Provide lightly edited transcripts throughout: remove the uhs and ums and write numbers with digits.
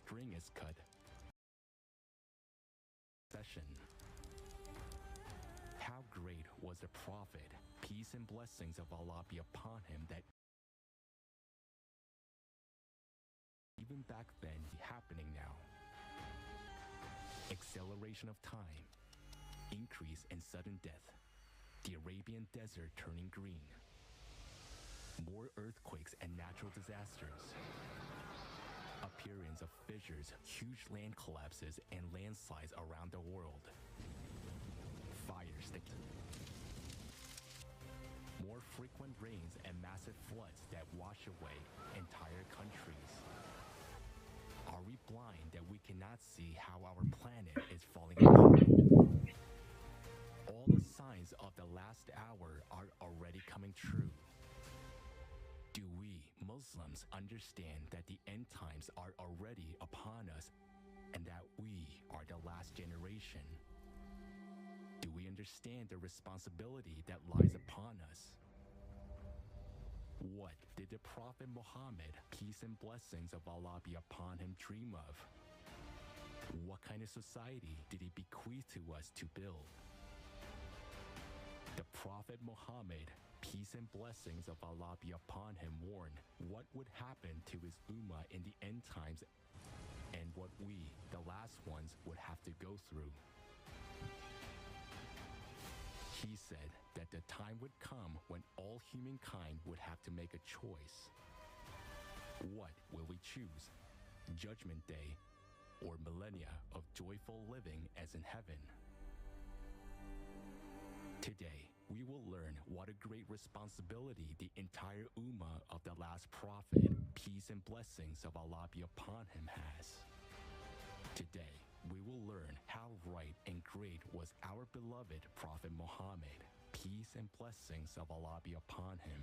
string is cut. Session. How great was the Prophet, peace and blessings of Allah be upon him, that even back then happening now. Acceleration of time, increase in sudden death, the Arabian desert turning green, more earthquakes and natural disasters, appearance of fissures, huge land collapses and landslides around the world, fires that more frequent rains and massive floods that wash away entire countries. Are we blind that we cannot see how our planet is falling apart? All the signs of the last hour are already coming true. Do we, Muslims, understand that the end times are already upon us and that we are the last generation? Do we understand the responsibility that lies upon us? What did the Prophet Muhammad, peace and blessings of Allah be upon him, dream of? What kind of society did he bequeath to us to build? The Prophet Muhammad, peace and blessings of Allah be upon him, warned what would happen to his ummah in the end times and what we, the last ones, would have to go through. He said that the time would come when all humankind would have to make a choice. What will we choose? Judgment Day or millennia of joyful living as in heaven? Today, we will learn what a great responsibility the entire ummah of the last prophet, peace and blessings of Allah be upon him, has. Today, we will learn how right and great was our beloved Prophet Muhammad, peace and blessings of Allah be upon him.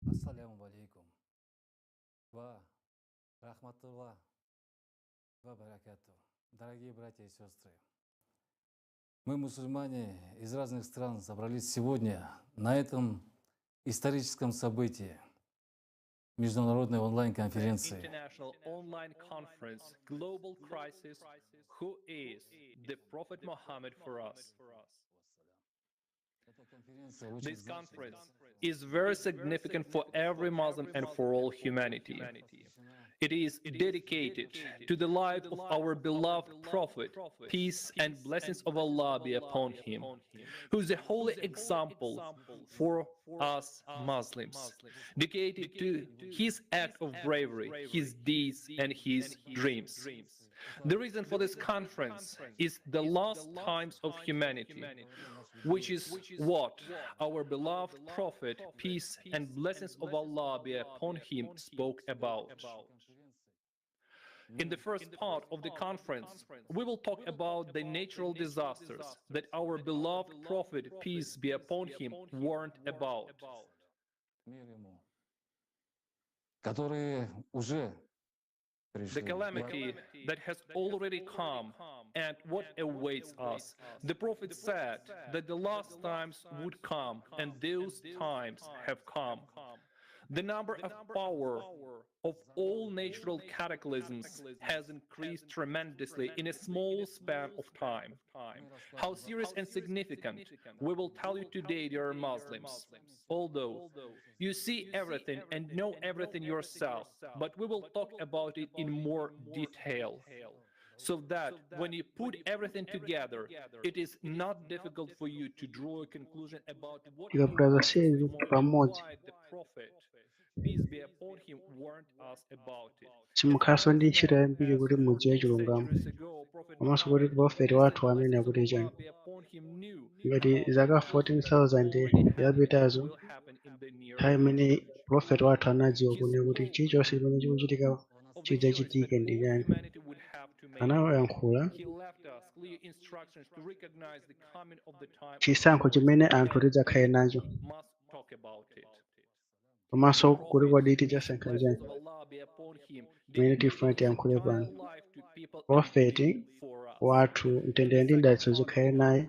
Ассаляму алейкум. Ва рахматуллах ва баракату. Дорогие братья и сестры, мы, мусульмане из разных стран, собрались сегодня на этом историческом событии международной онлайн-конференции. International online conference, Global Crisis, Who is the Prophet Muhammad for us? This conference is very significant for every Muslim and for all humanity. It is dedicated to the life of our beloved Prophet, peace and blessings of Allah be upon him, who is a holy example for us Muslims, dedicated to his act of bravery, his deeds and his dreams. The reason for this conference is the last times of humanity, which is what our beloved Prophet, peace and blessings of Allah be upon him, spoke about. In the first part of the conference, we will talk about the natural disasters that our beloved Prophet, peace be upon him, warned about. The calamity that has already come and what awaits us. The Prophet said that the last times would come, and those times have come. The number of power of all natural cataclysms has increased tremendously in a small span of time. How serious and significant, we will tell you today, dear Muslims. Although you see everything and know everything yourself, but we will talk about it in more detail, so that when you put everything together, it is not difficult for you to draw a conclusion about what Tikapulazaseni pamodzi why the Prophet, peace be upon him, warned us about it. chimukhaso ndi ntchito yambiri kuti mudziwe chilungamo Centuries ago, Prophet komanso kuti Muhammad, profeti peace wathu and amene blessings of akuti chani Allah be upon him, knew ngati about zaka what was 14,000 already happened zapitazo and will happen in the near nthawi imene future. profeti wathu anadziwa He kuti spoke chilichonse chimene chikuchitika of the choice that chidzachitike ndi all chani humanity would have to make. anayankhula He left us clear instructions to recognize the coming of the time of chisankho choice chimene anthu and tidzakhale we nacho must talk about it. komanso The kuti Prophet, kodi peace and tidzasankha blessings chani of Allah be upon him, imene dedicated tifuna his tiyankhule entire pano life to people and profeti lived for us. wathu mtendere ndi madalitso zikhale naye.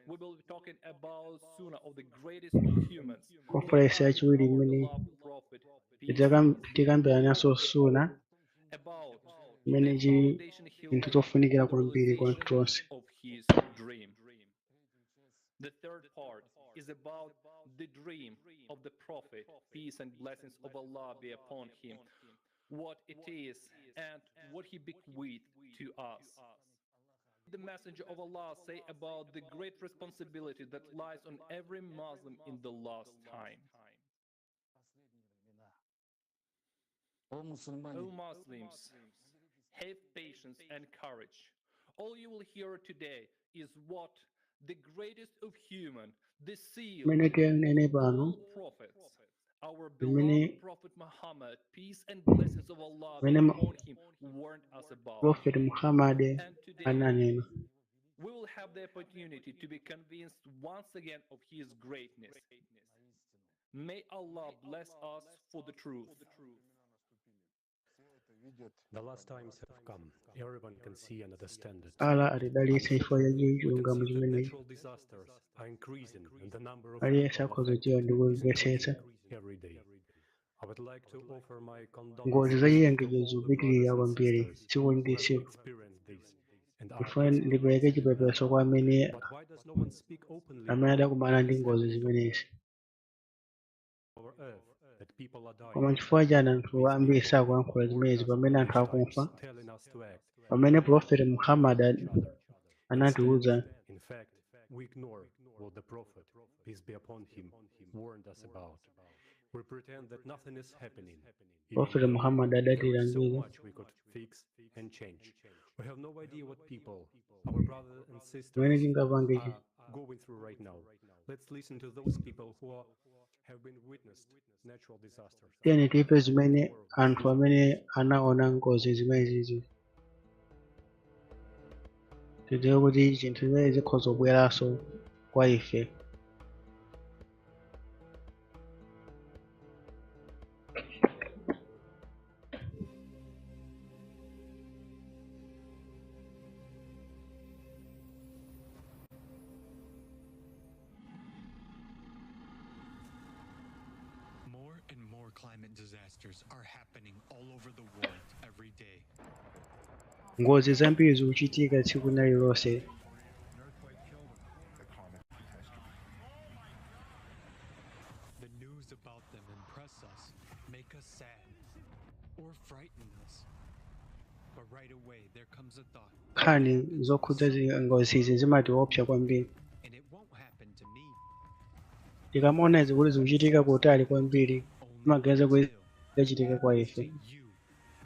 We will be talking about sooner of the greatest of humans, Conference yachiwiri imene beloved prophet, peace and blessings tikambiranaso suna about imene the chili foundation he chinthu laid chofunikira for the kwambiri kwa realization tonse. of his dream. The third part is about the dream of the prophet, peace and blessings of Allah be upon him, what it is and what he bequeathed to us. The messenger of Allah say about the great responsibility that lies on every Muslim in the last time. О мусульмане, O Muslims, have patience and courage. All you will hear today is what the greatest of human, the seal Imene tiyanene of pano all prophets, our imene beloved Prophet Muhammad, peace and blessings of Allah be imene upon him, warned us about. Prophet Muhammad And today, ananena. we will have the opportunity to be convinced once again of his greatness. May Allah bless us for the truth. The last times have come. Everyone can see and understand it. Allah atidalitse chifukwa cha We chilungamo can see that chimenechi. natural disasters are increasing and the number of Aliyense people akhoza affected kudziwa ndi is kumvetsetsa. increasing every day. I would like to offer my Ngozi condolences za to chiyembekezo all the kupitirira brothers and kwambiri sisters tsiku ndi who have tsiku. experienced this and are Ndifuna ndipereke experiencing it chipepeso now. kwa amene But why does no one speak openly amene about adakumana ndi what is ngozi happening zimenezi? on our earth, that people are Koma dying? chifukwa chani anthu These ambiri people sakuyankhula warned zimenezi us pamene anthu many akufa, times, telling us to act, pamene Prophet to Muhammad help each other. anatiwuza In fact, we ignore what the Prophet, peace be upon him, warned us about. We pretend that nothing is happening, even Prophet though Muhammad there is so adatilangire much we could fix and change. We have no idea what people, our brothers and pamene sisters, tingapange are going through right now. Let's listen to those people who have been witnessed natural disasters. tiyeni tipe zimene Tomorrow, anthu amene anaona ngozi zimenezizi tidziwe kuti chinthu chimene zikhoza kubweranso kwa ife. More and more climate disasters are happening all over the world every day. Ngozi zambiri zikuchitika tsiku lililonse. An earthquake killed the comet catastrophe. The news about them impress us, make us sad, or frighten us. But right away, there comes a thought. Nkhani zokhudza ngozi izi zimatiopsa kwambiri. And it won't happen to me. Tikamaona izi kuti zikuchitika kutali kwambiri, timaganiza kuti zachitika kwa ife. You,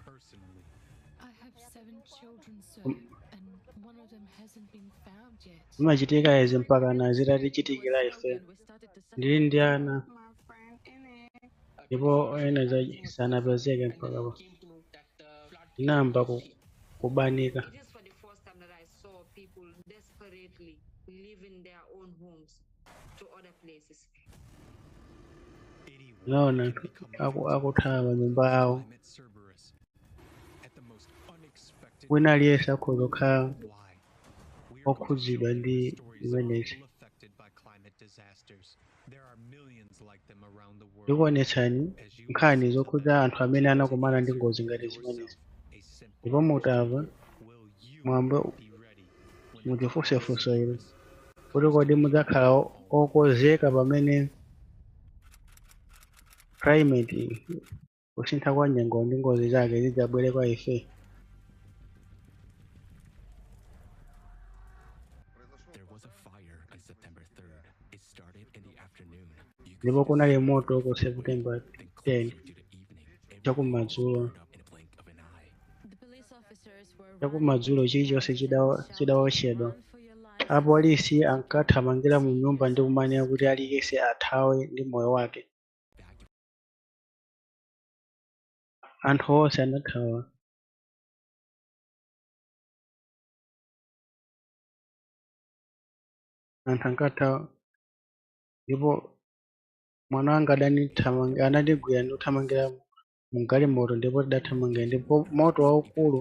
personally. I have 7 children, sir, and one of them hasn't been found yet. Zimachitika izi mpaka na zitatichitikira ife. Ndili ndi ana ndipo ena sanapezeke mpaka inayamba kubanika. It is for the first time that I saw people desperately leaving their own homes to other places. Naona anthu akuthawa nyumba yawo. Climate Cerberus. At the most unexpected Wina aliyense akhoza kukhala why. We are going to okhudzidwa show you ndi the stories of zimenezi. people affected by climate disasters. There are millions like them around the world. Ndikuonetsani As you nkhani listen to zokhudza them, anthu amene anakumana ndi answer ngozi ngati yourself zimenezi. a simple Ndipo mutamva question. Will you mwambe be ready when muchifunsefunso ilo Cerberus kuti kodi mudzakhala okonzeka pamene climate kusintha kwa nyengo ndi ngozi zake zidzabwere kwa ife. There was a fire on September 3rd. It started in the afternoon. You could Ndipo see the kunali smoke moto ku from the September morning, then 10 closer to the evening, it chakumadzulo. burned up in a blink of an eye. The police officers were Chakumadzulo chilichonse chidawotchedwa. run for your lives. Apolisi ankathamangira mu nyumba ndi kumanena kuti aliyense athawe ndi moyo wake. Anthu onse anathawa. Anthu ankathawa ndipo mwana wanga anatigwira ndi kuthamangira mu galimoto ndipo tidathamangira ndipo moto waukulu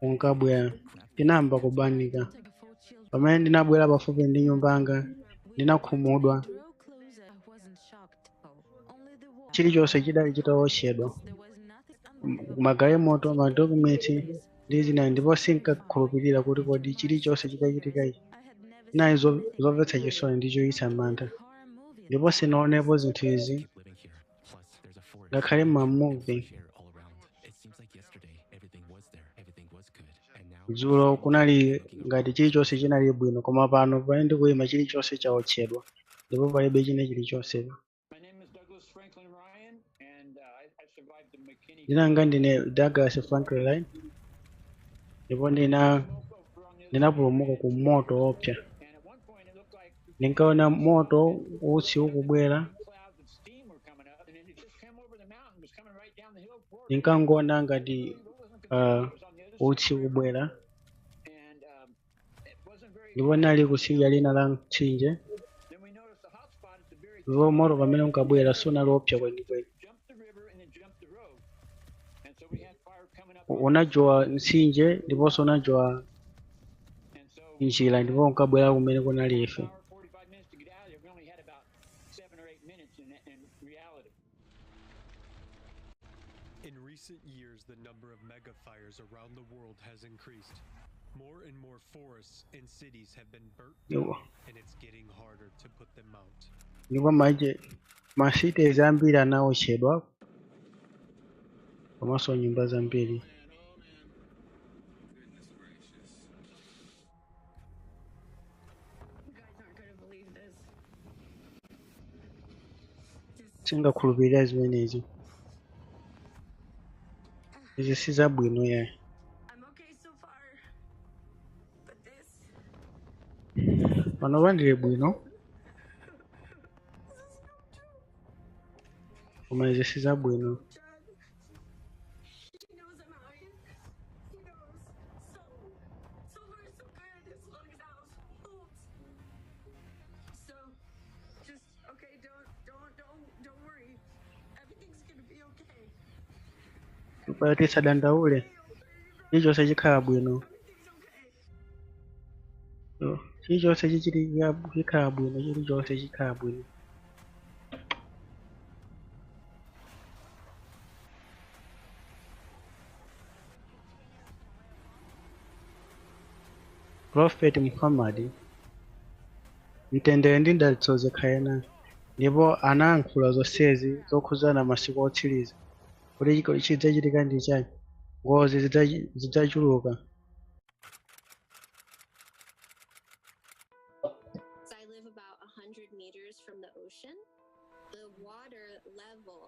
unkabwera. ndinayamba kubanika. Pamene ndinabwera pafupi ndi nyumba yanga, ndinakhumudwa. Chilichonse chidali chitawotchedwa. Magalimoto, madokumenti ndi zina, ndipo sinkakhulupirira kuti kodi chilichonse chitachitika ichi. Inali zomvetsa chisoni ndi choyitsa mantha. Ndipo sinaonepo zinthu izi Keep living here. Plus, there's a forest ngakhale with m'mamuvi. fresh air all around. It seems like yesterday everything was there, everything was good, and now Dzulo kunali ngati chilichonse chinali bwino, koma pano pali ndikuyima chilichonse chawotchedwa, ndipo palibe china chilichonse. Dzina langa ndine Douglas Franklin Ryan, ndipo ndinapulumuka ku moto wopsa. Ndinkaona moto utsi ukubwera. Ndinkangoona ngati utsi ukubwera. Ndipo nali kutsidya lina la mtsinje. Ndipo moto pamene unkabwera sunali wopsa kwenikweni. Unajowa mtsinje ndiponso unajowa njira, ndipo unkabwera kumene kunali ife. In recent years, the number of mega fires around the world has increased. More and more forests and cities have been burnt down, and it's getting harder to put them out. Ndipo masitezi ambiri anawotchedwa komanso nyumba zambiri. Singakhulupirira zimenezi. Izi si zabwino yayi. Pano pandili bwino, koma izi si zabwino. Pala tisadandaule, chilichonse chikhala bwino. Chilichonse chikhala bwino, chilichonse chikhala bwino. Prophet Muhammad, mtendere ndi madalitso zikhale naye, ndipo anayankhula zonsezi zokhuzana masiku otsiriza, kuti chidzachitika ndi chani, ngozi zidzachuluka. I live about 100 meters from the ocean. The water level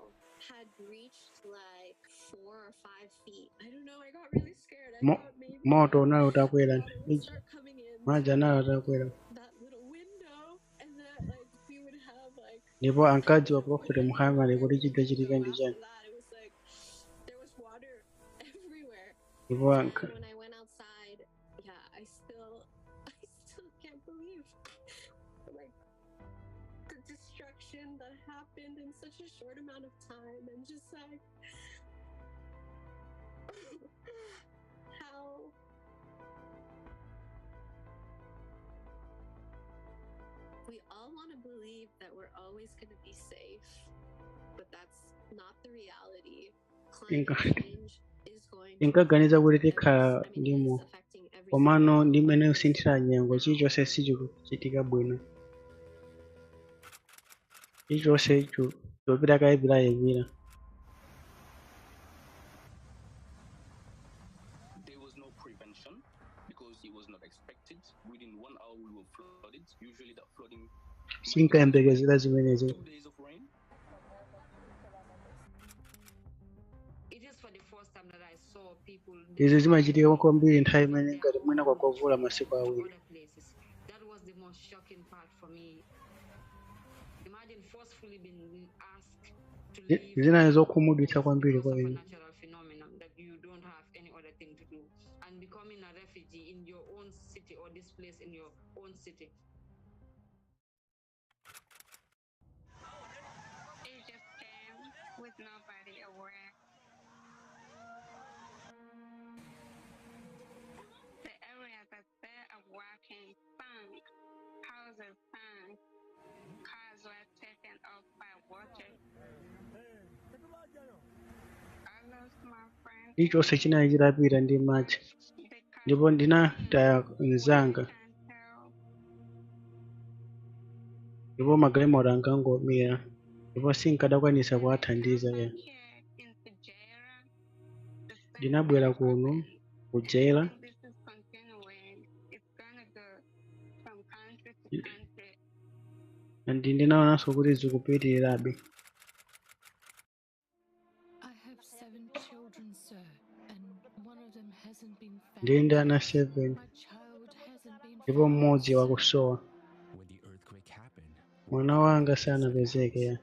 had reached like 4 or 5 feet. I don't know, I got really scared. I thought maybe Moto unali utakwera. would start coming in Madzi anali atakwera. that little window, and that like we would have like. Ndipo ankadziwa Prophet Muhammad kuti chidzachitika ndi chani. After that, it was like there was water everywhere. Ndipo And when I went outside, yeah, I still can't believe like the destruction that happened in such a short amount of time, and just like how we all want to believe that we're always going to be safe, but that's not the reality. Climate change is going to inkaganiza kuti tikhala it ndimo, is affecting everything. komano ndi mmene usinthira nyengo, chilichonse sichikuchitika bwino. Chilichonse chopita kayipirayipira. There was no prevention because it was not expected. Within 1 hour we were flooded. Usually that flooding Sinkayembekezera zimenezo. 2 days of rain. It is for the first time that I saw people Izi zimachitika kwambiri nthawi imene ngati mwina kwakwavula masiku awiri. other places. That was the most shocking part for me. Imagine forcefully being asked to leave Zinali zokhumudwitsa kwambiri because kwa of a ine. natural phenomenon that you don't have any other thing to do, and becoming a refugee in your own city or displaced in your own city. It just came with nobody aware. The area chilichonse chinali chitapita ndi madzi, ndipo ndinataya mnzanga, ndipo magalimoto angangomira, ndipo sinkadakwanisa kuwathandiza ya. Ndinabwera kuno kudzera ndinaonanso kuti zikupitirirabe. Ndili ndi ana 7 ndipo mmodzi wakusowa. Mwana wanga sanapezeke ya.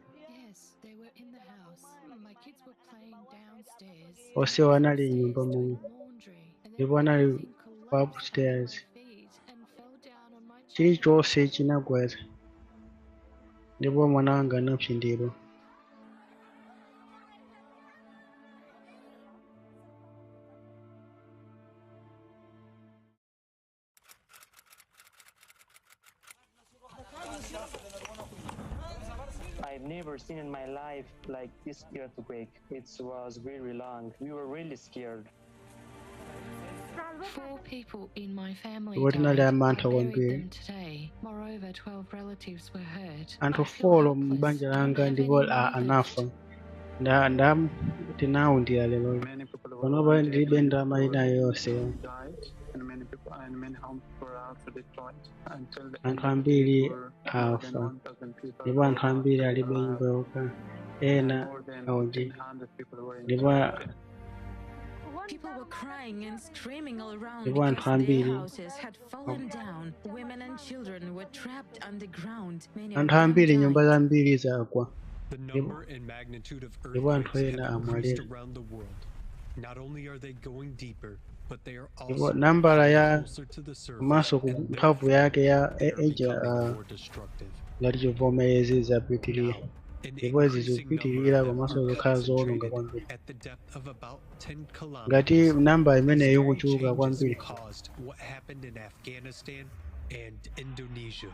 Onsewo anali m'nyumba momwe, ndipo anali upstairs. Chilichonse chinagwera, ndipo mwana wanga anapsindidwa. I've never seen in my life like this earthquake. It was really long. We were really scared. 4 people in my family Ndipo tinali died. amantha I buried kwambiri. them today. Moreover, 12 relatives were hurt. Anthu I feel 4 helpless. m'banja Don't langa have ndipo any money anafa. left. Tinawundira lero. Panopa ndilibe ndalama ina yonse. Anthu ambiri afa, ndipo anthu ambiri alibe nyumba yokhala, ena audi, ndipo People were crying and screaming all around ndipo anthu because their ambiri houses had fallen down. Women and children were trapped underground. Many of anthu them ambiri nyumba died. zambiri zagwa, The number and magnitude of ndipo anthu earthquakes ena have increased amwalira. around the world. Not only are they going deeper, but they are Ndipo also nambala ya closer to the surface komanso and mphamvu yake ya becoming more destructive. lachivomerezi zapitirira, ndipo izi zikupitirira komanso zikhala zowononga kwambiri. At the depth of about 10 kilometers, Ngati namba imene ikuchuluka changes kwambiri, caused what happened in Afghanistan and Indonesia.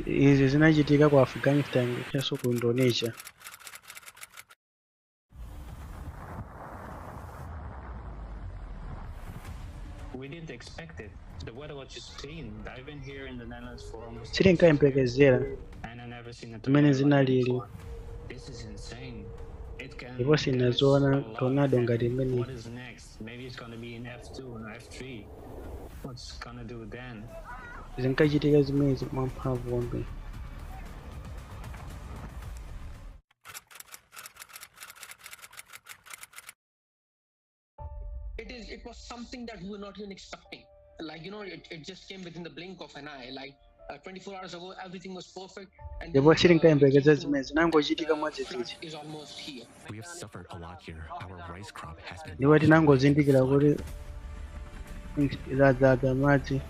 izi zinachitika ku Afghanistan ndiponso ku Indonesia. We didn't expect it. The weather was just clean. I've been here in the Netherlands for almost Sitinkayembekezera and I never seen a zimene tornado like zinalili, before. This is insane. It can ndipo sinazoona do a lot. tornado ngati And imene. what is next? Maybe it's gonna be in F2 or F3. What's gonna do then? Zinkachitika zimenezi mwamphamvu kwambiri. It was something that we were not even expecting. Like, it just came within the blink of an eye. Like 24 hours ago, everything was perfect. And Ndipo sitinkayembekeza zimene zinangochitika mwadzidzidzi, is almost here. We have suffered a lot here. Our rice crop has been ndipo tinangozindikira kuti zadzaza madzi.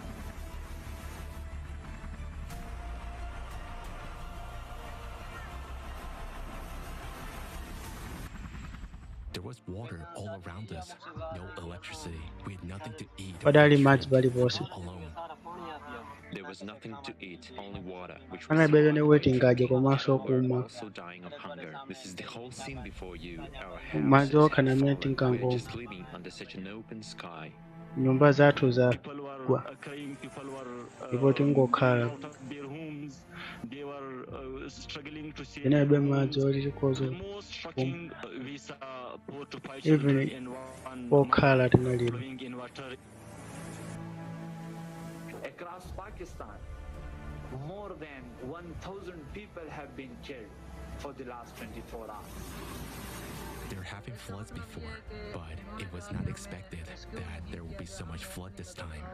There was water all around us. No electricity. We had nothing to eat. Padali madzi paliponse. Alone. There was nothing to eat, only water, which Panalibe pene kuti ngadye komanso we're kumwa. also dying of hunger. This is the whole scene before you. Our Madzi houses okha have namene fallen. We're tinkangomwa. just living under such an open sky. Nyumba zathu zagwa, ndipo tingokhala. Tinalibe madzi oti tikhoza kumwa. Even pokhala tinalibe. Across Pakistan, more than 1,000 people have been killed for the last 24 hours. There have been floods before, but it was not expected that there will be so much flood this time.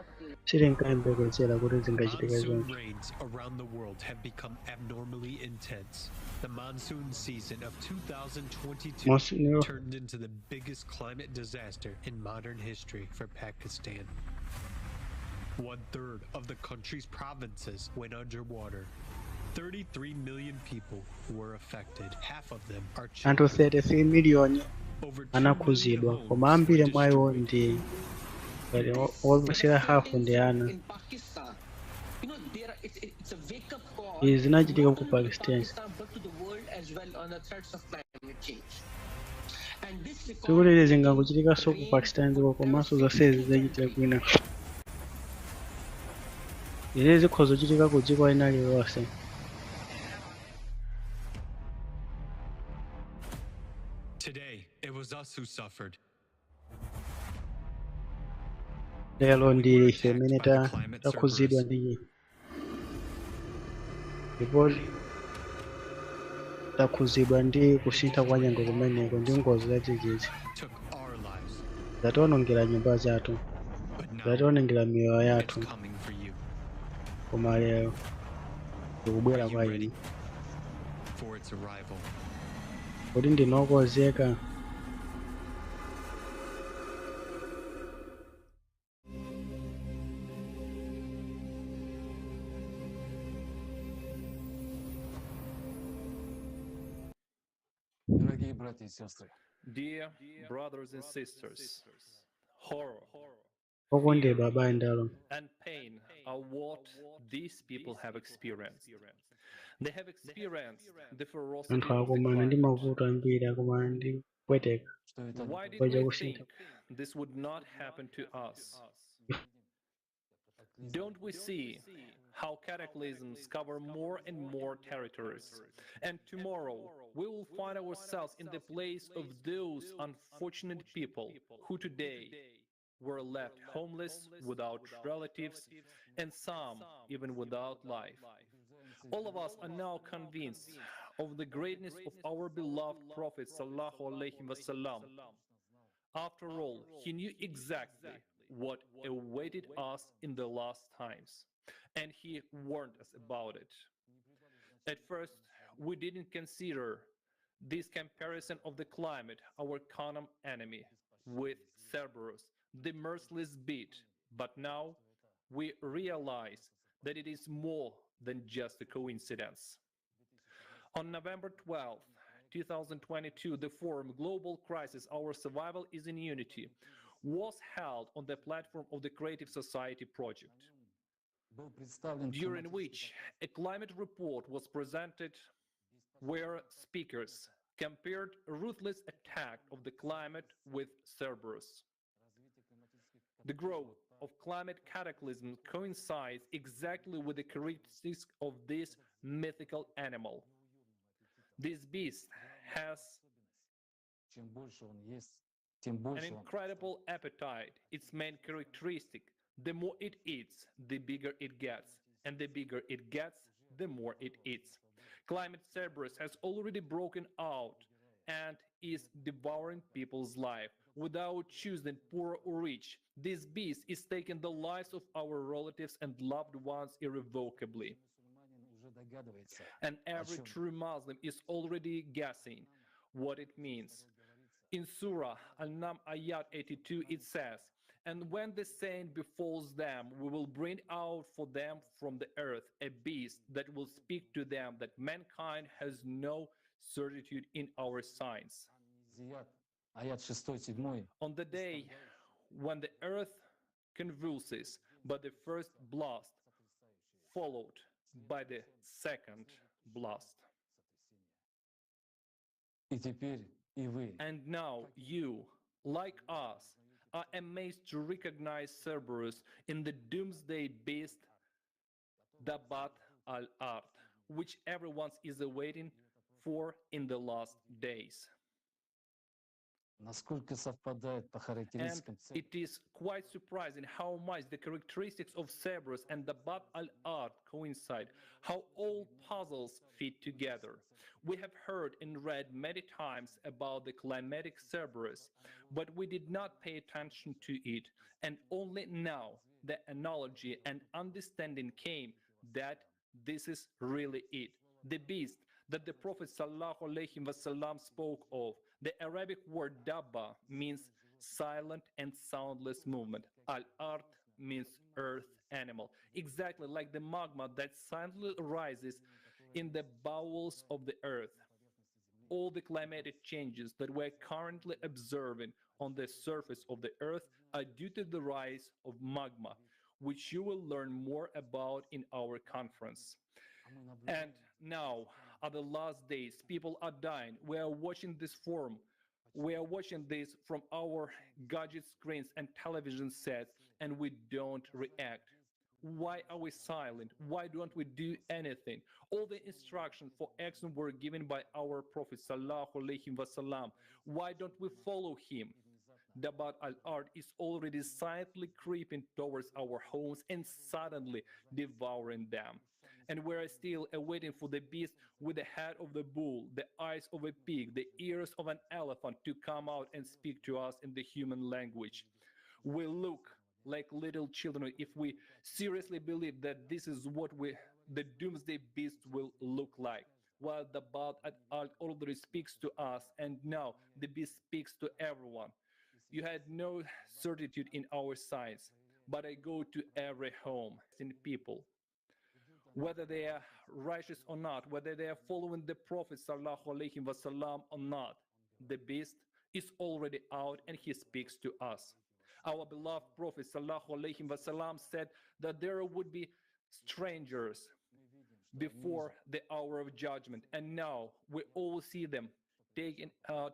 Sitinkayembekezera kuti zingachitika Monsoon zonse. rains around the world have become abnormally intense. The monsoon season of 2022 Monsoon- turned into the biggest climate disaster in modern history for Pakistan. 1/3 of the country's provinces went underwater. 33 million people were affected. Half of them are Anthu children. 33 miliyoni Over 2 anakhuzidwa, million koma homes ambiri were mwa iwo destroyed. ndi oposera hafu ndi ana. In Pakistan, it's a wake-up call. Izi zinachitika not ku only to Pakistan. Pakistan, but to the world as well on the threats of climate change. And this tsiku lili zingangochitikanso ku Pakistan ndipo komanso zonsezi zidzachitira kwina. Izi zikhoza kuchitika ku dziko lina lililonse. Today, it was us who suffered. Lero ndi ife amene takhuzidwa ndi ndipo takhuzidwa ndi kusintha kwa nyengo kumeneko ndi ngozi zadzidzidzi. Zatiwonongera nyumba zathu, zatiwonongera miyoyo yathu, koma lero zikubwera kwa inu. Kodi ndinu okonzeka? Dear brothers and sisters, horror Okondedwa abale and pain are what these people have experienced. They have experienced the ferocity anthu of the akumana ndi climate. mavuto ambiri, akumana ndi kupweteka Why did kwa we kusintha. think this would not happen to us? Don't we see how cataclysms cover more and more territories? And tomorrow we will find ourselves in the place of those unfortunate people who today were left homeless, without relatives, and some even without life. All of us are now convinced of the greatness of our beloved Prophet sallallahu alaihi wasallam. After all, he knew exactly what awaited us in the last times, and he warned us about it. At first, we didn't consider this comparison of the climate, our common enemy, with Cerberus, the merciless beast, but now we realize that it is more than just a coincidence. On November 12th, 2022, the forum Global Crisis, Our Survival is in Unity was held on the platform of the Creative Society Project, during which a climate report was presented where speakers compared a ruthless attack of the climate with Cerberus. The growth of climate cataclysm coincides exactly with the characteristics of this mythical animal. This beast has an incredible appetite. Its main characteristic: the more it eats, the bigger it gets, and the bigger it gets, the more it eats. Climate Cerberus has already broken out and is devouring people's life without choosing poor or rich. This beast is taking the lives of our relatives and loved ones irrevocably. And every true Muslim is already guessing what it means. In Surah Al-Nam Ayat 82 it says, "And when the same befalls them, we will bring out for them from the earth a beast that will speak to them that mankind has no certitude in our signs." On the day when the earth convulses by the first blast, followed by the second blast. And now you, like us, are amazed to recognize Cerberus in the doomsday beast Dabbat al-Ard, which everyone is awaiting for in the last days. And it is quite surprising how much the characteristics of Cerberus and the Dabbat al-Ard coincide, how all puzzles fit together. We have heard and read many times about the climatic Cerberus, but we did not pay attention to it, and only now the analogy and understanding came that this is really it. The beast that the Prophet ﷺ spoke of. The Arabic word dabba means silent and soundless movement. Al-ard means earth animal, exactly like the magma that silently rises in the bowels of the earth. All the climatic changes that we're currently observing on the surface of the earth are due to the rise of magma, which you will learn more about in our conference. And now, at the last days, people are dying. We are watching this forum We are watching this from our gadget screens and television sets, and we don't react. Why are we silent? Why don't we do anything? All the instructions for action were given by our Prophet sallallahu alaihi wasallam. Why don't we follow him? The Bad al-Ard is already silently creeping towards our homes and suddenly devouring them. And we are still awaiting for the beast with the head of the bull, the eyes of a pig, the ears of an elephant to come out and speak to us in the human language. We look like little children if we seriously believe that this is what the doomsday beast will look like. While the Bad al-Ard already speaks to us, and now the beast speaks to everyone. You had no certitude in our science, but I go to every home in people, whether they are righteous or not, whether they are following the Prophet sallallahu alaihi wasallam or not. The beast is already out and he speaks to us. Our beloved Prophet sallallahu alaihi wasallam said that there would be strangers before the hour of judgment, and now we all see them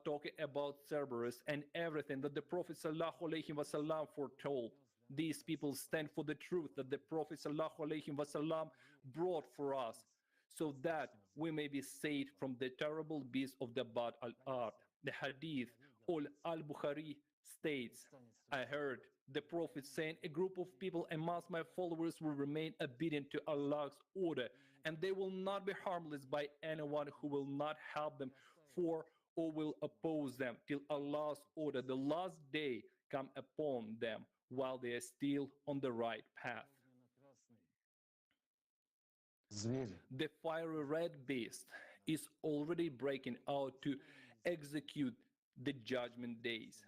talking about Cerberus and everything that the Prophet sallallahu alaihi wasallam foretold. These people stand for the truth that the Prophet sallallahu alaihi wasallam brought for us, so that we may be saved from the terrible beast of the Bad al-Ard. The Hadith al-Bukhari states, I heard the Prophet saying, a group of people amongst my followers will remain obedient to Allah's order, and they will not be harmless by anyone who will not help them for or will oppose them till Allah's order, the last day, come upon them while they are still on the right path. The fiery red beast is already breaking out to execute the judgment days.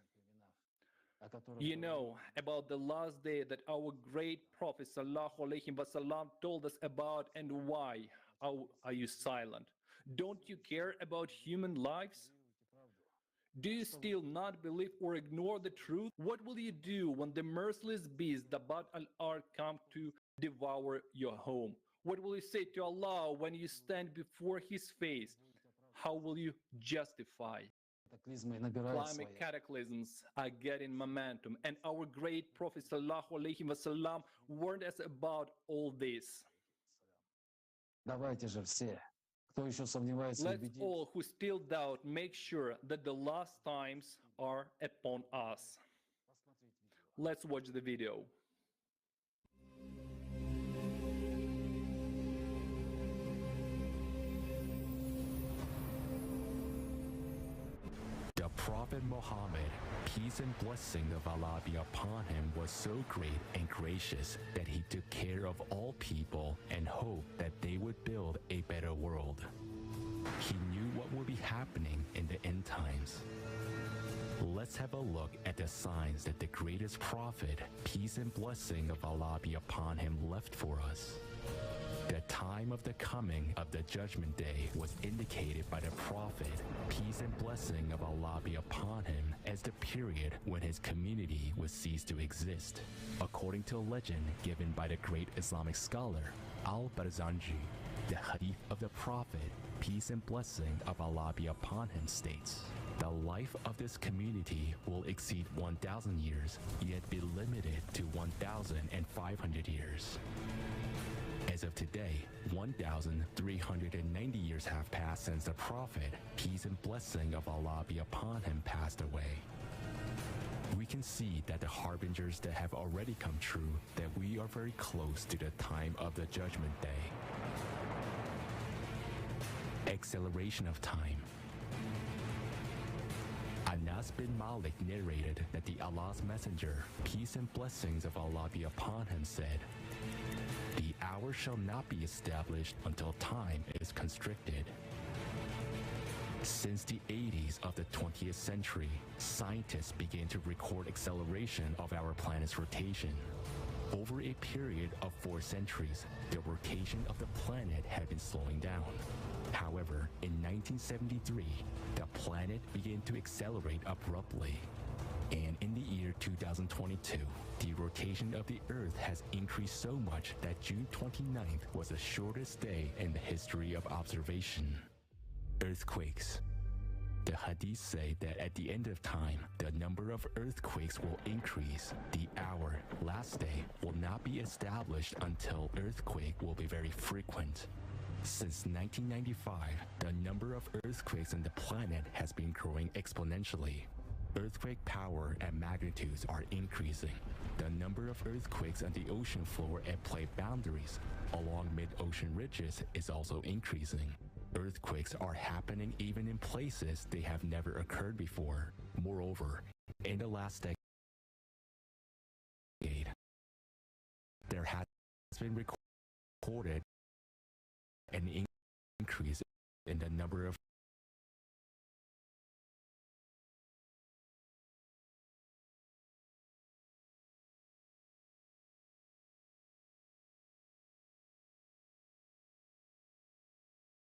You know about the last day that our great Prophet sallallahu alaihi wasallam told us about, and why are you silent? Don't you care about human lives? Do you still not believe or ignore the truth? What will you do when the merciless beast, the Bad al-Ard, come to devour your home? What will you say to Allah when you stand before his face? How will you justify? Climate cataclysms are getting momentum, and our great Prophet sallallahu alaihi wasallam warned us about all this. Let's all who still doubt make sure that the last times are upon us. Let's watch the video. The Prophet Muhammad, peace and blessing of Allah be upon him, was so great and gracious that he took care of all people and hoped that they would build a better world. He knew what would be happening in the end times. Let's have a look at the signs that the greatest prophet, peace and blessing of Allah be upon him, left for us. The time of the coming of the judgment day was indicated by the prophet, peace and blessing of Allah be upon him, as the period when his community would cease to exist. According to a legend given by the great Islamic scholar al-Barzanji, the hadith of the prophet, peace and blessing of Allah be upon him, states, the life of this community will exceed 1,000 years, yet be limited to 1,500 years. As of today, 1,390 years have passed since the Prophet, peace and blessing of Allah be upon him, passed away. We can see that the harbingers that have already come true, that we are very close to the time of the judgment day. Acceleration of time. Anas bin Malik narrated that the Allah's Messenger, peace and blessings of Allah be upon him, said, the hour shall not be established until time is constricted. Since the 80s of the 20th century, scientists began to record acceleration of our planet's rotation. Over a period of 4 centuries, the rotation of the planet had been slowing down. However, in 1973, the planet began to accelerate abruptly. And in the year 2022, the rotation of the Earth has increased so much that June 29th was the shortest day in the history of observation. Earthquakes. The hadiths say that at the end of time, the number of earthquakes will increase. The hour, last day, will not be established until earthquake will be very frequent. Since 1995, the number of earthquakes on the planet has been growing exponentially. Earthquake power and magnitudes are increasing. The number of earthquakes on the ocean floor and plate boundaries along mid-ocean ridges is also increasing. Earthquakes are happening even in places they have never occurred before. Moreover, in the last decade, there has been recorded an increase in the number of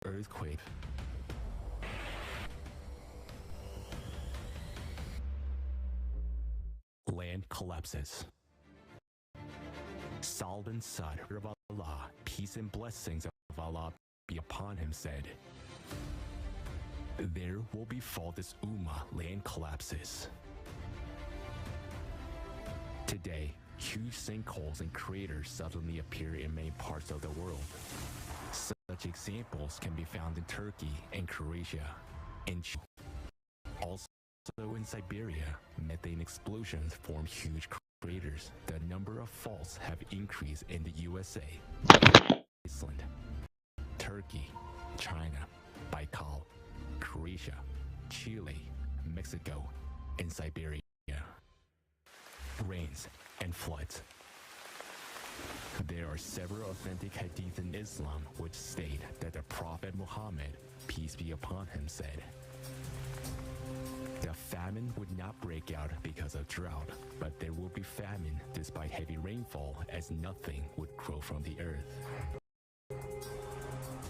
earthquake. Land collapses. Sahl bin Sa'd of Allah, peace and blessings of Allah be upon him, said, "There will befall this ummah land collapses." Today, huge sinkholes and craters suddenly appear in many parts of the world. Such examples can be found in Turkey and Croatia, and also in Siberia. Methane explosions form huge craters. The number of faults have increased in the USA, Iceland, Turkey, China, Baikal, Croatia, Chile, Mexico, and Siberia. Rains and floods. There are several authentic hadith in Islam which state that the Prophet Muhammad, peace be upon him, said, "The famine would not break out because of drought, but there will be famine despite heavy rainfall, as nothing would grow from the earth."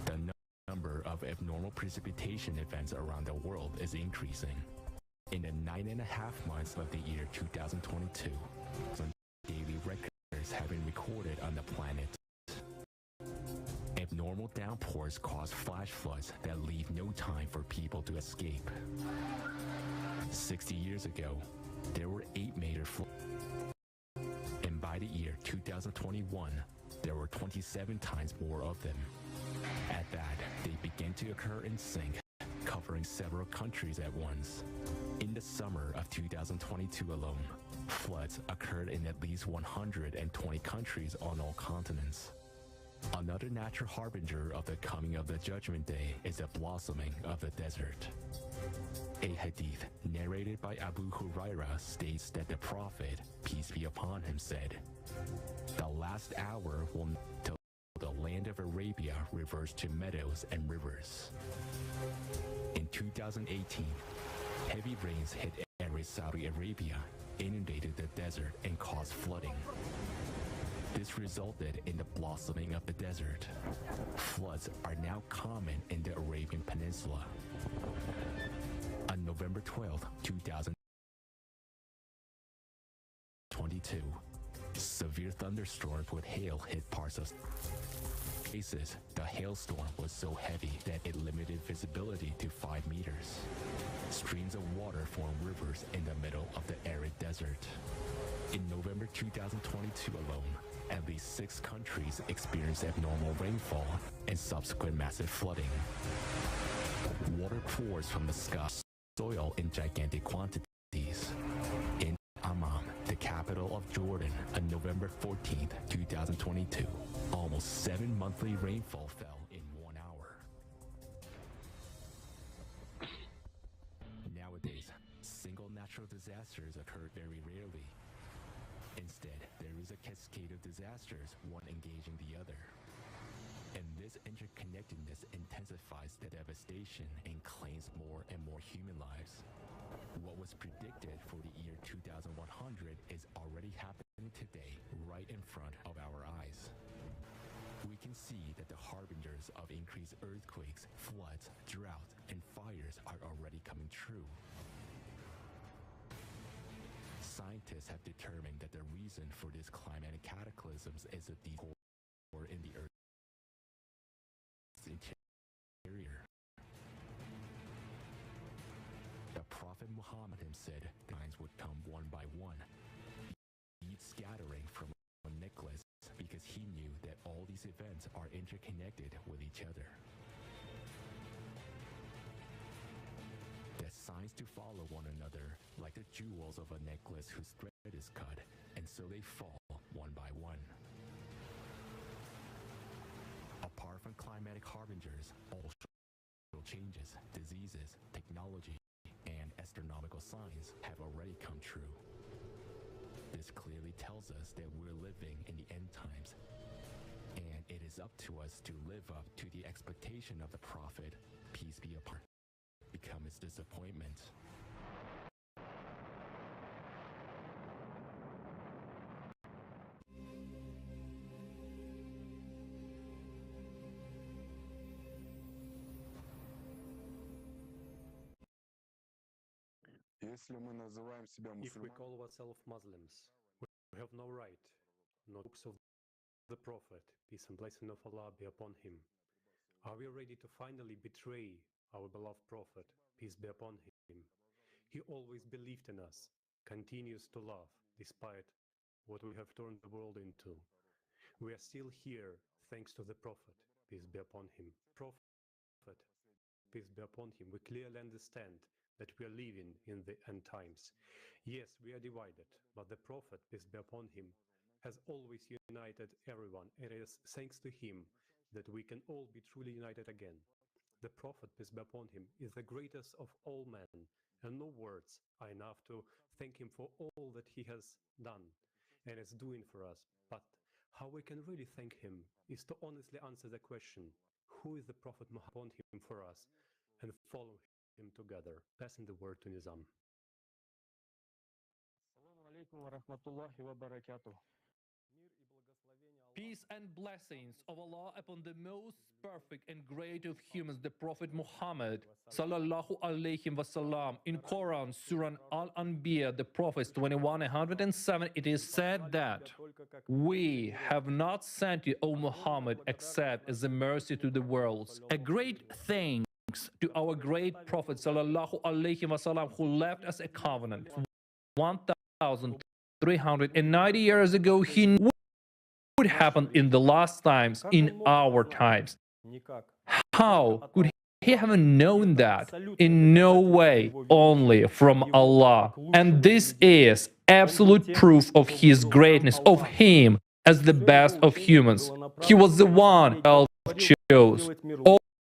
The number of abnormal precipitation events around the world is increasing. In the 9.5 months of the year 2022, some daily records have been recorded on the planet. Abnormal downpours cause flash floods that leave no time for people to escape. 60 years ago, there were 8 major floods, and by the year 2021, there were 27 times more of them. At that, they began to occur in sync, covering several countries at once. In the summer of 2022 alone, floods occurred in at least 120 countries on all continents. Another natural harbinger of the coming of the Judgment Day is the blossoming of the desert. A hadith narrated by Abu Huraira states that the Prophet, peace be upon him, said, "The last hour will till the land of Arabia reverts to meadows and rivers." In 2018, heavy rains hit Saudi Arabia, inundated the desert, and caused flooding. This resulted in the blossoming of the desert. Floods are now common in the Arabian Peninsula. On November 12, 2022, severe thunderstorms with hail hit parts of cases. The hailstorm was so heavy that it limited visibility to 5 meters. Streams of water form rivers in the middle of the arid desert. In November 2022 alone, at least 6 countries experienced abnormal rainfall and subsequent massive flooding. Water pours from the sky, soil in gigantic quantities. In Amman, the capital of Jordan, on November 14, 2022, almost 7 monthly rainfall fell in 1 hour. Nowadays, single natural disasters occur very rarely. Instead, there is a cascade of disasters, one engaging the other. And this interconnectedness intensifies the devastation and claims more and more human lives. What was predicted for the year 2100 is already happening today, right in front of our eyes. We can see that the harbingers of increased earthquakes, floods, droughts, and fires are already coming true. Scientists have determined that the reason for these climatic cataclysms is a deep hole in the Earth's interior. said signs would come one by one, each scattering from a necklace, because he knew that all these events are interconnected with each other. The signs to follow one another, like the jewels of a necklace whose thread is cut, and so they fall one by one. Apart from climatic harbingers, all social changes, diseases, technology, and astronomical signs have already come true. This clearly tells us that we're living in the end times, and it is up to us to live up to the expectation of the prophet, peace be upon him, become his disappointment. If we call ourselves Muslims, we have no right, no books of the Prophet, peace and blessing of Allah be upon him. Are we ready to finally betray our beloved Prophet, peace be upon him? He always believed in us, continues to love, despite what we have turned the world into. We are still here thanks to the Prophet, peace be upon him. Prophet, peace be upon him, we clearly understand that we are living in the end times. Yes, we are divided, but the Prophet, peace be upon him, has always united everyone. It is thanks to him that we can all be truly united again. The Prophet, peace be upon him, is the greatest of all men, and no words are enough to thank him for all that he has done and is doing for us. But how we can really thank him is to honestly answer the question, who is the Prophet Muhammad upon him for us, and follow him together. Passing the word to Nizam. Peace and blessings of Allah upon the most perfect and great of humans, the Prophet Muhammad sallallahu alaihi wasallam. In Quran, Surah Al-Anbiya, the Prophets 21:107, it is said that we have not sent you, O Muhammad, except as a mercy to the worlds. A great thanks to our great Prophet sallallahu alaihi wasallam, who left us a covenant 1,390 years ago. He knew would happen in the last times, in our times. How could he have known that? In no way, only from Allah. And this is absolute proof of his greatness, of him as the best of humans. He was the one who chose.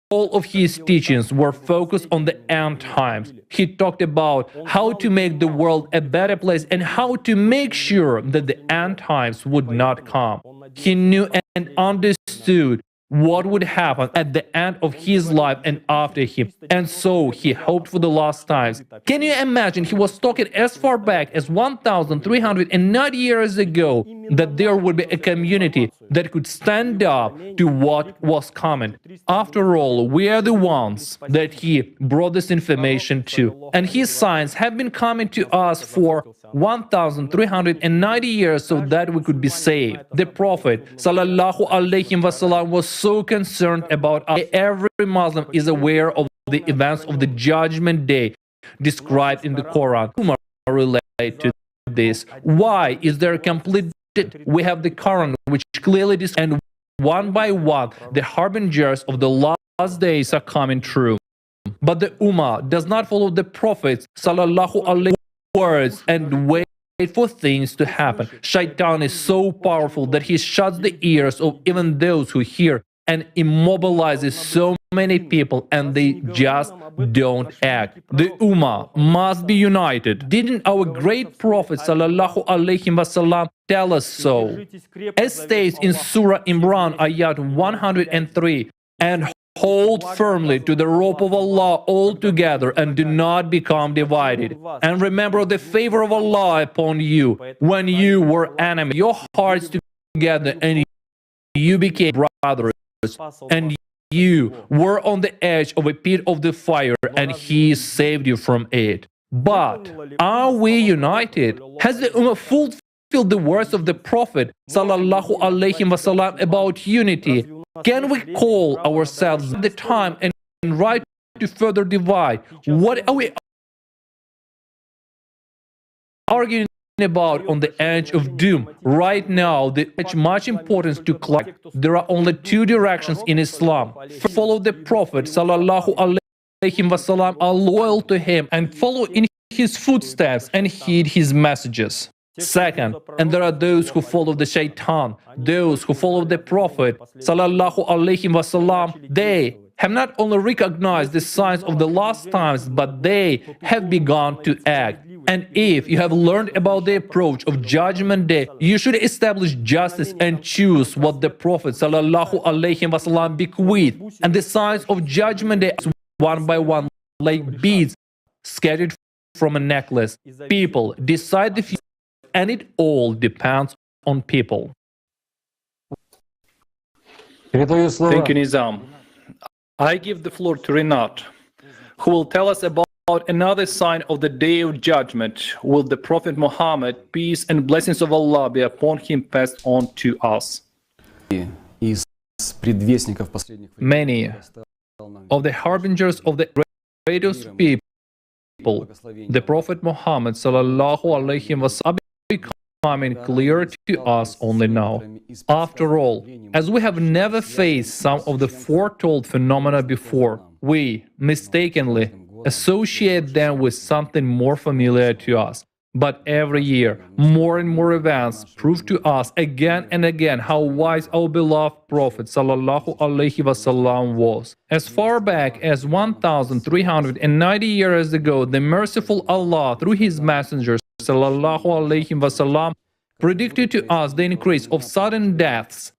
All of his teachings were focused on the end times. He talked about how to make the world a better place and how to make sure that the end times would not come. He knew and understood what would happen at the end of his life and after him. And so he hoped for the last times. Can you imagine? He was talking as far back as 1,390 years ago that there would be a community that could stand up to what was coming. After all, we are the ones that he brought this information to. And his signs have been coming to us for 1,390 years so that we could be saved. The Prophet sallallahu alaihi wasallam was so concerned about us. Every Muslim is aware of the events of the Judgment Day described in the Quran. Who relate to this? Why is there a complete? We have the Quran, which clearly describes, and one by one, the harbingers of the last days are coming true. But the Ummah does not follow the Prophet's sallallahu alaihi words and wait for things to happen. Shaitan is so powerful that he shuts the ears of even those who hear and immobilizes so many people, and they just don't act. The Ummah must be united. Didn't our great Prophet sallallahu alaihi wasallam tell us so? As states in Surah Imran, ayat 103, and hold firmly to the rope of Allah altogether and do not become divided. And remember the favor of Allah upon you when you were enemies, your hearts together, and you became brothers. And you were on the edge of a pit of the fire, and He saved you from it. But are we united? Has the Ummah fulfilled the words of the Prophet sallallahu alaihi wasallam about unity? Can we call ourselves at the time and right to further divide? What are we arguing about on the edge of doom. Right now, the much importance to clarify. There are only two directions in Islam. Follow the Prophet sallallahu alaihi wasallam, are loyal to him and follow in his footsteps and heed his messages. Second, and there are those who follow the shaitan, those who follow the Prophet sallallahu alaihi wasallam. They have not only recognized the signs of the last times, but they have begun to act. And if you have learned about the approach of Judgment Day, you should establish justice and choose what the Prophet sallallahu alaihi wasallam bequeathed. And the signs of Judgment Day, one by one, like beads scattered from a necklace. People decide the future, and it all depends on people. Thank you, Nizam. I give the floor to Rinat, who will tell us about another sign of the Day of Judgment. Will the Prophet Muhammad, peace and blessings of Allah be upon him, passed on to us? Many of the harbingers of the greatest people, the Prophet Muhammad sallallahu alaihi wasallam, becoming clear to us only now. After all, as we have never faced some of the foretold phenomena before, we mistakenly associate them with something more familiar to us. But every year, more and more events prove to us again and again how wise our beloved Prophet sallallahu alaihi wasallam was. As far back as 1,390 years ago, the merciful Allah, through His messengers sallallahu alaihi wasallam, predicted to us the increase of sudden deaths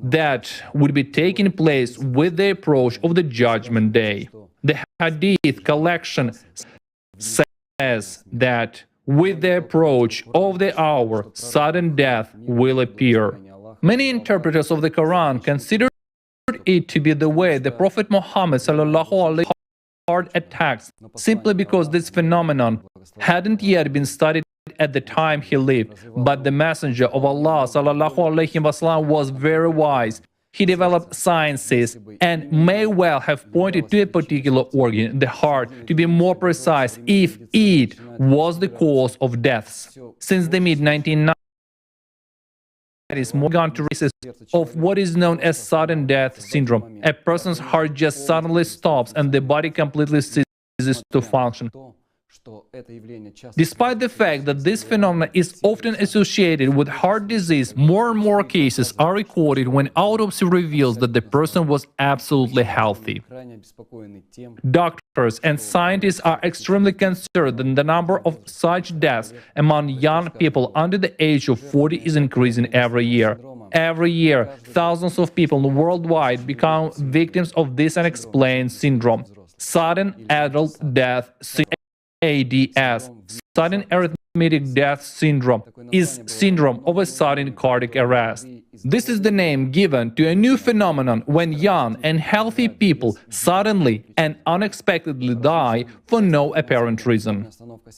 that would be taking place with the approach of the Judgment Day. The Hadith collection says that with the approach of the hour, sudden death will appear. Many interpreters of the Quran consider it to be the way the Prophet Muhammad sallallahu alaihi wasallam heart attacks, simply because this phenomenon hadn't yet been studied at the time he lived. But the Messenger of Allah sallallahu alaihi wasallam was very wise. He developed sciences and may well have pointed to a particular organ, the heart, to be more precise, if it was the cause of deaths. Since the mid-1990s, more gone to races of what is known as sudden death syndrome. A person's heart just suddenly stops and the body completely ceases to function. Despite the fact that this phenomenon is often associated with heart disease, more and more cases are recorded when autopsy reveals that the person was absolutely healthy. Doctors and scientists are extremely concerned that the number of such deaths among young people under the age of 40 is increasing every year. Every year, thousands of people worldwide become victims of this unexplained syndrome. Sudden adult death syndrome. ADS, sudden arrhythmic death syndrome, is syndrome of a sudden cardiac arrest. This is the name given to a new phenomenon when young and healthy people suddenly and unexpectedly die for no apparent reason.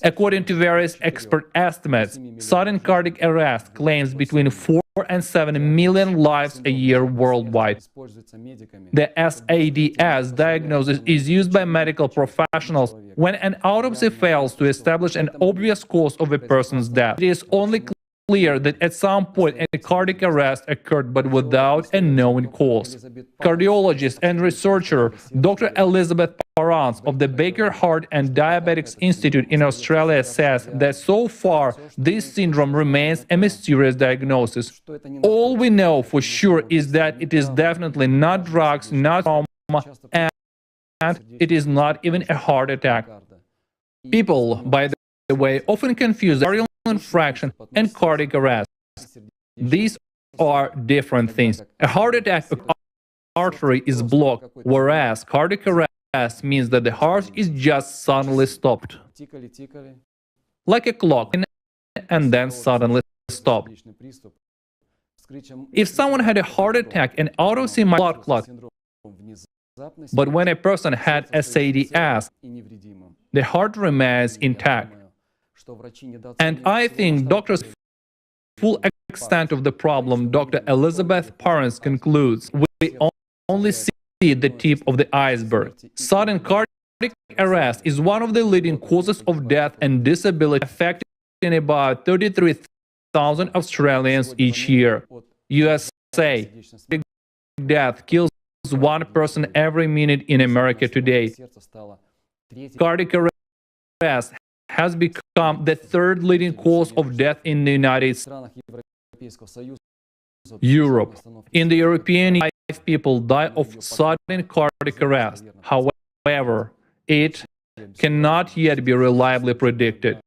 According to various expert estimates, sudden cardiac arrest claims between 4 and 7 million lives a year worldwide. The SADS diagnosis is used by medical professionals when an autopsy fails to establish an obvious cause of a person's death. It is only clear that at some point a cardiac arrest occurred, but without a known cause. Cardiologist and researcher Dr. Elizabeth Parents of the Baker Heart and Diabetics Institute in Australia says that so far this syndrome remains a mysterious diagnosis. All we know for sure is that it is definitely not drugs, not trauma, and it is not even a heart attack. People, by the way, often confuse atrial fraction and cardiac arrest. These are different things. A heart attack artery is blocked, whereas cardiac arrest means that the heart is just suddenly stopped, like a clock, and then suddenly stopped. If someone had a heart attack, an autopsy might blood clot. But when a person had SADS, the heart remains intact. And I think doctors' full extent of the problem, Dr. Elizabeth Parents concludes, we only see the tip of the iceberg. Sudden cardiac arrest is one of the leading causes of death and disability affecting about 33,000 Australians each year. USA, death kills one person every minute in America today. Cardiac arrest has become the third leading cause of death in the United States. Europe. In the European Union, 5 people die of sudden cardiac arrest. However, it cannot yet be reliably predicted.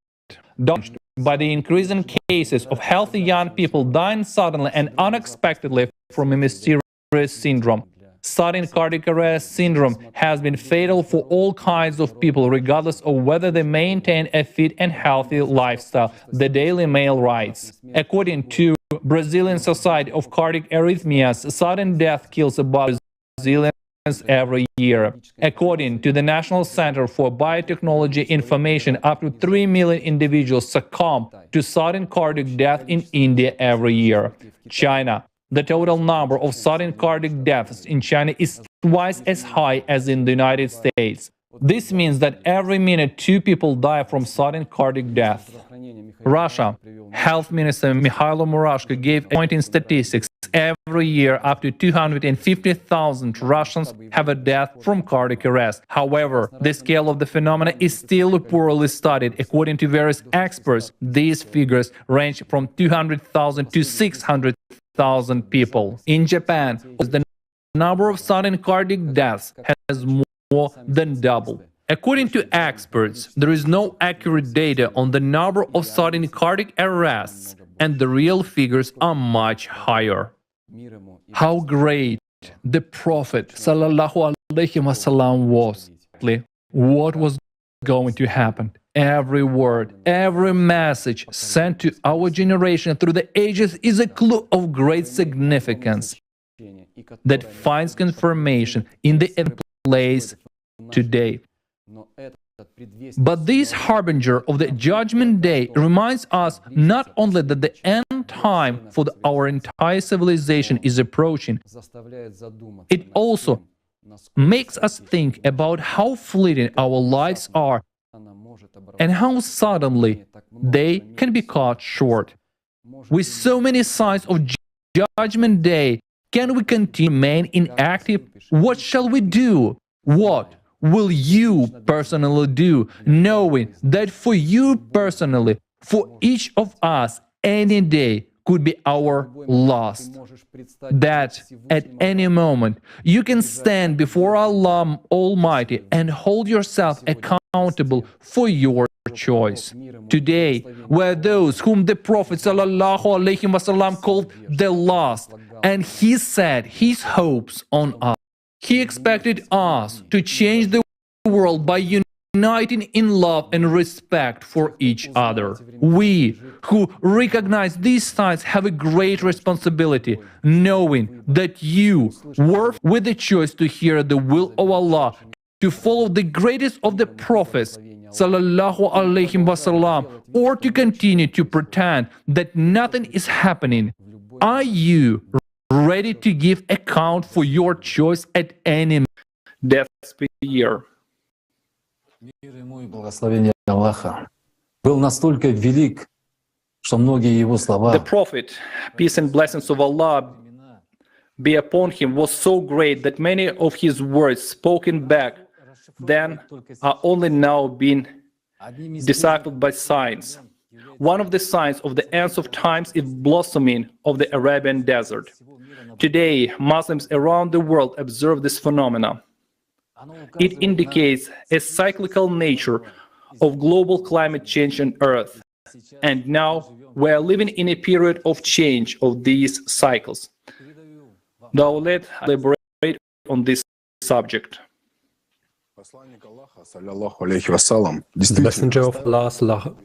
By the increasing cases of healthy young people dying suddenly and unexpectedly from a mysterious syndrome. Sudden cardiac arrest syndrome has been fatal for all kinds of people, regardless of whether they maintain a fit and healthy lifestyle, the Daily Mail writes. According to Brazilian Society of Cardiac Arrhythmias, sudden death kills about Brazilians every year. According to the National Center for Biotechnology Information, up to 3 million individuals succumb to sudden cardiac death in India every year. China. The total number of sudden cardiac deaths in China is twice as high as in the United States. This means that every minute 2 people die from sudden cardiac death. Russia. Health Minister Mikhailo Murashko gave a point in statistics. Every year, up to 250,000 Russians have a death from cardiac arrest. However, the scale of the phenomena is still poorly studied. According to various experts, these figures range from 200,000 to 600,000 people. In Japan, the number of sudden cardiac deaths has more than doubled. According to experts, there is no accurate data on the number of sudden cardiac arrests, and the real figures are much higher. How great the Prophet ﷺ was! What was going to happen? Every word, every message sent to our generation through the ages is a clue of great significance that finds confirmation in the place today. But this harbinger of the judgment day reminds us not only that the end time for our entire civilization is approaching, it also makes us think about how fleeting our lives are and how suddenly they can be cut short. With so many signs of judgment day, can we continue to remain inactive? What shall we do? What will you personally do, knowing that for you personally, for each of us, any day could be our last? That at any moment you can stand before Allah Almighty and hold yourself accountable for your choice. Today, we're those whom the Prophet ﷺ called the last, and he set his hopes on us. He expected us to change the world by uniting in love and respect for each other. We who recognize these signs have a great responsibility, knowing that you were with the choice to hear the will of Allah, to follow the greatest of the prophets, ﷺ, or to continue to pretend that nothing is happening. Are you ready to give account for your choice at any death year? Мир ему и благословение Аллаха был настолько велик, что многие его слова. The Prophet, peace and blessings of Allah be upon him, was so great that many of his words spoken back then are only now being deciphered by science. One of the signs of the ends of times is blossoming of the Arabian desert. Today, Muslims around the world observe this phenomena. It indicates a cyclical nature of global climate change on Earth. And now we are living in a period of change of these cycles. Now let's elaborate on this subject. The Messenger of Allah sallallahu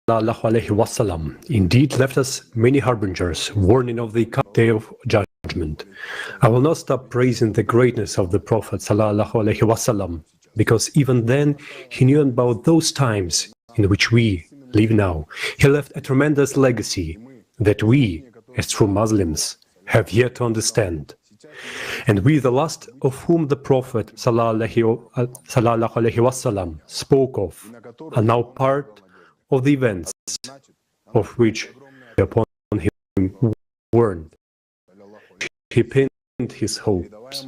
alaihi wasallam indeed left us many harbingers, warning of the day of judgment. I will not stop praising the greatness of the Prophet sallallahu alaihi wasallam, because even then he knew about those times in which we live now. He left a tremendous legacy that we, as true Muslims, have yet to understand. And we, the last of whom the Prophet sallallahu alaihi wasallam spoke of, are now part of the events of which upon him warned. He pinned his hopes.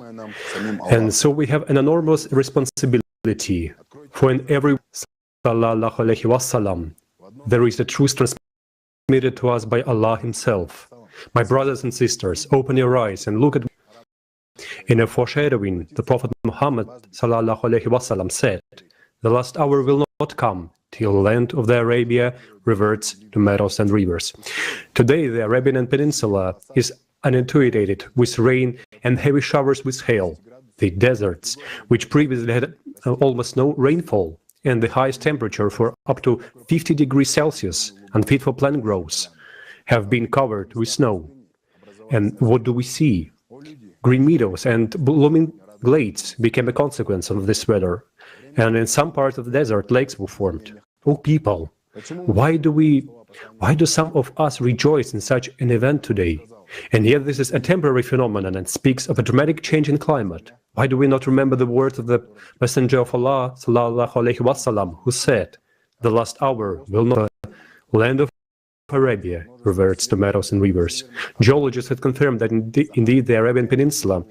And so we have an enormous responsibility for in every sallallahu alaihi wasallam there is a truth transmitted to us by Allah Himself. My brothers and sisters, open your eyes and look at. In a foreshadowing, the Prophet Muhammad sallallahu alaihi wasallam said, "The last hour will not come till the land of the Arabia reverts to meadows and rivers." Today, the Arabian Peninsula is inundated with rain and heavy showers with hail. The deserts, which previously had almost no rainfall, and the highest temperature for up to 50 degrees Celsius, unfit for plant growth, have been covered with snow. And what do we see? Green meadows and blooming glades became a consequence of this weather, and in some parts of the desert, lakes were formed. Oh people, why do some of us rejoice in such an event today? And yet this is a temporary phenomenon and speaks of a dramatic change in climate. Why do we not remember the words of the Messenger of Allah sallallahu alaihi wasallam, who said, "The last hour will not land of Arabia reverts to meadows and rivers." Geologists have confirmed that indeed the Arabian Peninsula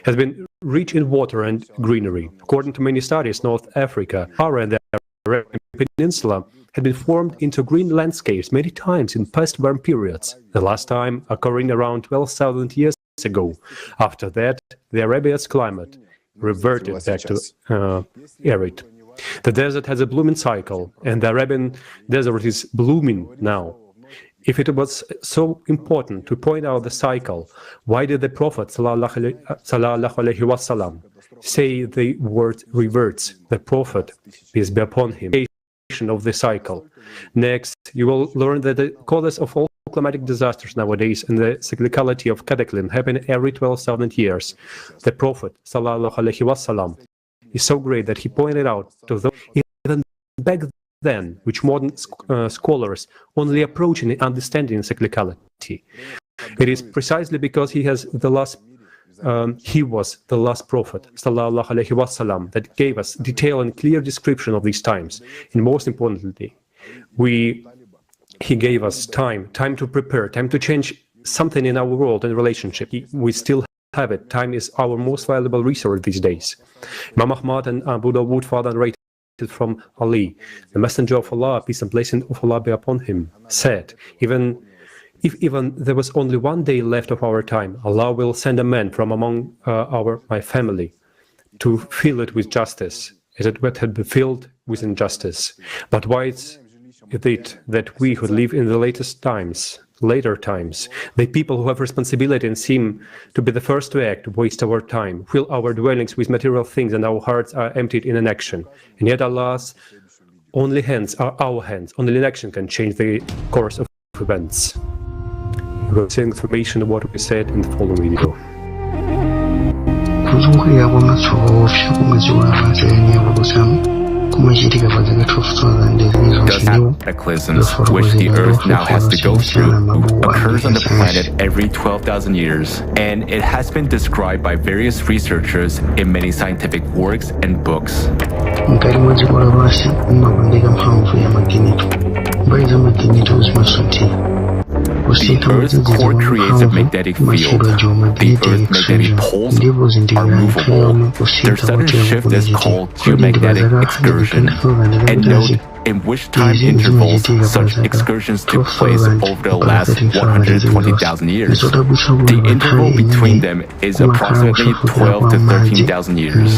has been rich in water and greenery. According to many studies, North Africa, Sahara and the Arabian Peninsula had been formed into green landscapes many times in past warm periods, the last time occurring around 12,000 years ago. After that, the Arabia's climate reverted back to arid. The desert has a blooming cycle, and the Arabian desert is blooming now. If it was so important to point out the cycle, why did the Prophet sallallahu alaihi wasallam say the word reverts? The Prophet, peace be upon him, of the cycle. Next, you will learn that the causes of all climatic disasters nowadays and the cyclicality of cataclysm happen every 12,000 years. The Prophet sallallahu alaihi wasallam is so great that he pointed out to those even back then, which modern scholars only approach in understanding cyclicality. It is precisely because he was the last prophet sallallahu alaihi wasallam that gave us detailed and clear description of these times. And most importantly, he gave us time to prepare, time to change something in our world and relationship. We still have it. Time is our most valuable resource these days. Imam Ahmad and Abu Dawud further narrated from Ali, the Messenger of Allah, peace and blessing of Allah be upon him, said, if even there was only one day left of our time, Allah will send a man from among my family to fill it with justice, as it had been filled with injustice. But why is it that we who live in the later times, the people who have responsibility and seem to be the first to act, waste our time, fill our dwellings with material things, and our hearts are emptied in inaction? And yet Allah's only hands are our hands. Only inaction can change the course of events. We will see information of what we said in the following video. Thus, cataclysms, which the Earth now has to go through, occurs on the planet every 12,000 years, and it has been described by various researchers in many scientific works and books. The Earth's core creates a magnetic field. The Earth's magnetic poles are movable. Their sudden shift is called geomagnetic excursion. And note in which time intervals such excursions took place over the last 120,000 years. The interval between them is approximately 12 to 13,000 years.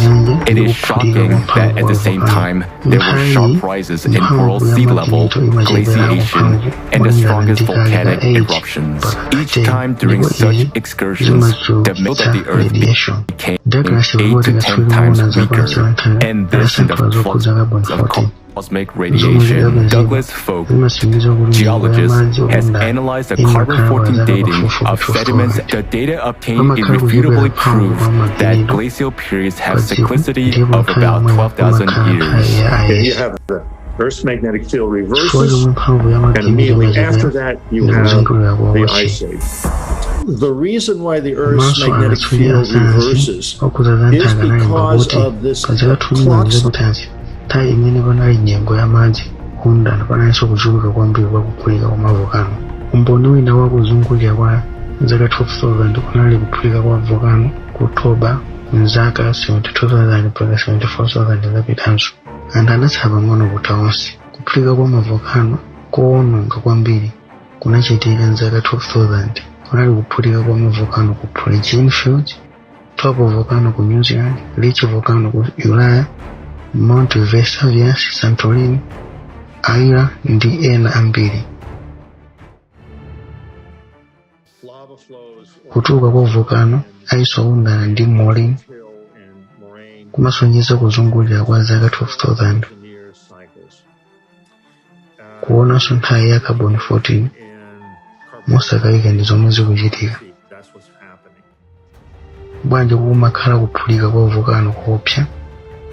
It is shocking that at the same time, there were sharp rises in world sea level, glaciation, and the strongest volcanic eruptions. Each time during such excursions, the middle of the Earth became 8 to 10 times weaker, and this in the flux of cosmic radiation. Douglas Folk, geologist, has analyzed the carbon-14 dating of sediments. The data obtained irrefutably prove that glacial periods have cyclicity of about 12,000 years. You have the Earth's magnetic field reverses, and immediately after that, you have the ice age. The reason why the Earth's magnetic field reverses is because of this clock. kuundana pananso kuchuluka kwambiri kwa kuphulika kwa mavolcano. Umboni wina wa kuzungulira kwa zaka 12,000 kunali kuphulika kwa volcano ku Oktoba mzaka 72,000 mpaka 74,000 zapitanso. Anthu anatsala pang'ono kutha onse. Kuphulika kwa mavolcano koononga kwambiri kunachitika mzaka 12,000. Kunali kuphulika kwa mavolcano ku Pleiadian Fields, Topo volcano ku New Zealand, Rich volcano ku Ulaya, Mount Vesuvius Santorini, Aira ndi ena ambiri. Kutuka kwa volcano aisoundana ndi Moraine kumasonyeza kuzungulira kwa zaka 12,000. Kuonanso nthawi ya carbon 14 mosakayika ndi zomwe zikuchitika. Bwanji kumakhala kuphulika kwa volcano koopsa,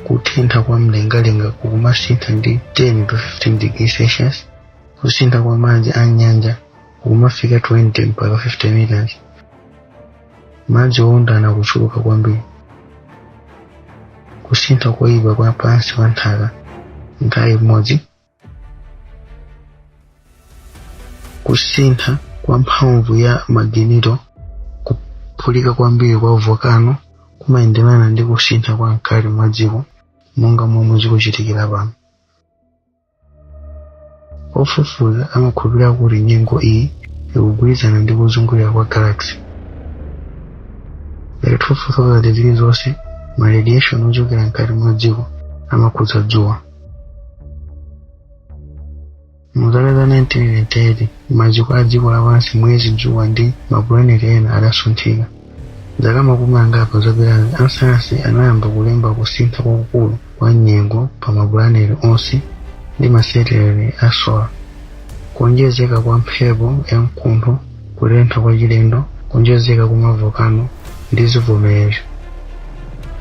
kutentha kwa mlengalenga kukumasintha ndi 10 to 15 degrees Celsius, kusintha kwa madzi a nyanja kukumafika 20 mpaka 50 meters. Madzi oundana kuchuluka kwambiri. Kusintha koyipa kwa pansi pa nthaka nthawi imodzi. Kusintha kwa mphamvu ya magnito. Kuphulika kwambiri kwa volcano kumayenderana ndi kusintha kwa mkati mwa dziko monga momwe zikuchitikira pano. Ofufuza amakhulupirira kuti nyengo iyi ikugwirizana ndi kuzungulira kwa galaxy. Zaka 12,000 zilizonse ma radiation ochokera mkati mwa dziko amakhudza dzuwa. Mu zaka za 1998 maziko a dziko lapansi, mwezi, dzuwa ndi maplaneti ena adasunthika. Zaka makumi angapo zapitazi asayansi anayamba kulemba kusintha kwakukulu kwa nyengo pa maplaneti onse ndi masatelite a solar. Kuonjezeka kwa mphepo ya mkuntho, kutentha kwa chilendo, kuonjezeka kwa mavolcano ndi zivomerezi.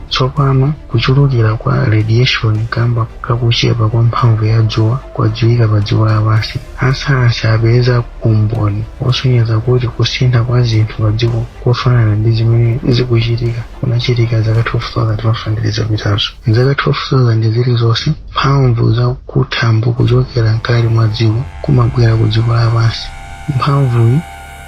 Tsopano kuchulukira kwa radiation kamba kakuchepa kwa mphamvu ya dzuwa kwadziwika pa dziko lapansi. Asayansi apeza umboni osonyeza kuti kusintha kwa zinthu pa dziko kofanana ndi zimene zikuchitika kunachitika zaka 12,500 zapitazo. Zaka 12,000 zilizonse mphamvu za kuthambo kuchokera mkati mwa dziko kumabwera ku dziko lapansi. Mphamvuyi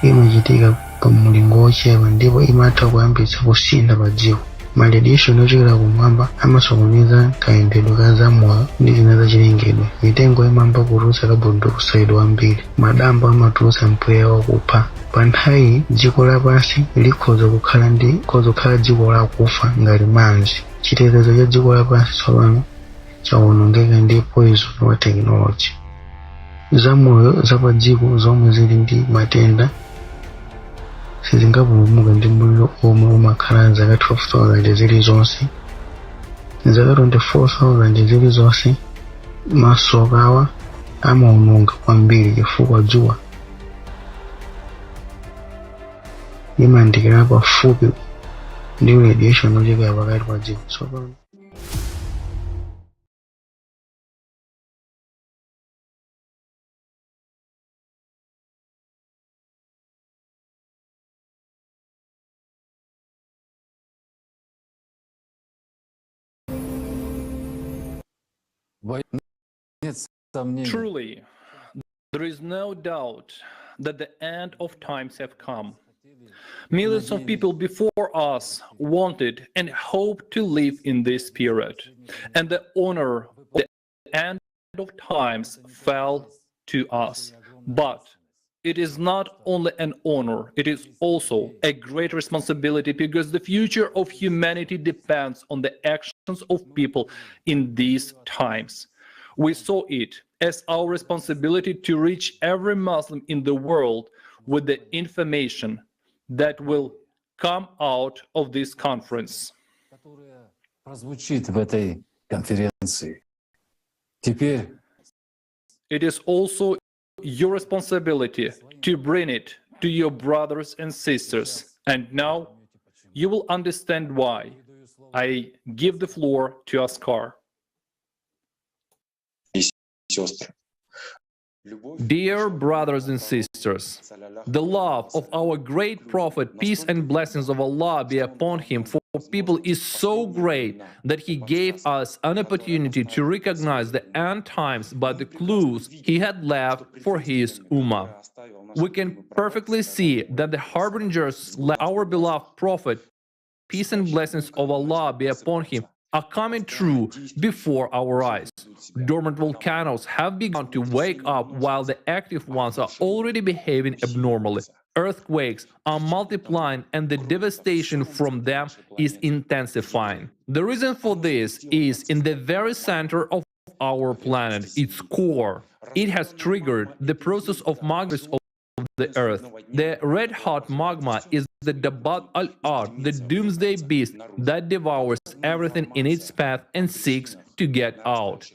imachitika pa mulingo ochepa ndipo imatha kuyambitsa kusintha pa dziko. Ma radiation ochokera kumwamba amasokoneza kayendedwe ka zamoyo ndi zina zachilengedwe. Mitengo imamba kutulutsa carbon dioxide wambiri. Madambo amatulutsa mpweya wakupha. Pa nthawi dziko lapansi likhoza kukhala dziko lakufa ngati manzi. Chitetezo cha dziko lapansi tsopano chawonongeka ndi poison wa technology. Zamoyo zapa dziko zomwe zili ndi matenda sizingapulumuka ndi muliro omwe umakhala zaka 12,000 zilizonse. Zaka 24,000 zilizonse masokawa amawononga kwambiri chifukwa dzuwa limayandikira pafupi ndi radiation ochokera pakati pa dziko. Tsopano Truly, there is no doubt that the end of times have come. Millions of people before us wanted and hoped to live in this period, and the honor of the end of times fell to us. But it is not only an honor, it is also a great responsibility, because the future of humanity depends on the actions of people in these times. We saw it as our responsibility to reach every Muslim in the world with the information that will come out of this conference. It is also your responsibility to bring it to your brothers and sisters. And now you will understand why. I give the floor to Askar. Dear brothers and sisters, the love of our great Prophet, peace and blessings of Allah be upon him, for people is so great that he gave us an opportunity to recognize the end times by the clues he had left for his ummah. We can perfectly see that the harbingers, like our beloved prophet, peace and blessings of Allah be upon him, are coming true before our eyes. Dormant volcanoes have begun to wake up while the active ones are already behaving abnormally. Earthquakes are multiplying and the devastation from them is intensifying. The reason for this is in the very center of our planet, its core. It has triggered the process of magma of the earth. The red-hot magma is the Dabat al-Ard, the doomsday beast that devours everything in its path and seeks to get out.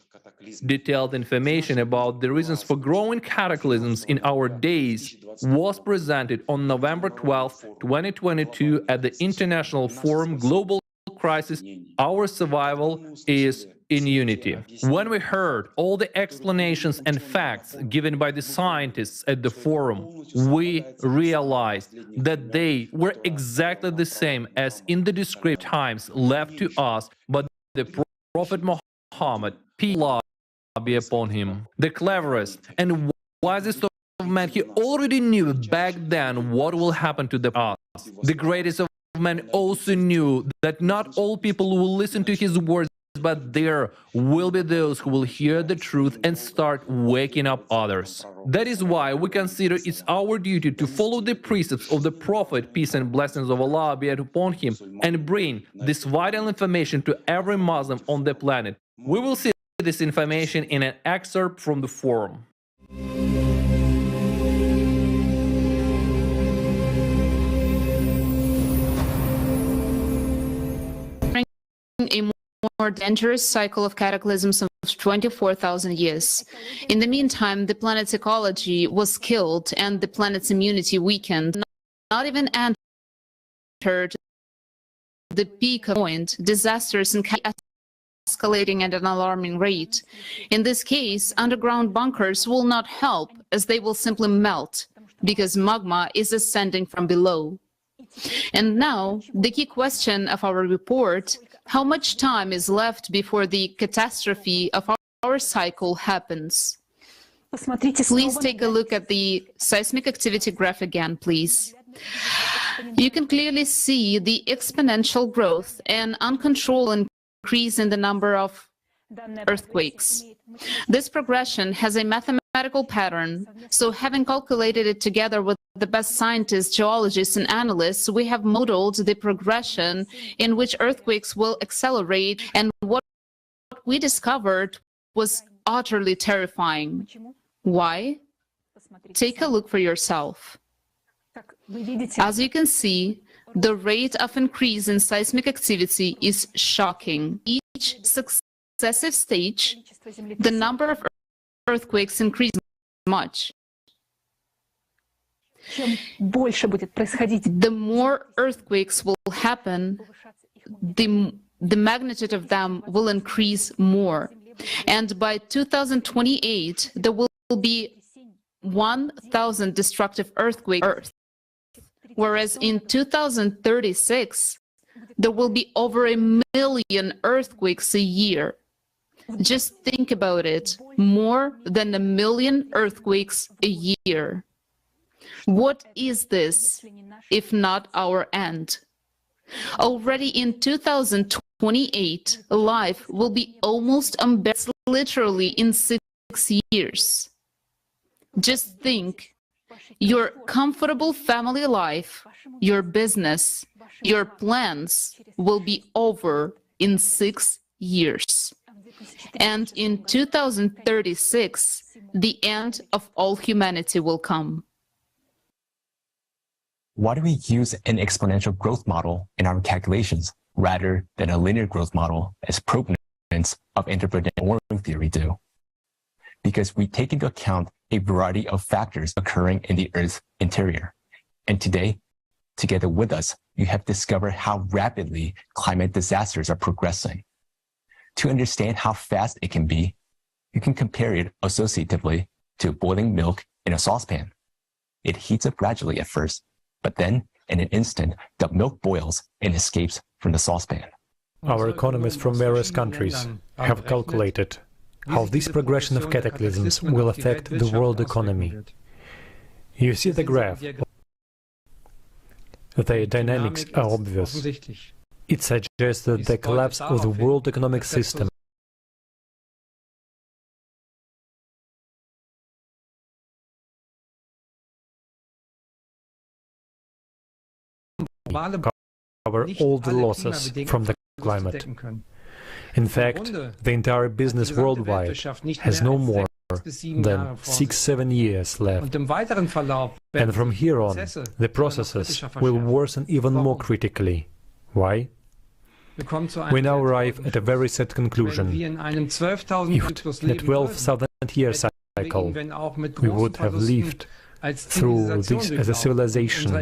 Detailed information about the reasons for growing cataclysms in our days was presented on November 12, 2022 at the International Forum Global Crisis, Our Survival is in Unity. When we heard all the explanations and facts given by the scientists at the forum, we realized that they were exactly the same as in the descriptive times left to us by the Prophet Muhammad, peace be upon him. The cleverest and wisest of men, he already knew back then what will happen to the us. The greatest of men also knew that not all people will listen to his words, but there will be those who will hear the truth and start waking up others. That is why we consider it's our duty to follow the precepts of the Prophet, peace and blessings of Allah be upon him, and bring this vital information to every Muslim on the planet. We will see this information in an excerpt from the forum. A more dangerous cycle of cataclysms of 24,000 years. In the meantime, the planet's ecology was killed and the planet's immunity weakened. Not even entered the peak point, disasters and escalating at an alarming rate. In this case, underground bunkers will not help, as they will simply melt, because magma is ascending from below. And now, the key question of our report: how much time is left before the catastrophe of our cycle happens? Please take a look at the seismic activity graph again, please. You can clearly see the exponential growth and uncontrolled increase in the number of earthquakes. This progression has a mathematical pattern, so having calculated it together with the best scientists, geologists, and analysts, we have modeled the progression in which earthquakes will accelerate, and what we discovered was utterly terrifying. Why? Take a look for yourself. As you can see, the rate of increase in seismic activity is shocking. Each successive stage, the number of earthquakes increases much. The more earthquakes will happen, the magnitude of them will increase more. And by 2028, there will be 1,000 destructive earthquakes on Earth. Whereas in 2036, there will be over 1 million earthquakes a year. Just think about it, more than 1 million earthquakes a year. What is this, if not our end? Already in 2028, life will be almost unbearable, literally in 6 years. Just think, your comfortable family life, your business, your plans will be over in 6 years. And in 2036, the end of all humanity will come. Why do we use an exponential growth model in our calculations rather than a linear growth model as proponents of entrepreneurial theory do? Because we take into account a variety of factors occurring in the Earth's interior. And today, together with us, you have discovered how rapidly climate disasters are progressing. To understand how fast it can be, you can compare it associatively to boiling milk in a saucepan. It heats up gradually at first, but then in an instant, the milk boils and escapes from the saucepan. Our economists from various countries have calculated how this progression of cataclysms will affect the world economy. You see the graph. The dynamics are obvious. It suggests that the collapse of the world economic system cover all the losses from the climate. In fact, the entire business worldwide has no more than 6-7 years left. And from here on, the processes will worsen even more critically. Why? We now arrive at a very sad conclusion. If in a 12,000-year cycle we would have lived through this as a civilization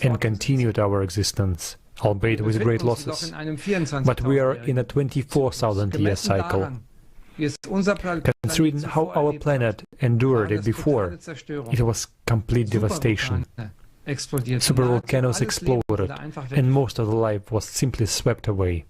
and continued our existence, albeit with great losses. But we are in a 24,000-year cycle. Considering how our planet endured it before, it was complete devastation. Supervolcanoes exploded, and most of the life was simply swept away.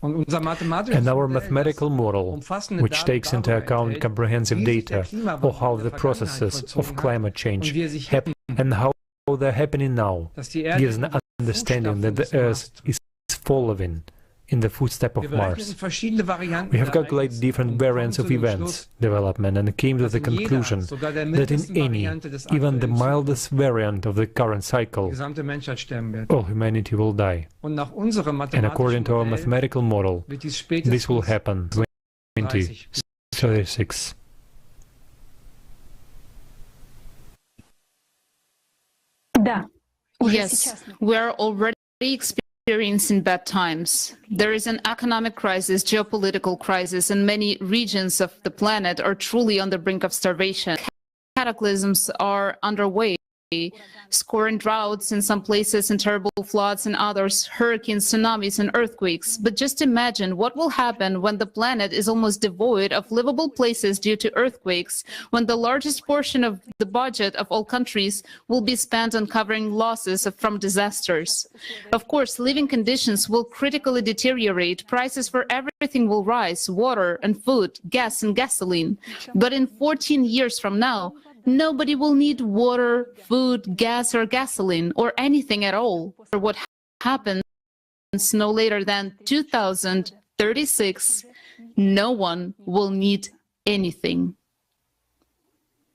And our mathematical model, which takes into account comprehensive data of how the processes of climate change happen and how they're happening now, gives an understanding that the Earth is following in the footsteps of Mars. We have calculated different variants of events development and came to the conclusion that in any, even the mildest variant of the current cycle, all humanity will die. And according to our mathematical model, this will happen in 2036. Yes, we are already experiencing bad times. There is an economic crisis, geopolitical crisis, and many regions of the planet are truly on the brink of starvation. Cataclysms are underway, scoring droughts in some places and terrible floods in others, hurricanes, tsunamis, and earthquakes. But just imagine what will happen when the planet is almost devoid of livable places due to earthquakes, when the largest portion of the budget of all countries will be spent on covering losses from disasters. Of course, living conditions will critically deteriorate, prices for everything will rise, water and food, gas and gasoline. But in 14 years from now, nobody will need water, food, gas, or gasoline, or anything at all. Or what happens no later than 2036, no one will need anything.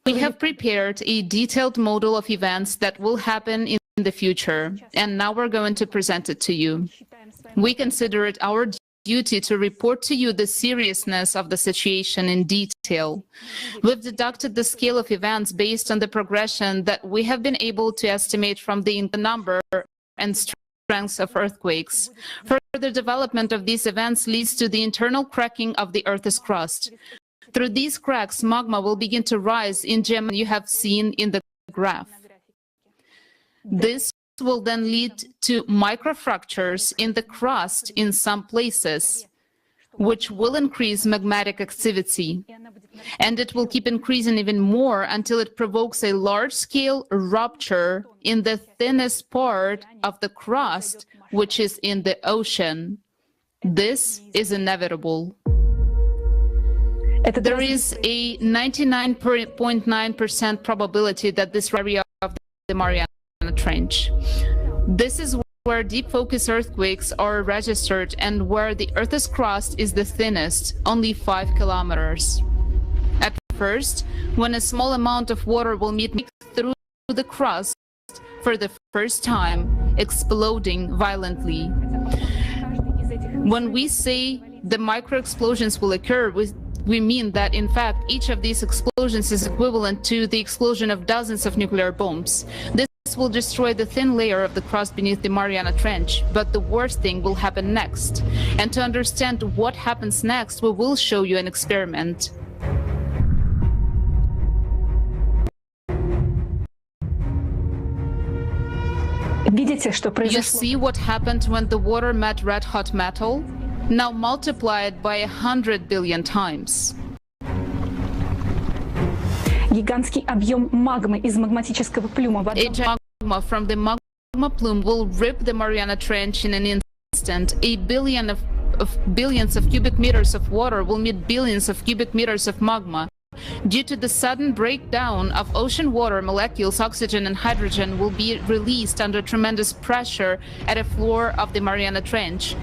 We have prepared a detailed model of events that will happen in the future, and now we're going to present it to you. We consider it our duty to report to you the seriousness of the situation in detail. We've deducted the scale of events based on the progression that we have been able to estimate from the number and strengths of earthquakes. Further development of these events leads to the internal cracking of the Earth's crust. Through these cracks, magma will begin to rise in geometry you have seen in the graph. This will then lead to microfractures in the crust in some places, which will increase magmatic activity. And it will keep increasing even more until it provokes a large-scale rupture in the thinnest part of the crust, which is in the ocean. This is inevitable. There is a 99.9% probability that this area of the Mariana Trench. This is where deep focus earthquakes are registered and where the Earth's crust is the thinnest, only 5 kilometers. At first, when a small amount of water will meet through the crust for the first time, exploding violently. When we say the micro-explosions will occur, we mean that, in fact, each of these explosions is equivalent to the explosion of dozens of nuclear bombs. This will destroy the thin layer of the crust beneath the Mariana Trench, but the worst thing will happen next. And to understand what happens next, we will show you an experiment. You see what happened when the water met red-hot metal? Now multiply it by 100 billion times. Гигантский объем магмы из магматического плюма в одном... Magma from the magma plume will rip the Mariana Trench in an instant. Billions of cubic meters of water will meet billions of cubic meters of magma. Due to the sudden breakdown of ocean water molecules, oxygen and hydrogen will be released under tremendous pressure at the floor of the Mariana Trench.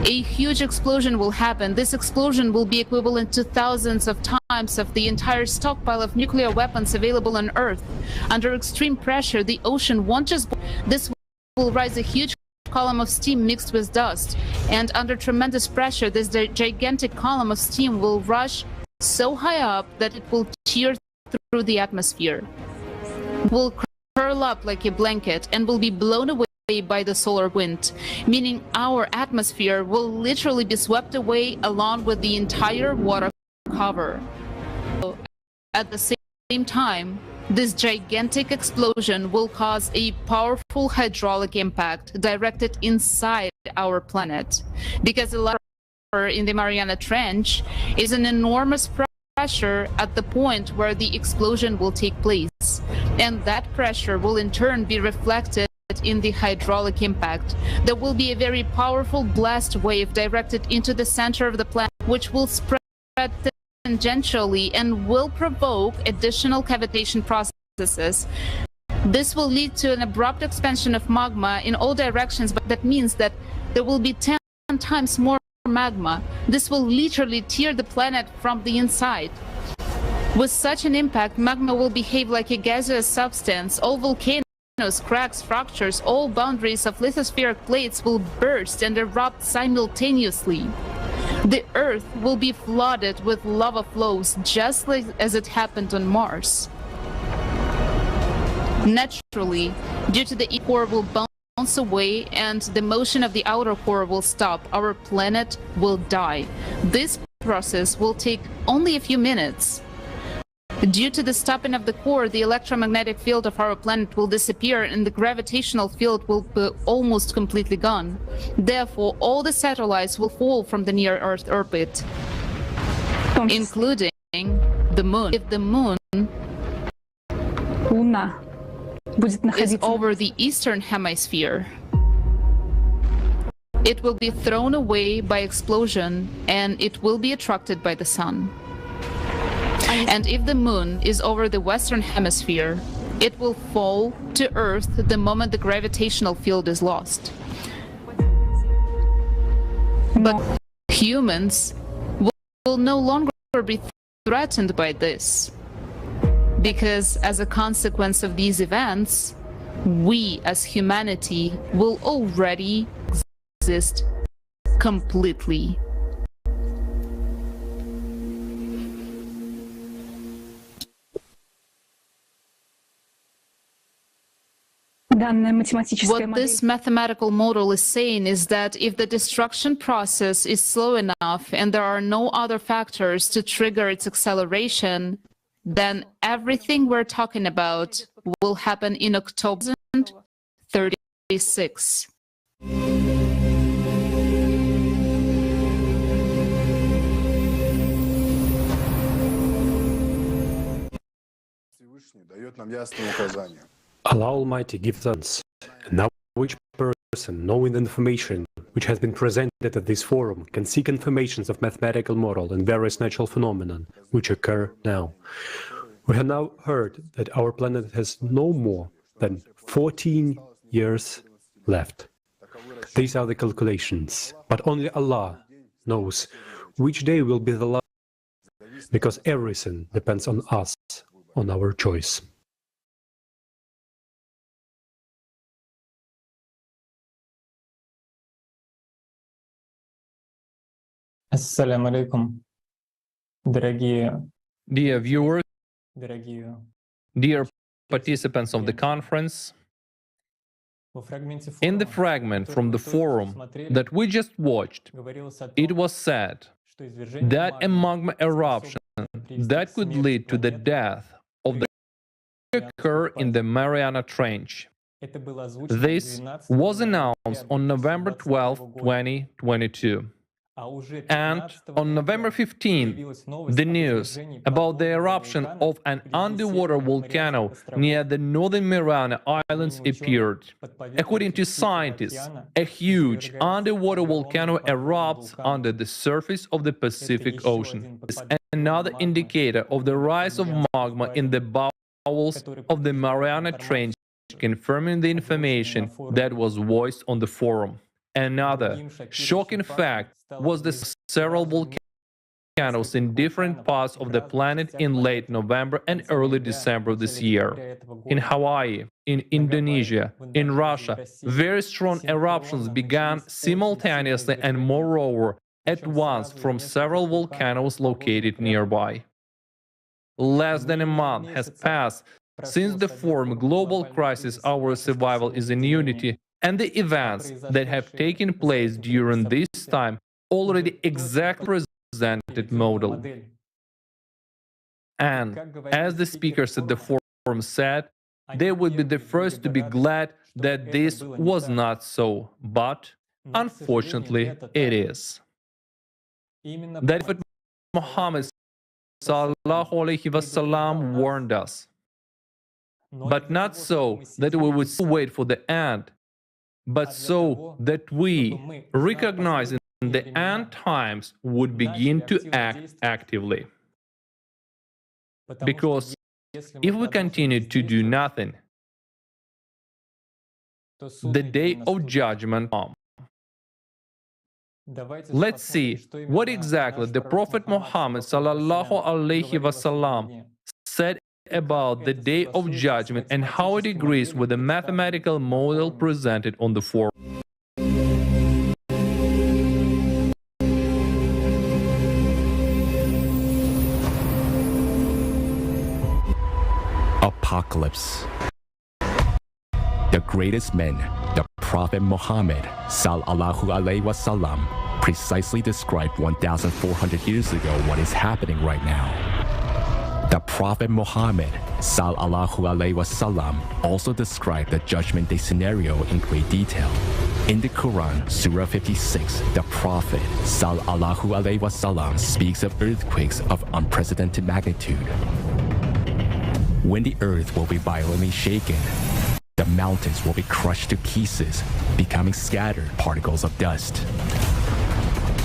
A huge explosion will happen. This explosion will be equivalent to thousands of times of the entire stockpile of nuclear weapons available on Earth. Under extreme pressure, the ocean won't just... This will rise a huge column of steam mixed with dust. And under tremendous pressure, this gigantic column of steam will rush so high up that it will tear through the atmosphere, will curl up like a blanket, and will be blown away by the solar wind, meaning our atmosphere will literally be swept away along with the entire water cover. At the same time, this gigantic explosion will cause a powerful hydraulic impact directed inside our planet, because a lot in the Mariana Trench is an enormous pressure at the point where the explosion will take place, and that pressure will in turn be reflected in the hydraulic impact. There will be a very powerful blast wave directed into the center of the planet, which will spread tangentially and will provoke additional cavitation processes. This will lead to an abrupt expansion of magma in all directions, but that means that there will be 10 times more magma. This will literally tear the planet from the inside. With such an impact, magma will behave like a gaseous substance. All volcanoes, cracks, fractures, all boundaries of lithospheric plates will burst and erupt simultaneously. The Earth will be flooded with lava flows, just like as it happened on Mars. Naturally, due to the core will bounce away and the motion of the outer core will stop, our planet will die. This process will take only a few minutes. Due to the stopping of the core, the electromagnetic field of our planet will disappear and the gravitational field will be almost completely gone. Therefore, all the satellites will fall from the near-Earth orbit, including the moon. If the moon is over the eastern hemisphere, it will be thrown away by explosion and it will be attracted by the sun. And if the moon is over the western hemisphere, it will fall to Earth the moment the gravitational field is lost. But humans will no longer be threatened by this, because as a consequence of these events, we as humanity will already exist completely. What this mathematical model is saying is that if the destruction process is slow enough and there are no other factors to trigger its acceleration, then everything we're talking about will happen in October 2036. Allah Almighty gives us, and now each person, knowing the information which has been presented at this forum, can seek informations of mathematical model and various natural phenomena which occur now. We have now heard that our planet has no more than 14 years left. These are the calculations, but only Allah knows which day will be the last, because everything depends on us, on our choice. Assalamu alaikum, dear viewers, dear participants of the conference. In the fragment from the forum that we just watched, it was said that a magma eruption that could lead to the death of the occur in the Mariana Trench. This was announced on November 12, 2022. And on November 15, the news about the eruption of an underwater volcano near the northern Mariana Islands appeared. According to scientists, a huge underwater volcano erupts under the surface of the Pacific Ocean. It's another indicator of the rise of magma in the bowels of the Mariana Trench, confirming the information that was voiced on the forum. Another shocking fact was the several volcanoes in different parts of the planet in late November and early December this year. In Hawaii, in Indonesia, in Russia, very strong eruptions began simultaneously and moreover at once from several volcanoes located nearby. Less than a month has passed since the forum Global Crisis Our Survival is in Unity, and the events that have taken place during this time already exactly presented model. And as the speakers at the forum said, they would be the first to be glad that this was not so, but unfortunately it is. That Prophet Muhammad sallallahu alaihi wasallam warned us, but not so that we would wait for the end, but so that we, recognizing the end times, would begin to act actively. Because if we continue to do nothing, the day of judgment comes. Let's see what exactly the Prophet Muhammad sallallahu alaihi wasallam said about the day of judgment and how it agrees with the mathematical model presented on the forum. Apocalypse. The greatest men, the Prophet Muhammad sallallahu alaihi wasallam, precisely described 1,400 years ago what is happening right now. The Prophet Muhammad sallallahu alaihi wasallam also described the Judgment Day scenario in great detail. In the Quran, Surah 56, the Prophet sallallahu alaihi wasallam speaks of earthquakes of unprecedented magnitude. When the earth will be violently shaken, the mountains will be crushed to pieces, becoming scattered particles of dust.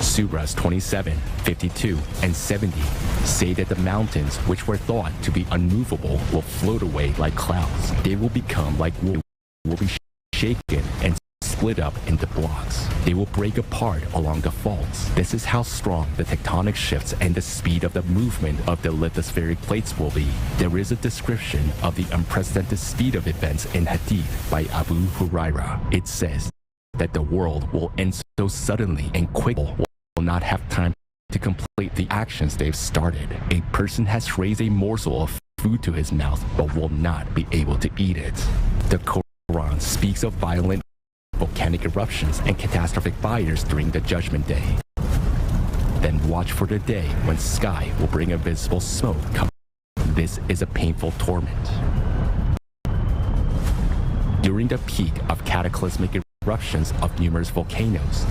Surahs 27, 52, and 70 say that the mountains, which were thought to be unmovable, will float away like clouds. They will become like wood, will be shaken and split up into blocks. They will break apart along the faults. This is how strong the tectonic shifts and the speed of the movement of the lithospheric plates will be. There is a description of the unprecedented speed of events in Hadith by Abu Huraira. It says that the world will end so suddenly and quickly will not have time to complete the actions they've started. A person has raised a morsel of food to his mouth but will not be able to eat it. The Quran speaks of violent volcanic eruptions and catastrophic fires during the Judgment Day. Then watch for the day when sky will bring a visible smoke. This is a painful torment. During the peak of cataclysmic eruptions of numerous volcanoes,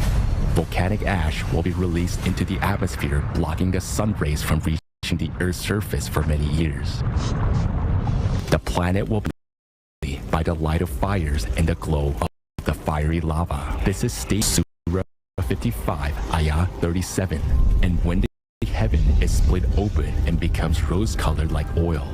volcanic ash will be released into the atmosphere, blocking the sun rays from reaching the Earth's surface for many years. The planet will be by the light of fires and the glow of the fiery lava. This is stated in Surah 55, Ayah 37. And when the heaven is split open and becomes rose-colored like oil.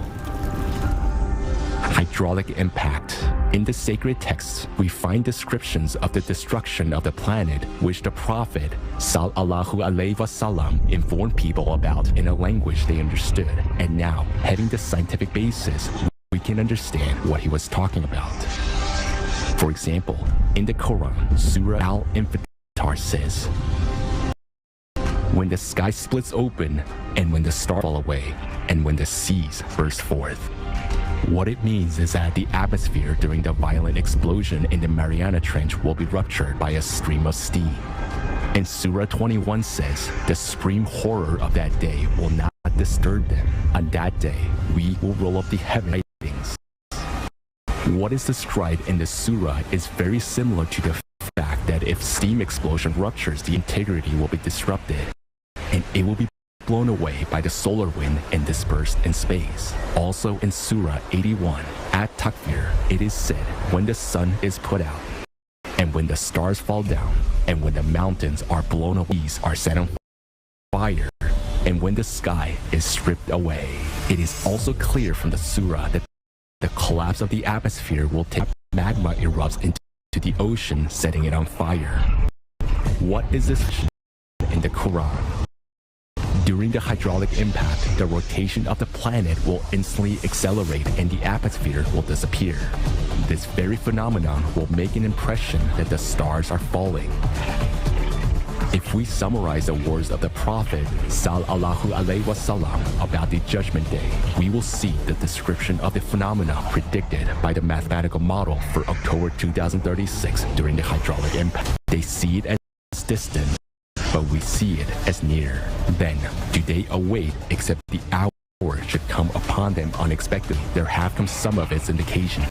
Hydraulic impact. In the sacred texts, we find descriptions of the destruction of the planet, which the Prophet sallallahu alaihi wasallam informed people about in a language they understood. And now, having the scientific basis, we can understand what he was talking about. For example, in the Quran, Surah Al-Infitar says, when the sky splits open, and when the stars fall away, and when the seas burst forth. What it means is that the atmosphere during the violent explosion in the Mariana Trench will be ruptured by a stream of steam. And Surah 21 says, the supreme horror of that day will not disturb them. On that day, we will roll up the heavenly things. What is described in the surah is very similar to the fact that if steam explosion ruptures, the integrity will be disrupted, and it will be blown away by the solar wind and dispersed in space. Also in Surah 81, at Takfir, it is said, when the sun is put out, and when the stars fall down, and when the mountains are blown away, these are set on fire, and when the sky is stripped away. It is also clear from the surah that the collapse of the atmosphere will take magma erupts into the ocean, setting it on fire. What is this in the Quran? During the hydraulic impact, the rotation of the planet will instantly accelerate and the atmosphere will disappear. This very phenomenon will make an impression that the stars are falling. If we summarize the words of the Prophet Sallallahu Alaihi Wasallam about the Judgment Day, we will see the description of the phenomenon predicted by the mathematical model for October 2036 during the hydraulic impact. They see it as distant, but we see it as near. Then, do they await except the hour should come upon them unexpectedly? There have come some of its indications.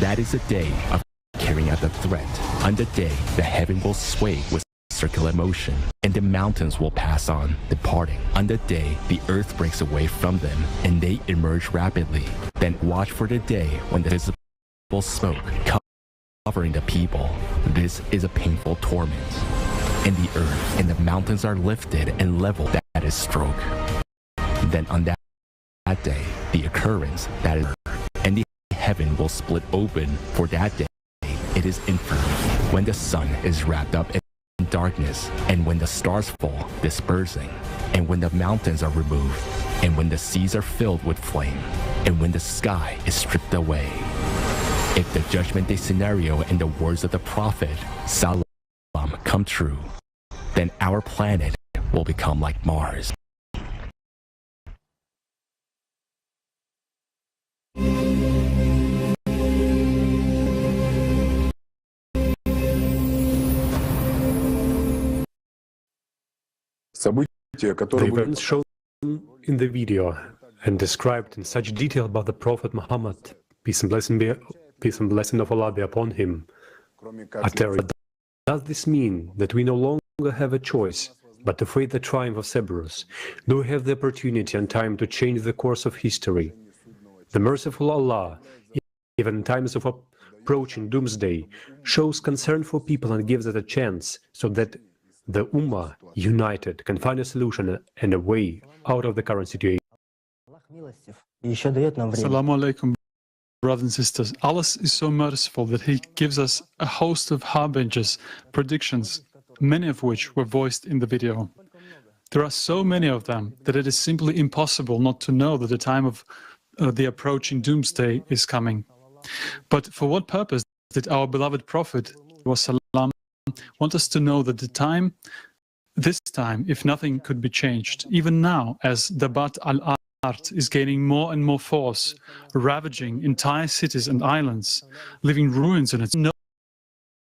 That is the day of carrying out the threat. On the day, the heaven will sway with circular motion, and the mountains will pass on, departing. On the day, the earth breaks away from them, and they emerge rapidly. Then watch for the day when the visible smoke covering the people. This is a painful torment. And the earth and the mountains are lifted and leveled, that is stroke. Then on that day, the occurrence, that is, and the heaven will split open. For that day, it is infinite, when the sun is wrapped up in darkness, and when the stars fall, dispersing, and when the mountains are removed, and when the seas are filled with flame, and when the sky is stripped away. If the Judgment Day scenario and the words of the Prophet Salam come true, then our planet will become like Mars. The events shown in the video and described in such detail about the Prophet Muhammad, peace and blessing of Allah be upon him, are terrible. Does this mean that we no longer have a choice but to face the triumph of Cerberus? Do we have the opportunity and time to change the course of history? The merciful Allah, even in times of approaching doomsday, shows concern for people and gives us a chance so that the Ummah, united, can find a solution and a way out of the current situation. Assalamu alaikum, brothers and sisters. Allah is so merciful that He gives us a host of harbingers, predictions, many of which were voiced in the video. There are so many of them that it is simply impossible not to know that the time of the approaching doomsday is coming. But for what purpose did our beloved Prophet wasalam want us to know that this time, if nothing could be changed, even now, as the Bat al-Art is gaining more and more force, ravaging entire cities and islands, leaving ruins in it,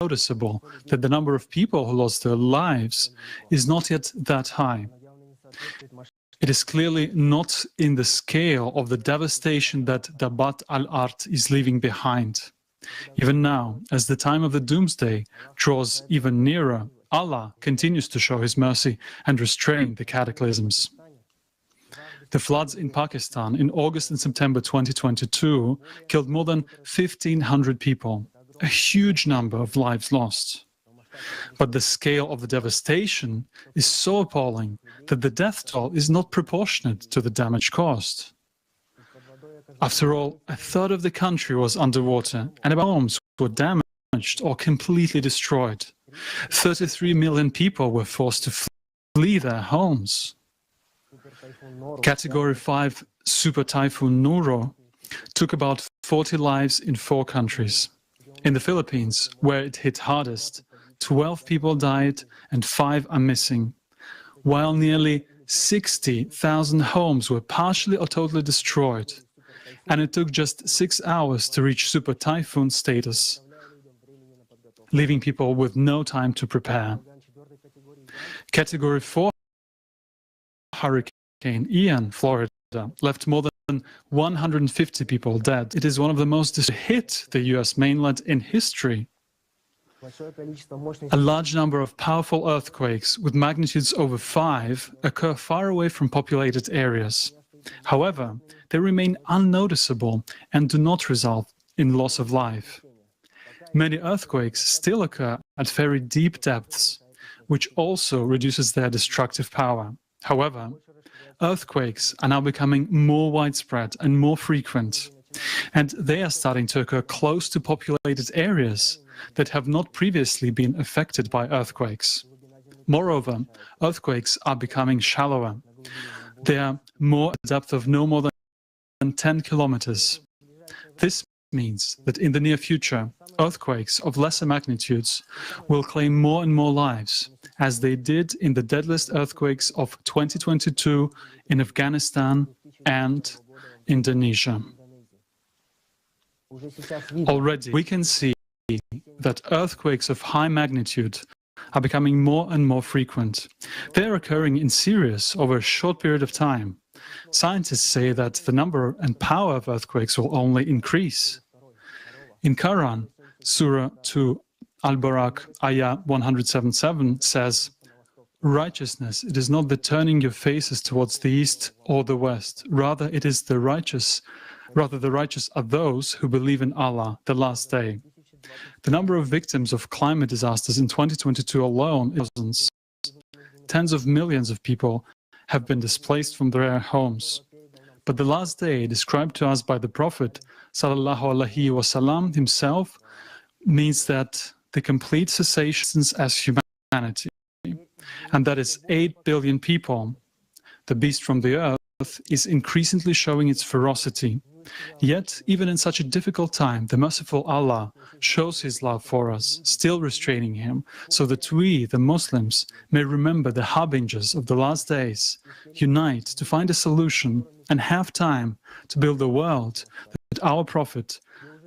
noticeable that the number of people who lost their lives is not yet that high. It is clearly not in the scale of the devastation that the Bat al-Art is leaving behind. Even now, as the time of the doomsday draws even nearer, Allah continues to show His mercy and restrain the cataclysms. The floods in Pakistan in August and September 2022 killed more than 1,500 people, a huge number of lives lost. But the scale of the devastation is so appalling that the death toll is not proportionate to the damage caused. After all, a third of the country was underwater, and about homes were damaged or completely destroyed. 33 million people were forced to flee their homes. Category 5 Super Typhoon Nuro took about 40 lives in 4 countries. In the Philippines, where it hit hardest, 12 people died and 5 are missing, while nearly 60,000 homes were partially or totally destroyed. And it took just 6 hours to reach super typhoon status, leaving people with no time to prepare. Category 4 Hurricane Ian, Florida, left more than 150 people dead. It is one of the most hit the US mainland in history. A large number of powerful earthquakes with magnitudes over 5 occur far away from populated areas. However, they remain unnoticeable and do not result in loss of life. Many earthquakes still occur at very deep depths, which also reduces their destructive power. However, earthquakes are now becoming more widespread and more frequent, and they are starting to occur close to populated areas that have not previously been affected by earthquakes. Moreover, earthquakes are becoming shallower. They are more at a depth of no more than 10 kilometers. This means that in the near future, earthquakes of lesser magnitudes will claim more and more lives, as they did in the deadliest earthquakes of 2022 in Afghanistan and Indonesia. Already, we can see that earthquakes of high magnitude are becoming more and more frequent. They are occurring in series over a short period of time. Scientists say that the number and power of earthquakes will only increase. In Qur'an, Surah 2, Al-Barak, Ayah 177 says, "Righteousness, it is not the turning your faces towards the east or the west. Rather, it is the righteous. Rather, the righteous are those who believe in Allah, the last day." The number of victims of climate disasters in 2022 alone is thousands. Tens of millions of people have been displaced from their homes. But the last day described to us by the Prophet ﷺ himself means that the complete cessation as humanity, and that is 8 billion people. The beast from the earth is increasingly showing its ferocity. Yet, even in such a difficult time, the merciful Allah shows his love for us, still restraining him, so that we, the Muslims, may remember the harbingers of the last days, unite to find a solution, and have time to build a world that our Prophet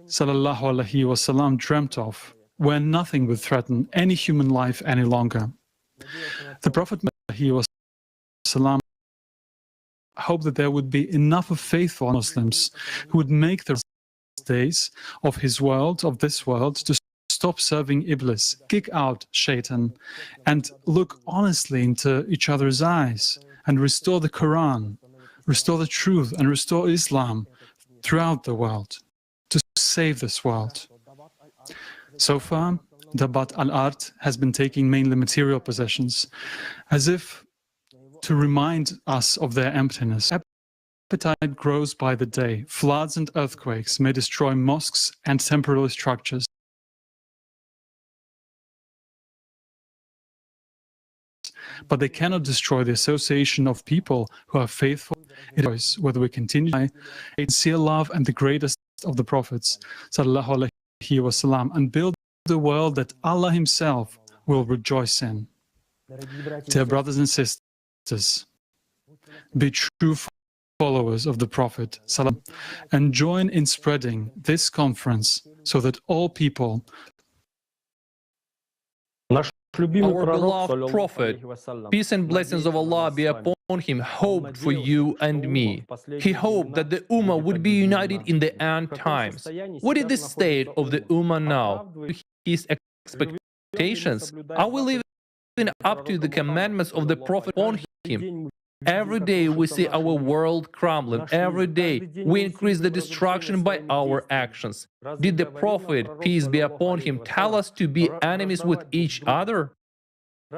ﷺ dreamt of, where nothing would threaten any human life any longer. The Prophet ﷺ hope that there would be enough of faithful Muslims who would make the days of his world, of this world, to stop serving Iblis, kick out Shaitan, and look honestly into each other's eyes and restore the Quran, restore the truth, and restore Islam throughout the world, to save this world. So far, Dabat al-Ard has been taking mainly material possessions, as if to remind us of their emptiness. Appetite grows by the day. Floods and earthquakes may destroy mosques and temporary structures. But they cannot destroy the association of people who are faithful. It is whether we continue to sincere love and the greatest of the prophets, ﷺ, and build the world that Allah himself will rejoice in. Dear brothers and sisters, be true followers of the Prophet and join in spreading this conference so that all people. Our beloved Prophet, peace and blessings of Allah be upon him, hoped for you and me. He hoped that the Ummah would be united in the end times. What is the state of the Ummah now? His expectations? Are we living up to the commandments of the Prophet on him? Every day we see our world crumbling. Every day we increase the destruction by our actions. Did the Prophet, peace be upon him, tell us to be enemies with each other?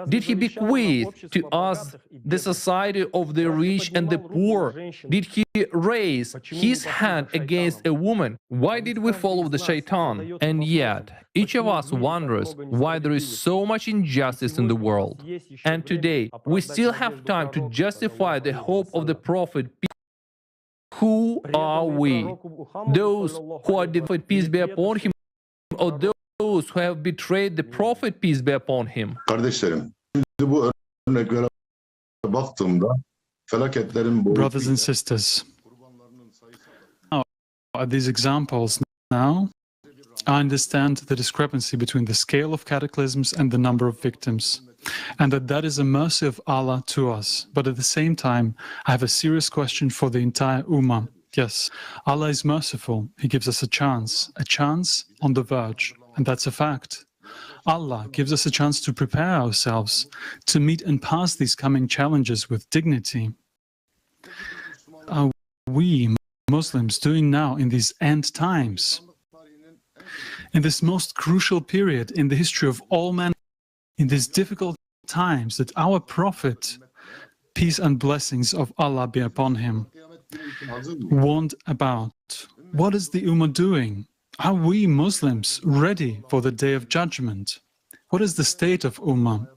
Did he bequeath to us the society of the rich and the poor? Did he raise his hand against a woman? Why did we follow the shaitan? And yet, each of us wonders why there is so much injustice in the world. And today, we still have time to justify the hope of the Prophet. Who are we? Those who are devoted, peace be upon him, or those who have betrayed the Prophet, peace be upon him? Brothers and sisters, at these examples now, I understand the discrepancy between the scale of cataclysms and the number of victims, and that is a mercy of Allah to us. But at the same time, I have a serious question for the entire Ummah. Yes, Allah is merciful. He gives us a chance on the verge, and that's a fact. Allah gives us a chance to prepare ourselves to meet and pass these coming challenges with dignity. Are we Muslims doing now in these end times? In this most crucial period in the history of all men, in these difficult times that our Prophet, peace and blessings of Allah be upon him, warned about. What is the Ummah doing? Are we Muslims ready for the Day of Judgment? What is the state of Ummah?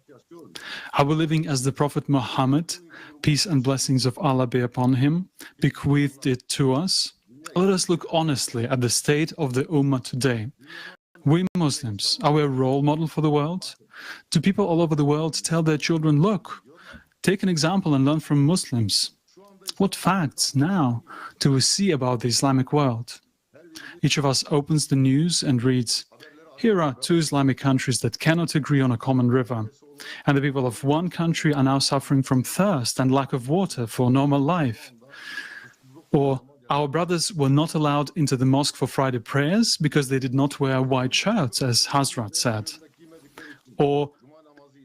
Are we living as the Prophet Muhammad, peace and blessings of Allah be upon him, bequeathed it to us? Let us look honestly at the state of the Ummah today. We Muslims, are we a role model for the world? Do people all over the world tell their children, look, take an example and learn from Muslims? What facts now do we see about the Islamic world? Each of us opens the news and reads, here are 2 Islamic countries that cannot agree on a common river, and the people of one country are now suffering from thirst and lack of water for normal life. Or, our brothers were not allowed into the mosque for Friday prayers because they did not wear white shirts, as Hazrat said. Or,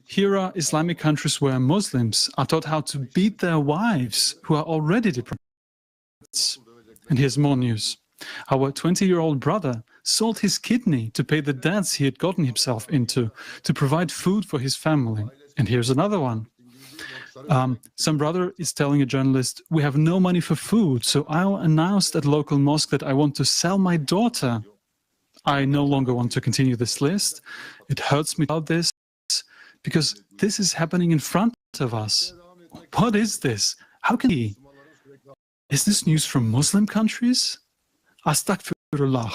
here are Islamic countries where Muslims are taught how to beat their wives who are already depressed. And here's more news. Our 20-year-old brother sold his kidney to pay the debts he had gotten himself into, to provide food for his family. And here's another one. Some brother is telling a journalist, we have no money for food, so I'll announce at local mosque that I want to sell my daughter. I no longer want to continue this list. It hurts me about this, because this is happening in front of us. What is this? How can he? Is this news from Muslim countries? Astaghfirullah.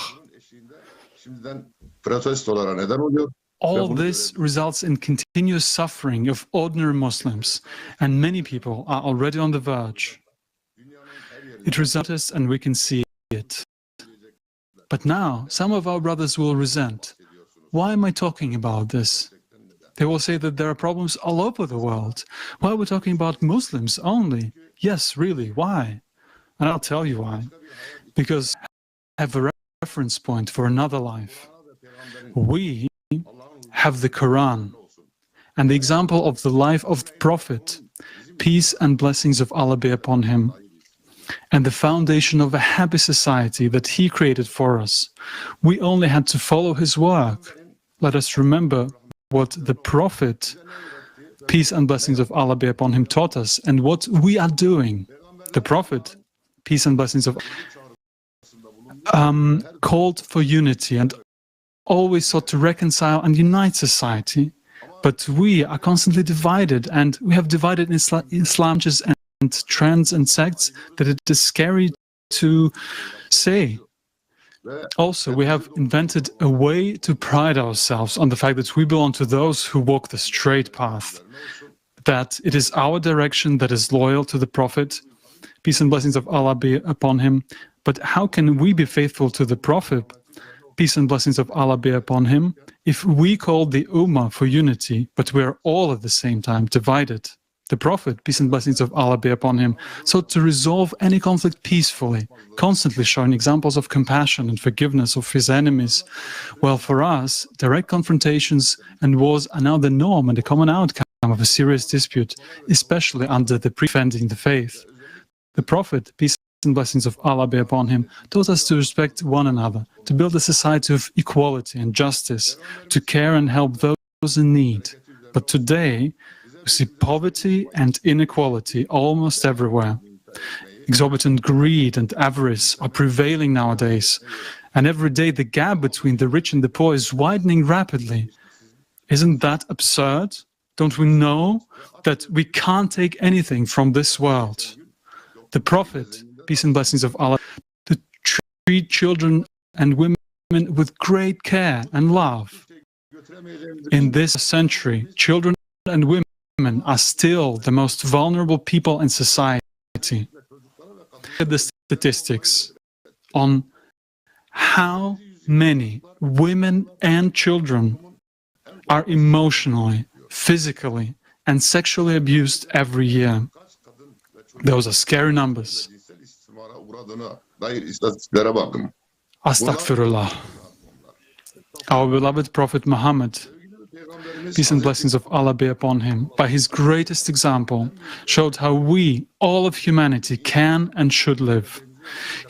All this results in continuous suffering of ordinary Muslims, and many people are already on the verge. It results, and we can see it. But now, some of our brothers will resent. Why am I talking about this? They will say that there are problems all over the world. Why are we talking about Muslims only? Yes, really, why? And I'll tell you why. Because I have a reference point for another life. We have the Qur'an and the example of the life of the Prophet, peace and blessings of Allah be upon him, and the foundation of a happy society that he created for us. We only had to follow his work. Let us remember what the Prophet, peace and blessings of Allah be upon him, taught us, and what we are doing. The Prophet, peace and blessings of Allah, called for unity and always sought to reconcile and unite society. But we are constantly divided, and we have divided Islam and trends and sects that it is scary to say. Also, we have invented a way to pride ourselves on the fact that we belong to those who walk the straight path, that it is our direction that is loyal to the Prophet, peace and blessings of Allah be upon him. But how can we be faithful to the Prophet, peace and blessings of Allah be upon him, if we call the Ummah for unity, but we are all at the same time divided? The Prophet, peace and blessings of Allah be upon him, sought to resolve any conflict peacefully, constantly showing examples of compassion and forgiveness of his enemies. While for us, direct confrontations and wars are now the norm and the common outcome of a serious dispute, especially under the defending the faith. The Prophet, peace and blessings of Allah be upon him, taught us to respect one another, to build a society of equality and justice, to care and help those in need. But today, we see poverty and inequality almost everywhere. Exorbitant greed and avarice are prevailing nowadays, and every day the gap between the rich and the poor is widening rapidly. Isn't that absurd? Don't we know that we can't take anything from this world? The Prophet, peace and blessings of Allah, to treat children and women with great care and love. In this century, children and women are still the most vulnerable people in society. Look at the statistics on how many women and children are emotionally, physically, and sexually abused every year. Those are scary numbers. Astaghfirullah. Our beloved Prophet Muhammad, peace and blessings of Allah be upon him, by his greatest example, showed how we, all of humanity, can and should live.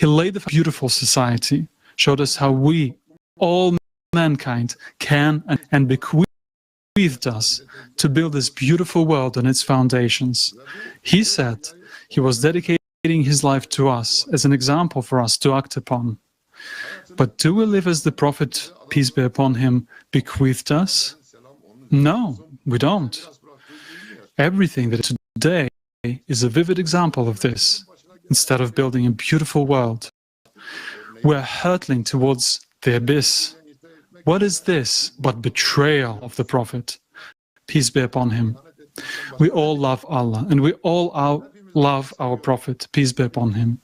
He laid a beautiful society, showed us how we, all mankind, can and bequeathed us to build this beautiful world on its foundations. He said he was dedicating his life to us as an example for us to act upon. But do we live as the Prophet, peace be upon him, bequeathed us? No, we don't. Everything that is today is a vivid example of this. Instead of building a beautiful world, we're hurtling towards the abyss. What is this but betrayal of the Prophet, peace be upon him? We all love Allah, and we all love our Prophet, peace be upon him.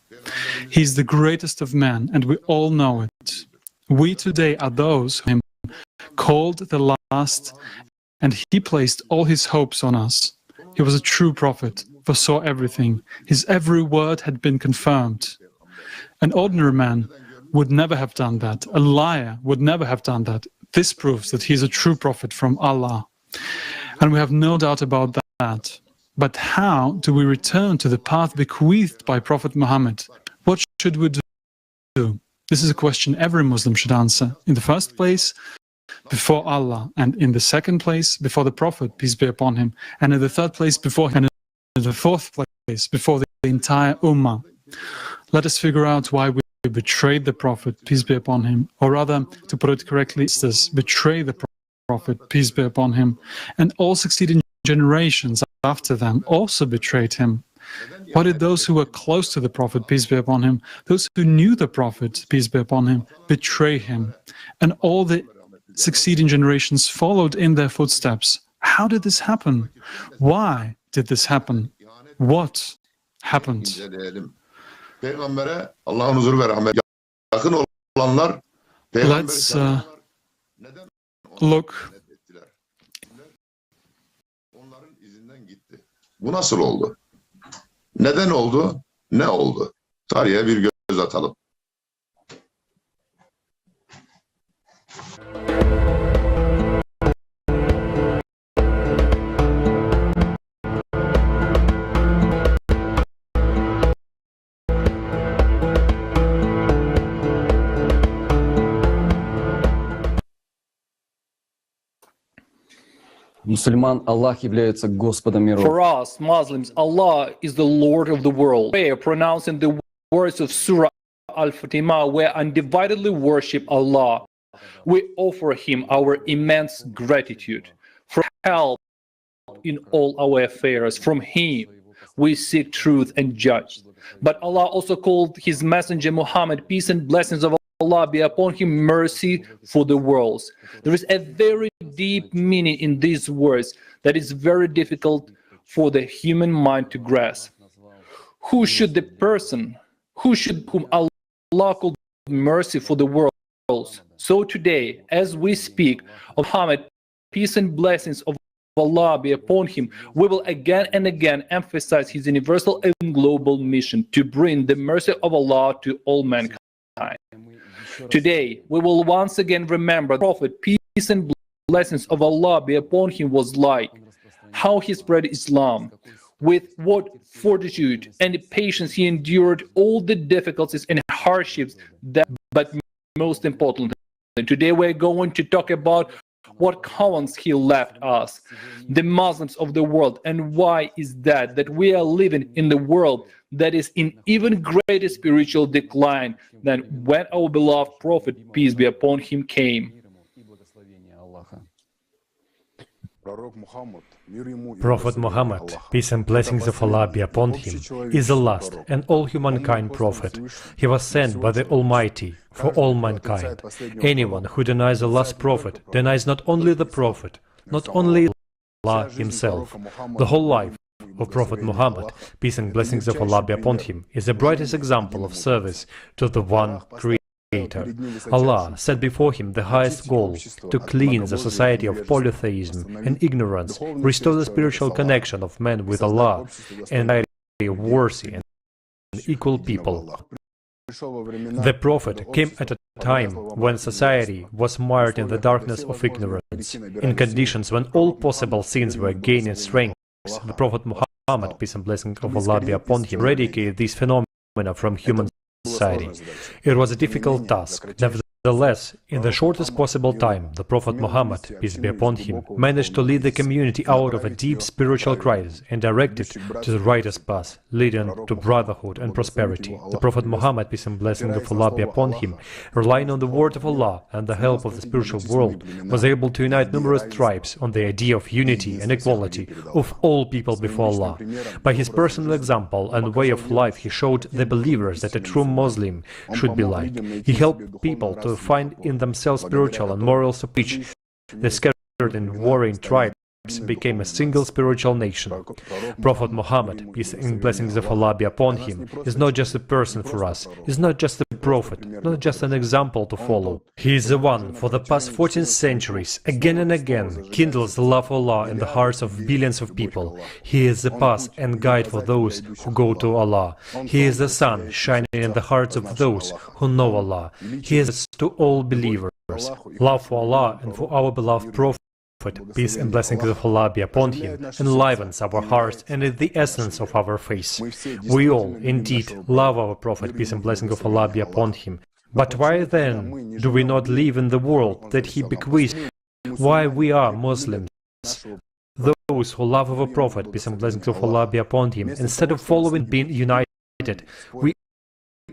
He's the greatest of men, and we all know it. We today are those whom called the last, and he placed all his hopes on us. He was a true prophet, foresaw everything. His every word had been confirmed. An ordinary man would never have done that. A liar would never have done that. This proves that he is a true prophet from Allah. And we have no doubt about that. But how do we return to the path bequeathed by Prophet Muhammad? What should we do? This is a question every Muslim should answer. In the first place, before Allah, and in the second place, before the Prophet, peace be upon him, and in the third place, before him, and in the fourth place, before the entire Ummah. Let us figure out why we betrayed the Prophet, peace be upon him, or rather, to put it correctly, sisters, betray the Prophet, peace be upon him, and all succeeding generations after them also betrayed him. Why did those who were close to the Prophet, peace be upon him, those who knew the Prophet, peace be upon him, betray him? And all the succeeding generations followed in their footsteps. How did this happen? Why did this happen? What happened? Let's look. Bu nasıl oldu? Neden oldu? Ne oldu? Tarihe bir göz atalım. Мусульман Аллах является Господом миров. For us, Muslims, Allah is the Lord of the world. We are pronouncing the words of Surah Al-Fatimah, we undividedly worship Allah. We offer Him our immense gratitude for help in all our affairs. From Him, we seek truth and judge. But Allah also called His Messenger Muhammad, peace and blessings of Allah be upon him, mercy for the worlds. There is a very deep meaning in these words that is very difficult for the human mind to grasp. Who should the person, whom Allah called mercy for the worlds? So today, as we speak of Muhammad, peace and blessings of Allah be upon him, we will again and again emphasize his universal and global mission to bring the mercy of Allah to all mankind. Today, we will once again remember the Prophet, peace and blessings of Allah be upon him, was like, how he spread Islam, with what fortitude and patience he endured all the difficulties and hardships but most importantly, today we're going to talk about what comments he left us, the Muslims of the world, and why is that we are living in the world that is in even greater spiritual decline than when our beloved Prophet, peace be upon him, came. Prophet Muhammad, peace and blessings of Allah be upon him, is the last and all humankind prophet. He was sent by the Almighty for all mankind. Anyone who denies the last prophet denies not only the prophet, not only Allah himself. The whole life of Prophet Muhammad, peace and blessings of Allah be upon him, is the brightest example of service to the one Creator. Allah set before him the highest goal, to cleanse the society of polytheism and ignorance, restore the spiritual connection of man with Allah, and a worthy and equal people. The Prophet came at a time when society was mired in the darkness of ignorance, in conditions when all possible sins were gaining strength, the Prophet Muhammad, peace and blessing of Allah be upon him, eradicated these phenomena from human society. It was a difficult task. Nevertheless, in the shortest possible time, the Prophet Muhammad, peace be upon him, managed to lead the community out of a deep spiritual crisis and direct it to the righteous path, leading to brotherhood and prosperity. The Prophet Muhammad, peace and blessing of Allah be upon him, relying on the word of Allah and the help of the spiritual world, was able to unite numerous tribes on the idea of unity and equality of all people before Allah. By his personal example and way of life, he showed the believers that a true Muslim should be like. He helped people to find in themselves spiritual and moral speech. The scattered and warring tribes became a single spiritual nation. Prophet Muhammad, peace and blessings of Allah be upon him, is not just a person for us, is not just a prophet, not just an example to follow. He is the one, for the past 14 centuries, again and again, kindles the love of Allah in the hearts of billions of people. He is the path and guide for those who go to Allah. He is the sun shining in the hearts of those who know Allah. He is to all believers. Love for Allah and for our beloved Prophet, peace and blessings of Allah be upon him, enlivens our hearts and is the essence of our faith. We all, indeed, love our Prophet, peace and blessings of Allah be upon him. But why then do we not live in the world that he bequeathed? Why we are Muslims? Those who love our Prophet, peace and blessings of Allah be upon him, instead of following being united, we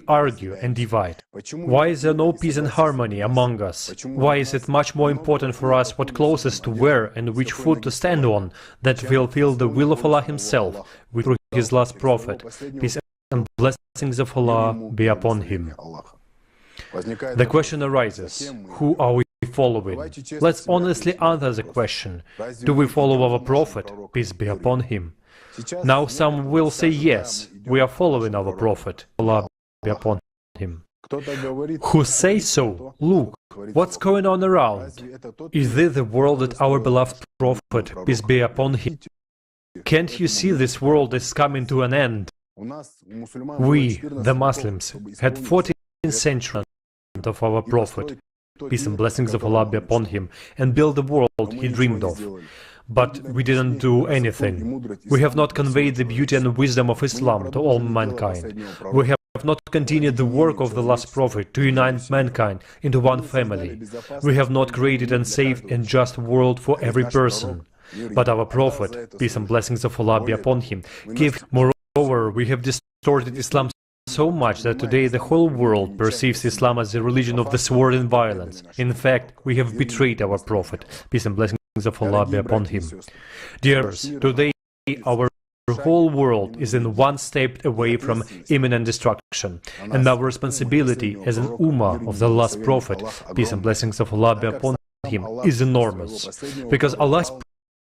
argue and divide. Why is there no peace and harmony among us? Why is it much more important for us what clothes to wear and which foot to stand on that will fulfill the will of Allah himself through his last prophet, peace and blessings of Allah be upon him? The question arises, who are we following? Let's honestly answer the question. Do we follow our prophet, peace be upon him? Now some will say yes, we are following our prophet, Allah be upon him. Who say so? Look, what's going on around? Is this the world that our beloved prophet, peace be upon him? Can't you see this world is coming to an end? We, the Muslims, had 14 centuries of our prophet, peace and blessings of Allah be upon him, and built the world he dreamed of. But we didn't do anything. We have not conveyed the beauty and wisdom of Islam to all mankind. We have not continued the work of the last prophet to unite mankind into one family. We have not created and saved and just world for every person. But our prophet, peace and blessings of Allah be upon him, gave. Moreover, we have distorted Islam so much that today the whole world perceives Islam as the religion of the sword and violence. In fact, we have betrayed our prophet, peace and blessings of Allah be upon him. Dears, today our whole world is in one step away from imminent destruction, and our responsibility as an ummah of the last prophet, peace and blessings of Allah be upon him, is enormous, because Allah's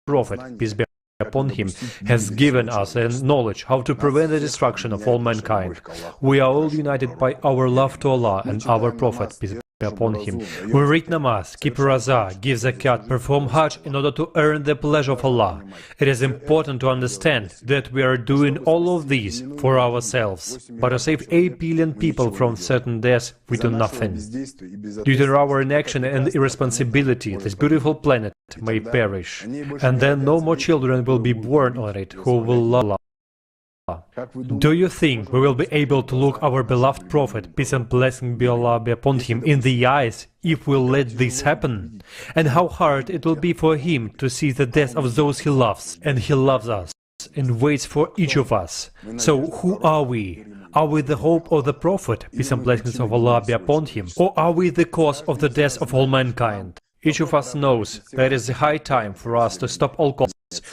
prophet, peace be upon him, has given us the knowledge how to prevent the destruction of all mankind. We are all united by our love to Allah and our prophet, peace be upon him. We read namaz, keep razah, give zakat, perform hajj in order to earn the pleasure of Allah. It is important to understand that we are doing all of these for ourselves, but to save 8 billion people from certain deaths, we do nothing. Due to our inaction and irresponsibility, this beautiful planet may perish, and then no more children will be born on it who will love Allah. Do you think we will be able to look our beloved prophet, peace and blessing be Allah be upon him, in the eyes if we let this happen? And how hard it will be for him to see the death of those he loves, and he loves us and waits for each of us. So who are we? Are we the hope of the prophet, peace and blessings of Allah be upon him, or are we the cause of the death of all mankind? Each of us knows that it is the high time for us to stop all causes.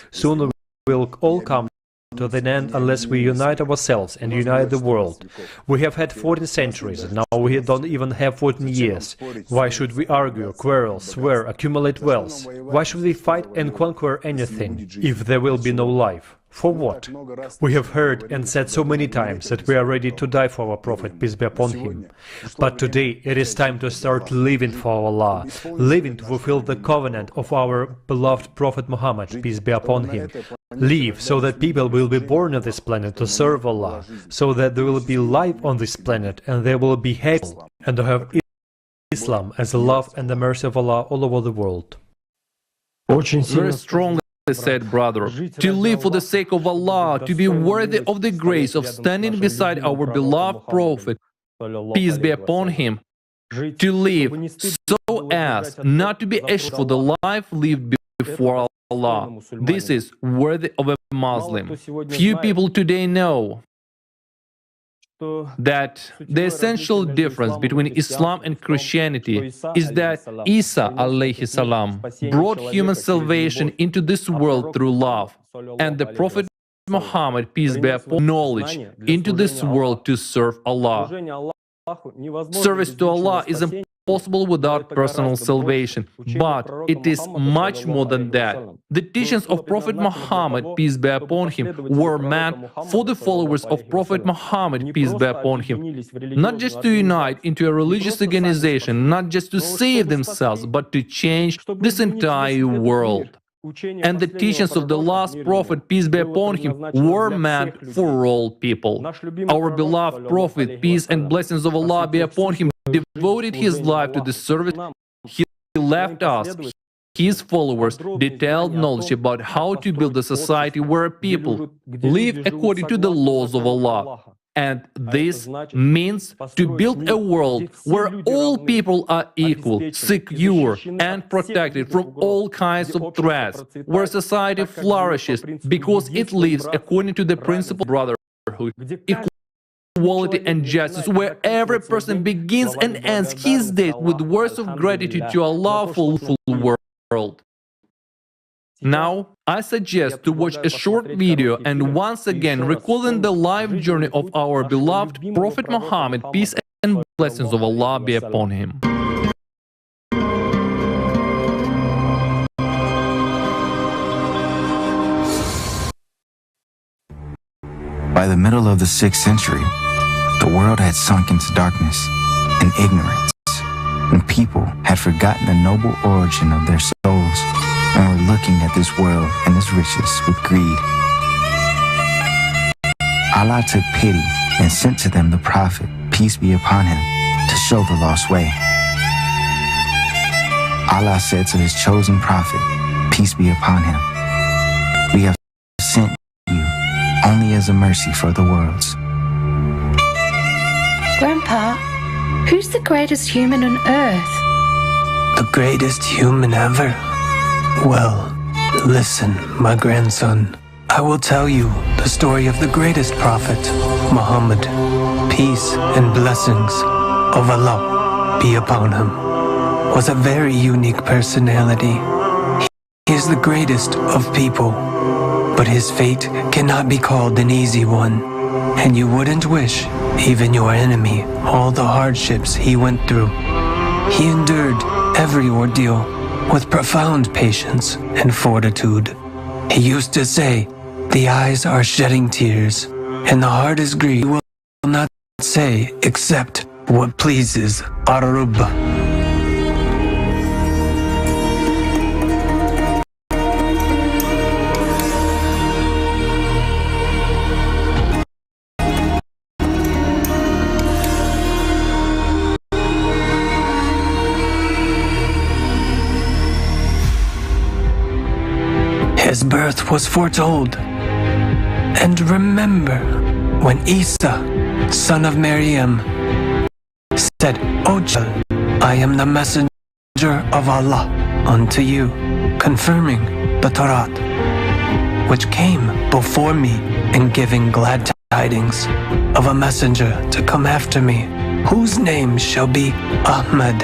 Soon we will all come to the end unless we unite ourselves and unite the world. We have had 14 centuries and now we don't even have 14 years. Why should we argue, quarrel, swear, accumulate wealth? Why should we fight and conquer anything if there will be no life? For what? We have heard and said so many times that we are ready to die for our prophet, peace be upon him. But today it is time to start living for Allah, living to fulfill the covenant of our beloved prophet Muhammad, peace be upon him. Live so that people will be born on this planet to serve Allah, so that there will be life on this planet and they will be happy and to have Islam as the love and the mercy of Allah all over the world. Very strongly said, brother, to live for the sake of Allah, to be worthy of the grace of standing beside our beloved Prophet, peace be upon him, to live so as not to be ashamed for the life lived before Allah. This is worthy of a Muslim. Few people today know that the essential difference between Islam and Christianity is that Isa alayhi salam brought human salvation into this world through love, and the Prophet Muhammad, peace be upon, knowledge into this world to serve Allah. Service to Allah is impossible without personal salvation, but it is much more than that. The teachings of Prophet Muhammad, peace be upon him, were meant for the followers of Prophet Muhammad, peace be upon him, not just to unite into a religious organization, not just to save themselves, but to change this entire world. And the teachings of the last prophet, peace be upon him, were meant for all people. Our beloved prophet, peace and blessings of Allah be upon him, devoted his life to the service. He left us, his followers, detailed knowledge about how to build a society where people live according to the laws of Allah. And this means to build a world where all people are equal, secure, and protected from all kinds of threats, where society flourishes because it lives according to the principle of brotherhood, equality, and justice, where every person begins and ends his day with words of gratitude to Allah for the full world. Now, I suggest to watch a short video and once again recalling the life journey of our beloved Prophet Muhammad, peace and blessings of Allah be upon him. By the middle of the 6th century, the world had sunk into darkness and ignorance, and people had forgotten the noble origin of their souls and were looking at this world and its riches with greed. Allah took pity and sent to them the Prophet, peace be upon him, to show the lost way. Allah said to his chosen Prophet, peace be upon him, we have sent you only as a mercy for the worlds. Grandpa, who's the greatest human on earth? The greatest human ever? Well, listen, my grandson. I will tell you the story of the greatest prophet, Muhammad. Peace and blessings of Allah be upon him. Was a very unique personality. He is the greatest of people, but his fate cannot be called an easy one. And you wouldn't wish, even your enemy, all the hardships he went through. He endured every ordeal with profound patience and fortitude. He used to say, the eyes are shedding tears, and the heart is grieved. He will not say except what pleases Ar-Rabb. His birth was foretold. And remember when Isa, son of Maryam, said, O child, I am the messenger of Allah unto you, confirming the Torah, which came before me and giving glad tidings of a messenger to come after me, whose name shall be Ahmad.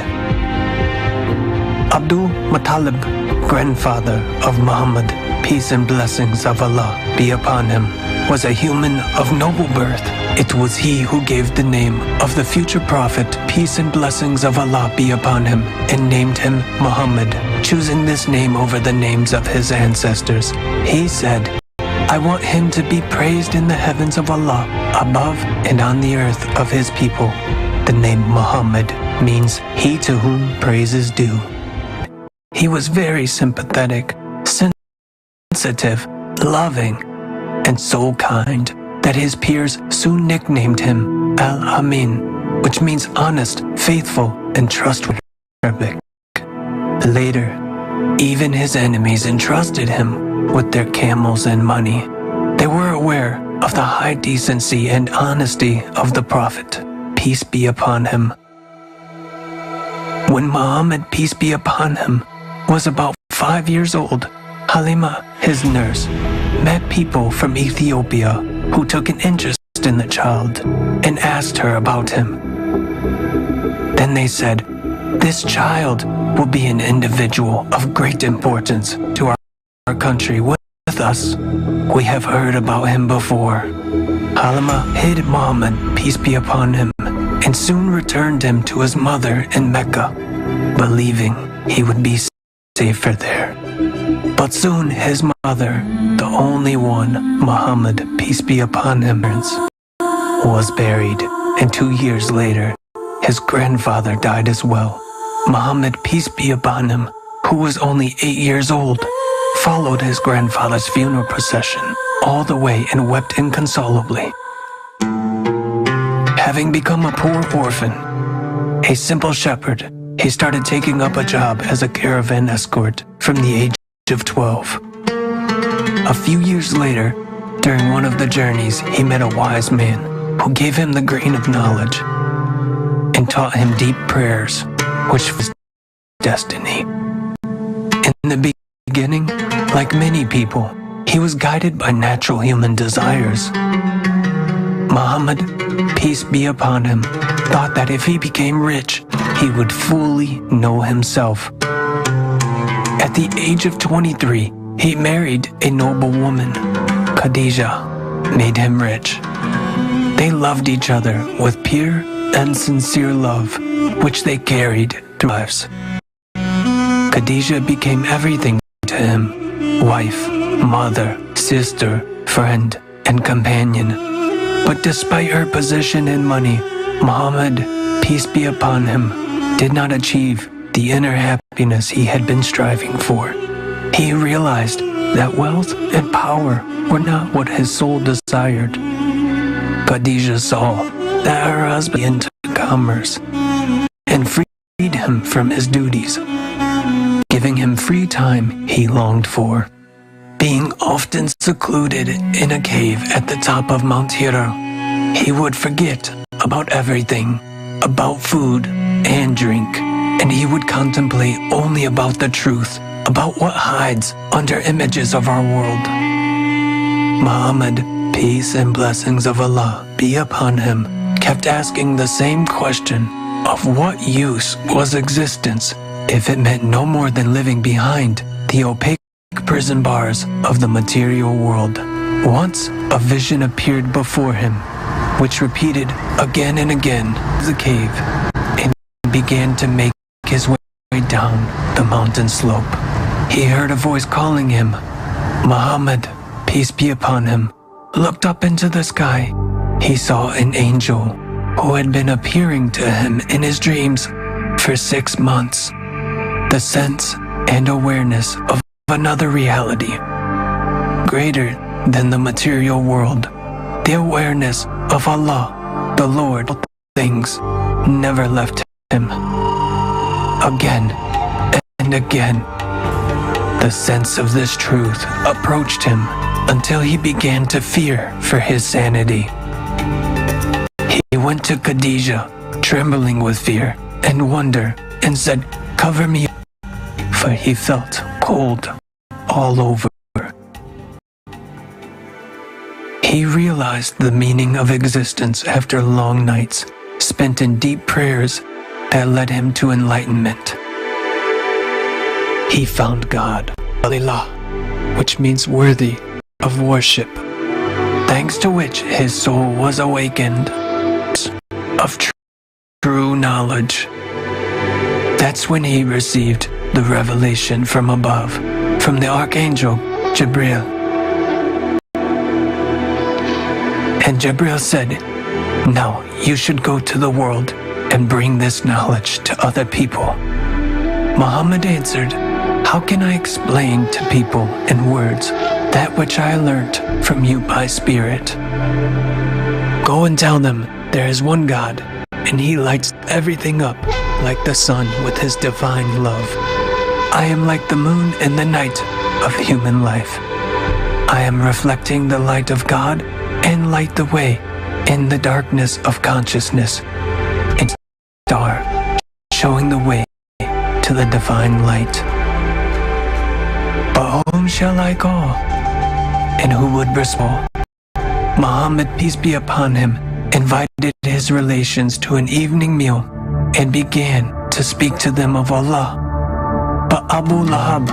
Abdul Muttalib, grandfather of Muhammad, peace and blessings of Allah be upon him, was a human of noble birth. It was he who gave the name of the future prophet, peace and blessings of Allah be upon him, and named him Muhammad, choosing this name over the names of his ancestors. He said, I want him to be praised in the heavens of Allah, above and on the earth of his people. The name Muhammad means he to whom praise is due. He was very sympathetic, sensitive, loving, and so kind that his peers soon nicknamed him Al-Amin, which means honest, faithful, and trustworthy. Later, even his enemies entrusted him with their camels and money. They were aware of the high decency and honesty of the Prophet, peace be upon him. When Muhammad, peace be upon him, was about 5 years old, Halima, his nurse, met people from Ethiopia who took an interest in the child and asked her about him. Then they said, "This child will be an individual of great importance to our country with us. We have heard about him before." Halima hid Muhammad, peace be upon him, and soon returned him to his mother in Mecca, believing he would be safer there. But soon his mother, the only one, Muhammad, peace be upon him, was buried, and 2 years later, his grandfather died as well. Muhammad, peace be upon him, who was only 8 years old, followed his grandfather's funeral procession all the way and wept inconsolably. Having become a poor orphan, a simple shepherd, he started taking up a job as a caravan escort from the age of 12. A few years later, during one of the journeys, he met a wise man who gave him the grain of knowledge and taught him deep prayers, which was destiny. In the beginning, like many people, he was guided by natural human desires. Muhammad, peace be upon him, thought that if he became rich, he would fully know himself. At the age of 23, he married a noble woman. Khadija made him rich. They loved each other with pure and sincere love, which they carried through lives. Khadija became everything to him: wife, mother, sister, friend, and companion. But despite her position and money, Muhammad, peace be upon him, did not achieve the inner happiness he had been striving for. He realized that wealth and power were not what his soul desired. Khadija saw that her husband into commerce and freed him from his duties, giving him free time he longed for. Being often secluded in a cave at the top of Mount Hira, he would forget about everything, about food and drink, and he would contemplate only about the truth, about what hides under images of our world. Muhammad, peace and blessings of Allah be upon him, kept asking the same question of what use was existence if it meant no more than living behind the opaque prison bars of the material world. Once a vision appeared before him, which repeated again and again the cave, and began to make his way down the mountain slope. He heard a voice calling him. Muhammad, peace be upon him, looked up into the sky. He saw an angel who had been appearing to him in his dreams for 6 months. The sense and awareness of another reality, greater than the material world, the awareness of Allah, the Lord, things never left him. Again and again, the sense of this truth approached him until he began to fear for his sanity. He went to Khadija, trembling with fear and wonder, and said, "Cover me," for he felt cold all over. He realized the meaning of existence after long nights spent in deep prayers that led him to enlightenment. He found God, Allah, which means worthy of worship, thanks to which his soul was awakened of true knowledge. That's when he received the revelation from above, from the Archangel Jibril. And Jibril said, "Now you should go to the world and bring this knowledge to other people." Muhammad answered, "How can I explain to people in words that which I learnt from you by spirit? Go and tell them there is one God, and he lights everything up like the sun with his divine love. I am like the moon in the night of human life. I am reflecting the light of God and light the way in the darkness of consciousness. And star showing the way to the divine light. But whom shall I call? And who would respond? Muhammad, peace be upon him, invited his relations to an evening meal and began to speak to them of Allah. But Abu Lahab,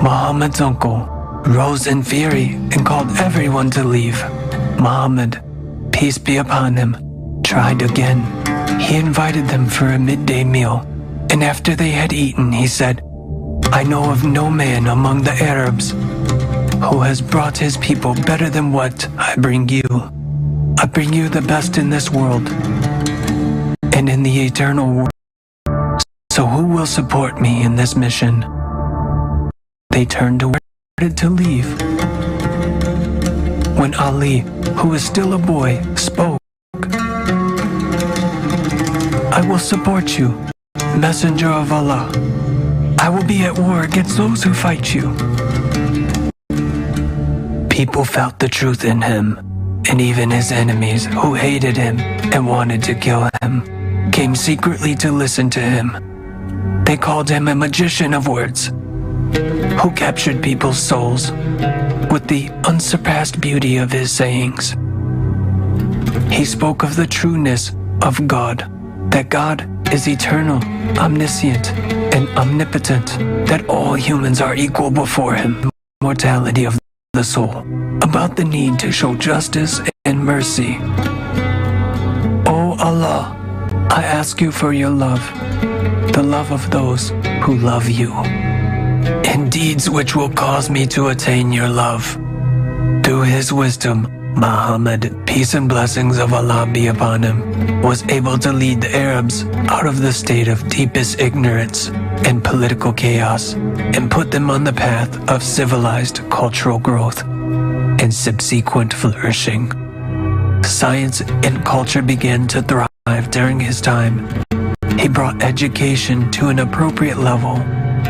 Muhammad's uncle, rose in fury and called everyone to leave. Muhammad, peace be upon him, tried again. He invited them for a midday meal, and after they had eaten, he said, I know of no man among the Arabs who has brought his people better than what I bring you. I bring you the best in this world and in the eternal world. So who will support me in this mission? They turned away to leave. When Ali, who was still a boy, spoke, I will support you, messenger of Allah. I will be at war against those who fight you. People felt the truth in him, and even his enemies who hated him and wanted to kill him came secretly to listen to him. They called him a magician of words, who captured people's souls with the unsurpassed beauty of his sayings. He spoke of the trueness of God, that God is eternal, omniscient, and omnipotent, that all humans are equal before him, mortality of the soul, about the need to show justice and mercy. O Allah, I ask you for your love, the love of those who love you, and deeds which will cause me to attain your love. Through his wisdom, Muhammad, peace and blessings of Allah be upon him, was able to lead the Arabs out of the state of deepest ignorance and political chaos and put them on the path of civilized cultural growth and subsequent flourishing. Science and culture began to thrive during his time. He brought education to an appropriate level,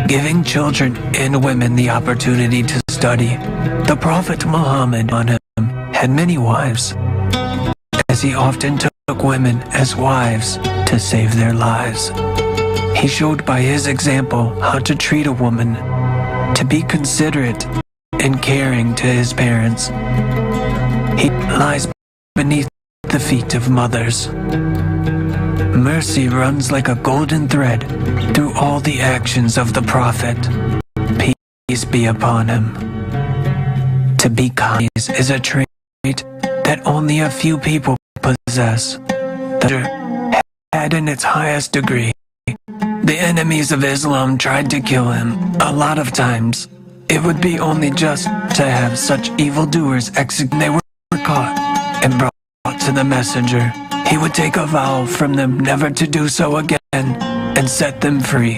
giving children and women the opportunity to study. The Prophet Muhammad on him had many wives, as he often took women as wives to save their lives. He showed by his example how to treat a woman, to be considerate and caring to his parents. He lies beneath the feet of mothers. Mercy runs like a golden thread through all the actions of the Prophet. Peace be upon him. To be kind is a trait that only a few people possess, that had in its highest degree. The enemies of Islam tried to kill him a lot of times. It would be only just to have such evildoers executed. They were caught and brought to the messenger. He would take a vow from them never to do so again and set them free.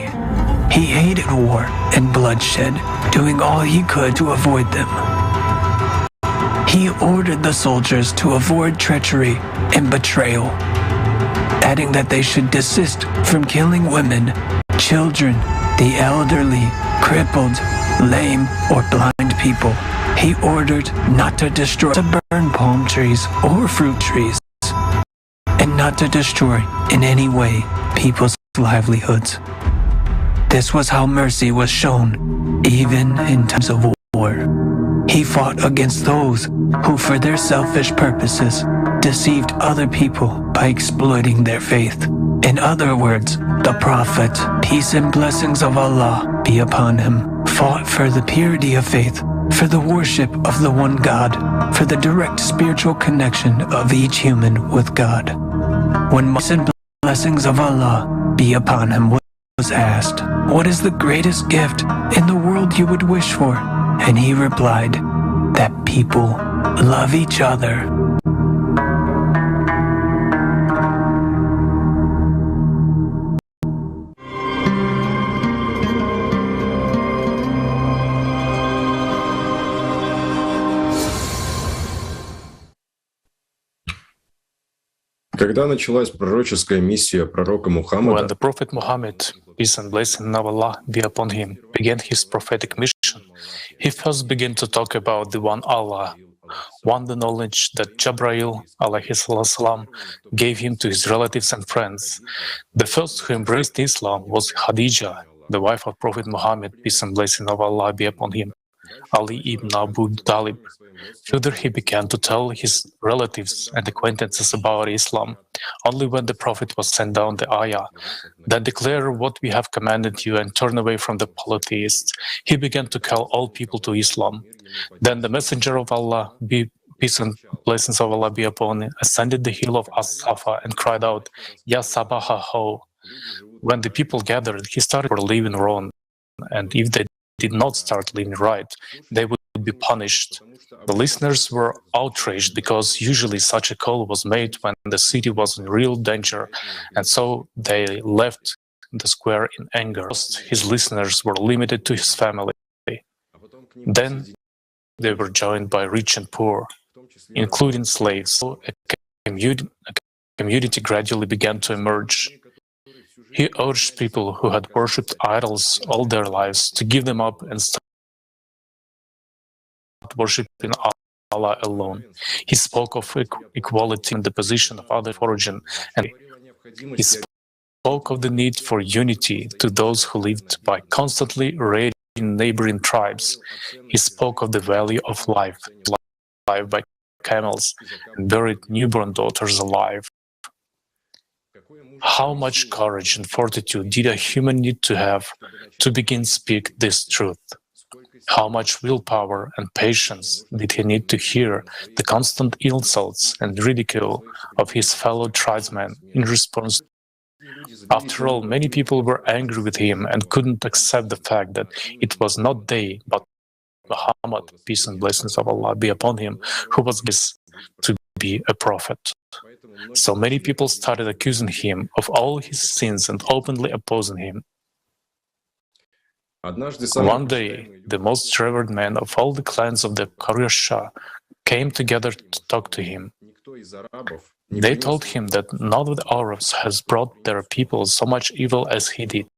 He hated war and bloodshed, doing all he could to avoid them. He ordered the soldiers to avoid treachery and betrayal, adding that they should desist from killing women, children, the elderly, crippled, lame, or blind people. He ordered not to destroy, to burn palm trees or fruit trees, and not to destroy in any way people's livelihoods. This was how mercy was shown, even in times of war. He fought against those who, for their selfish purposes, deceived other people by exploiting their faith. In other words, the Prophet, peace and blessings of Allah be upon him, fought for the purity of faith, for the worship of the one God, for the direct spiritual connection of each human with God. When peace and blessings of Allah be upon him was asked, "What is the greatest gift in the world you would wish for?" And he replied, "That people love each other." Когда началась пророческая миссия пророка Мухаммада, When the Prophet Muhammad, peace and blessing of Allah be upon him, began his prophetic mission, he first began to talk about the one Allah, one the knowledge that Jabrail alayhi salam gave him to his relatives and friends. The first who embraced Islam was Khadija, the wife of Prophet Muhammad, peace and blessing of Allah be upon him, Ali ibn Abu Talib. Further, he began to tell his relatives and acquaintances about Islam only when the Prophet was sent down the ayah that declare what we have commanded you and turn away from the polytheists. He began to call all people to Islam. Then the Messenger of Allah, peace and blessings of Allah be upon him, ascended the hill of As-Safa and cried out, Ya Sabaha Ho. When the people gathered, he started living wrong, and if they did not start living right, they would be punished. The listeners were outraged because usually such a call was made when the city was in real danger, and so they left the square in anger. His listeners were limited to his family. Then they were joined by rich and poor, including slaves. So a community gradually began to emerge. He urged people who had worshipped idols all their lives to give them up and start worshipping Allah alone. He spoke of equality in the position of other origin, and he spoke of the need for unity to those who lived by constantly raiding neighboring tribes. He spoke of the value of life by camels, and buried newborn daughters alive. How much courage and fortitude did a human need to have to begin speak this truth? How much willpower and patience did he need to hear the constant insults and ridicule of his fellow tribesmen in response? After all, many people were angry with him and couldn't accept the fact that it was not they, but Muhammad, peace and blessings of Allah be upon him, who was guessed to be a prophet. So many people started accusing him of all his sins and openly opposing him. One day, the most revered men of all the clans of the Quraysh came together to talk to him. They told him that none of the Arabs has brought their people so much evil as he did.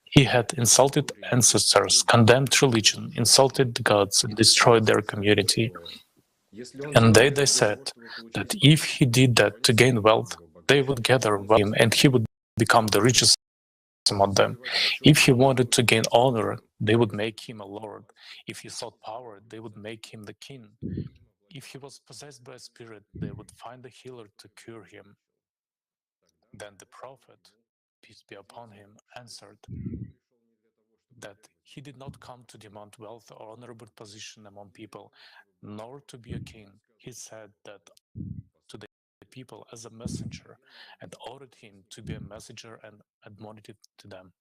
He had insulted ancestors, condemned religion, insulted the gods, and destroyed their community. And they said that if he did that to gain wealth, they would gather him and he would become the richest among them. If he wanted to gain honor, they would make him a lord. If he sought power, they would make him the king. If he was possessed by a spirit, they would find a healer to cure him. Then the Prophet, peace be upon him, answered that he did not come to demand wealth or honorable position among people, nor to be a king. He said that to the people as a messenger, and ordered him to be a messenger and admonished to them.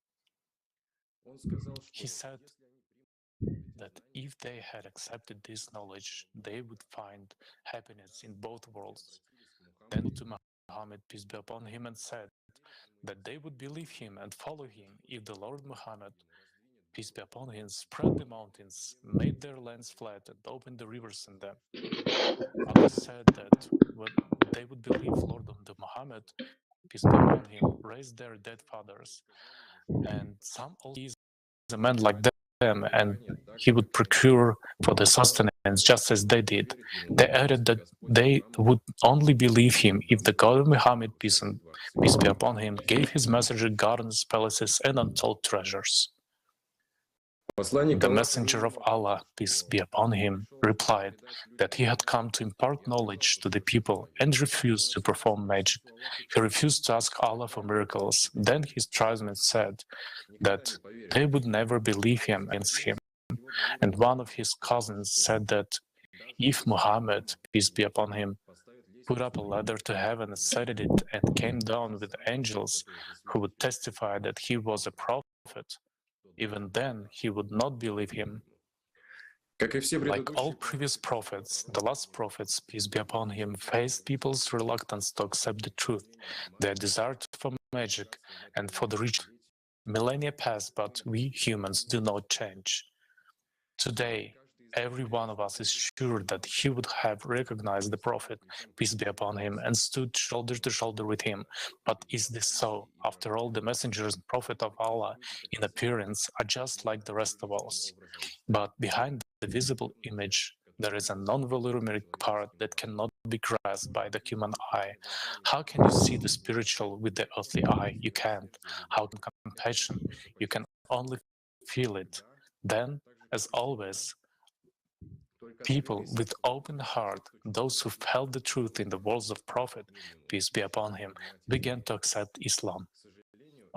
He said that if they had accepted this knowledge, they would find happiness in both worlds. Then to Muhammad, peace be upon him, and said that they would believe him and follow him if the Lord Muhammad, peace be upon him, spread the mountains, made their lands flat, and opened the rivers in them. Others said that they would believe Lord of Muhammad, peace be upon him, raised their dead fathers, and some also a man like them, and he would procure for the sustenance just as they did. They added that they would only believe him if the God of Muhammad, peace be upon him, gave his messenger gardens, palaces, and untold treasures. The messenger of Allah, peace be upon him, replied that he had come to impart knowledge to the people and refused to perform magic. He refused to ask Allah for miracles. Then his tribesmen said that they would never believe him against him. And one of his cousins said that if Muhammad, peace be upon him, put up a ladder to heaven, ascended it, and came down with angels who would testify that he was a prophet, even then he would not believe him. Like all previous prophets, the last prophets, peace be upon him, faced people's reluctance to accept the truth, their desire for magic and for the rich. Millennia passed, but we humans do not change. Today, every one of us is sure that he would have recognized the Prophet, peace be upon him, and stood shoulder to shoulder with him. But is this so? After all, the messengers and Prophet of Allah in appearance are just like the rest of us. But behind the visible image, there is a non-volumetric part that cannot be grasped by the human eye. How can you see the spiritual with the earthly eye? You can't. How can compassion? You can only feel it. Then, as always, people with open heart, those who felt the truth in the words of Prophet, peace be upon him, began to accept Islam.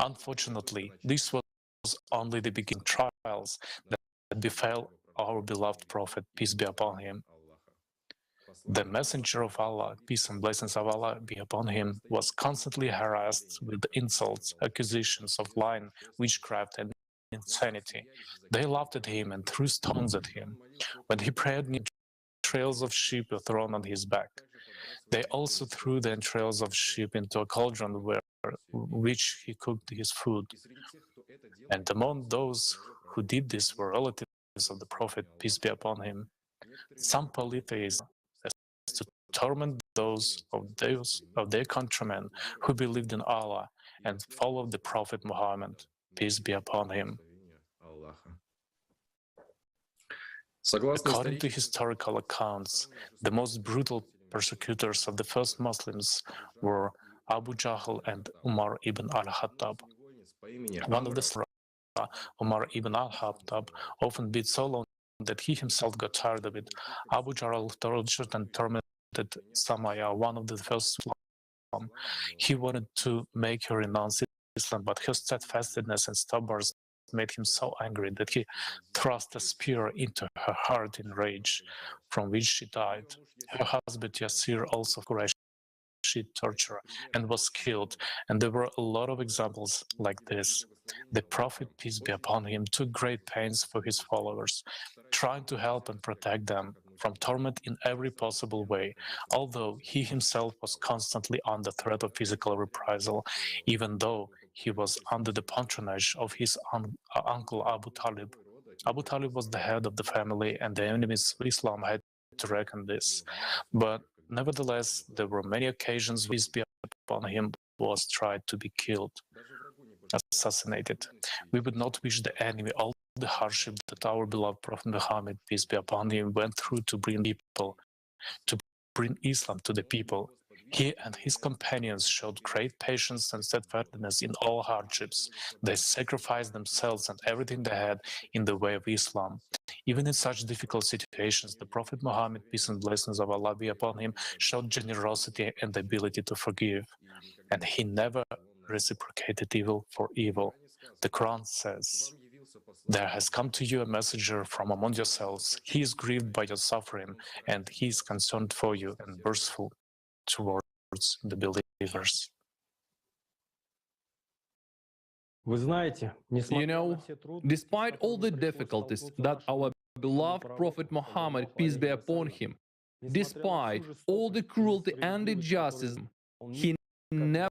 Unfortunately, this was only the beginning trials that befell our beloved Prophet, peace be upon him. The messenger of Allah, peace and blessings of Allah be upon him, was constantly harassed with insults, accusations of lying, witchcraft, and insanity. They laughed at him and threw stones at him. When he prayed, entrails of sheep were thrown on his back. They also threw the entrails of sheep into a cauldron which he cooked his food. And among those who did this were relatives of the Prophet, peace be upon him. Some polytheists to torment those of their countrymen who believed in Allah and followed the Prophet Muhammad, peace be upon him. According to historical accounts, the most brutal persecutors of the first Muslims were Abu Jahl and Umar ibn al-Khattab. One of the Umar ibn al-Khattab often beat so long that he himself got tired of it. Abu Jahl tortured and tormented Samaya, one of the first Islam. He wanted to make her renounce Islam, but her steadfastness and stubbornness made him so angry that he thrust a spear into her heart in rage, from which she died. Her husband Yasir also torture and was killed, and there were a lot of examples like this. The Prophet, peace be upon him, took great pains for his followers, trying to help and protect them from torment in every possible way, although he himself was constantly under threat of physical reprisal, even though he was under the patronage of his uncle Abu Talib. Abu Talib was the head of the family, and the enemies of Islam had to reckon this. But nevertheless, there were many occasions peace be upon him was tried to be killed, assassinated. We would not wish the enemy all the hardship that our beloved Prophet Muhammad, peace be upon him, went through to bring Islam to the people. He and his companions showed great patience and steadfastness in all hardships. They sacrificed themselves and everything they had in the way of Islam. Even in such difficult situations, the Prophet Muhammad, peace and blessings of Allah be upon him, showed generosity and the ability to forgive. And he never reciprocated evil for evil. The Qur'an says, "There has come to you a messenger from among yourselves. He is grieved by your suffering, and he is concerned for you and merciful towards the believers." You know, despite all the difficulties that our beloved Prophet Muhammad, peace be upon him, despite all the cruelty and injustice, he never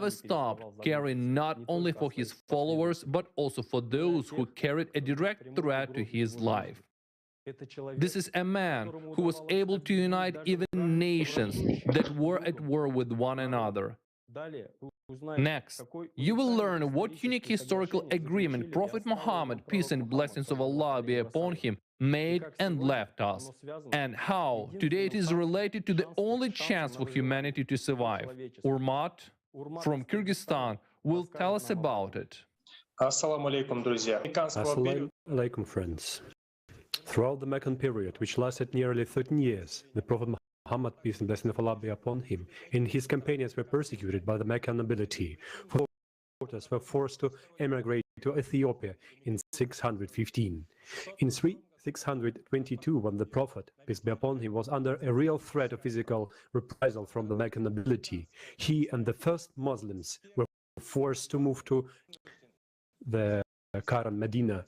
stopped caring not only for his followers, but also for those who carried a direct threat to his life. This is a man who was able to unite even nations that were at war with one another. Next, you will learn what unique historical agreement Prophet Muhammad, peace and blessings of Allah be upon him, made and left us, and how today it is related to the only chance for humanity to survive. Urmat from Kyrgyzstan will tell us about it. Assalamu alaikum, friends. Throughout the Meccan period, which lasted nearly 13 years, the Prophet Muhammad, peace and blessings of Allah be upon him, and his companions were persecuted by the Meccan nobility. Foreigners were forced to emigrate to Ethiopia in 615. In 622, when the Prophet, peace be upon him, was under a real threat of physical reprisal from the Meccan nobility, he and the first Muslims were forced to move to the current Medina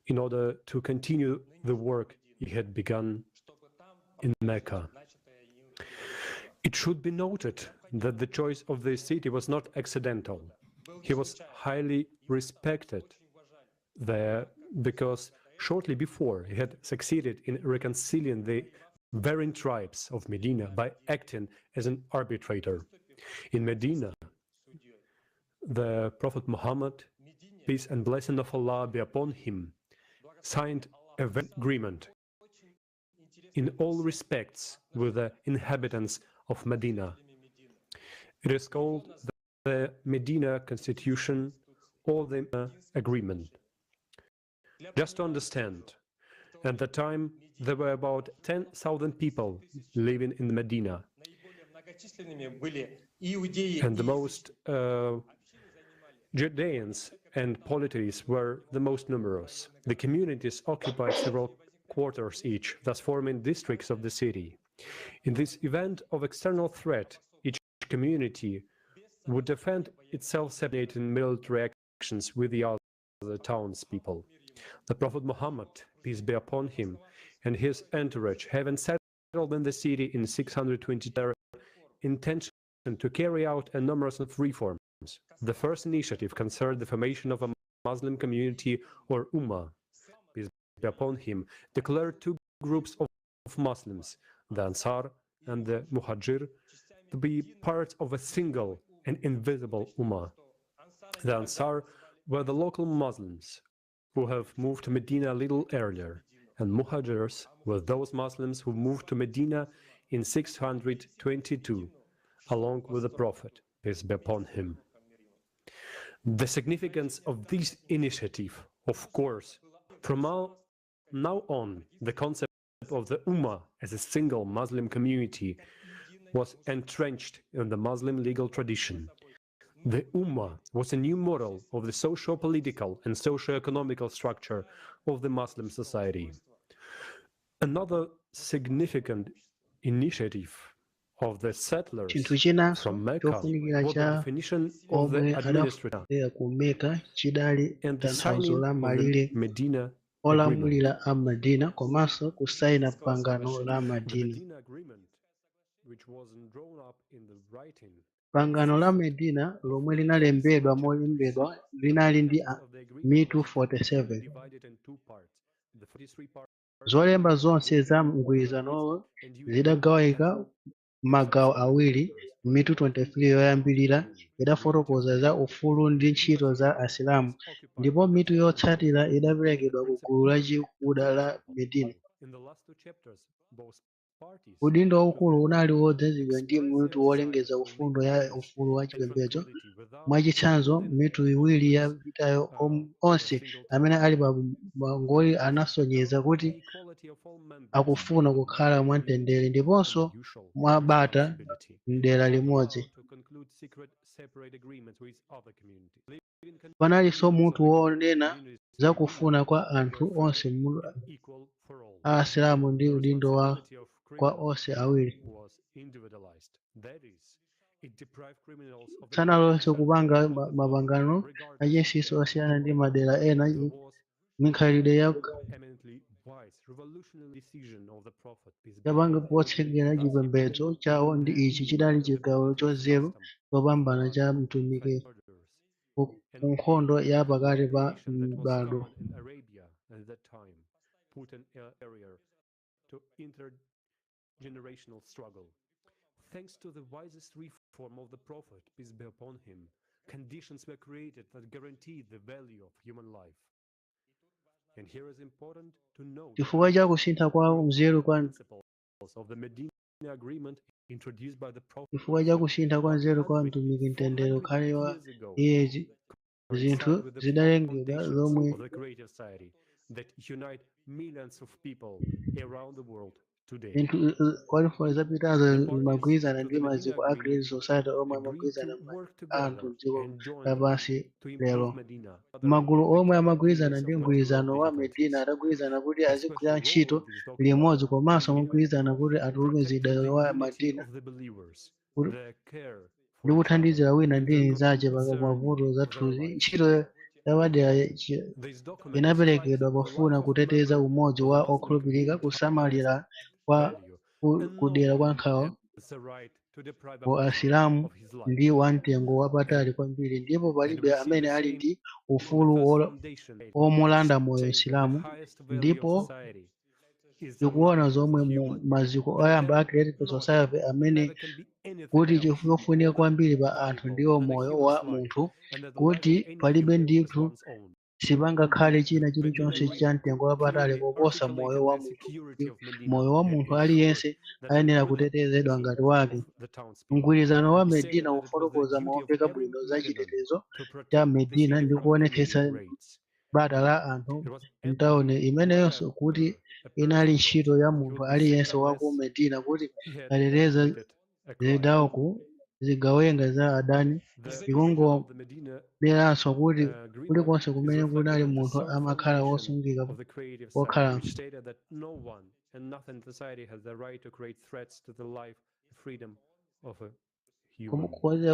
in order to continue the work he had begun in Mecca. It should be noted that the choice of this city was not accidental. He was highly respected there because Shortly before, he had succeeded in reconciling the varying tribes of Medina by acting as an arbitrator. In Medina, the Prophet Muhammad, peace and blessing of Allah be upon him, signed an agreement in all respects with the inhabitants of Medina. It is called the Medina Constitution or the Agreement. Just to understand, at the time there were about 10,000 people living in Medina, and the most Judeans and Polites were the most numerous. The communities occupied several quarters each, thus forming districts of the city. In this event of external threat, each community would defend itself separate in military actions with the other townspeople. The Prophet Muhammad, peace be upon him, and his entourage, having settled in the city in 620, their intention to carry out a numerous of reforms. The first initiative concerned the formation of a Muslim community or Ummah, peace be upon him, declared two groups of Muslims, the Ansar and the Muhajir, to be parts of a single and invisible Ummah. The Ansar were the local Muslims who have moved to Medina a little earlier, and Muhajirs were those Muslims who moved to Medina in 622, along with the Prophet, peace be upon him. The significance of this initiative, of course, from now on, the concept of the Ummah as a single Muslim community was entrenched in the Muslim legal tradition. The Ummah was a new model of the socio-political and socio-economical structure of the Muslim society. Another significant initiative of the settlers from Mecca was the definition of the administrator and the signing of the Medina olamulira a Madina komanso kusaina pangano la Madina. Which wasn't drawn up in the writing. Pangano la Medina lomwe linalembedwa molembedwa linali ndi mitu 47. Zolemba zonse za mgwirizanowo zidagawika magawo awiri. Mitu 23 yoyambirira idafotokoza za ufulu ndi ntchito za Asilamu, ndipo mitu yotsatira idaperekedwa ku gulu lachikuda la Medina. Udindo waukulu unali wodzazidwa ndi mitu wolengeza ufundo ya ufulu wa chipembedzo. Mwachitsanzo, mitu iwiri yapitayo onse amene ali pa ngoli anasonyeza kuti akufuna kukhala mwamtendere ndiponso mwabata m'dera limodzi. Panalinso mutu wonena za kufuna kwa anthu onse a Asilamu ndi udindo wa kwa onse awiri. Sanalonso kupanga mapangano achinsinsi osiyana ndi madera ena mikhalidwe yapanga potsegera chipembedzo chawo ndi ichi chidali chigawo chonzeru chopambana cha mtumiki ku nkhondo ya pakati pa m'bado. Generational struggle. Thanks to the wisest reform of the Prophet, peace be upon him, conditions were created that guaranteed the value of human life. And here is important to note chifukwa cha kusintha kwa nzeru kwa of the Medina agreement introduced by the Prophet. Chifukwa cha kusintha kwa nzeru kwa mtumiki mtendere ukhale wa iye zinthu zidalengedwa zomwe that unite millions of people around the world. Kwalifuna zapitazo magwirizana ndi maziko a Great Society omwe amagwirizana anthu dziko lapansi lero. Magulu omwe amagwirizana ndi mgwirizano wa Medina adagwirizana kuti azigwira ntchito limodzi komanso amagwirizana kuti atuluke mzinda wa Medina ndi kuthandizira wina ndi nzace pa mavuto zathuzi. Ntchito yapadera inaperekedwa pofuna kuteteza umodzi wa okhulupirika, kusamalira kwa kudera kwa nkhawa wa Asilamu ndi wamtengo wapatali kwambiri, ndipo palibe amene ali ndi ufulu womulanda moyo Isilamu. Ndipo tikuona zomwe mu maziko oyamba a Creative Society amene kuti chofunika kwambiri pa anthu ndiwo moyo wa munthu, kuti palibe ndithu sipangakhale china chilichonse cha mtengo wapatali kuposa moyo wa munthu. Moyo wa munthu aliyense ayenera kutetezedwa ngati wake. Mgwirizano wa Medina ufotokoza momveka bwino za chitetezo cha Medina ndi kuonetsetsa bata la anthu m'tawuni imeneyonso kuti inali ntchito ya munthu aliyense wa ku Medina kuti ateteze zidawo ku zigawenga za adani. Ikungoberanso kuti kulikonse kumene kunali munthu amakhala wosungika wokhala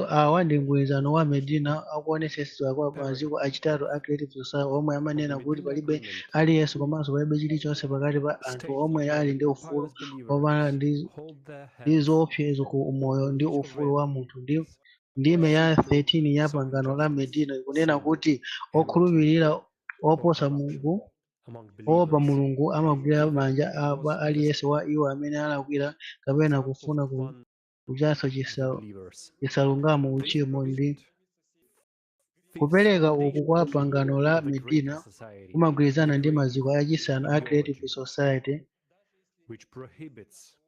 awa ndi mgwirizano wa Medina akuonetsetsa kwa maziko achitatu a Creative Society omwe amanena kuti palibe aliyense komanso palibe chilichonse pakati pa anthu omwe ali ndi ufulu wopana ndi zoopsezo ku moyo ndi ufulu wa munthu. Ndime ya 13 ya pangano la Medina ikunena kuti okhulupirira oposa Mulungu oopa Mulungu amagwira manja a aliyense wa iwo amene alakwira kapena kufuna kuchotsa chisalungamo uchimo. Ndi kupereka uku kwa pangano la Medina kumagwirizana ndi maziko achisanu a Creative Society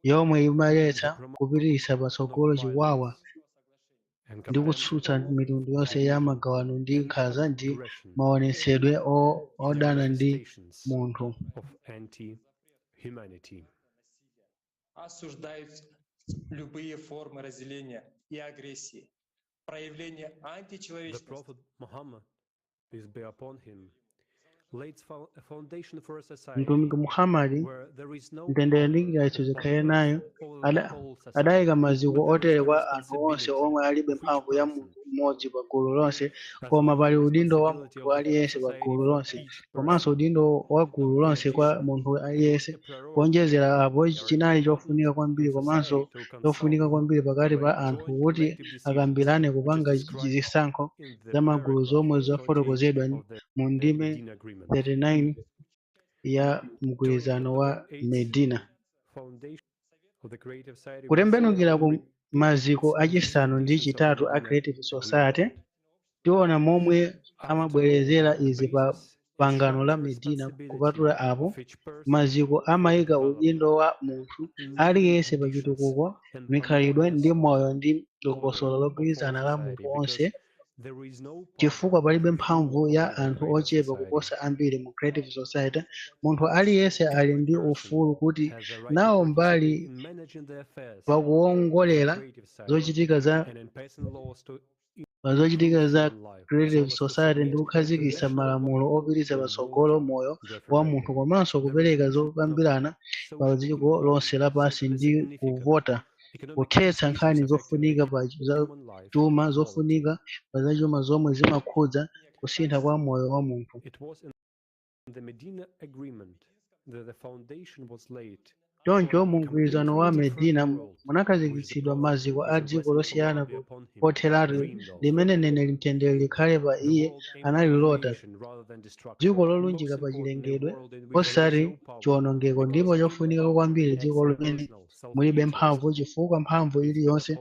yomwe imaletsa kupititsa patsogolo chiwawa ndi kutsutsa mitundu yonse ya magawano ndi nkhanza ndi maonetsedwe odana ndi munthu. Любые формы разделения и агрессии, проявление античеловечности. Mtumiki Muhammad, mtendere ndi madalitso zikhale naye, adayika maziko otere kwa anthu onse omwe alibe mphamvu ya munthu mmodzi pa gulu lonse, koma pali udindo wa munthu aliyense pa gulu lonse, komanso udindo wa gulu lonse kwa munthu aliyense. Kuonjezera apo, chinali chofunika kwambiri komanso chofunika kwambiri pakati pa anthu kuti akambirane kupanga zisankho za magulu zomwe zafotokozedwa mu ndime 39 ya mgwirizano wa Medina. Kutembenukira ku maziko achisanu ndi chitatu a Creative Society, tiona momwe amabwerezera izi pa pangano la Medina. Kupatula apo, maziko amayika udindo wa munthu aliyense pa chitukuko, mikhalidwe ndi moyo ndi dongosolo logwirizana la munthu onse, chifukwa palibe mphamvu ya anthu ochepa kuposa ambiri mu Creative Society. Munthu aliyense ali ndi ufulu kuti nawo mbali pakuwongolera zochitika za Creative Society ndi kukhazikitsa malamulo opititsa patsogolo moyo wa munthu, komanso kupereka zokambirana pa dziko lonse lapansi ndi kuvota, kuthetsa nkhani zofunika pa zachuma zomwe zimakhudza kusintha kwa moyo wa munthu. Choncho mu mgwirizano wa Medina munakhazikitsidwa maziko a dziko losiyana kotheratu limene nene mtendere likhale pa iye analilota, dziko lolunjika pa chilengedwe osati chiwonongeko. Ndipo chofunika kwambiri dziko limene mulibe mphamvu, chifukwa mphamvu iliyonse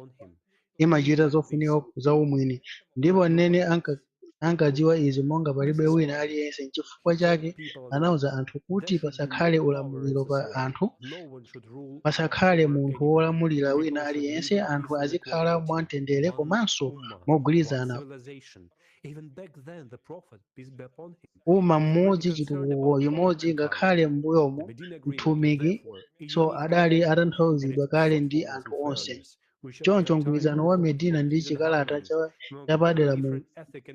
imachita zofunika za umwini. Ndipo nene ankadziwa izi monga palibe wina aliyense. N'chifukwa chake anawuza anthu kuti pasakhale ulamuliro pa anthu, pasakhale munthu wolamulira wina aliyense. Anthu azikhala mwamtendere komanso mogwirizana, umma mmodzi, chitukuko chimodzi. Ngakhale m'mbuyomu mtumiki adali atanthauzidwa kale ndi anthu onse. Choncho mgwirizano wa Medina ndi chikalata chapadera mu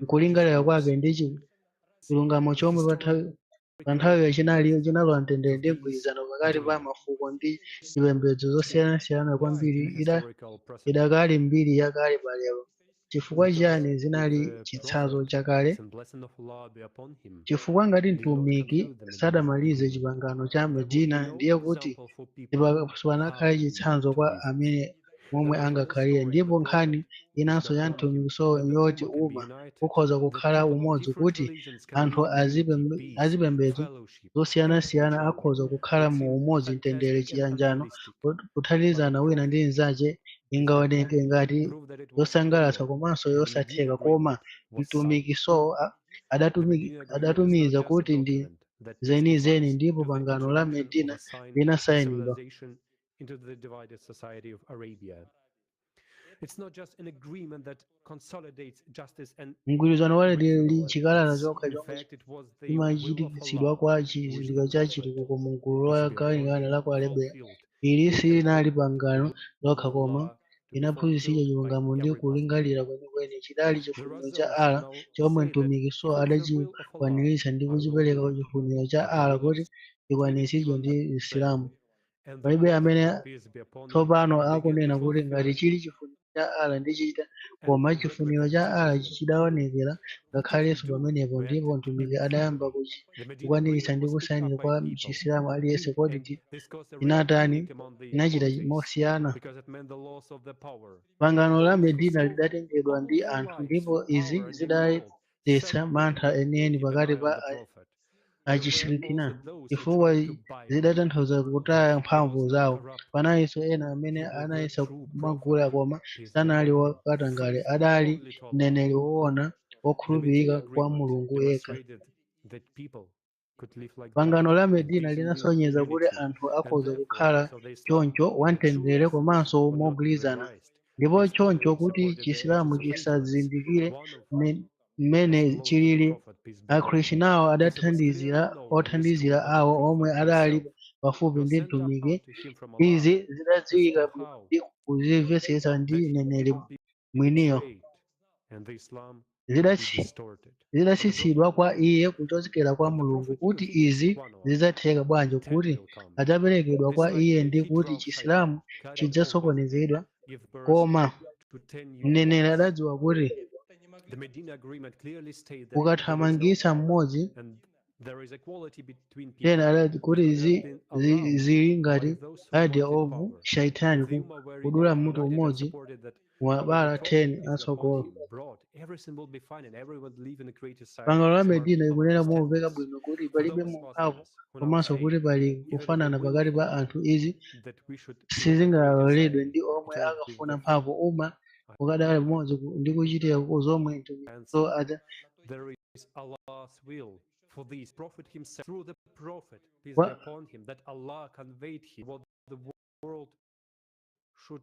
kulingalira kwake ndi chilungamo chomwe pa nthawiyo chinalowa mtendere ndi mgwirizano pakati pa mafuko ndi zipembedzo zosiyanasiyana kwambiri. Idakali mbiri yakale pa lero. Chifukwa chiyani zinali chitsanzo chakale? Chifukwa ngati mtumiki sadamalize pangano cha Medina, ndiye kuti sipanakhale chitsanzo kwa amene momwe angakhalire. Ndipo nkhani inanso ya mtumikiso yoti ukhoza kukhala umodzi kuti anthu azipembedzo zosiyanasiyana akhoza kukhala mu umodzi, mtendere, chiyanjano, kuthandizana wina ndi mnzace, ingaoneke ngati yosangalatsa komanso yosatheka, koma mtumikiso adatumiza kuti ndi zenizeni, ndipo pangano la Medina linasayinidwa. Into the divided society of Arabia. It's not just an agreement that consolidates justice and mgwirizano wa lero chikalata chokha chomwe chimachititsidwa kwa chizindikiro cha chitukuko mu gulu logawanikana la ku Arabia. Ili silinali pangano lokha koma linaphunzitsa chilungamo ndi kulingalira kwenikweni. Chidali chifuniro cha Allah chomwe mtumikiso adachikwaniritsa ndi kuchipereka chifuniro cha Allah kuti chikwaniritsidwe ndi Isilamu. Palibe amene tsopano akunena kuti ngati chili chifuniro cha Allah ndichita, koma chifuniro cha Allah chidaonekera ngakhalenso pamenepo, ndipo mtumiki adayamba kuchikwaniritsa ndi kusayinira kwa Chisilamu aliyense. Kodi inachita mosiyana. Pangano la Medina lidatengedwa ndi anthu, ndipo izi zidadzetsa mantha enieni pakati pa achishirikina, chifukwa zidatanthauza kutaya mphamvu zawo. Panalinso ena amene anayesa kumagula koma sanali wakatangale, adali mneneri woona wokhulupirika kwa Mulungu yekha. Pangano la Medina linasonyeza kuti anthu akhoza kukhala choncho wamtendere komanso mogwirizana, ndipo choncho kuti Chisilamu chisazindikire mmene chilili. Akhristu othandizira awo omwe adali pafupi ndi mtumiki, izi zidadziwika ndi kuzimvetsetsa ndi mneneri mwiniyo. Zidatsitsidwa kwa iye kuchokera kwa Mulungu kuti izi zidzatheka bwanji kuti adzaperekedwa kwa iye ndi kuti Chisilamu chidzasokonezedwa. Koma mneneri adadziwa kuti ukathamangitsa mmodzi tena kuti zili ngati idea of shaitani kudula mutu umodzi wabala 10 atsogolo. Pangano la Medina ikunena momveka bwino kuti palibe mphamvu komanso kuti pali kufanana pakati pa anthu. Izi sizingaloledwe ndi omwe akafuna mphamvu. Uma ukadali mmodzi ndi kuchitira zomwe mtumikiso there is Allah's will for this prophet himself through the prophet, peace be upon him, that Allah conveyed him what the world should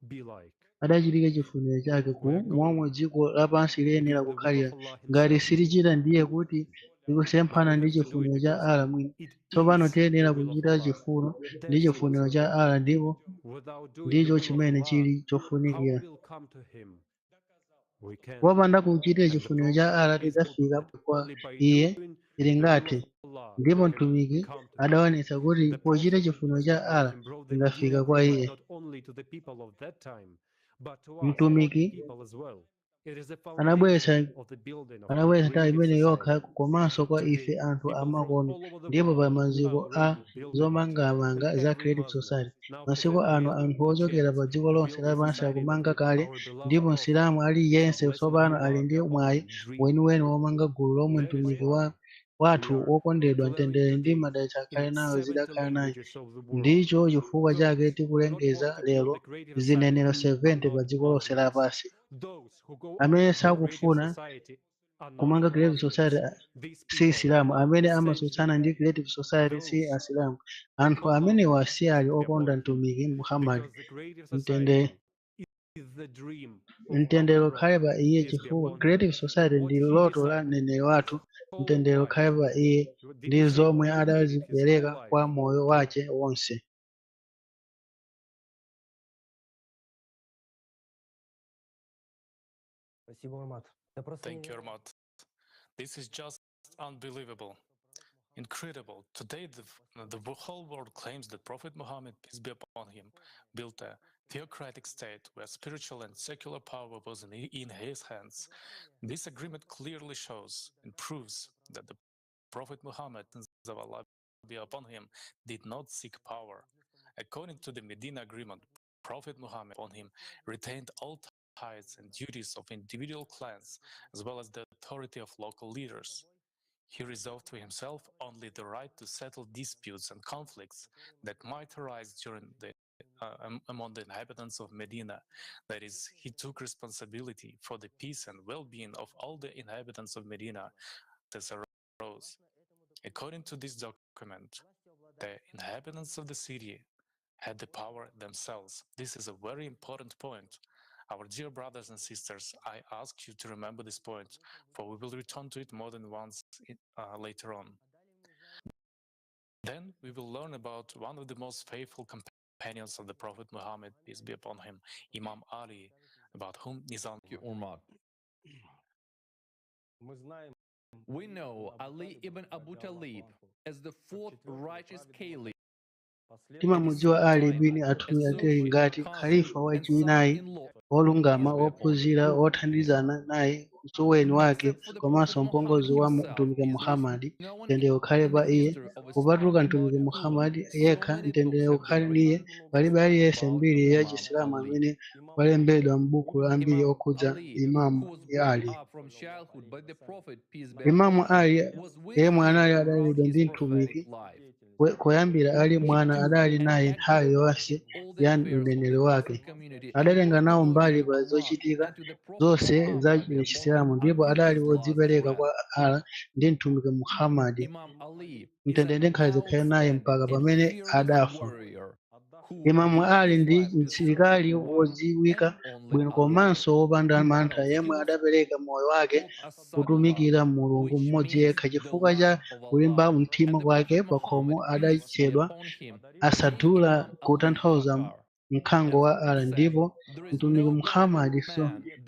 be like. Adachitika chifuniro chake ku momwe dziko lapansi liyenera kukhalira. Ngati silichita ndiye kuti likusemphana ndi chifuniro cha Allah mwini. Tsopano tiyenera kuchita chifuno ndi chifuniro cha Allah, ndipo ndicho chimene chili chofunikira. Popanda kuchita chifuniro cha Allah tidzafika kwa iye tilingati. Ndipo mtumiki adaonetsa kuti pochita chifuniro cha Allah tingafika kwa iye. Mtumiki anabweretsa nthawi imene yokha komanso kwa ife anthu amakono, ndipo pa maziko a zomangamanga za Creative Society. Masiku ano anthu ochokera pa dziko lonse lapansi akumanga kale, ndipo Msilamu aliyense tsopano ali ndi mwayi weniweni womanga gulu lomwe mtumiki wathu wokondedwa, mtendere ndi madalitso akhale nayo zidakhala naye. Ndicho chifukwa chake tikulengeza lero zinenero 70 pa dziko lonse lapansi. Amene sakufuna kumanga Creative Society si Isilamu, amene amatsutsana ndi Creative Society si Asilamu. Anthu amenewa si ali okonda mtumiki Muhammad, mtendere ukhale pa iye, chifukwa Creative Society ndi loto la mneneri wathu. Mtendere ukhale pa iye ndi zomwe adazipereka kwa moyo wake wonse. Thank you, Armat. This is just unbelievable, incredible. Today, the whole world claims that Prophet Muhammad, peace be upon him, built a theocratic state where spiritual and secular power was in his hands. This agreement clearly shows and proves that the Prophet Muhammad, peace of Allah be upon him, did not seek power. According to the Medina Agreement, Prophet Muhammad on him retained all tithes and duties of individual clans, as well as the authority of local leaders. He reserved to himself only the right to settle disputes and conflicts that might arise among the inhabitants of Medina. That is, he took responsibility for the peace and well-being of all the inhabitants of Medina that arose. According to this document, the inhabitants of the city had the power themselves. This is a very important point. Our dear brothers and sisters, I ask you to remember this point, for we will return to it more than once later on. Then we will learn about one of the most faithful companions of the Prophet Muhammad, peace be upon him, Imam Ali, about whom Nizam. We know Ali ibn Abu Talib as the fourth righteous caliph. Timamudziwa Ali bin Atumiyateli ngati khalifa wachiwiri wolungama wophunzira wothandizana naye msuweni wake komanso mpongozi wa mtumiki Muhammad, mtendere ukhale pa iye. Kupatuluka mtumiki Muhammad yekha, mtendere ukhale ndiye, palibe aliyense mbiri ya Chisilamu amene walembedwa m'buku la mbiri okhudza Imamu Ali. Imamu Ali yemwe anali adalidwa ndi mtumiki kuyambira ali mwana, adali naye nthawi yonse ya uneneri wake. Adatenga nawo mbali pa zochitika zonse za Chisilamu, ndipo adali wodzipereka kwa Allah ndi mtumiki Muhammad, mtendere ndi zikhale zikhale naye mpaka pamene adafa. Imamu Ali ndi msilikali wodziwika bwino komanso wopanda mantha, yemwe adapereka moyo wake kutumikira Mulungu mmodzi yekha. Chifukwa cha kulimba mtima kwake pa khomo adatchedwa Asadullah, kutanthauza mkango wa Allah. Ndipo mtumiki Muhammad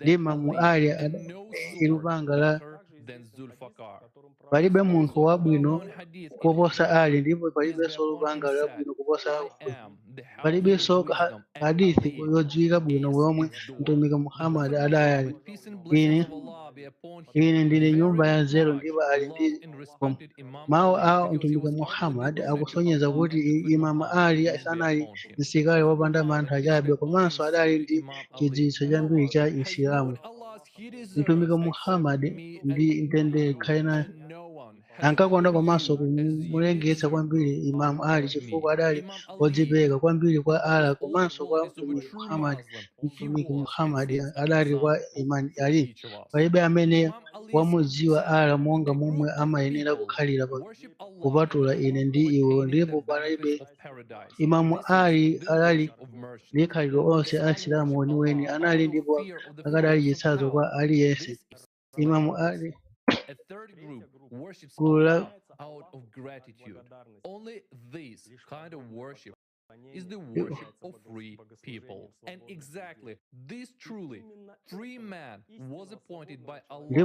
ndi Imamu Ali ilupanga la palibe munthu wabwino kuposa Ali, ndipo palibenso lupanga labwino kuposa palibenso hadithi yodziwika bwino yomwe mtumiki Muhammad adali ine ndine nyumba ya nzeru, ndipo ali ndi mawu a mtumiki Muhammad akusonyeza kuti Imamu Ali sanali msilikali wopanda mantha chabe, komanso adali ndi chidziwitso chambiri cha Isilamu. Mtumiki Muhammad ndi mtendere ukhale naye ankakonda komanso kumulengetsa kwambiri Imamu Ali, chifukwa adali wodzipereka kwambiri kwa Allah komanso kwa mtumiki Muhammad. Mtumiki Muhammad adali kwa Imam Ali, palibe amene wamudziwa Allah monga momwe amayenera kukhalira kupatula ine ndi iwe, ndipo palibe. Imamu Ali adali ndi khalidwe onse a Isilamu weniweni anali, ndipo akadali chitsanzo kwa aliyense. Imamu Ali A third group worships gulu Allah out of gratitude. Only this kind of worship is the worship of free people. And exactly this truly free man was appointed by Allah as a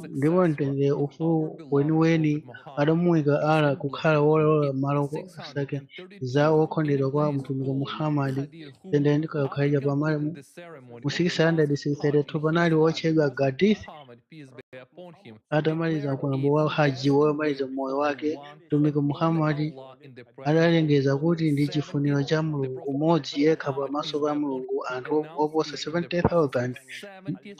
ndipo mtendere ufulu weniweni adamuyika Allah kukhala wolola malo ake za wokondedwa kwa mtumiki Muhammad, mtendere ndi zikhale zikhale pamale mu 632 panali wotchedwa Gadith. Atamaliza mwambo wa haji womaliza moyo wake, mtumiki Muhammad adalengeza kuti ndi chifuniro cha Mulungu umodzi yekha pamaso pa Mulungu anthu oposa 70,000.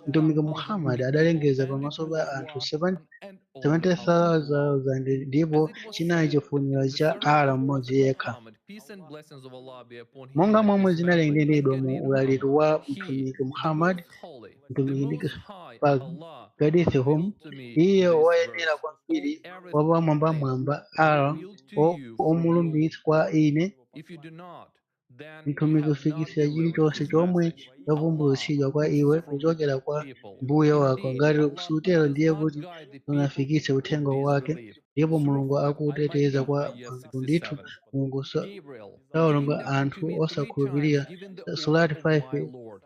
Mtumiki Muhammad adalengeza pamaso pa anthu 70,000, ndipo chinali chifuniro cha Allah mmodzi yekha. Monga momwe zinalengedwa mu ulaliki wa mtumiki Muhammad, mtumiki pa Gadith home, iye woyenera kwambiri wapamwambamwamba Allah omulumbitsa kwa ine mtumiki kufikitsa chilichonse chomwe chavumbulutsidwa kwa iwe kuchokera kwa mbuye wako. Ngati sutero ndiye kuti unafikitse uthenga wake, ndipo Mulungu akuteteza kwa anthu. Ndithu Mulungu sawalonga anthu osakhulupirira. Surati 5.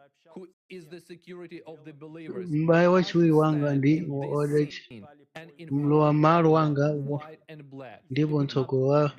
M'bale wachiwiri wanga ndi mlowa malo wanga, ndipo mtsogoleri wa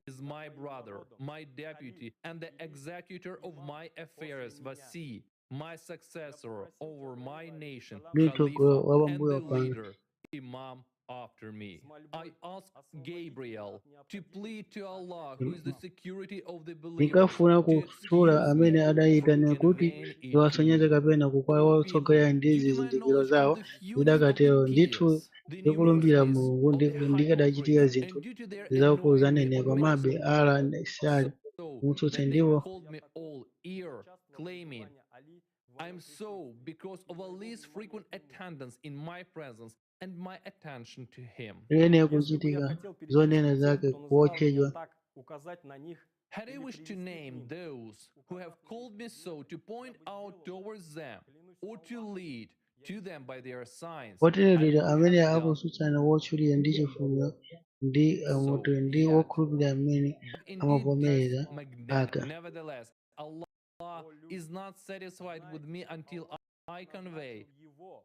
is my brother, my deputy, and the executor of my affairs, Vasi, my successor over my nation, Khalifa, and the leader, Imam after me. I ask Gabriel to plead to Allah, who is the security of the believers, Ndikafuna to kutchula excuse amene me from adayitana kuti conveying it to ndiwasonyeze you. kapena kukwawa O otsogolera people, ndi due to my zizindikiro knowledge zawo of the future of the zidakatero ndithu pious, the ndikulumbira universities Mulungu of the high ndikadachitika countries, zinthu and due to their zizakulu annoying me zanenedwa already mabe ala sali so mutsutse that they ndiwo called me all ear, claiming, I'm so because of Ali's frequent attendance in my presence and my attention to him. iyeneye kuchitika zonena zake kuotchedwa. Had I wished to name those who have called me so, to point out towards them, or to lead to them by their signs, I Oteredwa would amene have done akutsutsana wotchulira ndi chifuniro ndi amoto ndi yet. wokhulupirira amene But indeed, amavomereza that's magnetic. aka. Nevertheless, Allah is not satisfied with me until I convey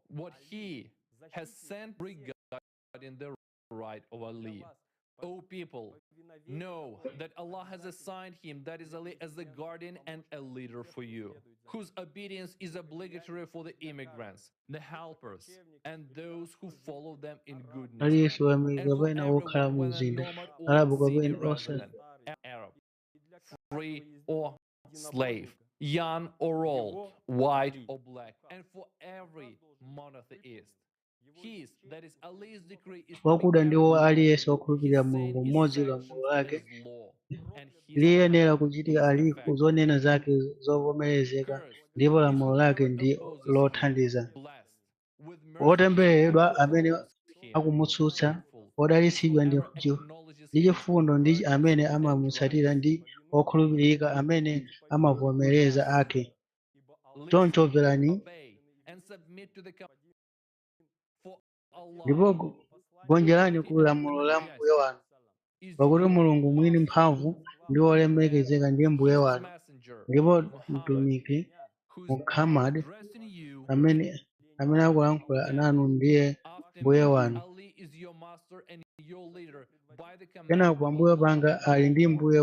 what He has sent regarding the right of Ali. O people, know that Allah has assigned him, that is Ali, as the guardian and a leader for you, whose obedience is obligatory for the immigrants, the helpers, and those who follow them in goodness, Aliyense and wamene for kapena wokhala everyone, mu whether mzinda nomad or Arabu city kapena osa resident, Arab, free or slave, young or old, white or black, and for every monotheist. His, that is Ali's decree, is to be wakuda carried ndiwo out. aliyense wokhulupirira His Mulungu saying is mmodzi sanctioned lamulo in lake His law, and His liyenera command kuchitika is ali effective. zonena zake zovomerezeka Cursed ndipo is lamulo lake whoever ndi opposes him. lothandiza. Blessed with mercy is Otembereredwa whoever amene follows him. akumutsutsa, Thankful is odalitsidwa ndi whoever acknowledges ndi him chifundo ndi righteous amene and amamutsatira right. ndi okhulupirika amene amavomereza ake. Choncho Listen, mverani obey, and submit to the command for Allah. ndipo gonjerani Authority ku and lamulo la mbuye majesty wanu, is pakuti due Mulungu to mwini Allah, mphamvu ndi olemekezeka ndiye mbuye His wanu. messenger, Ndipo Muhammad, mtumiki who's Muhammad addressing you amene akulankhula nanu ndiye after mbuye me. wanu. Ali is your master and your leader by the command Kenako of pambuyo panga Allah. ali ndi mbuye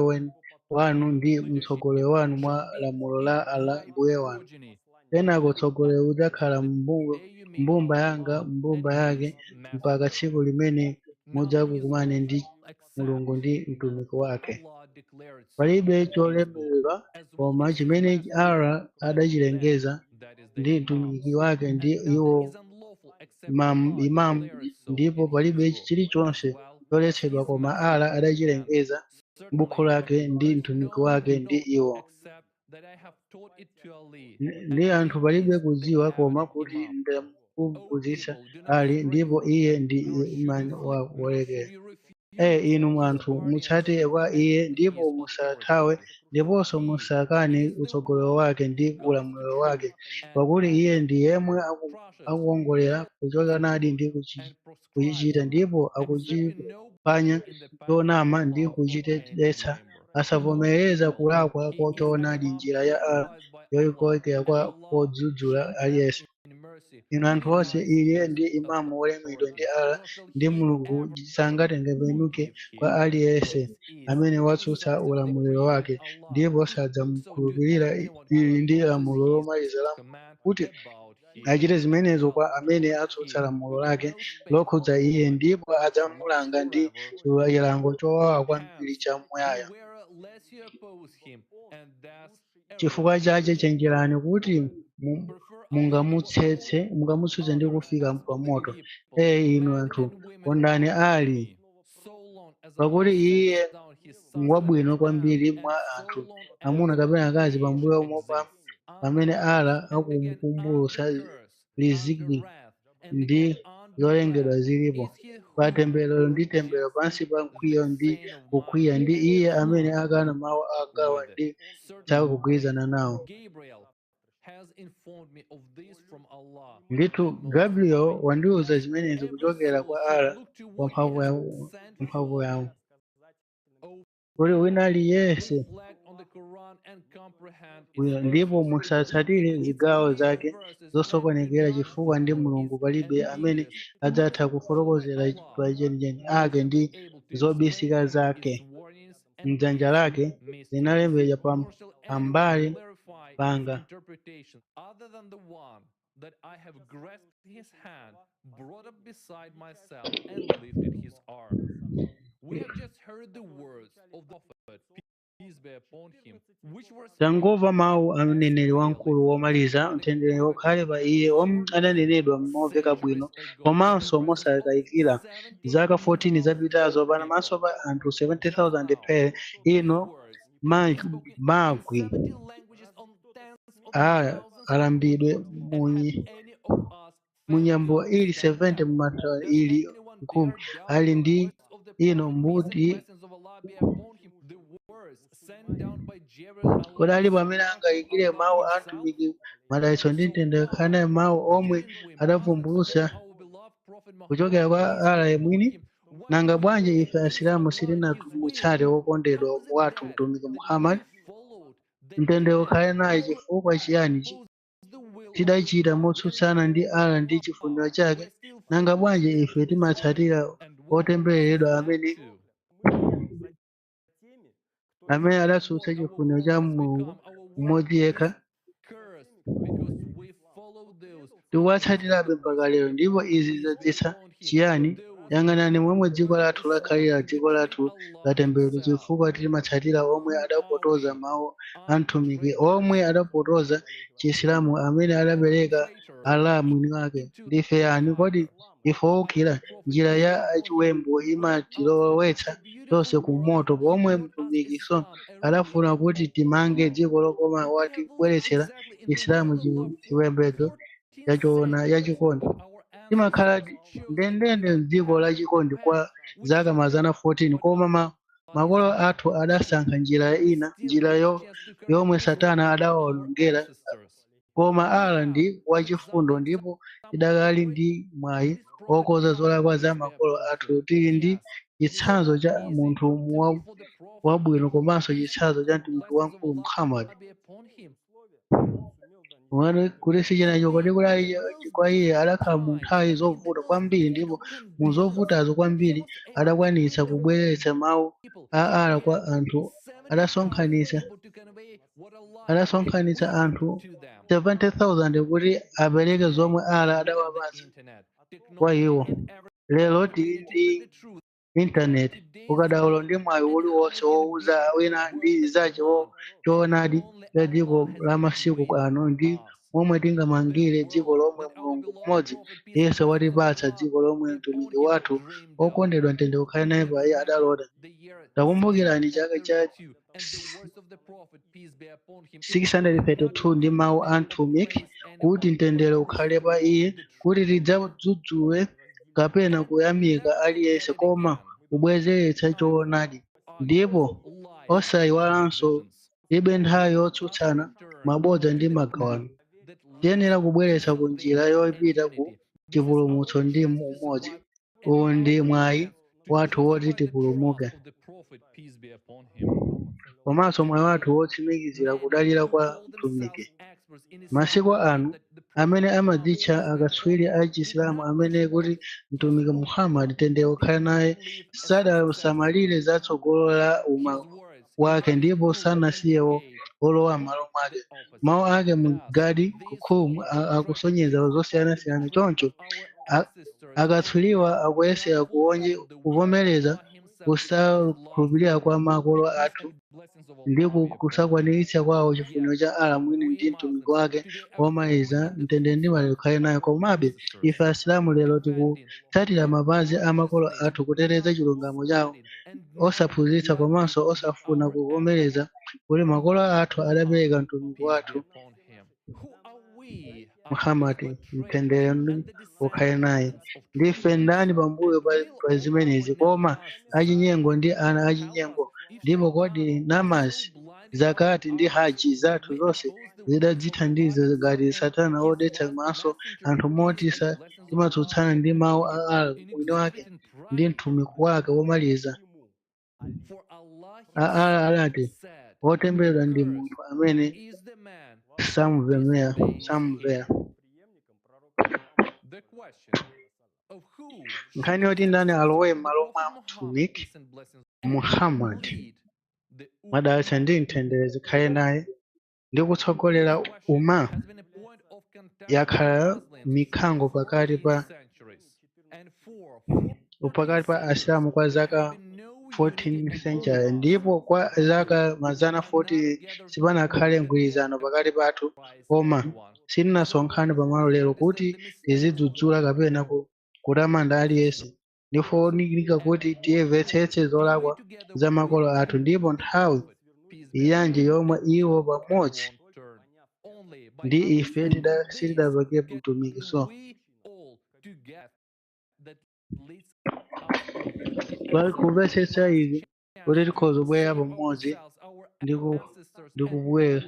wanu ndi Leadership mtsogoleri wanu mwa shall be lamulo la in Allah my mbuye wanu. progeny. Kenako And utsogoleri udzakhala the day you meet mbumba yanga Allah mbumba and yake His mpaka messenger. tsiku limene Nothing is mudzakumane ndi lawful except Mulungu ndi mtumiki wake. Allah declared so Palibe in His book, cholemeredwa as well koma as His chimene messenger Allah and them, adachilengeza that is the ndi imams. mtumiki wake ndi And nothing iwo is unlawful except Allah imamu, declared so ndipo in palibe His book, as chilichonse well as choletsedwa His koma messenger Allah and adachilengeza m'buku certainly lake ndi there is mtumiki no wake ndi knowledge iwo. except that I have taught it to Ali, Ndi and anthu He palibe is the kudziwa koma evident kuti imam. O ndamuphunzitsa people, do not Ali stray ndipo from iye Him, ndi nor should imani you nor should wolekera. you refuse Inu His anthu mutsate guardianship kwa and iye ndipo His musathawe authority. ndiponso He musakane is the utsogolero one wake ndi who goes to ulamuliro wake, truth and pakuti iye evidence, ndi yemwe crushes akuwongolera kuchoka nadi ndi and prescribes kuchichita ndipo accepting no akuchiphwanya in the path chonama of ndi Allah or any kuchitetsa, member. O asavomereza people, kulakwa He is the choonadi imam njira ya authorized by Allah, yoyikokera and kwa Allah kodzudzula shall aliyense. grant in mercy Inu anthu who onse denies iye His ndi imamu wolemedwa ndi authority, Allah nor shall ndi He Mulungu ever sangatembenuke forgive him. kwa aliyense This is amene the watsutsa decisive ulamuliro decree of wake Allah. ndipo So do sadzamukhulupirira anyone who ili ndi opposes lamulo His lomaliza la command kuti about Him. achite zimenezo kwa amene Account atsutsa Him lamulo with the lake most lokhudza painful iye ruin ndipo adzamulanga ndi chilango chowawa kwambiri Hence, chamuyaya. beware lest you oppose Him, and thus Chifukwa erode chache His chenjerani kuti prefer mungamutsutse mukwamoto. people, Inu men anthu and women kondani Ali, me, so long as pakuti Allah iye sends down His ngwabwino sustenance kwambiri and mwa so anthu long amuna as kapena akazi pambuyo creation mopa exists. pamene Under Allah curse and again akumukumbutsa under curse, under riziki wrath and ndi again under zolengedwa wrath zilipo, is He pa who temberero ndi temberero, rejects pansi pa mkwiyo the ndi saying of kukwiya, mine ndi and iye does amene not akana mawu agawa with it. ndi Certainly, sakugwirizana nawo. Gabriel has informed me of this from Allah, Ndithu the Most Gabriel High. wandiwuza Thus, zimenezi every kuchokera soul kwa should Allah look to kwa what He has sent mphamvu for yawo. me. O Kuti wina people, aliyense reflect on the Quran and comprehend its bwino, ndipo verses. musatsatire Its zigawo clear zake verses, and do zosokonekera, not chifukwa ndi follow Mulungu its palibe amene ambiguous. adzatha Only kufotokozera Allah pachenjeni alone ake shall ndi be able to zobisika explain its zake. warnings and M'dzanja its lake mysteries, zinalembedwa nor shall anyone pambali clarify its panga. interpretation other than the one that I have grasped his hand, brought up beside myself, and lifted his arm. We have just heard the words of the prophet, peace be upon him, which were Tangova mawu a mneneri wamkulu womaliza mtendere ukhale pa iye omwe adanenedwa momveka bwino komanso mosakayikira zaka 14 zapitazo pamaso pa anthu 70,000 pere ino magwi alambidwe munyambo ili 70 mumathawa ili 10 ali ndi ino mbuti kodi alipo amene angayikire mawu a mtumiki madalitso ndi mtendere khana mawu omwe adavumbulutsa kuchokera kwa Allah mwini nanga bwanji ife asilamu sitinatumutsate wokondedwa wathu mtumiki Muhammad mtendere ukhale naye chifukwa chiyani tidachita motsutsana ndi Allah ndi chifuniro chake nanga bwanji ife timatsatira otembereredwa amene adatsutsa chifuniro cha Mulungu mmodzi yekha tikuwatsatirabe mpaka lero ndipo izi zadzitsa chiyani yang'anani momwe dziko lathu lakhalira dziko lathu latembereredwa chifukwa timatsatira omwe adapotoza mawu a mtumiki omwe adapotoza chisilamu amene adapereka Allah mwini wake ndife yani kodi ife owukira njira ya achiwembu imatilowetsa tonse ku moto pomwe mtumiki adafuna kuti timange dziko lokoma watibweretsera chisilamu chiwembedzo yachikondi timakhala ndendende m'dziko lachikondi kwa zaka 14 koma makolo athu adasankha njira ina njira yomwe satana adawawonongera koma Allah ndi wachifundo ndipo tidakali ndi mwayi okonza zolakwa za makolo athu tili ndi chitsanzo cha munthu wabwino komanso chitsanzo cha mtumiki wamkulu Muhammad kuti sichinacho kodi kulali kwa iye adakhala mu nthawi zovuta kwambiri ndipo mu zovutazo kwambiri adakwanitsa kubweretsa mawu a Allah kwa anthu adasonkhanitsa anthu 70,000 kuti apereke zomwe Allah adawapatsa kwa iwo lero tili ndi internet ukadaulo ndi mwayi uliwonse wowuza wina ndi zace choonadi cha dziko la masiku ano ndi momwe tingamangire dziko lomwe Mulungu mmodzi Yesu watipatsa dziko lomwe mtumiki wathu okondedwa mtendere ukhale naye pa iye adalota takumbukirani chaka cha 632 ndi mawu a mtumiki kuti mtendere ukhale pa iye kuti tidzadzudzule kapena kuyamika aliyense koma kubwezeretsa choonadi ndipo osayiwalanso libe nthawi yotsutsana mabodza ndi magawano tiyenera kubweretsa ku njira yopita ku chipulumutso ndi umodzi uwu ndi mwayi wathu woti tipulumuke komanso mwayi wathu wotsimikizira kudalira kwa mtumiki masiku ano amene amadzitcha akatswiri a chisilamu amene kuti mtumiki Muhammad mtendere ukhale naye sadasamalire zatsogolo la umma wake ndipo sanasiye olowa m'malo mwake mawu ake mgadi kukhumu akusonyeza zosiyanasiyana choncho akatswiriwa akuyesera kuvomereza kusakhulupirira kwa makolo athu ndi kusakwaniritsa kwawo chifuniro cha Allah mwini ndi mtumiki wake Omaliza mtendere ndi maliro ukhale naye komabe ife asilamu lero tikutsatira mapazi a makolo athu kuteteza chilungamo chawo osaphunzitsa komanso osafuna kuvomereza kuti makolo athu adapereka mtumiki wathu Muhammad mtendere ukhale naye ndife ndani pambuyo pa zimenezi koma achinyengo ndi ana achinyengo ndipo kodi namazi zakati ndi haji zathu zonse zidadzithandiza ngati satana odetsa maso anthu moti timatsutsana ndi mawu a Allah mwini wake ndi mtumiki wake womaliza Allah adati wotemberedwa ndi munthu amene samumvera nkhani yoti ndani alowe m'malo mwa mtumiki Muhammad madalitso ndi mtendere zikhale naye ndi kutsogolera umma yakhala mikhango pakati pa Asilamu kwa zaka 14th century, ndipo kwa zaka mazana 40 sipanakhale mgwirizano pakati pathu, koma sitinasonkhane pamalo lero kuti tizidzudzula kapena kutamanda aliyense. Ndifunika kuti tiyemvetsetse zolakwa za makolo athu, ndipo nthawi yanji yomwe iwo pamodzi ndi ife sitidapangepo mtumiki. So kumvetsetsa izi kuti tikhoza kubwera pamodzi ndi kubwera.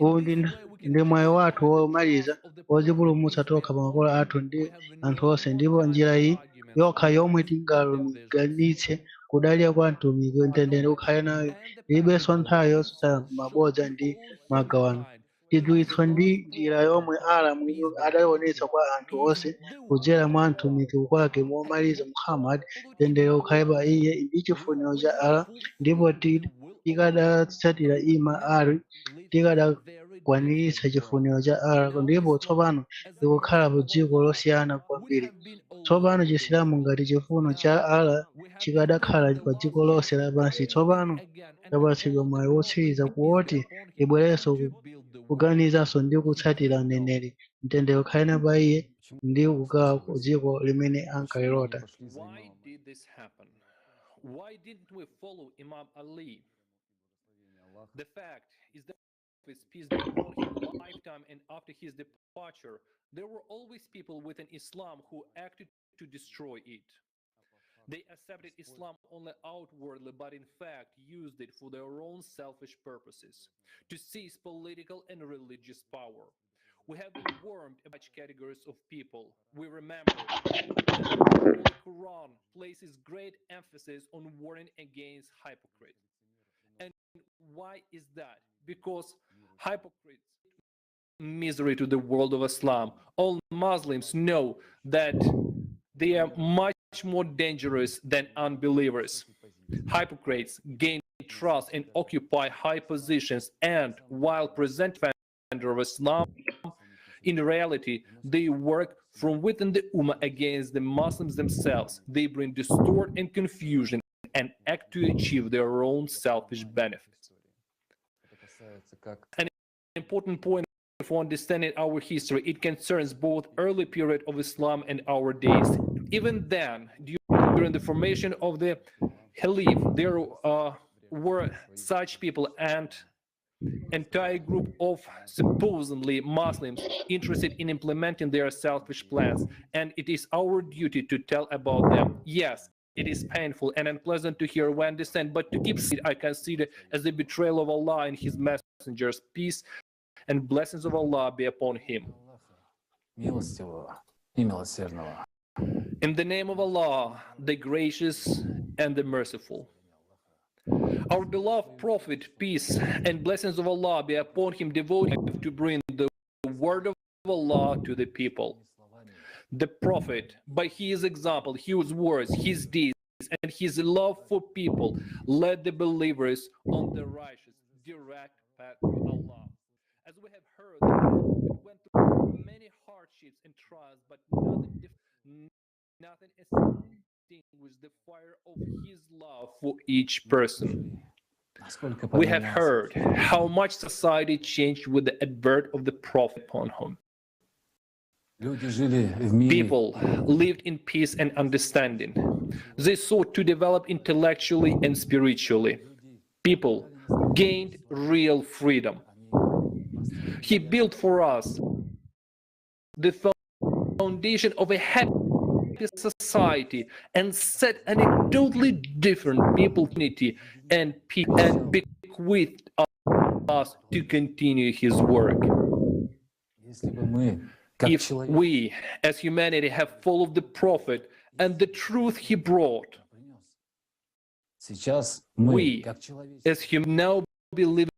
Uwu ndi mwayi wathu womaliza wodzipulumutsa tokha pa makolo athu ndi anthu onse, ndipo njira iyi yokha yomwe tingalumikize kudalira kwa mtumiki. Mtendere ukhale naye. Ilibenso nthawi yotsutsa mabodza ndi magawano. Chidziwitso ndi njira yomwe Allah mwini adayionetsa kwa anthu onse kudzera mwa mtumiki wake Omaliza Muhammad. Mtendere ukhale pa iye ndi chifuniro cha Allah, ndipo tikadatsatira ali tikadakwaniritsa chifuniro cha Allah. Ndipo tsopano tikukhala pa dziko losiyana kwambiri. Tsopano Chisilamu ngati chifuniro cha Allah chikadakhala pa dziko lonse lapansi, tsopano tapatsidwa mwayi wotsiriza kuti tibwerenso kuganizanso ndi kutsatira mneneri. Mtendere ukhale pa iye ndi kugawa dziko limene ankalilota. Why did this happen? Why didn't we follow Imam Ali? The fact is that his peace be upon his lifetime and after his departure, there were always people within Islam who acted to destroy it. They accepted Islam only outwardly, but in fact used it for their own selfish purposes, to seize political and religious power. We have been warned about categories of people. We remember that the Qur'an places great emphasis on warning against hypocrites. And why is that? Because hypocrites misery to the world of Islam. All Muslims know that they are much more dangerous than unbelievers. Hypocrites gain trust and occupy high positions, and while present defender of Islam, in reality, they work from within the Ummah against the Muslims themselves. They bring discord and confusion and act to achieve their own selfish benefits. An important point for understanding our history, it concerns both early period of Islam and our days. Even then, during the formation of the Khalif, there were such people and entire group of supposedly Muslims interested in implementing their selfish plans, and it is our duty to tell about them. Yes, it is painful and unpleasant to hear when dissent, but to keep it, I consider as a betrayal of Allah and His messengers. Peace and blessings of Allah be upon him. In the name of Allah, the gracious and the merciful. Our beloved Prophet, peace and blessings of Allah be upon him, devoted to bring the word of Allah to the people. The Prophet, by his example, his words, his deeds, and his love for people, led the believers on the righteous, direct path to Allah. As we have heard, he went through many hardships and trials, but nothing extinguished the fire of his love for each person. We have heard how much society changed with the advent of the Prophet upon him. People lived in peace and understanding. They sought to develop intellectually and spiritually. People gained real freedom. He built for us the foundation of a happy society and set a totally different people unity and bequeathed us to continue his work. If we as humanity have followed the Prophet and the truth he brought, we as humans now be living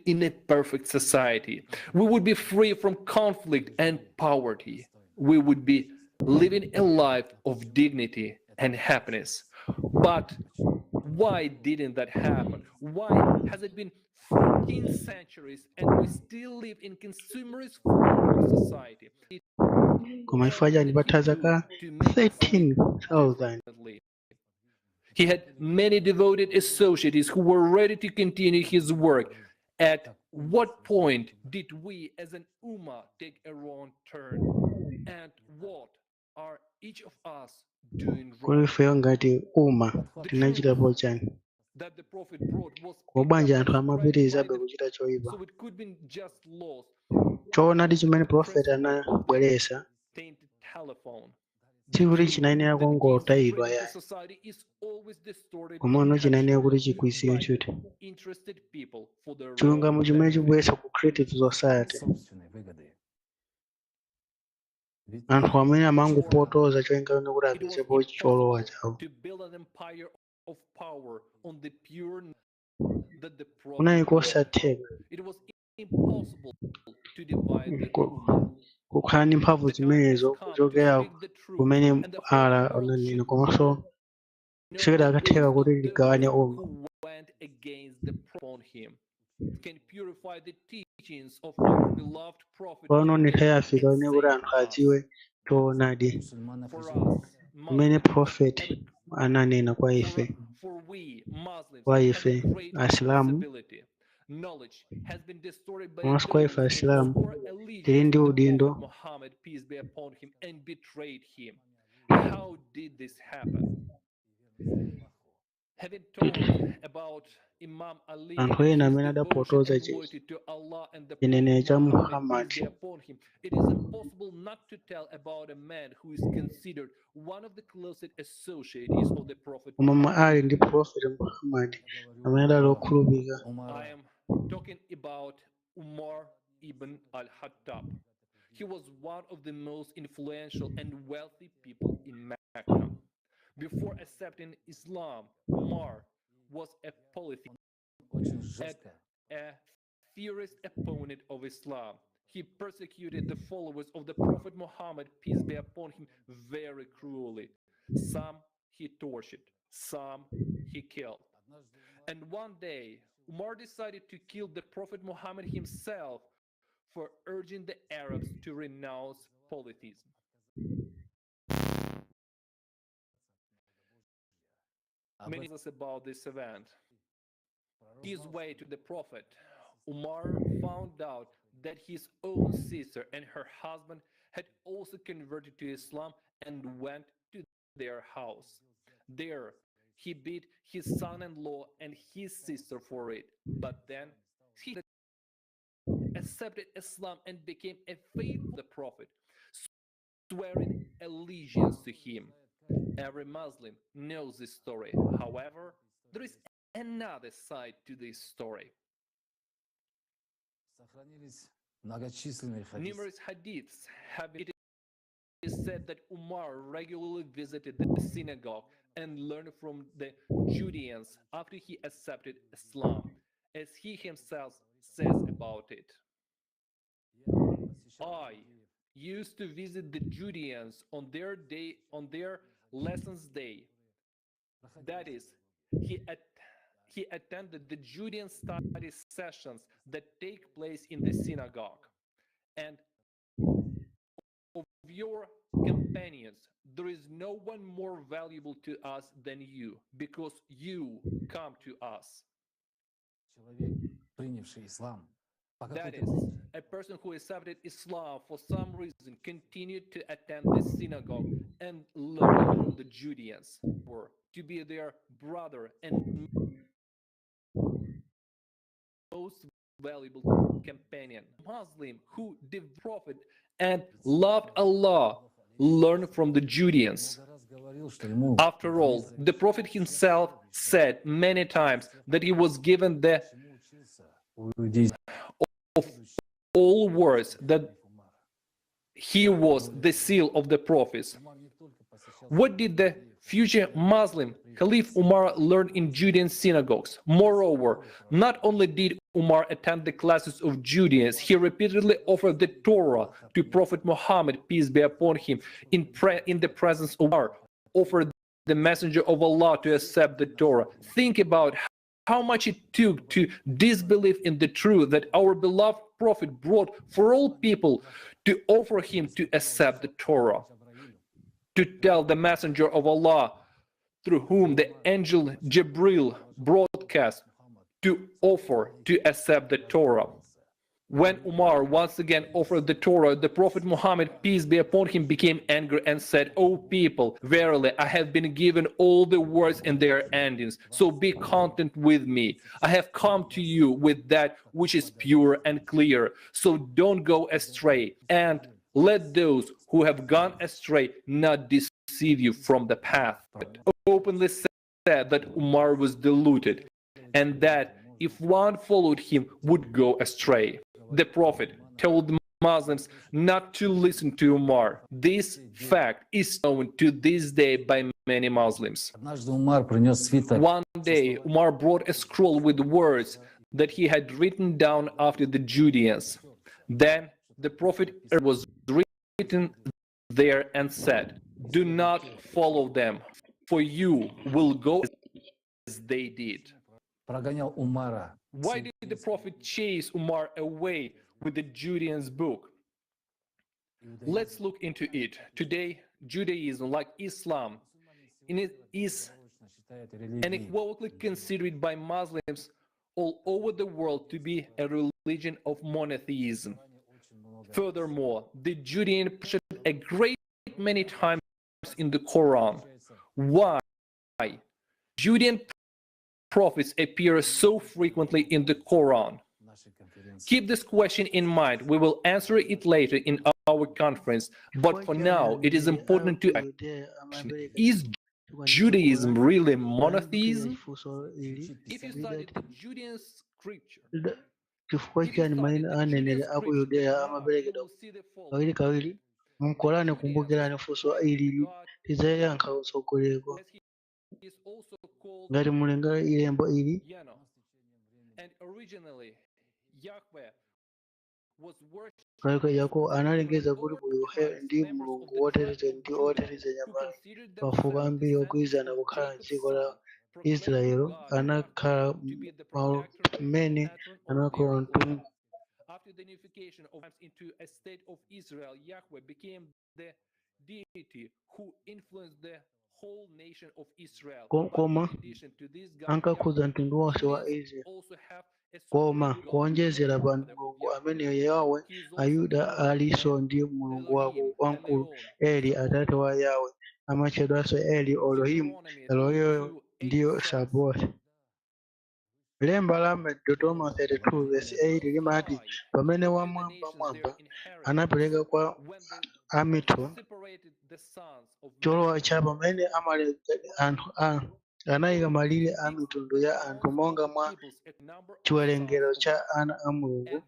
in a perfect society. We would be free from conflict and poverty. We would be living a life of dignity and happiness. But Why didn't that happen? Why has it been 14 centuries and we still live in consumerist form of society? Koma chifukwa chani patha zaka 13,000. He had many devoted associates who were ready to continue his work. At what point did we as an Ummah take a wrong turn? And what are each of us doing wrong? Kuli ifeyo ngati Umma tinachitapo chani? That the Prophet brought was Kobanja anthu amapitirizabe kuchita choyipa. so it could be just lost. Choonadi chimene Prophet anabweretsa Tainted telephone. chikuti chinayenera kungotayidwa ya. Society is always distorted. Komono chinayenera kuti chigwiritsidwe ntchito. Interested people for their Chilungamo chimene chibweretsa ku creative society. Anthu amene amangopotoza cholinga kuti apitsepo cholowa chawo. to build an empire of power on the pure that the Prophet Kunali brought. kosatheka. It was impossible to divide the Ummah. Kukhala ndi mphamvu zimenezo kuchokera kumene ala onanena komanso sikati akatheka kuti ligawane Umma. Who went against the Prophet on him can purify the teachings of our beloved Prophet. Pano nthawi yafika yone kuti anthu adziwe choonadi kumene Prophet ananena kwa ife, For we Muslims kwa have a ife great Asilamu, responsibility. Knowledge has been destroyed by komanso kwa ife those who Asilamu swore allegiance tili ndi to the udindo Prophet Muhammad, peace be upon him, and betrayed him. How did this happen? Having told about Imam Ali and anthu ena his amene devotion adapotoza and loyalty to Allah and the chinenero Prophet cha Muhammad, peace Muhammad. be upon him, it is impossible not to tell about a man who is considered one of the closest associates of the Prophet Koma Muhammad. ali ndi Prophet Muhammad amene adali okhulupirika. I am talking about Umar ibn al-Khattab. He was one of the most influential and wealthy people in Mecca. Before accepting Islam, Umar was a polytheist, a fierce opponent of Islam. He persecuted the followers of the Prophet Muhammad, peace be upon him, very cruelly. Some he tortured, some he killed. And one day, Umar decided to kill the Prophet Muhammad himself for urging the Arabs to renounce polytheism. Many us about this event. His way to the Prophet, Umar found out that his own sister and her husband had also converted to Islam and went to their house. There, he beat his son-in-law and his sister for it, but then he accepted Islam and became a faithful to the Prophet, swearing allegiance to him. Every Muslim knows this story. However, there is another side to this story. Numerous hadiths have been. It is said that Umar regularly visited the synagogue and learned from the Judeans after he accepted Islam, as he himself says about it. I used to visit the Judeans on their lessons day. That is, he attended the Judean study sessions that take place in the synagogue. And of your companions, there is no one more valuable to us than you, because you come to us. That is, a person who accepted Islam for some reason continued to attend the synagogue and learn from the Judeans, or to be their brother and most valuable companion. Muslim who devoted the Prophet and loved Allah learned from the Judeans. After all, the Prophet himself said many times that he was given the of all words, that he was the seal of the prophets. What did the future Muslim Caliph Umar learn in Judean synagogues? Moreover, not only did Umar attend the classes of Judeans, he repeatedly offered the Torah to Prophet Muhammad, peace be upon him, in the presence of Umar, offered the messenger of Allah to accept the Torah. Think about how much it took to disbelieve in the truth that our beloved prophet brought for all people, to offer him to accept the Torah, to tell the messenger of Allah, through whom the angel Jibril broadcast, to offer to accept the Torah. When Umar once again offered the Torah, the Prophet Muhammad, peace be upon him, became angry and said, "O people, verily I have been given all the words in their endings, so be content with me. I have come to you with that which is pure and clear, so don't go astray, and let those who have gone astray not deceive you from the path." Openly said that Umar was deluded, and that if one followed him would go astray. The Prophet told the Muslims not to listen to Umar. This fact is known to this day by many Muslims. One day, Umar brought a scroll with words that he had written down after the Judeans. Then the Prophet was written there and said, "Do not follow them, for you will go as they did." Why did the Prophet chase Umar away with the Judeans' book? Let's look into it. Today, Judaism, like Islam, is unequivocally considered by Muslims all over the world to be a religion of monotheism. Furthermore, the Judean mentioned a great many times in the Quran. Why? Judean prophets appear so frequently in the Quran. Keep this question in mind. We will answer it later in our conference. But for now, it is important to ask, is Judaism really monotheism? If you study the Judean scripture, chifukwa chani maneno aneneri a ku Yudeya amaperekedwa kawirikawiri mu Qur'ani? Kumbukirani funso ili tidzayankha utsogoleko. Ngati mulinga ilembo ili Kaika yako analengeza kuti Yehova ndi Mulungu woteteza ndi oteteza nyama mafuko ambiri ogwirizana kukhala m'dziko la Israeli anakhala mmene anakhala mtumwi. After the unification of into a state of Israel, Yahweh became the deity who influenced the whole nation of Israel. Koma ankakhudza mtundu wonse wa Israeli. Koma kuonjezera pa Mulungu amene Yahweh Ayuda alinso ndi Mulungu wamkulu Eli, atate wa Yahweh amatchedwanso Eli Elohimu. Elohiyo ndiyo Sabaoth. Lemba la Deuteronomy 32 verse 8 limati, pamene wamwamba anapereka kwa Amitu cholowa cha pamene anayika malire a mitundu ya anthu monga mwa chiwerengero cha ana a Mulungu.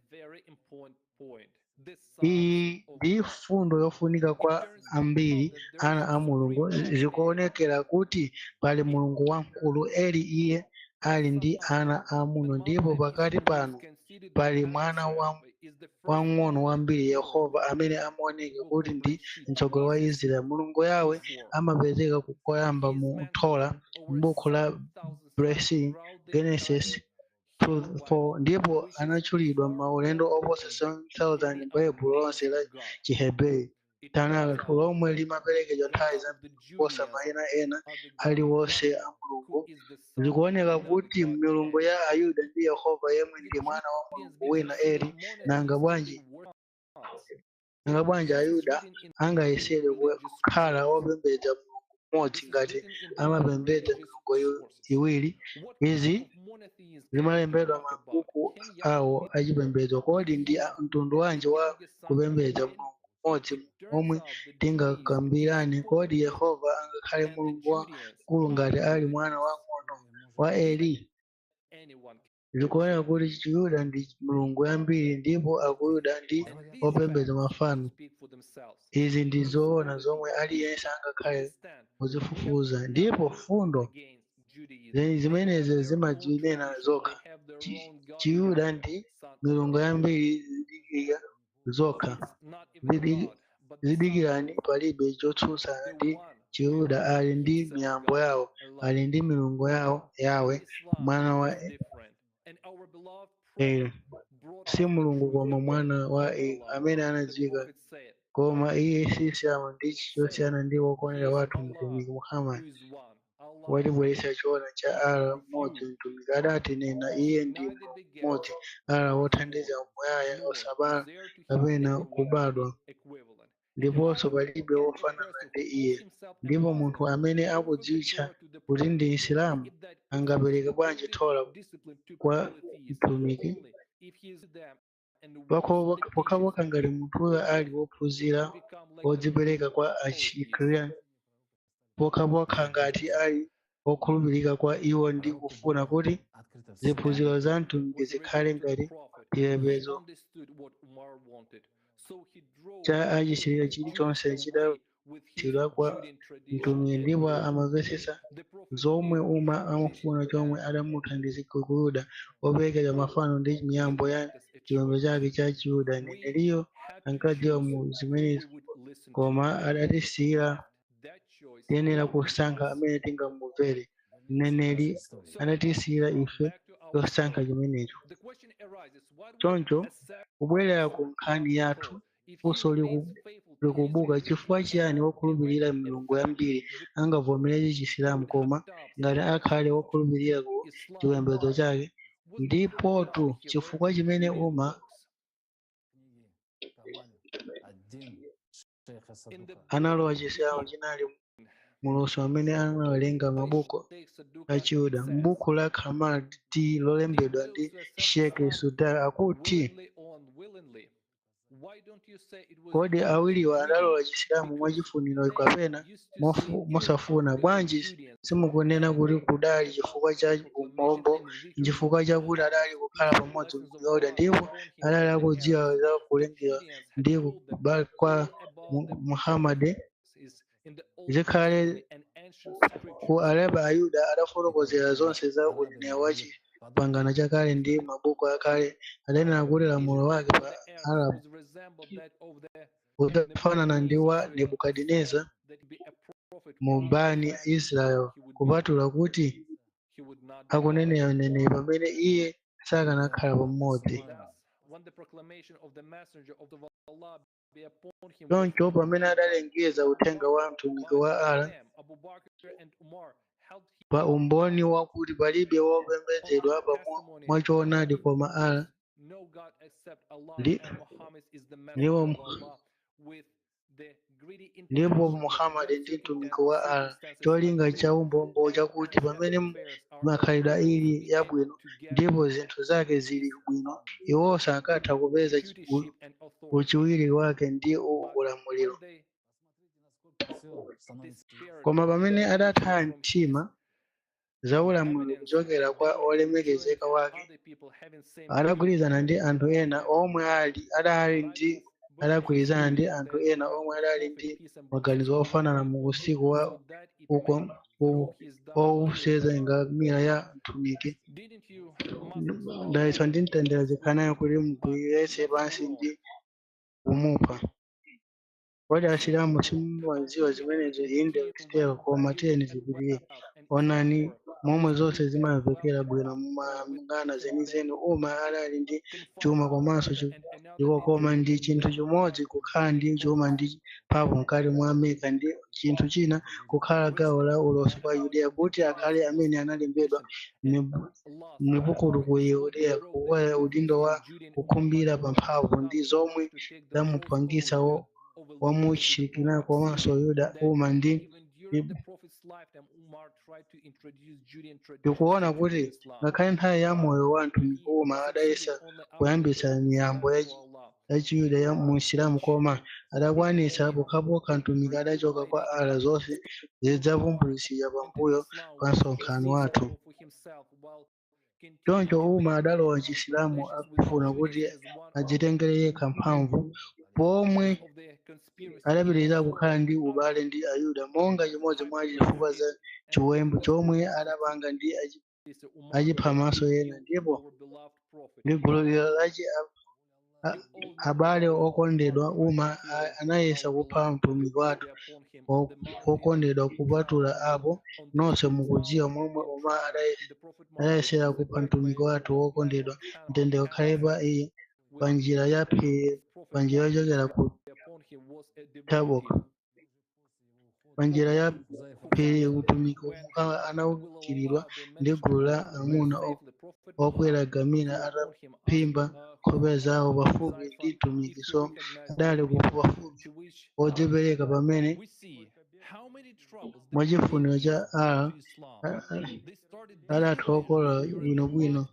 Iyi ndi fundo yofunika kwa ambiri ana a Mulungu. Zikuonekera kuti pali Mulungu wamkulu Eli, iye ali ndi ana amuna, ndipo pakati pano pali mwana wang'ono wambiri Yehova amene amaoneka kuti ndi mtsogoleri wa Israeli. Mulungu Yahweh amapezeka koyamba mu Torah m'buku la Blessing Genesis 2:4, ndipo anatchulidwa maulendo oposa 7,000 m'Baibulo lonse la Chihebreyu. Tanakh lomwe limaperekedwa nthawi zambiri kuposa mayina ena aliwonse a Mulungu. Zikuoneka kuti milungu ya Ayuda ndi Yehova yemwe ndi mwana wa Mulungu wina Eli. Nanga bwanji Ayuda angayesere kukhala opembedza Mulungu mmodzi ngati amapembedza milungu iwiri? Izi zimalembedwa m'mabuku awo achipembedzo. Kodi ndi mtundu wanji wa kupembedza Mulungu mmodzi omwe tingakambirane? Kodi Yehova angakhale Mulungu wamkulu ngati ali mwana wang'ono wa Eli? Zikuoneka kuti Chiyuda ndi milungu yambiri, ndipo Akuyuda ndi opembedza mafano. Izi ndi zoona zomwe aliyense angakhale kuzifufuza, ndipo fundo zimenezi zimadzinena zokha. Chiyuda ndi milungu yambiri zidikira zokha. Zidikirani, palibe chotsutsana ndi Chiyuda ali ndi miyambo yawo, ali ndi milungu yawo Yawe mwana wa Eli, si mulungu koma mwana wa Eli amene anadziwika koma iye si Isilamu ndi chosiyana ndi wokonera wathu mtumiki Muhammad watibweretsa chiona cha Allah mmodzi. Mtumiki adati nena iye ndi mmodzi Allah wothandiza muyaya osabala kapena kubadwa ndiponso palibe wofanana ndi iye. Ndipo munthu amene akudzitcha kuti ndi Isilamu angapereke bwanji thola kwa mtumiki pokhapokha ngati munthuyo ali wophunzira wodzipereka kwa Achikristiano, pokhapokha ngati ali wokhulupirika kwa iwo ndi kufuna kuti ziphunzitso za mtumiki zikhale ngati chipembedzo cha achisilamu chilichonse chidalitsidwa kwa mtumiki ndipo amamvetsetsa zomwe amafuna chomwe adamuthandizika kuyuda woperekeza mafano ndi miyambo ya chipembedzo chake cha Chiyuda. Mneneriyo ankadziwa mu zimenezo koma adatisiyira tiyenera kusankha amene tingamumvere. Mneneri anatisiyira ife chosankha chimenecho. Choncho kubwerera ku nkhani yathu, funso likubuka chifukwa chiyani wokhulupirira milungu yambiri angavomereze Chisilamu koma ngati akhale wokhulupirira ku chipembedzo chake? Ndipotu chifukwa chimene analowa Chisilamu chinali Mulungu amene anawerenga mabuku a Chiyuda. M'buku la Kamal D lolembedwa ndi Sheikh Sudar akuti kodi awiriwa adalowa Chisilamu mwachifuniro kapena mosafuna? Bwanji simukunena kuti kudali chifukwa cha umombo, chifukwa chakuti adali kukhala pamodzi ndi Yuda ndipo adali akudziwa za kulengedwa ndi kubadwa kwa Muhammad? Zikhale ku Araba Ayuda adafotokozera zonse za uneneri wa pangano chakale ndi mabuku akale adanena kuti lamulo wake pa Arabu udafanana ndi wa Nebukadineza mu Bani Israel kupatula kuti akunenera uneneri pamene iye sakanakhala pamodzi. Choncho pamene adalengeza uthenga wa mtumiki wa Allah pa umboni wakuti palibe wopembedzedwa mwachoonadi koma Allah ndipo Muhammad ndi mtumiki wa Allah, cholinga cha umbombo chakuti pamene makhalidwe ali yabwino ndipo zinthu zake zili bwino, iwonso ankatha kupeza uchiwiri wake ndi ulamuliro. Koma pamene adataya mtima za ulamuliro kuchokera kwa olemekezeka wake, adagwirizana ndi anthu ena omwe adali ndi maganizo ofanana mu usiku wa owupseza ngamira ya mtumiki. Dalitso ndi mtendere zikhale naye kuti mugwiretse pansi ndi kumupha. Kodi Asilamu simumaziwa zimenezo? Inde mtero koma tiyeni tipitirire. Onani momwe zonse zimamvekera bwino mumangana zenizeni adali ndi chuma komanso chikopa koma ndi chinthu chimodzi kukhala ndi chuma ndi mphamvu mkati mwa Meka ndi chinthu china kukhala gawo la ulosi kwa Yudeya kuti akhale amene analembedwa m'bukutu ku Yudeya kukwera udindo wa kukhumbira pa mphamvu ndi zomwe zamupangitsa wamuchikira komanso Yuda ndi tikuona kuti ngakhale nthawi ya moyo wa mtumiki adayesa kuyambitsa miyambo ya Chiyuda ya mu Isilamu koma adakwanitsa pokhapokha mtumiki adachoka kwa Allah zonse zidzavumbulutsidwa pambuyo pa msonkhano wathu. Choncho adalowa Chisilamu akufuna kuti adzitengere yekha mphamvu pomwe adapitiriza kukhala ndi ubale ndi Ayuda monga chimodzi mwa zifukwa za chiwembu chomwe adapanga ndi achiphamaso ena ndipo ndi gulu abale okondedwa anayesa kupha mtumiki wathu okondedwa kupatula apo nonse mukudziwa momwe adayesera kupha mtumiki wathu wokondedwa mtendere ukhale pa iye panjira yochokera ku Tabuk. Panjira ya phiri mtumiki anawukiridwa ndi gulu la amuna okwera gamira ataphimba nkhope zawo pafupi ndi mtumiki, so adali pafupi odzipereka pamene mwachifuniro cha adatha okolola bwinobwino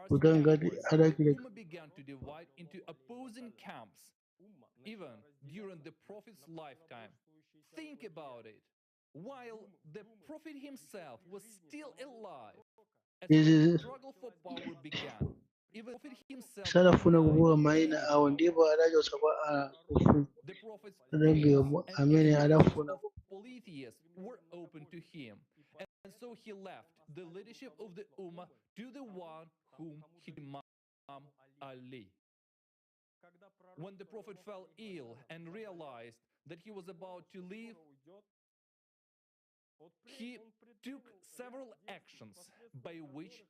kuti ngati adakileka. Began to divide into opposing camps, even during the Prophet's lifetime. Think about it. While the Prophet himself was still alive, as the struggle for power began, even the Prophet himself sadafuna kupewa mayina awo ndipo adachotsa kwa adambiwa amene adafuna polytheists were open to him, and so he left the leadership of the Ummah to the one whom he Imam Ali. When the Prophet fell ill and realized that he was about to leave, he took several actions by which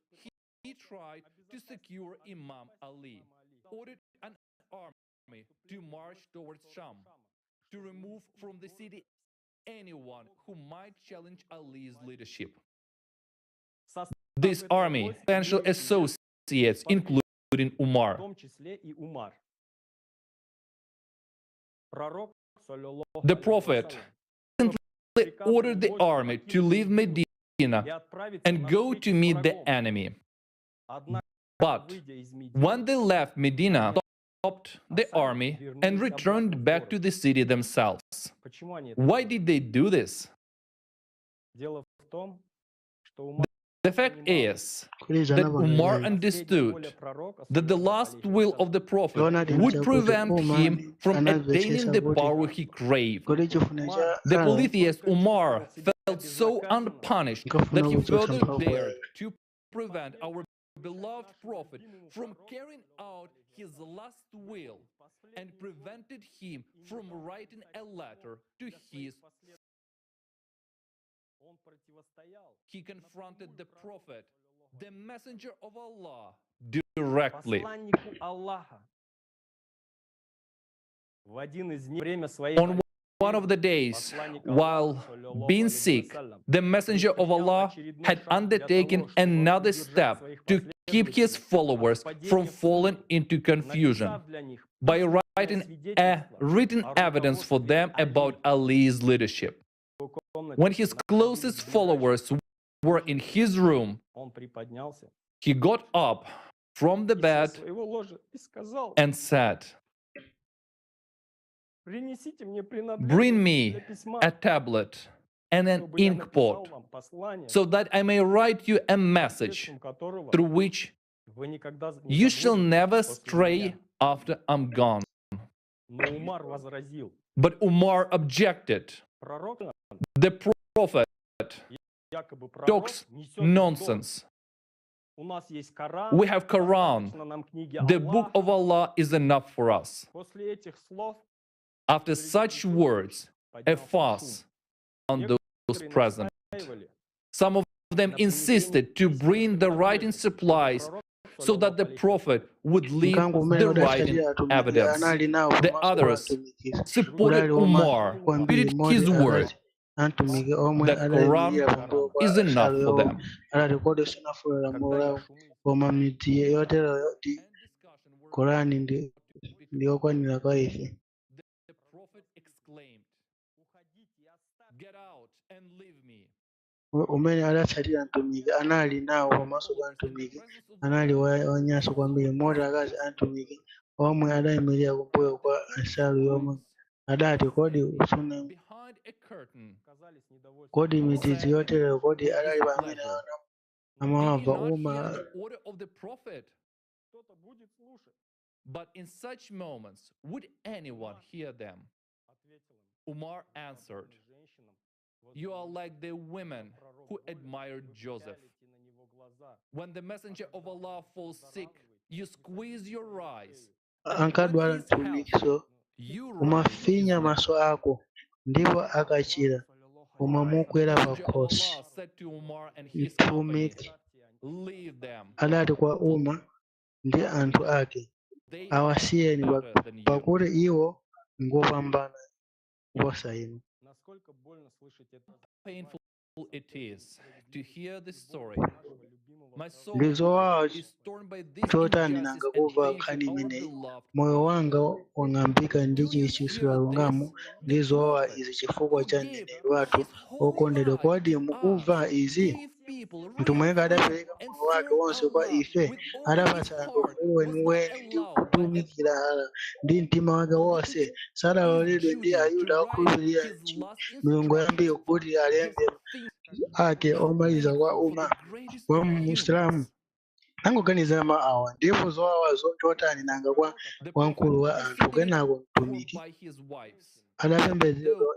he tried to secure Imam Ali, ordered an army to march towards Sham, to remove from the city anyone who might challenge Ali's leadership. This army, potential associates, including Umar. The Prophet ordered the army to leave Medina and go to meet the enemy. But when they left Medina, stopped the army and returned back to the city themselves. Why did they do this? The fact is that Umar understood that the last will of the Prophet would prevent him from attaining the power he craved. The polytheist Umar felt so unpunished that he further dared to prevent our beloved Prophet from carrying out his last will and prevented him from writing a letter to his. He confronted the Prophet, the Messenger of Allah, directly. On one of the days, while being sick, the Messenger of Allah had undertaken another step to keep his followers from falling into confusion by writing a written evidence for them about Ali's leadership. When his closest followers were in his room, he got up from the bed and said, "Bring me a tablet and an ink pot so that I may write you a message through which you shall never stray after I'm gone." But Umar objected. The Prophet talks nonsense. We have Quran. The book of Allah is enough for us. After such words, a fuss on those present. Some of them insisted to bring the writing supplies so that the Prophet would leave the writing evidence. The others supported Umar, repeated his word, that Quran is enough for them. The Prophet exclaimed, "Get out and leave me." umene adatsatira mtumiki anali nawo pamaso pa mtumiki anali wanyanso kwambiri moti akazi a mtumiki omwe adayimirira kumbuyo kwa ansalu yomwe adati, kodi mitidzi yotereyo kodi adali pamene amawamva But in such moments, would anyone hear them? Umar answered, "You are like the women who admired Joseph. When the messenger of Allah falls sick, you squeeze your eyes. ankadwala mtumikiso umafinya maso ako ndipo akachira umamukwera pakhosi. Mtumiki adati kwa umma ndi anthu ake, awasiyeni pakuti iwo ngopambana kuposa inu. Painful it is to hear this story. My soul Ndizowawa is torn by this chotani injustice nanga and kumva pain nkhani to our imeneyi. beloved Moyo wanga wang'ambika ndi chiswalungamo ndi zowawa izi chifukwa cha mneneri wathu okondedwa. Kodi mukumva izi? Mtumiki adapereka moyo wake wonse kwa ife, adapatsa anthu ufulu weniweni ndi kutumikira Allah ndi mtima wake wonse. Sadaloledwe ndi Ayuda okhulupirira milungu yambiri kuti alembe ake Omaliza kwa umma wa Muislamu. Angoganiza mawu awa ndipo zowawa chotani nanga kwa wamkulu wa anthu. Kenako mtumiki adapembedzedwa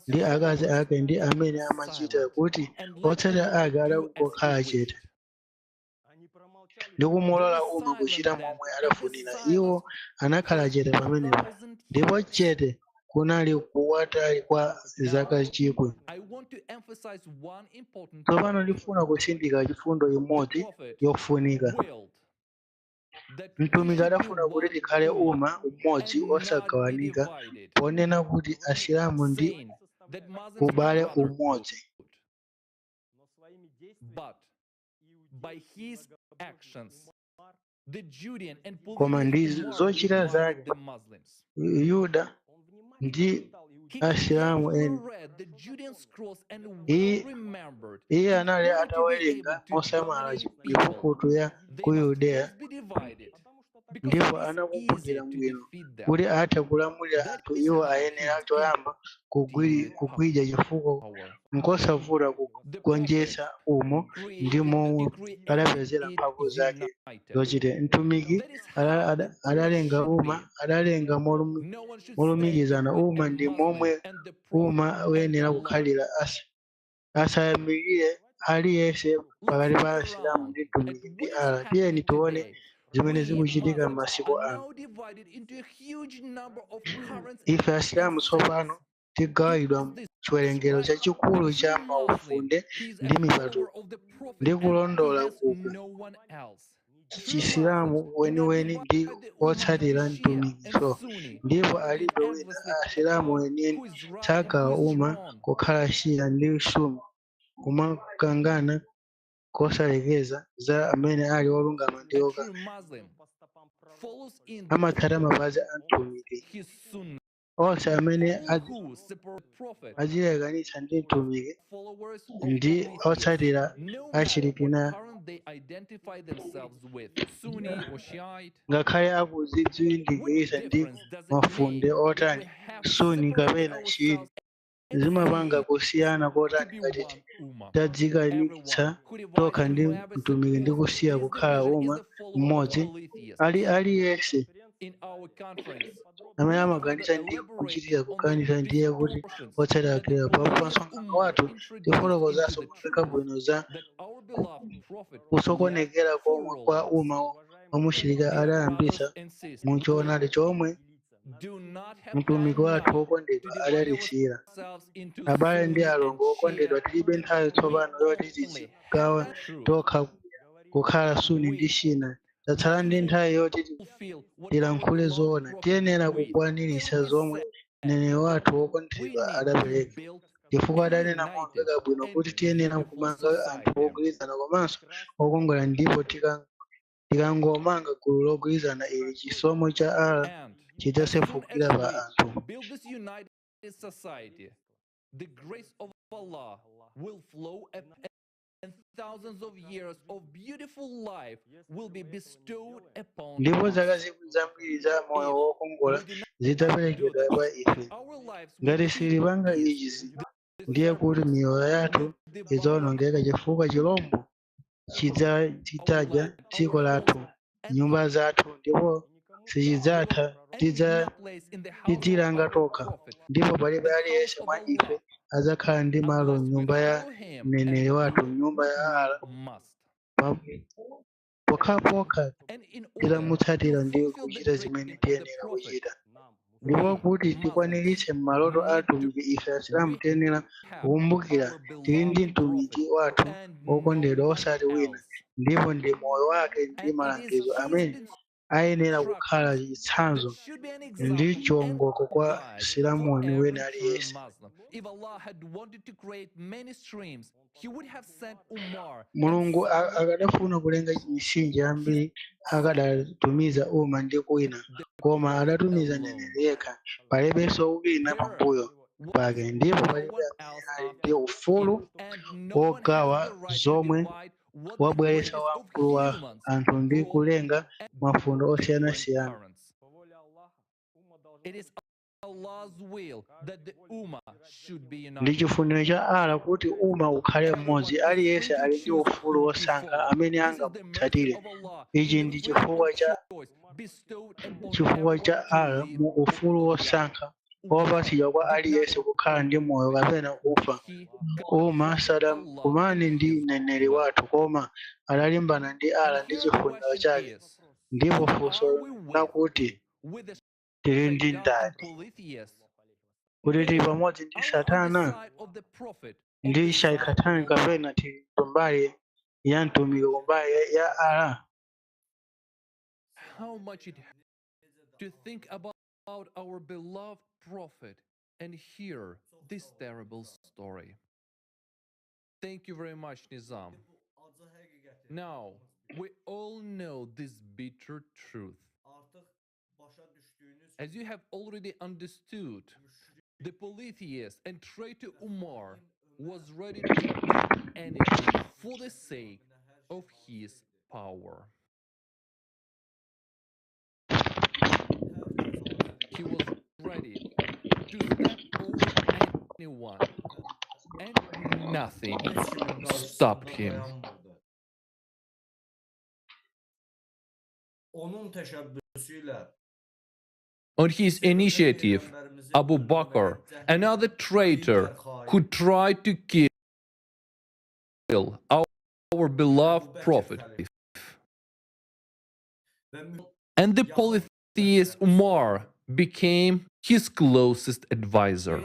ndi akazi ake ndi amene amachita kuti otsatira ake adangokhala chete ndi kumulola umma kuchita momwe adafunira. Iwo anakhala chete pamenepo, ndipo chete kunali kuwatali kwa zaka chikwi. Tsopano ndifuna kutsindika chifundo imodzi yofunika. Mtumiki adafuna kuti tikhale umma umodzi osagawanika, ponena kuti Asilamu ndi ubale umodzi. Koma ndi zochita zake Yuda ndi Asilamu eni iye anali atawerenga osamala mipukutu ya ku Yudeya ndipo anakumbukira bwino kuti atha kulamulira anthu. Iwo ayenera choyamba kugwidya chifukwa nkosavuta kugonjetsa umo ndi momwe adapezera mphamvu zake zochita. Mtumiki adalenga umma, adalenga molumikizana. Umma ndi momwe umma uyenera kukhalira, asayimirire aliyense pakati pa Asilamu ndi mtumiki ndi Allah. Tiyeni tione zimene zikuchitika m'masiku ano. Ife Asilamu tsopano tigawidwa chiwerengero chachikulu cha maufunde ndi mipatuko ndi kulondola uku. Chisilamu weniweni ndi otsatira mtumikiso, ndipo alibe wina. Asilamu weniweni sagawa umma kukhala Shia ndi Sunni, kumakangana kosalekeza za amene ali olungama ndi amatsata mapazi a mtumiki. Onse amene azilekanitsa ndi mtumiki ndi otsatira ashirikina, ngakhale akuzidziwindikiritsa ndi mafunde otani Sunni kapena Shia, zimapanga kusiyana kotani ngati tadzikanitsa tokha ndi mtumiki ndi kusiya kukhala umma mmodzi. Aliyense amene amaganiza ndi kuchitira kuganiza ndiye kuti otsatira Khristu. Pa msonkhano wathu tifotokozanso kumveka bwino za kusokonekera komwe kwa umma wa mushirika adayambitsa mu choonadi chomwe mtumiki wathu wokondedwa adalisira. Abale ndi alongo okondedwa, tilibe nthawi tsopano yoti tizigawa tokha kukhala Sunni ndi Shia. Tatsala ndi nthawi yoti tilankhule zoona. Tiyenera kukwaniritsa zomwe mneneri wathu wokondedwa adapereka, chifukwa adanena momveka bwino kuti tiyenera kumanga anthu ogwirizana komanso okongola, ndipo tikangomanga gulu logwirizana ili chisomo cha Allah chidzasefukira pa anthu. Ndipo zaka zambiri za moyo wokongola zidzaperekedwa kwa ife. Ngati silipanga izi, ndiye kuti miyoyo yathu idzawonongeka, chifukwa chirombo chidzadya dziko lathu, nyumba zathu, ndipo sichidzatha. Tidzilanga tokha, ndipo palibe aliyense mwa ife adzakhala ndi malo m'nyumba ya mneneri wathu nyumba ya ala pokhapokha tilamutsatira ndi kuchita zimene tiyenera kuchita ndipo kuti tikwaniritse maloto a atumiki ife asilamu tiyenera kukumbukira tili ndi mtumiki wathu wokondedwa osati wina ndipo ndi moyo wake ndi malangizo amene ayenera kukhala chitsanzo ndi chiwongoko kwa msilamuni wina aliyense. Mulungu akadafuna kulenga mitsinje yambiri akadatumiza umma ndi kwina koma adatumiza mneneri yekha palibenso wina pambuyo pake ndipo palibe amene ali ndi ufulu wogawa zomwe wabweretsa wamkulu wa anthu ndi kulenga mafundo osiyanasiyana. Ndi chifuniro cha Allah kuti umma ukhale mmodzi aliyense ali ndi ufulu wosankha amene angamutsatire. Ichi ndi chifukwa cha Allah mu ufulu wosankha wopatsidwa kwa aliyense kukhala ndi moyo kapena kufa. Umma sadakumane ndi mneneri wathu koma adalimbana ndi Allah ndi chifuniro chake. Ndipo funso lakuti tili ndi ndani? Kuti tili pamodzi ndi Satana ndi Shaitani kapena tili kumbali ya mtumiki kumbali ya Allah? How much it to think about our beloved prophet and hear this terrible story. Thank you very much, Nizam. Now, we all know this bitter truth. As you have already understood, the polytheist and traitor Umar was ready to do anything for the sake of his power. He was ready to step over anyone, and nothing stopped him. On his initiative, Abu Bakr, another traitor who tried to kill our beloved prophet, and the polytheist Umar became his closest advisor.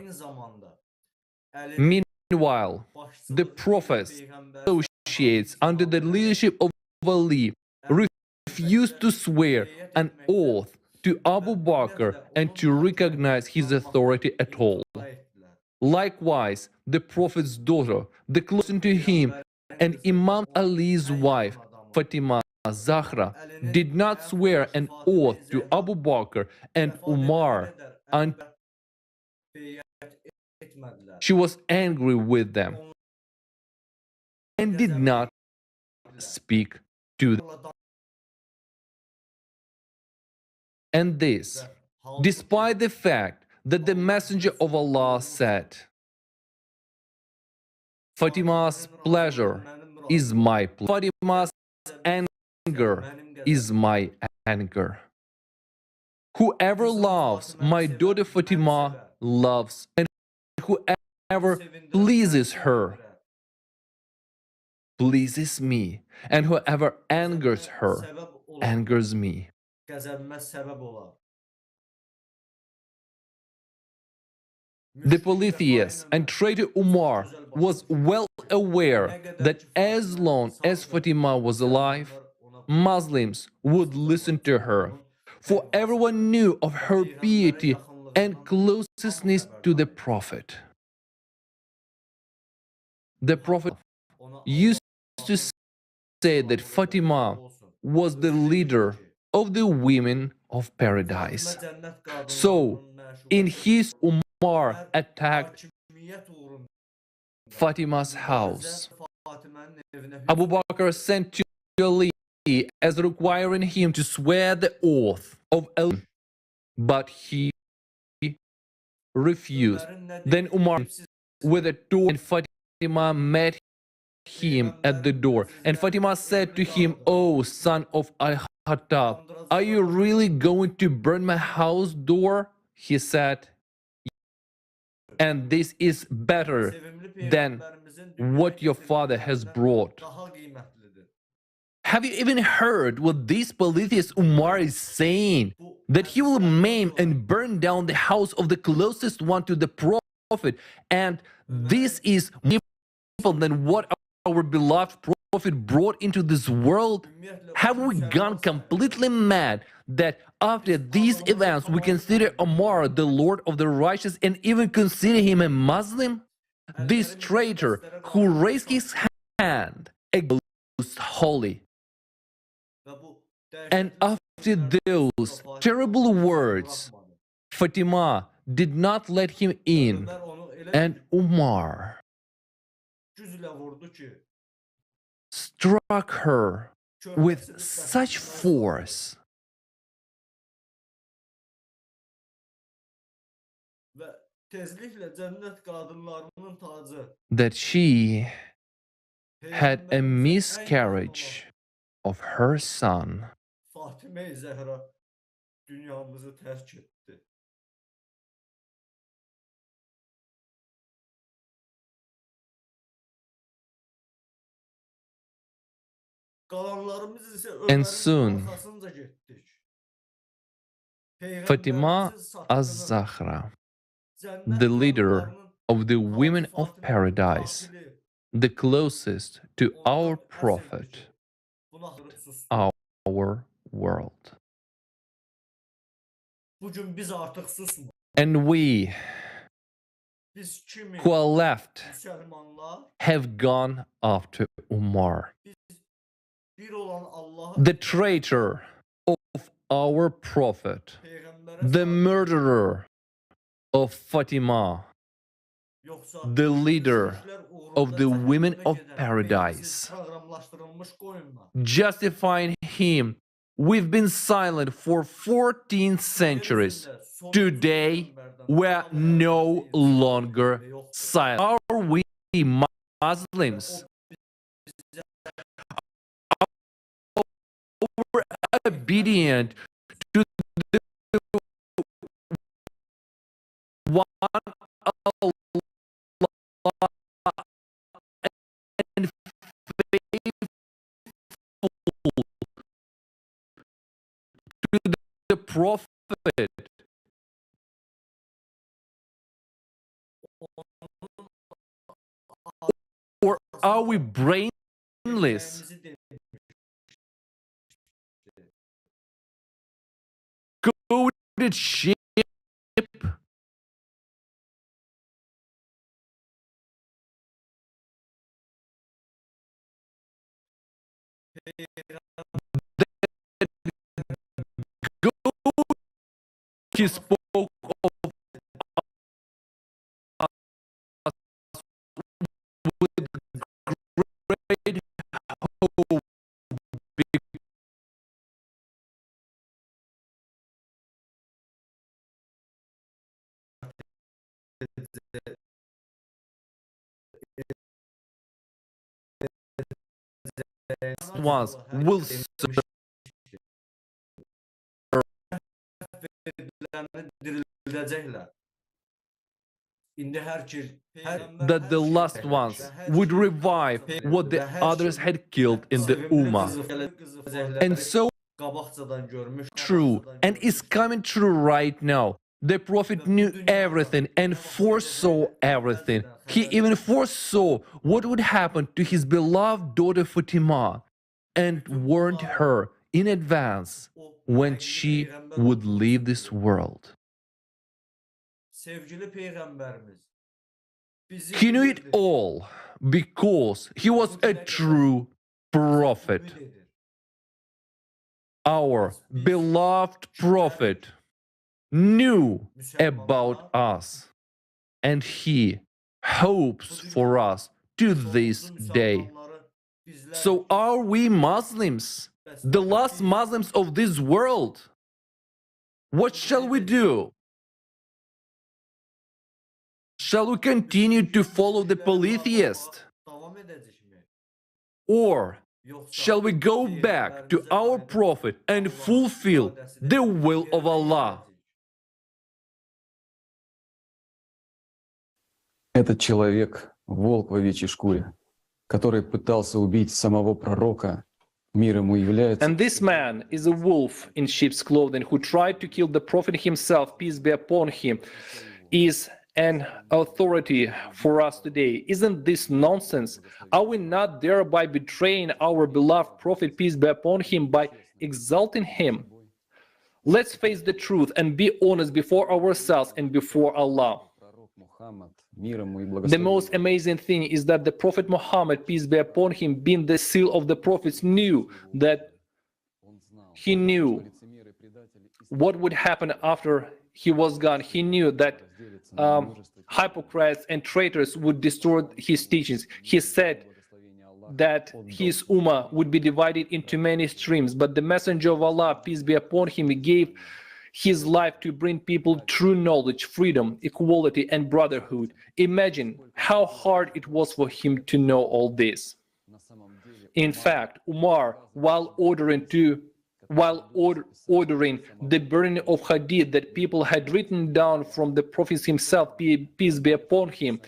Meanwhile, the prophet's associates under the leadership of Ali refused to swear an oath to Abu Bakr and to recognize his authority at all. Likewise, the prophet's daughter, the closest to him, and Imam Ali's wife, Fatima Zahra, did not swear an oath to Abu Bakr and Umar until she was angry with them and did not speak to them. And this, despite the fact that the Messenger of Allah said, Fatima's pleasure is my pleasure, Fatima's anger is my anger. Whoever loves my daughter Fatima loves, and whoever pleases her pleases me, and whoever angers her angers me. The polytheist and traitor Umar was well aware that as long as Fatima was alive, Muslims would listen to her, for everyone knew of her piety and closeness to the Prophet. The Prophet used to say that Fatima was the leader of the women of paradise. So, in his Umar attacked Fatima's house. Abu Bakr sent to Ali as requiring him to swear the oath of Ali, but he refused. Then Umar with a door, and Fatima met him at the door. And Fatima said to him, "O son of al-Khattab, are you really going to burn my house door?" He said, and this is better than what your father has brought. Have you even heard what this polytheist Umar is saying? That he will maim and burn down the house of the closest one to the prophet, and this is more than what our beloved prophet brought into this world? Have we gone completely mad that after these events we consider Omar the Lord of the righteous and even consider him a Muslim? This traitor who raised his hand against holy. And after those terrible words, Fatima did not let him in, and Umar struck her with such force that she had a miscarriage of her son. And soon, Fatima az-Zahra, the leader of the women of paradise, the closest to our prophet, our world. And we who are left have gone after Umar, the traitor of our prophet, the murderer of Fatima, the leader of the women of paradise. Justifying him, we've been silent for 14 centuries. Today, we're no longer silent. Are we Muslims? Are obedient to the one Allah and faithful to the prophet? Or are we brainless? Coded ship? He spoke of us with great hope. Ones will serve that the last ones would revive what the others had killed in the Ummah. And so true, and is coming true right now. The Prophet knew everything and foresaw everything. He even foresaw what would happen to his beloved daughter Fatima and warned her in advance when she would leave this world. He knew it all because he was a true prophet. Our beloved prophet knew about us, and he hopes for us to this day. So are we Muslims, the last Muslims of this world? What shall we do? Shall we continue to follow the polytheist? Or shall we go back to our prophet and fulfill the will of Allah? Этот человек — волк в овечьей шкуре, который пытался убить самого пророка, мир ему является. And this man is a wolf in sheep's clothing who tried to kill the prophet himself, peace be upon him, is an authority for us today. Isn't this nonsense? Are we not thereby betraying our beloved prophet, peace be upon him, by exalting him? Let's face the truth and be honest before ourselves and before Allah. The most amazing thing is that the Prophet Muhammad, peace be upon him, being the seal of the prophets, knew that he knew what would happen after he was gone. He knew that hypocrites and traitors would distort his teachings. He said that his ummah would be divided into many streams, but the Messenger of Allah, peace be upon him, gave his life to bring people true knowledge, freedom, equality, and brotherhood. Imagine how hard it was for him to know all this. In fact, Umar, while ordering the burning of hadith that people had written down from the Prophet himself, peace be upon him,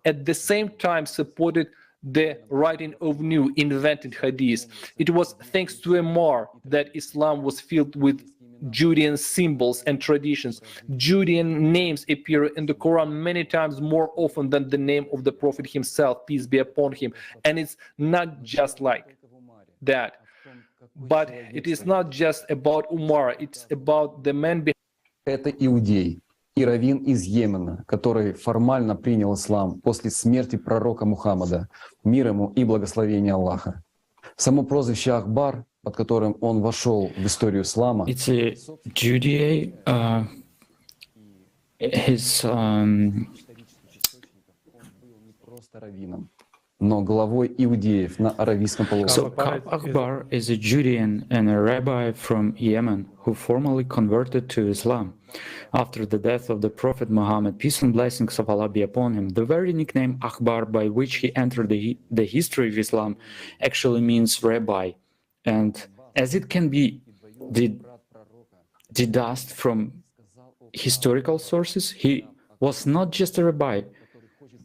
at the same time supported the writing of new invented hadith. It was thanks to Umar that Islam was filled with Judean symbols and traditions. Judean names appear in the Quran many times more often than the name of the Prophet himself, peace be upon him. And it's not just like that. But it is not just about Umar, it's about the man behind. Это иудей и раввин из Йемена, который формально принял ислам после смерти пророка Мухаммада, мир ему и благословение Аллаха. Само прозвище Ахбар, под которым он вошел в историю ислама, it's a Judea, his просто раввином, но главой иудеев на Аравийском полуострове. So Ka'b Akbar is a Judean and a rabbi from Yemen who formally converted to Islam after the death of the Prophet Muhammad, peace and blessings of Allah be upon him. The very nickname Akbar by which he entered the history of Islam actually means rabbi. And as it can be deduced from historical sources, he was not just a rabbi,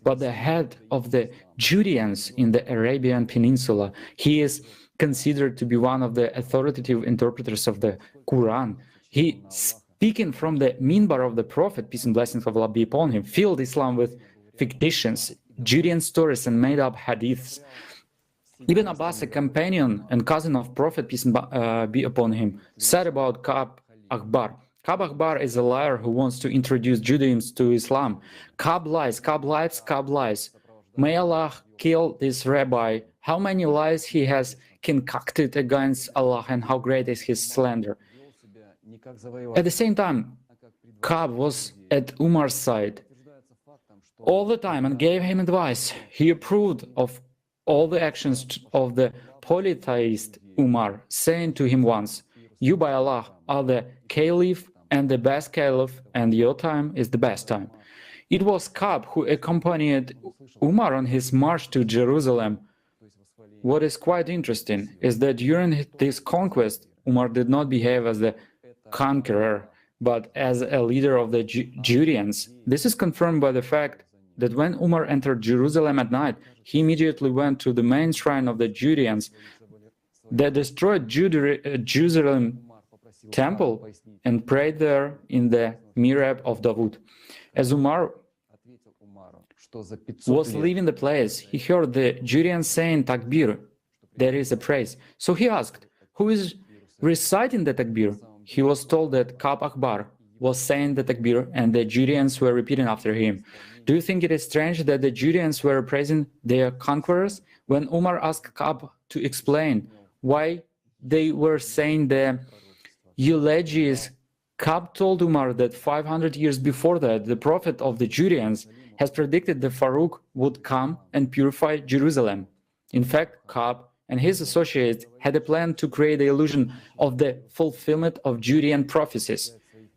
but the head of the Judeans in the Arabian Peninsula. He is considered to be one of the authoritative interpreters of the Qur'an. He, speaking from the minbar of the Prophet, peace and blessings of Allah be upon him, filled Islam with fictions, Judean stories, and made-up hadiths. Ibn Abbas, a companion and cousin of Prophet, peace and be upon him, said about Ka'b Akbar. Ka'b Akbar is a liar who wants to introduce Judaism to Islam. Ka'b lies, Ka'b lies, Ka'b lies. May Allah kill this rabbi. How many lies he has concocted against Allah and how great is his slander. At the same time, Ka'b was at Umar's side all the time and gave him advice. He approved of all the actions of the polytheist Umar, saying to him once, "You by Allah are the caliph and the best caliph, and your time is the best time." It was Ka'b who accompanied Umar on his march to Jerusalem. What is quite interesting is that during this conquest, Umar did not behave as the conqueror, but as a leader of the Judeans. This is confirmed by the fact that when Umar entered Jerusalem at night, he immediately went to the main shrine of the Judeans. They destroyed Jerusalem temple and prayed there in the mihrab of Dawood. As Umar was leaving the place, he heard the Judeans saying Takbir, there is a praise. So he asked, who is reciting the Takbir? He was told that Ka'b Akbar was saying the Takbir and the Judeans were repeating after him. Do you think it is strange that the Judeans were praising their conquerors? When Umar asked Ka'b to explain why they were saying the eulogies, Ka'b told Umar that 500 years before that, the prophet of the Judeans has predicted that Farouk would come and purify Jerusalem. In fact, Ka'b and his associates had a plan to create the illusion of the fulfillment of Judean prophecies.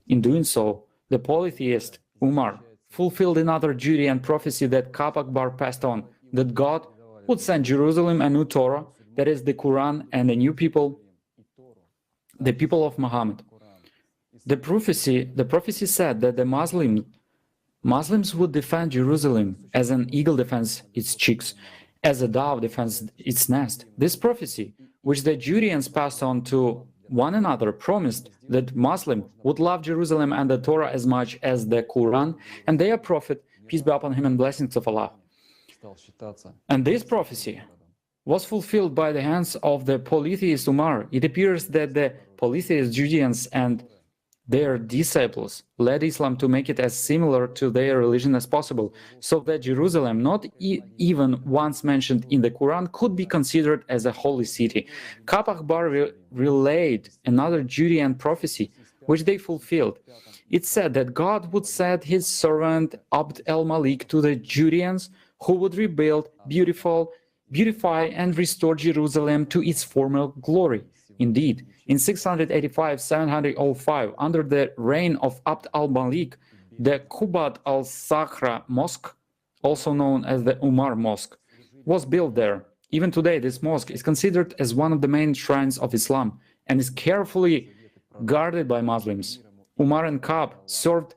In doing so, the polytheist Umar fulfilled another Judean prophecy that Ka'b Akbar passed on, that God would send Jerusalem a new Torah, that is the Quran, and a new people, the people of Muhammad. The prophecy said that the Muslims would defend Jerusalem as an eagle defends its chicks, as a dove defends its nest. This prophecy, which the Judeans passed on to one another, promised that Muslim would love Jerusalem and the Torah as much as the Qur'an and their prophet, peace be upon him and blessings of Allah. And this prophecy was fulfilled by the hands of the polytheist Umar. It appears that the polytheist Judeans and their disciples led Islam to make it as similar to their religion as possible, so that Jerusalem, not even once mentioned in the Quran, could be considered as a holy city. Ka'b Akhbar relayed another Judean prophecy, which they fulfilled. It said that God would send his servant Abd al-Malik to the Judeans, who would rebuild, beautify and restore Jerusalem to its former glory. Indeed, in 685-705, under the reign of Abd al-Malik, the Qubat al-Sakhra Mosque, also known as the Umar Mosque, was built there. Even today, this mosque is considered as one of the main shrines of Islam and is carefully guarded by Muslims. Umar and Ka'b served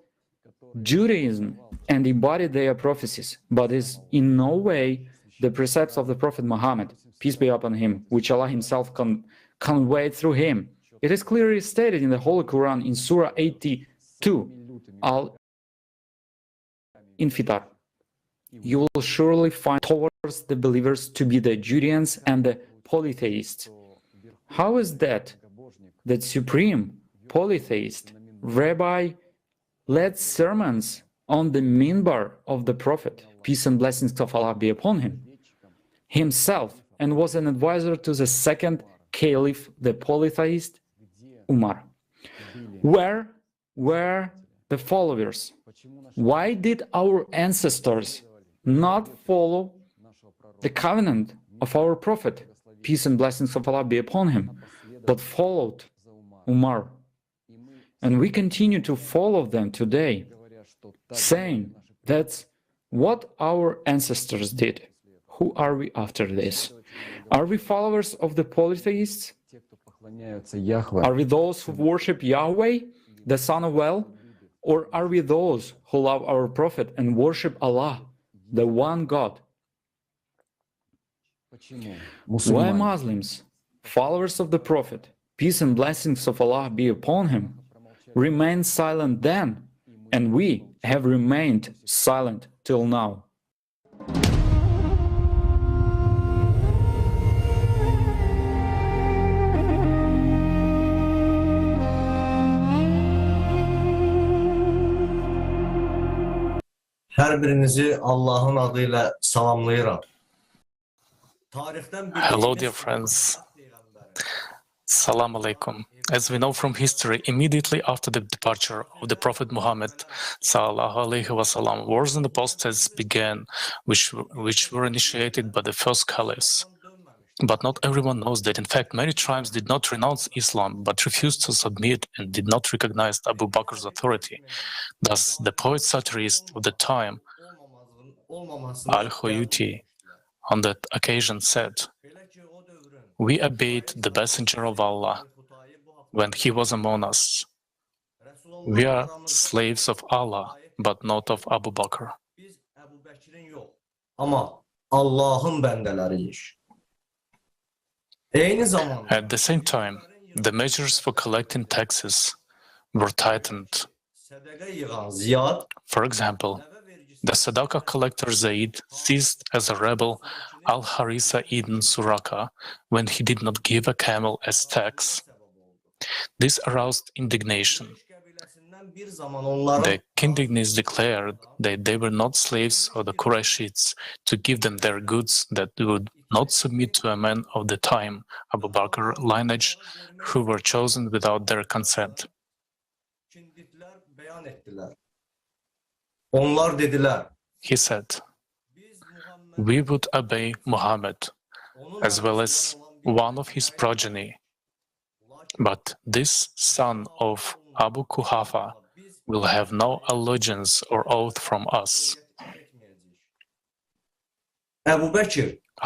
Judaism and embodied their prophecies, but is in no way the precepts of the Prophet Muhammad, peace be upon him, which Allah himself conveyed through him. It is clearly stated in the Holy Quran in Surah 82, Al-Infitar. You will surely find towards the believers to be the Judeans and the polytheists. How is that supreme polytheist rabbi led sermons on the minbar of the Prophet, peace and blessings of Allah be upon him, himself, and was an advisor to the second caliph, the polytheist Umar? Where were the followers? Why did our ancestors not follow the covenant of our Prophet, peace and blessings of Allah be upon him, but followed Umar? And we continue to follow them today, saying that's what our ancestors did. Who are we after this? Are we followers of the polytheists? Are we those who worship Yahweh, the Son of Well? Or are we those who love our Prophet and worship Allah, the one God? Why Muslims, followers of the Prophet, peace and blessings of Allah be upon him, remained silent then, and we have remained silent till now? Her birinizi Allah'ın adıyla salamlayıram. Hello, dear friends. Salam alaikum. As we know from history, immediately after the departure of the Prophet Muhammad sallallahu alaihi wasallam, wars and apostates began, which were initiated by the first caliphs. But not everyone knows that, in fact, many tribes did not renounce Islam, but refused to submit and did not recognize Abu Bakr's authority. Thus, the poet satirist of the time, Al-Khuyuti, on that occasion said, "We obeyed the messenger of Allah when he was among us. We are slaves of Allah, but not of Abu Bakr." Ama Allah'ın bendeleriyiz. At the same time, the measures for collecting taxes were tightened. For example, the Sadaqah collector Zaid seized as a rebel Al-Harisa ibn Suraka when he did not give a camel as tax. This aroused indignation. The Kindignis declared that they were not slaves of the Qurayshites to give them their goods, that they would not submit to a man of the time, Abu Bakr lineage, who were chosen without their consent. He said, "We would obey Muhammad, as well as one of his progeny. But this son of Abu Kuhafa will have no allegiance or oath from us."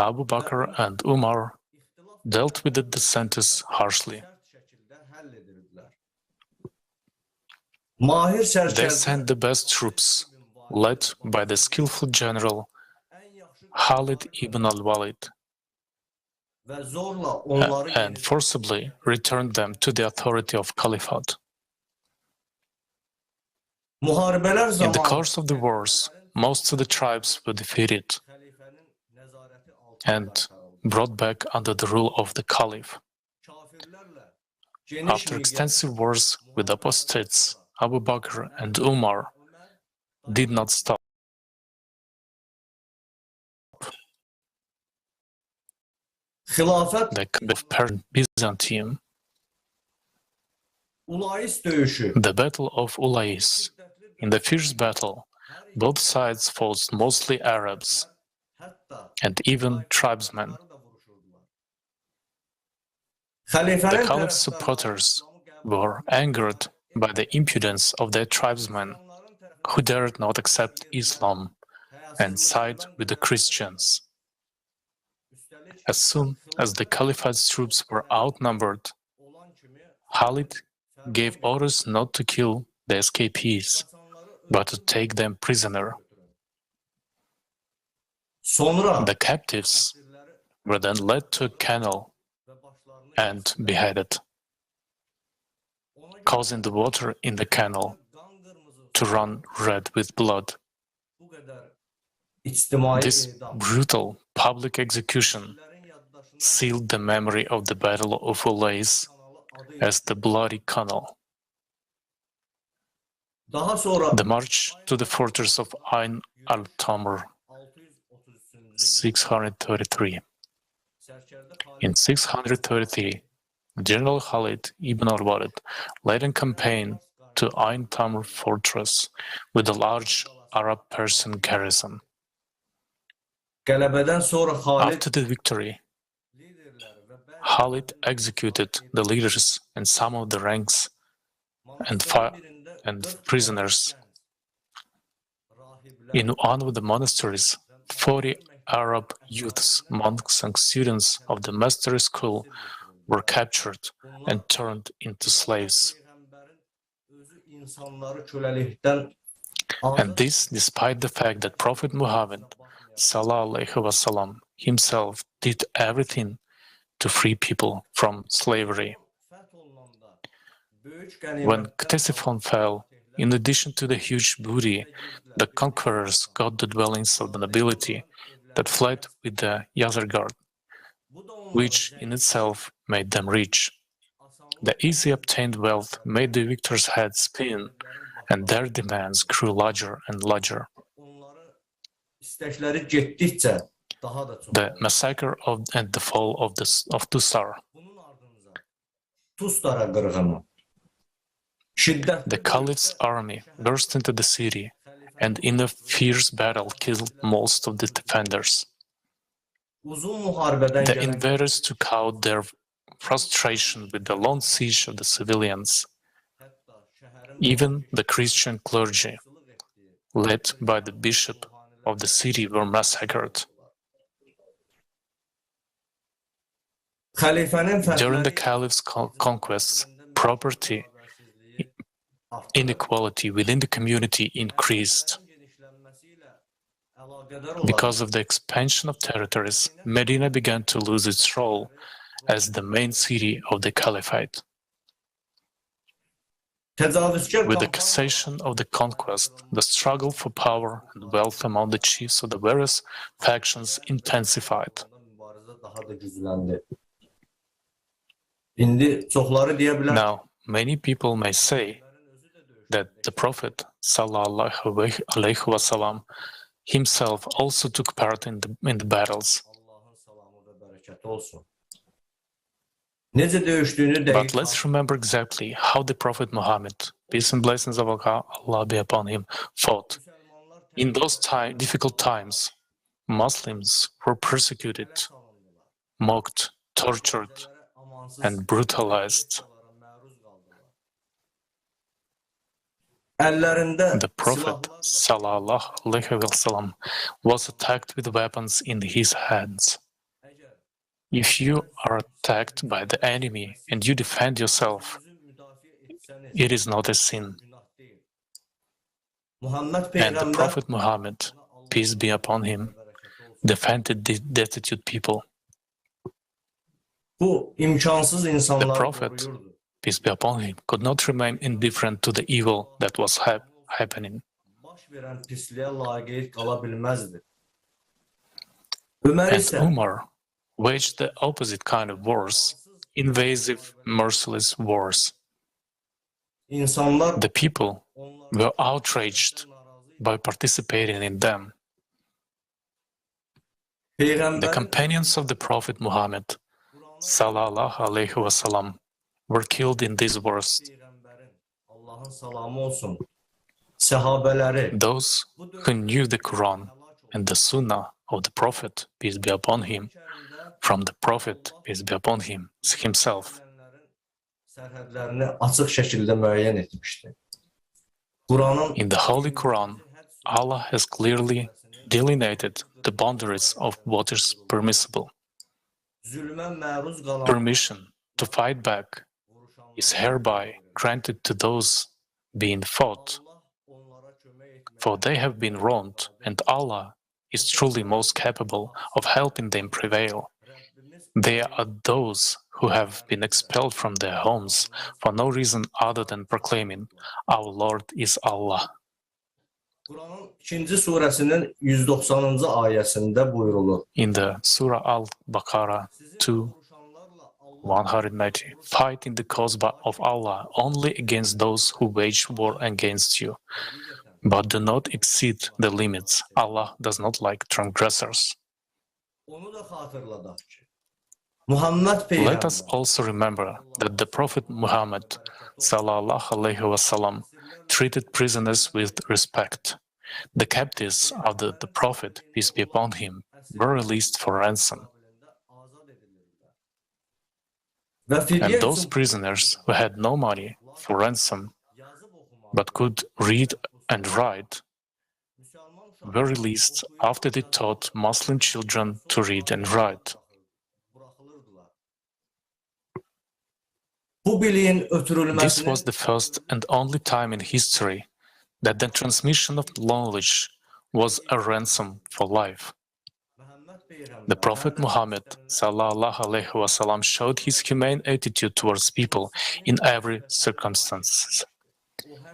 Abu Bakr and Umar dealt with the dissenters harshly. They sent the best troops, led by the skillful general Khalid ibn al-Walid, and forcibly returned them to the authority of caliphate. In the course of the wars, most of the tribes were defeated and brought back under the rule of the caliph. After extensive wars with apostates, Abu Bakr and Umar did not stop. The Caliph of Byzantium, the Battle of Ulais. In the fierce battle, both sides fought mostly Arabs and even tribesmen. The Caliph's supporters were angered by the impudence of their tribesmen, who dared not accept Islam and side with the Christians. As soon as the Caliphate's troops were outnumbered, Khalid gave orders not to kill the escapees, but to take them prisoner. The captives were then led to a canal and beheaded, causing the water in the canal to run red with blood. This brutal public execution sealed the memory of the Battle of Ulais as the Bloody Canal. The march to the fortress of Ain al-Tamr, 633. In 633, General Khalid ibn al-Walid led a campaign to Ain Tamr fortress with a large Arab-Persian garrison. After the victory, Khalid executed the leaders and some of the ranks and prisoners. In one of the monasteries, 40 Arab youths, monks and students of the master school were captured and turned into slaves. And this despite the fact that Prophet Muhammad ﷺ himself did everything to free people from slavery. When Ctesiphon fell, in addition to the huge booty, the conquerors got the dwellings of the nobility that fled with the Yazargard, which in itself made them rich. The easily obtained wealth made the victors' heads spin, and their demands grew larger and larger. The massacre and the fall of Tustar. The Caliph's army burst into the city and in a fierce battle killed most of the defenders. The invaders took out their frustration with the long siege of the civilians. Even the Christian clergy, led by the bishop of the city, were massacred. During the Caliph's conquests, property inequality within the community increased. Because of the expansion of territories, Medina began to lose its role as the main city of the Caliphate. With the cessation of the conquest, the struggle for power and wealth among the chiefs of the various factions intensified. Now, many people may say that the Prophet ﷺ himself also took part in the battles. But let's remember exactly how the Prophet Muhammad, peace and blessings of Allah be upon him, fought. In those difficult times, Muslims were persecuted, mocked, tortured, and brutalized. The Prophet ﷺ was attacked with weapons in his hands. If you are attacked by the enemy and you defend yourself, it is not a sin. And the Prophet Muhammad, peace be upon him, defended the destitute people. The Prophet, peace be upon him, could not remain indifferent to the evil that was happening. And Umar waged the opposite kind of wars, invasive, merciless wars. The people were outraged by participating in them. The companions of the Prophet Muhammad sallallahu alaihi wasallam were killed in these wars. Those who knew the Qur'an and the Sunnah of the Prophet, peace be upon him, from the Prophet, peace be upon him, himself. In the Holy Quran, Allah has clearly delineated the boundaries of what is permissible. Permission to fight back is hereby granted to those being fought, for they have been wronged, and Allah is truly most capable of helping them prevail. They are those who have been expelled from their homes for no reason other than proclaiming, "Our Lord is Allah." In the Surah Al-Baqarah 2:190, fight in the cause of Allah only against those who wage war against you, but do not exceed the limits. Allah does not like transgressors. Let us also remember that the Prophet Muhammad sallallahu alaihi wasallam treated prisoners with respect. The captives of the Prophet, peace be upon him, were released for ransom. And those prisoners who had no money for ransom but could read and write were released after they taught Muslim children to read and write. This was the first and only time in history that the transmission of knowledge was a ransom for life. The Prophet Muhammad sallallahu alaihi wasallam showed his humane attitude towards people in every circumstance.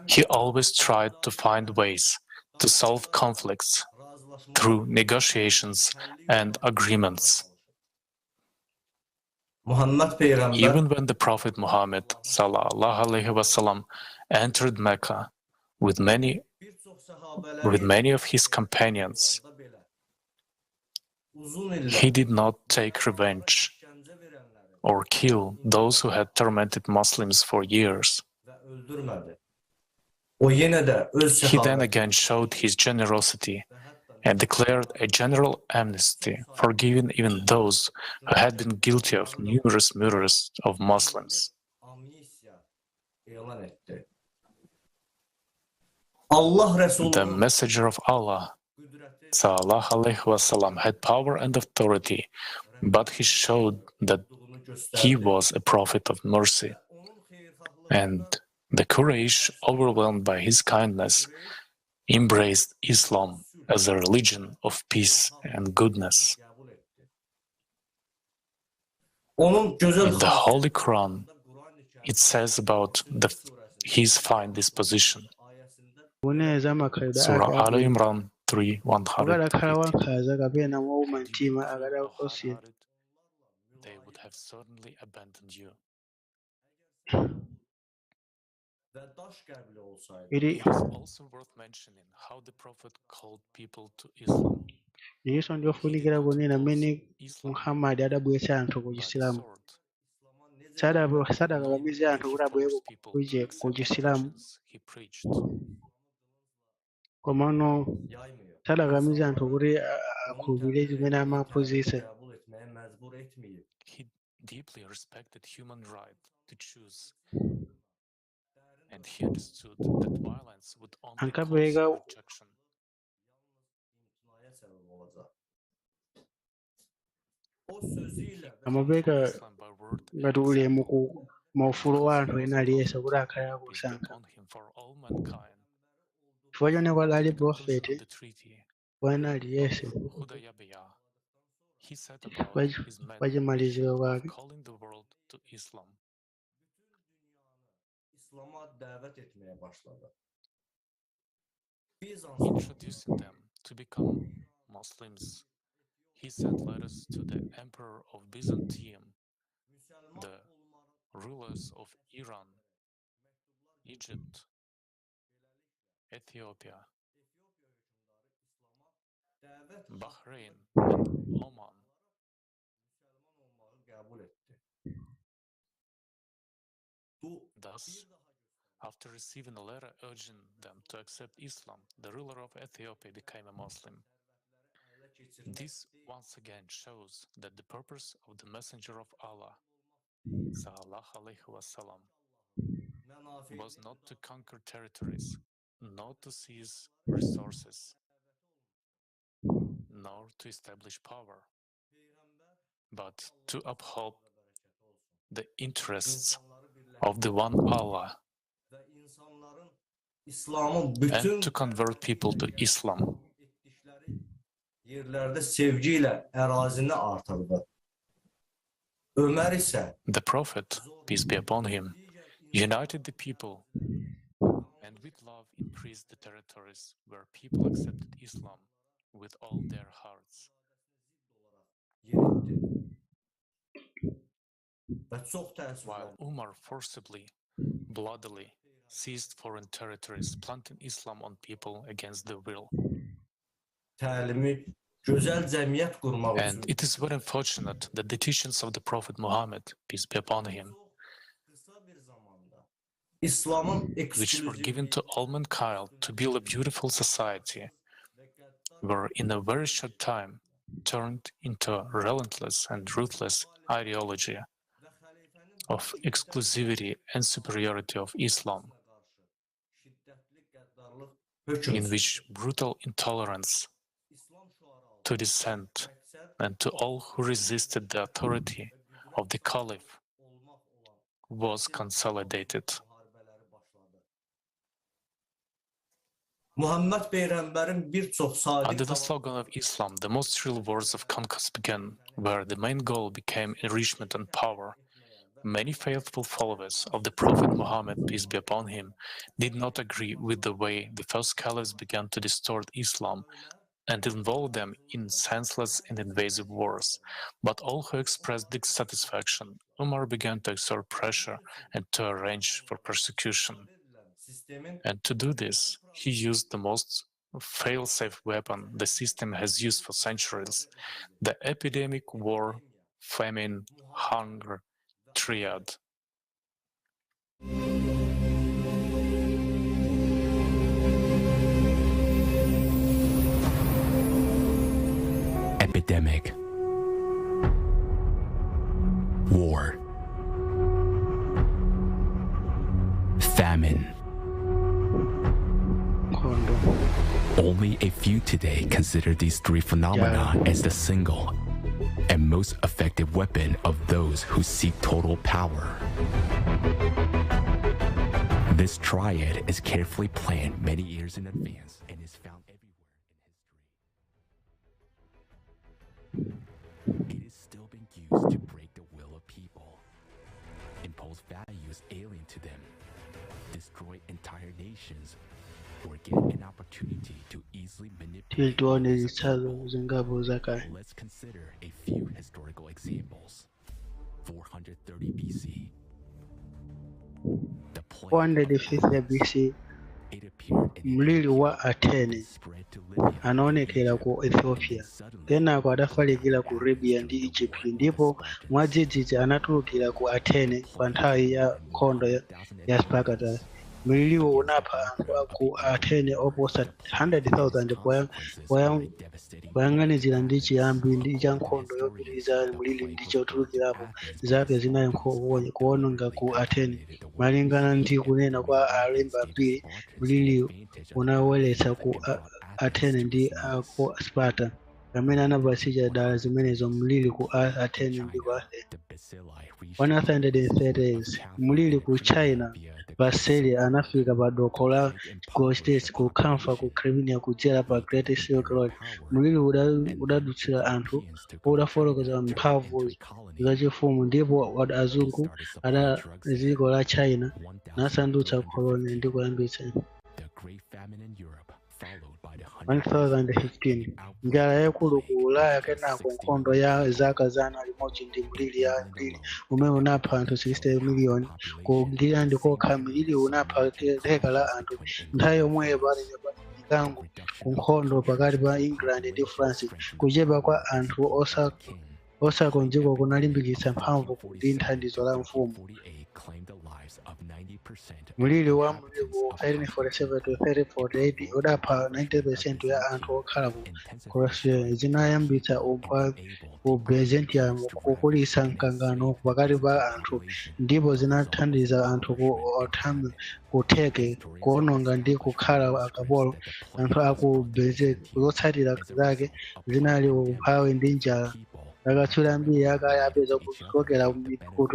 He always tried to find ways to solve conflicts through negotiations and agreements. Even when the Prophet Muhammad sallallahu alaihi wasallam entered Mecca with many of his companions, he did not take revenge or kill those who had tormented Muslims for years. He then again showed his generosity and declared a general amnesty, forgiving even those who had been guilty of numerous murders of Muslims. The Messenger of Allah sallallahu alaihi wasallam had power and authority, but he showed that he was a prophet of mercy. And the Quraysh, overwhelmed by his kindness, embraced Islam as a religion of peace and goodness. In the Holy Quran, it says about his fine disposition. Surah Al-Imran 3:150. They would have certainly abandoned you. It is also worth mentioning how the Prophet called people to Islam. Muhammad adabwesa anthu ku Chisilamu. Sadakakamiza anthu kuti abwere ku Chisilamu. Komano sadakakamiza anthu kuti akhulupirire chimene amaphunzitsa. He deeply respected human right to choose. And he understood that violence would only cause rejection. Amapereka ngati ulemu ku maufulu wa anthu ena aliyense kuti akhale akusankha. chifukwa chonekwa ali At the conclusion profeti of the treaty, wana aliyese Hudaybiya, he set about his pa method chimaliziro of kwake. calling the world to Islam. İslam'a davet etmeye başladı. Introducing them to become Muslims, he sent letters to the Emperor of Byzantium, the rulers of Iran, Egypt, Ethiopia, Bahrain, and Oman. Thus, after receiving a letter urging them to accept Islam, the ruler of Ethiopia became a Muslim. This once again shows that the purpose of the Messenger of Allah sallallahu alaihi wasallam was not to conquer territories, not to seize resources, nor to establish power, but to uphold the interests of the one Allah and to convert people to Islam. Yerlerde sevgiyle erazini artırdı. Ömer ise The Prophet, peace be upon him, united the people and with love increased the territories where people accepted Islam with all their hearts. While Umar forcibly, bloodily seized foreign territories, planting Islam on people against their will. Təlimi gözəl cəmiyyət qurmaq And it is very unfortunate that the teachings of the Prophet Muhammad, peace be upon him, İslamın which were given to all mankind to build a beautiful society, were in a very short time turned into a relentless and ruthless ideology of exclusivity and superiority of Islam, in which brutal intolerance to dissent and to all who resisted the authority of the Caliph was consolidated. Muhammed Peyğəmbərin bir çox sadiq Under the slogan of Islam, the most real wars of conquest began, where the main goal became enrichment and power. Many faithful followers of the Prophet Muhammad, peace be upon him, did not agree with the way the first caliphs began to distort Islam and involve them in senseless and invasive wars. But all who expressed dissatisfaction, Umar began to exert pressure and to arrange for persecution. And to do this, he used the most fail-safe weapon the system has used for centuries, the epidemic war, famine, hunger, triad. Epidemic, war, famine. Only a few today consider these three phenomena as the single and most effective weapon of those who seek total power. This triad is carefully planned many years in advance and is found everywhere in history. It is still being used to break the will of people, impose values alien to them, destroy entire nations, or get an opportunity to easily manipulate. Let's consider a few historical examples. 430 BC. The plague 450 BC mlili wa Atene anaonekera ku Ethiopia, kenako adafalikira ku Libya ndi Egypt, ndipo mwadzidzidzi anatulukira ku Atene pa nthawi ya nkhondo ya Spartacus. Mliliwo unapha anthu ku Atene oposa 100,000 poyang'anizira ndi chiyambi ndi cha nkhondo yopitiriza mlili ndi chotulukirapo zaka zinayi kuononga ku Atene. Malingana ndi kunena kwa alembi ambiri, mlili unaweretsa ku Atene ndi ku Sparta, amene anapatsa dala zimenezo mlili ku Atene ndi ku Athens. 130s mlili ku China Vasili anafika pa doko la Gostes ku Kamfa ku Crimea kudzera pa Great Silk Road. Mliri udadutsira anthu udafotokoza mphamvu zachifumu ndipo azungu ada dziko la China nasandutsa koloni ndi kuyambitsa 1015 njala yakulu ku Ulaya kenako nkhondo ya zaka zana limodzi ndi mliri ya mliri umene unapha anthu 60 miliyoni ku Ngilandi kokha mliri unapha theka la anthu nthawi yomweyo pali mikango ku nkhondo pakati pa England ndi France kuchepa kwa anthu osakonzeka kunalimbikitsa mphamvu ndi thandizo la mfumu. Mliri wa mlivu 1347 to 1348 udapha 90% ya anthu okhala ku Russia zinayambitsa umpha ku Byzantium kukulitsa mkangano pakati pa anthu ndipo zinathandiza anthu ku Ottoman kutheke kuononga ndi kukhala akapolo. Anthu aku Byzantium zotsatira zake zinali umphawi ndi njala. Akatswiri ambiri akale apeza kuchokera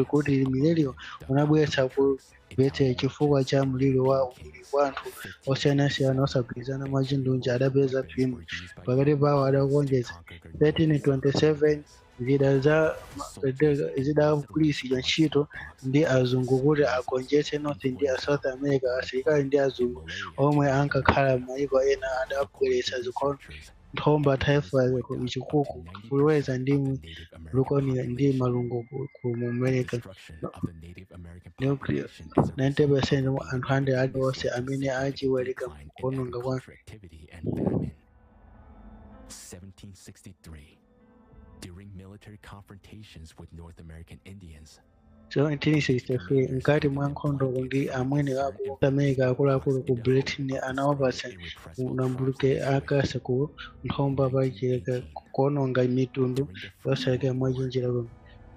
kuti miliri unabweretsa kubwetera chifukwa cha mliri wa anthu osiyanasiyana osagwirizana mwachindunji adapeza phindu pakati pawo adakonjetsa. 1327 zida zidagwiritsidwa ntchito ndi azungu kuti agonjetse North ndi South America. Asilikali ndi azungu omwe ankakhala m'mayiko ena adabweretsa nthomba typhoid chikuku kulweza ndi leukemia ndi malungo ku America. 90% anthu 100 aliwonse amene achiwereka kuononga kwa 1763 during military confrontations with North American Indians. 1763 mkati mwa nkhondo ndi amwene aku America akuluakulu ku Britain anawapatsa unambuluke akasa ku nthomba pachileka kuononga mitundu yosayika mwachinjira kuno.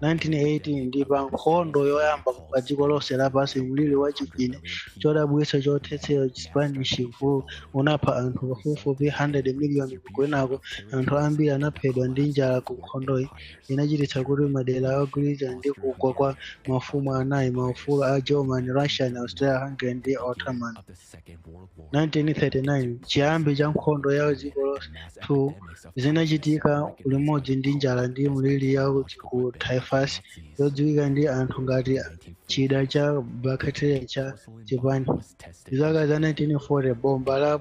1918 ndi pa nkhondo yoyamba pa dziko lonse lapansi mliri wa chipine chodabwitsa chothetsera Spanish flu unapha anthu pafupifupi 100 miliyoni kwenako anthu ambiri anaphedwa ndi njala ku nkhondoyi inachititsa kuti madera ogwirizana ndi kugwa kwa mafumu anayi maufulu a German, Russian, Austria Hungary ndi Ottoman. 1939 chiyambi cha nkhondo ya dziko lonse 2 zinachitika limodzi ndi njala ndi mliri ya ku typhus yodziwika ndi anthu ngati chida cha bacteria cha Japan. Zaka za 1940 bomba la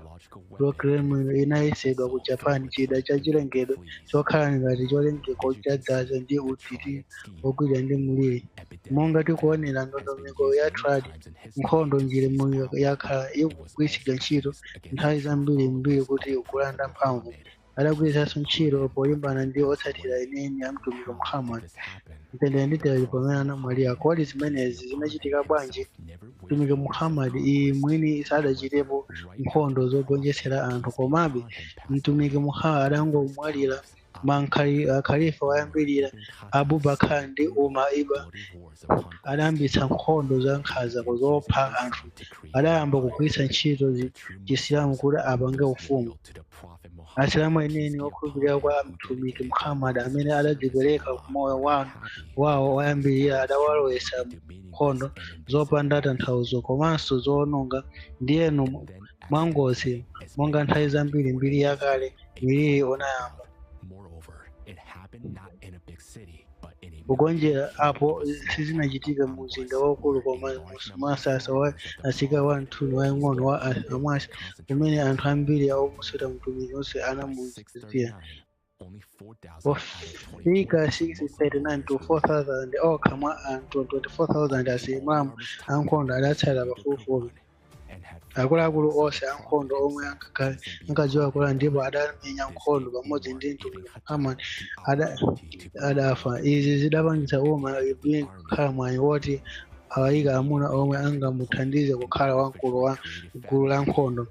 Proclaim inayesedwa ku Japan. Chida cha chilengedwe chokhala ngati cholengeko chadzaza ndi utiti ogwira ndi mliri. Monga tikuonera ndondomeko ya trade nkhondo njira moyo yakhala ikugwiritsidwa ntchito nthawi zambiri kuti kulanda mphamvu. Adagwiritsanso ntchito polimbana ndi otsatira enieni a Mtumiki Muhammad. Mtendere ndi tera pamene anamwalira. Kodi zimenezi zinachitika bwanji? Mtumiki Muhammad mwini sadachitepo nkhondo zogonjetsera anthu komabe Mtumiki Muhammad adangomwalira makhalifa wayambirira Abubakar ndi Umar ibn adayambitsa nkhondo za nkhanza zopha anthu. Adayamba kugwiritsa ntchito Chisilamu kuti apange ufumu. Asilamu enieni okhulupirira kwa Mtumiki Muhammad amene adadzipereka moyo wawo wayambirira adawalowetsa nkhondo zopanda tanthauzo komanso zoononga. Ndiyeno mwangozi monga nthawi zambiri mbiri yakale miliri unayamba kugonjera apo sizinachitika mu mzinda waukulu koma msasa wa asika wa mtundu waying'ono wa Amwasi umene anthu ambiri omusota Mtumiki onse anamuziya. Pofika 639 to 4000 okha mwa anthu 24,000 asilamu ankhondo adatsala pafupifupi. Akuluakulu onse ankhondo omwe ankadziwa kula ndipo adamenya nkhondo pamodzi ndi Mtumiki Muhammad adafa. Izi zidapangitsa Umar ibn kukhala mwayi woti awayika amuna omwe angamuthandize kukhala wamkulu wa gulu la nkhondo.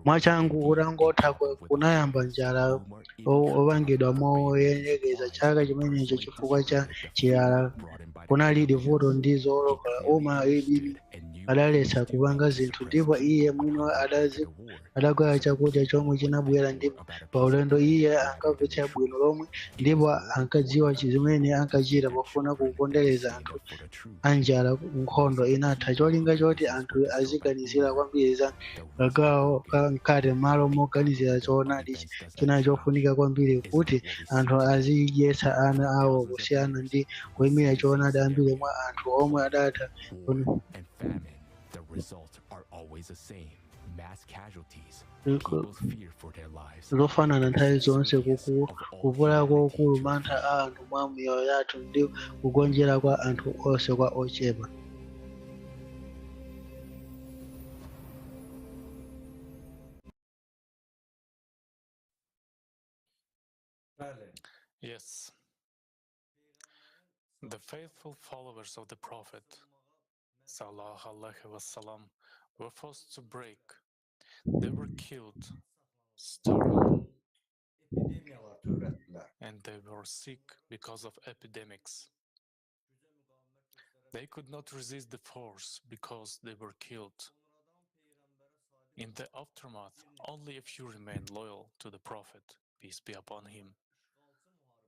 Mwachangu utangotha kunayamba njala opangidwa moyendekeza chaka chimenecho chifukwa cha chilala kunali vuto ndi zoloka. Umar ibn adaletsa kupanga zinthu ndipo iye mwini adagwira chakudya chomwe chinabwera ndipo pa ulendo iye ankamvetsa bwino lomwe ndipo ankadziwa zimene ankachita pofuna kupondereza anthu anjala. Nkhondo inatha cholinga choti anthu aziganizira kwambiri za kagawo ka mkate malo moganizira choonadi chinali chofunika kwambiri kuti anthu azidyetsa ana awo kusiyana ndi kuyimira choonadi ambiri mwa anthu omwe adatha zofanana nthawi zonse kuvula kwakukulu mantha a anthu mwa miyoyo yathu ndi kugonjera kwa anthu onse kwa ochepa. Yes. The faithful followers of the Prophet Sallallahu Alaihi Wasallam were forced to break. They were killed, starved, and they were sick because of epidemics. They could not resist the force because they were killed. In the aftermath, only a few remained loyal to the Prophet, peace be upon him.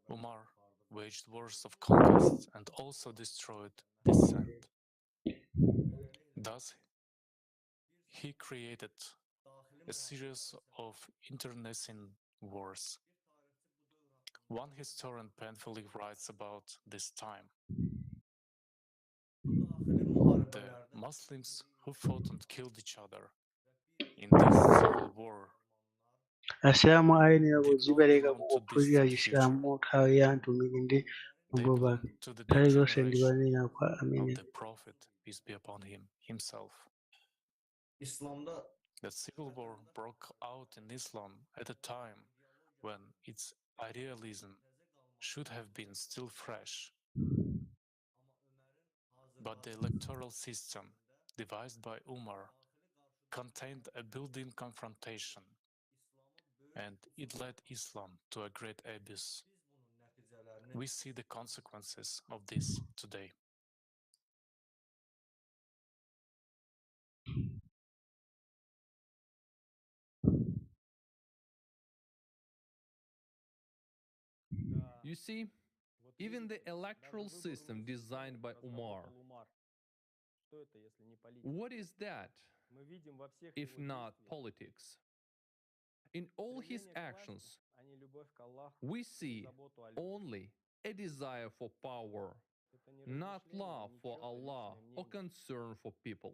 Umar waged wars of conquest and also destroyed dissent. Thus, he created a series of internecine wars. One historian painfully writes about this time. The Muslims who fought and killed each other in this civil war Asilamu ayenera kudzipereka kuphunzira Chisilamu nthawi ya mtumiki ndi mgongo wake. Nthawi zonse ndimanena kwa amene the Prophet, peace be upon him, himself. The civil war broke out in Islam at a time when its idealism should have been still fresh. But the electoral system devised by Umar contained a built-in confrontation, and it led Islam to a great abyss. We see the consequences of this today. You see, even the electoral system designed by Umar, what is that if not politics? In all his actions, we see only a desire for power, not love for Allah or concern for people.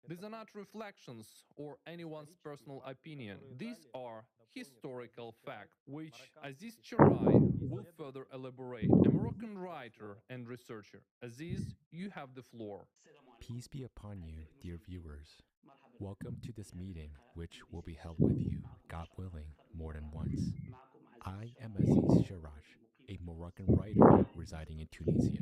These are not reflections or anyone's personal opinion. These are historical facts, which Aziz Chirai will further elaborate. A Moroccan writer and researcher. Aziz, you have the floor. Peace be upon you, dear viewers. Welcome to this meeting, which will be held with you, God willing, more than once. I am Aziz Sharaj, a Moroccan writer residing in Tunisia.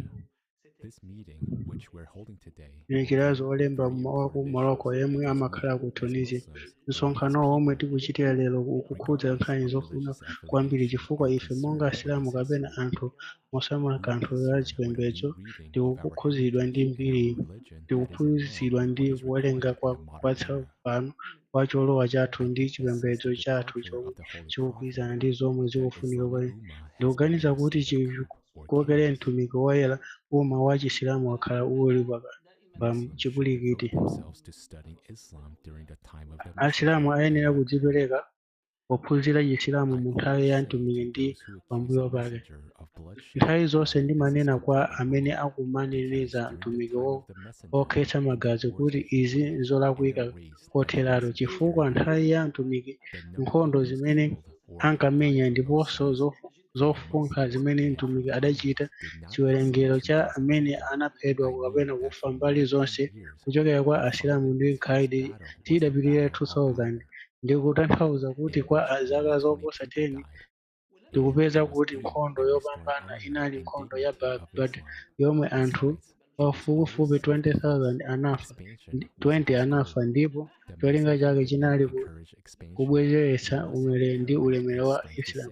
This meeting, which we're holding today, Chiweruzo olemba ku Morocco yemwe amakhala ku Tunisia. Msonkhano omwe tikuchitira lero ukukhudza nkhani zofuna kwambiri chifukwa ife monga Asilamu kapena anthu osamala kanthu la chipembedzo tikukhudzidwa ndi mbiri, tikuphunzitsidwa ndi kuwerenga kwatsala kwa cholowa chathu ndi chipembedzo chathu chomwe chikugwirizana ndi zomwe zikufunika kwene. Ndikuganiza kuti chikokere mtumiki woyera umma wa Chisilamu wakhala uli pa chipulikiti. Asilamu ayenera kudzipereka pophunzira Chisilamu mu nthawi ya mtumiki ndi pambuyo pake. Nthawi zonse ndimanena kwa amene akumaneneza mtumiki okhetsa magazi kuti izi nzolakwika kotheratu chifukwa nthawi ya mtumiki nkhondo zimene ankamenya ndiponso zofunkha zimene mtumiki adachita, chiwerengero cha amene anaphedwa kapena kufa mbali zonse kuchokera kwa Asilamu ndi Khaidi tidapitira 2000. Ndikutanthauza kuti kwa zaka zoposa 10 tikupeza kuti nkhondo yopambana inali nkhondo ya Baghdad yomwe anthu pafupifupi 20 anafa ndipo cholinga chake chinali kubwezeretsa umere ndi ulemerero wa Islam.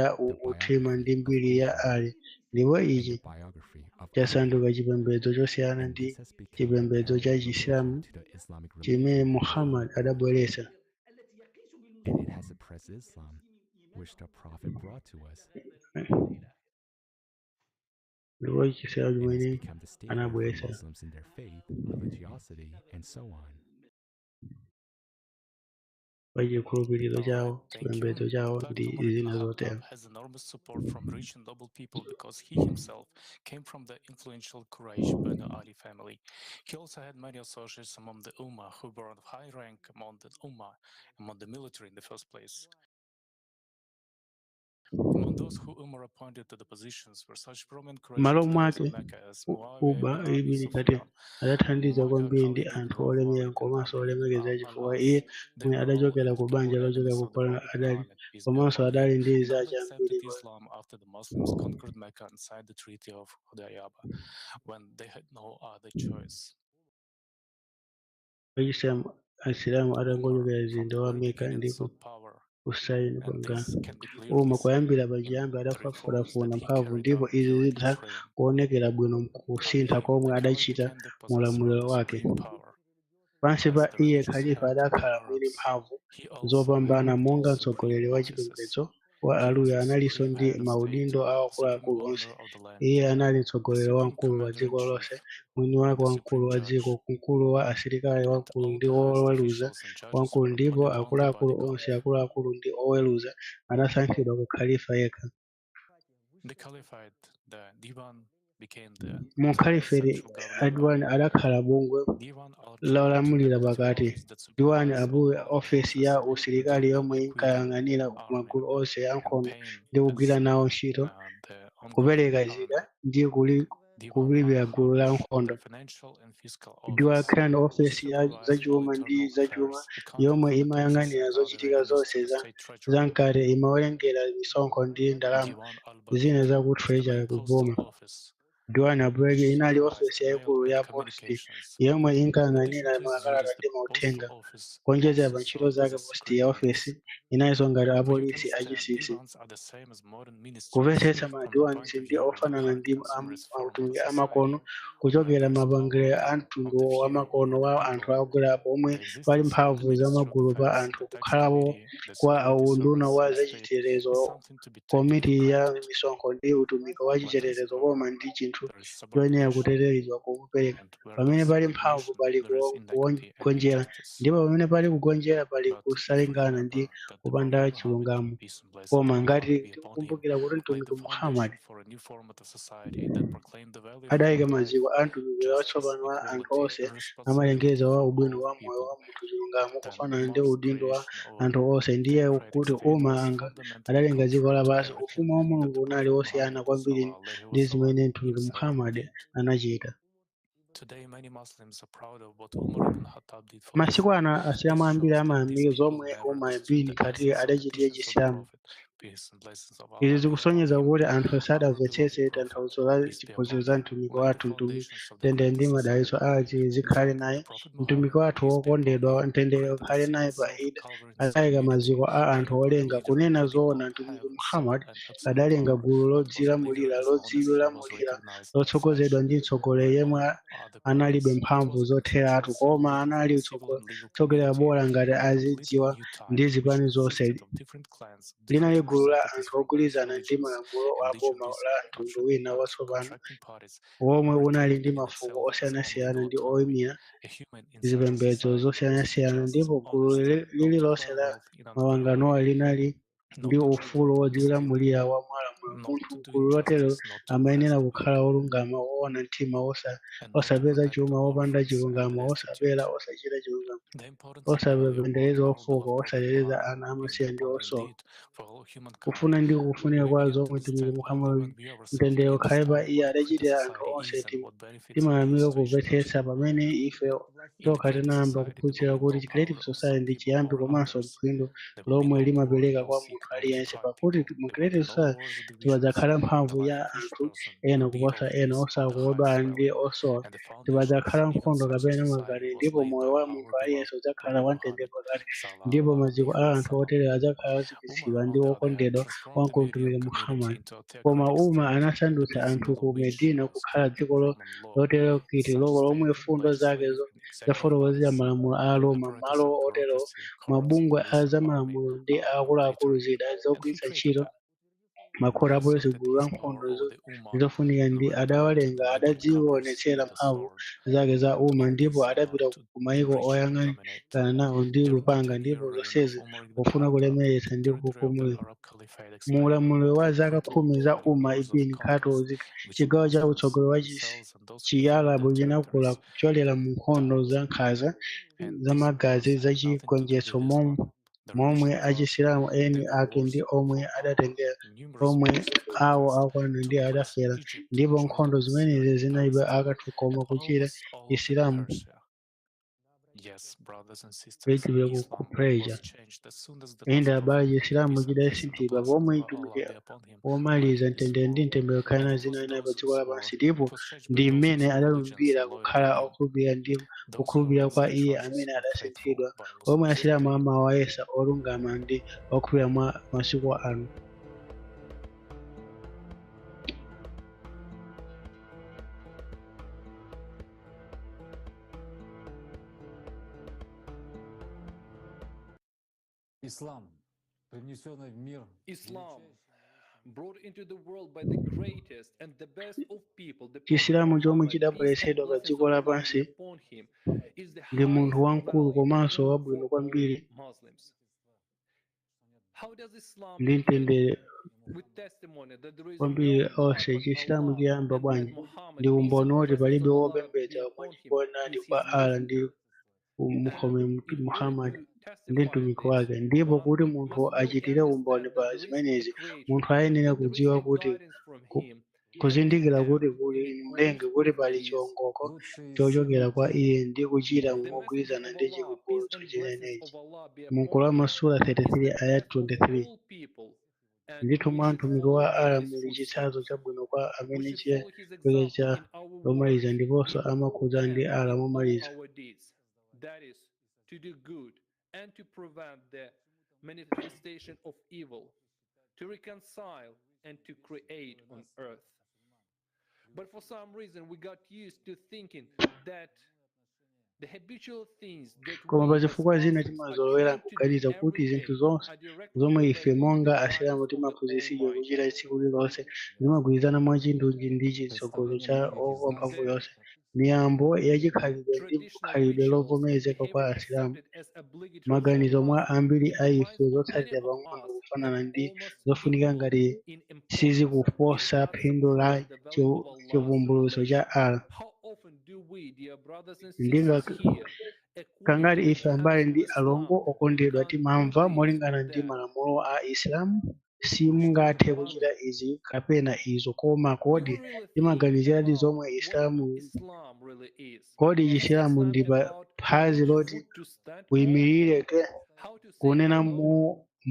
ya uthima ndi mbiri ya ali ndipo ichi chasanduka chipembedzo chosiyana ndi chipembedzo cha Chisilamu chimene Muhammad adabweretsa. And it has suppressed Islam, which the Prophet brought to us. Ndipo Chisilamu It has chimene become the statement for anabweretsa. Muslims in their faith, religiosity, and so on. pa chikhulupiriro chawo, chipembedzo chawo ndi zina zotero. has enormous support from rich and noble people because he himself came from the influential Quraysh Banu Ali family. He also had many associates among the Ummah who were of high rank among the Ummah, among the military in the first place. Among those who Umar appointed to the positions were such prominent Quraysh Malo leaders of mwake Mecca as Uba Muawiyah bin Abi ibn Kathir Sufyan, adathandiza Muawiyah, kwambiri ndi Khalid ibn anthu Rawah, olemera komanso olemekeza chifukwa iye mwe adachokera ku banja lochokera ku Qur'an adali komanso adali ndi zache ambiri Islam after the Muslims conquered Mecca and signed the Treaty of Hudaybiyah when they had no other choice. Asilamu atangochokera mzinda wa Mecca ndipo kusaini pangano Uma kuyambira pachiyambi adafunafuna mphamvu ndipo izi zitha kuonekera bwino kusintha komwe adachita mu ulamuliro wake. Pansi pa iye khalifa adakhala mwini mphamvu zopambana monga mtsogoleri wa chipembedzo wa aluya analinso ndi maudindo a akuluakulu onse. Iye anali mtsogoleri wamkulu wa dziko lonse, mwini wake wamkulu wa dziko, mkulu wa asilikali wamkulu ndi oweruza wamkulu, ndipo akuluakulu onse akuluakulu ndi oweruza anasankhidwa ku khalifa yekha. Mu khalifeti Adwan adakhala bungwe lolamulira pakati. Diwan abuye ofesi ya usilikali yomwe inkayang'anira magulu onse ankhondo ndi kugwira nawo ntchito, kupereka zida ndi kulipira gulu la nkhondo. Diwan Khan ofesi ya zachuma ndi zachuma yomwe imayang'anira zochitika zonse zamkati, imawerengera misonkho ndi ndalama zina za ku treasury ku boma. Diwan Abrege inali ofesi yaikulu ya posti yomwe inkayang'anira makalata ndi mauthenga. Kuonjezera pa ntchito zake, posti ya ofesi inalinso ngati apolisi achisisi. Kumvetsetsa madiwanisi ndi ofanana ndi mautumiki amakono kuchokera mapangidwe a mtundu wamakono wa anthu akwerapo omwe pali mphamvu za magulu pa anthu, kukhalapo kwa unduna wa zachitetezo, komiti ya misonkho ndi utumiki wa chitetezo, koma ndi chinthu choyenera kutetezedwa kupereka. Pamene pali mphamvu pali kugonjera, ndipo pamene pali kugonjera pali kusalingana ndi kupanda chilungamo. Koma ngati tikukumbukira kuti mtumiki Muhammad adayika maziko a mtumikiro watsopano wa anthu onse, amalengeza wa ubwino wa moyo wa munthu, chilungamo, kufanana ndi udindo wa anthu onse, ndiye kuti umma anga adalenga dziko lapansi. Ufumu wa Mulungu unali wosiyana kwambiri ndi zimene mtumiki Muhammad anachita. Masiku ano Asilamu ambiri amayamika zomwe Umar bin Khattab adachitira Chisilamu. Izi zikusonyeza kuti anthu sadamvetsetse tanthauzo la ziphunzitso za mtumiki wathu, mtendere ndi madalitso a zikhale naye. Mtumiki wathu wokondedwa, mtendere ukhale naye pa Ida, adayika maziko a anthu olenga. Kunena zoona, mtumiki Muhammad adalenga gulu lodzilamulira lotsogozedwa ndi mtsogoleri yemwe analibe mphamvu zotheratu, koma anali mtsogoleri bora ngati azidziwa ndi zipani zonse. Linali gulu la anthu ogwirizana ndi malamulo a boma la mtundu wina watsopano womwe unali ndi mafuko osiyanasiyana ndi oyimira zipembedzo zosiyanasiyana, ndipo gulu lililonse la mawanganowa linali ndi ufulu wodzilamulira wa malamulo. Munthu gulu lotero amayenera kukhala wolungama, woona mtima, osapeza chuma, wopanda chilungamo, osabera, osachita chilungamo, osapependereza ofuka, osateteza ana amasiye ndi osowa. Kufuna ndi kufunika kwa zomwe mtumiki Muhammad, mtendere ukhale pa iye, adachitira anthu onse. Timayamika kumvetsetsa pamene ife tokha tinayamba kuphunzira kuti creative society ndi chiyambi komanso phindu lomwe limapereka kwa munthu aliyense, pakuti mu creative society sipadzakhala mphamvu ya anthu ena kuposa ena, osakodwa ndi osowa, sipadzakhala nkhondo kapena makani, ndipo moyo wa munthu aliyense udzakhala wamtendere pakati, ndipo maziko a anthu otere adzakhala otsitsidwa ndi wokondedwa wa mtumiki Muhammad. Koma Umar anasandutsa anthu ku Medina kukhala dziko lotero kiti lomwe fundo zake zafotokozera malamulo a Roma. Malo otero mabungwe a zamalamulo ndi akuluakulu zida zogwiritsa ntchito makhola apolisi gulu la nkhondo zofunika ndi adawalenga adadzionetsera mphamvu zake za umma ndipo adapita ku mayiko oyang'anira nawo ndi lupanga ndipo zonsezi pofuna kulemeretsa ndi kukhumudwitsa. Mu ulamuliro wa zaka khumi za Umar ibn Khattab, chigawo cha utsogoleri wa Chiarabu chinakula kupyolera mu nkhondo za nkhanza zamagazi zachigonjetso momwe Achisilamu eni ake ndi omwe adatengera omwe awo akwana ndi adafera, ndipo nkhondo zimenezi zinalibe akanthu koma kuchita Isilamu kuitira kupreja. Inde abale Chisilamu chidasinthidwa pomwe mtumiki Omaliza mtendere ndi mtendere zikhale ndi zina ena pa dziko lapansi, ndipo ndi mmene adalumbira kukhala okhulupirira ndi kukhulupirira kwa iye amene adasinthidwa, omwe Asilamu amawayesa olungama ndi okhulupirira mwa masiku ano. Islam brought into the world by the greatest and the best of people, the Chisilamu chomwe chidabweretsedwa pa dziko lapansi ndi munthu wamkulu komanso wabwino kwambiri ndi mtendere kwambiri onse. Chisilamu chiyamba bwanji ndi umboni woti palibe wopembedza wamwechikondi kwa Allah ndi Muhammad ndi mtumiki wake, ndipo kuti munthu achitire umboni pa zimenezi munthu ayenera kudziwa kuti kuzindikira kuti kuli mlengi, kuti pali chiwongoko chochokera kwa iye ndi kuchita mogwirizana ndi chikumbutso chimenechi. Mu Qur'an sura 33 ayat 23, ndithu mwa mtumiki wa Allah muli chitsanzo chabwino kwa amene chiyembekezero cha Omaliza ndiponso amakhudza ndi Allah momaliza. To do good and to prevent the manifestation of evil, to reconcile and to create on earth. But for some reason we got used to thinking that the habitual things that koma pa zifukwa zina timazolowera kuganiza kuti zinthu zonse zomwe ife monga Asilamu timaphunzitsidwa kuchita tsiku lililonse zimagwirizana mwachindunji ndi chitsogolo cha wamphamvu yonse, miyambo yachikhalidwe ndi khalidwe lovomerezeka kwa Asilamu. Maganizo mwa ambiri a ife zotsatira pang'ono kufanana ndi zofunika ngati sizikuposa phindu la chivumbulutso cha Allah. Kangati ife ambali ndi alongo okondedwa timamva molingana ndi malamulo a Isilamu simungathe kuchita izi kapena izo, koma kodi timaganiziradi zomwe Isilamu kodi Chisilamu ndi phazi loti uyimirire kunena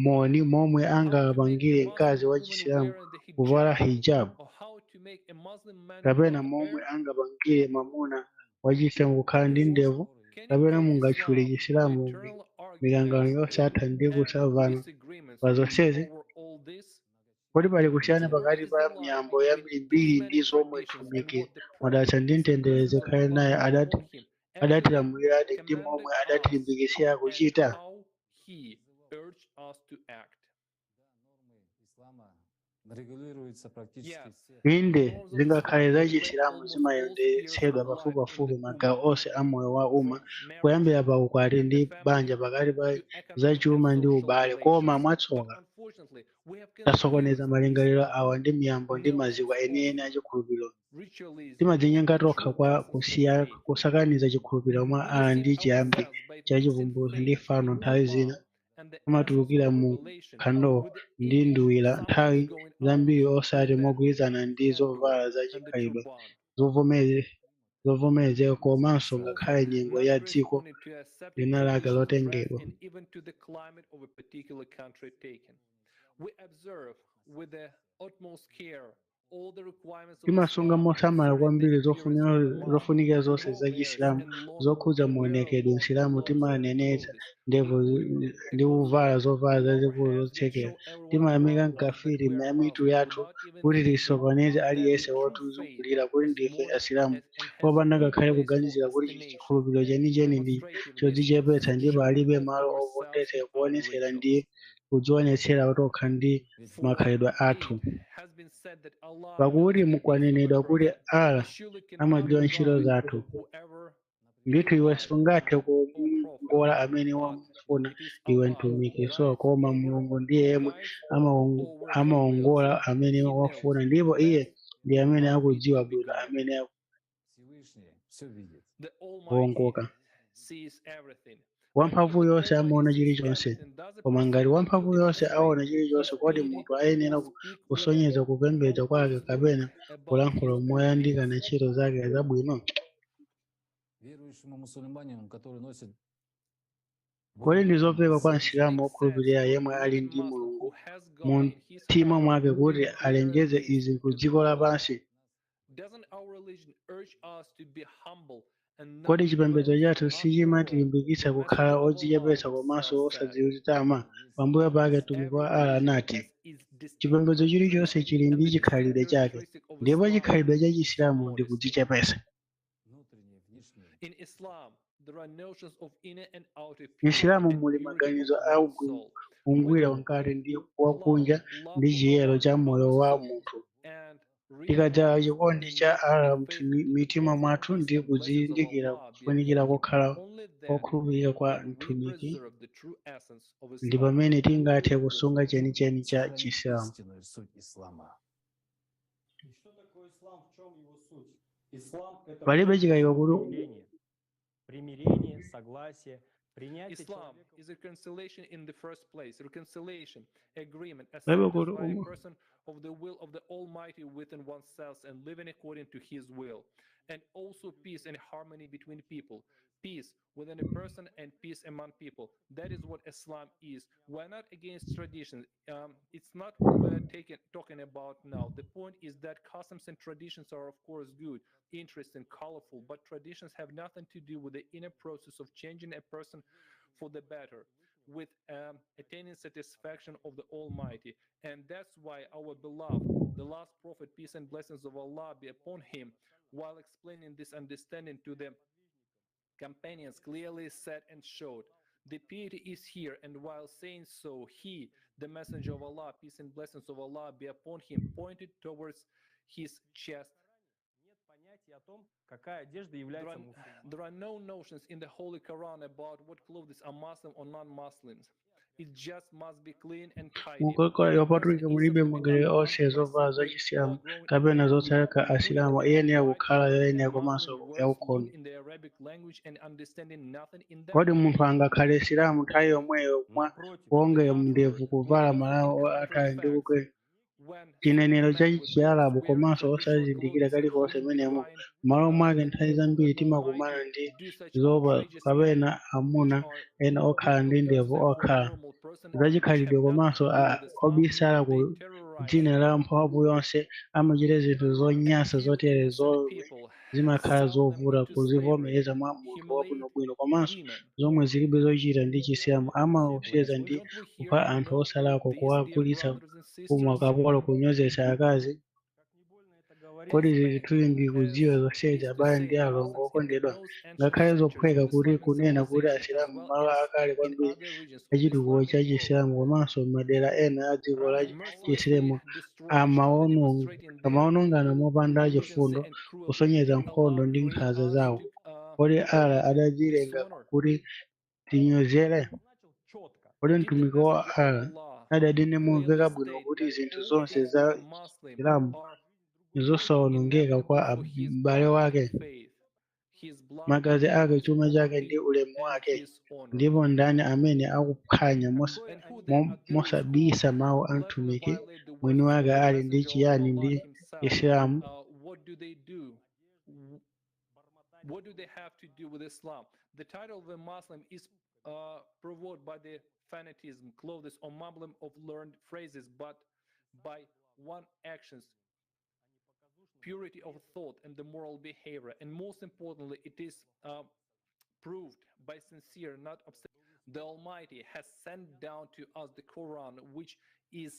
moni momwe angapangire mkazi wa Chisilamu kuvala hijab, kapena momwe angapangire mamuna wa Chisilamu kukhala ndi ndevu, kapena mungatchule Chisilamu mikangano yosatha ndi kusamvana pa zonsezi. Kodi pali kusiyana pakati pa miyambo yambirimbiri ndi zomwe mtumiki madalitso ndi mtendere zikhale naye adatilamuliradi ndi momwe adatilimbikitsira kuchita? Inde zingakhale za Chisilamu zimayendetsedwa pafupipafupi magawo onse a moyo wa umma, kuyambira pa ukwati ndi banja pakati pa zachuma ndi ubale, koma mwatsoka tasokoneza malingaliro awa ndi miyambo ndi maziko enieni a chikhulupiriro. Timadzinyenga tokha kwa kusakaniza chikhulupiriro mwa Allah ndi chiyambi cha chivumbulutso ndi fano. Nthawi zina amatulukira mu nkhandowo ndi nduwira, nthawi zambiri osati mogwirizana ndi zovala zachikhalidwe zovomerezeka, komanso ngakhale nyengo ya dziko lina lake lotengedwa. Timasunga mosamala kwambiri zofunika zonse za Chisilamu zokhudza maonekedwe. Msilamu timanenetsa ndevu ndi kuvala zovala zazikulu zotsekera. Timayamika mkafiri m'mitu yathu kuti tisokoneze aliyense wotizungulira kuti ndife Asilamu, popanda ngakhale kuganizira kuti chikhulupiriro chenicheni ndi chodzichepetsa ndipo alibe malo opondetsera kuonetsera ndi kudzionetsera tokha ndi makhalidwe athu. Pakuti mukwanenedwa kuti Allah amadziwa ntchito zathu. Ndithu iwe sungathe kuwongola amene wamufuna iwe mtumiki, so koma Mulungu ndiye yemwe amawongola amene wafuna, ndipo iye ndi amene akudziwa bwino amene akuwongoka. Wamphamvu yonse amaona chilichonse, koma ngati wamphamvu yonse aona chilichonse, kodi munthu ayenera kusonyeza kupembedza kwake kapena kulankhula moyandikana ntchito zake zabwino? Kodi ndi zopepuka kwa Msilamu wokhulupirira yemwe ali ndi Mulungu mu mtima mwake kuti alengeze izi ku dziko lapansi? Kodi chipembedzo chathu sichimatilimbikitsa kukhala odzichepetsa komanso osadzitama? Pambuyo pake mtumiki wa Allah anati, chipembedzo chilichonse chili ndi chikhalidwe chake, ndipo chikhalidwe cha Chisilamu ndi kudzichepetsa. M'Isilamu muli maganizo a ungwiro wakati ndi wakunja ndi chiyero cha moyo wa munthu. Tikadzala chikondi cha Allah m'mitima mwathu ndi kuzindikira kufunikira kokhala okhulupirika kwa mtumiki, ndi pamene tingathe kusunga chenicheni cha Chisilamu. Palibe chikayiko kuti Islam is reconciliation in the first place. Reconciliation, agreement, Palibe acceptance kuti by a person of the will of the Almighty within oneself and living according to His will. And also peace and harmony between people. Peace within a person and peace among people. That is what Islam is. We're not against traditions. It's not what we're talking about now. The point is that customs and traditions are, of course, good, interesting, colorful, but traditions have nothing to do with the inner process of changing a person for the better, with attaining satisfaction of the Almighty. And that's why our beloved, the last prophet, peace and blessings of Allah be upon him, while explaining this understanding to the companions, clearly said and showed, the piety is here, and while saying so, he, the messenger of Allah, peace and blessings of Allah be upon him, pointed towards his chest. There are no notions in the Holy Quran about what clothes are Muslim or non-Muslims. It just must be clean and tidy. Mukoko yopatulika mulibe magaliro onse zovala za Chisilamu kapena zotsatira Asilamu iyenera kukhala yoyenera komanso yaukhondo. In the Arabic language and understanding nothing in that. Kodi munthu angakhale Isilamu nthawi yomweyo mwa kuonga ndevu, kuvala malawo atali ndi kukwera chinenero cha Chiarabu komanso osazindikira kalikonse menemo, m'malo mwake nthawi zambiri timakumana ndi zoba kapena amuna ena okhala ndi ndevu okhala zachikhalidwe komanso obisala ku dzina la mphamvu yonse amachita zinthu zonyansa zotere zomwe zimakhala zovuta kuzivomereza mwa munthu wabwinobwino, komanso zomwe zilibe zochita ndi Chisilamu. Amaopseza ndi kupha anthu osalakwa, kuwagulitsa kumwa kapolo, kunyozesa akazi. Kodi zituli ndi kudziwa zonsezi abale ndi alongo okondedwa, ngakhale zophweka kuti kunena kuti Asilamu malo akale kwambiri achitukuko cha Chisilamu komanso madera ena a dziko la Chisilamu amaonongana mopanda chifundo, kusonyeza nkhondo ndi nkhanza zawo. Kodi Allah adadzilenga kuti tinyozere? Kodi mtumiki wa Allah adadine mumveka bwino kuti zinthu zonse za Chisilamu zosawonongeka kwa m'bale wake, magazi ake, chuma chake ndi ulemu wake? Ndipo ndani amene akuphwanya mosabisa mawu a mtumiki mwini wake ali ndi chiyani ndi Isilamu? What do they have to do with Islam? The title of a Muslim is provoked by the fanatism, clothes or mumbling of learned phrases, but by one actions, purity of thought and the moral behavior. And most importantly, it is proved by sincere, not obsessive. The Almighty has sent down to us the Quran, which is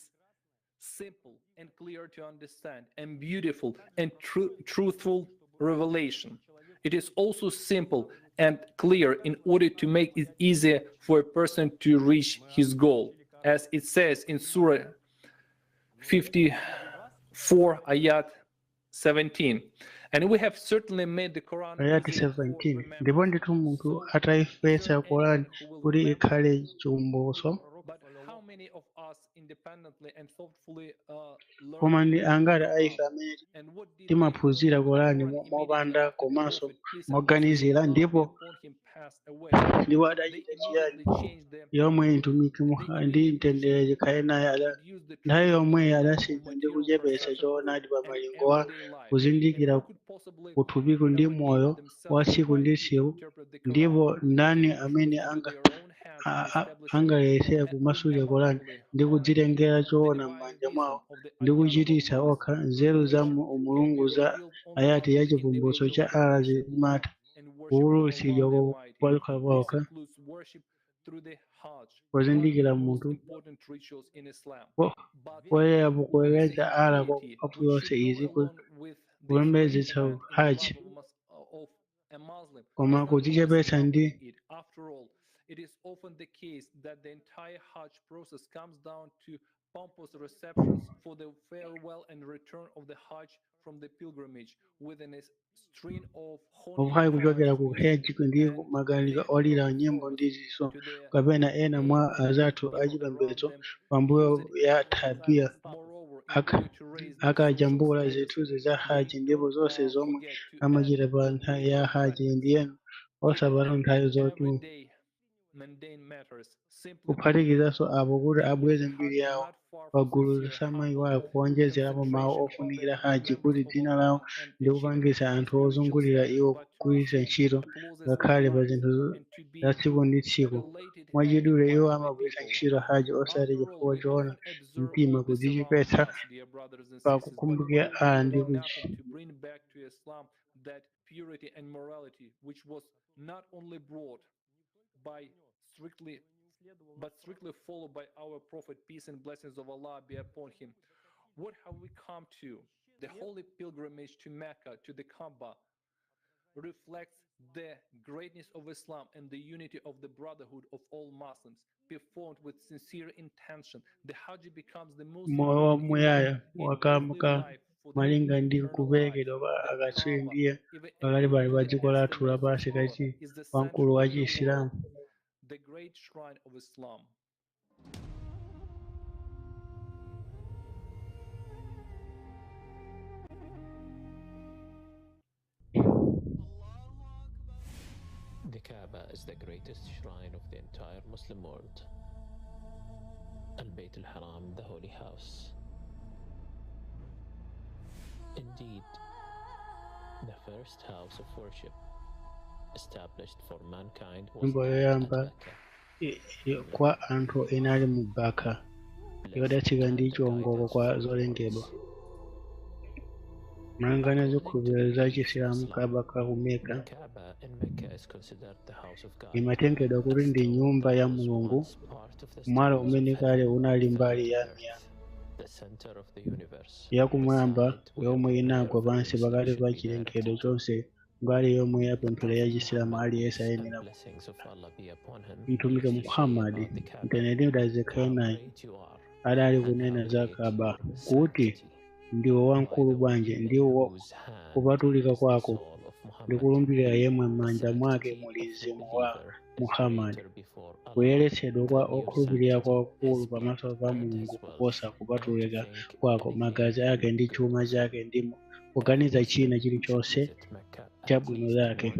simple and clear to understand, and beautiful and truthful revelation. It is also simple and clear in order to make it easier for a person to reach his goal. as it says in Surah 54 ayat 17. And we have certainly made the Quran ayati easy for 17 ndipo ndithu munthu atayifesa Qur'an kuti ikhale chikumbutso but how many of us independently and thoughtfully koma ndi learn angati the aife Quran? amene And what did timaphunzira Qur'an Quran immediately mopanda after the komanso Prophet, peace and blessings of moganizira Allah be ndipo upon him, passed away? ndipo They adachita chiyani immediately changed the yomwe Mtumiki ndi mtendere zikhale naye nthawi yomweyo adasintha ndi kuchepetsa choonadi pa malingo wa kuzindikira kuthupiku ndi moyo wa tsiku ndi tsiku. Ndipo ndani amene angayesera kumasulira Qur'an ndi kudzitengera choona m'manja mwawo ndi kuchititsa okha nzeru za umulungu za ayati ya chikumbutso cha Allah zimatha kuwulutsidwa kwakha pozindikira munthu poyerapo kuwerenga Allah kwa mphamvu yonse izi kupembedza Hajj koma kudzichepetsa ndi it is often the case that the entire Hajj process comes down to pompous receptions for the farewell and return of the Hajj from the pilgrimage within a string of ophai kuchokera ku Hajj ndi maganizo olira nyimbo ndi ziso kapena ena mwa azathu achipembedzo pambuyo ya tabia akajambula zithunzi za Hajj ndipo zonse zomwe amachita pa nthawi ya Hajj ndiyeno osapata nthawi zoti kuphatikizanso apo kuti abweze mbiri yawo pagulu samayiwala kuonjezerapo mawu ofunikira Hajj kuti dzina lawo ndi kupangitsa anthu ozungulira iwo kugwiritsa ntchito ngakhale pa zinthu za tsiku ndi tsiku. Mwachidule iwo amagwiritsa ntchito Hajj osati chifukwa choona mtima kudzichepetsa pa kukumbukira Allah ndi purity and morality which was not only brought by strictly followed by our Prophet, peace and blessings of Allah be upon him. What have we come to? The holy pilgrimage to Mecca, to the Kaaba, reflects the greatness of Islam and the unity of the brotherhood of all Muslims, performed with sincere intention. The Hajj becomes the most moyo wamuyaya wakamba malinga ndi kuperekedwa kwa akatswiri ndiye pakati pali pa dziko lathu lapansi kati wamkulu wa Chiislamu. The great shrine of Islam. The Kaaba is the greatest shrine of the entire Muslim world. Al-Bayt al-Haram, the holy house. Indeed, the first house of worship established for mankind was nyimbo yoyamba kwa anthu ena ali mu Baka yodatsika ndi chiwongoko kwa zolengedwa malingana zikhulupiriro za Chisilamu. Kaaba ku Mecca imatengedwa kuti ndi nyumba ya Mulungu, mwala umene kale unali mbali ya miyamba yakumwamba yomwe inagwa pansi pakati pa chilengedwe chonse, mbali yomwe yapemphero ya Chisilamu aliyense ayenera. Mtumiki Muhammad, mtendere zikhale naye, adali kunena za Kaaba kuti ndiwo wamkulu bwanji, ndiwo kupatulika kwako ndi kulumbirira yemwe m'manja mwake muli mzimu wa Muhammad, kuyeretsedwa kwa okhulupirira kwakulu pamaso pa Mulungu kuposa kupatulika kwako, magazi ake ndi chuma chake, ndi kuganiza china chilichonse chabwino zake.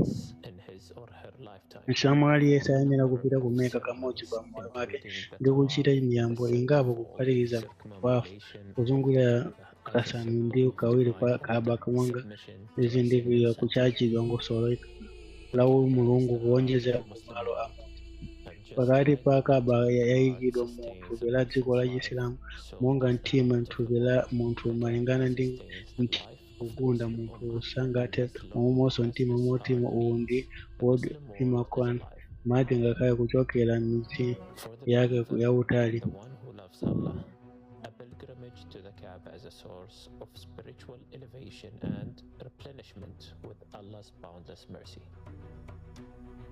Msilamu aliyense ayenera kupita ku Mecca kamodzi pa moyo wake ndi kuchita miyambo ingapo kuphatikiza kwafu kuzungulira kasanu ndi kawiri kwa Kaaba kumanga zizindikiro kuchachidwa ngosolo la Mulungu kuonjezera malo pakati pa Kaaba yayikidwa mu thupi la dziko la Chisilamu monga mtima mthupi la munthu malingana ndi kugunda munthu sangathe momwemonso mtima motima uwu ndi wopima kwanu madzi ngakhale kuchokera m'midzi yake yautali. Pilgrimage to the Kaaba as a source of spiritual elevation and replenishment with Allah's boundless mercy.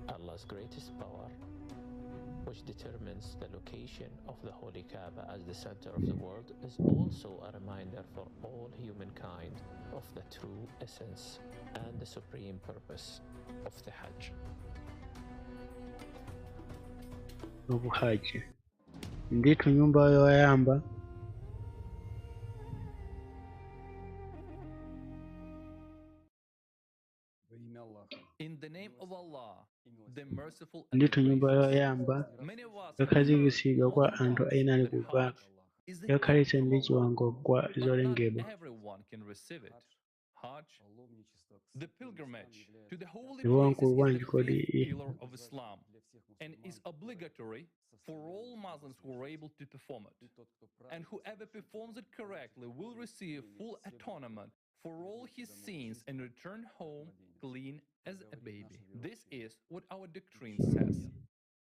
Allah's greatest power which determines the location of the Holy Kaaba as the center of the world, is also a reminder for all humankind of the true essence and the supreme purpose of the Hajj. Obuhaji ndithu nyumba yoyamba In the name of Allah, the merciful and the ndithu nyumba gracious. yoyamba Many of us have yokhazikitsidwa heard kwa more anthu times ayenani that kubva Hajj is the yokhalitsa gift ndi of Allah, chiwango kwa but not zolengedwa. everyone can receive it. Hajj, the pilgrimage to the holy Iwo places, is the nkubwanji kodi fifth pillar of Islam and is obligatory for all Muslims who are able to perform it. And whoever performs it correctly will receive full atonement for all his sins and return home clean as a baby. This is what our doctrine says.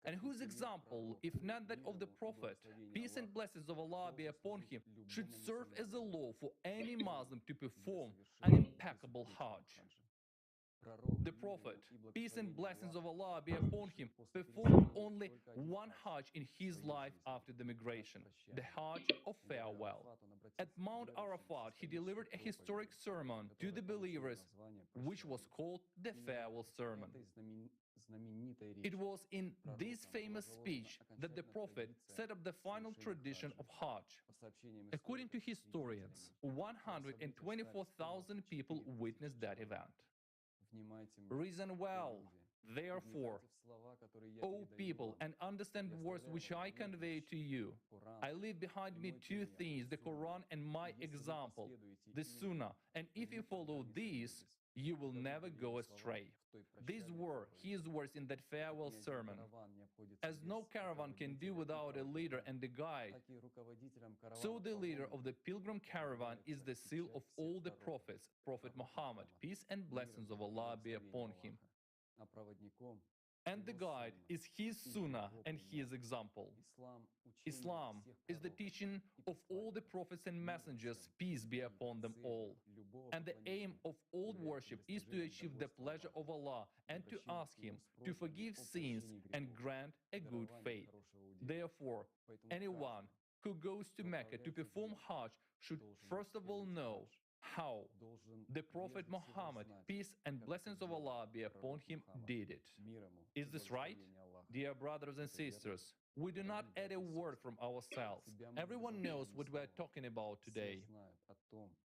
And whose example, if not that of the Prophet, peace and blessings of Allah be upon him, should serve as a law for any Muslim to perform an impeccable Hajj? The Prophet, peace and blessings of Allah be upon him, performed only one Hajj in his life after the migration, the Hajj of farewell. At Mount Arafat, he delivered a historic sermon to the believers, which was called the farewell sermon. It was in this famous speech that the Prophet set up the final tradition of Hajj. According to historians, 124,000 people witnessed that event. Reason well, therefore, O people, and understand the words which I convey to you. I leave behind me two things, the Quran and my example, the Sunnah, and if you follow these, you will never go astray. These were his words in that farewell sermon. As no caravan can do without a leader and a guide, so the leader of the pilgrim caravan is the seal of all the prophets, Prophet Muhammad, peace and blessings of Allah be upon him. And the guide is his sunnah and his example. Islam is the teaching of all the prophets and messengers, peace be upon them all. And the aim of all worship is to achieve the pleasure of Allah and to ask Him to forgive sins and grant a good fate. Therefore, anyone who goes to Mecca to perform Hajj should first of all know how the Prophet Muhammad, peace and blessings of Allah be upon him, did it. Is this right? Dear brothers and sisters, we do not add a word from ourselves. Everyone knows what we are talking about today.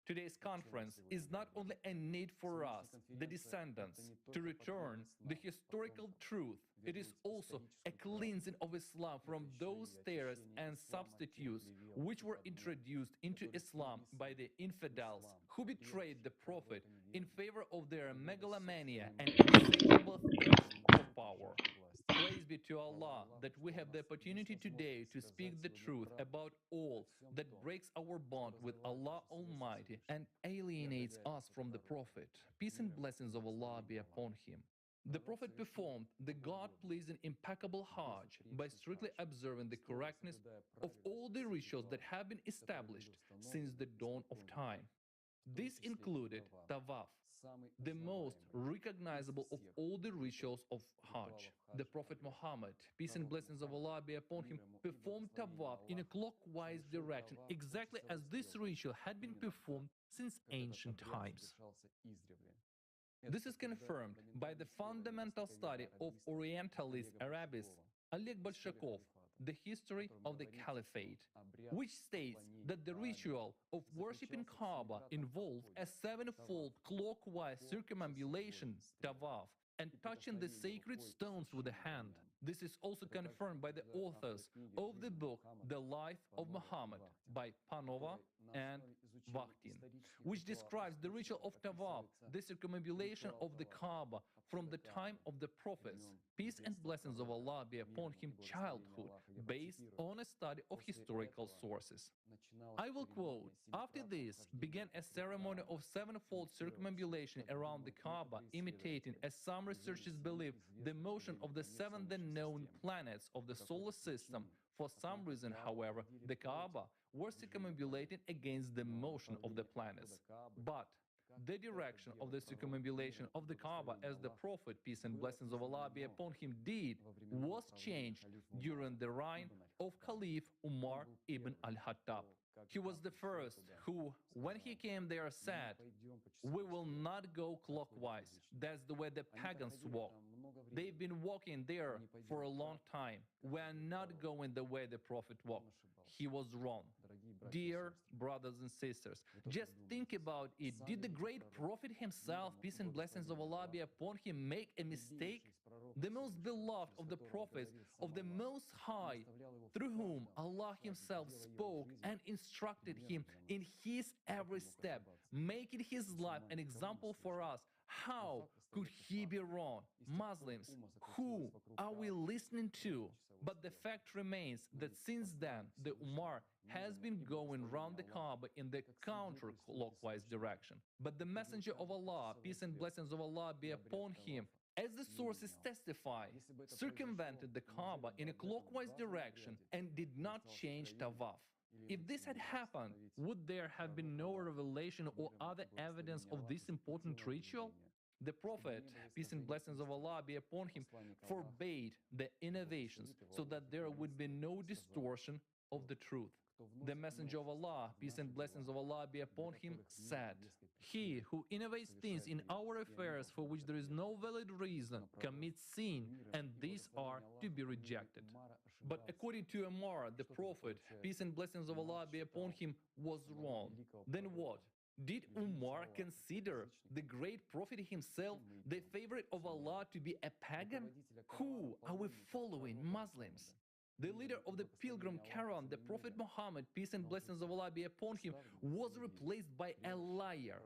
Today's conference is not only a need for us, the descendants, to return the historical truth, it is also a cleansing of Islam from those terrors and substitutes which were introduced into Islam by the infidels who betrayed the Prophet in favor of their megalomania and insatiable thirst for power. Praise be to Allah that we have the opportunity today to speak the truth about all that breaks our bond with Allah Almighty and alienates us from the Prophet. Peace and blessings of Allah be upon him. The Prophet performed the God-pleasing impeccable Hajj by strictly observing the correctness of all the rituals that have been established since the dawn of time. This included Tawaf, the most recognizable of all the rituals of Hajj. The Prophet Muhammad, peace and blessings of Allah be upon him, performed Tawaf in a clockwise direction, exactly as this ritual had been performed since ancient times. This is confirmed by the fundamental study of Orientalist Arabist Oleg Bolshakov, The History of the Caliphate, which states that the ritual of worshipping Kaaba involved a sevenfold clockwise circumambulation, tawaf, and touching the sacred stones with the hand. This is also confirmed by the authors of the book The Life of Muhammad by Panova and Vakhtin, which describes the ritual of tawaf, the circumambulation of the Kaaba from the time of the prophets, peace and blessings of Allah be upon him, childhood, based on a study of historical sources. I will quote, after this began a ceremony of sevenfold circumambulation around the Kaaba, imitating, as some researchers believe, the motion of the seven then known planets of the solar system. For some reason, however, the Kaaba was circumambulating against the motion of the planets. But The direction of the circumambulation of the Kaaba, as the Prophet, peace and blessings of Allah be upon him, did, was changed during the reign of Caliph Umar ibn al-Khattab. He was the first who, when he came there, said, "We will not go clockwise. That's the way the pagans walk. They've been walking there for a long time. We are not going the way the Prophet walked." He was wrong. Dear brothers and sisters, just think about it. Did the great Prophet himself, peace and blessings of Allah be upon him, make a mistake? The most beloved of the prophets of the Most High, through whom Allah himself spoke and instructed him in his every step, making his life an example for us. How could he be wrong? Muslims, who are we listening to? But the fact remains that since then, the Umar has been going round the Kaaba in the counterclockwise direction. But the Messenger of Allah, peace and blessings of Allah be upon him, as the sources testify, circumvented the Kaaba in a clockwise direction and did not change tawaf. If this had happened, would there have been no revelation or other evidence of this important ritual? The Prophet, peace and blessings of Allah be upon him, forbade the innovations so that there would be no distortion of the truth. The Messenger of Allah, peace and blessings of Allah be upon him, said, "He who innovates things in our affairs for which there is no valid reason commits sin, and these are to be rejected." But according to Umar, the Prophet, peace and blessings of Allah be upon him, was wrong. Then what? Did Umar consider the great Prophet himself, the favorite of Allah, to be a pagan? Who are we following, Muslims? The leader of the pilgrim caravan, the Prophet Muhammad, peace and blessings of Allah be upon him, was replaced by a liar,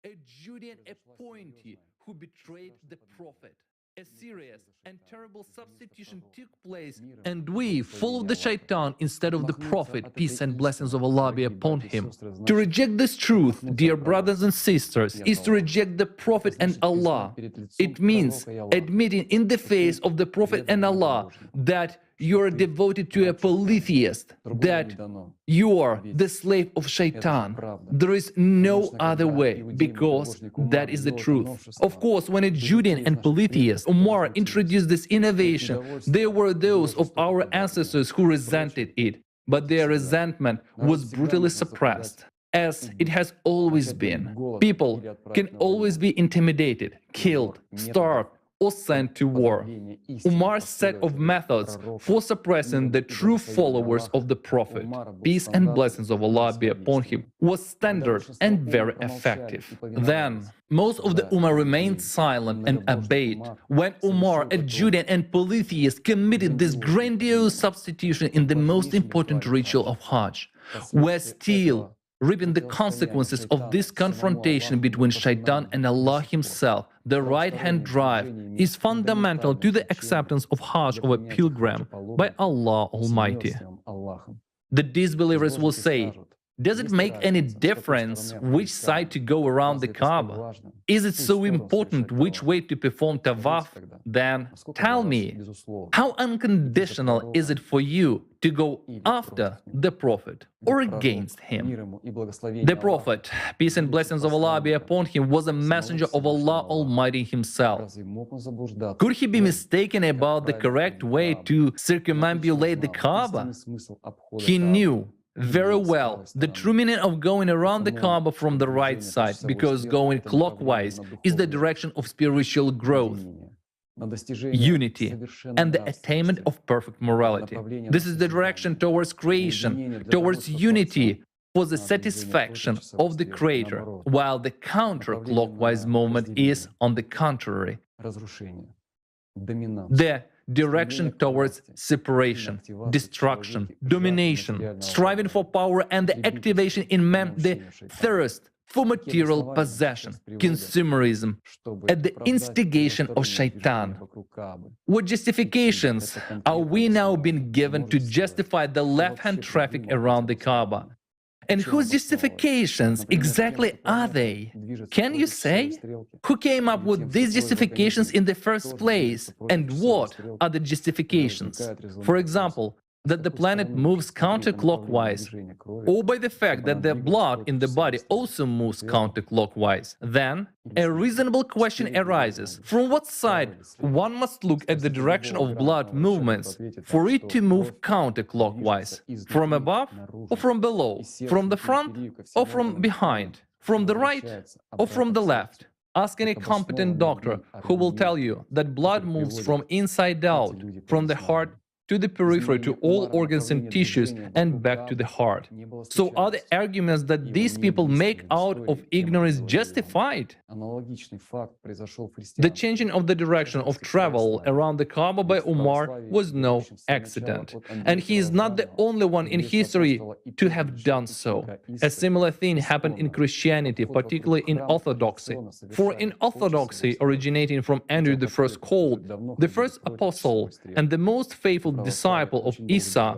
a Judean appointee who betrayed the Prophet. A serious and terrible substitution took place, and we followed the shaitan instead of the Prophet, peace and blessings of Allah be upon him. To reject this truth, dear brothers and sisters, is to reject the Prophet and Allah. It means admitting in the face of the Prophet and Allah that you are devoted to a polytheist, that you are the slave of shaitan. There is no other way, because that is the truth. Of course, when a Judean and polytheist, Umar, introduced this innovation, there were those of our ancestors who resented it, but their resentment was brutally suppressed, as it has always been. People can always be intimidated, killed, starved, or sent to war. Umar's set of methods for suppressing the true followers of the Prophet, peace and blessings of Allah be upon him, was standard and very effective. Then, most of the Ummah remained silent and obeyed. When Umar, a Judean and polytheist, committed this grandiose substitution in the most important ritual of Hajj, we're still reaping the consequences of this confrontation between shaitan and Allah himself. The right-hand drive is fundamental to the acceptance of Hajj of a pilgrim by Allah Almighty. The disbelievers will say, does it make any difference which side to go around the Kaaba? Is it so important which way to perform tawaf? Then tell me, how unconditional is it for you to go after the Prophet or against him? The Prophet, peace and blessings of Allah be upon him, was a messenger of Allah Almighty himself. Could he be mistaken about the correct way to circumambulate the Kaaba? He knew very well the true meaning of going around the Kaaba from the right side, because going clockwise is the direction of spiritual growth, unity, and the attainment of perfect morality. This is the direction towards creation, towards unity, for the satisfaction of the Creator, while the counterclockwise movement is, on the contrary, the direction towards separation, destruction, domination, striving for power, and the activation in man the thirst for material possession, consumerism, at the instigation of shaitan. What justifications are we now being given to justify the left-hand traffic around the Kaaba? And whose justifications exactly are they? Can you say? Who came up with these justifications in the first place? And what are the justifications? For example, that the planet moves counterclockwise, or by the fact that the blood in the body also moves counterclockwise. Then, a reasonable question arises: from what side one must look at the direction of blood movements for it to move counterclockwise? From above or from below? From the front or from behind? From the right or from the left? Ask any competent doctor who will tell you that blood moves from inside out, from the heart to the periphery, to all organs and tissues, and back to the heart. So are the arguments that these people make out of ignorance justified? The changing of the direction of travel around the Kaaba by Umar was no accident, and he is not the only one in history to have done so. A similar thing happened in Christianity, particularly in Orthodoxy. For in Orthodoxy, originating from Andrew the First called, the first apostle and the most faithful disciple of Isa,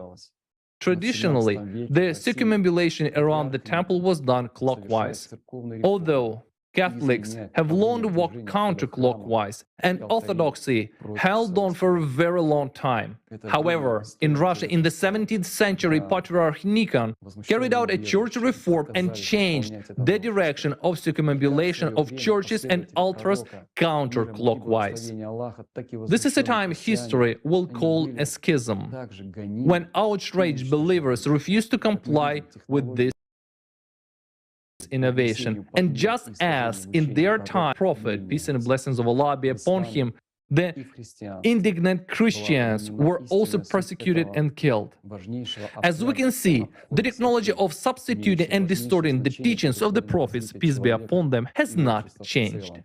traditionally, the circumambulation around the temple was done clockwise. Although Catholics have long walked counterclockwise, and Orthodoxy held on for a very long time. However, in Russia in the 17th century, Patriarch Nikon carried out a church reform and changed the direction of circumambulation of churches and altars counterclockwise. This is a time history will call a schism, when outraged believers refuse to comply with this innovation. And just as in their time, Prophet, peace and blessings of Allah be upon him, the indignant Christians were also persecuted and killed. As we can see, the technology of substituting and distorting the teachings of the prophets, peace be upon them, has not changed.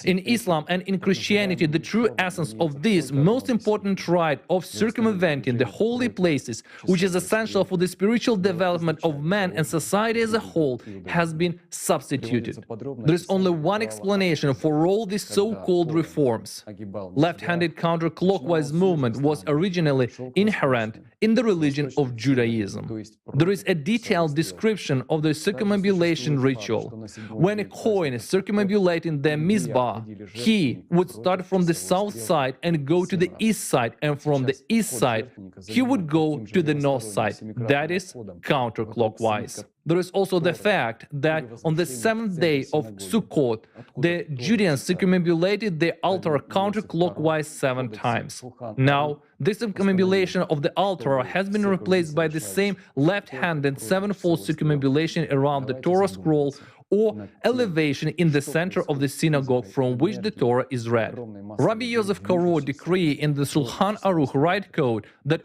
In Islam and in Christianity, the true essence of this most important rite of circumventing the holy places, which is essential for the spiritual development of man and society as a whole, has been substituted. There is only one explanation for all these so-called reforms. Left-handed counterclockwise movement was originally inherent in the religion of Judaism. There is a detailed description of the circumambulation ritual. When a Kohen is circumambulating the Mizbah, he would start from the south side and go to the east side, and from the east side, he would go to the north side, that is, counterclockwise. There is also the fact that on the seventh day of Sukkot, the Judeans circumambulated the altar counterclockwise 7 times. Now, this circumambulation of the altar has been replaced by the same left-handed 7-fold circumambulation around the Torah scroll, or elevation in the center of the synagogue from which the Torah is read. Rabbi Yosef Karo decree in the Shulchan Aruch Right Code that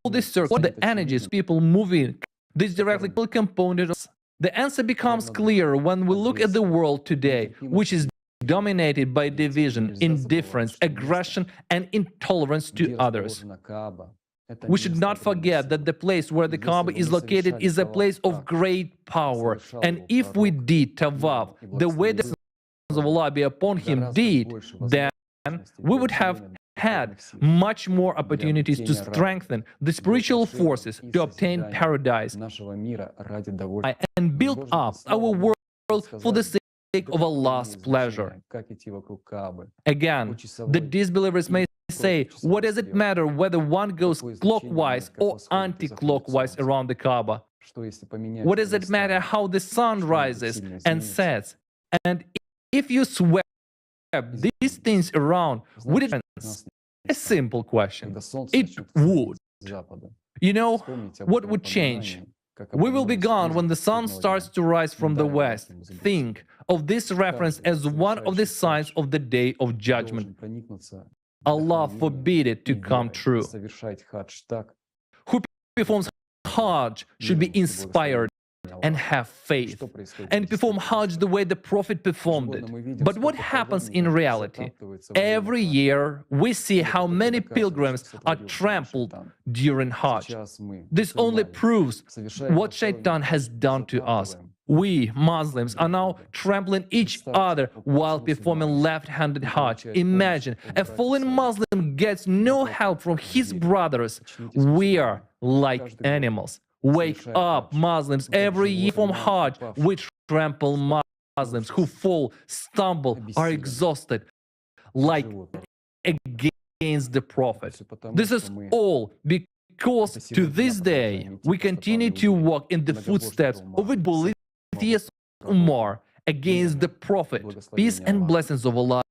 all this circle, the energies people moving, this directly component. The answer becomes clear when we look at the world today, which is dominated by division, indifference, aggression, and intolerance to others. We should not forget that the place where the Kaaba is located is a place of great power, and if we did Tawaf the way the Sons of Allah be upon him did, then we would have had much more opportunities to strengthen the spiritual forces to obtain paradise and build up our world for the sake of Allah's pleasure. Again, the disbelievers may say, what does it matter whether one goes clockwise or anti-clockwise around the Kaaba? What does it matter how the sun rises and sets? And if you swap these things around, would it answer? A simple question. It would. You know, what would change? We will be gone when the sun starts to rise from the west. Think of this reference as one of the signs of the day of judgment. Allah forbid it to come true. Who performs Hajj should be inspired and have faith, and perform Hajj the way the Prophet performed it. But what happens in reality? Every year, we see how many pilgrims are trampled during Hajj. This only proves what Shaitan has done to us. We, Muslims, are now trampling each other while performing left-handed Hajj. Imagine, a fallen Muslim gets no help from his brothers. We are like animals. Wake up, Muslims. Every year from Hajj, we trample Muslims who fall, stumble, are exhausted, like against the Prophet. This is all because to this day we continue to walk in the footsteps of a polytheist Umar against the Prophet. Peace and blessings of Allah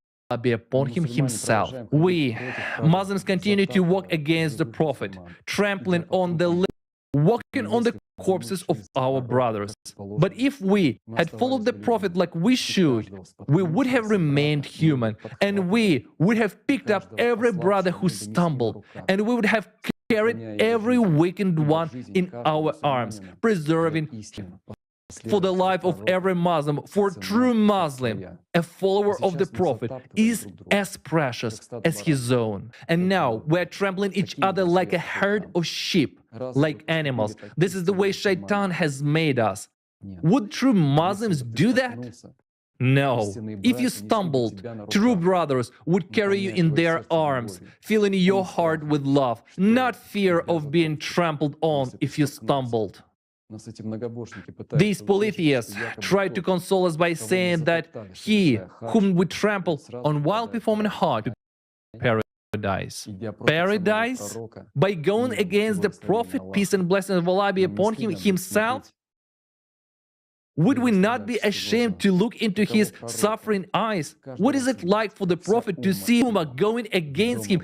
be upon him himself. We, Muslims, continue to walk against the Prophet, trampling on the living, walking on the corpses of our brothers. But if we had followed the Prophet like we should, we would have remained human, and we would have picked up every brother who stumbled, and we would have carried every weakened one in our arms, preserving him. For the life of every Muslim, for a true Muslim, a follower of the Prophet is as precious as his own. And now we're trampling each other like a herd of sheep, like animals. This is the way Shaitan has made us. Would true Muslims do that? No. If you stumbled, true brothers would carry you in their arms, filling your heart with love, not fear of being trampled on if you stumbled. These polytheists try to console us by saying that he whom we trample on while performing hard to paradise. Paradise? By going against the Prophet, peace and blessings of Allah be upon him himself? Would we not be ashamed to look into his suffering eyes? What is it like for the Prophet to see Umar going against him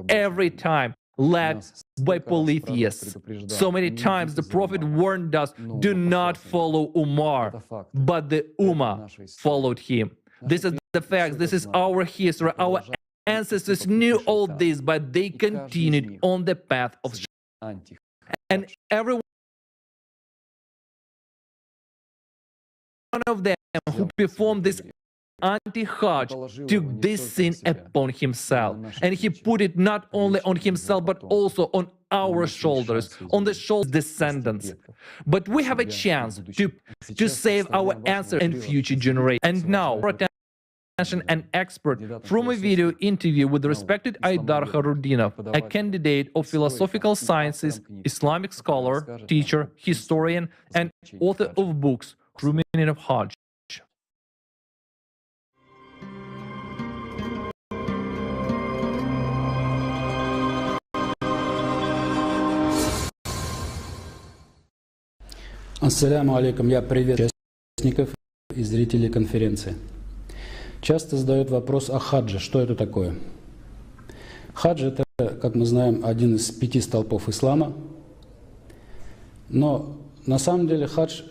every time, led by polytheists? So many times the Prophet warned us, do not follow Umar, but the Ummah followed him. This is the fact, this is our history. Our ancestors knew all this, but they continued on the path of Shaitan. And everyone of them who performed this anti-Hajj took this sin upon himself, and he put it not only on himself but also on our shoulders, on the shoulders of descendants. But we have a chance to save our ancestors and future generations. And now, for attention, an expert from a video interview with the respected Aidar Harudinov, a candidate of philosophical sciences, Islamic scholar, teacher, historian, and author of books, True Meaning of Hajj. Ассаляму алейкум, я приветствую участников и зрителей конференции. Часто задают вопрос о хадже, что это такое? Хадж — это, как мы знаем, один из 5 столпов ислама, но на самом деле хадж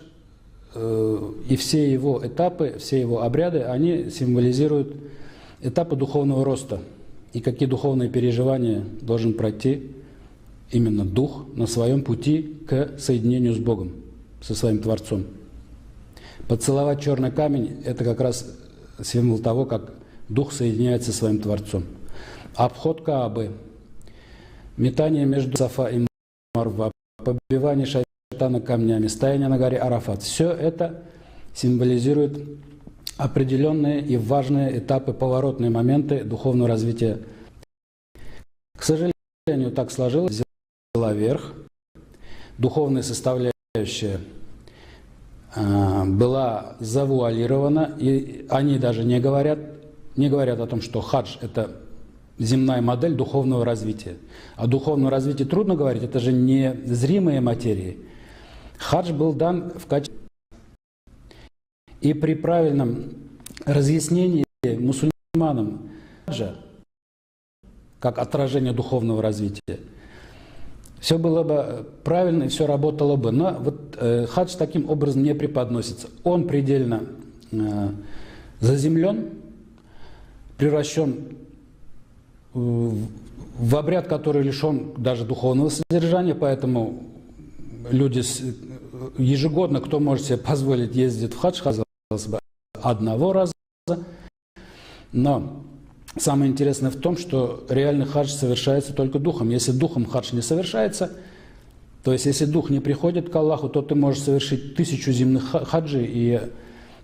и все его этапы, все его обряды, они символизируют этапы духовного роста и какие духовные переживания должен пройти именно дух на своем пути к соединению с Богом, со своим Творцом. Поцеловать черный камень — это как раз символ того, как дух соединяется со своим Творцом. Обход Каабы, метание между Сафа и Марва, побивание шайтана камнями, стояние на горе Арафат — все это символизирует определенные и важные этапы, поворотные моменты духовного развития. К сожалению, так сложилось, взяла верх, духовная составляющая была завуалирована, и они даже не говорят о том, что хадж — это земная модель духовного развития. О духовном развитии трудно говорить, это же не зримые материи. Хадж был дан в качестве... И при правильном разъяснении мусульманам хаджа, как отражение духовного развития, все было бы правильно и все работало бы. Но вот хадж таким образом не преподносится. Он предельно заземлен, превращен в обряд, который лишен даже духовного содержания, поэтому люди ежегодно, кто может себе позволить ездить в хадж, казалось бы, одного раза. Но самое интересное в том, что реальный хадж совершается только духом. Если духом хадж не совершается, то есть если дух не приходит к Аллаху, то ты можешь совершить 1000 земных хаджей, и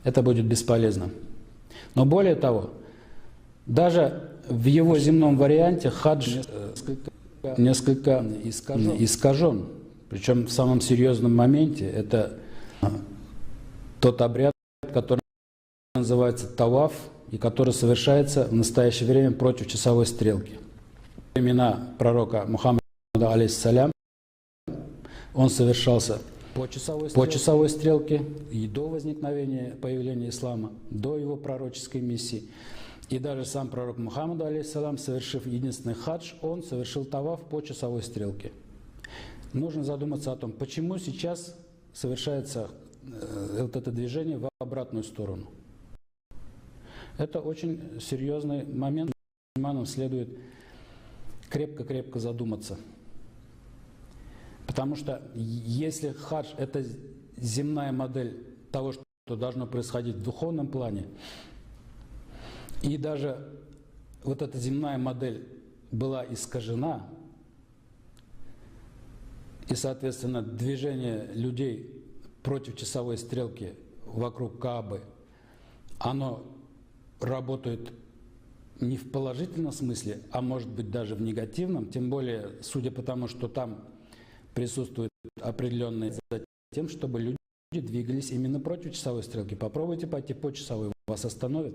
это будет бесполезно. Но более того, даже в его земном варианте хадж несколько искажен. Причем в самом серьезном моменте это тот обряд, который называется таваф, и который совершается в настоящее время против часовой стрелки. Во времена пророка Мухаммада, алейхиссалям, он совершался по часовой стрелке и до возникновения, появления ислама, до его пророческой миссии. И даже сам пророк Мухаммад, алейхиссалям, совершив единственный хадж, он совершил таваф по часовой стрелке. Нужно задуматься о том, почему сейчас совершается вот это движение в обратную сторону. Это очень серьезный момент, нам следует крепко-крепко задуматься. Потому что если хадж – это земная модель того, что должно происходить в духовном плане, и даже вот эта земная модель была искажена, и, соответственно, движение людей против часовой стрелки вокруг Каабы, оно работает не в положительном смысле, а может быть даже в негативном, тем более, судя по тому, что там присутствует определенные за тем, чтобы люди двигались именно против часовой стрелки. Попробуйте пойти по часовой, вас остановят.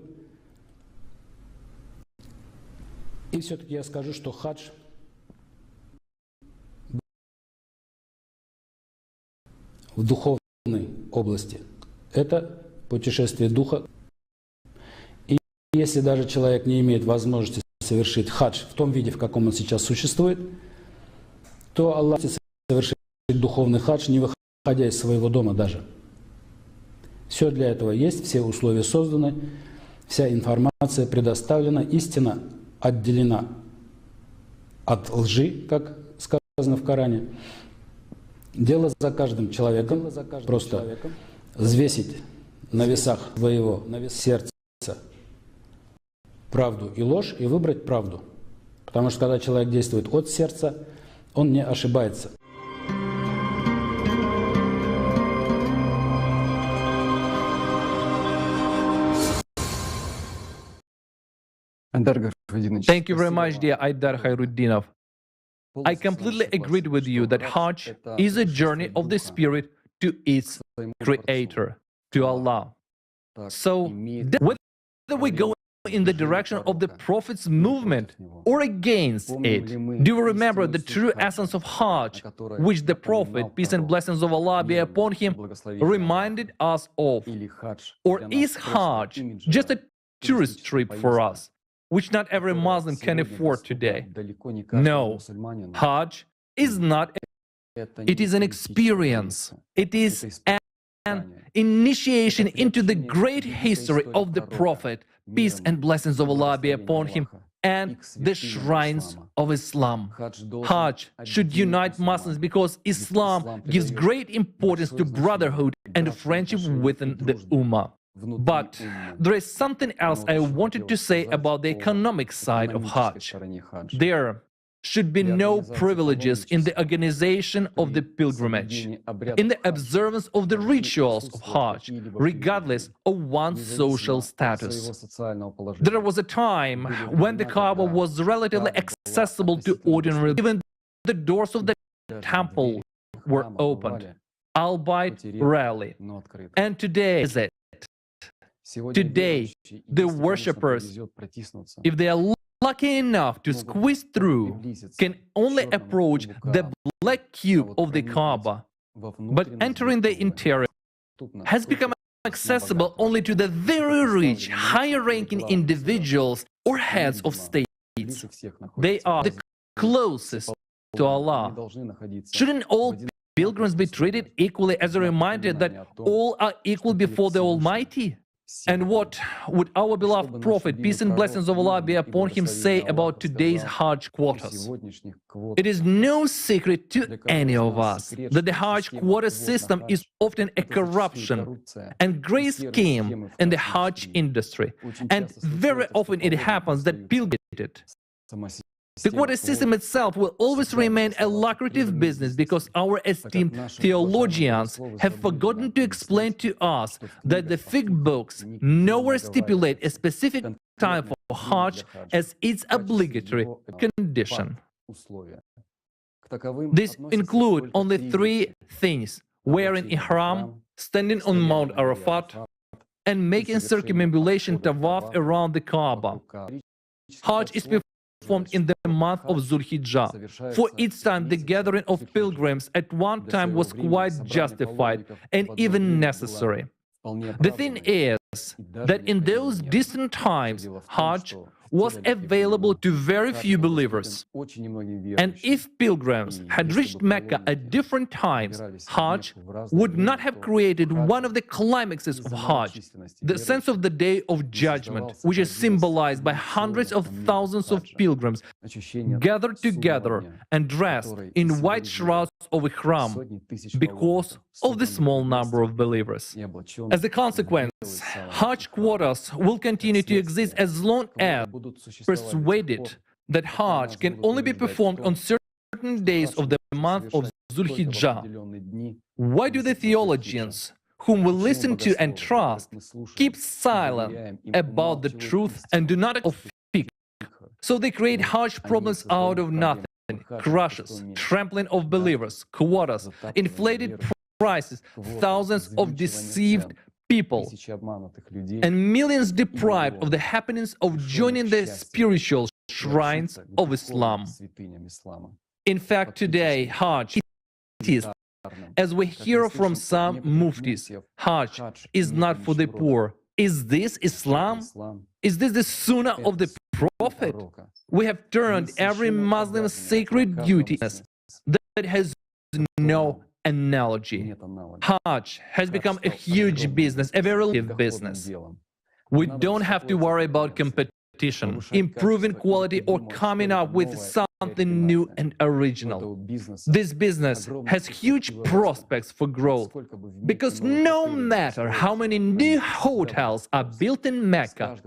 И все-таки я скажу, что хадж в духовной области – это путешествие духа. И если даже человек не имеет возможности совершить хадж в том виде, в каком он сейчас существует, то Аллах совершит духовный хадж, не выходя из своего дома даже. Все для этого есть, все условия созданы, вся информация предоставлена, истина отделена от лжи, как сказано в Коране. Дело за каждым человеком, просто взвесить на весах своего сердца правду и ложь и выбрать правду. Потому что когда человек действует от сердца, он не ошибается. Thank you very much, dear Aidar Khairuddinov. I completely agreed with you that Hajj is a journey of the spirit to its creator, to Allah. So, whether we go in the direction of the Prophet's movement or against it, do you remember the true essence of Hajj, which the Prophet, peace and blessings of Allah be upon him, reminded us of? Or is Hajj just a tourist trip for us, which not every Muslim can afford today? No, Hajj is not, it is an experience. It is an initiation into the great history of the Prophet, peace and blessings of Allah be upon him, and the shrines of Islam. Hajj should unite Muslims because Islam gives great importance to brotherhood and friendship within the Ummah. But there is something else I wanted to say about the economic side of Hajj. There should be no privileges in the organization of the pilgrimage, in the observance of the rituals of Hajj, regardless of one's social status. There was a time when the Kaaba was relatively accessible to ordinary, even the doors of the temple were opened, albeit rarely. And today is it. Today, the worshippers, if they are lucky enough to squeeze through, can only approach the black cube of the Kaaba, but entering the interior has become accessible only to the very rich, higher-ranking individuals or heads of states. They are the closest to Allah. Shouldn't all pilgrims be treated equally as a reminder that all are equal before the Almighty? And what would our beloved Prophet, peace and blessings of Allah be upon him, say about today's Hajj quotas? It is no secret to any of us that the Hajj quota system is often a corruption and great scheme in the Hajj industry. And very often it happens that pilgrims it. The quota system itself will always remain a lucrative business because our esteemed theologians have forgotten to explain to us that the fiqh books nowhere stipulate a specific time for Hajj as its obligatory condition. These include only three things: wearing ihram, standing on Mount Arafat, and making circumambulation tawaf around the Kaaba. Hajj is performed in the month of Zulhijjah. For its time, the gathering of pilgrims at one time was quite justified and even necessary. The thing is that in those distant times, Hajj was available to very few believers. And if pilgrims had reached Mecca at different times, Hajj would not have created one of the climaxes of Hajj, the sense of the Day of Judgment, which is symbolized by hundreds of thousands of pilgrims gathered together and dressed in white shrouds of Ihram because of the small number of believers. As a consequence, Hajj quotas will continue to exist as long as persuaded that Hajj can only be performed on certain days of the month of Zulhijjah. Why do the theologians, whom we listen to and trust, keep silent about the truth and do not speak? So they create Hajj problems out of nothing, crushes, trampling of believers, quotas, inflated prices, thousands of deceived people, and millions deprived of the happiness of joining the spiritual shrines of Islam. In fact, today, Hajj is, as we hear from some muftis, Hajj is not for the poor. Is this Islam? Is this the Sunnah of the Prophet? We have turned every Muslim's sacred duty that has no analogy. Hajj has become a huge business, a very lucrative business. We don't have to worry about competition, improving quality, or coming up with something new and original. This business has huge prospects for growth, because no matter how many new hotels are built in Mecca,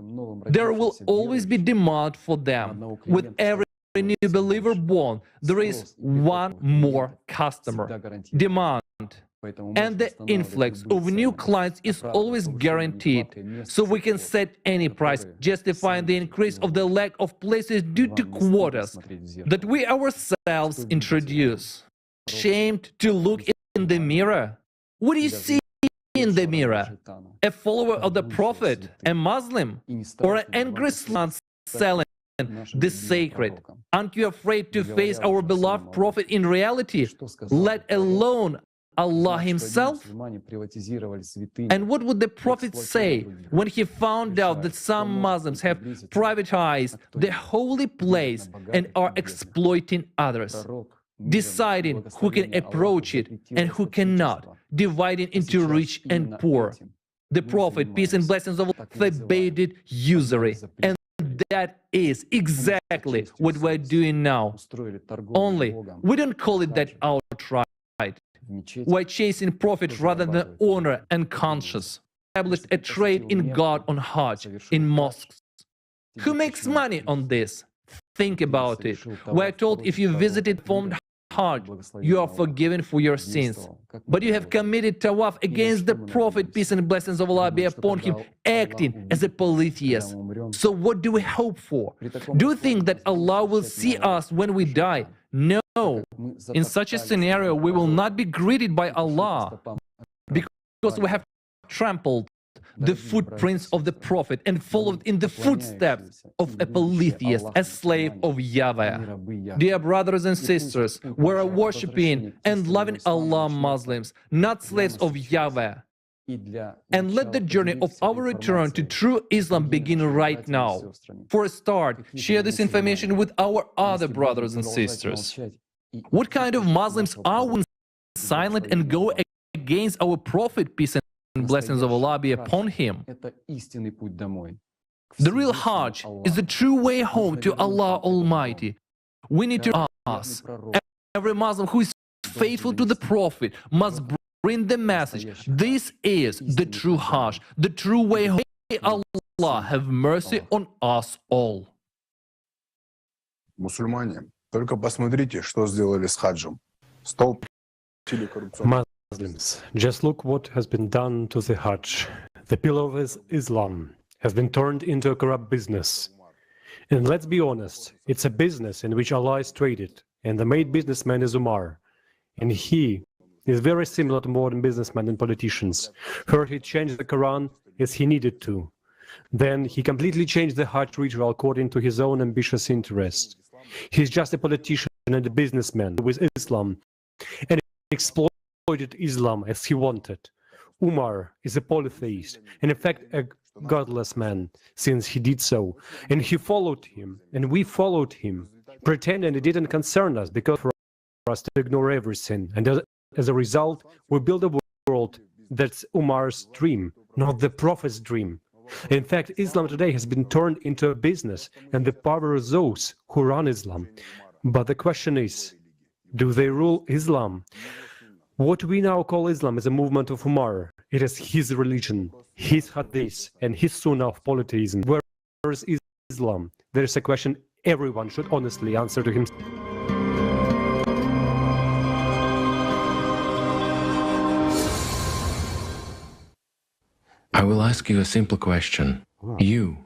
there will always be demand for them. With every new believer born, there is one more customer. Demand and the influx of new clients is always guaranteed, so we can set any price, justifying the increase of the lack of places due to quotas that we ourselves introduce. Ashamed to look in the mirror? What do you see in the mirror? A follower of the Prophet, a Muslim, or an angry slut selling the sacred? Aren't you afraid to face our beloved Prophet in reality, let alone Allah Himself? And what would the Prophet say when he found out that some Muslims have privatized the holy place and are exploiting others, deciding who can approach it and who cannot, dividing into rich and poor? The Prophet, peace and blessings of Allah, forbade usury, and that is exactly what we're doing now. Only we don't call it that outright. We're chasing profit rather than honor and conscience. Established a trade in God on Hajj, in mosques. Who makes money on this? Think about it. We're told if you visited formed Hajj, you are forgiven for your sins. But you have committed tawaf against the Prophet, peace and blessings of Allah be upon him, acting as a polytheist. So what do we hope for? Do you think that Allah will see us when we die? No. In such a scenario, we will not be greeted by Allah, because we have trampled the footprints of the Prophet and followed in the footsteps of a polytheist, a slave of Yahweh. Dear brothers and sisters, we are worshipping and loving Allah Muslims, not slaves of Yahweh. And let the journey of our return to true Islam begin right now. For a start, share this information with our other brothers and sisters. What kind of Muslims are we silent and go against our Prophet, peace and blessings of Allah be upon him? The real Hajj is the true way home to Allah Almighty. We need to ask. Every Muslim who is faithful to the Prophet must bring the message. This is the true Hajj, the true way home. May Allah have mercy on us all. Мусульмане, только посмотрите, что сделали с хаджем. Столб Muslims, just look what has been done to the Hajj. The pillar of Islam has been turned into a corrupt business. And let's be honest, it's a business in which Allah is traded, and the main businessman is Umar. And he is very similar to modern businessmen and politicians. First he changed the Quran, as he needed to. Then he completely changed the Hajj ritual according to his own ambitious interests. He's just a politician and a businessman with Islam, and exploited Islam as he wanted. Umar is a polytheist, and in fact a godless man, since he did so, and he followed him, and we followed him, pretending it didn't concern us, because for us to ignore everything, and as a result, we build a world that's Umar's dream, not the Prophet's dream. In fact, Islam today has been turned into a business, and the power of those who run Islam. But the question is, do they rule Islam? What we now call Islam is a movement of Umar. It is his religion, his hadith, and his sunnah of polytheism. Where is Islam? There is a question everyone should honestly answer to himself. I will ask you a simple question. You,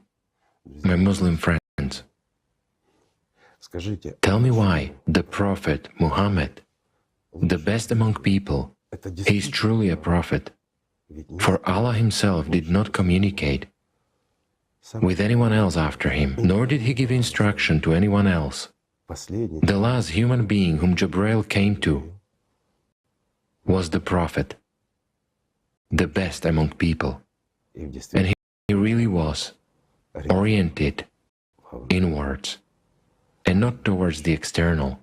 my Muslim friends, tell me why the Prophet Muhammad, the best among people, he is truly a prophet. For Allah himself did not communicate with anyone else after him, nor did he give instruction to anyone else. The last human being whom Jibreel came to was the Prophet, the best among people. And he really was oriented inwards and not towards the external.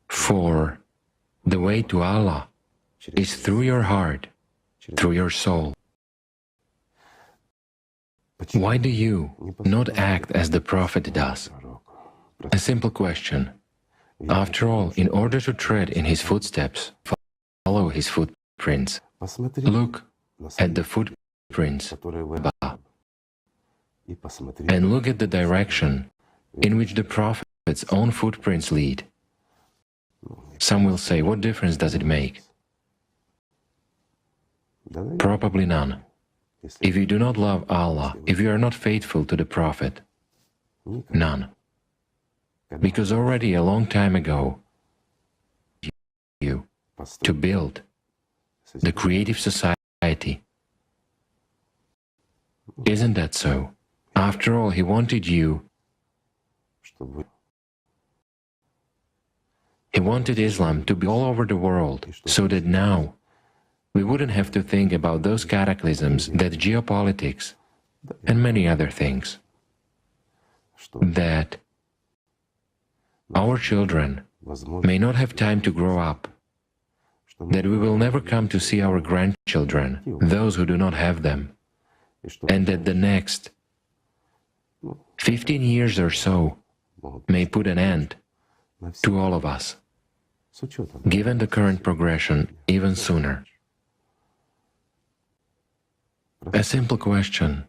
For the way to Allah is through your heart, through your soul. Why do you not act as the Prophet does? A simple question. After all, in order to tread in his footsteps, follow his footprints, look at the footprints, and look at the direction in which the Prophet's own footprints lead. Some will say, what difference does it make? Probably none. If you do not love Allah, if you are not faithful to the Prophet, none. Because already a long time ago, you to build the creative society. Isn't that so? After all, he wanted you. He wanted Islam to be all over the world, so that now we wouldn't have to think about those cataclysms, that geopolitics, and many other things. That our children may not have time to grow up, that we will never come to see our grandchildren, those who do not have them, and that the next 15 years or so may put an end to all of us, given the current progression even sooner. A simple question.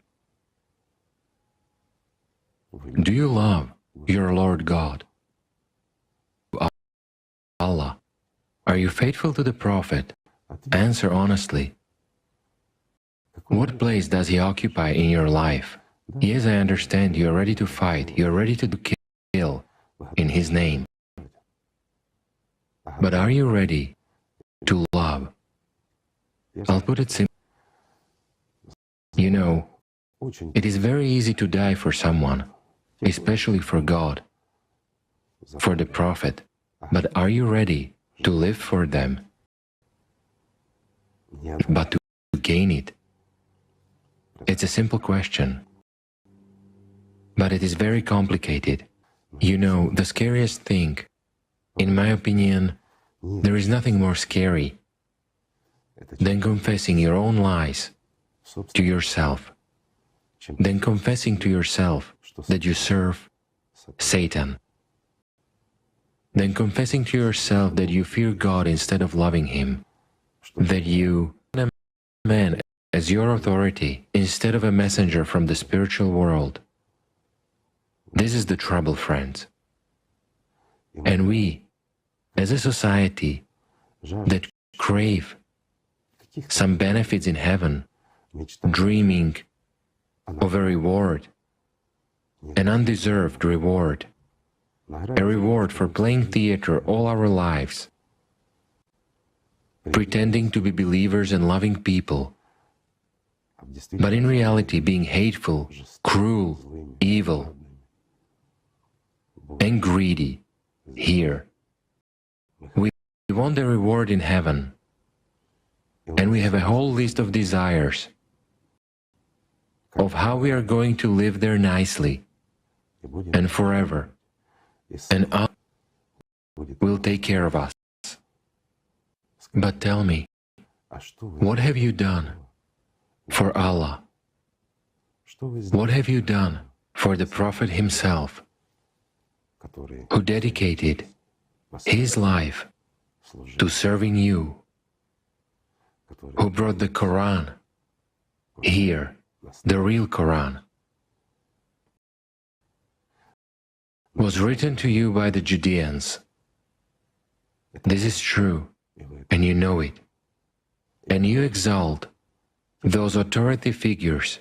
Do you love your Lord God? Allah? Are you faithful to the Prophet? Answer honestly. What place does he occupy in your life? Yes, I understand you are ready to fight, you are ready to kill in his name. But are you ready to love? I'll put it simply. You know, it is very easy to die for someone, especially for God, for the Prophet. But are you ready to live for them, but to gain it? It's a simple question, but it is very complicated. You know, the scariest thing, in my opinion, there is nothing more scary than confessing your own lies to yourself, than confessing to yourself that you serve Satan, than confessing to yourself that you fear God instead of loving Him, that you want a man as your authority instead of a messenger from the spiritual world. This is the trouble, friends. And we, as a society that crave some benefits in heaven, dreaming of a reward, an undeserved reward, a reward for playing theater all our lives, pretending to be believers and loving people, but in reality being hateful, cruel, evil, and greedy here. We want the reward in heaven, and we have a whole list of desires of how we are going to live there nicely and forever, and Allah will take care of us. But tell me, what have you done for Allah? What have you done for the Prophet himself, who dedicated his life to serving you, who brought the Qur'an here, the real Qur'an, was written to you by the Judeans. This is true, and you know it. And you exalt those authority figures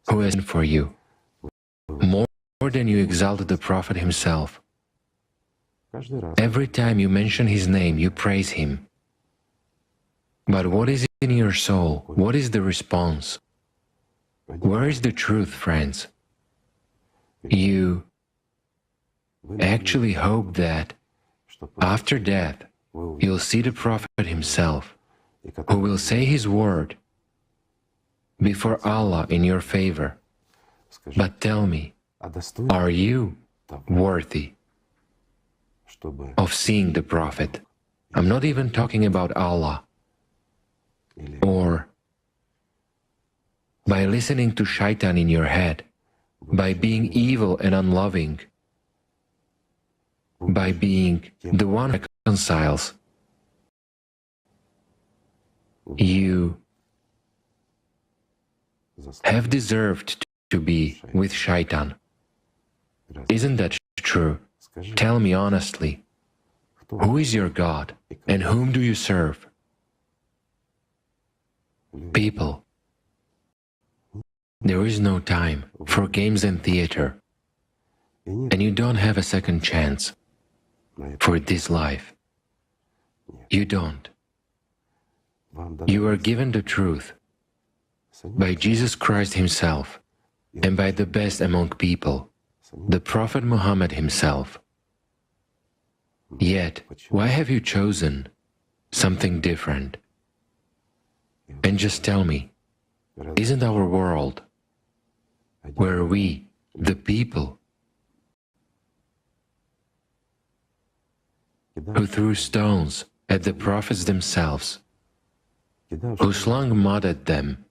who has been for you, more than you exalted the Prophet himself. Every time you mention his name, you praise him. But what is in your soul? What is the response? Where is the truth, friends? You actually hope that after death you'll see the Prophet himself, who will say his word before Allah in your favor. But tell me, are you worthy of seeing the Prophet? I'm not even talking about Allah, or by listening to shaitan in your head, by being evil and unloving, by being the one who reconciles. You have deserved to be with shaitan. Isn't that true? Tell me honestly, who is your God and whom do you serve? People, there is no time for games and theater, and you don't have a second chance for this life. You don't. You are given the truth by Jesus Christ himself and by the best among people, the Prophet Muhammad himself. Yet, why have you chosen something different? And just tell me, isn't our world, where we, the people, who threw stones at the prophets themselves, who slung mud at them,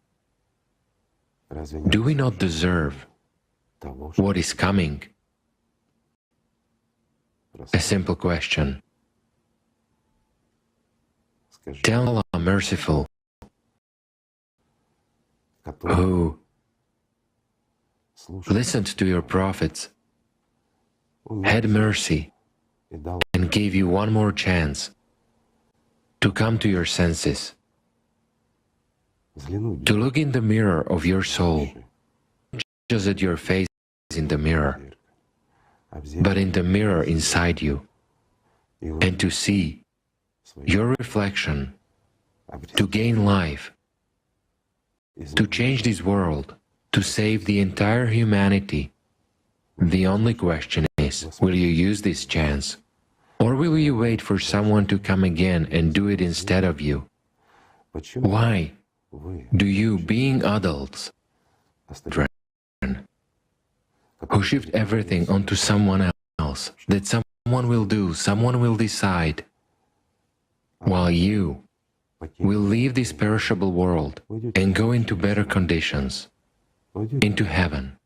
do we not deserve what is coming? A simple question. Tell Allah merciful, who listened to your prophets, had mercy, and gave you one more chance to come to your senses, to look in the mirror of your soul, not just at your face in the mirror, but in the mirror inside you, and to see your reflection, to gain life, to change this world, to save the entire humanity. The only question is, will you use this chance? Or will you wait for someone to come again and do it instead of you? Why do you, being adults, who shift everything onto someone else, that someone will do, someone will decide, while you will leave this perishable world and go into better conditions, into heaven,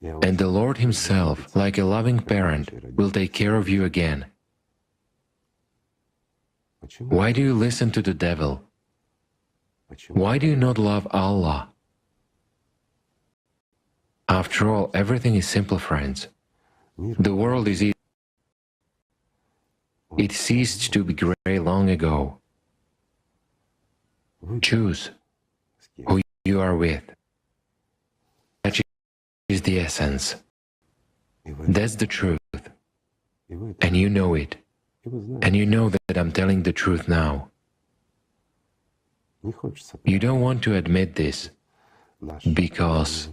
and the Lord himself, like a loving parent, will take care of you again? Why do you listen to the devil? Why do you not love Allah? After all, everything is simple, friends. The world is easy. It ceased to be grey long ago. Choose who you are with. That is the essence. That's the truth. And you know it. And you know that I'm telling the truth now. You don't want to admit this, because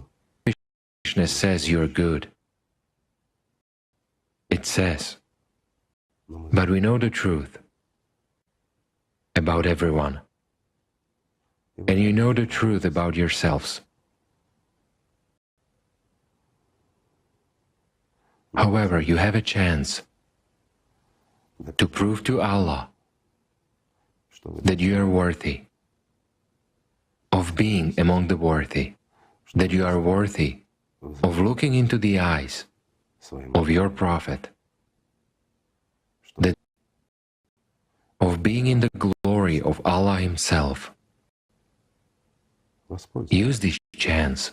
selfishness says you're good. It says. But we know the truth about everyone. And you know the truth about yourselves. However, you have a chance to prove to Allah that you are worthy of being among the worthy, that you are worthy of looking into the eyes of your Prophet, that of being in the glory of Allah Himself. Use this chance.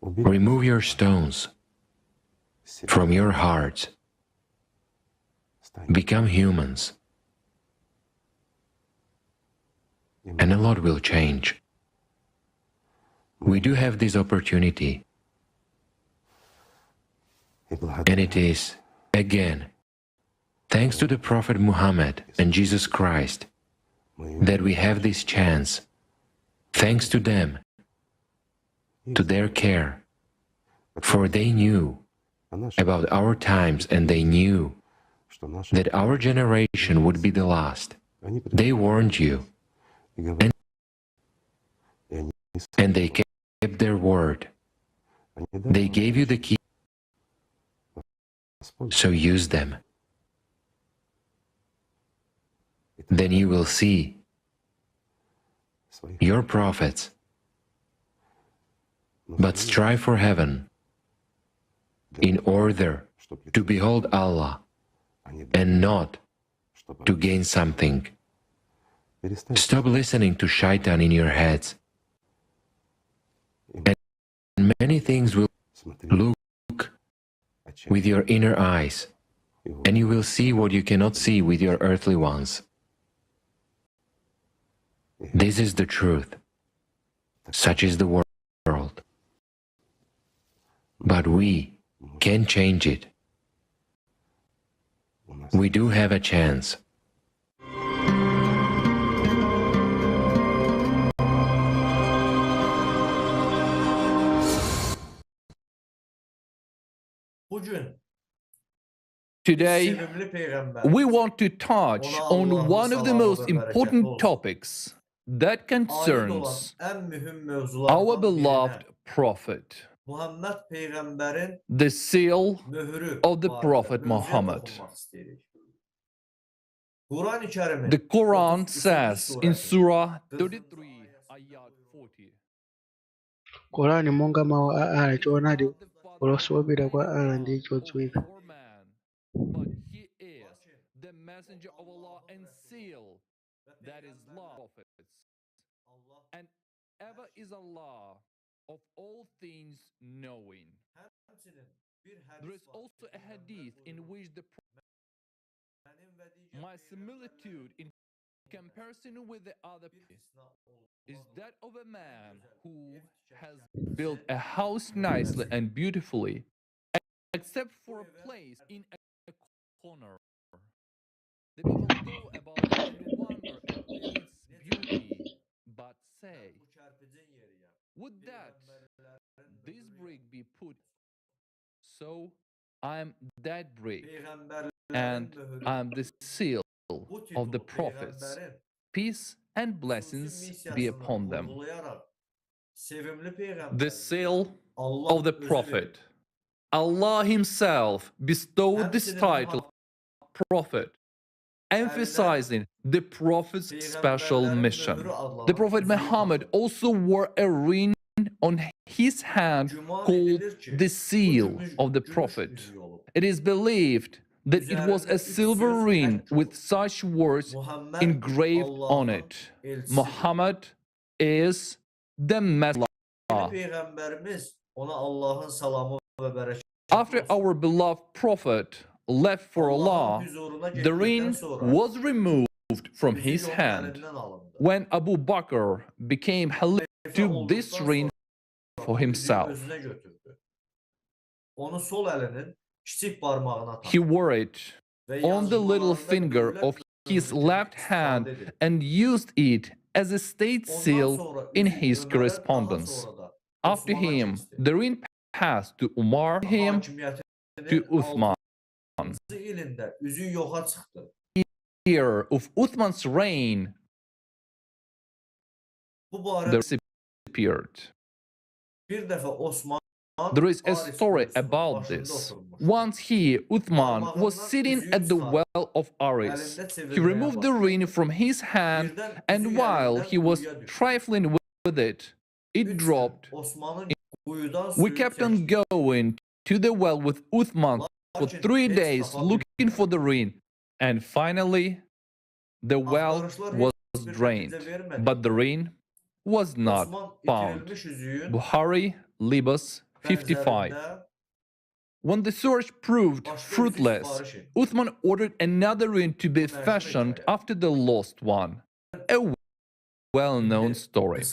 Remove your stones from your hearts. Become humans. And a lot will change. We do have this opportunity. And it is, again, thanks to the Prophet Muhammad and Jesus Christ, that we have this chance. Thanks to them, to their care, for they knew about our times and they knew that our generation would be the last. They warned you, and they kept their word. They gave you the key, so use them. Then you will see your prophets. But strive for heaven in order to behold Allah and not to gain something. Stop listening to shaitan in your heads. And many things will look with your inner eyes, and you will see what you cannot see with your earthly ones. This is the truth. Such is the world. But we can change it. We do have a chance. Today, we want to touch on one of the most important topics that concerns our beloved Prophet, the seal of the Prophet Muhammad. The Quran says in Surah 33, ayat 40, Qur'ani monga mawu a Allah choonadi kulosobera kwa Allah ndi chodziwika. but he is the messenger of Allah and seal, that is law prophets. And ever is Allah of all things knowing. There is also a hadith in which my similitude in comparison with the other is that of a man who has built a house nicely and beautifully, except for a place in a corner. The people go about it and wonder at its beauty, but say, would that this brick be put? So I'm that brick, and I'm the seal of the prophets. Peace and blessings be upon them. The seal of the Prophet. Allah Himself bestowed this title, Prophet, emphasizing the Prophet's special mission. The Prophet Muhammad also wore a ring on his hand called the seal of the Prophet. It is believed that it was a silver ring with such words engraved on it. Muhammad is the Messenger of Allah. After our beloved Prophet left for Allah, the ring was removed from his hand. When Abu Bakr became Khalifah, he took this ring for himself. He wore it on the little finger of his left hand and used it as a state seal in his correspondence. After him, the ring passed to Umar, him to Uthman. ilində üzü yoxa çıxdı. Year of Uthman's reign, Bu barədə disappeared. bir dəfə Osman There is a story about this. Once he, Uthman, was sitting at the well of Aris. He removed the ring from his hand, and while he was trifling with it, it dropped. We kept on going to the well with Uthman for 3 days looking for the ring, and finally the well was drained, but the ring was not found. Bukhari, Libas 55. When the search proved fruitless, Uthman ordered another ring to be fashioned after the lost one. A well-known story.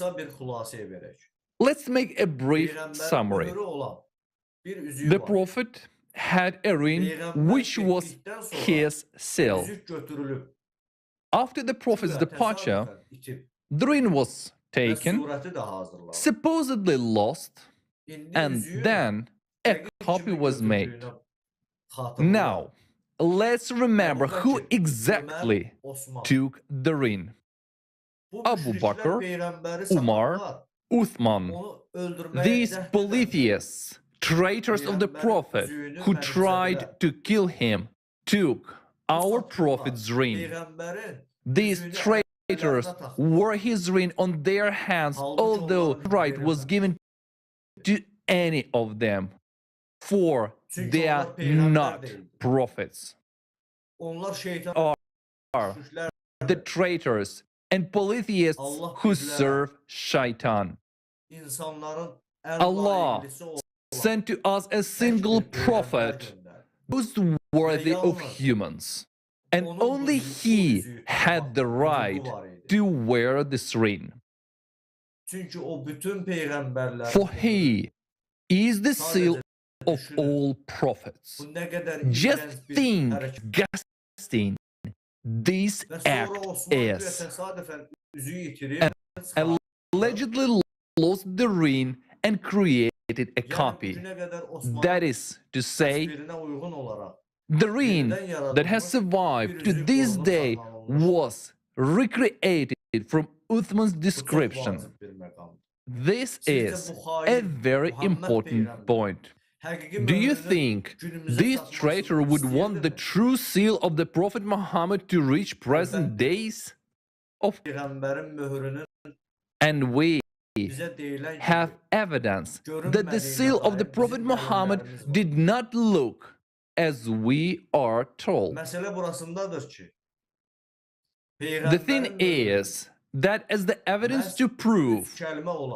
Let's make a brief summary. The Prophet had a ring which was his seal. After the Prophet's departure, the ring was taken, supposedly lost, and then a copy was made. Now, let's remember who exactly took the ring. Abu Bakr, Umar, Uthman. These polytheists, traitors of the Prophet who tried to kill him, took our Prophet's ring. These traitors wore his ring on their hands, although right was given to any of them, for they are not prophets. Are the traitors and polytheists who serve Shaitan. Allah sent to us a single prophet who's worthy of humans, and only he had the right to wear this ring. For he is the seal of all prophets. Just think how disgusting this act is. And allegedly lost the ring and created a copy. That is to say, the ring that has survived to this day was recreated from Uthman's description. This is a very important point. Do you think this traitor would want the true seal of the Prophet Muhammad to reach present days? And we have evidence that the seal of the Prophet Muhammad did not look as we are told. The thing is that as the evidence to prove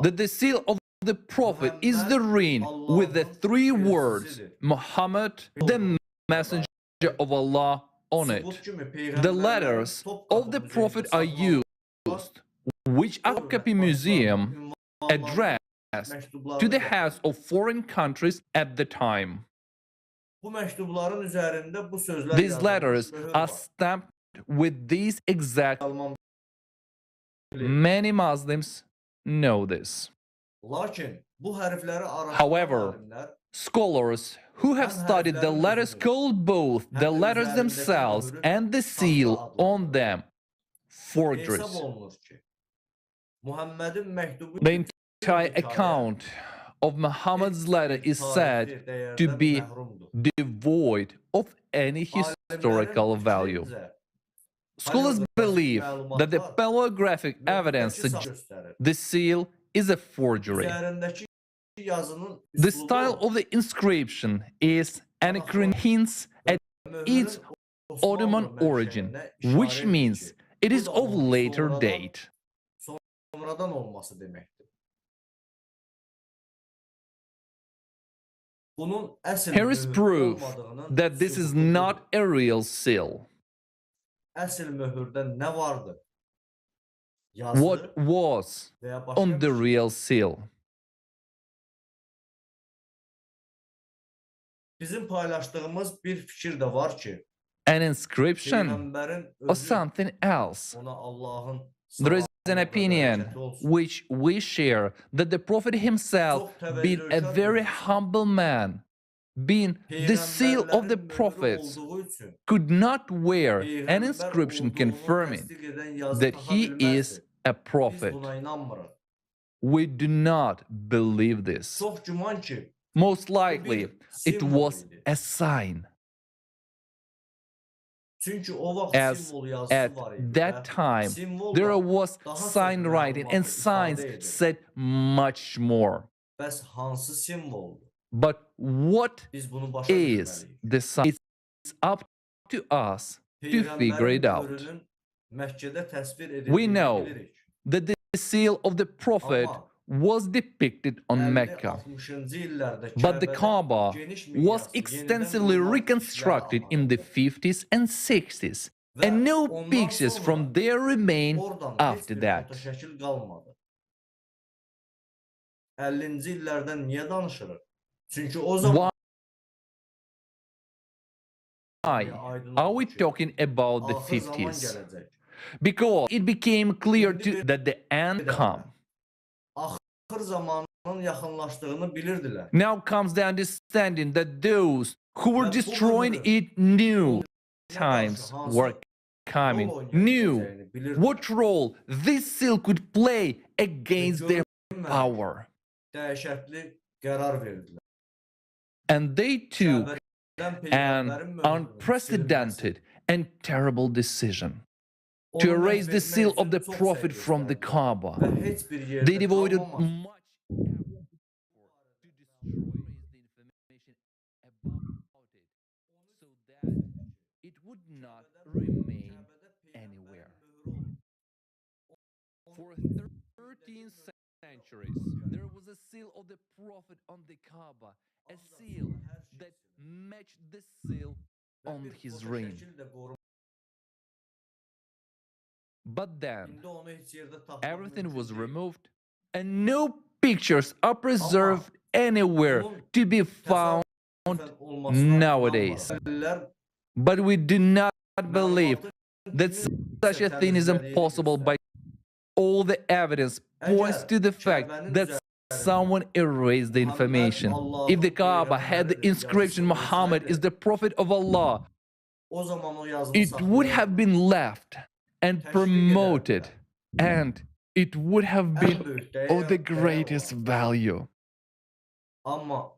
that the seal of the Prophet is the ring with the 3 words Muhammad, the Messenger of Allah, on it. The letters of the Prophet are used, which Al-Khattab Museum addressed to the heads of foreign countries at the time. These letters are stamped with these exact. Many Muslims know this. However, scholars who have studied the letters call both the letters themselves and the seal on them forgeries. The entire account of Muhammad's letter is said to be devoid of any historical value. Scholars believe that the paleographic evidence suggests the seal is a forgery. The style of the inscription is anachronistic, hints at its Ottoman origin, which means it is of later date. Here is proof that this is not a real seal. What was on the real seal? An inscription or something else? There is an opinion which we share that the Prophet himself, being a very humble man, being the seal of the prophets, could not wear an inscription confirming that he is a prophet. We do not believe this. Most likely, it was a sign. As at that time, there was sign writing, and signs said much more. But what is the sign? It's up to us to figure it out. We know that the seal of the Prophet was depicted on Mecca, but the Kaaba was extensively reconstructed in the 50s and 60s, and no pictures from there remain after that. Why are we talking about the 50s? Because it became clear that the end come. Now comes the understanding that those who were destroying it knew times were coming, knew what role this seal could play against their power. And they took an unprecedented and terrible decision to erase the seal of the Prophet from the Kaaba. They devoted much effort to destroy the information about it so that it would not remain anywhere. For 13 centuries, there was a seal of the Prophet on the Kaaba, a seal that matched the seal on his ring. But then, everything was removed, and no pictures are preserved anywhere to be found nowadays. But we do not believe that such a thing is impossible. By all the evidence points to the fact that someone erased the information. If the Kaaba had the inscription Muhammad is the Prophet of Allah, it would have been left and promoted, and it would have been of the greatest value. But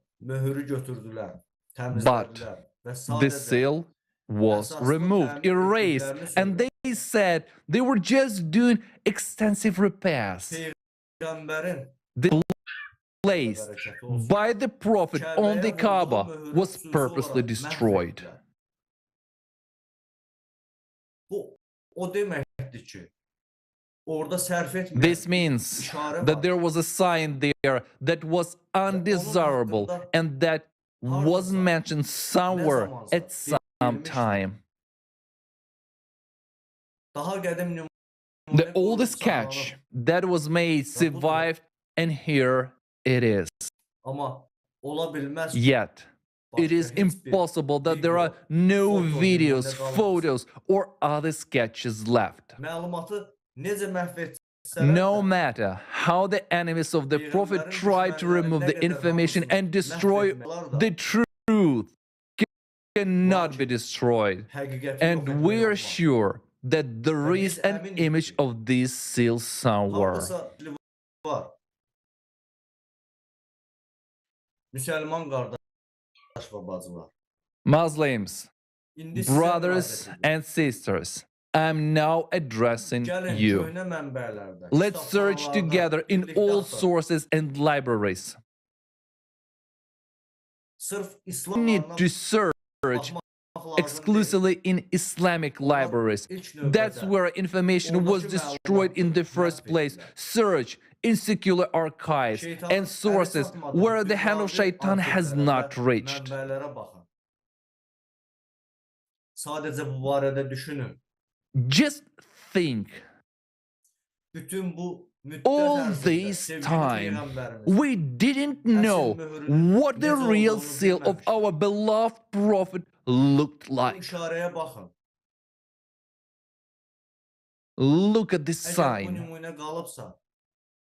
the seal was removed, erased, and they said they were just doing extensive repairs. The place by the Prophet on the Kaaba was purposely destroyed. This means that there was a sign there that was undesirable and that was mentioned somewhere at some time. The oldest sketch that was made survived, and here it is. Yet, it is impossible that there are no videos, photos, or other sketches left. No matter how the enemies of the Prophet tried to remove the information and destroy the truth, cannot be destroyed. And we are sure that there is an image of this seal somewhere. Muslims, brothers and sisters, I'm now addressing you. Let's search together in all sources and libraries. We need to search exclusively in Islamic libraries. That's where information was destroyed in the first place. Search in secular archives and sources where the hand of Shaitan has not reached. Just think. All this time, we didn't know what the real seal of our beloved Prophet looked like. Look at this Əgər bu sign. nümunə qalıbsa,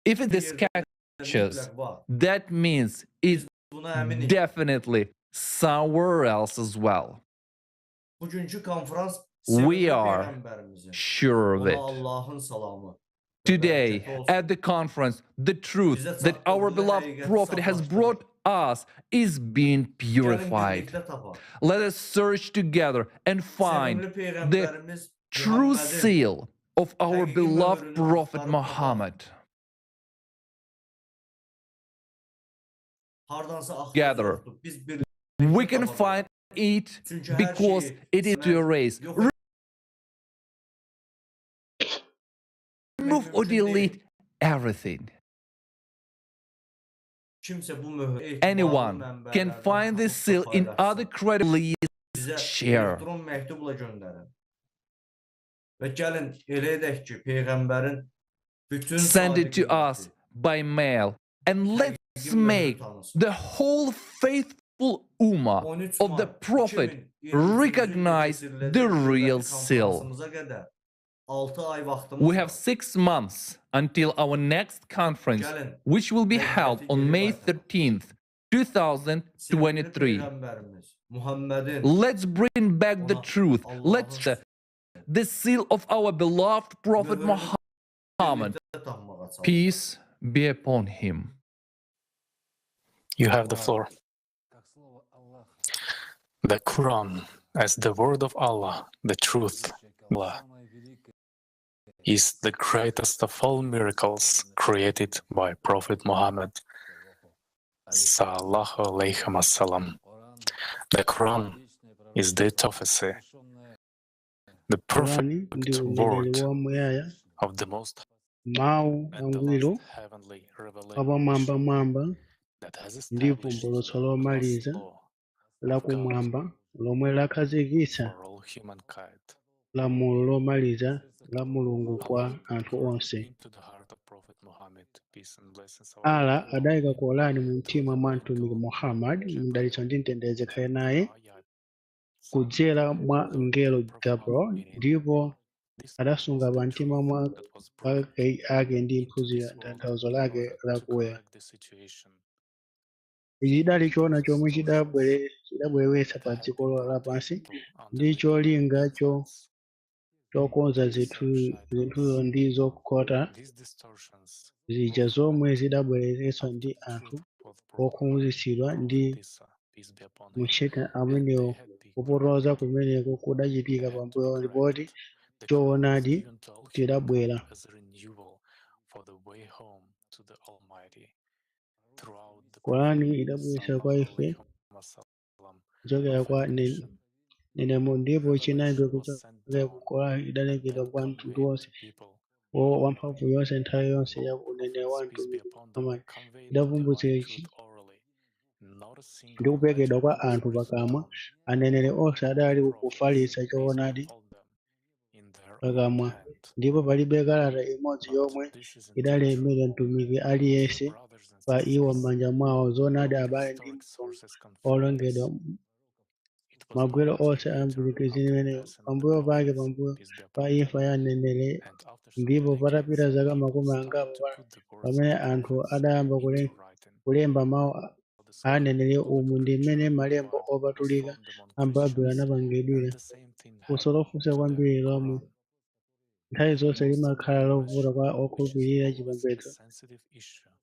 If it is sketches, that means it's buna əminik. definitely somewhere else as well. Bugünkü konferans We sevimli are peyğəmbərimizin, sure of ona it. Allahın salamı. Today, at the conference, the truth that our beloved Prophet has brought us is being purified. Let us search together and find the true seal of our beloved Prophet Muhammad. Together, we can find it because it is to erase, remove or delete everything. Anyone can find this seal in other credible lists. Share. Məktubla göndərin. Və gəlin elə edək ki, peyğəmbərin bütün Send it to us by mail and let's make the whole faithful ummah of the Prophet recognize the real seal. We have 6 months until our next conference, which will be held on May 13th, 2023. Let's bring back the truth. Let's the seal of our beloved Prophet Muhammad. Peace be upon him. You have the floor. The Quran, as the word of Allah, the truth, Allah, is the greatest of all miracles created by Prophet Muhammad. Sallallahu alayhi wasallam. The Quran is the prophecy, the perfect word of the most heavenly revelation that has established lomaliza lakumwamba lomwe lakhazikitsa for all humankind. lamulo lomaliza la Mulungu kwa anthu onse. Into the heart of Prophet Muhammad, peace and blessings of Allah adayika Qur'ani mu mtima mwa mtumiki Muhammad, madalitso ndi mtendere zikhale naye, kudzera mwa mngelo Gabriel, ndipo adasunga pa mtima mwa ake ndi mphunzitsi tanthauzo lake lakuya. Ichi chidali choona chomwe chidabwerewetsa pa dziko lapansi ndi cholinga chokonza zinthuzo ndi zokhota zija zomwe zidabweretsedwa ndi anthu okhumudwitsidwa ndi mtchito amenewo. Kupotoza kumeneko kudachitika pambuyo ripoti choonadi chidabwera. Qur'ani idabweretsa kwa ife kuchokera kwa nenemo, ndipo chinayike kuchokera ku Qur'ani idalengedwa kwa mtundu wonse wamphamvu yonse nthawi yonse ya uneneri wa mtumiki Muhammad. Idavumbulutsidwa ndi kuperekedwa kwa anthu pakamwa. Aneneri onse adali kufalitsa choonadi pakamwa, ndipo palibe kalata imodzi yomwe idalemera mtumiki aliyense pa iwo m'manja mwawo. Zoonadi abale ndi olengedwa magwero onse amvulike zimenezo pambuyo pa imfa ya aneneri, ndipo patapita zaka makumi angapo pamene anthu adayamba kulemba mawu a aneneri. Umu ndi mmene malemba opatulika a Babuloni anapangidwira. Funso lofunsa kwambiri lomwe nthawi zonse limakhala lovuta kwa okhulupirira chipembedzo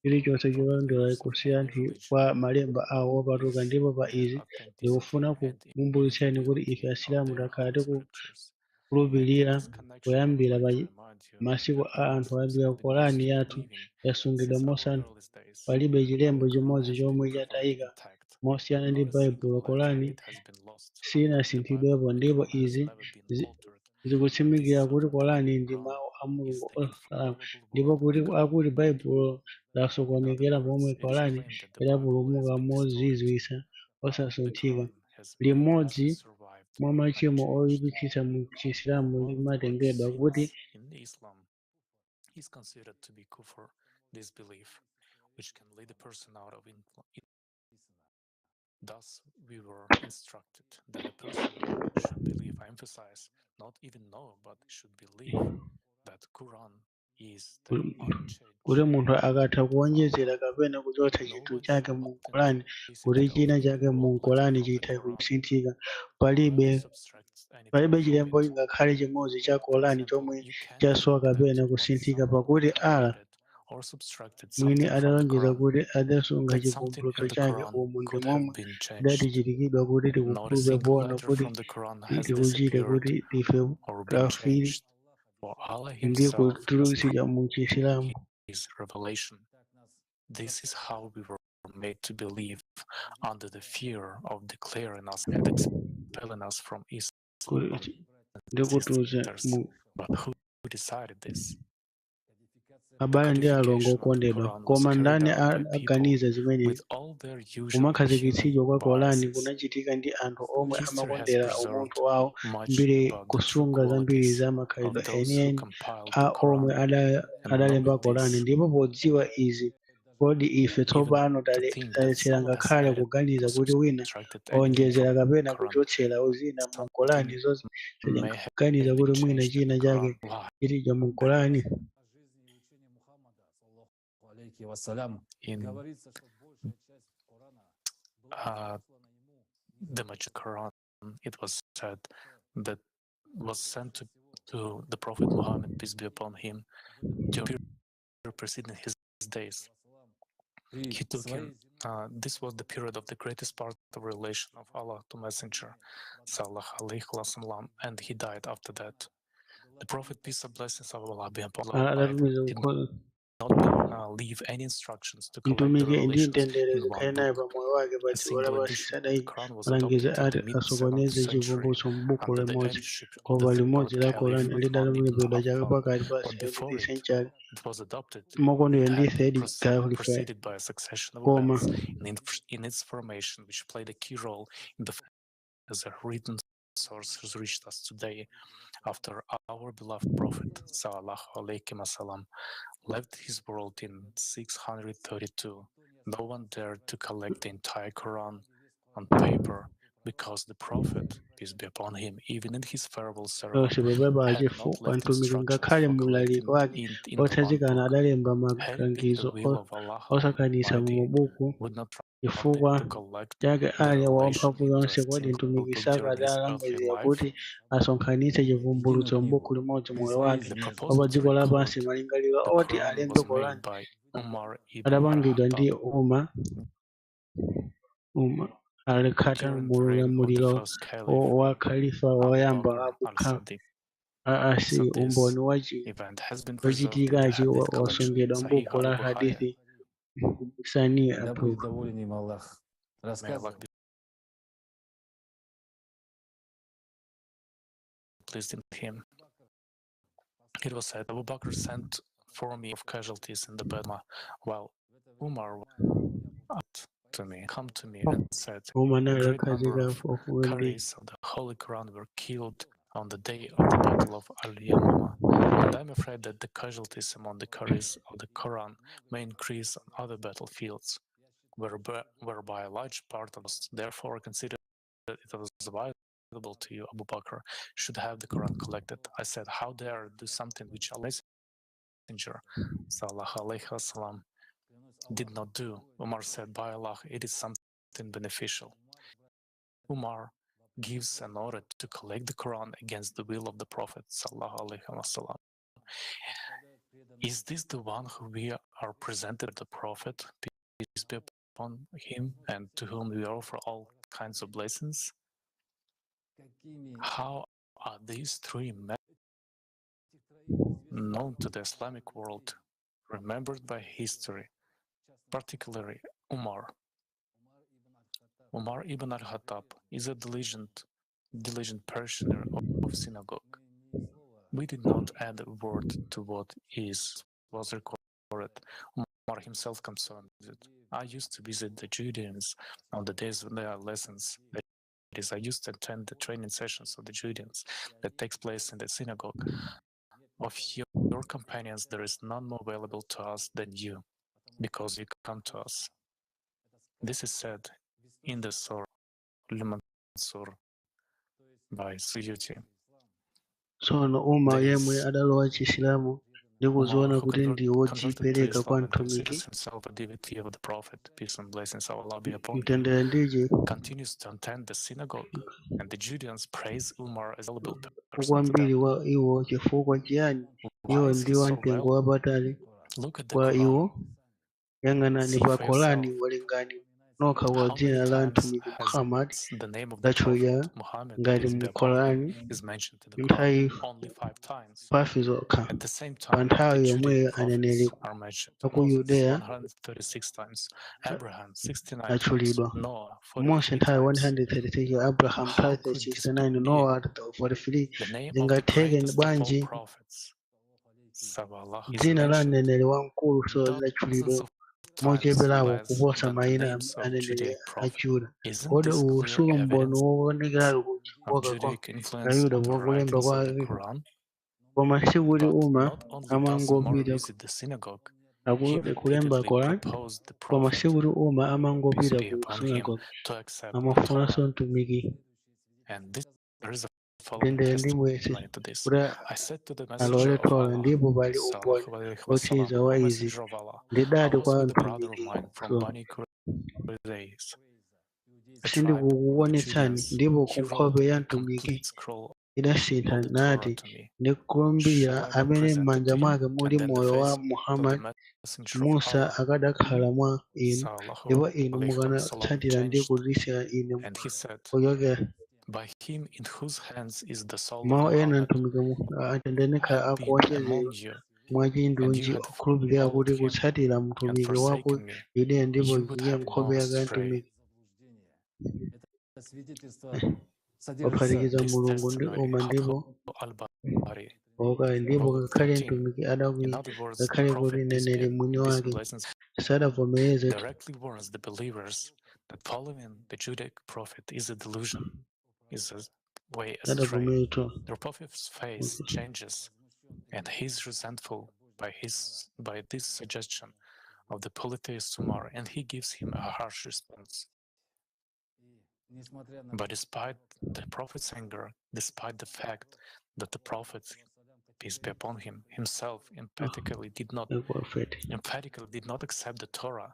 chilichonse cholondola kusiyana kwa malemba awo opatulika. Ndipo pa izi ndikufuna kukumbusani kuti ife Asilamu takhala tikukhulupirira kuyambira pa masiku a anthu ambiri. Qur'ani yathu yasungidwa mosantha, palibe chilembo chimodzi chomwe chatayika. Mosiyana ndi Baibulo, Qur'ani sinasinthidwepo, ndipo izi zikutsimikiza kuti Qur'ani ndi mawu a Mulungu osalala, ndipo kuti Baibulo lasokonekera pomwe Qur'ani idapulumuka mozizwitsa osasunthika. Limodzi mwa machimo oyipitsitsa mu Chisilamu limatengedwa kuti is considered to be kufr, disbelief, which can lead a person out of Islam. Thus, we were instructed that a person should believe, I emphasize, not even know, but should believe that Quran is the kuti unchanged. munthu akatha kuonjezera kapena kuchotsa chinthu chake mu Qur'ani kuti china chake mu Qur'ani chitha kusinthika, palibe chilembo ngakhale chimodzi cha Qur'ani chomwe chasowa kapena kusinthika, pakuti Allah Or subtracted mwini something from the adalonjeza Quran, kuti adasunga that something chivumbulutso in the chake Quran umu ndi could have momwe been changed. tidachitikiridwa kuti Not a tikukhulupirira single poona letter kuti from the Quran has tikuchite disappeared kuti ife or been tafiri changed. For Allah ndi Himself has kutulutsidwa mu Chisilamu. His revelation. This is how we were made to believe, under the fear of declaring us and expelling us from Islam. But who decided this? Abale ndi alongo okondedwa, koma ndani aganiza zimenezi? Kumakhazikitsidwa kwa Qur'ani kunachitika ndi anthu omwe amakondera umunthu wawo, mbiri kusunga zambiri za makhalidwe enieni a omwe adalemba Qur'ani. Ndipo podziwa izi, kodi ife tsopano taletsera ngakhale kuganiza kuti wina owonjezera kapena kuchotsera zina mu Qur'ani, zonse kuganiza kuti mwina china chake chilija mu Qur'ani? In the Magic Quran, it was said that was sent to the Prophet Muhammad, peace be upon him, during preceding his days. He took him. This was the period of the greatest part of relation of Allah to Messenger, Sallallahu Alaihi Wasallam, and he died after that. The Prophet, peace and blessings of Allah be upon him, did not leave any instructions to collect the Mtumiki ndi revelations mtendere in zikhale one naye book. pamoyo wake A pa dziko single lapansi edition of the sadayika Quran was malangizo adopted in ati the mid-7th asokoneze century chivumbulutso m'buku under the limodzi, editorship of koma the limodzi third la caliph Qur'ani Uthman lidalembedwa ibn chaka Affan. pakati pa But before 17th it, century it was adopted. mokondwera ndi It had been third caliph, preceded by a succession of koma events in its formation, which played a key role in the as a written source has reached us today. After our beloved Prophet Sallallahu Alaihi Wasallam left his world in 632, no one dared to collect the entire Quran on paper, because the Prophet, peace be upon him, even in his farewell sermon, baba had not chifukwa left mtumiki instructions ngakhale for mu collecting ulaliki wake it in the one otsazikana book. adalemba Had it been the malangizo will of Allah osakhanitsa mu Almighty, mabuku, would not chifukwa to collect chake the ali revelation wamphamvu into yonse, a kodi single mtumiki book during his earthly sakadalangizira life. kuti asonkhanitse chivumbulutso m'buku limodzi moyo wake The wa pa proposal to dziko lapansi? record Malingaliro the oti Quran alembe was made Qur'ani by Umar ibn adapangidwa ndi al-Khattab al-Khattab, during the reign of the ulamuliro first caliph wa khalifa Abu woyamba Bakr Abu Bakr. al-Siddiq. Asi So this umboni event has been preserved in the wachitikachi hadith collection wasungidwa Sahih m'buku la al-Bukhari. hadithi Sani Да Abu. будь доволен им Аллах. May Allah Рассказывай. be pleased in him. It was said, Abu Bakr sent for me of casualties in the battle, while Umar come to me and said, a great number of Qaris of the Holy Quran were killed on the day of the Battle of Al-Yamama, and I'm afraid that the casualties among the Qaris of the Quran may increase on other battlefields, whereby a large part of us therefore consider that it was advisable to you, Abu Bakr, should have the Quran collected. I said, how dare do something which Allah's Messenger, Sallallahu Alaihi Wasallam, did not do. Umar said, by Allah, it is something beneficial. Umar gives an order to collect the Quran against the will of the Prophet, Sallallahu Alaihi Wasallam. Is this the one who we are presented the Prophet, peace be upon him, and to whom we offer all kinds of blessings? How are these three men known to the Islamic world, remembered by history, particularly Umar? Umar ibn al-Khattab is a diligent parishioner of synagogue. We did not add a word to what was recorded. Umar himself confirmed it. I used to visit the Judeans on the days when there are lessons. That is, I used to attend the training sessions of the Judeans that takes place in the synagogue. Of your companions, there is none more valuable to us than you, because you come to us. This is said in the Surah Al-Mansur by Suyuti. Tsono uma yemwe adalowa Chisilamu ndi kuziona Umar, who kuti ndi converted to wodzipereka kwa Islam and mtumiki, considers himself a devotee of the Prophet, peace and blessings of Allah be upon him, mtendere ndiji continues to attend the synagogue, and the Judeans praise Umar as a valuable person to ukwambiri them. wa iwo chifukwa chiyani Why iwo is ndi he so wamtengo valuable? wapatali Look at the kwa iwo. Quran. Yang'anani See pa for yourself. Qur'ani walingani nokha kwa How many dzina la times mtumiki has Muhammad the name of the latchulira Prophet Muhammad, ngati peace mu be upon him, Qur'ani is mentioned in the nthawi Quran? Only 5 times. pafi zokha. At the same Pa time, the nthawi yomweyo Judaic aneneri prophets are mentioned. aku Moses, Yudeya 136 times. Abraham, 69 times. atchulidwa. Noah, Mose 43 nthawi times. 136 Abraham How nthawi could this 69 be? Noah 43 The name of the zingatheke greatest of all bwanji prophets, Sallallahu, is dzina la mentioned mneneri wamkulu so dozens latchulidwa of times mocheperapo less kuposa than the mayina names of aneneri Judaic a prophets. Juda. Isn't Kodi this uwu clear suli umboni evidence woonekerapo of kuchoka kwa Judaic influence Ayuda on the pakulemba writings kwa of the Quran? koma sikuti But uma not only does Umar amangopita visit the synagogue, he kulemba repeatedly Quran, proposed the koma Prophet, sikuti uma peace amangopita be ku upon him, synagogue to accept the amafunanso Torah. mtumiki. And there is a following Tendere ndi mwezi testimony to this. kuti I said to the messenger alole of Torah Allah, ndipo pali umboni sallallahu alaihi wotsiriza wasallam, wa O izi messenger of Allah, I ndidati was kwa with a brother of mtumiki mine from so Bani Qurayza, a tribe of the sindikukuonetsani Judeans. ndipo He nkhope wrote ya a mtumiki complete scroll idasintha of the Torah nati to me. ndikulumbira Shall I not amene present it m'manja to you? mwake muli And then the moyo wa face of Muhammad the messenger of Musa Allah, akadakhala mwa inu sallallahu ndipo inu alaihi wasallam, mukanatsatira ndi changed, kundisiya ine and he said, kuchokera. by him in whose hands is the soul of Mawu ena Muhammad, mtumiki atendenekha I have been akuonjezera among you, mwa and you chindunji had okhulupirira followed kuti him kutsatira and mtumiki wa ku forsaken me. Yudeya ndipo You would chiye have nkhope gone yake ya astray. mtumiki ophatikiza This mulungu ndi testimony uma ndipo al-Bari okayi ndipo wrote ngakhale 13. mtumiki In adakwiya other words, the ngakhale kuti Prophet, peace be neneri mwini peace and wake blessings, sadavomereze directly warns the believers that following the Judaic prophet is a delusion, is a way astray. sadavomereze The prophet's face changes, and he's resentful by this suggestion of the polytheist Umar, and he gives him a harsh response. But despite the prophet's anger, despite the fact that the prophet, peace be upon him, himself emphatically did not accept the Torah,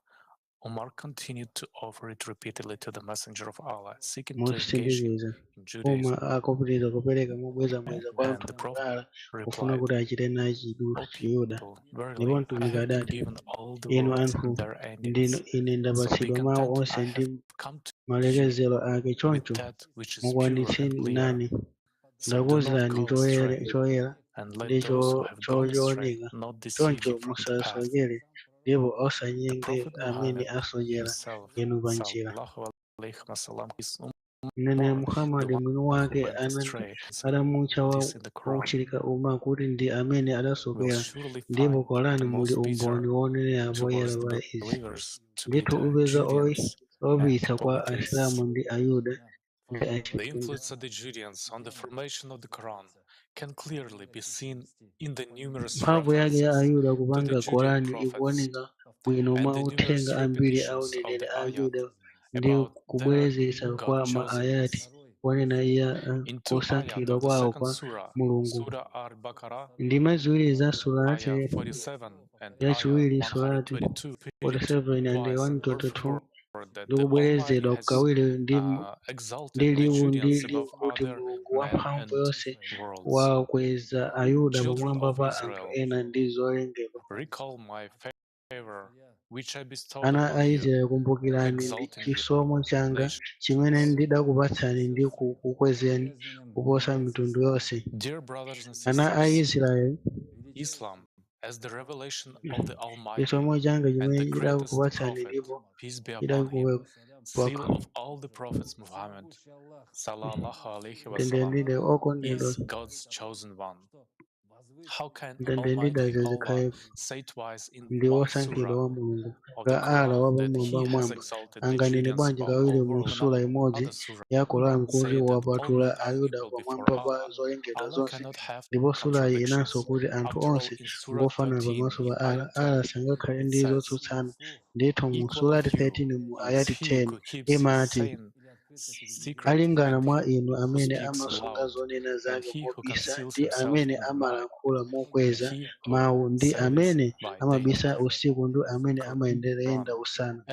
Umar continued to offer it repeatedly to the messenger of Allah, seeking to engage him mosindikiza in Judaism. uma akupitiriza kupereka mobwezamweza kwa And the mtumiki prophet ala kufuna replied, kuti achite naye chidulu O chiyuda people, ndipo verily I mtumiki have been adati given all the inu worlds anthu and their ndinu endings, ine so be ndapatsidwa mawu content. onse I ndi have come to you malekezero ake with choncho that which is pure and mukwanitseni clear. nani So do not ndakuwuzirani go astray, choyera and ndi let those who have gone astray chooneka not deceive choncho you from the path. musasojere ndipo The osanyenge Prophet amene Muhammad asojera himself, inu pa njira. sallallahu alaihi wasallam, is Mneneri Umar, Muhammad the one mwini who wake went astray. adamutcha This in the Quran wauchilika uma kuti ndi amene will adasokera surely ndipo find Qur'ani the muli most umboni bitter woonenera poyera towards pa the izi. believers to be Ndithu the upeza Judeans and obisa kwa polytheists. Asilamu ndi Ayuda ndi The Achipinda. influence of the Judeans on the formation of the Quran can clearly be seen in the numerous Mphamvu yake ya references Ayuda to the kupanga Judaic Qur'ani prophets ikuoneka bwino and mwa the numerous uthenga ambiri a repetitions of uneneri the a ayat Ayuda ndi about their kubwerezera kwa God-chosen maayati ones. kuonena In 2 ayat kusankhidwa of the kwawo second kwa surah, Mulungu. Surah al-Baqarah, Ndima ziwiri za surati ayah 47 and ayah yachiwiri surati 122 repeated 47 and twice word 122 for word that ndi the Almighty kubwerezedwa has kawiri ndi exalted the liwu ndi Judeans liwu above kuti other Mulungu men wamphamvu and yonse worlds. wakweza Ayuda Children pamwamba of pa anthu Israel, ena ndi zolengedwa. recall my favor, which I bestowed Ana upon a you, Israeli kumbukirani ndi exalting you chisomo changa nations. chimene ndidakupatsani ndi kukwezeni kuposa mitundu yonse. Dear brothers and Ana a sisters, Israeli, Islam as the revelation of the Almighty chisomo changa and chimene the greatest ndidakupatsani prophet, ndipo peace be upon him, seal ndidakuweka of all the prophets Muhammad, sallallahu alaihi ndendendide wasallam, okondedwa is God's chosen one. How can ndendendida Almighty Allah zezikhaye say twice in ndi one wosankhidwa surah wa Mulungu of the nga ala Quran that wapamwamba He has mwamba exalted the anganene Judeans bwanji above kawiri all mu worlds, sura imodzi another surah ya Qur'an kuti say that all wapatula men are Ayuda equal before pamwamba pa Allah? zolengedwa Allah zonse cannot have ndipo surayi inanso contradictions. kuti anthu After all, onse in Surah ngofanana 13, pamaso in pa ayat ala 10, sangakhale it ndi says, zotsutsana ndithu mu equal surati of you 13 mu is ayati he 10 who keeps his imati saying alingana mwa inu amene amasunga zonena zake mobisa ndi amene amalankhula mokweza mawu ndi amene amabisa usiku ndi amene amayendayenda usana.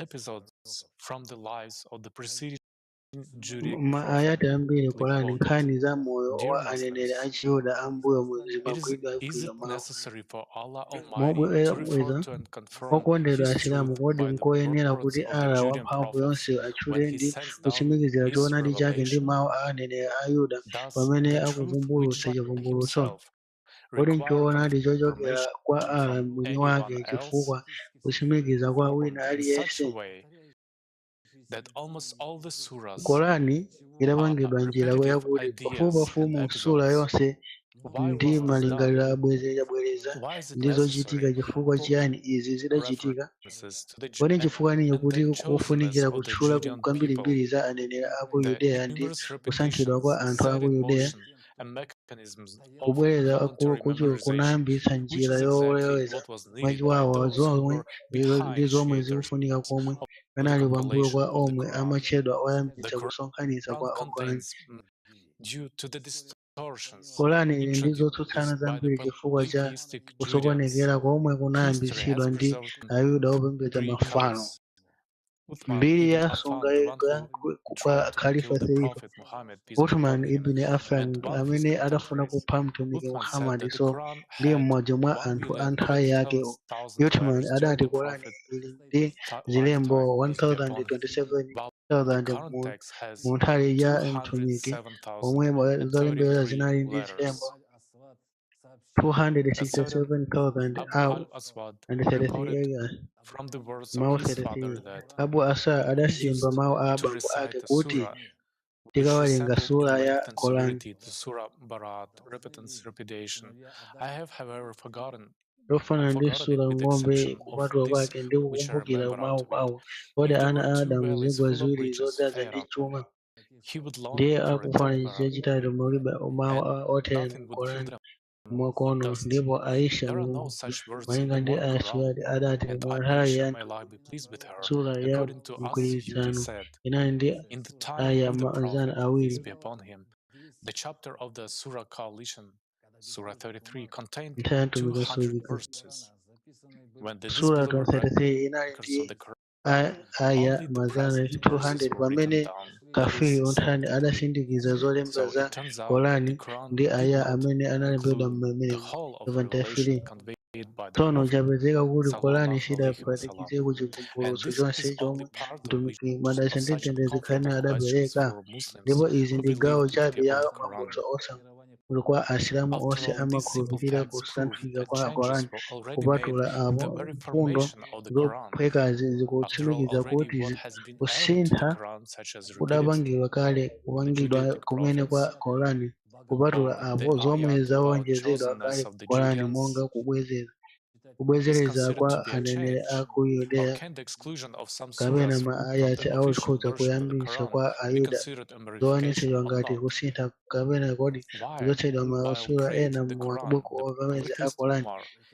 Maayati ambiri Qur'ani nkhani za moyo wa aneneri a Chiyuda ambuyo zimagwiridwa mawu. Mobweza okondedwa Asilamu, kodi nkoyenera kuti Allah wamphamvu yonse atchule ndi kutsimikizira choonadi chake ndi mawu a aneneri a Yuda pamene akuvumbulutsa chivumbulutso? Kodi nchoonadi chochokera kwa Allah mwini wake chifukwa kutsimikiza kwa wina aliyense? Qur'ani idapangidwa njira yakuti pafupipafupi mu sura yonse ndi malingaliro abwereza ndi zochitika. Chifukwa chiyani izi zidachitika? Kodi chifukwa ninji kuti kufunikira kutchula kwambirimbiri za aneneri a ku Yudeya ndi kusankhidwa kwa anthu a ku Yudeya? Kubwereza kucho kunayambitsa njira yoloweza mwachiwawa zomwe ndi zomwe zikufunika komwe kanali pambuyo kwa omwe amatchedwa oyambitsa kusonkhanitsa kwa Qur'ani. Qur'ani ili ndi zotsutsana zambiri chifukwa cha kusokonekera komwe kunayambitsidwa ndi Ayuda opembedza mafano. Mbiri ya sunga kwa Khalifa Thalitha Uthman ibn Affan amene adafuna kupha mtumiki Muhammad, so ndiye mmodzi mwa anthu a nthawi yake. Uthman adati Qur'ani ili ndi zilembo 1027,000 mu nthawi ya mtumiki, omwe zolembera zinali ndi zilembo 267,000 and 33 mawu 33. Abu Asa adasimba mawu a abambo ake kuti tikawalenga sura ya Qur'an lofana ndi sura ng'ombe kupatula kwake ndi kukumbukira mawu kwawo. Kodi ana a Adamu zigwa ziwiri zodzaza ndi chuma ndiye akufana chachitatu mulibe mawu otere Qur'an mwakono. Ndipo Aisha malinga ndi Aswad adati mu nthawi ya sura ya mgwirizano inali ndi aya mazana awiri. Ntayatumika sura 33 inali ndi aya mazana 200 pamene kafiri unthani adasindikiza zolemba za Qur'ani ndi aya amene analembedwa mmene 73. Tsono chapezeka kuti Qur'ani sidaphatikizire ku chivumbulutso chonse chomwe mtumiki madalitso ndi mtendere zikhale adapereka, ndipo izi ndi gawo chabe ya Mavuto osankhula kwa Asilamu onse amakhulupirira kusanthulika kwa Qur'ani. Kupatula apo, mfundo zophwekazi zikutsimikiza kuti kusintha kudapangidwa kale kupangidwa kumene kwa Qur'ani. Kupatula apo, zomwe zawonjezedwa kale Qur'ani monga kubwezereza kwa aneneri a ku Yudeya kapena maayati okhudza kuyambitsa kwa Ayuda zoonetsedwa ngati kusintha kapena kodi kuchotsedwa masura ena mu mabuku ovomereza a Qur'ani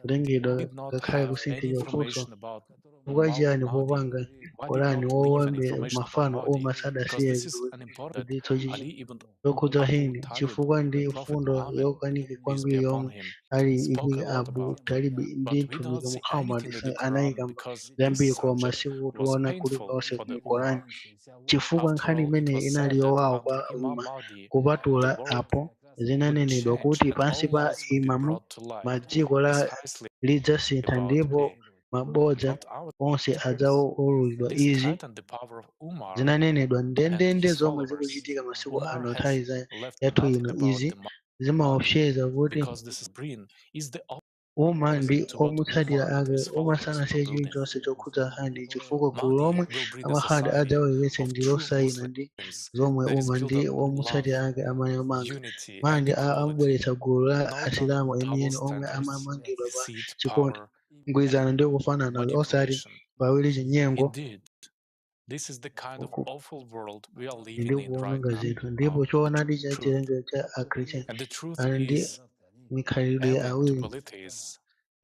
kulengedwa ngakhale kusinthidwa funso chifukwa chiyani popanga Qur'ani wowambira mafano omwe sadasiye madalitso zokhudza hini chifukwa ndi mfundo yokanika kwambiri yomwe ali ibn Abu Talib ndi mtumiki Muhammad anayika zambiri kwa masiku tiona kulikonse mu Qur'ani. Chifukwa nkhani imene inali yowawa kwa umma. Kupatula apo, zinanenedwa kuti pansi pa imamu dziko lidzasintha ndipo mabodza onse adzaululidwa. Izi zinanenedwa ndendende zomwe zikuchitika masiku ano nthawi yathu ino. Izi zimaopseza kuti umma ndi omutsatira ake umasanasiye chilichonse chokhudza handi, chifukwa gulu lomwe amahadi adzaweretse ndi losayina ndi zomwe umma ndi omutsatira ake amayamanga. Mandi amabweretsa gulu la Asilamu enieni omwe amamangidwa pa chikondi, mgwirizano ndi kufanana osati pawiri chinyengo ndi kuwononga zinthu. Ndipo choonadi cha chilengedwe cha Akhristiani ali ndi mikhalidwe awiri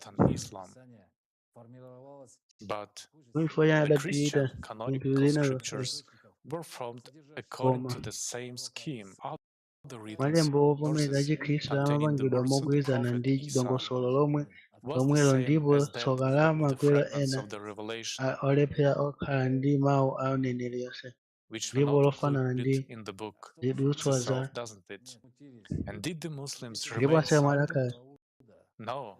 path in Islam. But the Christian canonical scriptures were formed according to the same scheme. Other written malemba ovomereza sources chikhristu containing the amapangidwa words of the mogwirizana Prophet ndi Isa dongosolo lomwe was the lomwelo same ndipo as that tsoka la of the magwero fragments ena of the revelation, olephera okhala ndi mawu a uneneri yonse which were ndipo not lofanana ndi included in the book zidutswa za itself, doesn't it? And did the Muslims ndipo remain asilamu silent? adakhala No,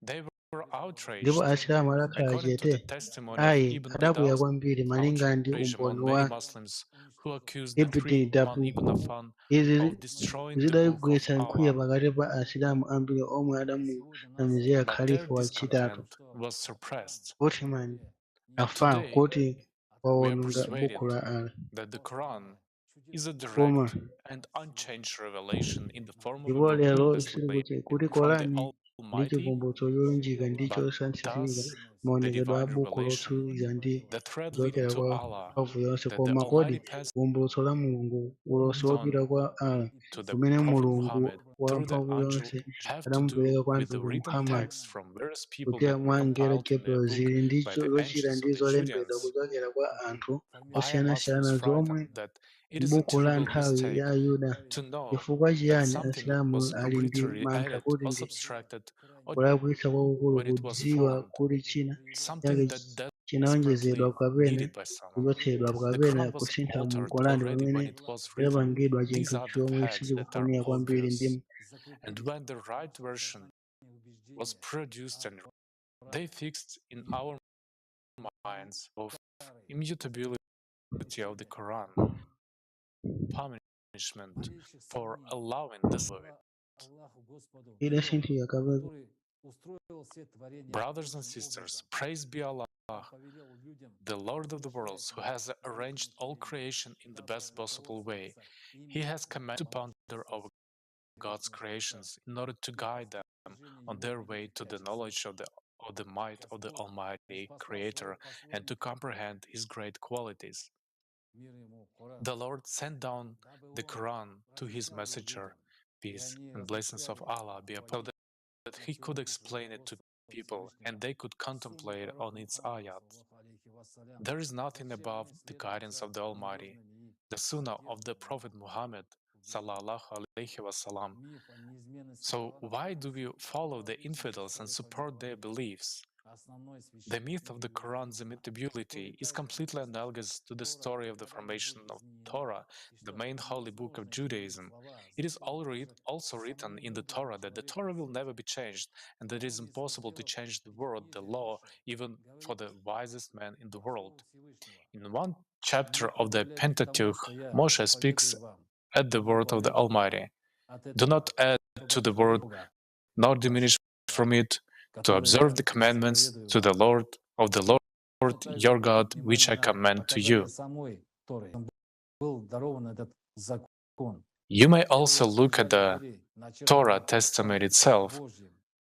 they were ndipo outraged. asilamu adakhala According to the chete testimony of ayi Ibn adakwiya Badaw's kwambiri malingana ndi outrage umboni among many wa Muslims who accused the ibn three dabu Imam Ibn Affan izi of destroying the book of zidagwiritsa nkwiya Allah. pakati pa asilamu ambiri omwe adamunamizira But their khalifa wachitatu discontent was suppressed. Ottoman And afa today, kuti we are wawononga persuaded buku la ala that the Quran is a koma direct and unchanged revelation in the form of a ndipo book lero displayed sili kuti from the korani ndi Almighty, chikumbutso cholunjika ndi but chosanthimika thus the maonekedwe a divine buku revelation, lotsiriza ndi the thread kuchokera leading to kwa Allah, mphamvu yonse that the koma kodi Almighty passed kumbutso la mulungu ulosi wopita on kwa ala to the umene Prophet mulungu Muhammad wa through the mphamvu angel yonse have to adamupereka do kwa with the mtumiki written Muhammad texts from various people kudzera that mwa angelo compiled in a Gabriel book zili ndi by the zochita ancients ndi of the zolembedwa Judeans. kuchokera kwa anthu Why are Muslims osiyanasiyana zomwe frightened that it is a m'buku la terrible nthawi mistake ya Yuda to know chifukwa that chiyani something asilamu was ali ndi arbitrarily mantha added kuti or ndi subtracted or kulakwitsa kwakukulu when it was kudziwa formed, kuti china something chake that desperately chinawonjezedwa kapena needed by someone. kuchotsedwa The kapena Quran was kusintha mu altered Qur'ani already pamene when it was written. padapangidwa These chinthu are the chomwe facts that are sichikufunika kwambiri ndi obvious. And when the right version was produced and they fixed in our minds of immutability of the Quran, punishment for allowing this word. idasinthika kapena Brothers and sisters, praise be Allah, the Lord of the worlds, who has arranged all creation in the best possible way. He has commanded to ponder over God's creations in order to guide them on their way to the knowledge of the might of the Almighty Creator and to comprehend His great qualities. The Lord sent down the Quran to His messenger, peace and blessings of Allah be upon him, that he could explain it to people and they could contemplate on its ayat. There is nothing above the guidance of the Almighty. The Sunnah of the Prophet Muhammad sallallahu alaihi wasallam. So why do we follow the infidels and support their beliefs? The myth of the Quran's immutability is completely analogous to the story of the formation of Torah, the main holy book of Judaism. It is also written in the Torah that the Torah will never be changed, and that it is impossible to change the word, the law, even for the wisest man in the world. In one chapter of the Pentateuch, Moshe speaks at the word of the Almighty. Do not add to the word, nor diminish from it, to observe the commandments to the Lord of the Lord your God, which I command to you. You may also look at the Torah Testament itself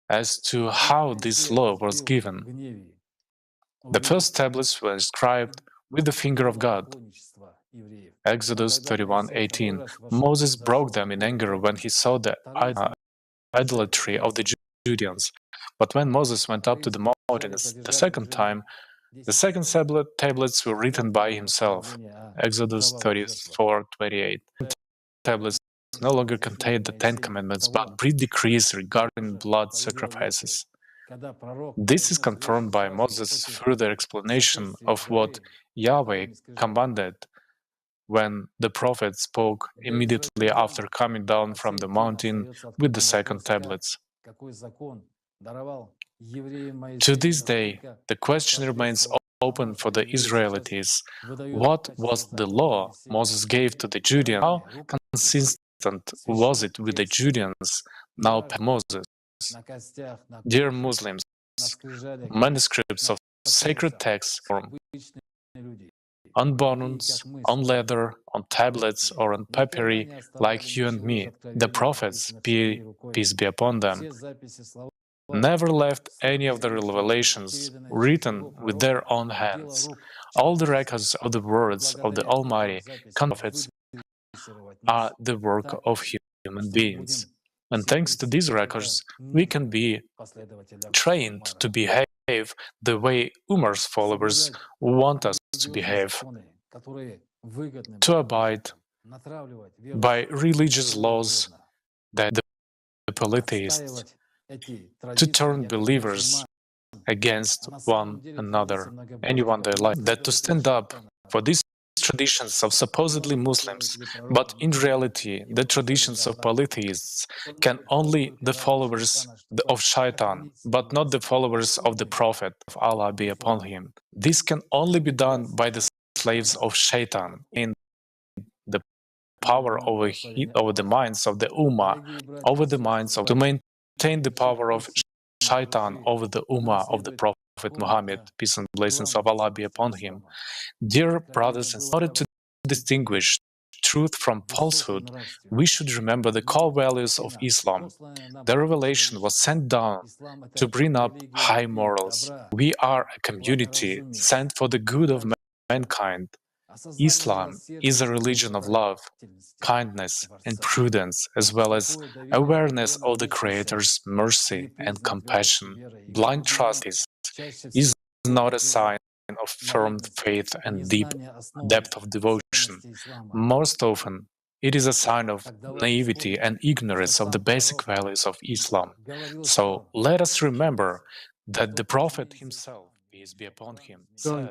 as to how this law was given. The first tablets were inscribed with the finger of God. Exodus 31:18. Moses broke them in anger when he saw the idolatry of the Judeans. But when Moses went up to the mountains the second time, the second tablets were written by himself. Exodus 34:28. Tablets no longer contained the Ten Commandments, but brief decrees regarding blood sacrifices. This is confirmed by Moses' further explanation of what Yahweh commanded when the prophet spoke immediately after coming down from the mountain with the second tablets. To this day, the question remains open for the Israelites. What was the law Moses gave to the Judeans? How consistent was it with the Judeans now Moses? Dear Muslims, manuscripts of sacred texts form on bones, on leather, on tablets, or on papyri, like you and me, the prophets, peace be upon them, never left any of the revelations written with their own hands. All the records of the words of the Almighty prophets are the work of human beings. And thanks to these records, we can be trained to behave the way Umar's followers want us to behave, to abide by religious laws that the polytheists to turn believers against one another, anyone they like, that to stand up for these traditions of supposedly Muslims, but in reality, the traditions of polytheists can only the followers of Shaitan, but not the followers of the Prophet of Allah be upon him. This can only be done by the slaves of Shaitan in the power over the minds of the Ummah, over the minds of to maintain the power of Shaitan over the Ummah of the Prophet Muhammad, peace and blessings of Allah be upon him. Dear brothers and sisters, in order to distinguish truth from falsehood, we should remember the core values of Islam. The revelation was sent down to bring up high morals. We are a community sent for the good of mankind. Islam is a religion of love, kindness, and prudence, as well as awareness of the Creator's mercy and compassion. Blind trust is not a sign of firm faith and deep depth of devotion. Most often, it is a sign of naivety and ignorance of the basic values of Islam. So let us remember that the Prophet himself, peace be upon him, said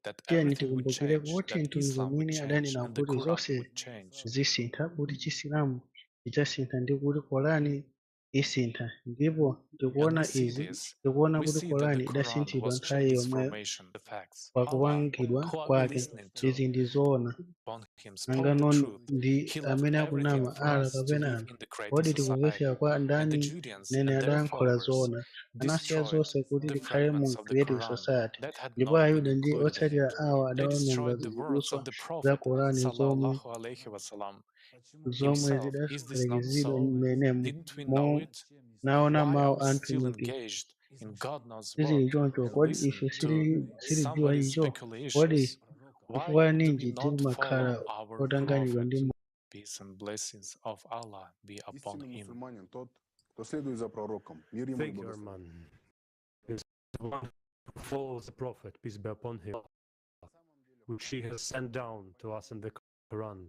that everything would change, that Islam would change, and the Qur'an would change. zisintha kuti chisilamu chidzasintha ndi kuti Qur'ani isintha ndipo tikuona kuti Qur'ani idasinthidwa nthawi yomweyo pakupangidwa kwake. Izi ndi zoona nangano ndi amene akunama ala kapena anthu. Kodi tikumvetsera kwa ndani nene adayankhula zoona anasiya zonse kuti tikhale mu creative society, ndipo Ayuda ndi otsatira awo adawononga zidutswa za Qur'ani zomwe zidafulumizidwa m'menemo naona mawu a mtumiki. Sizili choncho, kodi ife silidziwa icho? Kodi chifukwa ninji timakhala otanganidwa ndi Peace and blessings of Allah be upon him. Thank you, Arman. Is the one who follows the Prophet, peace be upon him, which he has sent down to us in the Quran.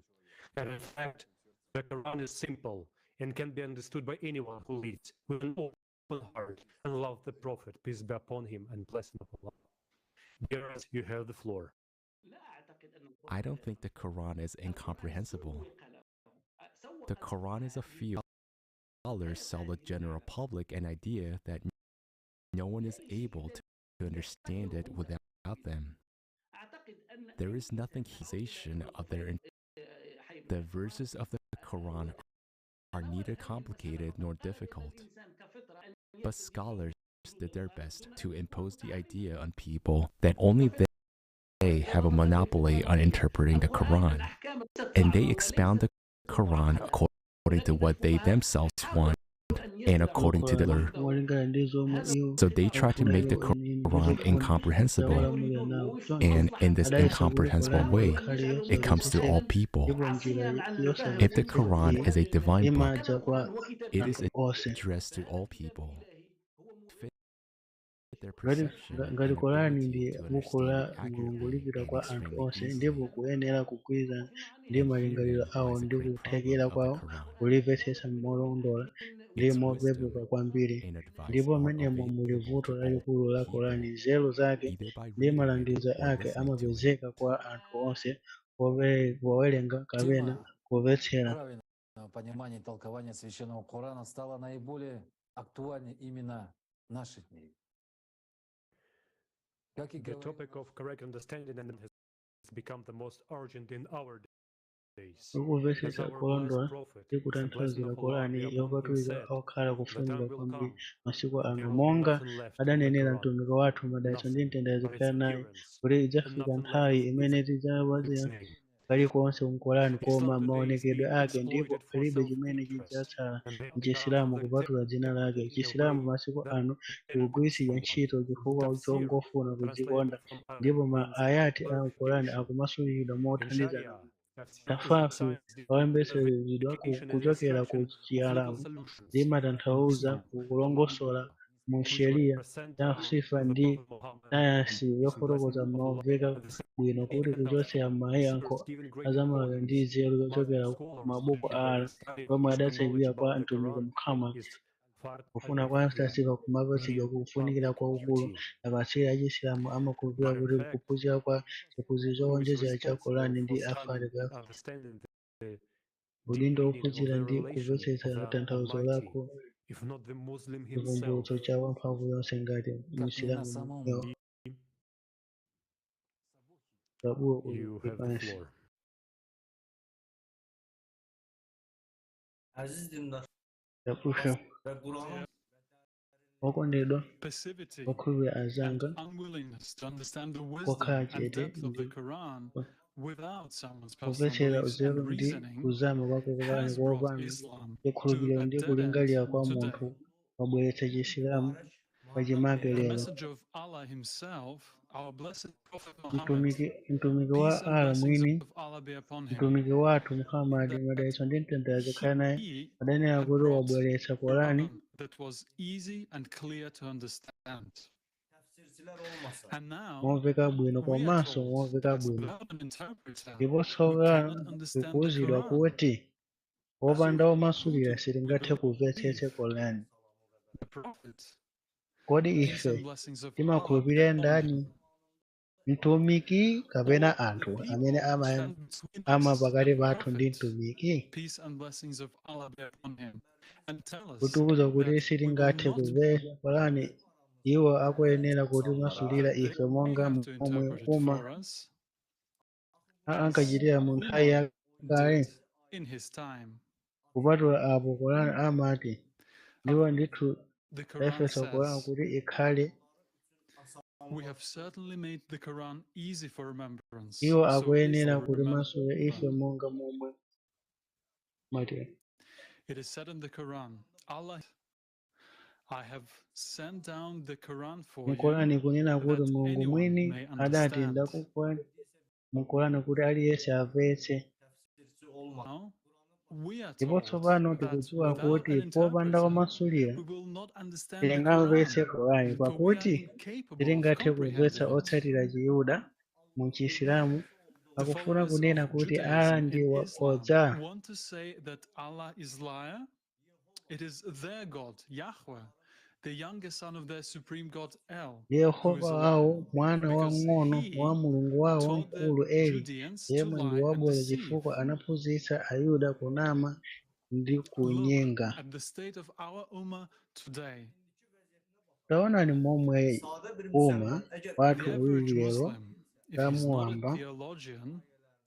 And in fact, the Quran is simple and can be understood by anyone who leads with an open heart and love the Prophet, peace be upon him, and blessing of Allah. Dearest, you have the floor. I don't think the Quran is incomprehensible. The Quran is a field scholars sell the general public an idea that no one is able to understand it without them. There is nothing accusation of their the verses of the Quran are neither complicated nor difficult, but scholars did their best to impose the idea on people that only they have a monopoly on interpreting the Quran, and they expound the Quran according to what they themselves want and according to their. So they try to make the Quran incomprehensible, and in this incomprehensible way, it comes to all people. If the Quran is a divine book, it is addressed to all people. Ngati Qur'ani ndi buku la Mulungu lipita kwa anthu onse, ndipo kuyenera kugwirizana ndi malingaliro awo ndi kuthekera kwawo kulimvetsetsa molondola ndi mopepuka kwambiri. Ndipo m'menemo muli vuto lalikulu la Qur'ani. Nzeru zake ndi malangizo ake amapezeka kwa anthu onse powerenga kapena kumvetsera. Понимание толкования священного Корана стало наиболее актуальным именно в наши дни. The topic of correct understanding has become the most urgent in our days. Kumvetsetsa kulondola ndi kutanthauzira Qur'ani yopatulika okhala kufunidwa kwambiri masiku ano, monga adanenera mtumiki wathu madalitso ndi mtendere zikhale naye, kuti idzafika nthawi imene tidzawazira kalikonse mu Qur'ani koma maonekedwe ake, ndipo palibe chimene chidzatsala m'Chisilamu kupatula dzina lake. Chisilamu masiku ano chikugwiritsidwa ntchito chifukwa chongofuna kudzikonda, ndipo ma ayati a Qur'ani akumasulidwa mothandizana tafafi oyembekezeredwa kuchokera ku Chiarabu limatanthauza kulongosola mu sheria ya sifa ndi sayansi yofotokoza momveka bwino kuti kuchotsera mayankho azamalayo ndi nzeru zochokera ku mabuku a Allah omwe adatsekera kwa mtumiki Muhammad kufuna kwa mstasika kumapatsidwa kufunikira kwaukulu akatswiri a Chisilamu amakhulupirira kuti kuphunzira kwa chiphunzitso chowonjezera cha Qur'an ndi Africa udindo ophunzira ndi kumvetsetsa tanthauzo lako chikumbutso cha wamphamvu yonse ngati Musilamu yo Zabuwa You have the ulipansi. floor. Aziz dindaş Yapusha ve Kur'an'ın okondedwa Passivity okhulupirira and azanga unwillingness to understand the kokhala wisdom and chete depth of the ndi Quran without someone's personal kumvetsera beliefs uzelu and ndi reasoning kuzama kwake kokhalani has brought kopanda Islam chikhulupiriro to a ndi dead kulingalira end kwa today. munthu wabweretsa Chisilamu pachimake The lero. message of Allah Himself, our blessed Prophet Muhammad, Mtumiki peace wa and Allah blessings mwini of Allah be upon him, mtumiki wathu Muhammad madalitso ndi mtendere zikhale naye adanena kuti wabweretsa Qur'ani that was easy and clear to understand. tefsirciler olmasa And now momveka bwino we are komanso told momveka that bwino without an interpreter, ndipo we tsoka cannot understand the tikuwuzidwa Quran. kuti wopanda womasulira sitingathe kumvetsetsa Qur'ani. The Prophet, Kodi peace ife and blessings of Allah be timakhulupirira upon ndani? him, Mtumiki kapena or the anthu people amene who stand between ama us pakati and the pathu ndi Prophet, mtumiki? peace and blessings of Allah be upon him, and tell us Kutiwuza kuti that we will sitingathe not kumvetsa Qur'ani, iwo akuyenera kutimasulira they ife monga have to momwe interpret it for us as ankachitira mu nthawi Umar yakale. did in his time. Kupatula apo Qur'ani amati ndipo ndithu The Quran tayefesa Qur'ani says, kuti ikhale. we have certainly made the Quran easy for remembrance, Iwo so akuyenera easily kutimasula ife remember. monga momwe mati. It is said in the Quran, Allah, I have sent down the Quran for you Muqur'ani kunena kuti that Mulungu anyone mwini may adati understand. ndakupa Muqur'ani kuti aliyense amvetse. tefsirci olmasa Now, we are Ndipo told tsopano that tikudziwa without kuti an popanda interpreter, womasulira we will not understand the sitingamvetse Quran, Qur'ani for we are pakuti incapable of sitingathe kumvetsa comprehending it. otsatira Chiyuda mu Chisilamu The akufuna followers kunena of kuti Allah Judaism ndi and wakodza. Islam want to say that Allah is liar. It is their God, Yahweh, the youngest son of their supreme God El, Ndi who is Yehova a wawo liar, mwana because wang'ono wa he Mulungu wawo taught the wamkulu Eli Judeans to yemwe ndi lie and wabodza deceive. chifukwa anaphunzitsa Ayuda kunama ndi Look kunyenga. at the state of our Ummah today. Taonani momwe sade bir umma Müslüman eğer wathu The uli average lero Muslim, if he's not a tamuwamba theologian,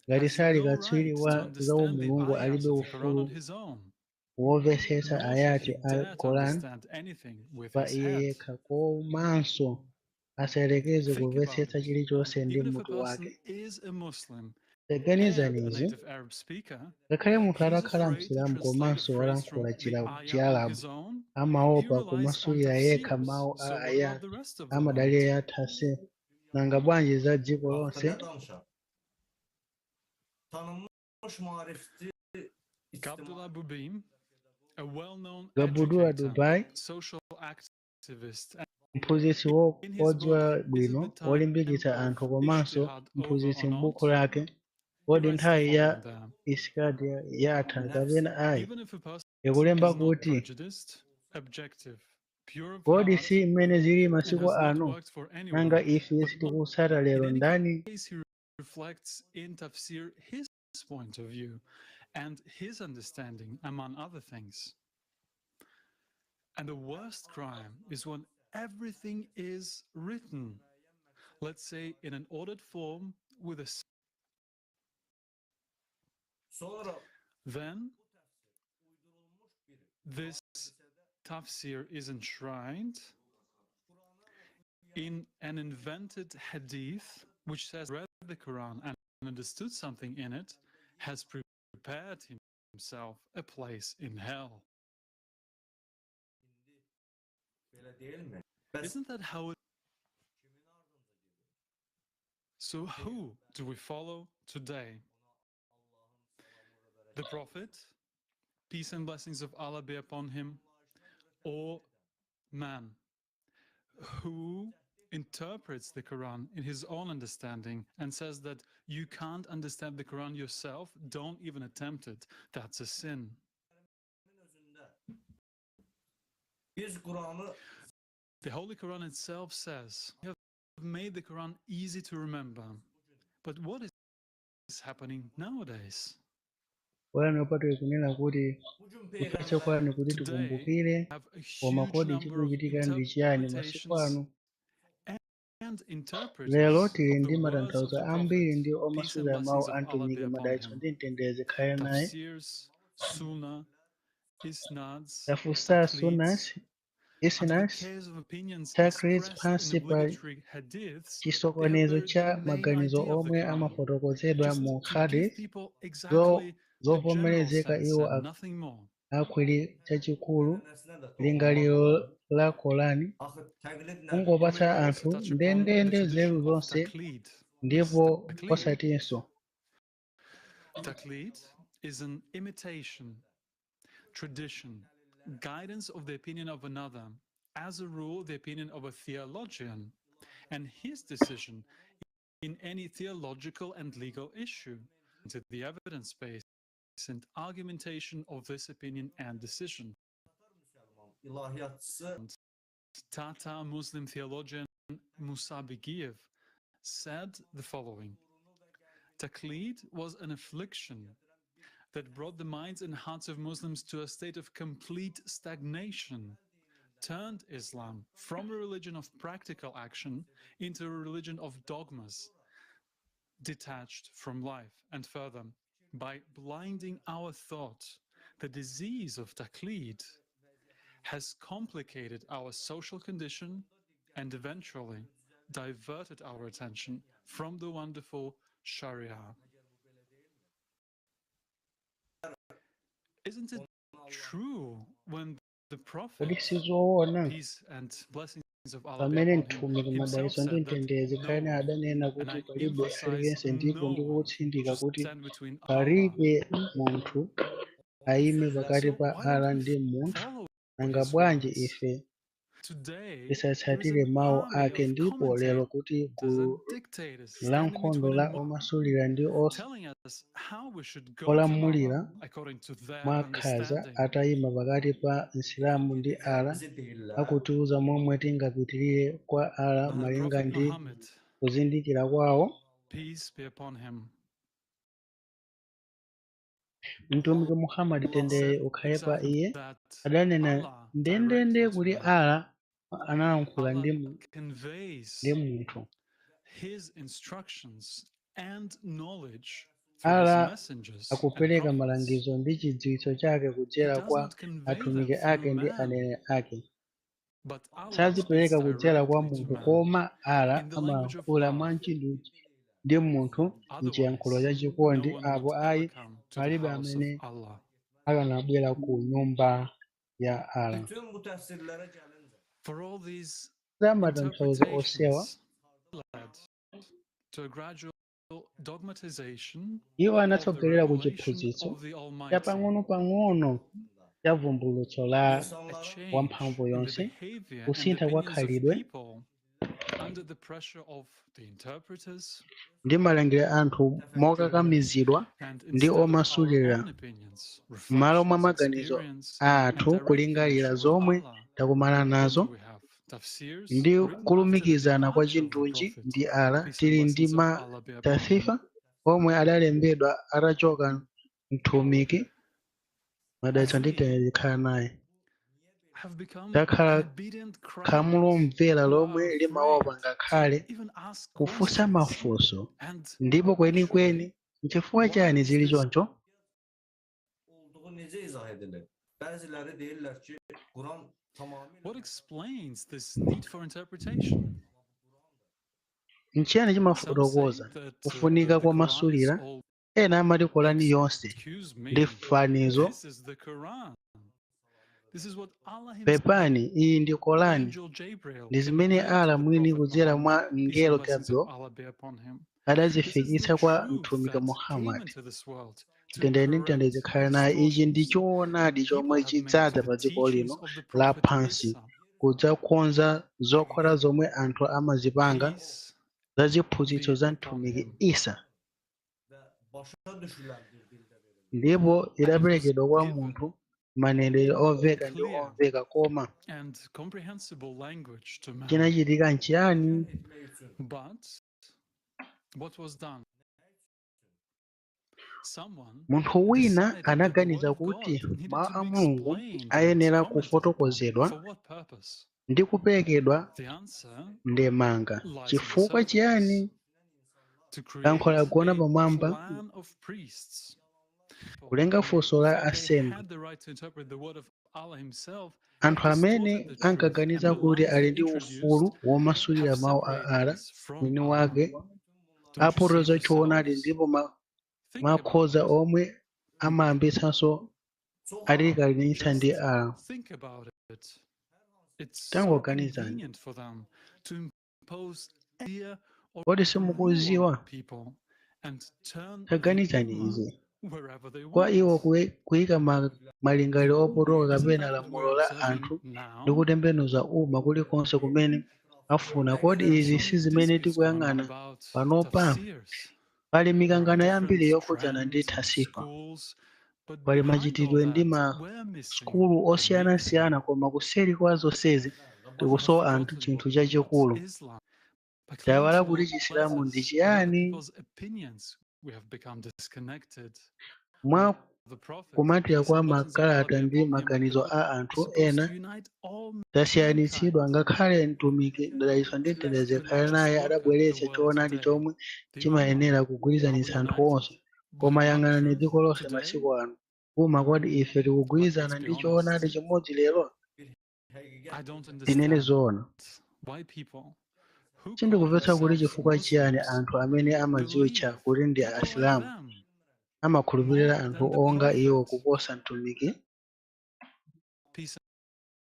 ngati has sali no katswiri right to wa za understand the umulungu ayahs alibe of the Quran ufulu on his own. womvetsetsa Nor should ayati he a dare to Quran understand anything with pa his iye head. yekha, komanso asayelekeze Think about kumvetsetsa it. chilichonse ndi Even if a mutu person wake. is a Muslim Taganizani and a izi, native Arab speaker, ngakhale munthu he's atakhala afraid to Msilamu translate a komanso phrase from wolankhula the ayah on Chiarabu his own. He amaopa relies on kumasulira yekha tafsirs. mawu So a what aya about the rest of the amadaliro world? yathase nanga bwanji za dziko lonse. hakkında danışan tanınmış marifçi Abdullah Bubim, a well-known Gabudula educator, Dubai, social activist, and mphunzitsi in his wodziwa book, Is bwino it the time wolimbikitsa of anthu komanso ijtihad over mphunzitsi or m'buku not? lake He kodi writes the nthawi ya following there. isikadi yatha kapena ayi. Even if a person Ikulemba is not kuti prejudiced, objective, pure of kodi heart, si mmene zili and masiku has not ano worked for nanga anyone, ife but sitikutsata lero in any ndani. case he reflects in tafsir his point of view and his understanding, among other things. And the worst crime is when everything is written, let's say in an ordered form with a sonra then this tafsir is enshrined in an invented hadith which says read the Quran and understood something in it, has prepared himself a place in hell. böyle değil mi? Isn't that how it? So who do we follow today? The Prophet, peace and blessings of Allah be upon him, or man who interprets the Quran in his own understanding and says that you can't understand the Quran yourself, don't even attempt it. That's a sin. The Holy Quran itself says, "You have made the Quran easy to remember." But what is happening nowadays? Wala patu kunena kuti kufatsa kwanu kuti tikumbukire koma kodi chikuchitika ndi chiyani masiku ano. Lero tili ndi matanthauzo ambiri ndi omasulira mawu a mtumiki madalitso ndi mtendere zikhale naye. Tafusa sunas, isnas, takrits principal, chisokonezo cha maganizo omwe amafotokozedwa mu hadith zovomerezeka iwo akwiri chachikulu lingaliro la Qur'an kungopatsa anthu ndendende zeru zonse ndipo osatinso. Taqlid is an imitation, tradition, guidance of the opinion of another, as a rule the opinion of a theologian, and his decision in any theological and legal issue, into the evidence base and argumentation of this opinion and decision. Tatar Muslim theologian Musa Begiev said the following: Taqlid was an affliction that brought the minds and hearts of Muslims to a state of complete stagnation, turned Islam from a religion of practical action into a religion of dogmas, detached from life, and further, by blinding our thought, the disease of taqlid has complicated our social condition and eventually diverted our attention from the wonderful Sharia. Isn't it true when the Prophet, peace and blessings of Allah be pamene upon him, mtumiki himself madalitso ndi said that mtendere zikhale naye adanena and kuti I palibe emphasize aliyense ndipo no ndikutsindika should kuti stand between Allah palibe munthu ayime pakati pa Allah ndi munthu, nanga bwanji ife tisatsatire mawu ake. Ndipo lero kuti gulu la nkhondo la omasulira ndi olamulira mwakhanza atayima pakati pa Nsilamu ndi Allah akutiuza momwe tingapitirire kwa Allah malinga ndi kuzindikira kwawo. peace be upon him. Mtumiki Muhammad mtendere ukhale pa iye adanena ndendende kuti Allah analankhula ndi munthu. His instructions and knowledge Allah akupereka malangizo ndi chidziwitso chake kudzera kwa atumiki ake ndi aneneri ake. Sazipereka kudzera kwa munthu, koma Allah amalankhula mwamchidwi ndi munthu m'chiyankhulo chachikondi. Apo ayi palibe amene akanabwera ku nyumba ya Allah. Za matanthauzo osewa iwo anatsogolera ku chiphunzitso cha pang'ono-pang'ono cha vumbulutso la wamphamvu yonse, kusintha kwa khalidwe ndi malangizo a anthu mokakamizidwa ndi omasulira, m'malo mwa maganizo athu kulingalira zomwe takumana nazo ndi kulumikizana kwa chindunji ndi Allah. Tili ndi matasifa omwe adalembedwa atachoka mtumiki madalitso ndi mtendere zikhale naye. Takhala khamu lomvera lomwe limaopa ngakhale kufunsa mafunso. Ndipo kwenikweni n'chifukwa chani zili choncho? What explains this need for interpretation? Nchiyani chimafotokoza kufunika kwa masulira? Ena amati Qur'ani yonse ndi fanizo. Pepani iyi ndi Qur'ani, ndi zimene Allah mwini kudzera mwa mngelo Gabriel adazifikitsa kwa mtumiki Muhammad mtendere ndi mtendere zikhale naye. Ichi ndi choonadi chomwe chidzaza pa dziko lino lapansi kudzakonza zokhola zomwe anthu amazipanga za ziphunzitso za mtumiki Isa, ndipo idaperekedwa kwa munthu manenero omveka ndi omveka koma and comprehensible language to man. chinachitika nchiyani? But what was done? Someone Munthu wina decided that the word anaganiza of God kuti needed mawu to a be Mulungu explained and ayenera commented upon. kufotokozedwa For what purpose? ndi kuperekedwa The answer ndemanga. lies in the Chifukwa surface. chiyani? To Yankho create lagona a pamwamba, clan of priests. kulenga funso la So they ansembe. had the right to interpret the word of Allah himself. Anthu amene distorted the truth, and ankaganiza the kuti lies ali they ndi introduced ufulu womasulira have mawu a separated Allah us from mwini Allah. wake Don't you see it apotoza choonadi yourselves? ndipo Think about makhoza it. omwe amayambitsanso alikanitsa ndi Allah. Think about it. It's so Tangoganizani. convenient for them to impose idea or Kodi rule on simukuziwa? people and turn the Taganizani ummah izi. wherever they Kwa want. iwo kuyika malingaliro opotoka Isn't kapena that what lamulo we're la observing anthu now? ndi kutembenuza umma kulikonse kumene afuna. Kodi izi si zimene Disputes going on tikuyang'ana about panopa? tafsirs. Pali There are mikangano yambiri different yokhudzana ndi trends and thasifa. schools, but Pali behind all machitidwe ndi that, we're missing masukulu the main osiyanasiyana, koma kuseri kwa zonsezi tikusowa anthu chinthu chachikulu. Islam. By clinging Taiwala to kuti chisilamu ndi letters and other chiyani? people's opinions, we have become disconnected. Mwa The Prophet, kumatira peace kwa and blessings of Allah makalata be ndi upon him, maganizo a was anthu supposed ena to unite all tasiyanitsidwa, mankind. ngakhale mtumiki madalitso ndi mtendere Could zikhale just naye look at the adabweretsa world choonadi today. chomwe The chimayenera Ummah, kugwirizanitsa are we anthu united onse. with Koma one yang'anani truth dziko lonse today? masiku ano. Umma kodi ife tikugwirizana Let's be ndi choonadi honest. chimodzi lero? I don't Tinene understand zoona. why people who call Chindikupetsa kuti themselves chifukwa chiyani Muslims anthu amene amadziwitcha believe kuti ndi people like Asilamu them amakhulupirira more anthu than the onga iwo Prophet. kuposa mtumiki. Peace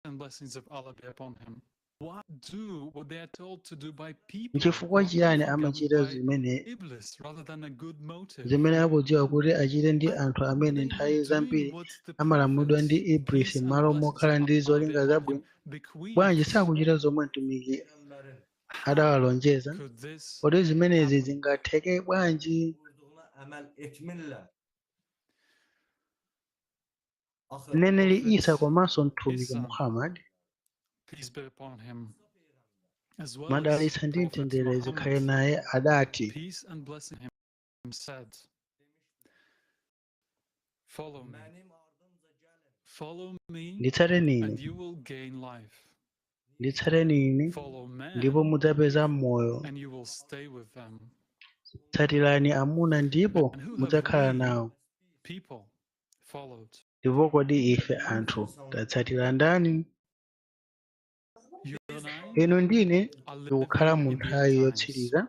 and blessings of Allah be upon him. Why do what they are told to do by people who Nchifukwa are chiyani often governed amachita by zimene Iblis rather than a good motive? zimene akudziwa kuti achite ndi anthu amene They nthawi were doing zambiri what the amalamulidwa ndi Prophet, Iblis peace and m'malo blessings mokhala of ndi Allah be zolinga upon him, zabwino. bequeathed. Bwanji sakuchita zomwe mtumiki How adawalonjeza? could this Kodi zimenezi happen? zingatheke bwanji? Amel etmirlər. Axı Mneneri Prophet Isa komanso His mtumiki son, Muhammad, peace be upon him, as well as madalitso ndi Prophet mtendere zikhale Muhammad, naye, adati, peace and blessing him, said, Follow me. Follow me, nditsateni and ine, you will gain life. nditsateni ine, Follow ndipo men, mudzapeza moyo. and you will stay with them. Tsatirani amuna ndipo And who have mudzakhala we, nawo. people, followed? Ndipo kodi ife anthu tatsatira ndani? You and I Inu ndine are tikukhala living mu in the nthawi end times, yotsiriza,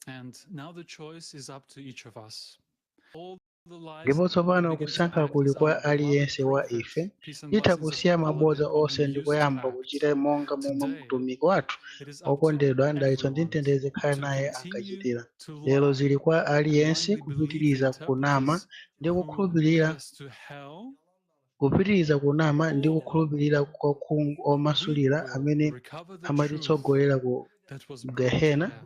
and now the choice is up to each of us. All the lies ndipo that tsopano begin to kusankha act kuli as our kwa beloved aliyense wa prophet, ife. peace and Titha blessings of kusiya Allah be mabodza upon onse him, ndi used to kuyamba act. kuchita monga momwe Today, mtumiki wathu it is up to okondedwa ndalitso ndi everyone mtendere zikhale to naye continue ankachitira. to Lero lie zili kwa and aliyense blindly believe the kupitiriza kunama interpreters ndi who kukhulupirira lead us to hell. kwa khungu We omasulira will amene recover the truth amatitsogolera ku that was brought Gehena, here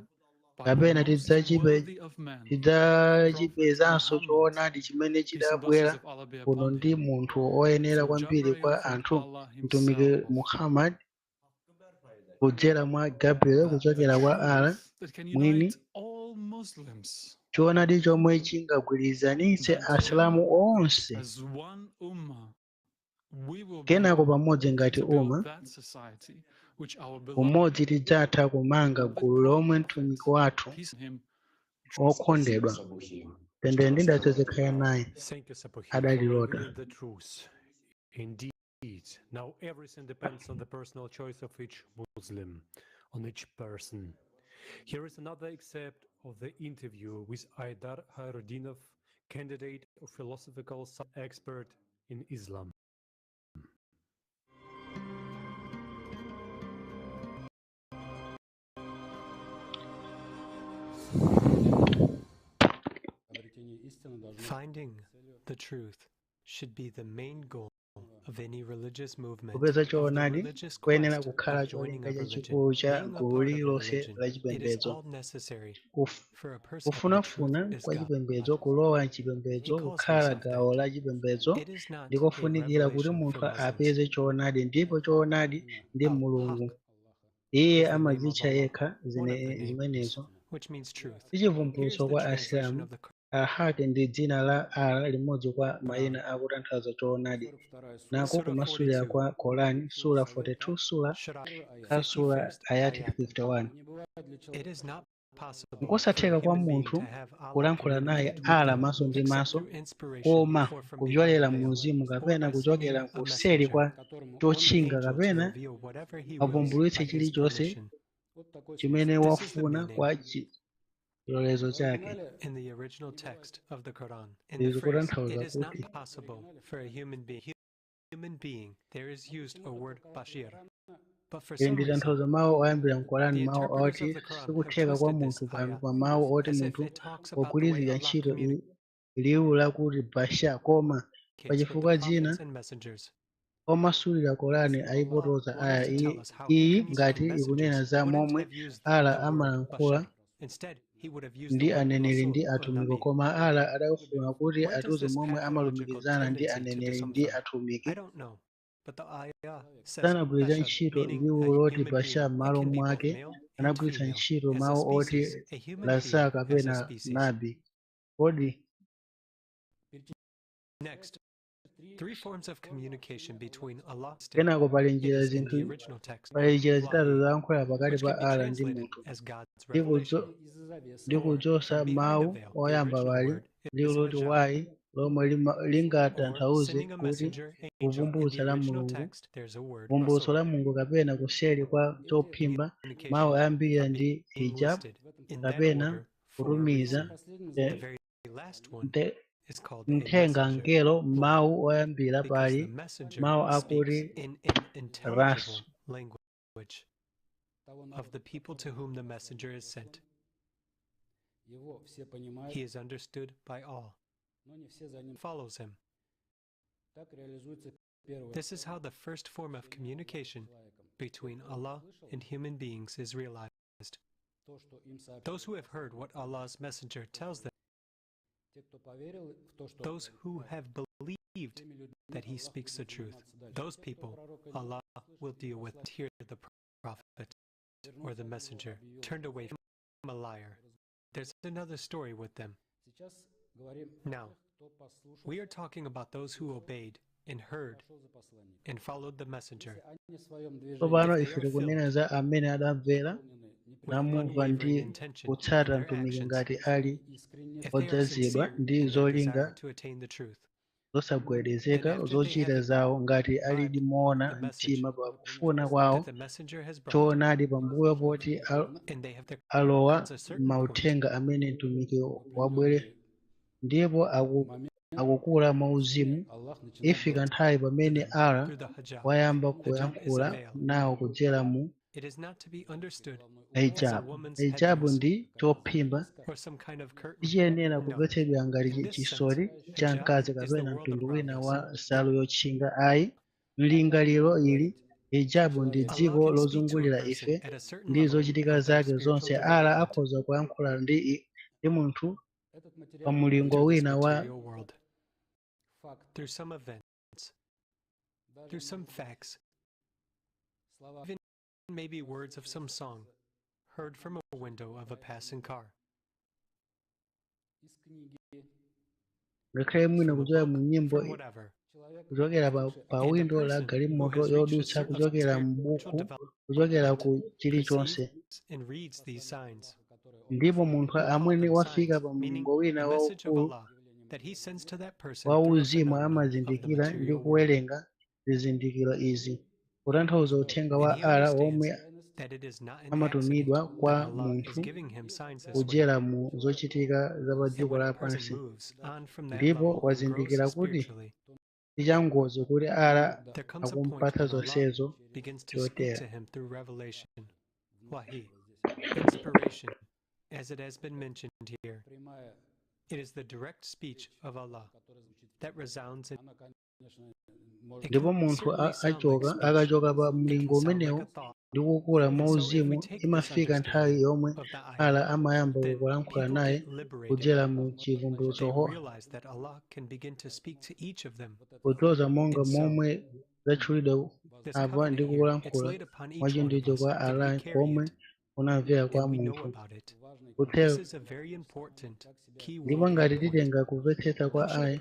by the kapena most worthy of men, Prophet tidzachipezanso Muhammad, choonadi chimene peace and blessings chidabwera of Allah be kuno upon ndi him, munthu oyenera through kwambiri Gabriel kwa from anthu, Allah mtumiki himself. Muhammad, kudzera mwa Gabriel The kuchokera kwa Allah truth that can mwini, unite all Muslims, choonadi chomwe chingagwirizanitse that Asilamu then, onse. as one ummah, we will be Kenako able pamodzi ngati to build umma that society which our beloved umodzi tidzatha kumanga gulu lomwe mtumiki wathu peace in him okondedwa tendere ndi ndalitso zikhale naye Thank you, Sapuhi, for adalilota. revealing the truth. Indeed, now everything depends on the personal choice of each Muslim, on each person. Here is another excerpt of the interview with Aidar Khairuddinov, candidate of philosophical expert in Islam. Finding the truth should be the main goal of of any religious movement, kupeza of the choonadi religious kuyenera quest kukhala of joining cholinga a religion, chachikulu cha being a gulu part of a lililonse religion. la It is chipembedzo. all necessary for a person of the Kufunafuna truth is kwa God. chipembedzo, kulowa mchipembedzo, He calls kukhala himself gawo that. la chipembedzo, It is not ndikofunikira a kuti revelation munthu for Muslims. apeze choonadi, ndipo choonadi ndi Mulungu. Iye is the name of amadzitcha Allah, yekha one of the names, zimenezo. which means truth. Ndi Here's chivumbulutso the kwa translation Asilamu, of the Al-Haq ndi dzina la Allah limodzi kwa mayina akutanthauza choonadi. Nako Surah kumasulira 42. kwa Qur'an, sura 42, sura ka sura 51st ayati ayat. 51. It is not possible for a Nkosatheka kwa human being munthu to have Allah kulankhula naye communicate with ala them maso ndi except maso, through inspiration koma or from behind kupyolera a mu veil, mzimu or kapena by kuchokera sending a kuseri messenger, kwa an chotchinga angel to kapena reveal whatever he wills avumbulutse by his chilichonse permission. chimene This is the wafuna meaning kwa chilolezo chake. in the original text of the Quran. In Izi the phrase, kutanthauza it is not kuti possible for a human being, there is used a word bashir. But for ili some ndi reason, tanthauzo mawu oyambira mu Qur'an, the mawu interpreters oti of the Quran have sikutheka kwa twisted this munthu ayah pa mawu oti as if munthu it talks about the way pogwirizira Allah ntchito communicates liwu lakuti basha, koma pa with the chifukwa china prophets and messengers. omasulira Qur'ani ayipotoza wanted aya to tell us how he iyi communicates ngati with ikunena messengers, za wouldn't momwe have used ala the word amalankhula bashar. Instead, he would have used ndi the word aneneri ndi rasul or atumiki, nabi. koma ala adafuna kuti Where does atiuze this momwe pathological amalumikizana ndi tendency to aneneri come ndi from? atumiki. I don't know, but the ayah says Sanagwiritsa bashar, ntchito meaning liwu a loti human basha being. It m'malo can be both mwake, male and anagwiritsa female. ntchito As a mawu oti species, a human la being zaka as a kapena species. nabi. Kodi Next, three forms of communication between Allah kenako pali it njira is in zinthu the original text, pali njira wahi, zitatu zalankhula pakati which pa can be ala ndi translated munthu, as God's ndi revelation. Or, kuchotsa from behind a mawu veil, the oyamba original pali word liwu is loti majaz. wayi lomwe Or lingatanthauze sending a kuti messenger, angel. In kuvumbulutsa the la original Mulungu, text, there's a word vumbulutso rasul. la Mulungu kapena kuseri kwa chophimba. Mawu Communication ayambira are ndi being hijab listed in that kapena order for a kutumiza reason. The very last one is called a mthenga messenger, ngelo. Mawu oyambira because the pali messenger mawu speaks akuti in an intelligible rasu. language of the people to whom the messenger is sent. He is understood by all. Follows him. This is how the first form of communication between Allah and human beings is realized. Those who have heard what Allah's messenger tells them, those who have believed that he speaks the truth, those people Allah will deal with. Hear the prophet or the messenger turned away from a liar. There's another story with them. Now, we are talking about those who obeyed and heard and followed the messenger. Tsopano ife tikunena za amene adamvera namumva ndi kutsata mtumiki ngati ali odzazidwa ndi zolinga zosagwedezeka zochita zawo, ngati ali ndi moona mtima pa kufuna kwawo choonadi pambuyo poti alowa mauthenga amene mtumiki wabwere, ndipo akukula mwauzimu. Ifika nthawi pamene Allah wayamba kuyankhula nawo kudzera mu hijabu. Hijabu ndi chophimba chiyenera kumvetsedwa ngati chisoti cha mkazi kapena mtundu wina wa nsalu yotchinga. Ayi, mlingaliro ili hijabu ndi dziko lozungulira ife ndi zochitika zake zonse. Allah akhoza kuyankhula ndi munthu pa mulingo wina wa through some events, through some facts, even maybe words of some song heard from a window of a passing car. Ngakhale mwina kuchokera mu nyimbo, kuchokera pa windo la galimoto yodutsa, kuchokera m'buku, kuchokera ku chilichonse. Ndipo munthu amene wafika pa mulingo wina waukulu wa uzimu amazindikira ndi kuwerenga zizindikiro izi, kutanthauza uthenga wa Allah womwe amatumidwa kwa munthu kudzera mu zochitika za pa dziko lapansi. Ndipo wazindikira kuti ndi changozi kuti Allah akumpatsa zonsezo chotera. Inspiration, as it has been mentioned here, it is the direct speech of Allah that resounds in ndipo munthu akachoka pa mlingo umenewo ndi kukula mwauzimu, imafika nthawi yomwe Allah amayamba kulankhula naye kudzera mu chivumbulutso kutoza monga momwe zatchulidwa apa ndi kulankhula mwachindicho kwa Allah komwe kunamvera kwa munthu kuthera. Ndipo ngati titenga kumvetsetsa kwa ayi,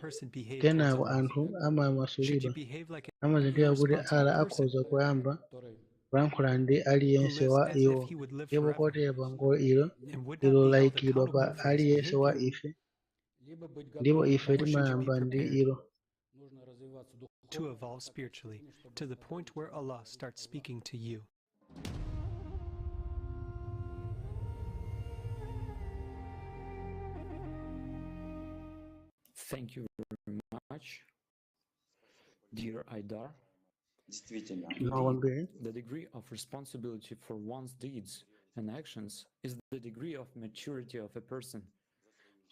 kenako anthu amamasulidwa amazindikira kuti Allah akhoza kuyamba kulankhula ndi aliyense wa iwo, ndipo kotero pangolo ilo layikidwa pa aliyense wa ife, ndipo ife timayamba ndi ilo. To evolve spiritually to the point where Allah starts speaking to you. Thank you very much, dear Aidar. The degree of responsibility for one's deeds and actions is the degree of maturity of a person.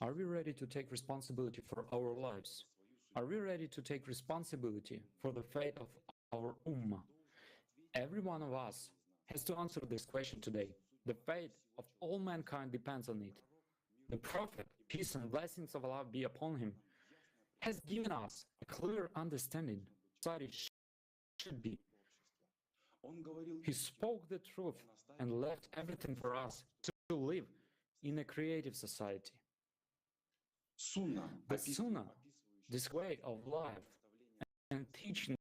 Are we ready to take responsibility for our lives? Are we ready to take responsibility for the fate of our ummah? Every one of us has to answer this question today. The fate of all mankind depends on it. The Prophet, peace and blessings of Allah be upon him, has given us a clear understanding of what it should be. He spoke the truth and left everything for us to live in a creative society. The Sunnah, this way of life and teachings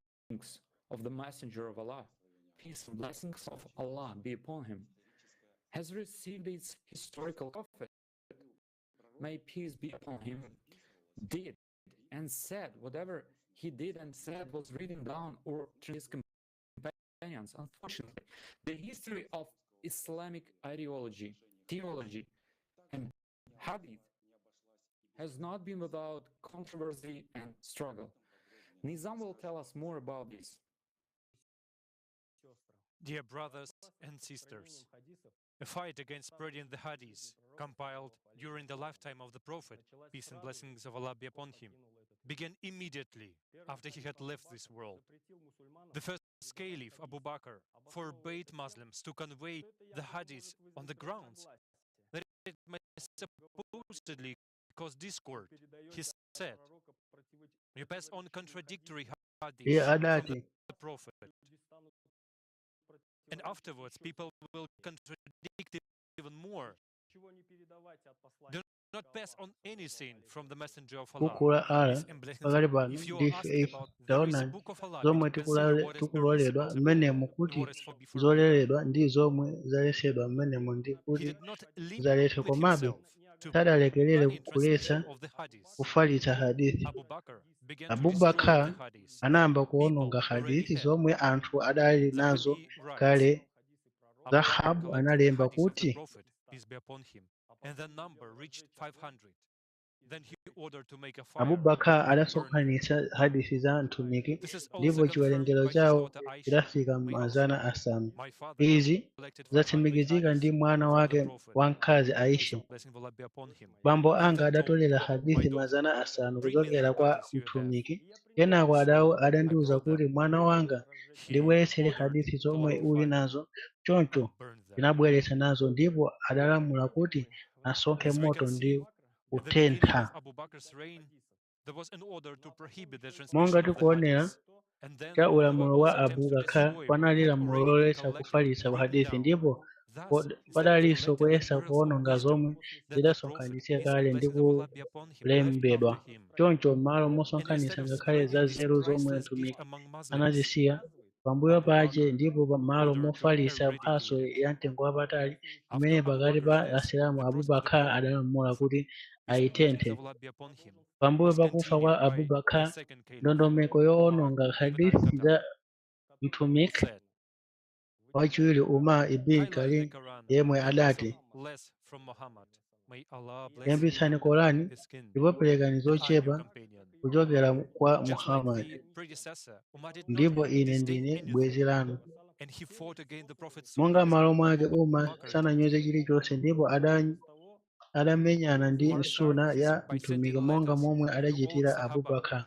of the Messenger of Allah, peace and blessings of Allah be upon him, has received its historical prophet, may peace be upon him, did and said whatever he did and said was written down or to his companions. Unfortunately, the history of Islamic ideology, theology, and hadith has not been without controversy and struggle. Nizam will tell us more about this. Dear brothers and sisters, a fight against spreading the hadith, compiled during the lifetime of the Prophet, peace and blessings of Allah be upon him, began immediately after he had left this world. The first Caliph, Abu Bakr, forbade Muslims to convey the hadith on the grounds that it may supposedly cause discord. He said, "You pass on contradictory hadith from the Prophet, and afterwards people will contradict it even more. Do not pass on anything from the Messenger of Allah. Pakali pano ndife taonani zomwe tikuloledwa mmenemu kuti zoleredwa ndi zomwe zalesedwa mmenemu ndi kuti zalethwe, komabe sadalekerere kuletsa kufalitsa hadithi. Abubakar anayamba kuwononga hadithi zomwe anthu adali nazo kale. Zahabu analemba kuti Abubakar adasonkhanitsa hadithi za mtumiki ndipo chiwerengero chawo chidafika mazana asanu. Izi zatsimikizika ndi mwana wake wamkazi Aisha. Bambo anga adatolera hadithi mazana asanu kuchokera kwa mtumiki. Kenako adandiwuza kuti mwana wanga ndibweretsere hadithi zomwe uli nazo. Choncho ndinabweretsa nazo ndipo adalamula kuti asonkhe moto ndi kutentha. Monga tikuonera cha ulamuliro wa Abubakar panali lamulo loletsa kufalitsa hadithi, ndipo padalinso kuyesa kuwononga zomwe zidasonkhanitsidwa kale ndi kulembedwa. Choncho m'malo mosonkhanitsa ngakhale za nzeru zomwe mtumiki anazisiya pambuyo pache, ndipo m'malo mofalitsa mphatso ya mtengo wapatali imene pakati pa Asilamu, Abubakar adalamula kuti ayitenthe. Pambuyo pakufa kwa Abubakar, ndondomeko yowononga hadithi za mtumiki wachiwiri Umar ibn Khalid yemwe adati, yambitsani Qur'an ndipo perekani zochepa kuchokera kwa Muhammad, ndipo ine ndine bwenzi lanu. Monga malo mwake Umar sananyoze chilichonse, ndipo adamenyana ndi nsuna ya mtumiki monga momwe adachitira Abubakar.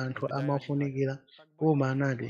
anthu amafunikira. Puma anati,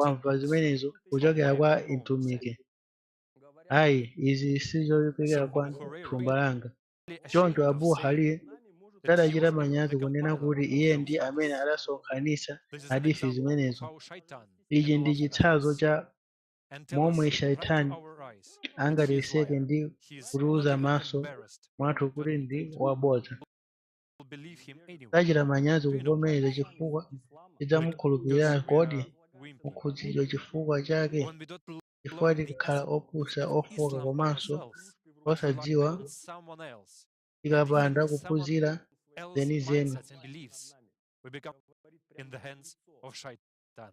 wamva zimenezo kuchokera kwa Mtumiki. Ayi, izi sizolipikira kwa thumba langa. Choncho Abu Halil adachita manyazi kunena kuti iye ndi amene adasonkhanitsa This is an hadithi example of zimenezo. how shaitan Ichi can ndi lie to chitsanzo us cha and tell us momwe right to shaitani our eyes that he is angatiseke liar. ndi He is not kutiuza even maso embarrassed mwathu kuti ndi wabodza. to believe him anyway. Tachita manyazi Do you know kuvomereza why? chifukwa tidzamukhulupirira Because we kodi are women. mukhudzidwa chifukwa chake, When we don't chifukwa learn the tikakhala opusa of ofoka Islam komanso ourselves, but rely osadziwa on someone else, and tikapanda heed someone kuphunzira else's zenizeni. mindsets and beliefs, we become in the hands of shaitan.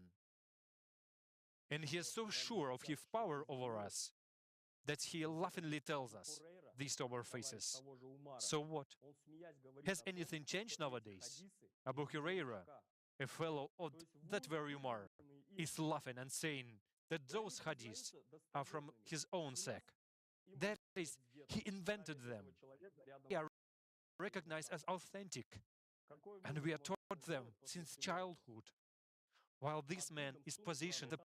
And he is so sure of his power over us that he laughingly tells us this to our faces. So what? Has anything changed nowadays? Abu Huraira, a fellow of that very Umar, is laughing and saying that those hadiths are from his own sect. That is, he invented them. They are recognized as authentic, and we are taught them since childhood. While this man is positioned, the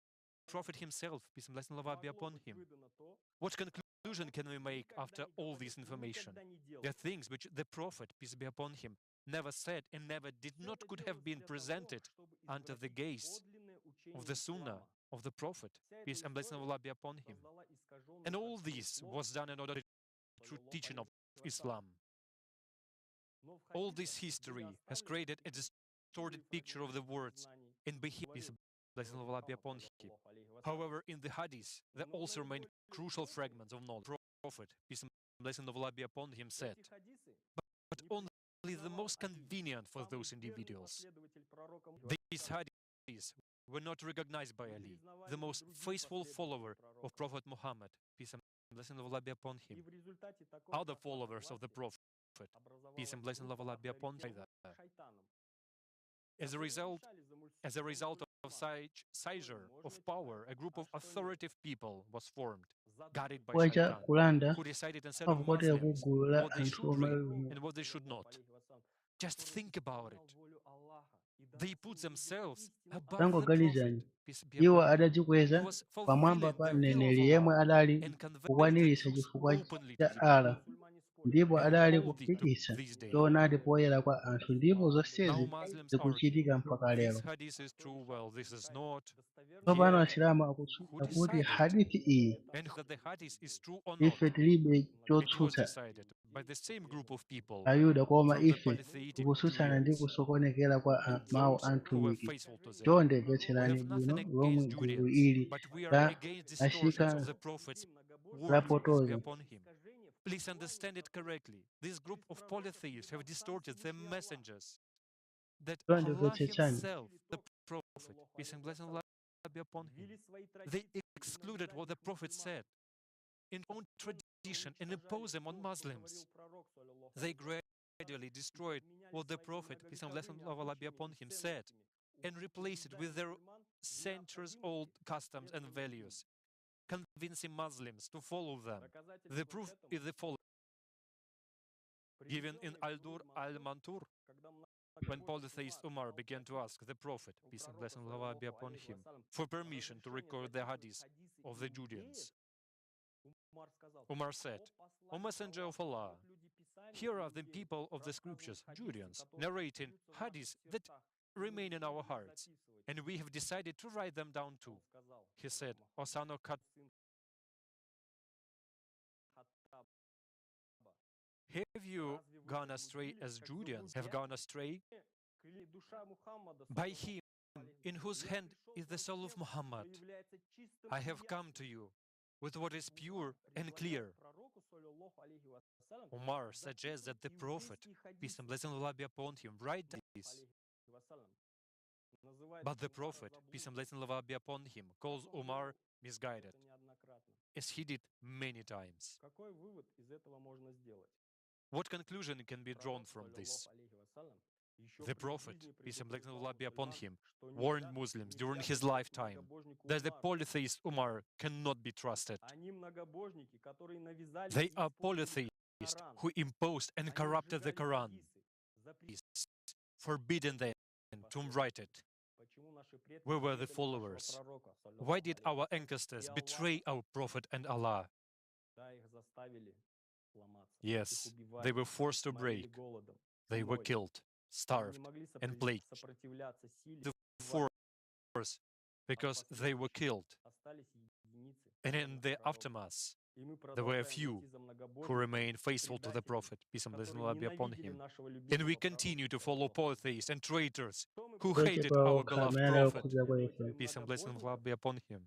Prophet himself, peace and blessing of Allah be upon him. What conclusion can we make after all this information? There are things which the Prophet, peace be upon him, never said and never did not could have been presented under the gaze of the Sunnah of the Prophet, peace and blessing of Allah be upon him. And all this was done in order to the true teaching of Islam. All this history has created a distorted picture of the words and behavior, peace and blessing of Allah be upon him. However, in the hadith, there also remain crucial fragments of knowledge. The Prophet, peace and blessing of Allah be upon him, said, but only the most convenient for those individuals. These hadiths were not recognized by Ali, the most faithful follower of Prophet Muhammad, peace and blessing of Allah be upon him. Other followers of the Prophet, peace and blessing of Allah be upon him. As a result of such seizure of power, a group of authoritative people was formed, guided by Chifukwa cha Shaitan, kulanda who decided instead of akupotera ku Muslims gulu la what they anthu should read omwe and what they should not. Just think about it. They put themselves above the Prophet, tangoganizani peace be iwo upon him, who adadzikweza was pamwamba fulfilling pa the will of mneneri yemwe Allah adali and conveying the kukwaniritsa truth chifukwa openly to cha people. Allah, ndipo And we adali hold this to kufikitsa this day. choonadi poyera kwa anthu, ndipo Now zonsezi Muslims zikuchitika argue, mpaka this lero. hadith is true, well, this is not. Tsopano Yet, Asilamu who akutsutsa kuti decided? hadithi iyi And whether the hadith is true or not, ife tilibe it was chotsutsa decided by the same group of people Ayuda, koma from the ife polytheistic tikutsutsana ndi Judeans kusokonekera kwa and mawu those a who were mtumiki. faithful to them. Chonde We mvetserani have bwino nothing lomwe against gulu Judeans, ili but we are la against distortions of the Prophet's words, peace be lapotoza. upon him. Please understand it correctly. This group of polytheists have distorted the messengers that Chonde Allah mvetsetsani himself, the Prophet, peace and blessing of Allah be upon him, they excluded what the Prophet said in own tradition and imposed them on Muslims. They gradually destroyed what the Prophet, peace and blessing of Allah be upon him, said and replaced it with their centuries-old customs and values, convincing Muslims to follow them. The proof is the following. Given in Al-Dur al-Mantur, when polytheist Umar began to ask the Prophet, peace and blessing of Allah be upon him, for permission to record the hadith of the Judeans, Umar said, O Messenger of Allah, here are the people of the scriptures, Judeans, narrating hadiths that remain in our hearts, and we have decided to write them down too. He said, O son of Khattab, have you gone astray as Judeans have gone astray? By him, in whose hand is the soul of Muhammad, I have come to you with what is pure and clear. Umar suggests that the Prophet, peace and blessing of Allah be upon him, write this. But the Prophet, peace and blessing of Allah be upon him, calls Umar misguided, as he did many times. What conclusion can be drawn from this? The Prophet, peace and blessing of Allah be upon him, warned Muslims during his lifetime that the polytheist Umar cannot be trusted. They are polytheists who imposed and corrupted the Qur'an, forbidding them to write it. We were the followers. Why did our ancestors betray our Prophet and Allah? Yes, they were forced to break. they were killed, starved, and plagued. The force, because they were killed. And in the aftermath, there were a few who remained faithful to the Prophet, peace and blessing be upon him. And we continue to follow polytheists and traitors who hated our beloved Prophet, peace and blessing be upon him.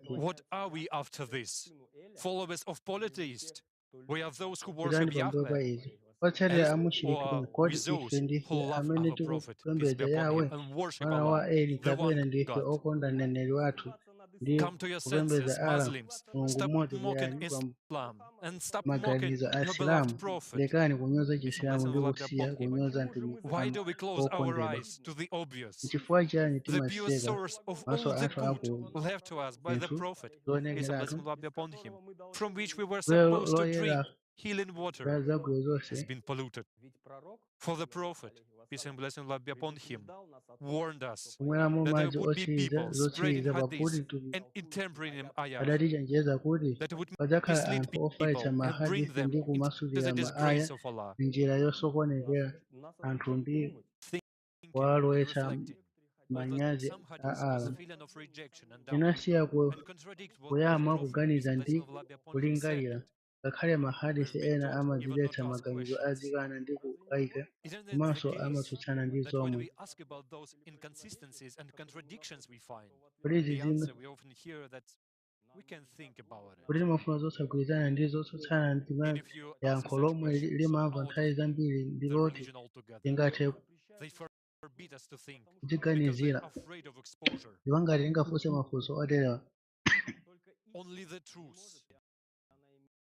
What are we after this? Followers of polytheists? We are those who worship Yahweh. Otsatira amuchirikira Or kodi with those ife ndife who love amene our Prophet, peace tikupembedza be upon Yahwe him, and worship mwana wa Allah, Eli the one kapena ndife God. okonda mneneri wathu ndi Come to your kupembedza senses, Allah Muslims. mulungu Stop mmodzi mocking kuyani pa Islam and stop mocking maganizo a your beloved Asilamu Prophet. lekani kunyoza Peace and chisilamu blessing ndi of Allah be kusiya upon him. kunyoza mtumiki Why wanu do we close our wokondedwa. eyes to the obvious? N'chifukwa chiyani The pure timaseka source of maso all the athu good aku left to us by the zinthu Prophet, peace and zoonekeratu blessing of Allah be upon him, from which we were lero supposed to loyera drink healing water, zabwino zonse has been polluted. For the Prophet, peace and blessing of Allah be upon him, warned us kumweramo that there madzi would be otsiriza people spreading zotsiriza pakuti hadith and interpreting ayah adatichenjeza kuti that would padzakhala mislead anthu ofalitsa people and bring mahadisi them ndi into kumasulira the maaya disgrace of Allah. njira yosokonekera anthu ndi Thinking and kuwalowetsa reflecting, manyazi some a hadiths Allah cause a feeling of rejection and doubt inasiya and contradict what the kuyama Prophet, peace kuganiza and ndi blessing of Allah be upon him, said. kulingalira ngakhale mahadisi We've been ena taught even not amaziletsa to ask maganizo questions. adzikana ndi kukayika Isn't it the komanso case amatsutsana ndi that when zomwe we ask about those inconsistencies and contradictions we find, kuti the zizime answer we often hear that we can think about it? kuti timafuna zosagwirizana ndi zotsutsana ndi And if you answer yankho such lomwe questions limamva out nthawi of zambiri ndi the loti religion altogether, tingathe they forbid us to think because they're kudziganizira afraid of exposure. ndipo ngati tingafunse mafunso oterewa Only the truth,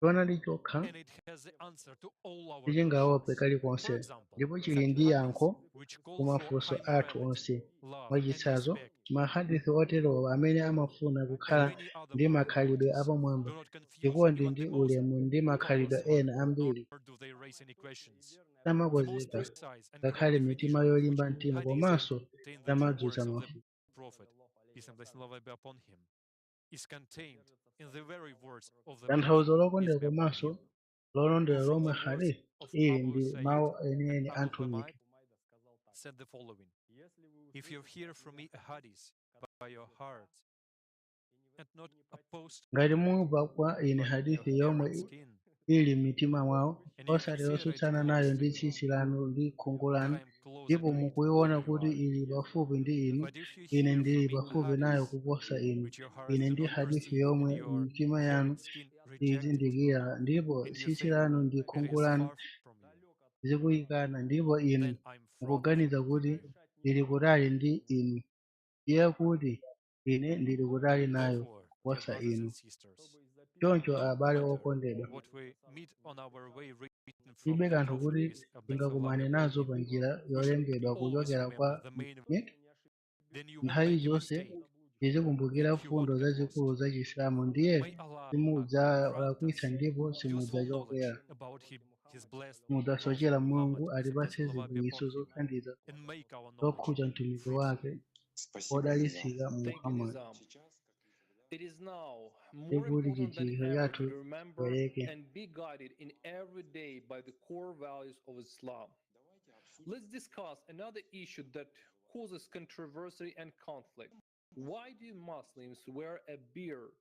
choonadi chokha and it has the answer to all our tichingaope questions. kalikonse For example, ndipo such chili ndi yankho hadiths which ku call for mafunso high athu morality, onse love, and mwachitsanzo respect, mahadisi oterewa amene amafuna and kukhala many other ndi moral makhalidwe qualities apamwamba do not confuse chikondi even ndi the most ulemu ndi makhalidwe pious one, ena ambiri nor do they raise any questions. The most samakonzeka precise and ngakhale correct mitima definition of yolimba which mtima hadith komanso contain the true samadzutsa words of mafu the Prophet, peace and blessing of Allah be upon him, is contained in the very words of the tanthauzo Prophet, lokondera peace be upon komanso him, lolondera who from lomwe the words hadisi of ili Abu ndi Sayyid mawu and enieni a Abu mtumiki Hamid said the following: if you hear from me a hadith by your heart and not opposed ngati mumva kwa ine by hadisi your yomwe parents' skin, ili m'mitima mwawo and you osati consider it yotsutsana close nayo to ndi you, tsitsi lanu ndi khungu that lanu I am closer ndipo to it mukuiona than you kuti are. ili pafupi ndi inu But if you ine hear ndili from me a pafupi nayo hadith kuposa inu which your hearts ine do ndi not hadisi perceive and yomwe your mitima yanu parents' skin reject it, izindikira ndipo and you tsitsi think lanu ndi it khungu is lanu far from you, zikuyikana ndipo inu then I'm far mukuganiza kuti ndili kutali ndi inu ndiye kuti ine ndili kutali nayo Therefore, dear kuposa brothers inu and sisters, choncho no abale matter okondedwa what we meet on our way written from tilibe the kanthu Prophet, kuti peace and blessing of Allah be tingakumane upon nazo him, pa njira we should yolembedwa always kuchokera remember kwa the main mtumiki then you won't nthawi make a zonse mistake tizikumbukira and you won't fundo get lost. zazikulu za chisilamu ndiye May Allah grant simudzalakwitsa us ndipo useful simudzachokera knowledge about his blessed simudzasochera Prophet mulungu Muhammad, peace and atipatse blessing of Allah be ziphunzitso upon him, zothandiza and make our knowledge zokhudza mtumiki wake wodalitsika Thank you, Muhammad Nizam. It is now more tikuti important than chidziwitso ever chathu to remember chipereke and be guided in every day by the core values of Islam. Let's discuss another issue that causes controversy and conflict. Why do Muslims wear a beard?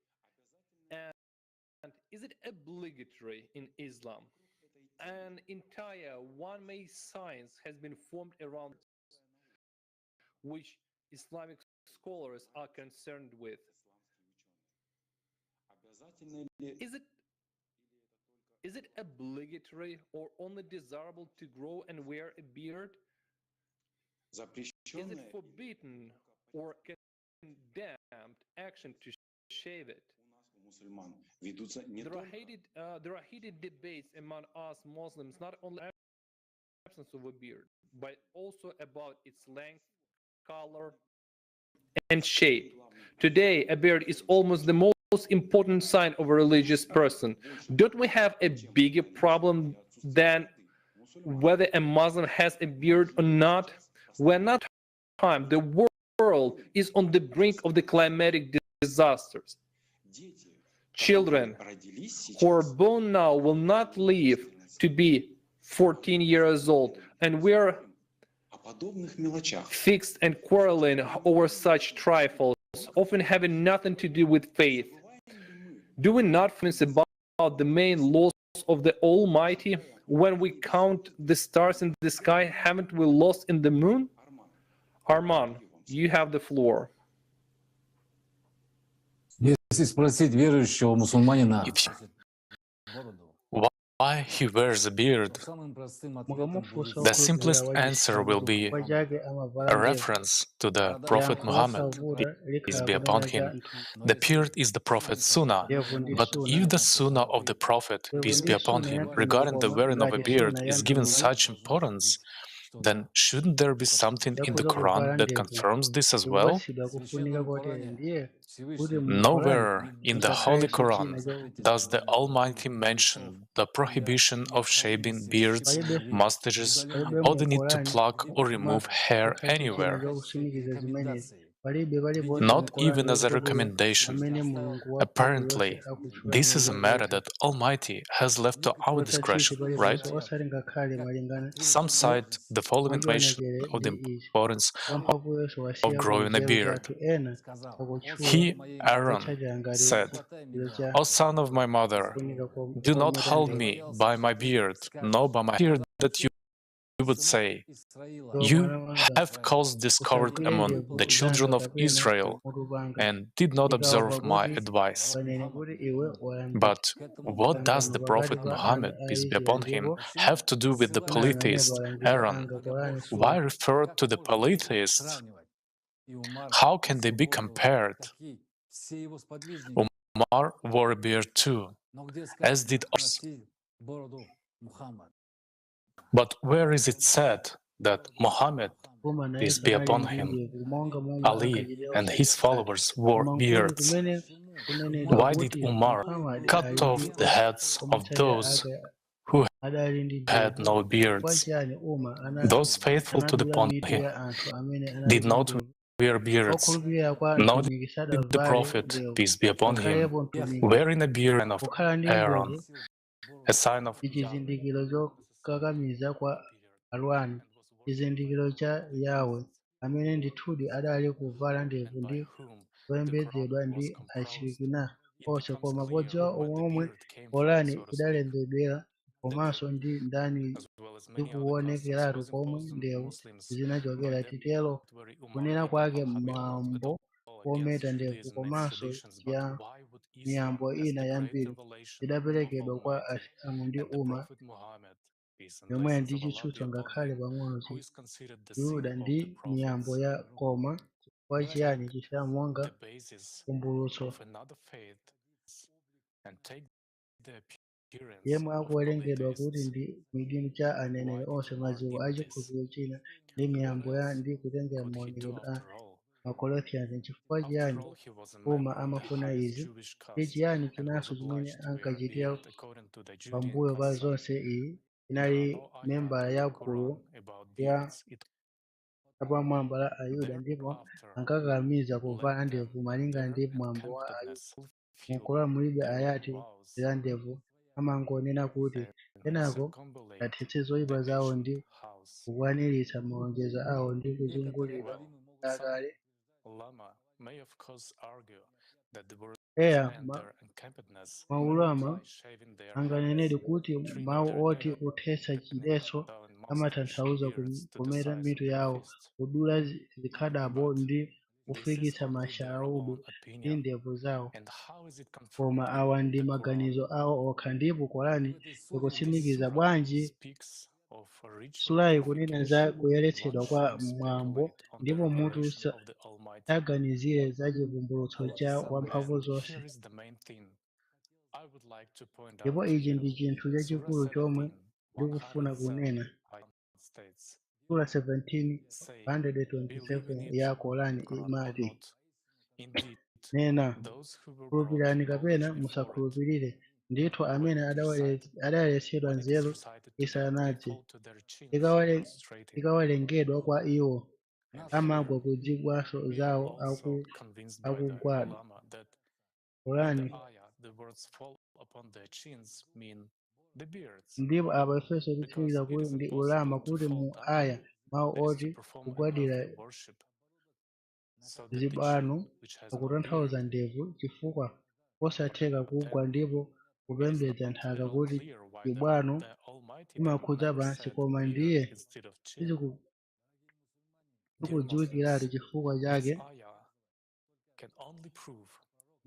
And is it obligatory in Islam? An entire one-man science has been formed around this, which Islamic scholars are concerned with. Is it obligatory or only desirable to grow and wear a beard? Is it forbidden or condemned action to shave it? There are heated debates among us Muslims, not only absence of a beard, but also about its length, color, and shape. Today, a beard is almost the most important sign of a religious person. Don't we have a bigger problem than whether a Muslim has a beard or not? We're not time. The world is on the brink of the climatic disasters. Children who are born now will not live to be 14 years old and we're fixed and quarreling over such trifles, often having nothing to do with faith. Do we not think about the main laws of the Almighty? When we count the stars in the sky, haven't we lost in the moon? Arman, you have the floor. Если спросить верующего мусульманина, why he wears a beard, the simplest answer will be a reference to the Prophet Muhammad, peace be upon him. The beard is the Prophet's sunnah, but if the sunnah of the Prophet, peace be upon him, regarding the wearing of a beard is given such importance, then shouldn't there be something in the Quran that confirms this as well? Nowhere in the Holy Quran does the Almighty mention the prohibition of shaving beards, mustaches, or the need to pluck or remove hair anywhere. Not even as a recommendation. Apparently, this is a matter that Almighty has left to our discretion, right? Some cite the following information of the importance of growing a beard. He, Aaron, said, O son of my mother, do not hold me by my beard, nor by my beard, that you would say, you have caused discord among the children of Israel, and did not observe my advice. But what does the Prophet Muhammad, peace be upon him, have to do with the polytheist Aaron? Why refer to the polytheists? How can they be compared? Umar wore a beard too, as did others. But where is it said that Muhammad, peace be upon him, Ali and his followers wore beards? Why did Umar cut off the heads of those who had no beards? Those faithful to the Ponhi did not wear beards, nor did the Prophet, peace be upon him, wearing a beard of Aaron, a sign of alwani chizindikiro cha yawe amene ndithudi adali kuvala ndevu ndi kuyembedzedwa ndi achirikina onse koma podziwa omwe Qur'ani idalembedwera komanso ndi ndani zikuwonekeratu komwe ndevu zinachokera titero kunena kwake mwambo wometa ndevu komanso miyambo ina yambiri idaperekedwa kwa Asilamu ndi umma yomwe ndi chitsutso ngakhale pang'ono Yuda ndi miyambo ya koma kwa chiyani Chisilamu wanga kumbulutso yemwe akuwerengedwa kuti ndi midimu cha aneneri onse maziko a chikhulupiriro china ndi miyambo ya ndi kutengera maonekedwe a Makolothians chifukwa chiyani umma amafuna izi ndi chiyani chinanso chimene ankachitira pambuyo pa zonse iyi inali membala ya gulu ya apamwamba la Ayuda ndipo ankakakamiza kuvala ndevu malinga ndi mwambo wa Ayuda. Mu Qur'an mulibe ayati za ndevu amangonena kuti kenako athetse zoyipa zawo ndi kukwaniritsa malonjezo awo ndi kuzungulira akale. Maulama anganenedi kuti mawu oti kuthetsa chiletso amatanthauza kumeta mitu yawo, kudula zikhadabo ndi kufikitsa mashaudu ndi ndevu zawo. Koma awa ndi maganizo awo okha, ndipo Qur'ani ikutsimikiza bwanji surayi kunena za kuyeretsedwa kwa mwambo, ndipo mutu saganizire za chivumbulutso cha wamphamvu zonse. Ndipo ichi ndi chinthu chachikulu chomwe ndikufuna kunena. Sura 17:127 ya Qur'ani imati, nena khulupirirani kapena musakhulupirire, ndithu amene adayeretsedwa nzeru isanadze ikawerengedwa kwa iwo, amagwa ku zigwaso zawo akugwada. Qur'ani the beards, ndipo apa ifenso because tikutsimikiza it kuti is ndi impossible ulama to kuti fall mu down aya mawu that is to oti perform a kugwadira earthly worship, so that the zibwano Jew which has no akutanthauza beard ndevu chifukwa osatheka kugwa ndipo it is kupembedza not nthaka at all kuti clear why chibwano the Almighty chimakhudza never pansi said koma beard ndiye instead of chin. Dear tikudziwikiratu Muslims, chifukwa this chake ayah can only prove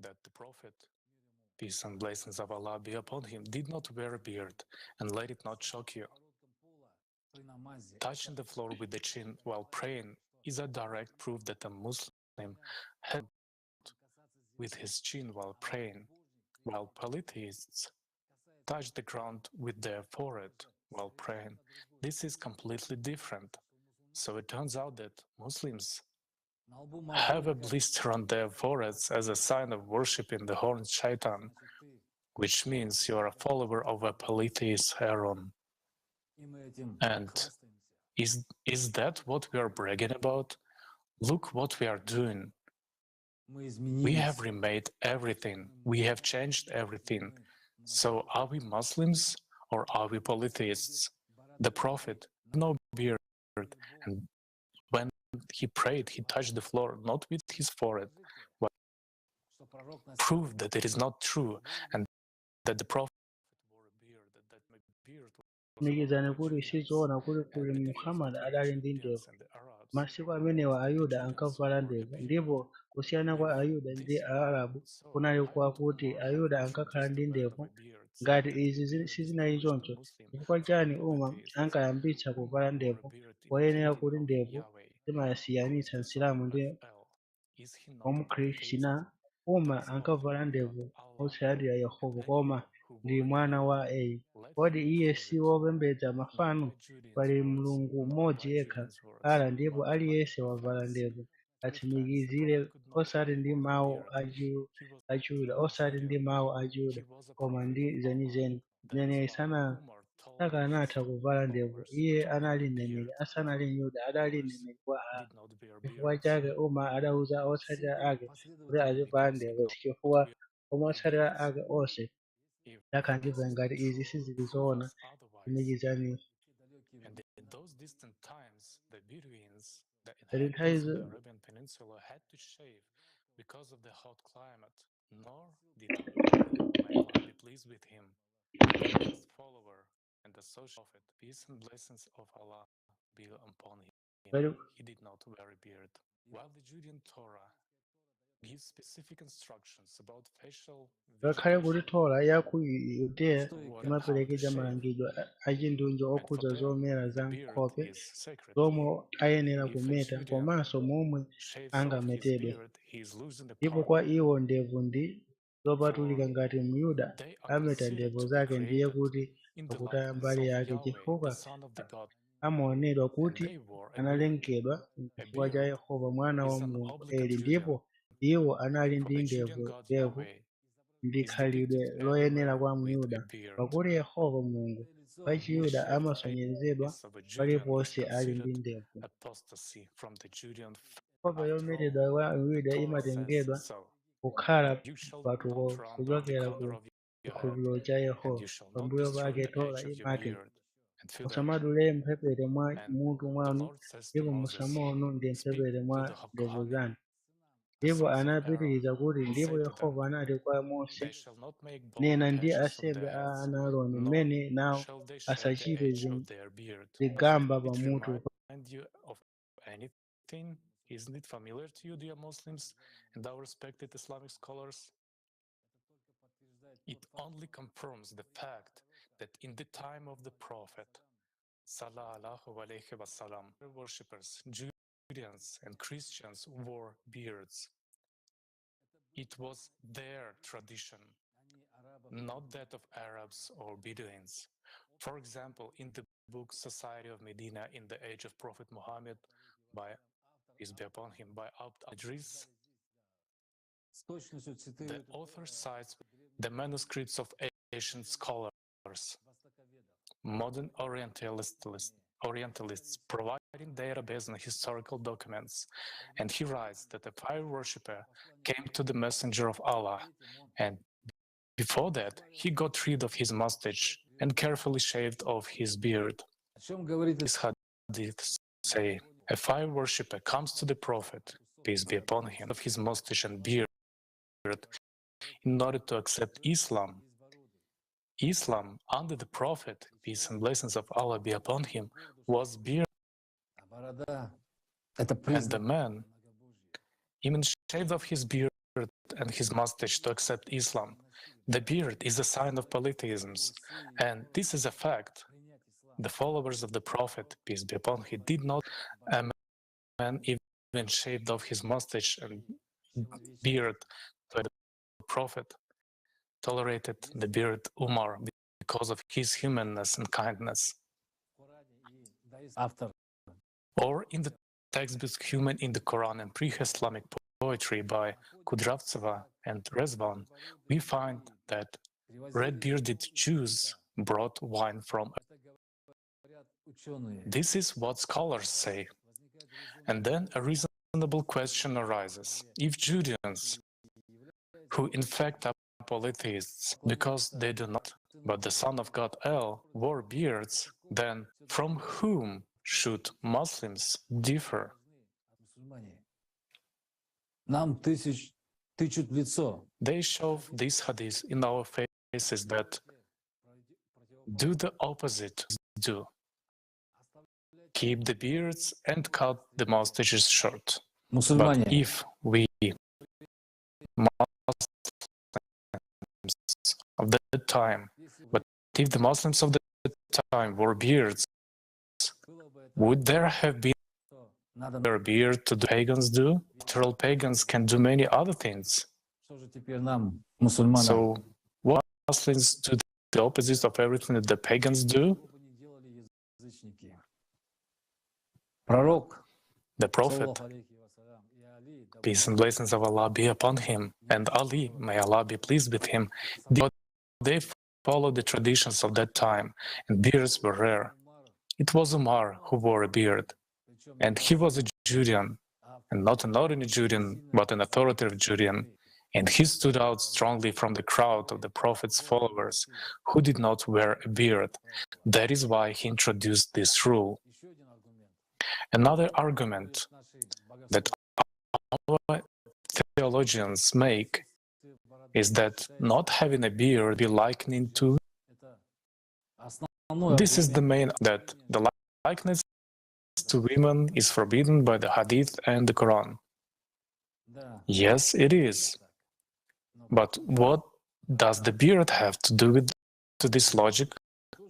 that the Prophet, peace and blessings of Allah be upon him, did not wear a beard, and let it not shock you. Touching the floor with the chin while praying is a direct proof that a Muslim had with his chin while praying, while polytheists touch the ground with their forehead while praying. This is completely different. So it turns out that Muslims have a blister on their foreheads as a sign of worshiping the horned shaitan, which means you are a follower of a polytheist Aaron. And is that what we are bragging about? Look what we are doing. We have remade everything. We have changed everything. So are we Muslims or are we polytheists? The Prophet had no beard, and when he prayed, he touched the floor, not with his forehead. Well, prove that it is not true and that the Prophet wore a beard, that my beard tsimikizani kuti sizoona kuti kuli Muhammad adali ndi ndevu. Masiku amenewa Ayuda ankavala ndevu, ndipo kusiyana kwa Ayuda ndi Aarabu kunali kwakuti Ayuda ankakhala ndi ndevu. Ngati izi sizinali choncho, chifukwa chani ankayambitsa kuvala ndevu, poyenera kuti ndevu zimasiyanitsa Msilamu ndi Wamkhristu. Ankavala ndevu otsatira Yehova, koma ndi mwana wa Eyi. Kodi iye si wopembedza mafano? Pali Mulungu mmodzi yekha, Allah, ndipo aliyense wavala ndevu atsimikizire, osati ndi mawu achiyuda, osati ndi mawu achiyuda, koma ndi zenizeni. Mneneri sakanatha kuvala ndevu. Iye anali mneneri asanali Myuda, adali mneneri kwa Allah. Chifukwa chake adawuza otsatira ake kuti azivala ndevu, chifukwa otsatira ake onse akhandiva ngati izi sizili zoona. Tsimikizani. And in those distant times, the Bedouins, the Nthawi inhabitants of the Arabian Peninsula, had to shave because of the hot climate. Nor did Ali, may Allah be pleased with him, the greatest follower and associate prophet, peace and blessings of Allah be upon him. He did not wear a beard. While the Judean Torah gives specific instructions about facial ngakhale kuti Torah ya ku Yudeya imaperekeza malangizo achindunji okhudza zomera za nkhope zomwe ayenera kumeta komanso momwe angametedwe. Ndipo kwa iwo ndevu ndi zopatulika. Ngati Myuda ameta ndevu zake ndiye kuti akutaya mbali yake, chifukwa amaonedwa kuti analengedwa chifukwa cha Yehova, mwana wa Mulungu Eli, ndipo iwo anali ndi ndevu ndi khalidwe loyenera kwa Myuda, pakuti Yehova Mulungu wa Chiyuda amasonyezedwa paliponse ali ndi ndevu. Nkhope yometedwa kwa Myuda imatengedwa kukhala mpatuko kuchokera ku chikhulupiriro cha Yehova. Pambuyo pake Torah imati, musamadule mphepete mwa mutu mwanu, ndipo musamaononge mphepete mwa ndevu zanu. Ndipo anapitiriza kuti, ndipo Yehova anati kwa Mose, nena ndi ansembe a ana Aaroni mmene nawo asachite zigamba pamutu. Isn't it familiar to you, dear Muslims and our respected Islamic scholars? It only confirms the fact that in the time of the Prophet, sallallahu alaihi wasallam, worshippers, Judeans and Christians wore beards. It was their tradition, not that of Arabs or Bedouins. For example, in the book Society of Medina in the Age of Prophet Muhammad by peace be upon him, by Abd al-Idris, the author cites the manuscripts of ancient scholars, modern Orientalists providing database and historical documents, and he writes that a fire worshipper came to the messenger of Allah, and before that he got rid of his mustache and carefully shaved off his beard. These hadiths say, a fire worshipper comes to the Prophet, peace be upon him, of his mustache and beard in order to accept Islam. Islam, under the Prophet, peace and blessings of Allah be upon him, was beard. And the man even shaved off his beard and his mustache to accept Islam. The beard is a sign of polytheism, and this is a fact. The followers of the Prophet, peace be upon him, did not. A man even shaved off his mustache and beard to the Prophet, tolerated the beard Umar because of his humanness and kindness. Or in the textbook Human in the Quran and Pre-Islamic Poetry by Kudravtseva and Rezvan, we find that red-bearded Jews brought wine from. This is what scholars say. And then a reasonable question arises. If Judeans, who in fact are polytheists because they do not, but the Son of God El wore beards, then from whom should Muslims differ? They shove these hadiths in our faces that do the opposite do. Keep the beards and cut the mustaches short. But if we Muslims of that time, but if the Muslims of that time wore beards, would there have been their beard to the pagans do? Literal pagans can do many other things. So what Muslims do the opposite of everything that the pagans do? The Prophet, peace and blessings of Allah be upon him, and Ali, may Allah be pleased with him, they followed the traditions of that time, and beards were rare. It was Umar who wore a beard, and he was a Judean, and not an ordinary Judean, but an authoritative Judean, and he stood out strongly from the crowd of the Prophet's followers who did not wear a beard. That is why he introduced this rule. Another argument that our theologians make is that not having a beard be likening to. This is the main, that the likeness to women is forbidden by the Hadith and the Quran. Yes, it is. But what does the beard have to do with this logic?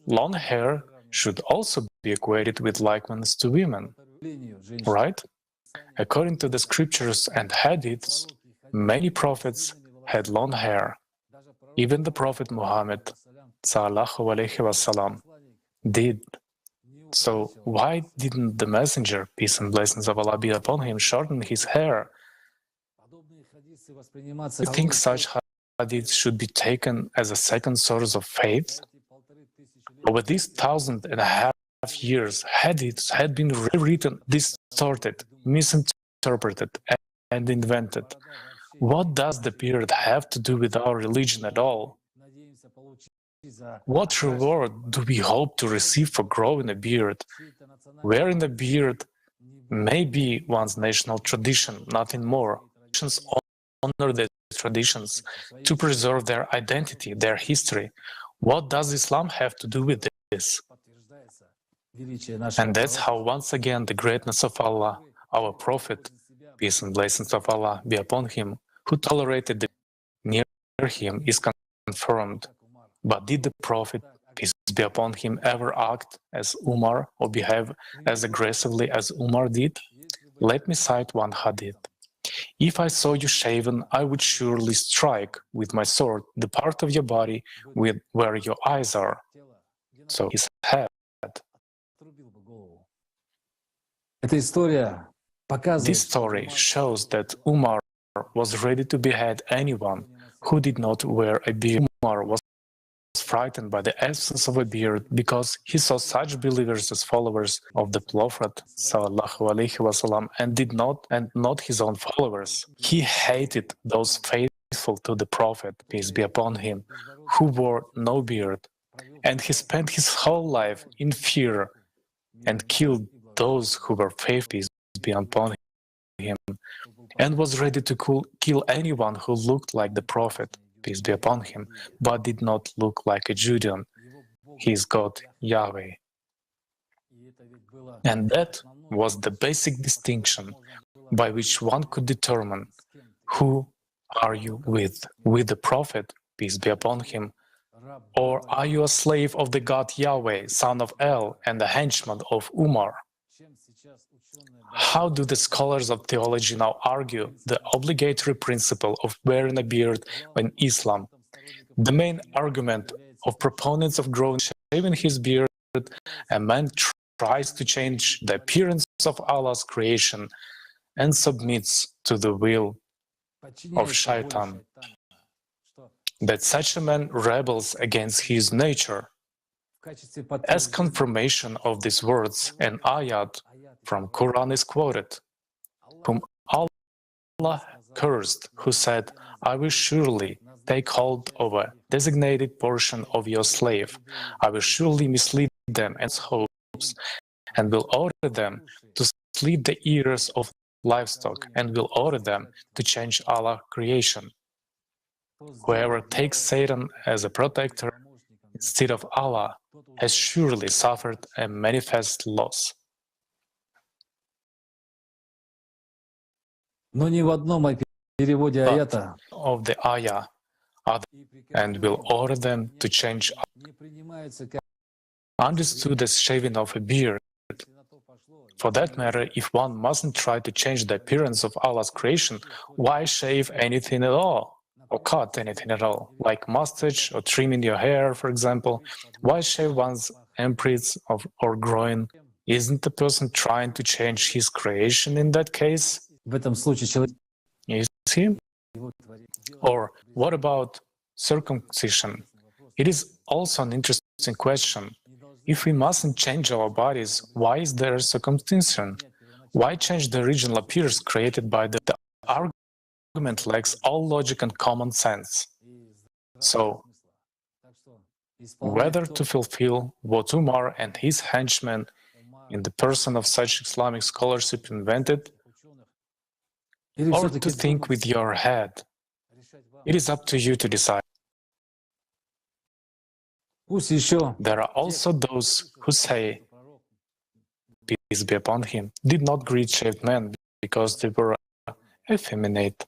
Long hair should also be equated with likeness to women, right? According to the scriptures and hadiths, many prophets had long hair. Even the Prophet Muhammad ﷺ did. So why didn't the messenger, peace and blessings of Allah be upon him, shorten his hair? You think such hadiths should be taken as a second source of faith? Over these 1.5 years, hadiths had been rewritten, distorted, misinterpreted, and invented. What does the beard have to do with our religion at all? What reward do we hope to receive for growing a beard? Wearing a beard may be one's national tradition, nothing more. Nations honor their traditions to preserve their identity, their history. What does Islam have to do with this? And that's how, once again, the greatness of Allah, our Prophet, peace and blessings of Allah be upon him, who tolerated the near him, is confirmed. But did the Prophet, peace be upon him, ever act as Umar or behave as aggressively as Umar did? Let me cite one hadith. If I saw you shaven, I would surely strike with my sword the part of your body where your eyes are. So his head. This story shows that Umar was ready to behead anyone who did not wear a beard. Umar was frightened by the absence of a beard because he saw such believers as followers of the Prophet ﷺ and not his own followers. He hated those faithful to the Prophet, peace be upon him, who wore no beard, and he spent his whole life in fear and killed those who were faithful, peace be upon him, and was ready to kill anyone who looked like the Prophet, peace be upon him, but did not look like a Judean, his God Yahweh. And that was the basic distinction by which one could determine who are you with the Prophet, peace be upon him, or are you a slave of the God Yahweh, son of El, and a henchman of Umar? How do the scholars of theology now argue the obligatory principle of wearing a beard in Islam? The main argument of proponents of growing shaving his beard, a man tries to change the appearance of Allah's creation and submits to the will of Shaitan, that such a man rebels against his nature. As confirmation of these words, an ayat from Qur'an is quoted, whom Allah cursed, who said, I will surely take hold of a designated portion of your slave. I will surely mislead them and hopes, and will order them to slit the ears of livestock, and will order them to change Allah's creation. Whoever takes Satan as a protector instead of Allah has surely suffered a manifest loss. Но ни в одном переводе аята of the ayah and will order them to change understood as shaving of a beard. For that matter, if one mustn't try to change the appearance of Allah's creation, why shave anything at all? Or cut anything at all, like mustache or trimming your hair, for example? Why shave one's armpits or groin? Isn't the person trying to change his creation in that case? Is he? Or what about circumcision? It is also an interesting question. If we mustn't change our bodies, why is there circumcision? Why change the original appearance created by the argument lacks all logic and common sense? So, whether to fulfill what Umar and his henchmen in the person of such Islamic scholarship invented, or to think with your head, it is up to you to decide. There are also those who say, peace be upon him, did not greet shaved men because they were effeminate.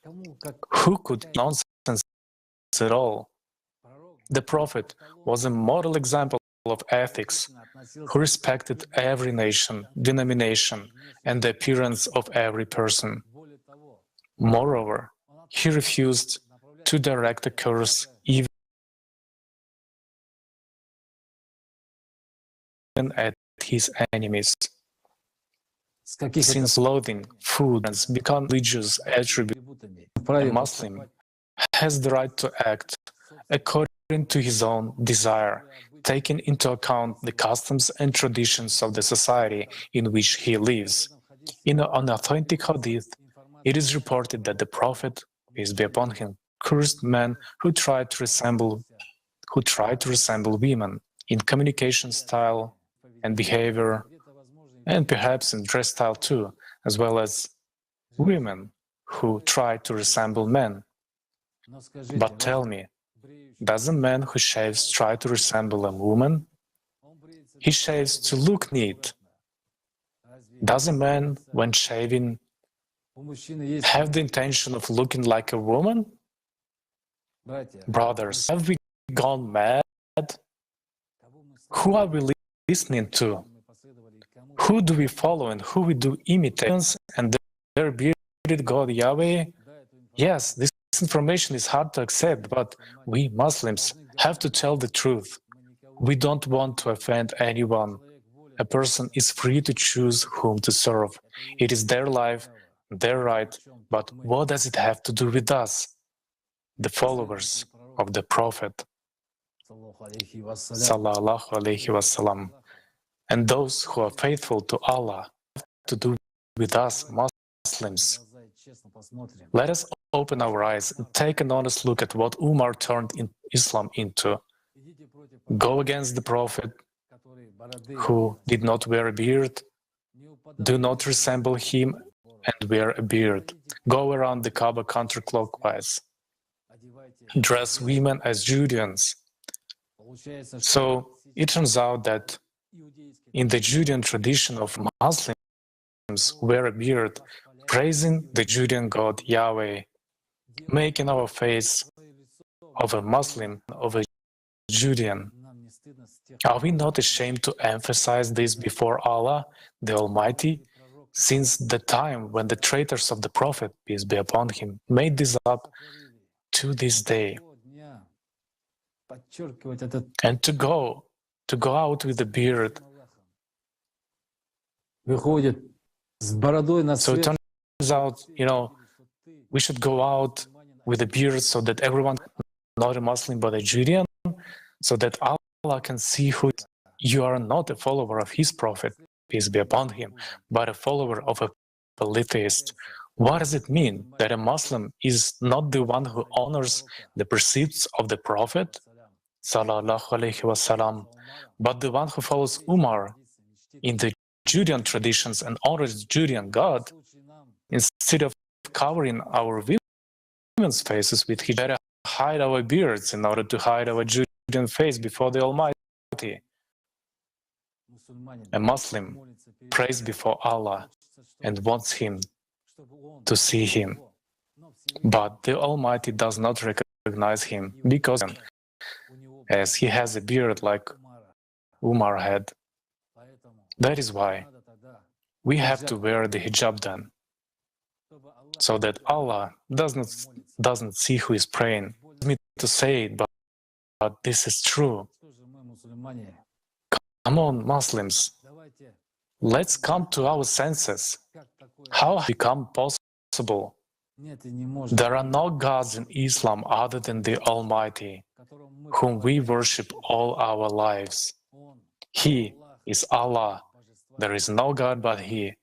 Who could nonsense at all? The Prophet was a model example of ethics, who respected every nation, denomination, and the appearance of every person. Moreover, he refused to direct a curse even at his enemies. Since loathing, food, has become religious attribute, a Muslim has the right to act according to his own desire, taking into account the customs and traditions of the society in which he lives. In an authentic hadith, it is reported that the Prophet, peace be upon him, cursed men who tried to resemble women in communication style and behavior, and perhaps in dress style too, as well as women who tried to resemble men. But tell me, does a man who shaves try to resemble a woman? He shaves to look neat. Does a man, when shaving, have the intention of looking like a woman? Brothers, have we gone mad? Who are we listening to? Who do we follow and who we do imitate? And their bearded God Yahweh? Yes, this information is hard to accept, but we Muslims have to tell the truth. We don't want to offend anyone. A person is free to choose whom to serve. It is their life, their right, but what does it have to do with us, the followers of the Prophet, sallallahu alaihi wasallam, and those who are faithful to Allah, have to do with us Muslims? Let us open our eyes and take an honest look at what Umar turned Islam into. go against the Prophet who did not wear a beard, do not resemble him and wear a beard, go around the Kaaba counterclockwise, dress women as Judeans. So it turns out that in the Judean tradition of Muslims wear a beard, praising the Judean God Yahweh, making our face of a Muslim, of a Judean. Are we not ashamed to emphasize this before Allah, the Almighty, since the time when the traitors of the Prophet, peace be upon him, made this up to this day? And to go out with a beard. So it turns out, we should go out with a beard so that everyone, not a Muslim but a Judean, so that Allah can see who you are, not a follower of his Prophet, peace be upon him, but a follower of a polytheist. What does it mean that a Muslim is not the one who honors the precepts of the Prophet, sallallahu alaihi wasallam, but the one who follows Umar in the Judean traditions and honors Judean God, instead of covering our women's faces with hijab, better hide our beards in order to hide our Judean face before the Almighty. A Muslim prays before Allah and wants him to see him, but the Almighty does not recognize him because as he has a beard like Umar had. That is why we have to wear the hijab then, so that Allah doesn't see who is praying. Me to say it, but this is true. Come on, Muslims, let's come to our senses. How has it become possible? There are no gods in Islam other than the Almighty, whom we worship all our lives. He is Allah. There is no God but He,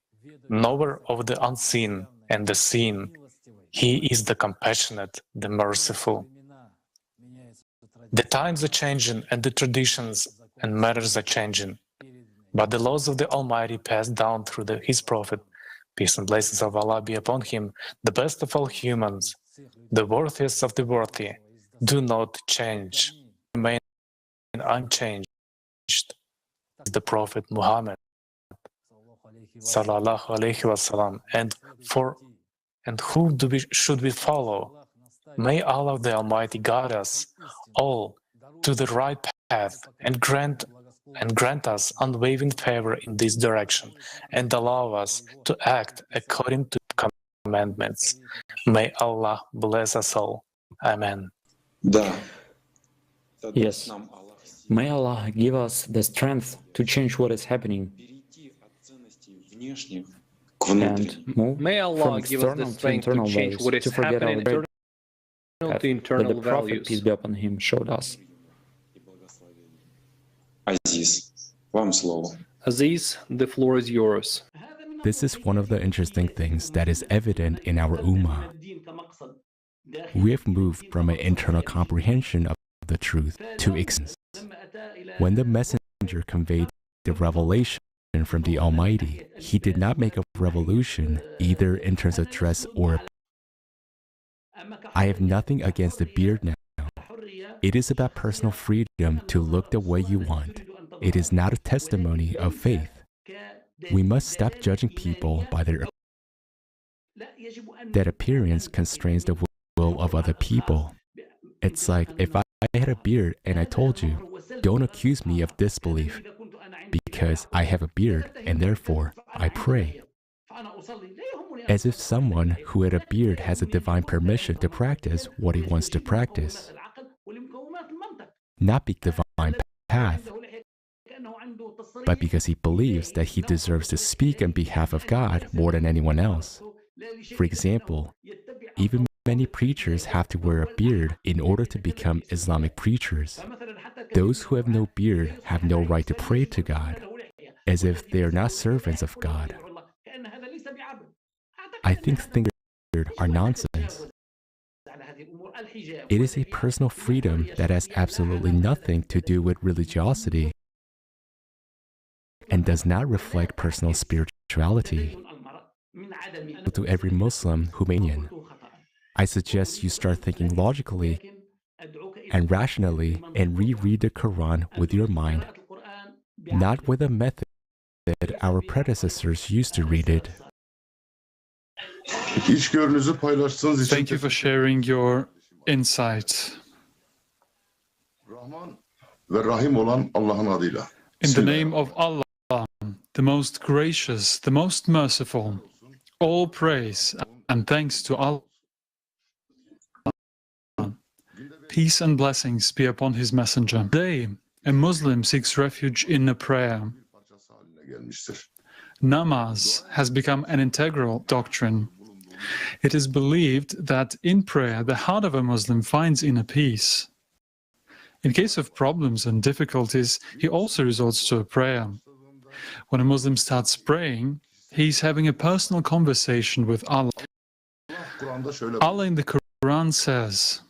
knower of the unseen and the seen. He is the compassionate, the merciful. The times are changing and the traditions and matters are changing, but the laws of the Almighty passed down through His Prophet, peace and blessings of Allah be upon him, the best of all humans, the worthiest of the worthy, do not change, remain unchanged. The Prophet Muhammad, sallallahu alaihi wasallam, and who should we follow? May Allah the Almighty guide us all to the right path and grant us unwavering favor in this direction and allow us to act according to commandments. May Allah bless us all. Amen. Yes. May Allah give us the strength to change what is happening and move May Allah from give us the external to strength to internal change ways, what is to forget our happening great internal path to that internal the Prophet, values. peace be upon him, showed us. Aziz, the floor is yours. This is one of the interesting things that is evident in our Ummah. We have moved from an internal comprehension of the truth to existence. When the messenger conveyed the revelation from the Almighty, he did not make a revolution either in terms of dress or. I have nothing against the beard now. It is about personal freedom to look the way you want. It is not a testimony of faith. We must stop judging people by that appearance constrains the will of other people. It's like if I had a beard and I told you, don't accuse me of disbelief because I have a beard and therefore I pray. As if someone who had a beard has a divine permission to practice what he wants to practice, not be divine path, but because he believes that he deserves to speak on behalf of God more than anyone else. For example, even many preachers have to wear a beard in order to become Islamic preachers. Those who have no beard have no right to pray to God, as if they are not servants of God. I think things are nonsense. It is a personal freedom that has absolutely nothing to do with religiosity and does not reflect personal spirituality. To every Muslim Humanian, I suggest you start thinking logically and rationally and reread the Quran with your mind, not with a method that our predecessors used to read it. Thank you for sharing your insight. In the name of Allah, the most gracious, the most merciful, all praise and thanks to Allah. Peace and blessings be upon His Messenger. Today, a Muslim seeks refuge in a prayer. Namaz has become an integral doctrine. It is believed that in prayer, the heart of a Muslim finds inner peace. In case of problems and difficulties, he also resorts to a prayer. When a Muslim starts praying, he is having a personal conversation with Allah. Allah in the Quran says,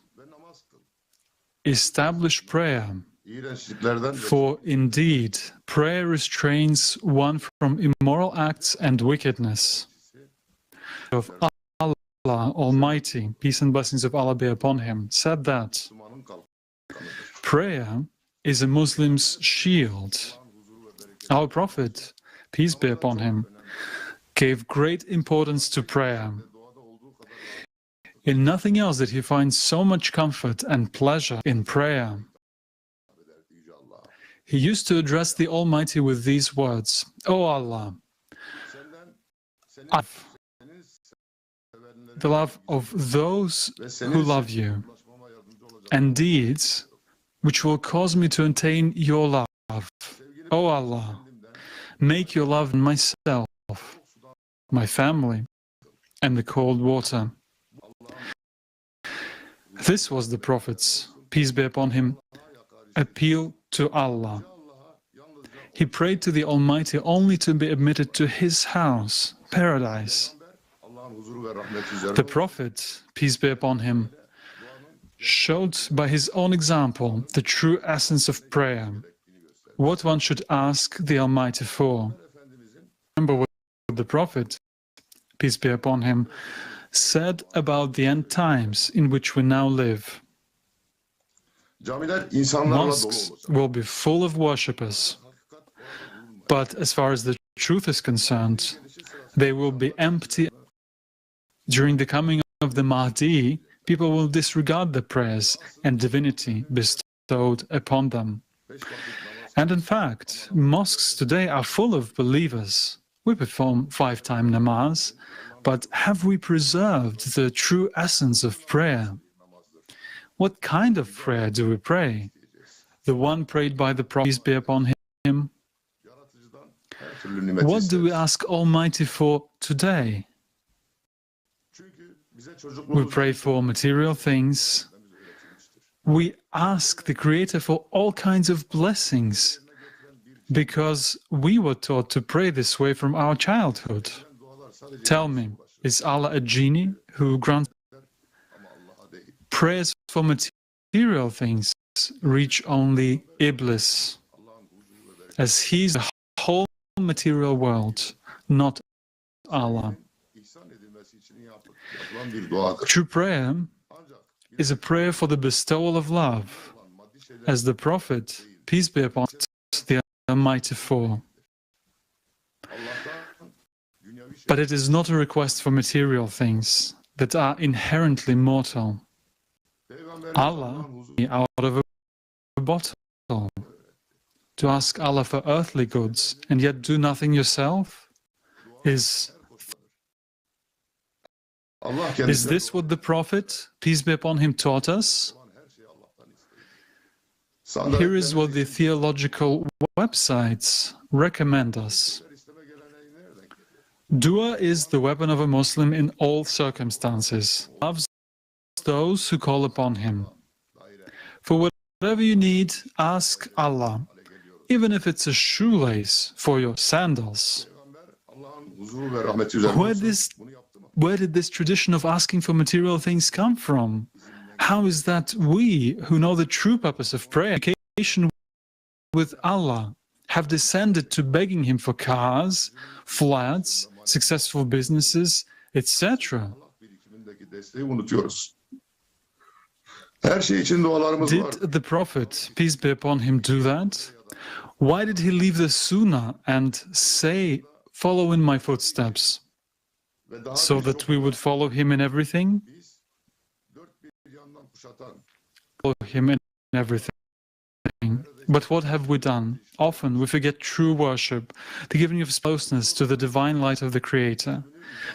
"Establish prayer, for indeed prayer restrains one from immoral acts and wickedness." Of Allah Almighty, peace and blessings of Allah be upon Him, said that prayer is a Muslim's shield. Our Prophet, peace be upon him, gave great importance to prayer. In nothing else did he find so much comfort and pleasure in prayer. He used to address the Almighty with these words, "O Allah, the love of those who love you, and deeds which will cause me to attain your love. O Allah, make your love in myself, my family, and the cold water." This was the Prophet's, peace be upon him, appeal to Allah. He prayed to the Almighty only to be admitted to His house, paradise. The Prophet, peace be upon him, showed by his own example the true essence of prayer, what one should ask the Almighty for. Remember what the Prophet, peace be upon him, said about the end times in which we now live. Mosques will be full of worshippers, but as far as the truth is concerned, they will be empty. During the coming of the Mahdi, people will disregard the prayers and divinity bestowed upon them. And in fact, mosques today are full of believers. We perform 5-time namaz, but have we preserved the true essence of prayer? What kind of prayer do we pray? The one prayed by the Prophet, peace be upon him? What do we ask Almighty for today? We pray for material things. We ask the Creator for all kinds of blessings because we were taught to pray this way from our childhood. Tell me, is Allah a genie who grants prayers for material things reach only Iblis, as he's the whole material world, not Allah. True prayer is a prayer for the bestowal of love, as the Prophet, peace be upon him, the Almighty for. But it is not a request for material things that are inherently mortal. Allah, out of a bottle, to ask Allah for earthly goods and yet do nothing yourself? Is this what the Prophet, peace be upon him, taught us? Here is what the theological websites recommend us. Dua is the weapon of a Muslim in all circumstances. Loves those who call upon him. For whatever you need, ask Allah, even if it's a shoelace for your sandals. Where did this tradition of asking for material things come from? How is that we, who know the true purpose of prayer, communication with Allah, have descended to begging Him for cars, flats, successful businesses, etc.? Did the Prophet, peace be upon him, do that? Why did he leave the Sunnah and say, "Follow in my footsteps," so that we would follow him in everything? Follow him in everything. But what have we done? Often we forget true worship, the giving of closeness to the divine light of the Creator,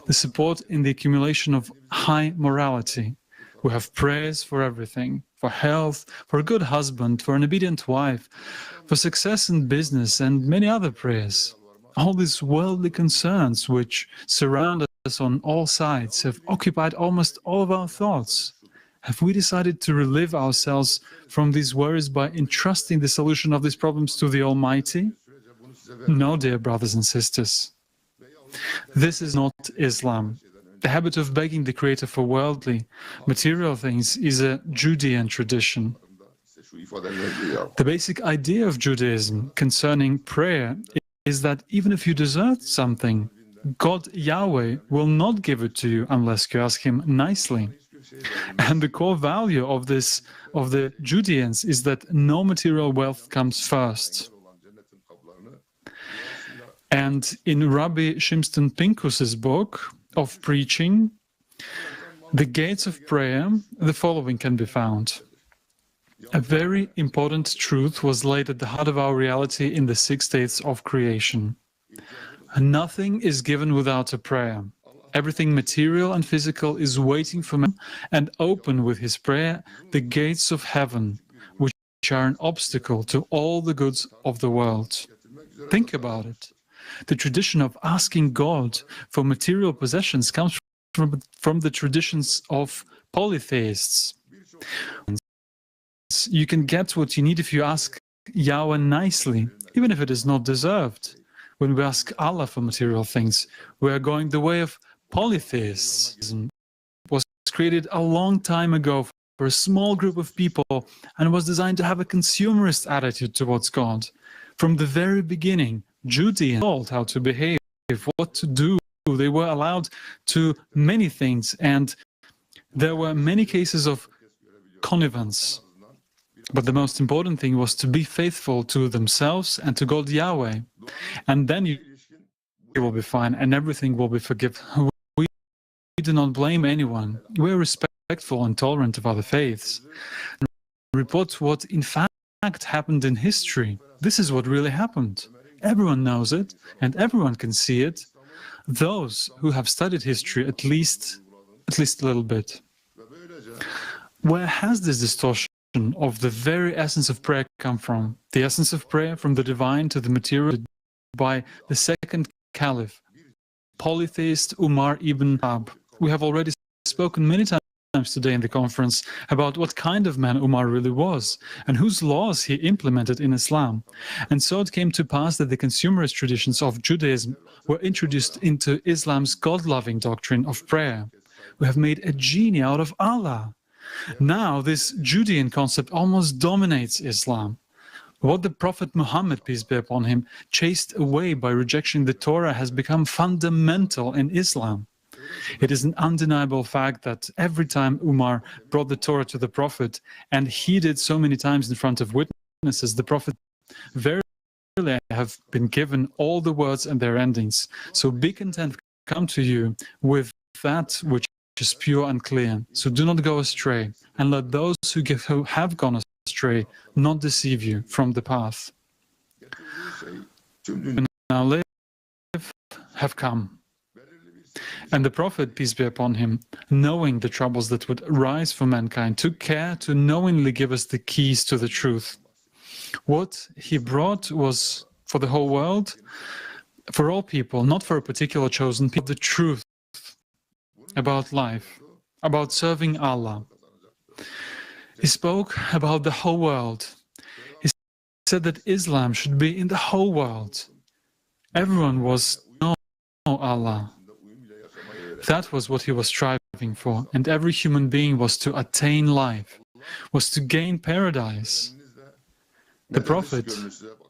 the support in the accumulation of high morality. We have prayers for everything, for health, for a good husband, for an obedient wife, for success in business, and many other prayers. All these worldly concerns which surround us on all sides have occupied almost all of our thoughts. Have we decided to relieve ourselves from these worries by entrusting the solution of these problems to the Almighty? No, dear brothers and sisters. This is not Islam. The habit of begging the Creator for worldly, material things is a Judean tradition. The basic idea of Judaism concerning prayer is that even if you deserve something, God Yahweh will not give it to you unless you ask Him nicely. And the core value of the Judeans is that no material wealth comes first. And in Rabbi Shimston Pinkus's book of preaching, The Gates of Prayer, the following can be found. A very important truth was laid at the heart of our reality in the 6 days of creation. Nothing is given without a prayer. Everything material and physical is waiting for man, and open with his prayer the gates of heaven, which are an obstacle to all the goods of the world. Think about it. The tradition of asking God for material possessions comes from the traditions of polytheists. You can get what you need if you ask Yahweh nicely, even if it is not deserved. When we ask Allah for material things, we are going the way of polytheists. It was created a long time ago for a small group of people and was designed to have a consumerist attitude towards God. From the very beginning, Judeans told how to behave, what to do. They were allowed to many things, and there were many cases of connivance. But the most important thing was to be faithful to themselves and to God Yahweh. And then you will be fine and everything will be forgiven. We do not blame anyone. We are respectful and tolerant of other faiths. And report what in fact happened in history. This is what really happened. Everyone knows it and everyone can see it. Those who have studied history at least a little bit. Where has this distortion of the very essence of prayer come from? The essence of prayer from the divine to the material by the second caliph, polytheist Umar ibn Khattab. We have already spoken many times today in the conference about what kind of man Umar really was and whose laws he implemented in Islam. And so it came to pass that the consumerist traditions of Judaism were introduced into Islam's God-loving doctrine of prayer. We have made a genie out of Allah. Now this Judean concept almost dominates Islam. What the Prophet Muhammad, peace be upon him, chased away by rejection the Torah has become fundamental in Islam. It is an undeniable fact that every time Umar brought the Torah to the Prophet, and he did so many times in front of witnesses, the Prophet verily have been given all the words and their endings. So be content, come to you with that which is pure and clear. So do not go astray, and let those who have gone astray not deceive you from the path. Now live have come. And the Prophet, peace be upon him, knowing the troubles that would arise for mankind, took care to knowingly give us the keys to the truth. What he brought was for the whole world, for all people, not for a particular chosen people, the truth about life, about serving Allah. He spoke about the whole world. He said that Islam should be in the whole world. Everyone was to know Allah. That was what he was striving for, and every human being was to attain life, was to gain paradise. The Prophet,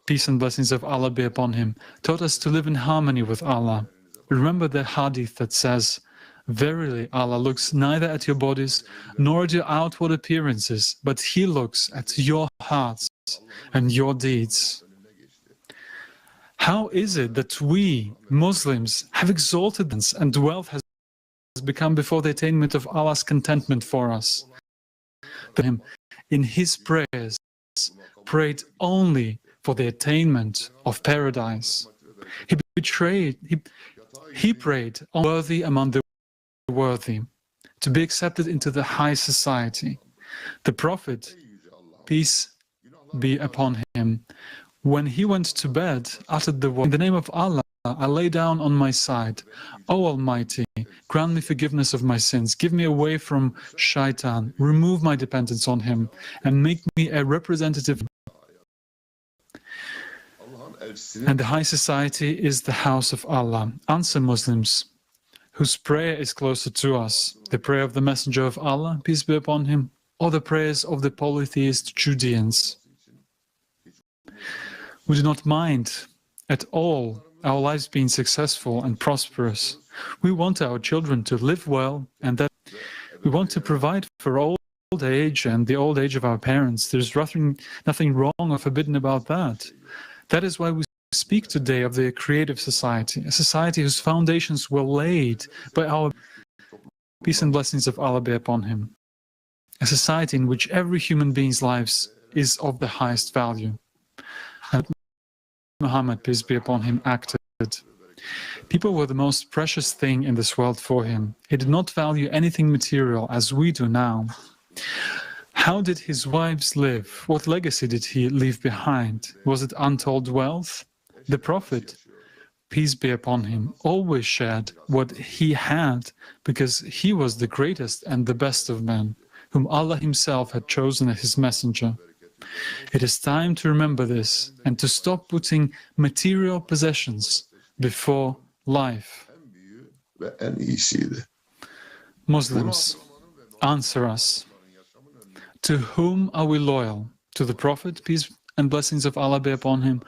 peace and blessings of Allah be upon him, taught us to live in harmony with Allah. Remember the hadith that says, "Verily, Allah looks neither at your bodies nor at your outward appearances, but He looks at your hearts and your deeds." How is it that we, Muslims, have exalted this and wealth has become before the attainment of Allah's contentment for us? Him, in his prayers, prayed only for the attainment of paradise. He prayed worthy among the worthy, to be accepted into the high society. The Prophet, peace be upon him, when he went to bed, uttered the word, "In the name of Allah, I lay down on my side. O Almighty, grant me forgiveness of my sins, give me away from shaitan, remove my dependence on him, and make me a representative." And the high society is the house of Allah. Answer, Muslims, whose prayer is closer to us, the prayer of the Messenger of Allah, peace be upon him, or the prayers of the polytheist Judeans? We do not mind at all our lives being successful and prosperous. We want our children to live well, and that we want to provide for old age and the old age of our parents. There's nothing wrong or forbidden about that. That is why we speak today of the creative society, a society whose foundations were laid by our peace and blessings of Allah be upon him, a society in which every human being's life is of the highest value. And Muhammad, peace be upon him, acted. People were the most precious thing in this world for him. He did not value anything material as we do now. How did his wives live? What legacy did he leave behind? Was it untold wealth? The Prophet, peace be upon him, always shared what he had because he was the greatest and the best of men, whom Allah himself had chosen as his messenger. It is time to remember this and to stop putting material possessions before life. Muslims, answer us. To whom are we loyal? To the Prophet, peace and blessings of Allah be upon him,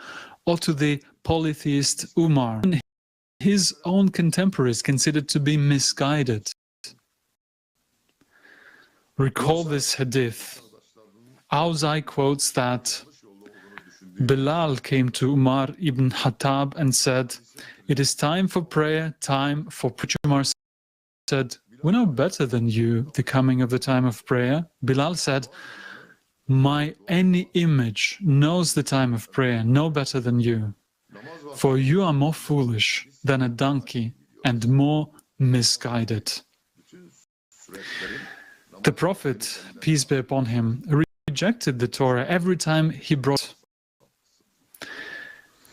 or to the polytheist Umar, his own contemporaries considered to be misguided? Recall this hadith. Auzai quotes that Bilal came to Umar ibn Khattab and said, "It is time for prayer, time for preaching." Umar said, "We know better than you the coming of the time of prayer." Bilal said, Any image knows the time of prayer no better than you, for you are more foolish than a donkey and more misguided." The Prophet, peace be upon him, rejected the Torah every time he brought,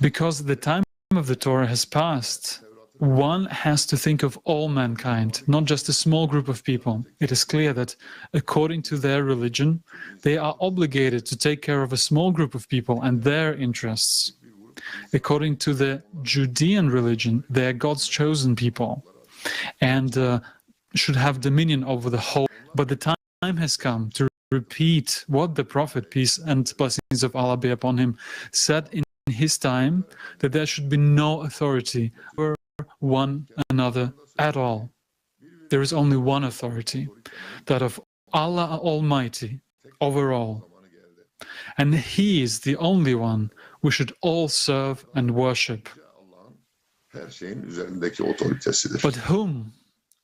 because the time of the Torah has passed. One has to think of all mankind, not just a small group of people. It is clear that, according to their religion, they are obligated to take care of a small group of people and their interests. According to the Judean religion, they are God's chosen people and should have dominion over the whole. But the time has come to repeat what the Prophet, peace and blessings of Allah be upon him, said in his time, that there should be no authority over one another at all. There is only one authority, that of Allah Almighty over all. And He is the only one we should all serve and worship. But whom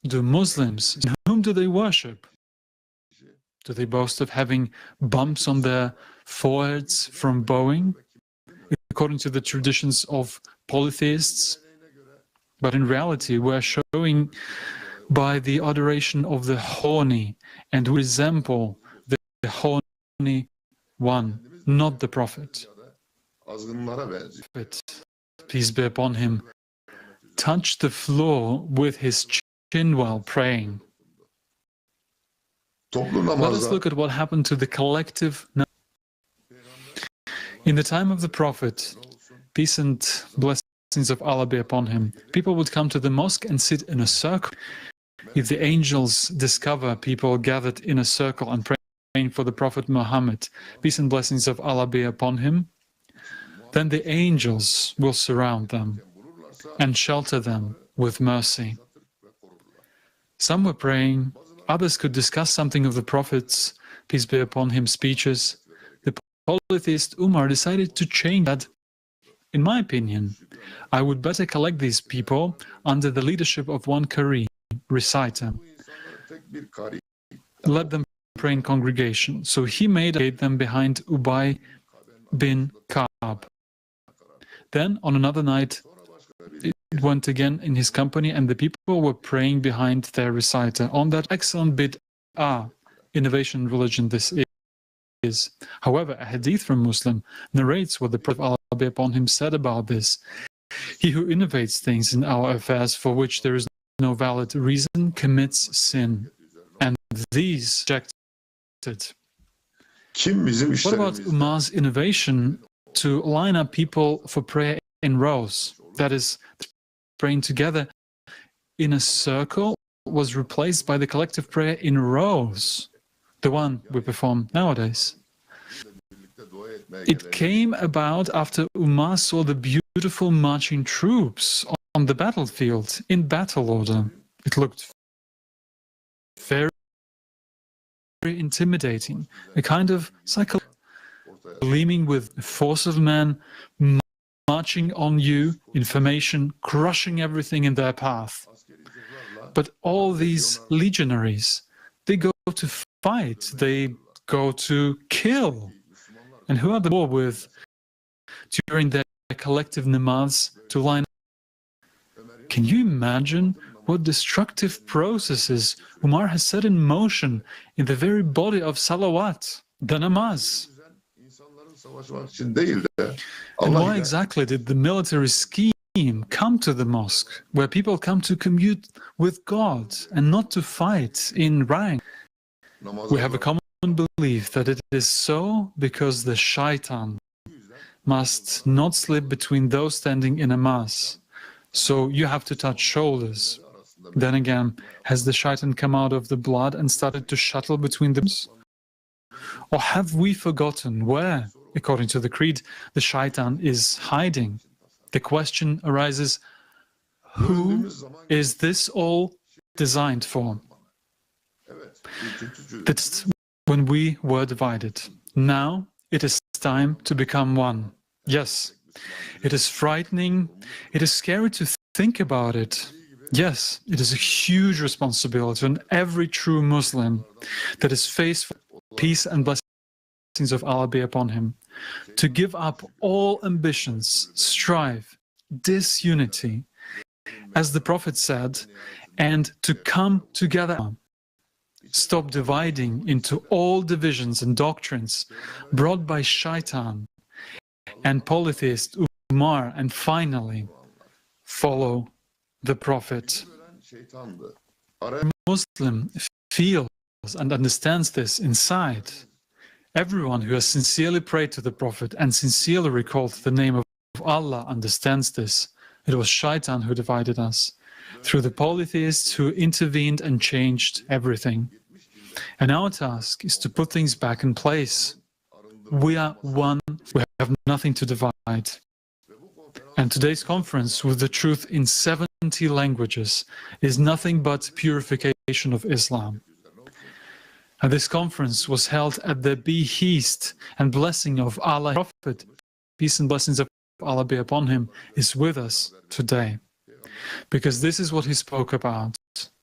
do Muslims, whom do they worship? Do they boast of having bumps on their foreheads from bowing, according to the traditions of polytheists? But in reality, we're showing by the adoration of the horny, and we resemble the horny one, not the Prophet. Peace be upon him, touched the floor with his chin while praying. Let us look at what happened to the collective. In the time of the Prophet, peace and blessings of Allah be upon him, people would come to the mosque and sit in a circle. If the angels discover people gathered in a circle and praying for the Prophet Muhammad, peace and blessings of Allah be upon him, then the angels will surround them and shelter them with mercy. Some were praying, others could discuss something of the Prophet's, peace be upon him, speeches. The polytheist Umar decided to change that. In my opinion, I would better collect these people under the leadership of one Qari, reciter. Let them pray in congregation. So he made them behind Ubay bin Ka'b. Then, on another night, it went again in his company, and the people were praying behind their reciter. On that excellent bid'ah, innovation in religion this is. However, a hadith from Muslim narrates what the Prophet Allah be upon him said about this. He who innovates things in our affairs for which there is no valid reason commits sin. And these rejected. What about Umar's innovation to line up people for prayer in rows? That is, praying together in a circle was replaced by the collective prayer in rows, the one we perform nowadays. It came about after Umar saw the beautiful marching troops on the battlefield in battle order. It looked very intimidating, a kind of psychological, gleaming with the force of men marching on you, information, crushing everything in their path. But all these legionaries, they go to fight, they go to kill. And who are they war with during their collective namaz to line up? Can you imagine what destructive processes Umar has set in motion in the very body of salawat, the namaz? And why exactly did the military scheme come to the mosque, where people come to commune with God and not to fight in rank? We have a common belief that it is so because the shaitan must not slip between those standing in a mass. So you have to touch shoulders. Then again, has the shaitan come out of the blood and started to shuttle between them? Or have we forgotten where, according to the creed, the shaitan is hiding? The question arises, who is this all designed for? That's when we were divided. Now it is time to become one. Yes, it is frightening, it is scary to think about it. Yes, it is a huge responsibility on every true Muslim that is faced with peace and blessings of Allah be upon him, to give up all ambitions, strife, disunity, as the Prophet said, and to come together. Stop dividing into all divisions and doctrines brought by shaitan and polytheist Umar, and finally follow the Prophet. A Muslim feels and understands this inside. Everyone who has sincerely prayed to the Prophet and sincerely recalled the name of Allah understands this. It was shaitan who divided us, through the polytheists who intervened and changed everything. And our task is to put things back in place. We are one, we have nothing to divide. And today's conference with the truth in 70 languages is nothing but purification of Islam. And this conference was held at the behest and blessing of Allah. Prophet, peace and blessings of Allah be upon him, is with us today. Because this is what he spoke about.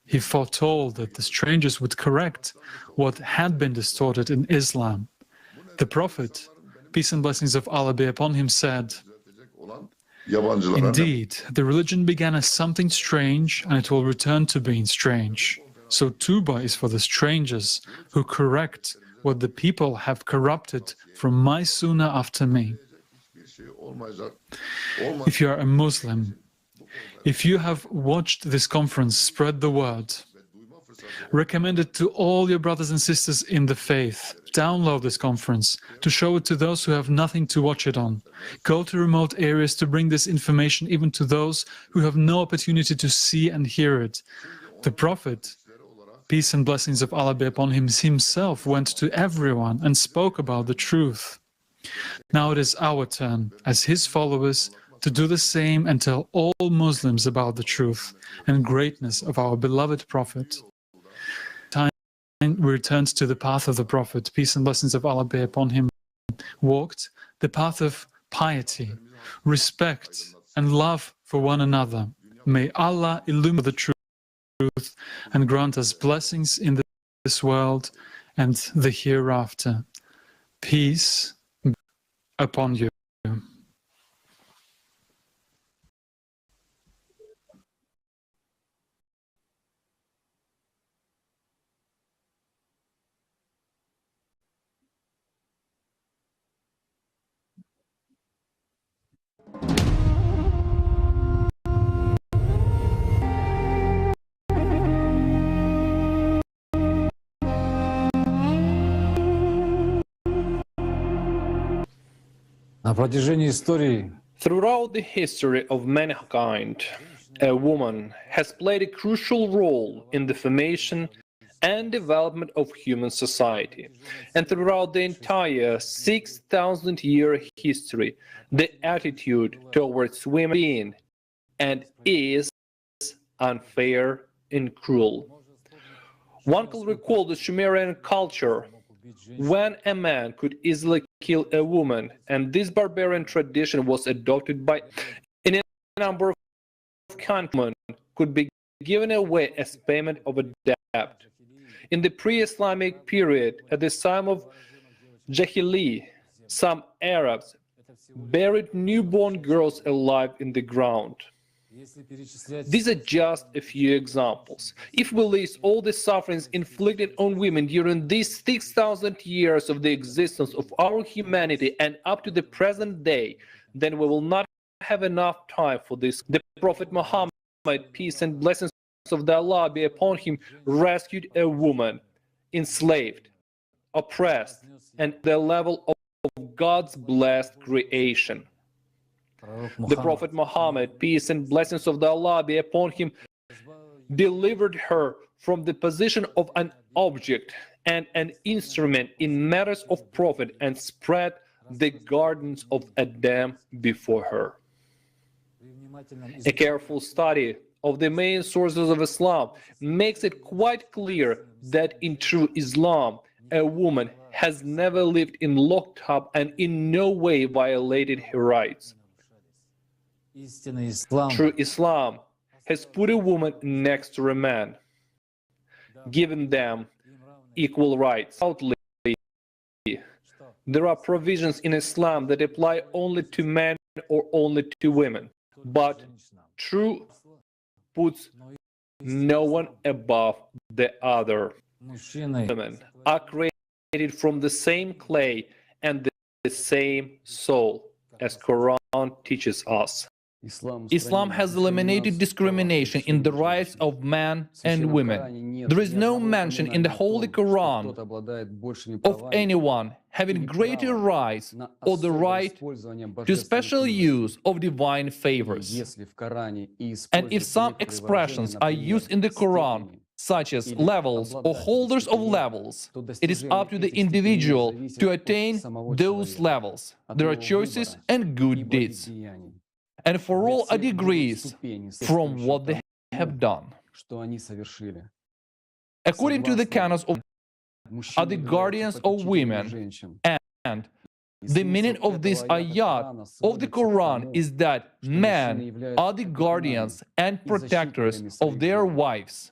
He foretold that the strangers would correct what had been distorted in Islam. The Prophet, peace and blessings of Allah be upon him, said, "Indeed, the religion began as something strange, and it will return to being strange. So Tuba is for the strangers who correct what the people have corrupted from my sunnah after me." If you are a Muslim, if you have watched this conference, spread the word. Recommend it to all your brothers and sisters in the faith. Download this conference to show it to those who have nothing to watch it on. Go to remote areas to bring this information even to those who have no opportunity to see and hear it. The Prophet, peace and blessings of Allah be upon him, himself went to everyone and spoke about the truth. Now it is our turn, as his followers, to do the same and tell all Muslims about the truth and greatness of our beloved Prophet. Time returns to the path of the Prophet, peace and blessings of Allah be upon him, walked the path of piety, respect, and love for one another. May Allah illumine the truth and grant us blessings in this world and the hereafter. Peace upon you. На протяжении истории Throughout the history of mankind, a woman has played a crucial role in the formation and development of human society. And throughout the entire 6,000-year history, the attitude towards women being and is unfair and cruel. One can recall the Sumerian culture, when a man could easily kill a woman, and this barbarian tradition was adopted by a number of countries, could be given away as payment of a debt. In the pre-Islamic period, at the time of Jahili, some Arabs buried newborn girls alive in the ground. These are just a few examples. If we list all the sufferings inflicted on women during these 6,000 years of the existence of our humanity and up to the present day, then we will not have enough time for this. The Prophet Muhammad, peace and blessings of Allah be upon him, rescued a woman enslaved, oppressed, and the level of God's blessed creation. The Prophet Muhammad, peace and blessings of Allah be upon him, delivered her from the position of an object and an instrument in matters of profit and spread the gardens of Adam before her. A careful study of the main sources of Islam makes it quite clear that in true Islam, a woman has never lived in locked up and in no way violated her rights. True Islam has put a woman next to a man, giving them equal rights. There are provisions in Islam that apply only to men or only to women, but true puts no one above the other. Women are created from the same clay and the same soul, as Quran teaches us. Islam has eliminated discrimination in the rights of men and women. There is no mention in the Holy Quran of anyone having greater rights or the right to special use of divine favors. And if some expressions are used in the Quran, such as levels or holders of levels, it is up to the individual to attain those levels. There are choices and good deeds. And for all are degrees from what they have done. According to the canons of are the guardians of women, and the meaning of this ayat of the Quran is that men are the guardians and protectors of their wives.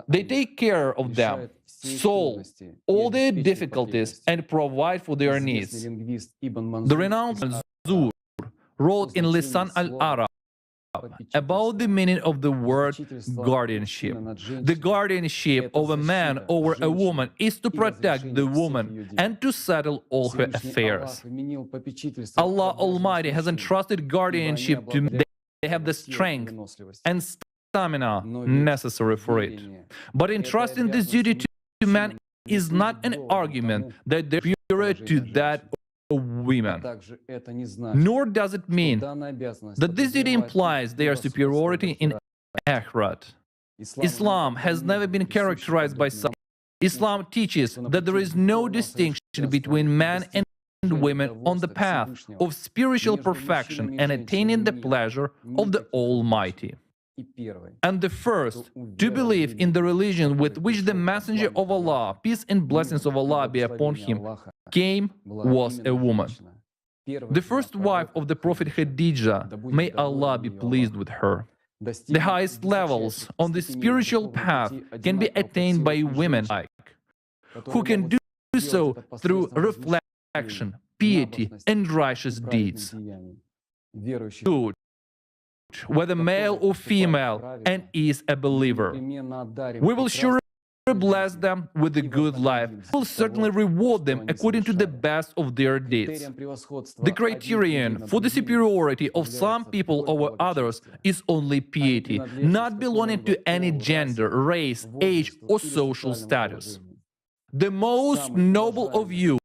They take care of them, solve all their difficulties, and provide for their needs. The renowned Zur wrote in Lisan al-Arab about the meaning of the word guardianship. The guardianship of a man over a woman is to protect the woman and to settle all her affairs. Allah Almighty has entrusted guardianship to men. They have the strength and stamina necessary for it. But entrusting this duty to man is not an argument that they're superior to that of women, nor does it mean that this duty implies their superiority in Akhirat. Islam has never been characterized by such. Islam teaches that there is no distinction between men and women on the path of spiritual perfection and attaining the pleasure of the Almighty. And the first to believe in the religion with which the Messenger of Allah, peace and blessings of Allah be upon him, came was a woman. The first wife of the Prophet Khadija, may Allah be pleased with her. The highest levels on the spiritual path can be attained by women who can do so through reflection, piety, and righteous deeds. Good, whether male or female, and is a believer. We will surely bless them with a good life. We will certainly reward them according to the best of their deeds. The criterion for the superiority of some people over others is only piety, not belonging to any gender, race, age, or social status. The most noble of you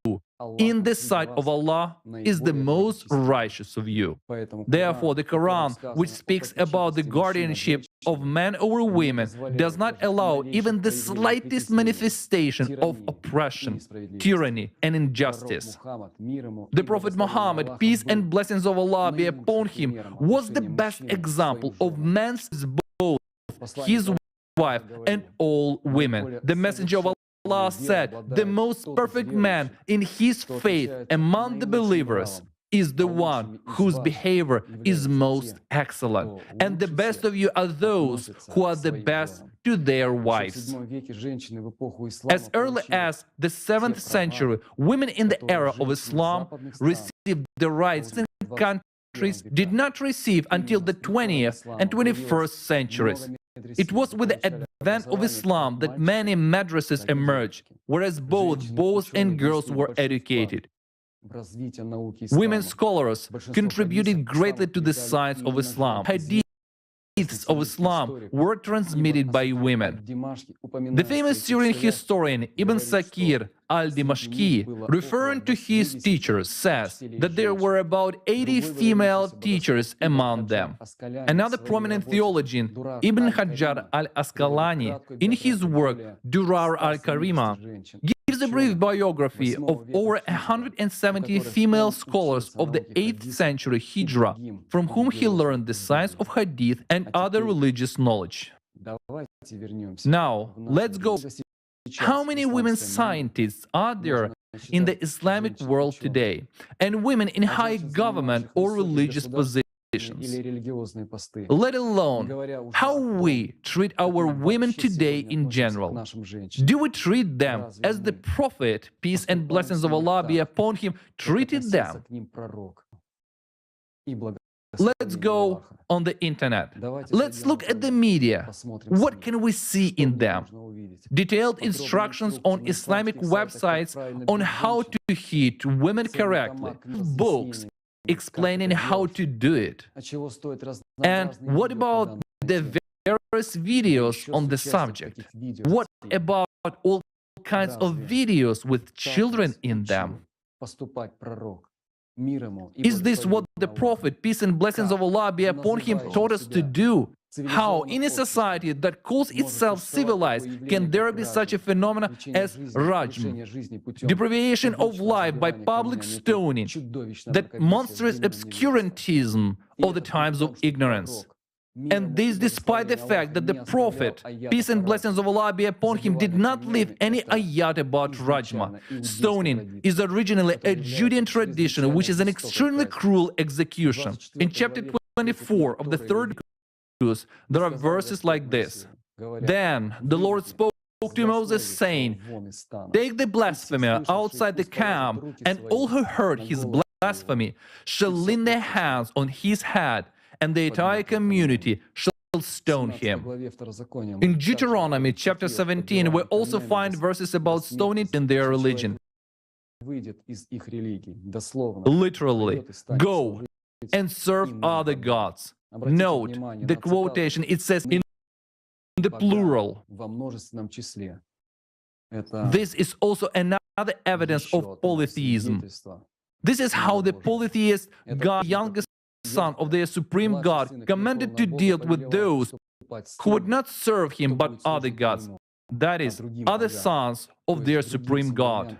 in the sight of Allah is the most righteous of you. Therefore, the Quran, which speaks about the guardianship of men over women, does not allow even the slightest manifestation of oppression, tyranny, and injustice. The Prophet Muhammad, peace and blessings of Allah be upon him, was the best example of man's both his wife and all women. The Messenger of Allah said, the most perfect man in his faith among the believers is the one whose behavior is most excellent, and the best of you are those who are the best to their wives. As early as the 7th century, women in the era of Islam received the rights in countries did not receive until the 20th and 21st centuries. It was with the advent of Islam that many madrasas emerged, whereas both boys and girls were educated. Women scholars contributed greatly to the science of Islam. Hadiths of Islam were transmitted by women. The famous Syrian historian Ibn Sakir al-Dimashqi, referring to his teachers, says that there were about 80 female teachers among them. Another prominent theologian, Ibn Hajar al-Asqalani, in his work Durar al-Karima, gives a brief biography of over 170 female scholars of the 8th century Hijra, from whom he learned the science of Hadith and other religious knowledge. Now, let's go. How many women scientists are there in the Islamic world today, and women in high government or religious positions? Let alone how we treat our women today in general. Do we treat them as the Prophet, peace and blessings of Allah be upon him, treated them? Let's go on the internet. Let's look at the media. What can we see in them? Detailed instructions on Islamic websites on how to hit women correctly. Books explaining how to do it. And what about the various videos on the subject? What about all kinds of videos with children in them? Is this what the Prophet, peace and blessings of Allah be upon him, taught us to do? How, in a society that calls itself civilized, can there be such a phenomenon as rajm, deprivation of life by public stoning, that monstrous obscurantism of the times of ignorance? And this despite the fact that the Prophet, peace and blessings of Allah be upon him, did not leave any ayat about rajma. Stoning is originally a Judean tradition, which is an extremely cruel execution. In chapter 24 of the 3rd there are verses like this. Then the Lord spoke to Moses, saying, take the blasphemer outside the camp, and all who heard his blasphemy shall lean their hands on his head, and the entire community shall stone him. In Deuteronomy chapter 17, we also find verses about stoning in their religion. Literally, go and serve other gods. Note the quotation, it says in the plural. This is also another evidence of polytheism. This is how the polytheist God, youngest son of their supreme God, commanded to deal with those who would not serve him but other gods, that is, other sons of their supreme God.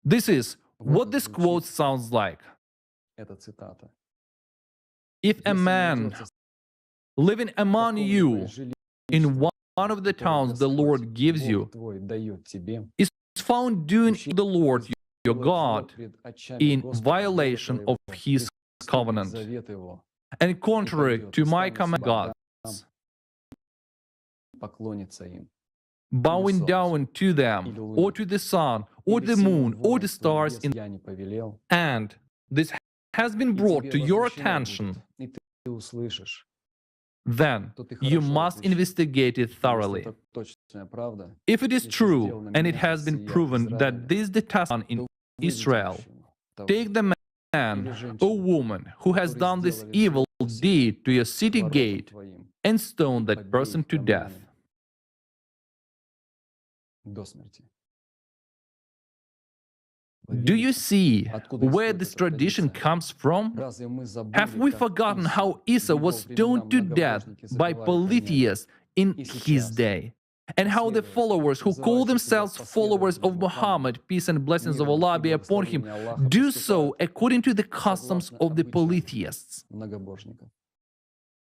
This is what this quote sounds like. If a man living among you in one of the towns the Lord gives you is found doing the Lord your God in violation of his covenant and contrary to my command gods, bowing down to them or to the sun or the moon or the stars and this has been brought to your attention, then you must investigate it thoroughly. If it is true and it has been proven that this detestable in Israel, take the man or woman who has done this evil deed to your city gate and stone that person to death. Do you see where this tradition comes from? Have we forgotten how Isa was stoned to death by polytheists in his day? And how the followers who call themselves followers of Muhammad, peace and blessings of Allah be upon him, do so according to the customs of the polytheists.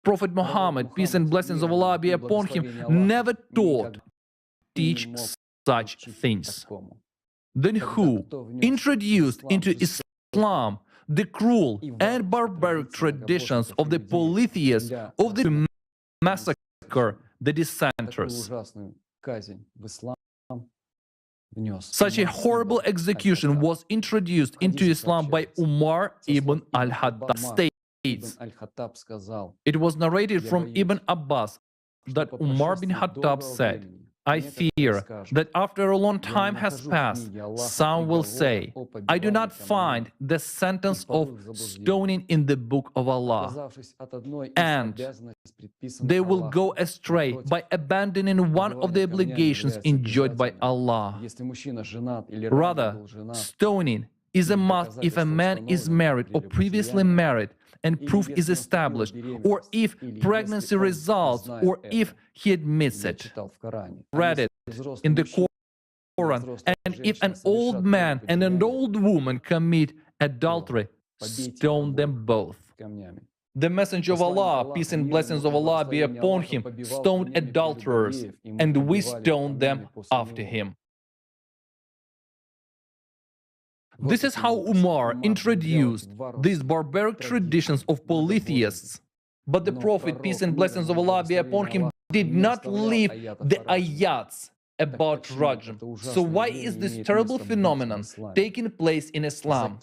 Prophet Muhammad, peace and blessings of Allah be upon him, never taught, teach such things. Then who introduced into Islam the cruel and barbaric traditions of the polytheists of the massacre the dissenters? Such a horrible execution was introduced into Islam by Umar ibn al-Khattab. States. It was narrated from Ibn Abbas that Umar bin Khattab said, I fear that after a long time has passed, some will say, I do not find the sentence of stoning in the book of Allah. And they will go astray by abandoning one of the obligations enjoined by Allah. Rather, stoning is a must if a man is married or previously married and proof is established, or if pregnancy results, or if he admits it. Read it in the Quran. And if an old man and an old woman commit adultery, stone them both. The Messenger of Allah, peace and blessings of Allah be upon him, stoned adulterers, and we stoned them after him. This is how Umar introduced these barbaric traditions of polytheists. But the Prophet, peace and blessings of Allah be upon him, did not leave the ayats about Rajam. So why is this terrible phenomenon taking place in Islam?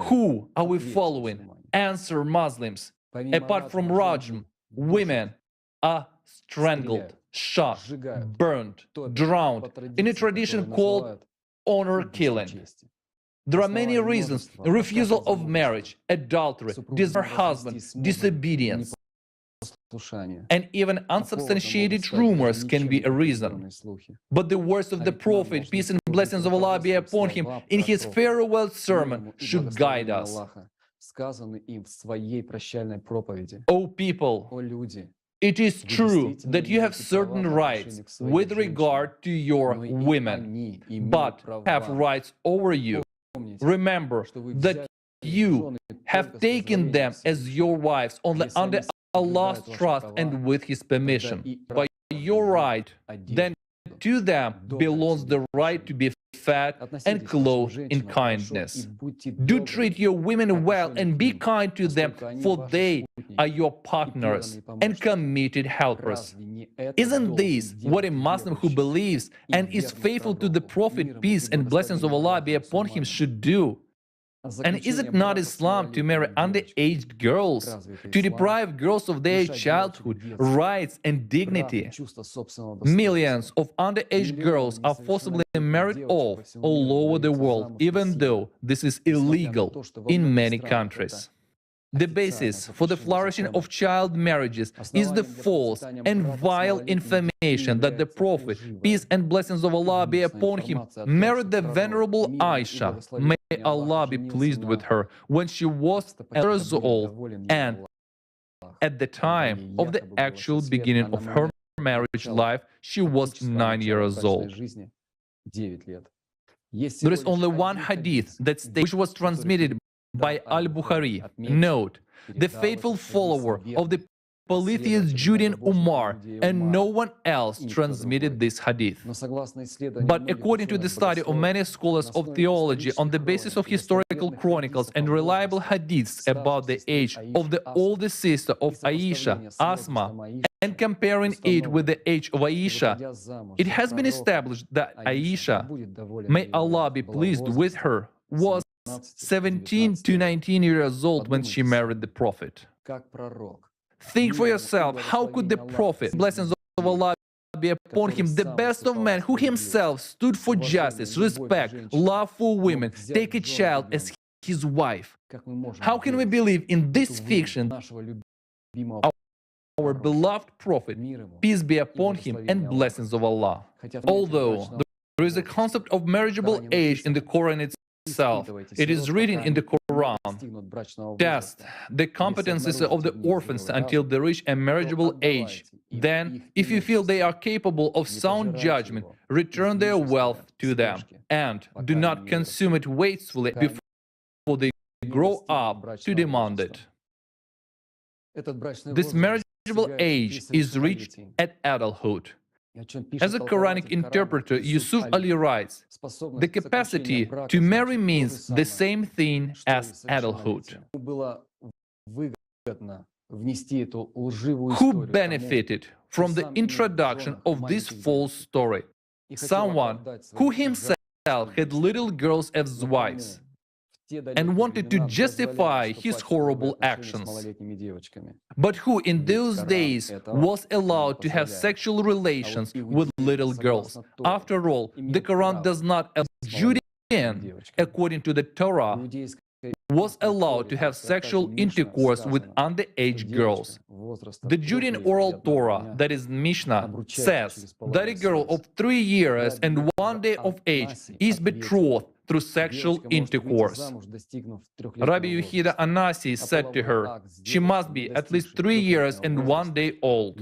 Who are we following? Answer, Muslims. Apart from Rajam, women are strangled, shot, burned, drowned in a tradition called honor killing. There are many reasons: refusal of marriage, adultery, dishonor husband, disobedience, and even unsubstantiated rumors can be a reason. But the words of the Prophet, peace and blessings of Allah be upon him, in his farewell sermon should guide us. O people, it is true that you have certain rights with regard to your women, but have rights over you. Remember that you have taken them as your wives only under Allah's trust and with His permission. By your right, then to them belongs the right to be fed and clothed in kindness. Do treat your women well and be kind to them, for they are your partners and committed helpers. Isn't this what a Muslim who believes and is faithful to the Prophet, peace and blessings of Allah be upon him, should do? And is it not Islam to marry underage girls, to deprive girls of their childhood, rights and dignity? Millions of underage girls are forcibly married off all over the world, even though this is illegal in many countries. The basis for the flourishing of child marriages is the false and vile information that the Prophet, peace and blessings of Allah be upon him, married the venerable Aisha, may Allah be pleased with her, when she was 8 years old, and At the time of the actual beginning of her marriage life, she was 9 years old. There is only one hadith that states, which was transmitted by al-Bukhari. Note, the faithful follower of the polytheist Judean Umar, and no one else transmitted this hadith. But according to the study of many scholars of theology on the basis of historical chronicles and reliable hadiths about the age of the older sister of Aisha, Asma, and comparing it with the age of Aisha, it has been established that Aisha, may Allah be pleased with her, was 17 to 19 years old when she married the Prophet. Think for yourself, how could the Prophet, blessings of Allah be upon him, the best of men, who himself stood for justice, respect, love for women, take a child as his wife? How can we believe in this fiction, our beloved Prophet, peace be upon him, and blessings of Allah? Although there is a concept of marriageable age in the Quran itself, it is written in the Quran, test the competencies of the orphans until they reach a marriageable age. Then, if you feel they are capable of sound judgment, return their wealth to them, and do not consume it wastefully before they grow up to demand it. This marriageable age is reached at adulthood. As a Quranic interpreter, Yusuf Ali writes, the capacity to marry means the same thing as adulthood. Who benefited from the introduction of this false story? Someone who himself had little girls as wives and wanted to justify his horrible actions, but who in those days was allowed to have sexual relations with little girls. After all, the Quran does not allow Judean, according to the Torah, was allowed to have sexual intercourse with underage girls. The Judean oral Torah, that is Mishnah, says that a girl of 3 years and 1 day of age is betrothed through sexual intercourse. Rabbi Yehuda Anasi said to her, she must be at least 3 years and 1 day old.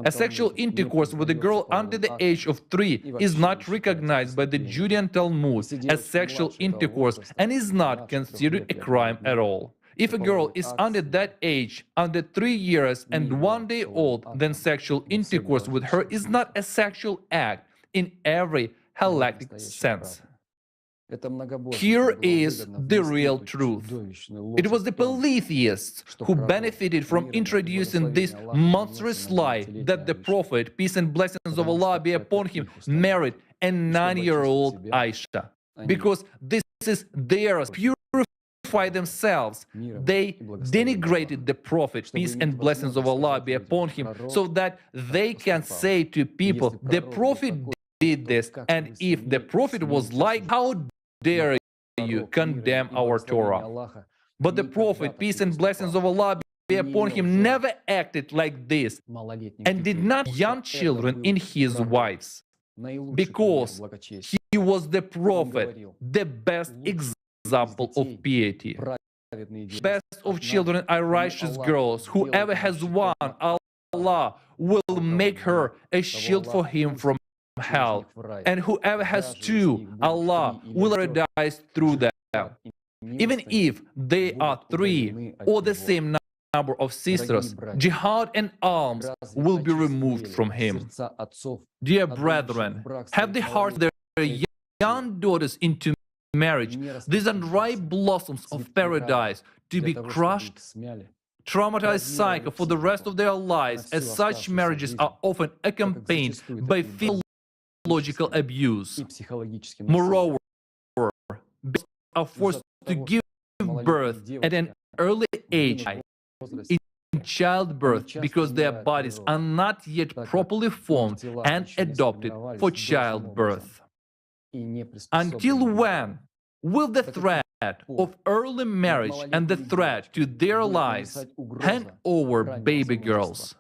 A sexual intercourse with a girl under the age of 3 is not recognized by the Judean Talmud as sexual intercourse and is not considered a crime at all. If a girl is under that age, under 3 years and 1 day old, then sexual intercourse with her is not a sexual act in every halakhic sense. Here is the real truth. It was the polytheists who benefited from introducing this monstrous lie that the Prophet, peace and blessings of Allah be upon him, married a 9-year-old Aisha. Because this is theirs, purify themselves. They denigrated the Prophet, peace and blessings of Allah be upon him, so that they can say to people, the Prophet did this, and if the Prophet was like, how dare you condemn our Torah? But the Prophet, peace and blessings of Allah be upon him, never acted like this and did not young children in his wives, because he was the Prophet, the best example of piety. Best of children are righteous girls. Whoever has one, Allah will make her a shield for him from hell, and whoever has 2, Allah will paradise through them. Even if they are 3 or the same number of sisters, jihad and alms will be removed from him. Dear brethren, have the heart of their young daughters into marriage, these unripe blossoms of paradise, to be crushed, traumatized psycho for the rest of their lives, as such marriages are often accompanied by physiological abuse. Moreover, babies are forced to give birth at an early age in childbirth because their bodies are not yet properly formed and adopted for childbirth. Until when will the threat of early marriage and the threat to their lives hand over baby girls?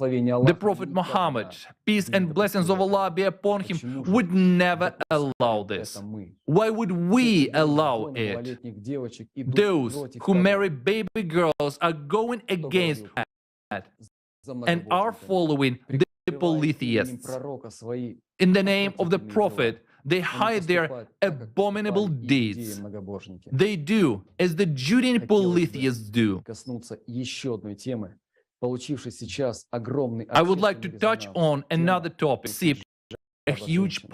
The Prophet Muhammad, peace and blessings of Allah be upon him, would never allow this. Why would we allow it? Those who marry baby girls are going against that and are following the polytheists. In the name of the Prophet, they hide their abominable deeds. They do as the Judean polytheists do. I would like to touch on another topic, received a huge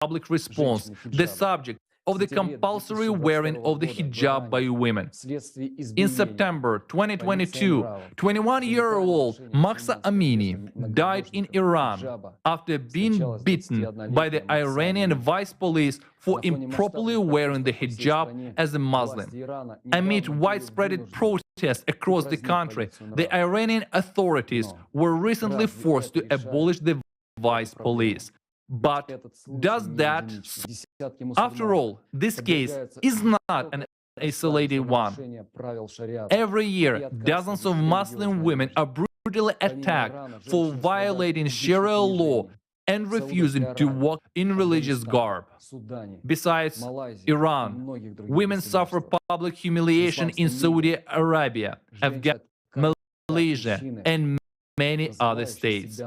public response, the subject of the compulsory wearing of the hijab by women. In September 2022, 21-year-old Mahsa Amini died in Iran after being beaten by the Iranian vice police for improperly wearing the hijab as a Muslim. Amid widespread protests across the country, the Iranian authorities were recently forced to abolish the vice police. But does that... After all, this case is not an isolated one. Every year, dozens of Muslim women are brutally attacked for violating Sharia law and refusing to walk in religious garb. Besides Iran, women suffer public humiliation in Saudi Arabia, Afghanistan, Malaysia, and many other states.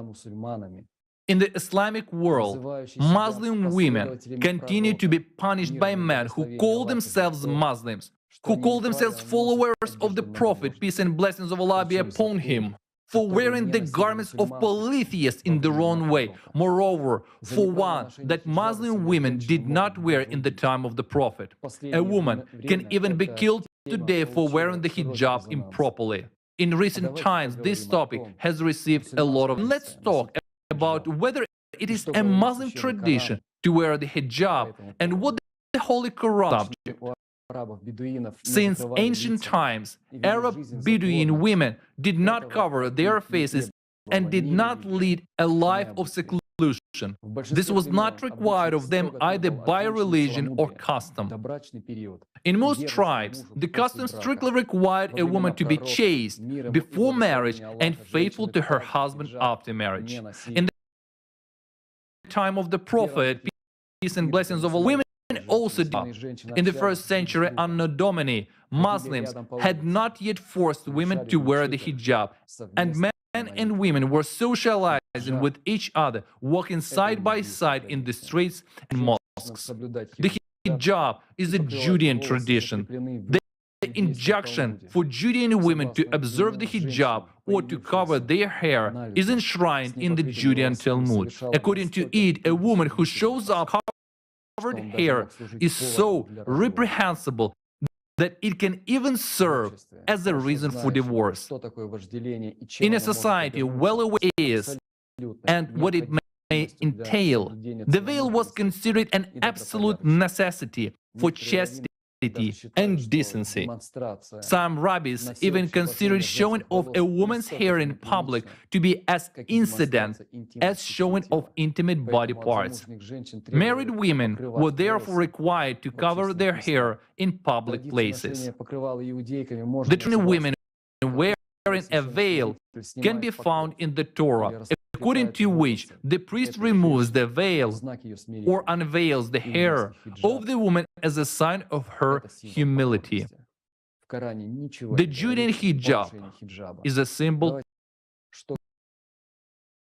In the Islamic world, Muslim women continue to be punished by men who call themselves Muslims, who call themselves followers of the Prophet, peace and blessings of Allah be upon him, for wearing the garments of polytheists in the wrong way. Moreover, for one that Muslim women did not wear in the time of the Prophet. A woman can even be killed today for wearing the hijab improperly. In recent times, this topic has received a lot of... Let's talk about whether it is a Muslim tradition to wear the hijab and what the Holy Quran subject. Since ancient times, Arab Bedouin women did not cover their faces and did not lead a life of seclusion. This was not required of them either by religion or custom. In most tribes, the custom strictly required a woman to be chaste before marriage and faithful to her husband after marriage. In the time of the Prophet, peace and blessings of Allah, women also did. In the 1st century Anno Domini, Muslims had not yet forced women to wear the hijab, and men and women were socializing with each other, walking side by side in the streets and mosques. The hijab is a Judean tradition. The injunction for Judean women to observe the hijab or to cover their hair is enshrined in the Judean Talmud. According to it, a woman who shows up covered hair is so reprehensible that it can even serve as a reason for divorce. In a society well aware is and what it may entail, the veil was considered an absolute necessity for chastity and decency. Some rabbis even considered showing off a woman's hair in public to be as incident as showing of intimate body parts. Married women were therefore required to cover their hair in public places. The traditional women wearing a veil can be found in the Torah, according to which the priest removes the veil or unveils the hair of the woman as a sign of her humility. The Judean hijab is a symbol.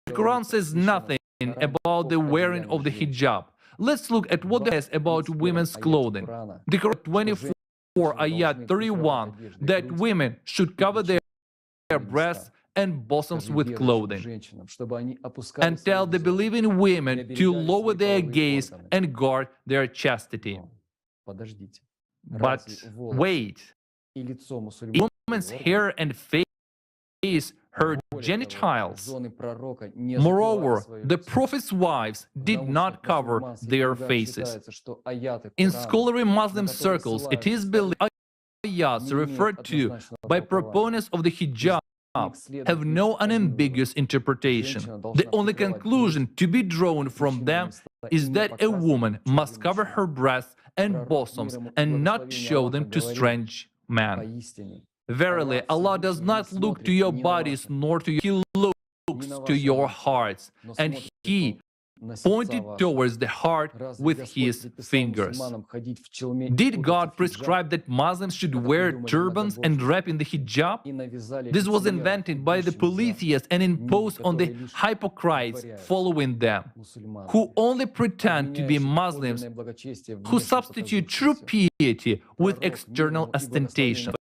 The Quran says nothing about the wearing of the hijab. Let's look at what it says about women's clothing. The Quran 24 ayat 31 that women should cover their breasts and bosoms with clothing, and tell the believing women to lower their gaze and guard their chastity. But wait, woman's hair and face, her genitals. Moreover, the Prophet's wives did not cover their faces. In scholarly Muslim circles, it is believed ayats referred to by proponents of the hijab have no unambiguous interpretation. The only conclusion to be drawn from them is that a woman must cover her breasts and bosoms and not show them to strange men. Verily, Allah does not look to your bodies nor to your... He looks to your hearts, and he pointed towards the heart with his fingers. Did God prescribe that Muslims should wear turbans and wrap in the hijab? This was invented by the polytheists and imposed on the hypocrites following them, who only pretend to be Muslims, who substitute true piety with external ostentation.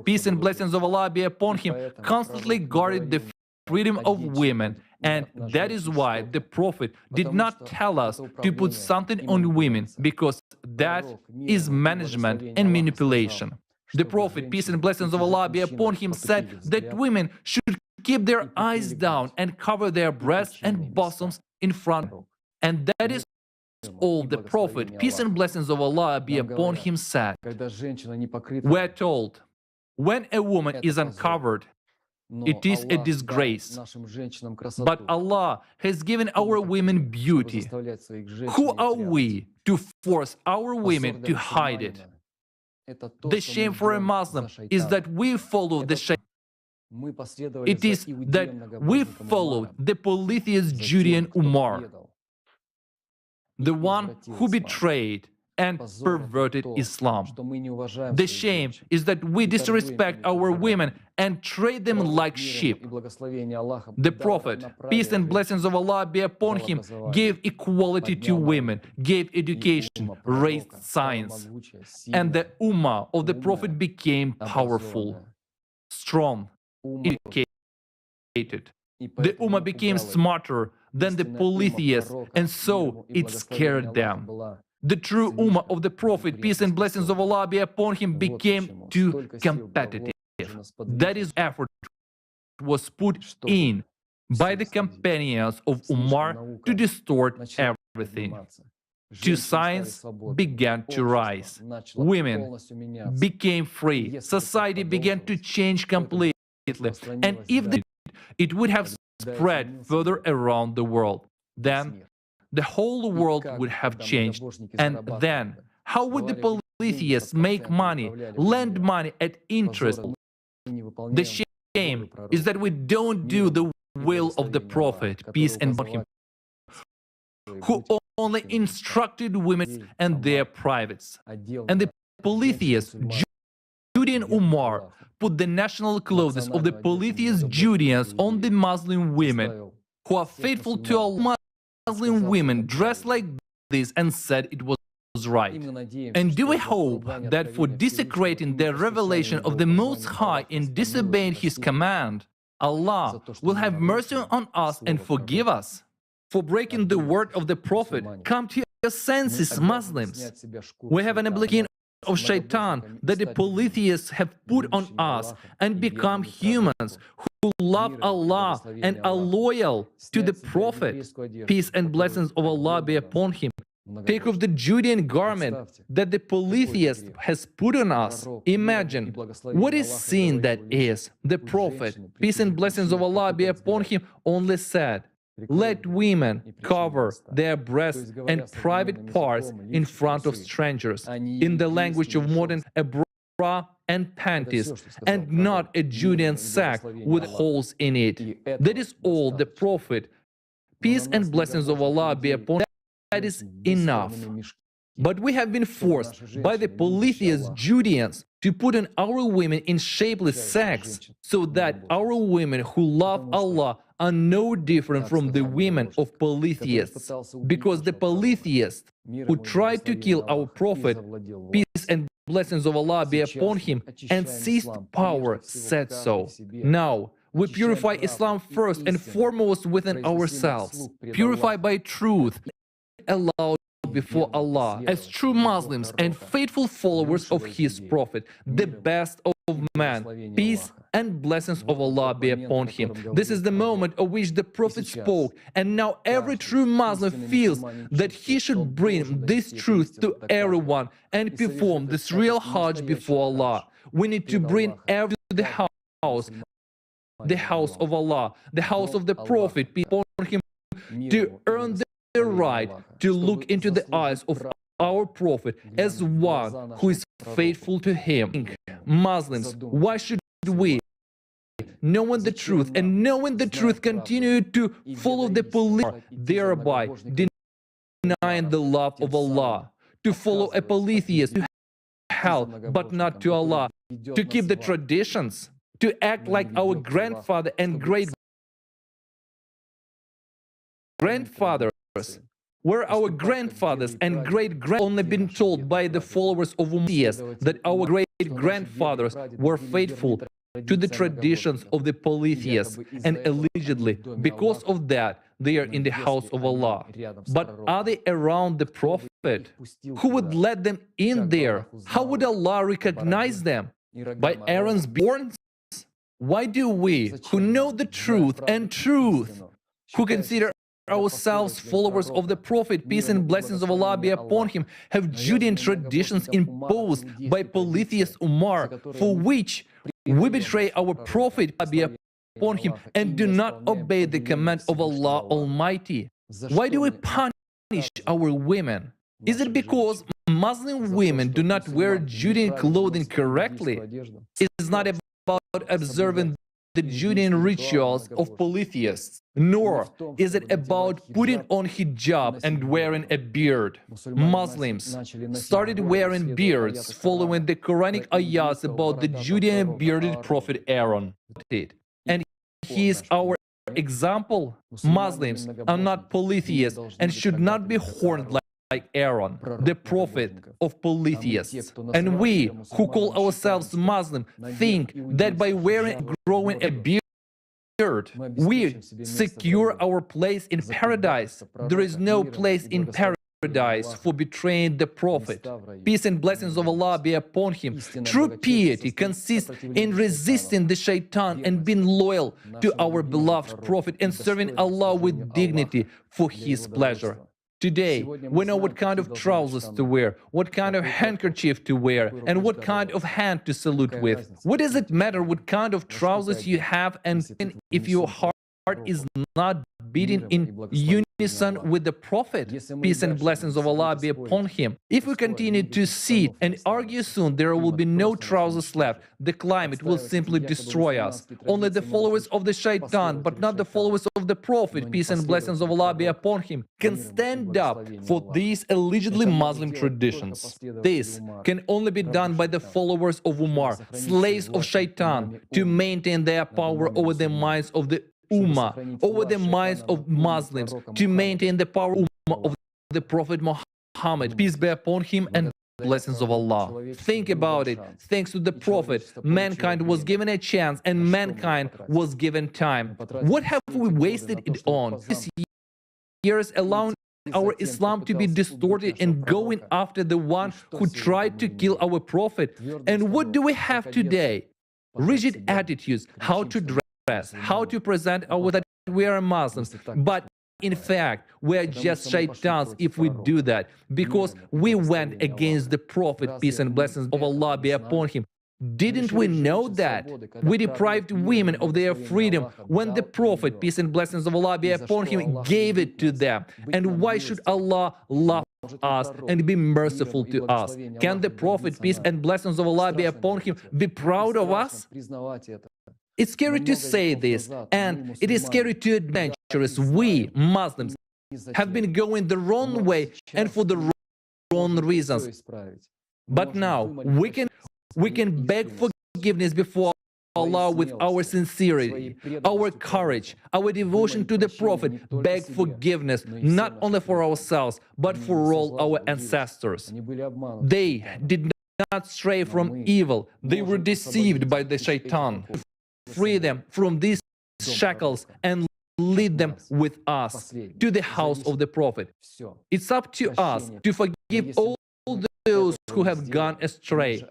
Peace and blessings of Allah be upon him, constantly guarded the freedom of women, and that is why the Prophet did not tell us to put something on women, because that is management and manipulation. The Prophet, peace and blessings of Allah be upon him, said that women should keep their eyes down and cover their breasts and bosoms in front. And that is all the Prophet, peace and blessings of Allah be upon him, said. We're told, when a woman is uncovered, it is a disgrace. But Allah has given our women beauty. Who are we to force our women to hide it? The shame for a Muslim is that we follow the shame. It is that we follow the polytheist Judean Umar, the one who betrayed and perverted Islam. The shame is that we disrespect our women and trade them like sheep. The Prophet, peace and blessings of Allah be upon him, gave equality to women, gave education, raised science, and the Ummah of the Prophet became powerful, strong, educated. The Ummah became smarter than the polytheists, and so it scared them. The true Ummah of the Prophet, peace and blessings of Allah be upon him, became too competitive. That is, effort was put in by the companions of Umar to distort everything. Two science began to rise. Women became free. Society began to change completely. And if it would have spread further around the world, then the whole world would have changed. And then, how would the polytheists make money, lend money at interest? The shame is that we don't do the will of the Prophet, peace and blessings him, who only instructed women and their privates. And the polytheists, Judean Umar, put the national clothes of the polytheist Judeans on the Muslim women, who are faithful to Allah. Muslim women dressed like this and said it was right. And do we hope that for desecrating the revelation of the Most High and disobeying His command, Allah will have mercy on us and forgive us? For breaking the word of the Prophet, come to your senses, Muslims. We have an obligation of shaitan that the polytheists have put on us and become humans who love Allah and are loyal to the Prophet. Peace and blessings of Allah be upon him. Take off the Judean garment that the polytheist has put on us. Imagine what is sin that is. The Prophet, peace and blessings of Allah be upon him, only said, let women cover their breasts and private parts in front of strangers. In the language of modern, a bra and panties, and not a Judean sack with holes in it. That is all the Prophet, peace and blessings of Allah be upon him. That is enough. But we have been forced by the polytheist Judeans to put on our women in shapeless sacks, so that our women who love Allah are no different from the women of polytheists. Because the polytheists who tried to kill our Prophet, peace and blessings of Allah be upon him, and seized power, said so. Now, we purify Islam first and foremost within ourselves. Purify by truth, allowed before Allah, as true Muslims and faithful followers of His Prophet, the best of man, peace and blessings of Allah be upon him. This is the moment of which the Prophet spoke, and now every true Muslim feels that he should bring this truth to everyone and perform this real Hajj before Allah. We need to bring everyone to the house of Allah, the house of the Prophet, peace upon him, to earn the right to look into the eyes of our Prophet as one who is faithful to him. Muslims, why should we knowing the truth, and knowing the truth continue to follow the police, thereby denying the love of Allah, to follow a polytheist, to hell, but not to Allah, to keep the traditions, to act like our grandfather and great-grandfathers, where our grandfathers and great-grand only been told by the followers of Omaliza that our great-grandfathers were faithful to the traditions of the polytheists, and allegedly, because of that, they are in the house of Allah. But are they around the Prophet? Who would let them in there? How would Allah recognize them? By Aaron's horns? Why do we, who know the truth and truth, who consider ourselves followers of the Prophet, peace and blessings of Allah be upon him, have Judean traditions imposed by polytheist Umar, for which we betray our Prophet be upon him and do not obey the command of Allah Almighty? Why do we punish our women? Is it because Muslim women do not wear Judean clothing correctly? It's not about observing the Judean rituals of polytheists, nor is it about putting on hijab and wearing a beard. Muslims started wearing beards following the Quranic ayahs about the Judean bearded prophet Aaron. And he is our example. Muslims are not polytheists and should not be horned like Aaron, the prophet of polytheists. And we, who call ourselves Muslim, think that by wearing and growing a beard, we secure our place in paradise. There is no place in paradise for betraying the Prophet. Peace and blessings of Allah be upon him. True piety consists in resisting the shaitan and being loyal to our beloved Prophet and serving Allah with dignity for his pleasure. Today, we know what kind of trousers to wear, what kind of handkerchief to wear, and what kind of hand to salute with. What does it matter what kind of trousers you have, and if your heart is not beating in unison with the Prophet, peace and blessings of Allah be upon him? If we continue to sit and argue, soon there will be no trousers left. The climate will simply destroy us. Only the followers of the shaitan, but not the followers of the Prophet, peace and blessings of Allah be upon him, can stand up for these allegedly Muslim traditions. This can only be done by the followers of Umar, slaves of shaitan, to maintain their power over the minds of the Ummah, over the minds of Muslims, to maintain the power of the Prophet Muhammad, peace be upon him, and blessings of Allah. Think about it. Thanks to the Prophet, mankind was given a chance and mankind was given time. What have we wasted it on? These years allowing our Islam to be distorted and going after the one who tried to kill our Prophet. And what do we have today? Rigid attitudes, how to dress, how to present our that we are Muslims. But in fact, we are just shaitans if we do that, because we went against the Prophet, peace and blessings of Allah be upon him. Didn't we know that? We deprived women of their freedom when the Prophet, peace and blessings of Allah be upon him, gave it to them. And why should Allah love us and be merciful to us? Can the Prophet, peace and blessings of Allah be upon him, be proud of us? It's scary to say this, and it is scary to admit we, Muslims, have been going the wrong way and for the wrong reasons. But now we can beg forgiveness before Allah with our sincerity, our courage, our devotion to the Prophet. Beg forgiveness not only for ourselves but for all our ancestors. They did not stray from evil. They were deceived by the shaitan. Free them from these shackles and lead them with us to the house of the Prophet. It's up to us to forgive all those who have gone astray.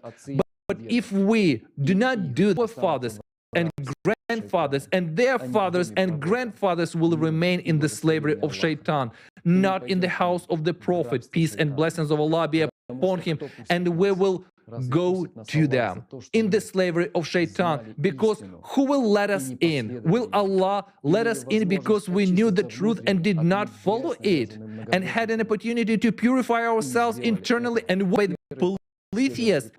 But if we do not do that, our fathers and grandfathers and their fathers and grandfathers will remain in the slavery of shaitan, not in the house of the Prophet, peace and blessings of Allah be upon him, and we will go to them in the slavery of shaitan, because who will let us in? Will Allah let us in because we knew the truth and did not follow it, and had an opportunity to purify ourselves internally and with polytheists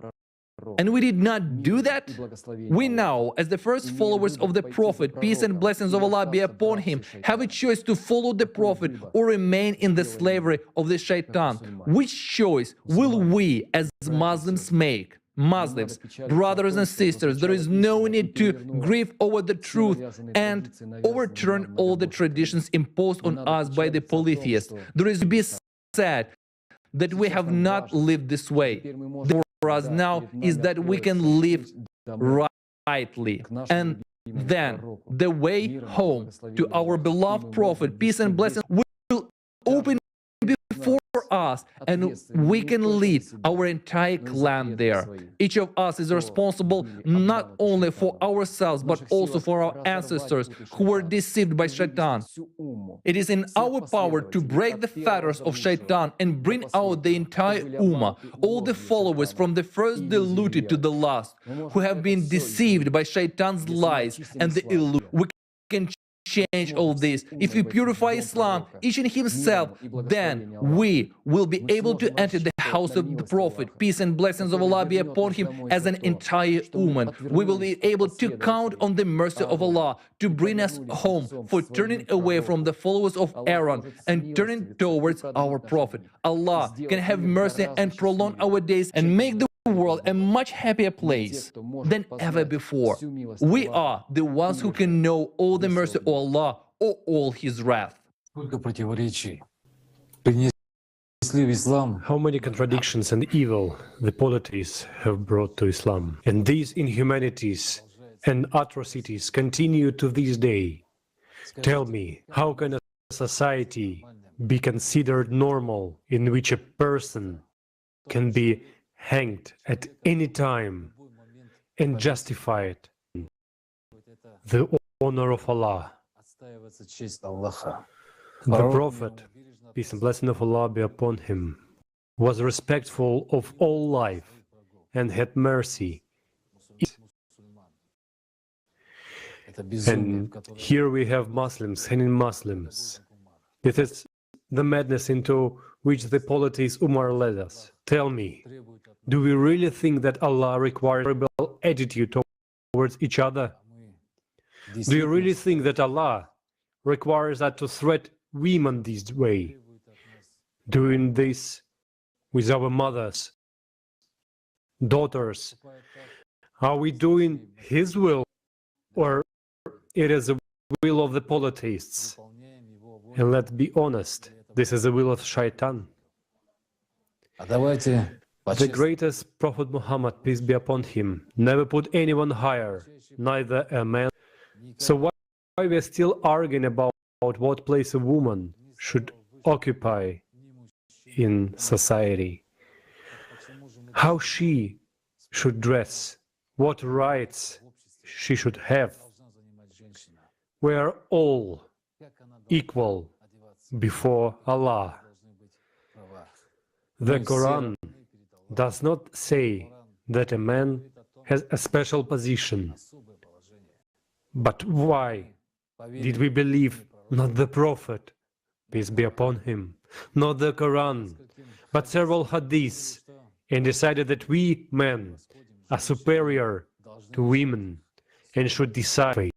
and we did not do that? We now, as the first followers of the Prophet, peace and blessings of Allah be upon him, have a choice to follow the Prophet or remain in the slavery of the shaitan. Which choice will we as Muslims make? Muslims, brothers and sisters, there is no need to grieve over the truth and overturn all the traditions imposed on us by the polytheists. There is to be sad that we have not lived this way. For us now is that we can live rightly. And then the way home to our beloved Prophet, peace and blessings, will open before us, and we can lead our entire clan there. Each of us is responsible not only for ourselves but also for our ancestors who were deceived by shaitan. It is in our power to break the fetters of shaitan and bring out the entire ummah, all the followers from the first deluded to the last, who have been deceived by shaitan's lies and the illusion. We can change all this. If we purify Islam, each in himself, then we will be able to enter the house of the Prophet, peace and blessings of Allah be upon him, as an entire ummah. We will be able to count on the mercy of Allah to bring us home for turning away from the followers of Aaron and turning towards our Prophet. Allah can have mercy and prolong our days and make the world a much happier place than ever before. We are the ones who can know all the mercy of Allah or all his wrath. How many contradictions and evil the polytheists have brought to Islam. And these inhumanities and atrocities continue to this day. Tell me, how can a society be considered normal in which a person can be hanged at any time and justified? The honor of Allah. The Prophet, peace and blessing of Allah be upon him, was respectful of all life and had mercy. And here we have Muslims hanging Muslims. It is the madness into which the polytheist Umar led us. Tell me, do we really think that Allah requires a rebel attitude towards each other? Do you really think that Allah requires us to threat women this way? Doing this with our mothers, daughters? Are we doing His will, or it is the will of the polytheists? And let's be honest, this is the will of Shaitan. The greatest Prophet Muhammad, peace be upon him, never put anyone higher, neither a man. So why we are still arguing about what place a woman should occupy in society? How she should dress? What rights she should have? We are all equal before Allah. The Quran does not say that a man has a special position. But why did we believe not the Prophet, peace be upon him, not the Quran, but several hadiths, and decided that we men are superior to women and should decide?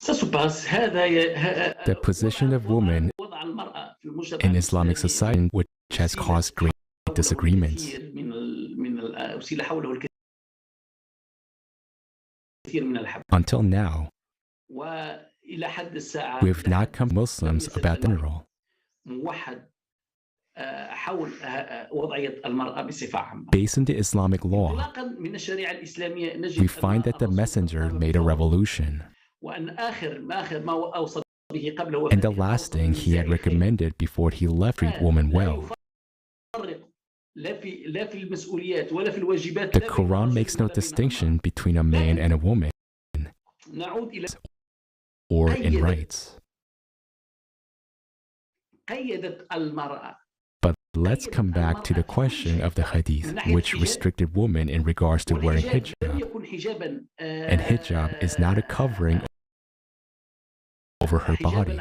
The position of women in Islamic society, which has caused great disagreements. Until now, we have not come Muslims about general. Based on the Islamic law, we find that the Messenger made a revolution. And the last thing he had recommended before he left treat women well. The Quran makes no distinction between a man and a woman, or in rights. But let's come back to the question of the hadith, which restricted women in regards to wearing hijab. And hijab is not a covering over her body.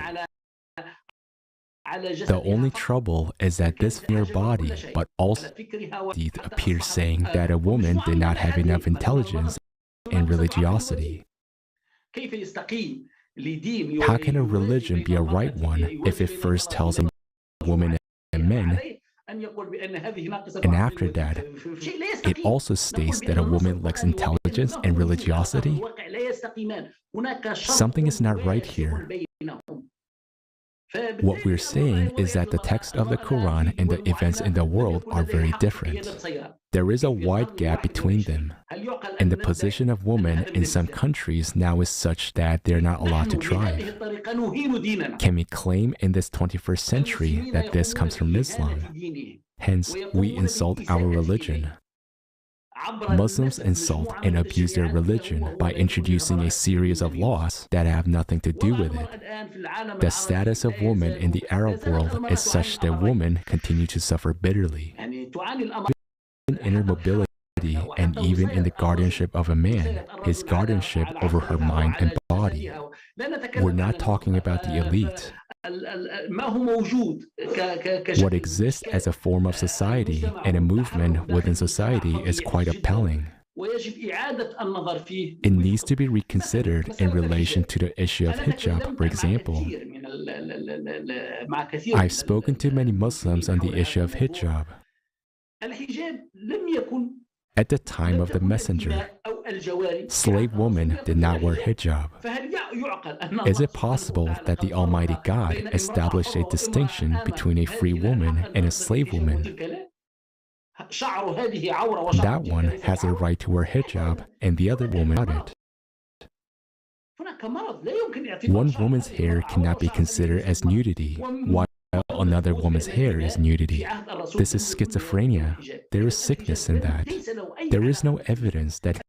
The only trouble is that this mere body, but also hadith appears saying that a woman did not have enough intelligence and religiosity. How can a religion be a right one if it first tells women and men, and after that, it also states that a woman lacks intelligence and religiosity? Something is not right here. What we're saying is that the text of the Quran and the events in the world are very different. There is a wide gap between them, and the position of women in some countries now is such that they're not allowed to drive. Can we claim in this 21st century that this comes from Islam? Hence, we insult our religion. Muslims insult and abuse their religion by introducing a series of laws that have nothing to do with it. The status of women in the Arab world is such that women continue to suffer bitterly. In inner mobility and even in the guardianship of a man, his guardianship over her mind and body. We're not talking about the elite. What exists as a form of society and a movement within society is quite appalling. It needs to be reconsidered in relation to the issue of hijab, for example. I've spoken to many Muslims on the issue of hijab. At the time of the messenger, slave women did not wear hijab. Is it possible that the Almighty God established a distinction between a free woman and a slave woman? That one has a right to wear hijab and the other woman not it. One woman's hair cannot be considered as nudity, while another woman's hair is nudity. This is schizophrenia. There is sickness in that. There is no evidence that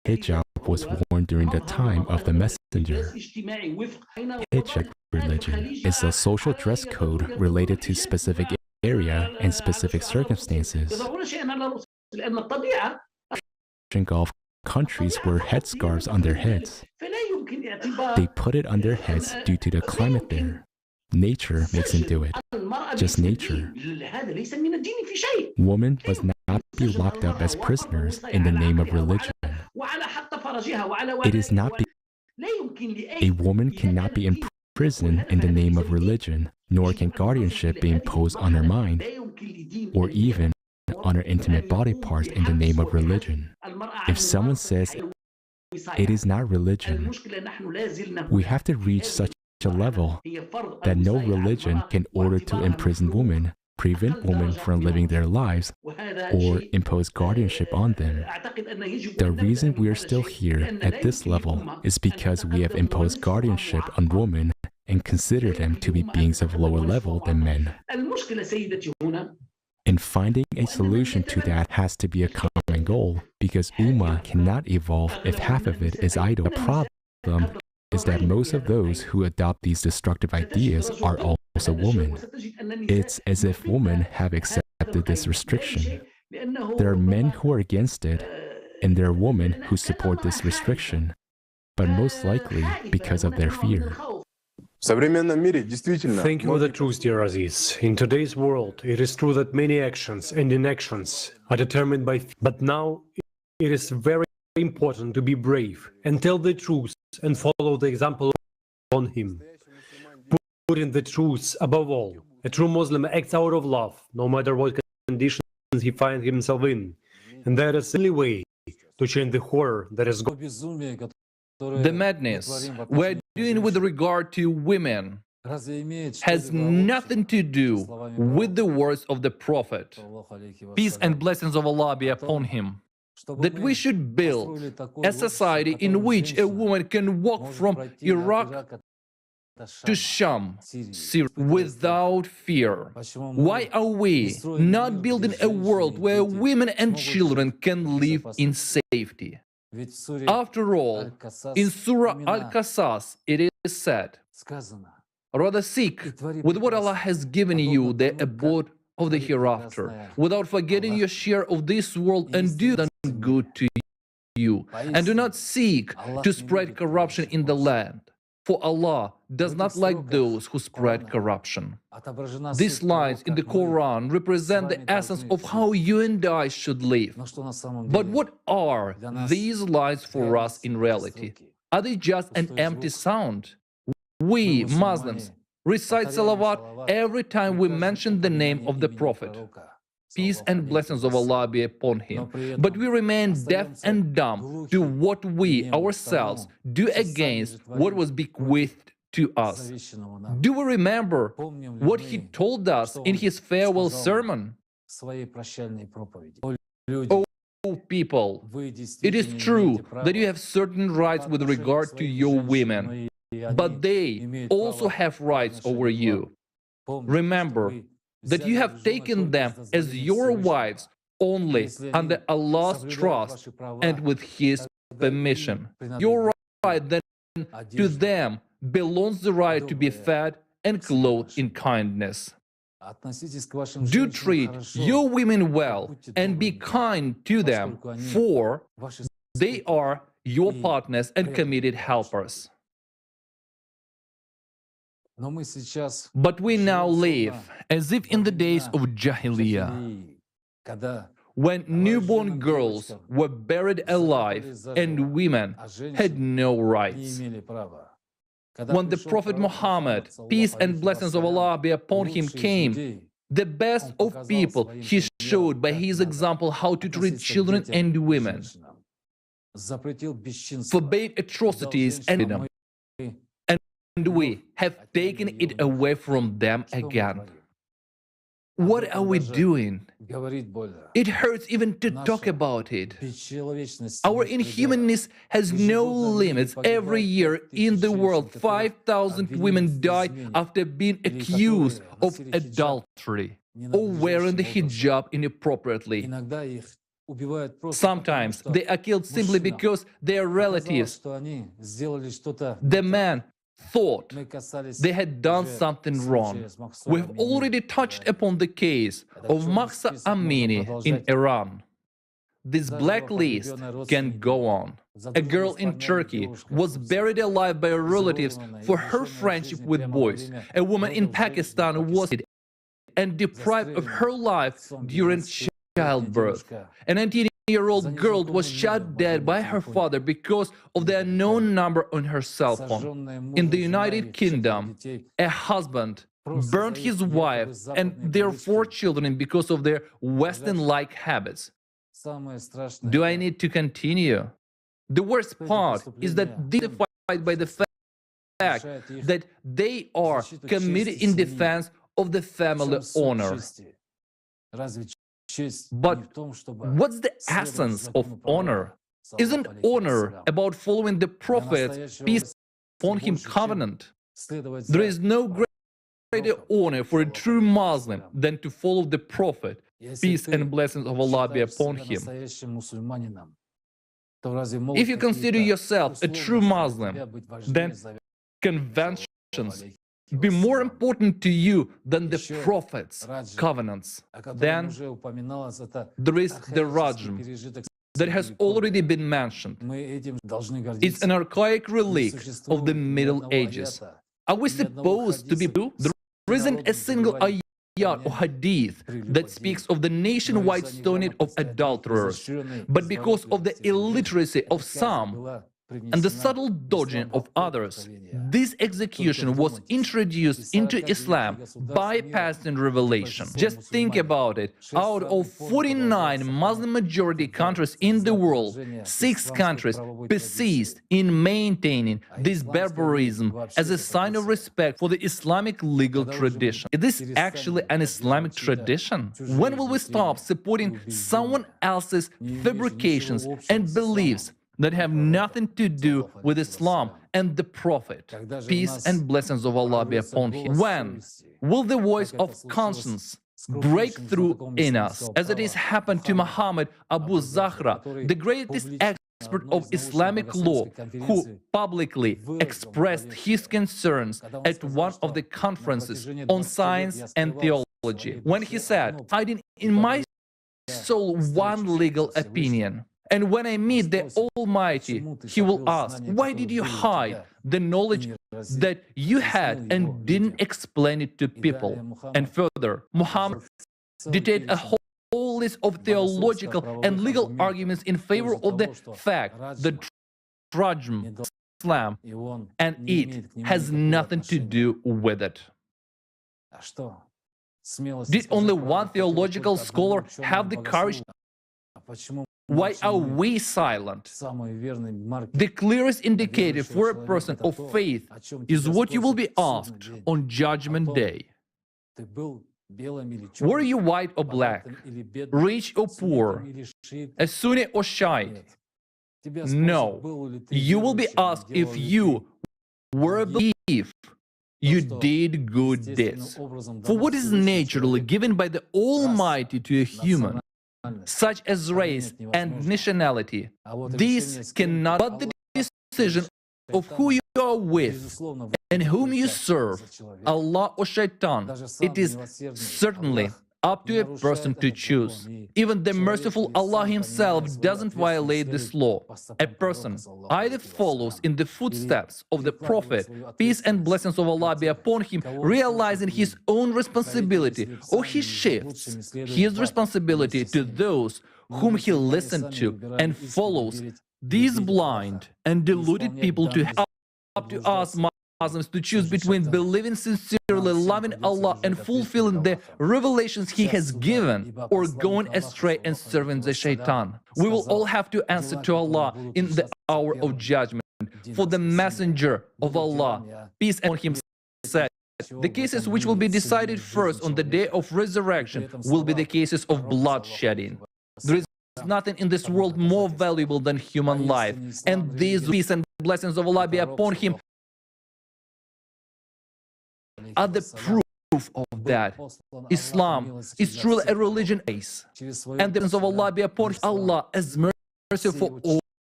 hijab was worn during the time of the messenger. Hijab religion is a social dress code related to specific area and specific circumstances. Gulf countries wear headscarves on their heads. They put it on their heads due to the climate there. Nature makes them do it. Just nature. Women must not be locked up as prisoners in the name of religion. It is not a woman cannot be imprisoned in the name of religion, nor can guardianship be imposed on her mind, or even on her intimate body parts in the name of religion. If someone says it is not religion, we have to reach such a level that no religion can order to imprison women, prevent women from living their lives, or impose guardianship on them. The reason we are still here at this level is because we have imposed guardianship on women and consider them to be beings of lower level than men. And finding a solution to that has to be a common goal, because Ummah cannot evolve if half of it is idle. The problem is that most of those who adopt these destructive ideas are also women. It's as if women have accepted this restriction. There are men who are against it, and there are women who support this restriction, but most likely because of their fear. Thank you for the truth, dear Aziz. In today's world, it is true that many actions and inactions are determined by fear. But now it is very important to be brave and tell the truth and follow the example on him. Putting the truth above all. A true Muslim acts out of love, no matter what conditions he finds himself in. And that is the only way to change the horror that is going. The madness we're doing with regard to women has nothing to do with the words of the Prophet, peace and blessings of Allah be upon him, that we should build a society in which a woman can walk from Iraq to Sham, Syria, without fear. Why are we not building a world where women and children can live in safety? After all, in Surah Al-Qasas, it is said, rather seek with what Allah has given you the abode of the hereafter, without forgetting your share of this world, and do good to you, and do not seek to spread corruption in the land. For Allah does not like those who spread corruption. These lines in the Quran represent the essence of how you and I should live. But what are these lines for us in reality? Are they just an empty sound? We, Muslims, recite salawat every time we mention the name of the Prophet. Peace and blessings of Allah be upon him. But we remain deaf and dumb to what we ourselves do against what was bequeathed to us. Do we remember what he told us in his farewell sermon? Oh people, it is true that you have certain rights with regard to your women, but they also have rights over you. Remember that you have taken them as your wives only under Allah's trust and with His permission. Your right then to them belongs the right to be fed and clothed in kindness. Do treat your women well and be kind to them, for they are your partners and committed helpers. But we now live as if in the days of Jahiliyyah, when newborn girls were buried alive and women had no rights. When the Prophet Muhammad, peace and blessings of Allah be upon him, came, the best of people, he showed by his example how to treat children and women, forbade atrocities and we have taken it away from them again. What are we doing? It hurts even to talk about it. Our inhumanness has no limits. Every year in the world, 5,000 women die after being accused of adultery or wearing the hijab inappropriately. Sometimes they are killed simply because their relatives, the man, thought they had done something wrong. We've already touched upon the case of Mahsa Amini in Iran. This blacklist can go on. A girl in Turkey was buried alive by her relatives for her friendship with boys. A woman in Pakistan was and deprived of her life during childbirth. An 19-year-old girl was shot dead by her father because of the unknown number on her cell phone. In the United Kingdom, a husband burned his wife and their 4 children because of their Western-like habits. Do I need to continue? The worst part is that they are defied by the fact that they are committed in defense of the family honor. But what's the essence of honor? Isn't honor about following the Prophet's peace upon him covenant? There is no greater honor for a true Muslim than to follow the Prophet, peace and blessings of Allah be upon him. If you consider yourself a true Muslim, then conventions be more important to you than the Prophet's covenants. Then there is the Rajm that has already been mentioned. It's an archaic relic of the Middle Ages. Are we supposed to be true? There isn't a single ayat or hadith that speaks of the nationwide stoning of adulterers, but because of the illiteracy of some and the subtle dodging of others, this execution was introduced into Islam, bypassing revelation. Just think about it. Out of 49 Muslim-majority countries in the world, 6 countries persist in maintaining this barbarism as a sign of respect for the Islamic legal tradition. Is this actually an Islamic tradition? When will we stop supporting someone else's fabrications and beliefs that have nothing to do with Islam and the Prophet, peace and blessings of Allah be upon him? When will the voice of conscience break through in us, as it has happened to Muhammad Abu Zahra, the greatest expert of Islamic law, who publicly expressed his concerns at one of the conferences on science and theology, when he said, "Hiding in my soul one legal opinion, And when I meet the Almighty, He will ask, why did you hide the knowledge that you had and didn't explain it to people? And further, Muhammad detailed a whole list of theological and legal arguments in favor of the fact that Rajm, Islam, and it has nothing to do with it. Did only one theological scholar have the courage? Why are we silent? The clearest indicator for a person of faith is what you will be asked on Judgment Day. Were you white or black, rich or poor, a Sunni or Shiite? No. You will be asked if you were a believer. You did good deeds. For what is naturally given by the Almighty to a human, such as race and nationality, this cannot but the decision of who you are with and whom you serve, Allah or Shaitan. It is certainly up to a person to choose. Even the merciful Allah Himself doesn't violate this law. A person either follows in the footsteps of the Prophet, peace and blessings of Allah be upon him, realizing his own responsibility, or he shifts his responsibility to those whom he listened to and follows these blind and deluded people. To up to us Muslims to choose between believing sincerely, loving Allah and fulfilling the revelations He has given, or going astray and serving the Shaitan. We will all have to answer to Allah in the hour of judgment. For the Messenger of Allah, peace and him, said, the cases which will be decided first on the day of resurrection will be the cases of bloodshedding. There is nothing in this world more valuable than human life, and these peace and blessings of Allah be upon him are the proof of that. Islam is truly a religion, and the blessings of Allah be upon Allah as mercy for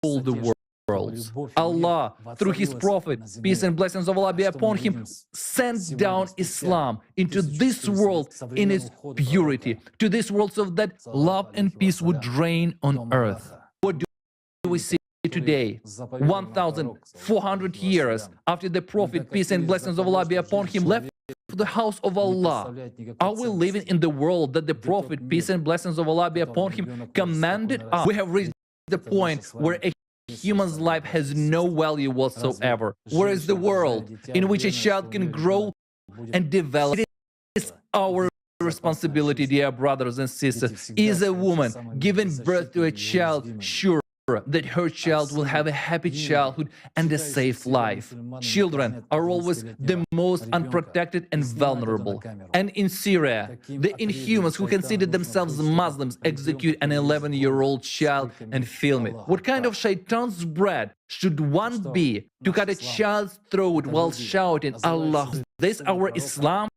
all the worlds. Allah, through His Prophet, peace and blessings of Allah be upon him, sent down Islam into this world in its purity, to this world so that love and peace would reign on earth. What do we see today, 1,400 years after the Prophet, peace and blessings of Allah be upon him, left the house of Allah? Are we living in the world that the Prophet, peace and blessings of Allah be upon him, commanded us? We have reached the point where a human's life has no value whatsoever. Where is the world in which a child can grow and develop? It is our responsibility, dear brothers and sisters. Is a woman giving birth to a child sure that her child will have a happy childhood and a safe life? Children are always the most unprotected and vulnerable. And in Syria, the inhumans who consider themselves Muslims execute an 11-year-old child and film it. What kind of shaitan's bread should one be to cut a child's throat while shouting, Allah? Is this our Islam?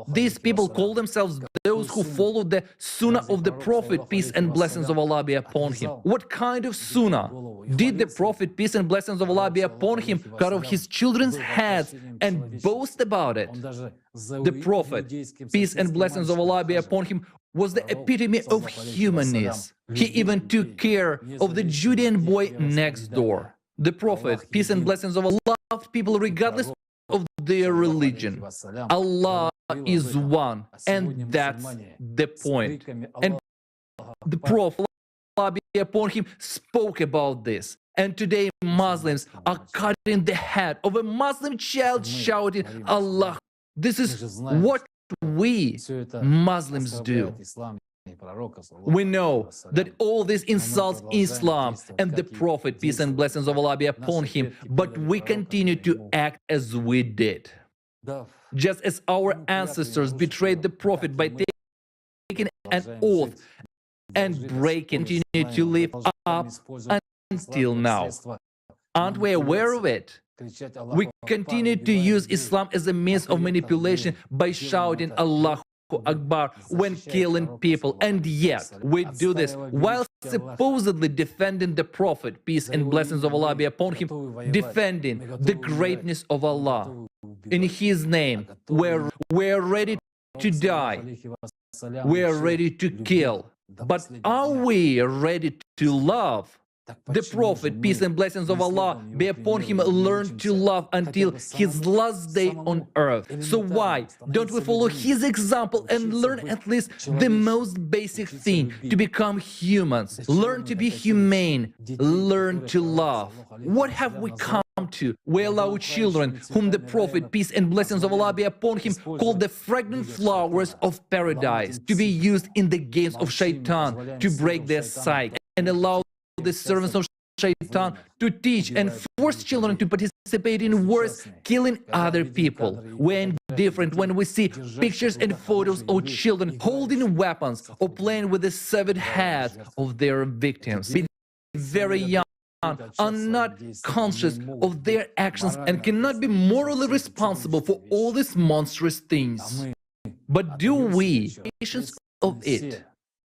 These people call themselves those who follow the Sunnah of the Prophet, peace and blessings of Allah be upon him. What kind of Sunnah did the Prophet, peace and blessings of Allah be upon him, cut off his children's heads and boast about it? The Prophet, peace and blessings of Allah be upon him, was the epitome of humanness. He even took care of the Judean boy next door. The Prophet, peace and blessings of Allah, loved people regardless of their religion. Allah is one, and that's the point. And the Prophet, Allah be upon him, spoke about this. And today Muslims are cutting the head of a Muslim child shouting, Allah. This is what we Muslims do. We know that all this insults Islam and the Prophet, peace and blessings of Allah be upon him, but we continue to act as we did. Just as our ancestors betrayed the Prophet by taking an oath and breaking, continue to live up until now. Aren't we aware of it? We continue to use Islam as a means of manipulation by shouting Allahu Akbar when killing people, and yet we do this while supposedly defending the Prophet, peace and blessings of Allah be upon him, defending the greatness of Allah. In his name, we're ready to die, we're ready to kill, But are we ready to love? The Prophet, peace and blessings of Allah be upon him, learned to love until his last day on earth. So why don't we follow his example and learn at least the most basic thing, to become humans, learn to be humane, learn to love? What have we come to? We allow children, whom the Prophet, peace and blessings of Allah be upon him, called the fragrant flowers of paradise, to be used in the games of shaitan, to break their psyche, and allow the servants of shaitan to teach and force children to participate in wars, killing other people. We're indifferent when we see pictures and photos of children holding weapons or playing with the severed heads of their victims. Being very young, are not conscious of their actions and cannot be morally responsible for all these monstrous things. But do we, patients of it,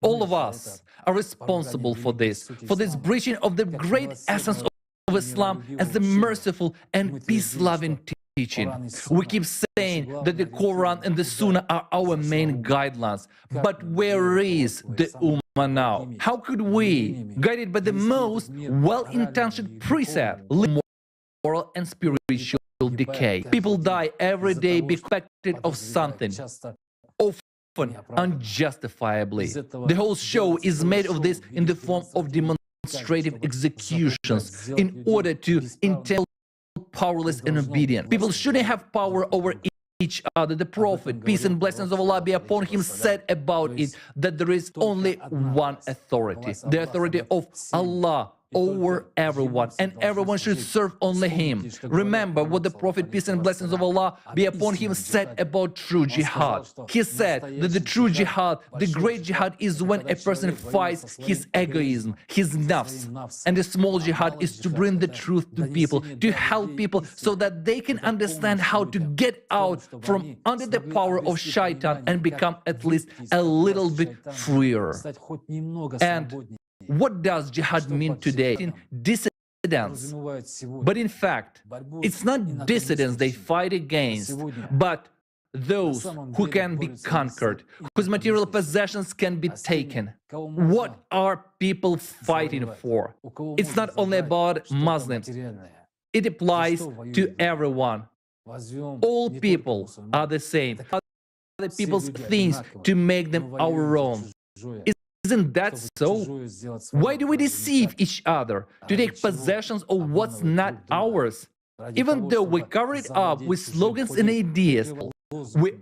all of us are responsible for this breaching of the great essence of Islam as the merciful and peace-loving teaching. We keep saying that the Quran and the Sunnah are our main guidelines, but where is the Ummah now? How could we, guided by the most well-intentioned precept, live moral and spiritual decay? People die every day because of something, often unjustifiably. The whole show is made of this in the form of demonstrative executions in order to entail powerless and obedient. People shouldn't have power over each other. The Prophet, peace and blessings of Allah be upon him, said about it that there is only one authority, the authority of Allah over everyone, and everyone should serve only him. Remember what the Prophet, peace and blessings of Allah be upon him, said about true jihad. He said that the true jihad, the great jihad, is when a person fights his egoism, his nafs, and the small jihad is to bring the truth to people, to help people so that they can understand how to get out from under the power of shaitan and become at least a little bit freer. And what does jihad mean today? In dissidents. But in fact, it's not dissidents they fight against, but those who can be conquered, whose material possessions can be taken. What are people fighting for? It's not only about Muslims. It applies to everyone. All people are the same. Other people's things to make them our own. Isn't that so? Why do we deceive each other to take possessions of what's not ours? Even though we cover it up with slogans and ideas, we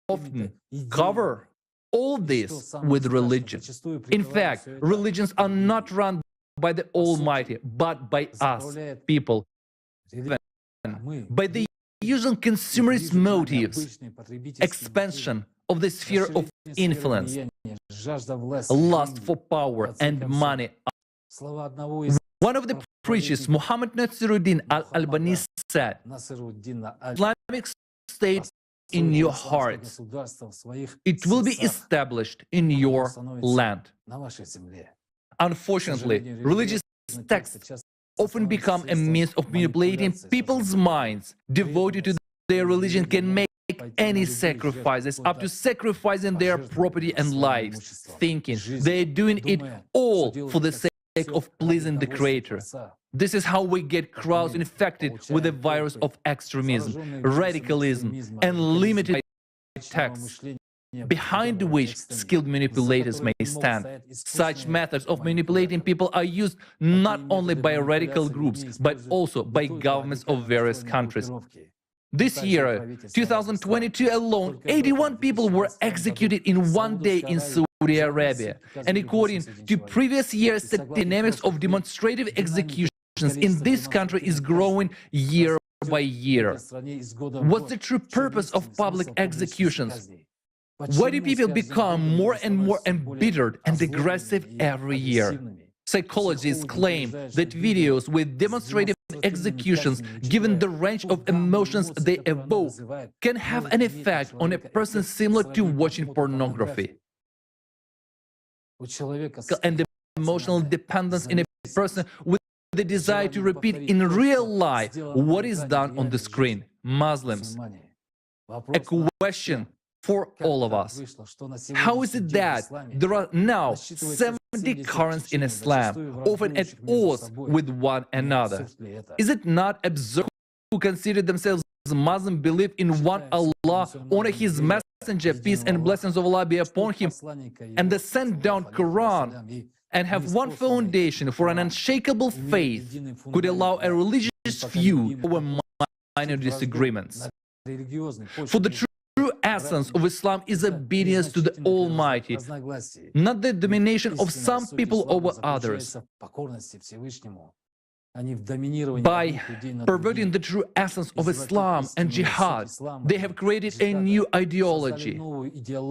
often cover all this with religion. In fact, religions are not run by the Almighty, but by us, people. By the usual consumerist motives, expansion of the sphere of influence, lust for power and money. One of the preachers, Muhammad Nasiruddin al-Albani, said, Islamic State in your hearts, it will be established in your land. Unfortunately, religious texts often become a means of manipulating people's minds. Devoted to their religion can make any sacrifices, up to sacrificing their property and lives, thinking they're doing it all for the sake of pleasing the Creator. This is how we get crowds infected with the virus of extremism, radicalism, and limited texts, behind which skilled manipulators may stand. Such methods of manipulating people are used not only by radical groups, but also by governments of various countries. This year, 2022 alone, 81 people were executed in one day in Saudi Arabia. And according to previous years, the dynamics of demonstrative executions in this country is growing year by year. What's the true purpose of public executions? Why do people become more and more embittered and aggressive every year? Psychologists claim that videos with demonstrative executions, given the range of emotions they evoke, can have an effect on a person similar to watching pornography. And the emotional dependence in a person with the desire to repeat in real life what is done on the screen. Muslims. A question for all of us. How is it that there are now 70 currents in Islam, often at odds with one another? Is it not absurd who consider themselves Muslim, believe in one Allah, honor His Messenger, peace and blessings of Allah be upon him, and the sent down Qur'an, and have one foundation for an unshakable faith, could allow a religious view over minor disagreements? For the true essence of Islam is obedience to the Almighty, not the domination of some people over others. By perverting the true essence of Islam and jihad, they have created a new ideology,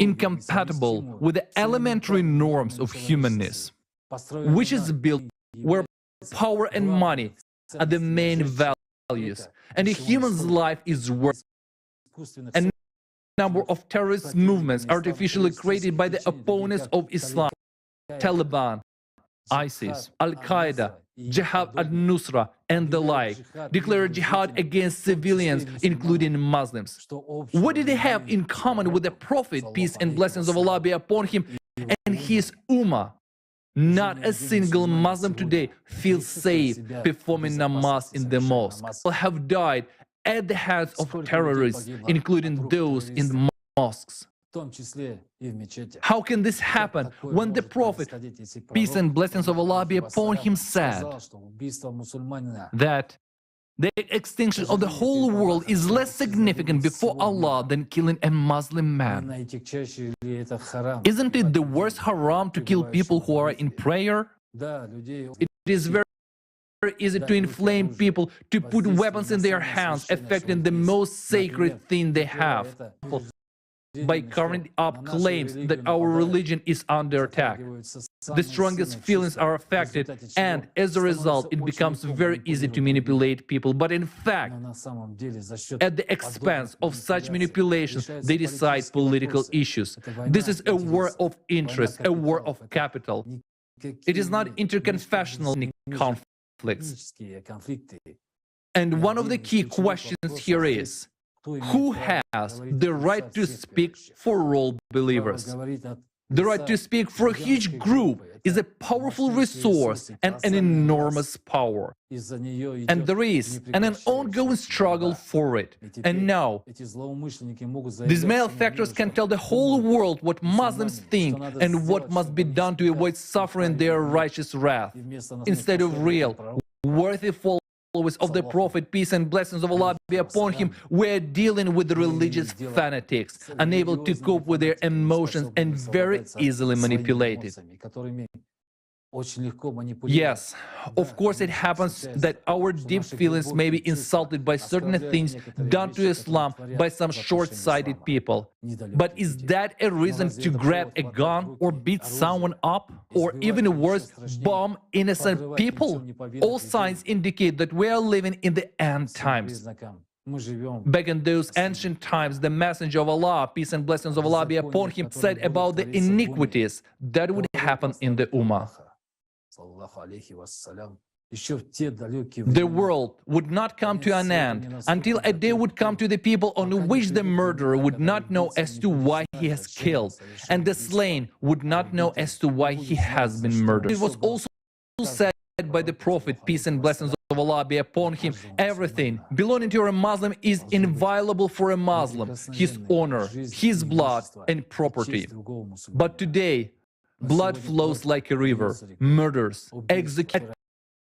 incompatible with the elementary norms of humanness, which is built where power and money are the main values, and a human's life is worth. A number of terrorist movements artificially created by the opponents of Islam, Taliban, ISIS, al-Qaeda, Jihad al-Nusra, and the like, declare jihad against civilians, including Muslims. What did they have in common with the Prophet, peace and blessings of Allah be upon him, and his ummah? Not a single Muslim today feels safe performing namaz in the mosque. People have died at the hands of terrorists, including those in the mosques. How can this happen when the Prophet, peace and blessings of Allah be upon him, said that the extinction of the whole world is less significant before Allah than killing a Muslim man? Isn't it the worst haram to kill people who are in prayer? It is very easy to inflame people, to put weapons in their hands, affecting the most sacred thing they have, by covering up claims that our religion is under attack. The strongest feelings are affected, and as a result, it becomes very easy to manipulate people. But in fact, at the expense of such manipulations, they decide political issues. This is a war of interest, a war of capital. It is not interconfessional conflicts. And one of the key questions here is, who has the right to speak for all believers? The right to speak for a huge group is a powerful resource and an enormous power. And there is an ongoing struggle for it. And now, these malefactors can tell the whole world what Muslims think and what must be done to avoid suffering their righteous wrath. Instead of real, worthy followers of the Prophet, peace and blessings of Allah be upon him, we're dealing with the religious fanatics, unable to cope with their emotions and very easily manipulated. Yes, of course it happens that our deep feelings may be insulted by certain things done to Islam by some short-sighted people. But is that a reason to grab a gun or beat someone up, or even worse, bomb innocent people? All signs indicate that we are living in the end times. Back in those ancient times, the Messenger of Allah, peace and blessings of Allah be upon him, said about the iniquities that would happen in the Ummah. The world would not come to an end until a day would come to the people on which the murderer would not know as to why he has killed, and the slain would not know as to why he has been murdered. It was also said by the Prophet, peace and blessings of Allah be upon him, everything belonging to a Muslim is inviolable for a Muslim, his honor, his blood and property. But today, blood flows like a river, murders, executions,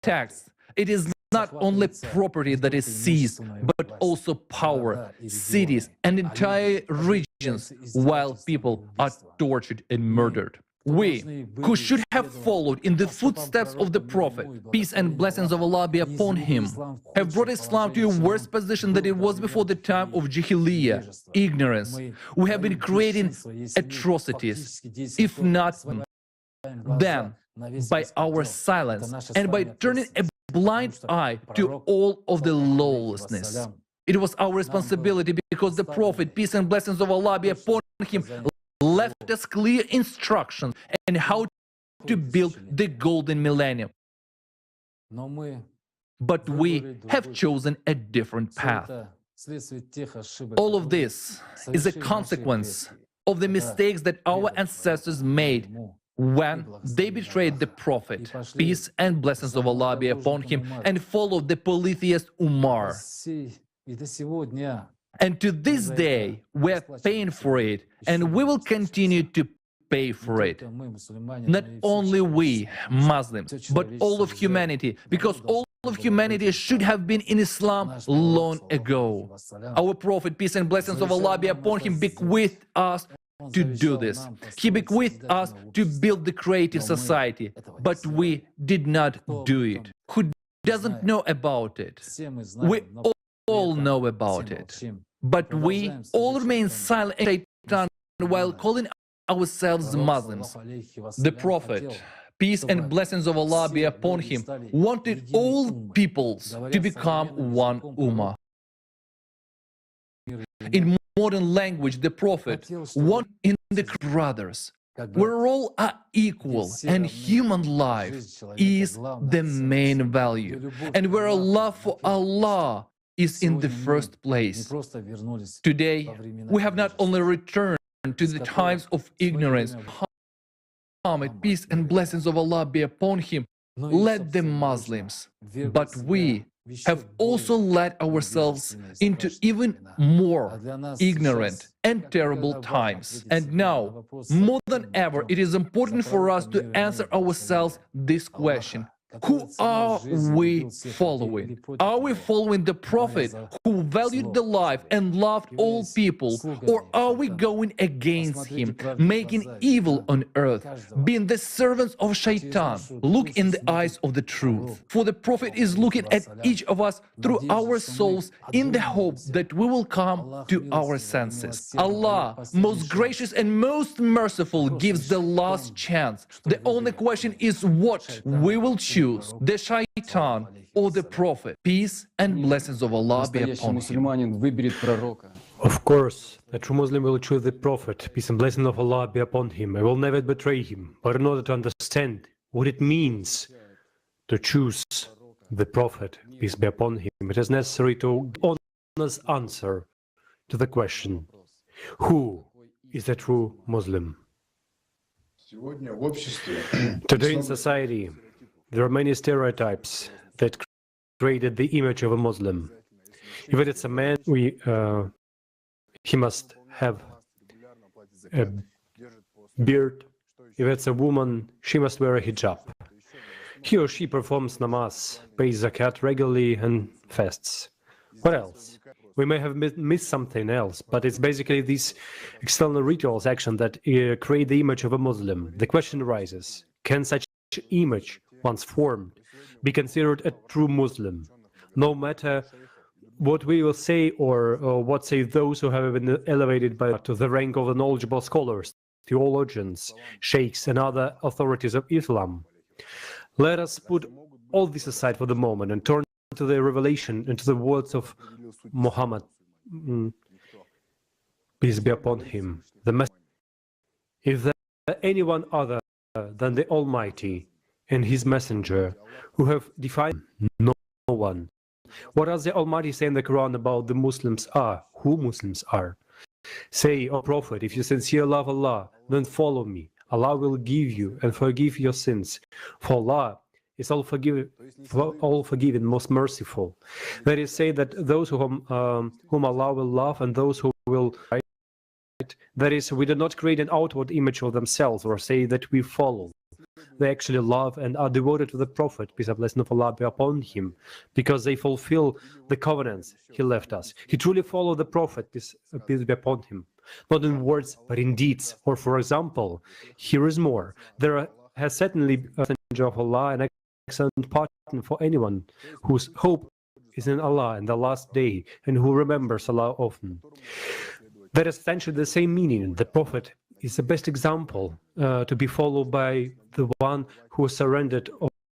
attacks. It is not only property that is seized, but also power, cities, and entire regions, while people are tortured and murdered. We, who should have followed in the footsteps of the Prophet, peace and blessings of Allah be upon him, have brought Islam to a worse position than it was before the time of Jahiliyyah, ignorance. We have been creating atrocities, if not then by our silence and by turning a blind eye to all of the lawlessness. It was our responsibility because the Prophet, peace and blessings of Allah be upon him, left us clear instructions on how to build the golden millennium. But we have chosen a different path. All of this is a consequence of the mistakes that our ancestors made when they betrayed the Prophet, peace and blessings of Allah be upon him, and followed the polytheist Umar. And to this day, we are paying for it, and we will continue to pay for it. Not only we, Muslims, but all of humanity, because all of humanity should have been in Islam long ago. Our Prophet, peace and blessings of Allah be upon him, bequeathed us to do this. He bequeathed us to build the creative society, but we did not do it. Who doesn't know about it? We all know about it, but we all remain silent while calling ourselves Muslims. The Prophet, peace and blessings of Allah be upon him, wanted all peoples to become one ummah. In modern language, the Prophet wanted in the brothers, where all are equal and human life is the main value, and where love for Allah is in the first place. Today, we have not only returned to the times of ignorance. Muhammad, peace and blessings of Allah be upon him, led the Muslims, but we have also led ourselves into even more ignorant and terrible times. And now, more than ever, it is important for us to answer ourselves this question: who are we following? Are we following the Prophet who valued the life and loved all people? Or are we going against him, making evil on earth, being the servants of Shaitan? Look in the eyes of the truth. For the Prophet is looking at each of us through our souls in the hope that we will come to our senses. Allah, most gracious and most merciful, gives the last chance. The only question is what we will choose: the Shaitan or the Prophet. Peace and blessings of Allah be upon him. Of course, a true Muslim will choose the Prophet, peace and blessings of Allah be upon him. I will never betray him. But in order to understand what it means to choose the Prophet, peace be upon him, it is necessary to honest answer to the question: who is the true Muslim? Today in society, there are many stereotypes that created the image of a Muslim. If it's a man, he must have a beard. If it's a woman, she must wear a hijab. He or she performs namaz, pays zakat regularly, and fasts. What else? We may have missed something else, but it's basically these external rituals, action that create the image of a Muslim. The question arises: can such image, once formed, be considered a true Muslim? No matter what we will say or what say those who have been elevated to the rank of the knowledgeable scholars, theologians, sheikhs, and other authorities of Islam. Let us put all this aside for the moment and turn to the revelation and to the words of Muhammad, peace be upon him, the Messenger. If there is anyone other than the Almighty and his messenger who have defined, no one. What does the Almighty say in the Quran about the Muslims are, who Muslims are? Say, O Prophet, if you sincerely love Allah, then follow me. Allah will give you and forgive your sins. For Allah is all forgiving, most merciful. That is, say that those whom Allah will love and those who will, that is, we do not create an outward image of themselves or say that we follow. They actually love and are devoted to the Prophet, peace and blessing of Allah be upon him, because they fulfill the covenants he left us. He truly followed the Prophet, peace be upon him, not in words but in deeds. Or for example, here is more: there has certainly been a messenger of Allah, an excellent partner for anyone whose hope is in Allah and the last day, and who remembers Allah often. That is essentially the same meaning. The Prophet is the best example to be followed by the one who surrendered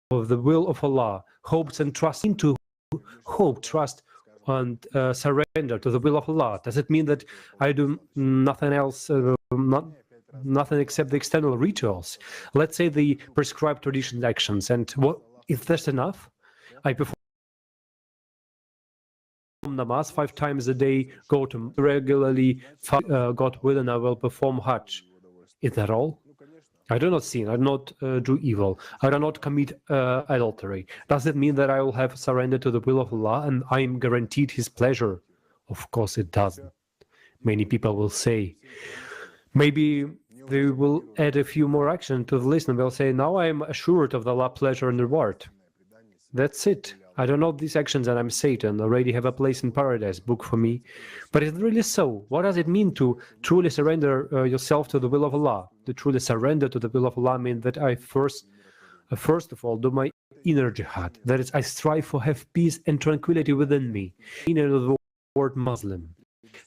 of the will of Allah, hopes and trust into hope, trust, and surrender to the will of Allah. Does it mean that I do nothing else, nothing except the external rituals? Let's say the prescribed traditional actions, and what if that's enough? I perform perform namaz 5 times a day, go to regularly, God willing, I will perform Hajj. Is that all? I do not sin, I do not do evil, I do not commit adultery. Does it mean that I will have surrendered to the will of Allah and I am guaranteed His pleasure? Of course it doesn't. Many people will say. Maybe they will add a few more actions to the list and they'll say, now I am assured of the Allah's pleasure and reward. That's it. I don't know these actions and I'm Satan, already have a place in paradise, book for me. But is it really so? What does it mean to truly surrender yourself to the will of Allah? To truly surrender to the will of Allah means that I first of all do my inner jihad. That is, I strive for have peace and tranquility within me. Meaning of the word Muslim.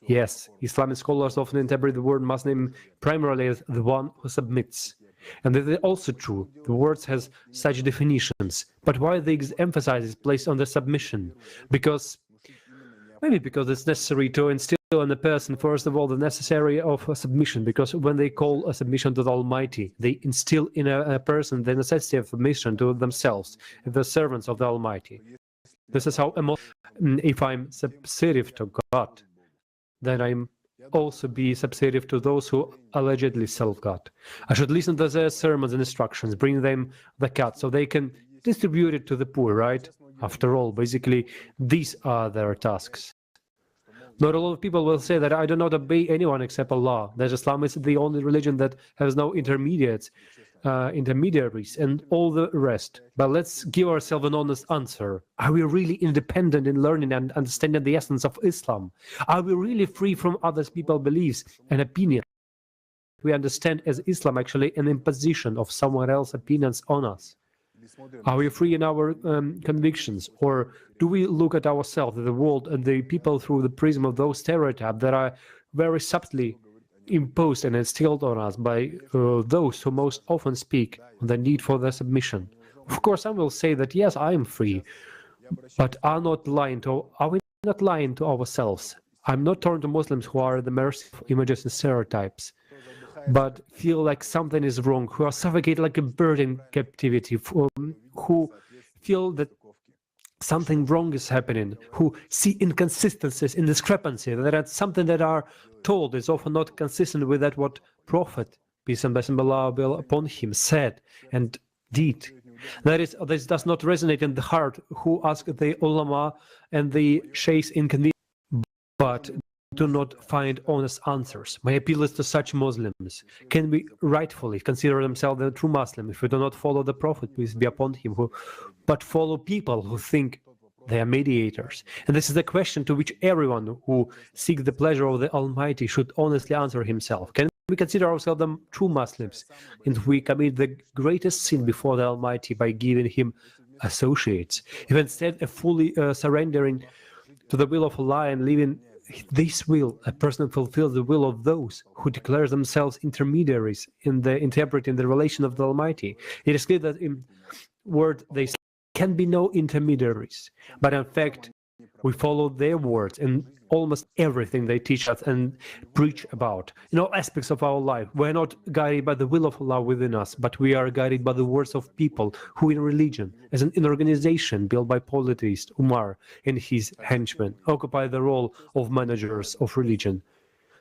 Yes, Islamic scholars often interpret the word Muslim primarily as the one who submits. And that is also true. The word has such definitions. But why the emphasis is placed on the submission? Maybe because it's necessary to instill in a person, first of all, the necessary of submission. Because when they call a submission to the Almighty, they instill in a person the necessity of submission to themselves, the servants of the Almighty. This is how, if I'm submissive to God, then I'm also be submissive to those who allegedly serve God. I should listen to their sermons and instructions, bring them the cut so they can distribute it to the poor, right? After all, basically, these are their tasks. Not a lot of people will say that I do not obey anyone except Allah, that Islam is the only religion that has no intermediaries and all the rest. But let's give ourselves an honest answer. Are we really independent in learning and understanding the essence of Islam? Are we really free from other people's beliefs and opinions? We understand as Islam actually an imposition of someone else's opinions on us. Are we free in our convictions, or do we look at ourselves, the world, and the people through the prism of those stereotypes that are very subtly imposed and instilled on us by those who most often speak on the need for their submission? Of course, some will say that yes, I am free, but are we not lying to ourselves? I'm not talking to Muslims who are the mercy of images and stereotypes, but feel like something is wrong, who are suffocated like a bird in captivity, who feel that something wrong is happening, who see inconsistencies, indiscrepancies, that are something that are told is often not consistent with that what Prophet, peace and blessing of Allah be upon him, said and did. That is, this does not resonate in the heart, who ask the ulama and the sheikhs inconvenient, but do not find honest answers. My appeal is to such Muslims. Can we rightfully consider themselves a true Muslim if we do not follow the Prophet, peace be upon him, but follow people who think they are mediators? And this is the question to which everyone who seeks the pleasure of the Almighty should honestly answer himself. Can we consider ourselves the true Muslims if we commit the greatest sin before the Almighty by giving him associates? If instead of fully surrendering to the will of Allah and living this will, a person fulfills the will of those who declare themselves intermediaries in the interpreting the relation of the Almighty. It is clear that in word they can be no intermediaries, but in fact we follow their words in almost everything they teach us and preach about. In all aspects of our life, we are not guided by the will of Allah within us, but we are guided by the words of people who in religion, as an organization built by polytheist Umar and his henchmen, occupy the role of managers of religion.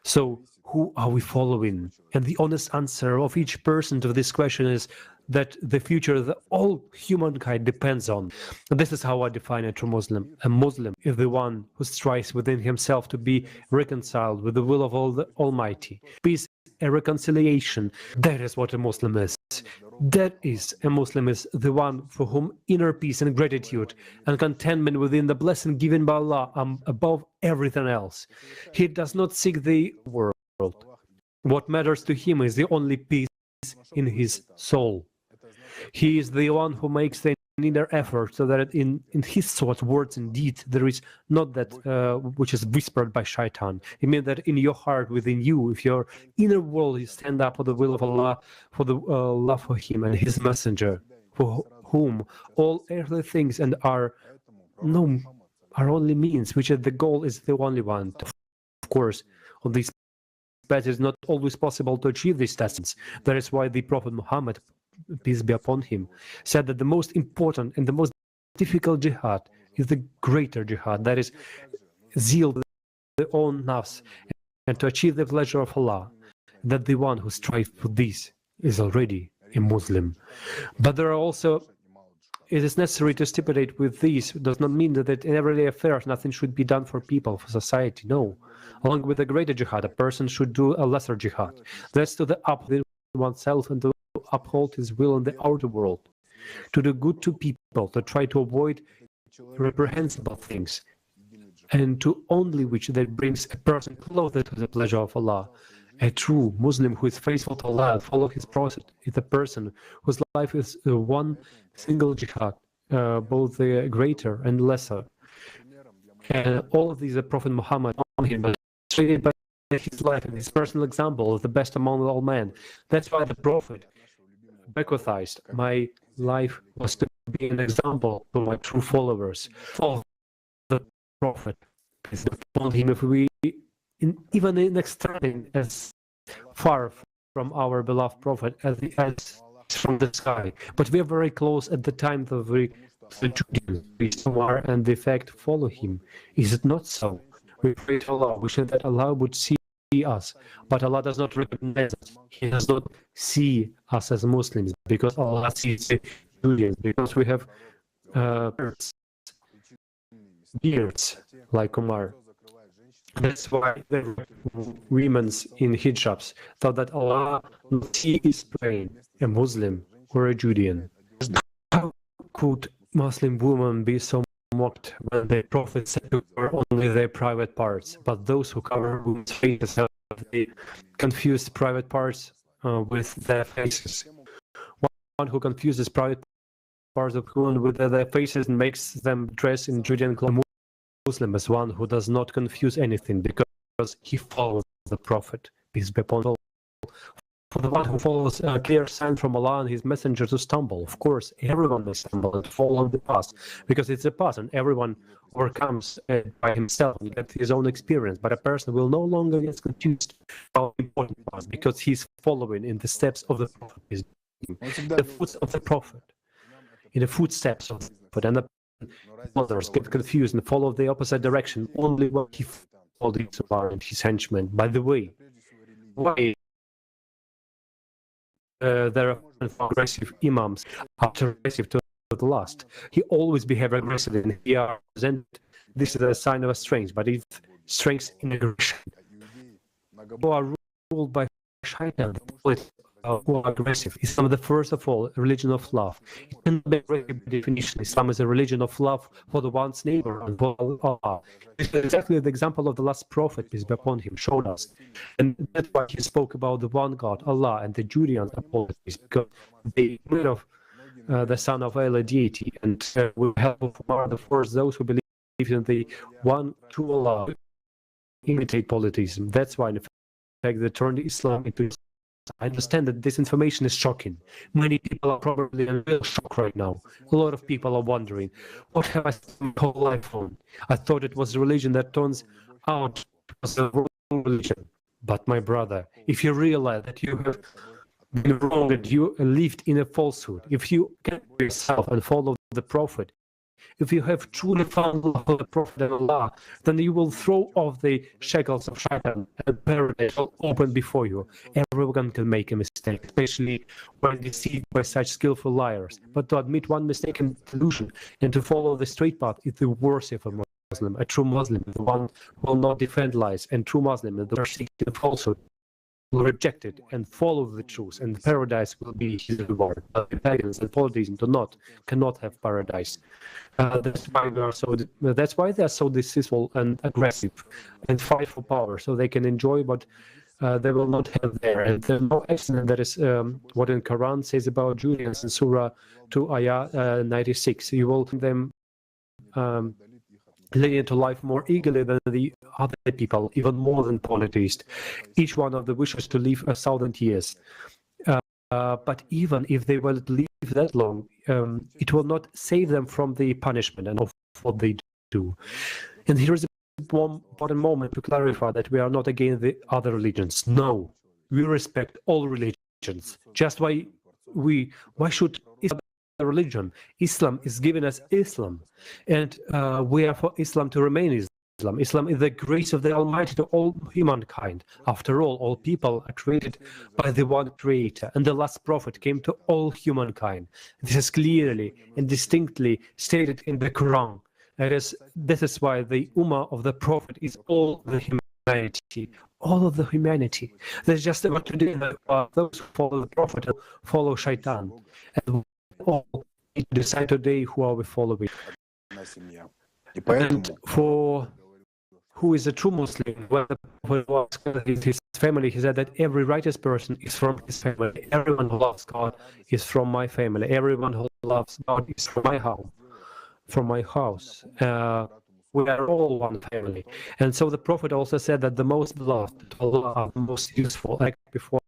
So who are we following? And the honest answer of each person to this question is that the future that all humankind depends on. And this is how I define a true Muslim. A Muslim is the one who strives within himself to be reconciled with the will of all the Almighty. Peace and reconciliation, that is what a Muslim is. That is, a Muslim is the one for whom inner peace and gratitude and contentment within the blessing given by Allah are above everything else. He does not seek the world. What matters to him is the only peace in his soul. He is the one who makes the inner effort so that in his thoughts, words and deeds, there is not that which is whispered by shaitan. It means that in your heart, within you, if your inner world is stand up for the will of Allah, for the love for him and his messenger, for whom all earthly things and are only means, which is the goal is the only one. Of course, on this path it is not always possible to achieve these tasks. That is why the Prophet Muhammad, peace be upon him, said that the most important and the most difficult jihad is the greater jihad. That is, zeal their own nafs and to achieve the pleasure of Allah, that the one who strives for this is already a Muslim. But there are also, it is necessary to stipulate with these, does not mean that in everyday affairs nothing should be done for people, for society. No. Along with the greater jihad, a person should do a lesser jihad. That's to the uphold oneself and to uphold his will in the outer world. To do good to people, to try to avoid reprehensible things, and to only which that brings a person closer to the pleasure of Allah. A true Muslim who is faithful to Allah and follow his prophet is a person whose life is one single jihad, both the greater and lesser. And all of these, the Prophet Muhammad on him, but treated by his life and his personal example is the best among all men. That's why the Prophet bequeathed, my life was to be an example to my true followers. Follow the Prophet. Upon him, if we even in extending as far from our beloved Prophet as from the sky, but we are very close at the time that we somewhere, and the fact follow him. Is it not so? We pray to Allah, wishing that Allah would see us, but Allah does not recognize us. He does not see us as Muslims because Allah sees the Julians, because we have beards like Umar. That's why the women in hijabs thought that Allah not see is praying, a Muslim or a Judean. How could Muslim women be so mocked when the Prophet said to cover only their private parts, but those who cover women's faces have the confused private parts with their faces? One who confuses private parts of women with their faces and makes them dress in Judean clothes. Muslim is one who does not confuse anything because he follows the Prophet, peace be upon him. For the one who follows a clear sign from Allah and his messenger to stumble, of course, everyone may stumble and fall on the path because it's a path and everyone overcomes by himself and gets his own experience. But a person will no longer get confused about the important path because he's following in the steps of the Prophet, the footsteps of the Prophet, in the footsteps of the Prophet. And the others get confused and follow the opposite direction only when he followed and his henchmen. By the way, why there are aggressive imams after aggressive to the last? He always behave aggressively and he are present. This is a sign of a strength, but it's strength in aggression. Who are ruled by shaitan, who are aggressive. Islam, the first of all, a religion of love. It can be by definition. Islam is a religion of love for the one's neighbor and for Allah. This is exactly the example of the last prophet, peace be upon him, showed us. And that's why he spoke about the one God, Allah, and the Judeans apologies, because they made of the son of Allah deity, and will help from the first those who believe in the one true Allah imitate polytheism. That's why, in fact, they turned Islam into. I understand that this information is shocking. Many people are probably in real shock right now. A lot of people are wondering, what have I spent my whole life on? I thought it was a religion that turns out as a wrong religion. But my brother, if you realize that you have been wrong and you lived in a falsehood, if you can yourself and follow the Prophet, if you have truly found love for the Prophet and Allah, then you will throw off the shackles of shaitan and paradise will open before you. Everyone can make a mistake, especially when deceived by such skillful liars. But to admit one mistake and delusion and to follow the straight path is the worst of a Muslim. A true Muslim is the one who will not defend lies, and true Muslim is the one seeking falsehood will reject it and follow the truth, and paradise will be his reward. But the pagans and polytheism cannot have paradise. That's why they are so deceitful and aggressive and fight for power, so they can enjoy what they will not have there. And there's no accident that is what in Quran says about Judeans in Surah 2 Ayah 96. You will them leading into life more eagerly than the other people, even more than polytheists. Each one of them wishes to live 1,000 years. But even if they will live that long, it will not save them from the punishment and of what they do. And here is one important moment to clarify that we are not against the other religions. No, we respect all religions. Just why should Islam be a religion? Islam is given as Islam, and we are for Islam to remain Islam. Islam is the grace of the Almighty to all humankind. After all people are created by the one Creator, and the last Prophet came to all humankind. This is clearly and distinctly stated in the Quran. This is why the Ummah of the Prophet is all the humanity. All of the humanity. There's just what to do. Those who follow the Prophet follow Shaitan. And all decide today who are we following. And for who is a true Muslim, when the Prophet was his family, he said that every righteous person is from his family. Everyone who loves God is from my family. Everyone who loves God is from my house. We are all one family. And so the Prophet also said that the most beloved to Allah, the most useful act before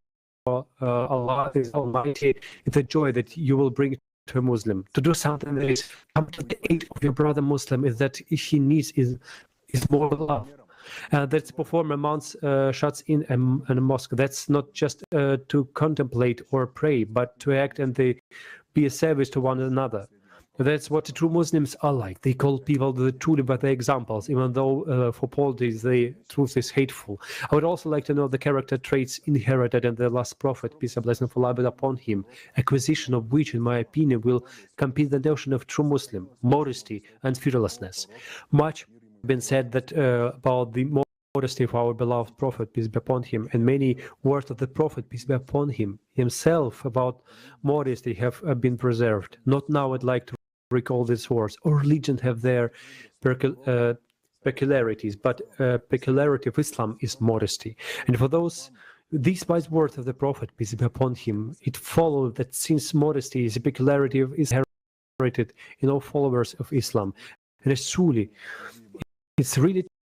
Allah is Almighty is the joy that you will bring to a Muslim. To do something that is come to the aid of your brother Muslim is that he needs is more love. That's perform a month's shuts in a mosque. That's not just to contemplate or pray, but to act and be a service to one another. That's what the true Muslims are like. They call people truly by their examples, even though for politics the truth is hateful. I would also like to know the character traits inherited in the last Prophet, peace and blessing of Allah be upon him, acquisition of which, in my opinion, will compete the notion of true Muslim, modesty and fearlessness. Much been said that about the modesty of our beloved Prophet, peace be upon him, and many words of the Prophet, peace be upon him, himself about modesty have been preserved. Not now I'd like to recall these words. All religions have their peculiarities, but peculiarity of Islam is modesty. And for these wise words of the Prophet, peace be upon him, it followed that since modesty is a peculiarity of Islam inherited in all followers of Islam, and it's really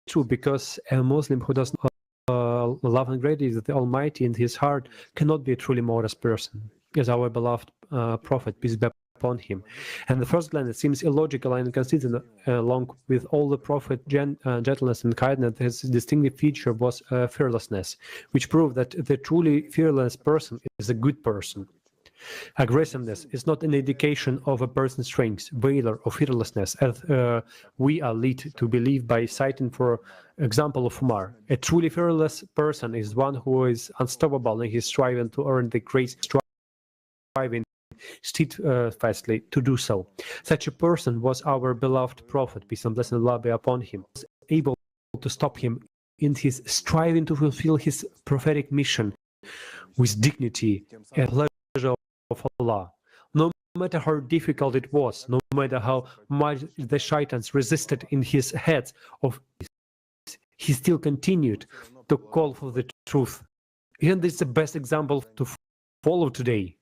true, because a Muslim who does not love and grace the Almighty in his heart cannot be a truly modest person, as our beloved Prophet, peace be upon him. And the first glance, it seems illogical and inconsistent, along with all the Prophet gentleness and kindness. His distinctive feature was fearlessness, which proved that the truly fearless person is a good person. Aggressiveness is not an indication of a person's strength, valor, or fearlessness, as we are led to believe by citing, for example, of Umar. A truly fearless person is one who is unstoppable in his striving to earn the grace, striving steadfastly to do so. Such a person was our beloved Prophet, peace and blessing of Allah be upon him, was able to stop him in his striving to fulfill his prophetic mission with dignity and pleasure of Allah. No matter how difficult it was, no matter how much the shaitans resisted in his heads, he still continued to call for the truth. And this is the best example to follow today.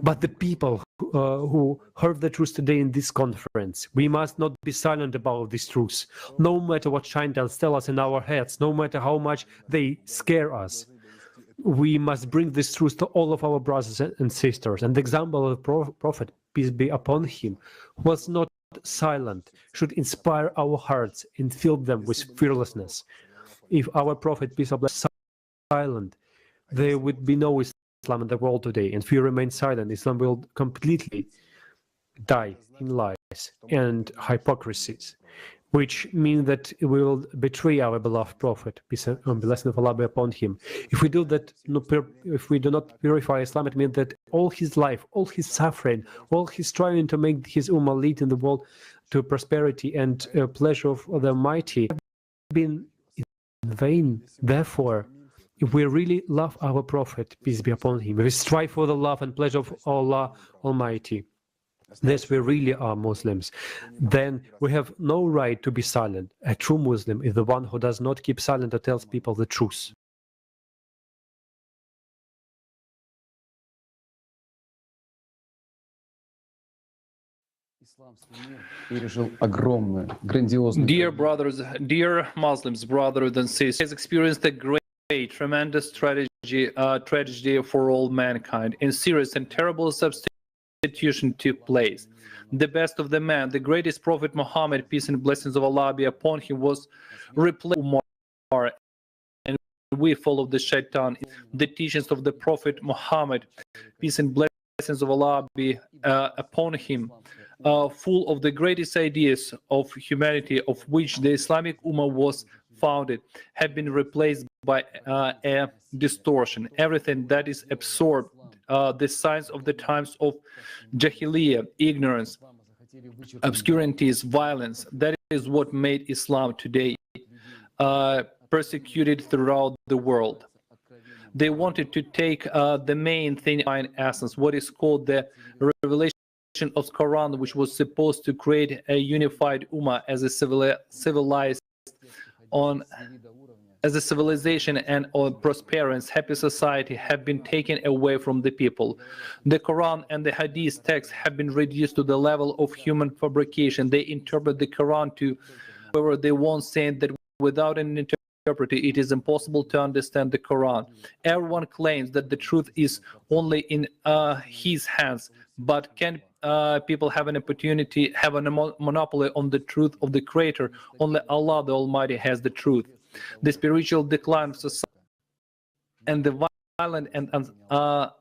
But the people who heard the truth today in this conference, we must not be silent about this truth. No matter what shaitans tell us in our heads, no matter how much they scare us, we must bring this truth to all of our brothers and sisters. And the example of the Prophet, peace be upon him, was not silent, should inspire our hearts and fill them with fearlessness. If our Prophet, peace be upon him, was silent, there would be no Islam in the world today. And if we remain silent, Islam will completely die in lies and hypocrisies, which mean that we will betray our beloved Prophet, peace and blessing of Allah be upon him. If we do that, if we do not purify Islam, it means that all his life, all his suffering, all his striving to make his Ummah lead in the world to prosperity and pleasure of the Almighty have been in vain. Therefore, if we really love our Prophet, peace be upon him, if we strive for the love and pleasure of Allah Almighty, this we really are Muslims, then we have no right to be silent. A true Muslim is the one who does not keep silent or tells people the truth. Dear brothers, dear Muslims, brothers and sisters, has experienced a great, tremendous tragedy for all mankind, and serious and terrible substitution took place. The best of the man, the greatest Prophet Muhammad, peace and blessings of Allah be upon him, was replaced by Umar, and we followed the shaitan. The teachings of the Prophet Muhammad, peace and blessings of Allah be upon him, full of the greatest ideas of humanity, of which the Islamic Ummah was founded, have been replaced by a distortion. Everything that is absorbed, the signs of the times of Jahiliyyah, ignorance, obscurities, violence, that is what made Islam today persecuted throughout the world. They wanted to take the main thing in essence, what is called the revelation of Qur'an, which was supposed to create a unified Ummah as a civilization and a prosperous, happy society, have been taken away from the people. The Quran and the Hadith texts have been reduced to the level of human fabrication. They interpret the Quran to whoever they want, saying that without an interpreter, it is impossible to understand the Quran. Everyone claims that the truth is only in his hands, but can people have an opportunity, have a monopoly on the truth of the Creator? Only Allah the Almighty has the truth. The spiritual decline of society and the violent and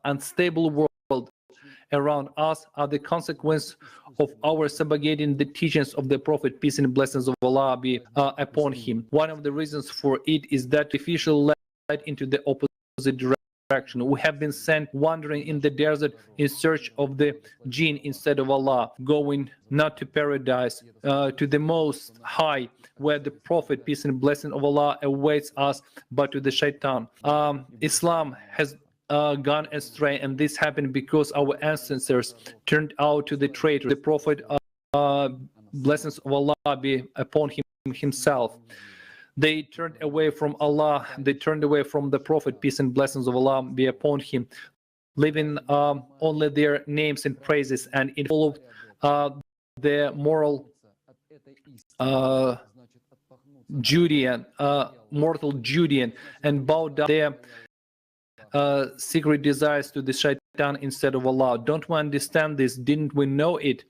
unstable world around us are the consequence of our subjugating the teachings of the Prophet, peace and blessings of Allah be upon him. One of the reasons for it is that the official led into the opposite direction. We have been sent wandering in the desert in search of the jinn instead of Allah, going not to paradise, to the most high, where the Prophet, peace and blessing of Allah awaits us, but to the shaitan. Islam has gone astray, and this happened because our ancestors turned out to the traitor. The Prophet, blessings of Allah be upon him himself. They turned away from Allah, they turned away from the Prophet, peace and blessings of Allah be upon him, leaving only their names and praises, and it followed the moral Judean, mortal Judean, and bowed down their secret desires to the shaitan instead of Allah. Don't we understand this? Didn't we know it?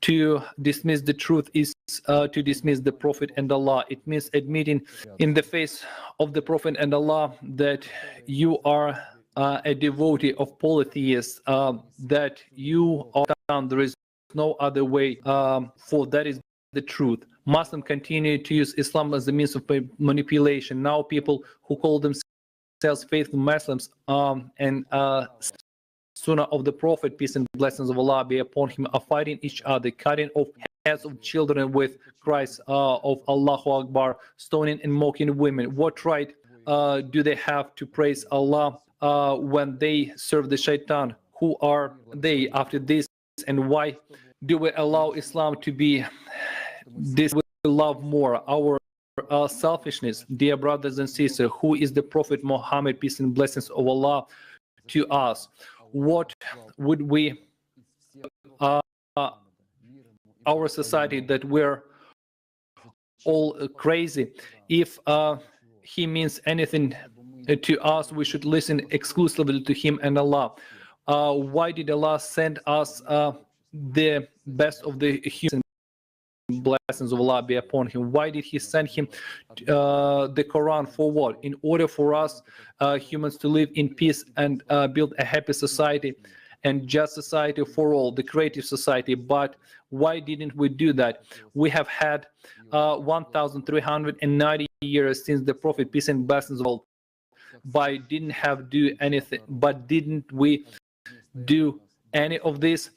To dismiss the truth is to dismiss the Prophet and Allah. It means admitting in the face of the Prophet and Allah that you are a devotee of polytheists, that you are down. There is no other way, for that is the truth. Muslims continue to use Islam as a means of manipulation. Now people who call themselves faithful Muslims and Sunnah of the Prophet, peace and blessings of Allah be upon him, are fighting each other, cutting off heads of children with cries of Allahu Akbar, stoning and mocking women. What right do they have to praise Allah when they serve the shaitan? Who are they after this, and why do we allow Islam to be this? We love more our selfishness. Dear brothers and sisters, who is the Prophet Muhammad, peace and blessings of Allah to us? What would we our society, that we're all crazy? If he means anything to us, we should listen exclusively to him and Allah. Why did Allah send us the best of the humans? Blessings of Allah be upon him. Why did he send him the Quran? For what? In order for us humans to live in peace and build a happy society and just society for all, the creative society. But why didn't we do that? We have had 1,390 years since the Prophet, peace and blessings of Allah, but didn't have do anything. But didn't we do any of this?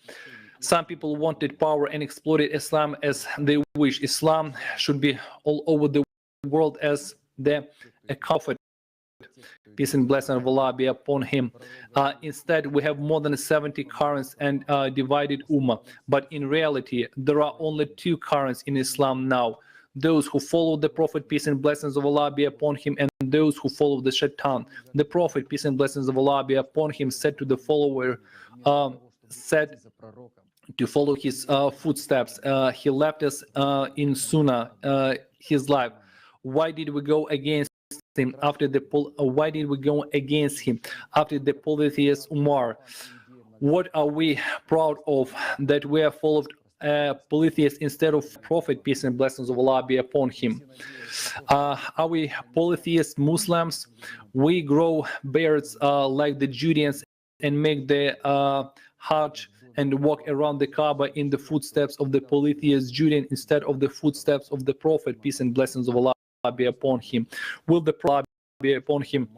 Some people wanted power and exploited Islam as they wish. Islam should be all over the world as the prophet, peace and blessing of Allah be upon him. Instead, we have more than 70 currents and divided ummah. But in reality, there are only two currents in Islam now. Those who follow the Prophet, peace and blessings of Allah be upon him, and those who follow the shaitan. The Prophet, peace and blessings of Allah be upon him, said to the follower, said to follow his footsteps. He left us in Sunnah, his life. Why did we go against him after the why did we go against him after the polytheist Umar? What are we proud of, that we have followed polytheists instead of Prophet, peace and blessings of Allah be upon him? Are we polytheist Muslims? We grow beards like the Judeans and make the Hajj and walk around the Kaaba in the footsteps of the polytheist Judean instead of the footsteps of the Prophet, peace and blessings of Allah be upon him? Will the Prophet be upon him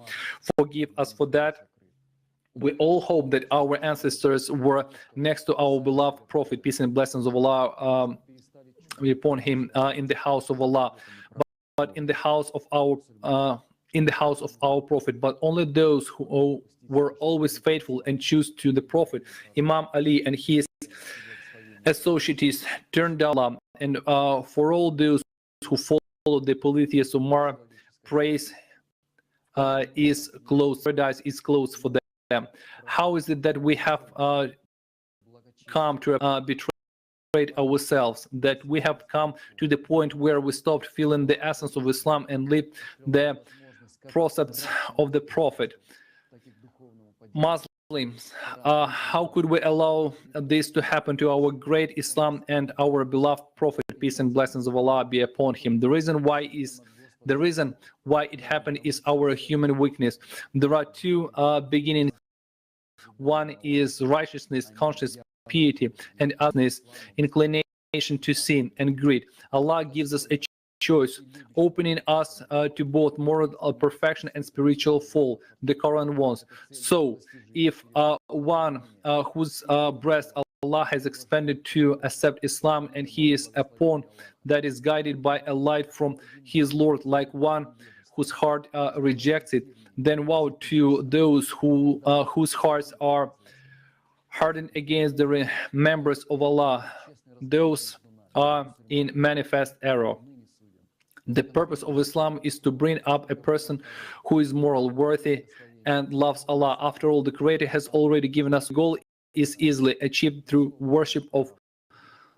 forgive us for that? We all hope that our ancestors were next to our beloved Prophet, peace and blessings of Allah be upon him, in the house of Allah, but in the house of our Prophet. But only those who were always faithful and choose to the Prophet, Imam Ali and his associates, turned down Allah. And for all those who follow the polytheist Umar, praise is closed, paradise is closed for them. How is it that we have come to betray ourselves, that we have come to the point where we stopped feeling the essence of Islam and live the precepts of the Prophet? Muslims, how could we allow this to happen to our great Islam and our beloved Prophet, peace and blessings of Allah be upon him? The reason why it happened is our human weakness. There are two beginnings. One is righteousness, conscious piety, and otherness, inclination to sin and greed. Allah gives us a choice, opening us to both moral perfection and spiritual fall. The Quran wants. So, if one whose breast Allah has expanded to accept Islam, and he is upon that is guided by a light from his Lord, like one whose heart rejects it, then woe to those whose hearts are hardened against the remembrance of Allah. Those are in manifest error. The purpose of Islam is to bring up a person who is moral, worthy, and loves Allah. After all, the Creator has already given us. The goal is easily achieved through worship of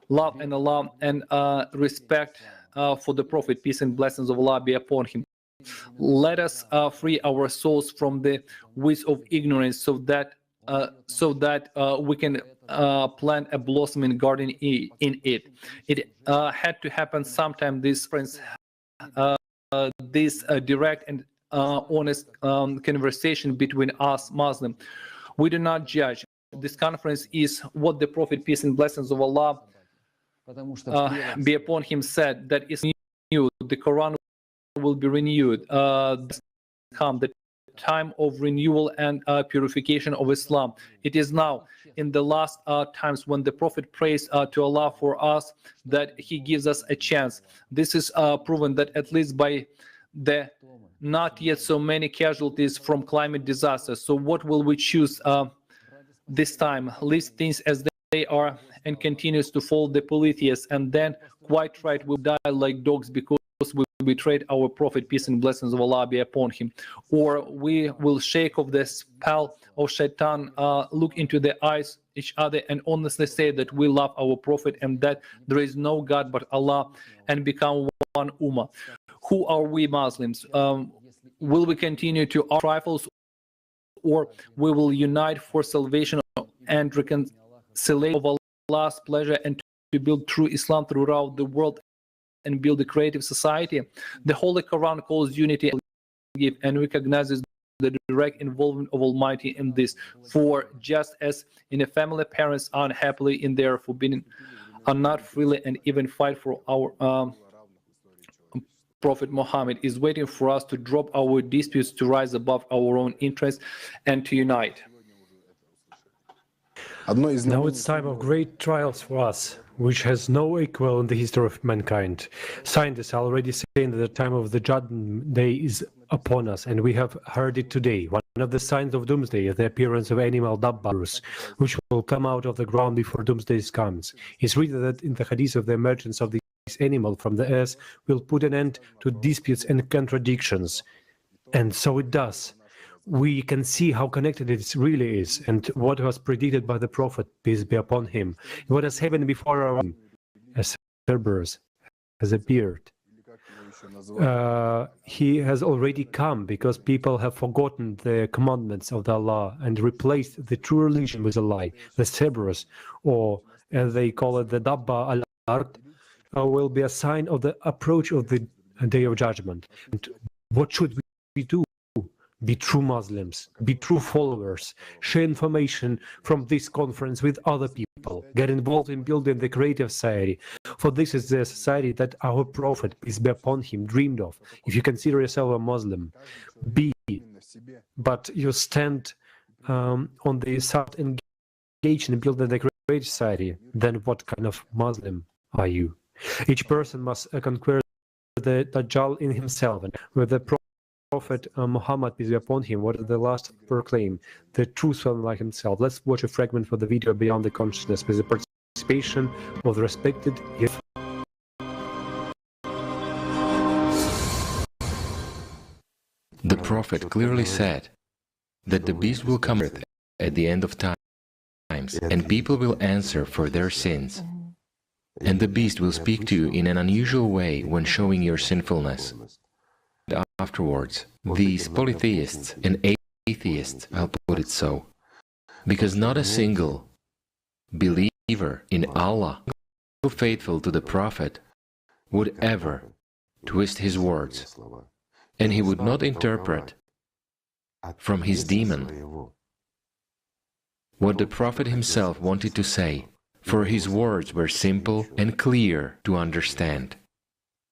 love and Allah and respect for the Prophet, peace and blessings of Allah be upon him. Let us free our souls from the weeds of ignorance, so that we can plant a blossoming garden in it. It had to happen sometime. This direct and honest conversation between us Muslims. We do not judge. This conference is what the Prophet, peace and blessings of Allah be upon him, said, that is new. The Quran will be renewed. Come the time of renewal and purification of Islam. It is now, in the last times, when the Prophet prays to Allah for us, that he gives us a chance. This is proven that at least by the not yet so many casualties from climate disasters. So what will we choose this time? Leave things as they are and continues to follow the polytheists, and then quite right, we'll die like dogs because we betrayed our Prophet, peace and blessings of Allah be upon him. Or we will shake off the spell of shaitan, look into the eyes each other and honestly say that we love our Prophet and that there is no God but Allah, and become one ummah. Who are we Muslims? Will we continue to our rifles, or we will unite for salvation and reconciliation of Allah's pleasure and to build true Islam throughout the world and build a creative society? The Holy Quran calls unity and recognizes the direct involvement of Almighty in this. For just as in a family, parents are unhappily in their forbidden, are not freely and even fight for our Prophet Muhammad is waiting for us to drop our disputes, to rise above our own interests, and to unite. Now it's time of great trials for us, which has no equal in the history of mankind. Scientists are already saying that the time of the judgment day is upon us, and we have heard it today. One of the signs of doomsday is the appearance of animal dabbars, which will come out of the ground before doomsday comes. It's written that in the hadith of the emergence of this animal from the earth will put an end to disputes and contradictions. And so it does. We can see how connected it really is, and what was predicted by the Prophet, peace be upon him. What has happened before our eyes, as Cerberus has appeared. He has already come because people have forgotten the commandments of the Allah and replaced the true religion with a lie. The Cerberus, or as they call it, the Dabba al-Ard, will be a sign of the approach of the Day of Judgment. And what should we do? be true Muslims, be true followers, share information from this conference with other people, get involved in building the creative society. For this is the society that our Prophet, peace be upon him, dreamed of. If you consider yourself a Muslim, be, but you stand on the side engaged in building the creative society, then what kind of Muslim are you? Each person must conquer the Dajjal in himself, and with the Prophet Muhammad, peace be upon him, what did the last proclaim? The truth one like himself. Let's watch a fragment for the video Beyond the Consciousness with the participation of the respected youth. The Prophet clearly said that the beast will come at the end of times, and people will answer for their sins. And the beast will speak to you in an unusual way when showing your sinfulness. Afterwards, these polytheists and atheists, I'll put it so, because not a single believer in Allah, faithful to the Prophet, would ever twist his words, and he would not interpret from his demon what the Prophet himself wanted to say, for his words were simple and clear to understand.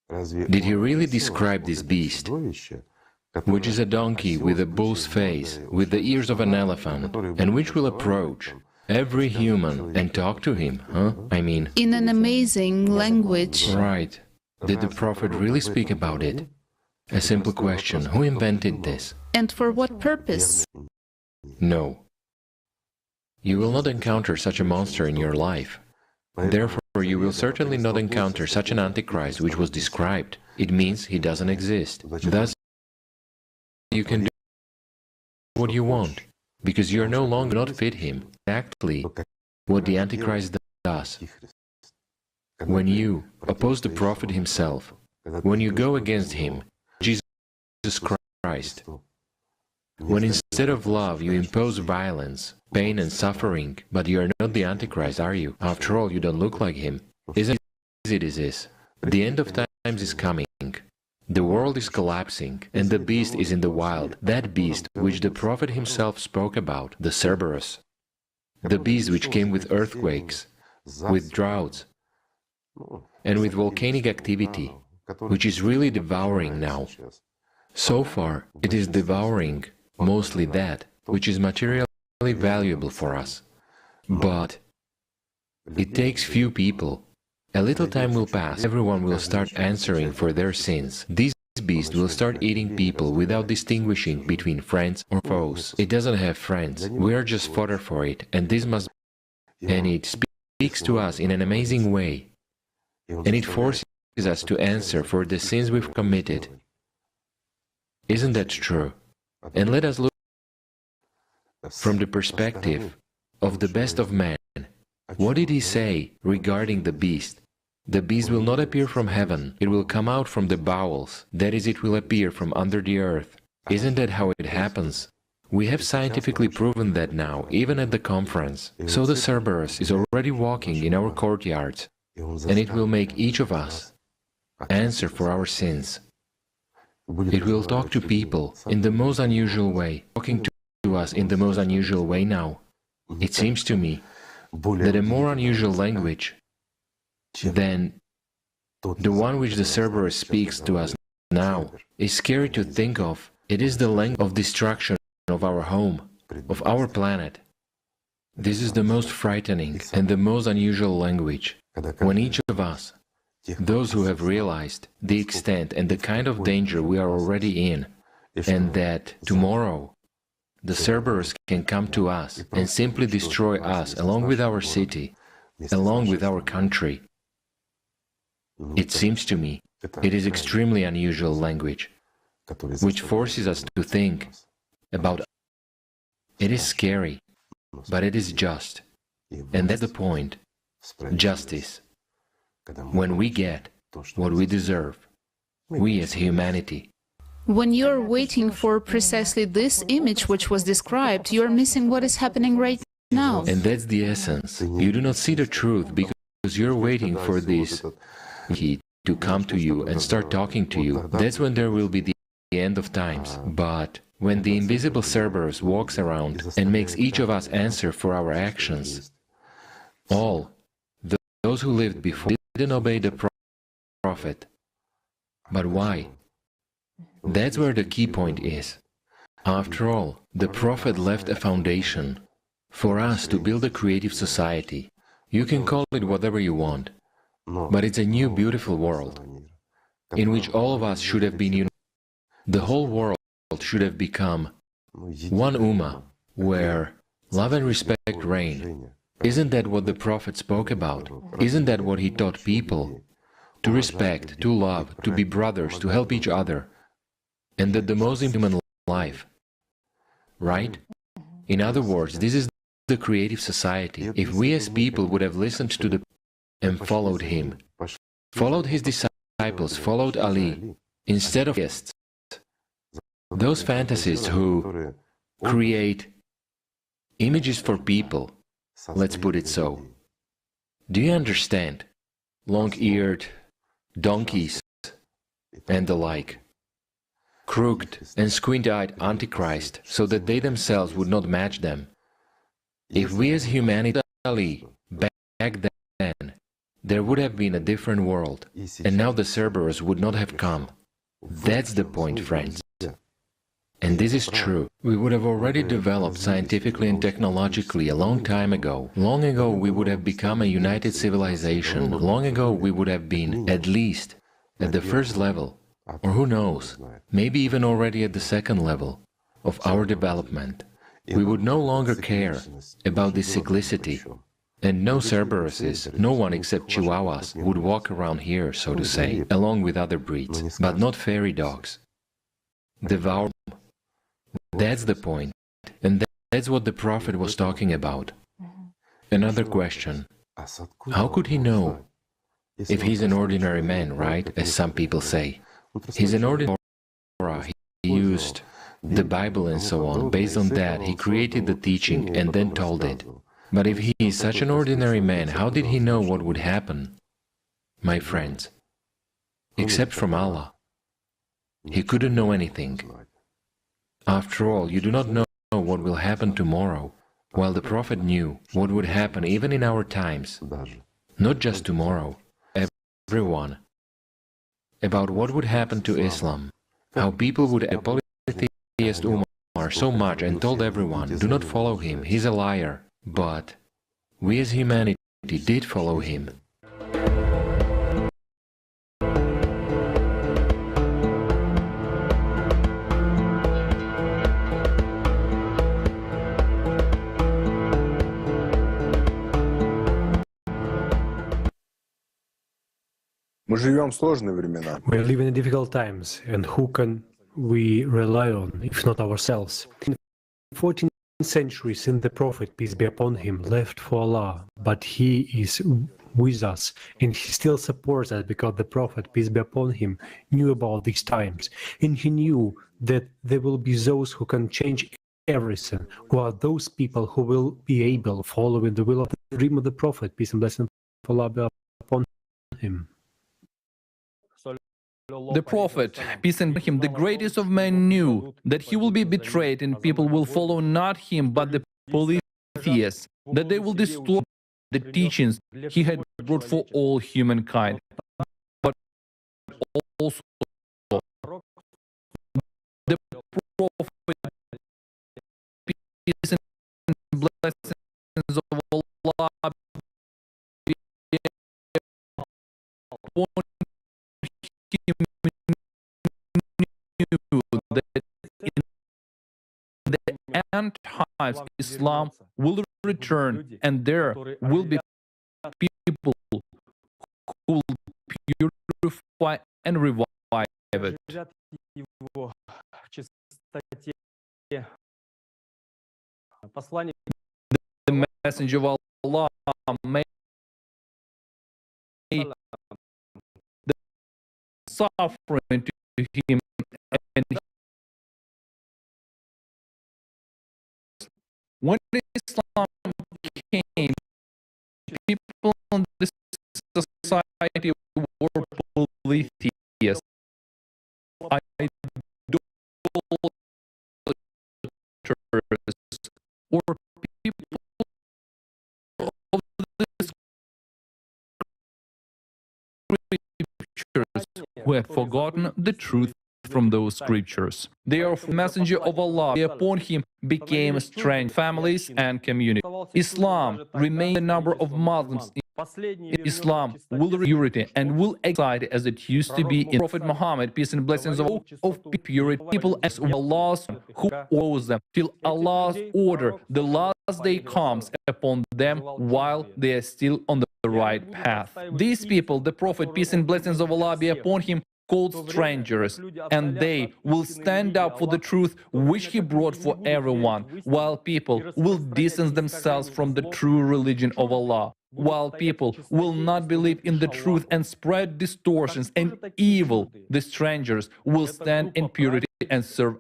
Did he really describe this beast, which is a donkey with a bull's face, with the ears of an elephant, and which will approach every human and talk to him, huh? I mean... in an amazing language. Right. Did the Prophet really speak about it? A simple question, who invented this? And for what purpose? No. You will not encounter such a monster in your life. Therefore, you will certainly not encounter such an Antichrist which was described. It means he doesn't exist. Thus, you can do what you want, because you are no longer not fit him. Exactly what the Antichrist does. When you oppose the Prophet himself, when you go against him, Jesus Christ, when instead of love you impose violence, pain and suffering, but you are not the Antichrist, are you? After all, you don't look like him. Isn't it is this? The end of times is coming. The world is collapsing, and the beast is in the wild. That beast which the Prophet himself spoke about, the Cerberus. The beast which came with earthquakes, with droughts, and with volcanic activity, which is really devouring now. So far, it is devouring mostly that which is materially valuable for us. But it takes few people. A little time will pass, everyone will start answering for their sins. This beast will start eating people without distinguishing between friends or foes. It doesn't have friends, we are just fodder for it, and this must... And it speaks to us in an amazing way, and it forces us to answer for the sins we've committed. Isn't that true? And let us look from the perspective of the best of men. What did he say regarding the beast? The beast will not appear from heaven, it will come out from the bowels, that is, it will appear from under the earth. Isn't that how it happens? We have scientifically proven that now, even at the conference. So the Cerberus is already walking in our courtyards, and it will make each of us answer for our sins. It will talk to people in the most unusual way, talking to us in the most unusual way now. It seems to me that a more unusual language than the one which the Cerberus speaks to us now is scary to think of. It is the language of destruction of our home, of our planet. This is the most frightening and the most unusual language, when each of us, those who have realized the extent and the kind of danger we are already in, and that tomorrow the Cerberus can come to us and simply destroy us along with our city, along with our country. It seems to me it is extremely unusual language, which forces us to think about. It is scary, but it is just, and that's the point, justice. When we get what we deserve, we as humanity. When you're waiting for precisely this image which was described, you're missing what is happening right now. And that's the essence. You do not see the truth because you're waiting for this heat to come to you and start talking to you. That's when there will be the end of times. But when the invisible Cerberus walks around and makes each of us answer for our actions. All those who lived before didn't obey the prophet. But why? That's where the key point is. After all, the prophet left a foundation for us to build a creative society. You can call it whatever you want, but it's a new beautiful world in which all of us should have been united. The whole world should have become one ummah, where love and respect reign. Isn't that what the prophet spoke about? Isn't that what he taught people? To respect, to love, to be brothers, to help each other, and that the most human life. Right? In other words, this is the creative society. If we as people would have listened to the and followed him, followed his disciples, followed Ali, instead of guests, those fantasists who create images for people, let's put it so. Do you understand? Long-eared donkeys and the like. Crooked and squint-eyed Antichrist, so that they themselves would not match them. If we as humanity back then, there would have been a different world, and now the Cerberus would not have come. That's the point, friends. And this is true. We would have already developed scientifically and technologically a long time ago. Long ago we would have become a united civilization. Long ago we would have been, at least, at the first level, or who knows, maybe even already at the second level of our development. We would no longer care about this cyclicity, and no Cerberuses, no one except Chihuahuas would walk around here, so to say, along with other breeds, but not fairy dogs. Devour. That's the point, and that's what the Prophet was talking about. Another question, how could he know if he's an ordinary man, right, as some people say? He's an ordinary Torah, he used the Bible and so on. Based on that, he created the teaching and then told it. But if he is such an ordinary man, how did he know what would happen? My friends, except from Allah, he couldn't know anything. After all, you do not know what will happen tomorrow, while the Prophet knew what would happen even in our times. Not just tomorrow, everyone. About what would happen to Islam, how people would polytheist Umar so much and told everyone, do not follow him, he's a liar. But we as humanity did follow him. Мы живем в сложные времена. We live in difficult times, and who can we rely on, if not ourselves? In the 14th century, since the Prophet, peace be upon him, left for Allah, but he is with us, and he still supports us because the Prophet, peace be upon him, knew about these times, and he knew that there will be those who can change everything, who are those people who will be able, following the will of the dream of the Prophet, peace and blessing of Allah be upon him. The Prophet, peace and him, the greatest of men, knew that he will be betrayed and people will follow not him but the polytheists, that they will destroy the teachings he had brought for all humankind. But also, the Prophet, peace and blessings of Allah be upon him, knew that in the end times Islam will return and there will be people who will purify and revive it. The messenger of Allah may the suffering to him, and when Islam came, people in this society were polytheists, idolaters, who have forgotten the truth from those scriptures. Therefore, the messenger of Allah be upon him became strange families and communities. Islam remained the number of Muslims. Islam will purity and will excite as it used to be in Prophet Muhammad, peace and blessings of purity, people as Allah's who owes them till Allah's order, the last day comes upon them while they are still on the right path. These people, the Prophet, peace and blessings of Allah be upon him, called strangers, and they will stand up for the truth which he brought for everyone, while people will distance themselves from the true religion of Allah, while people will not believe in the truth and spread distortions and evil. The strangers will stand in purity and serve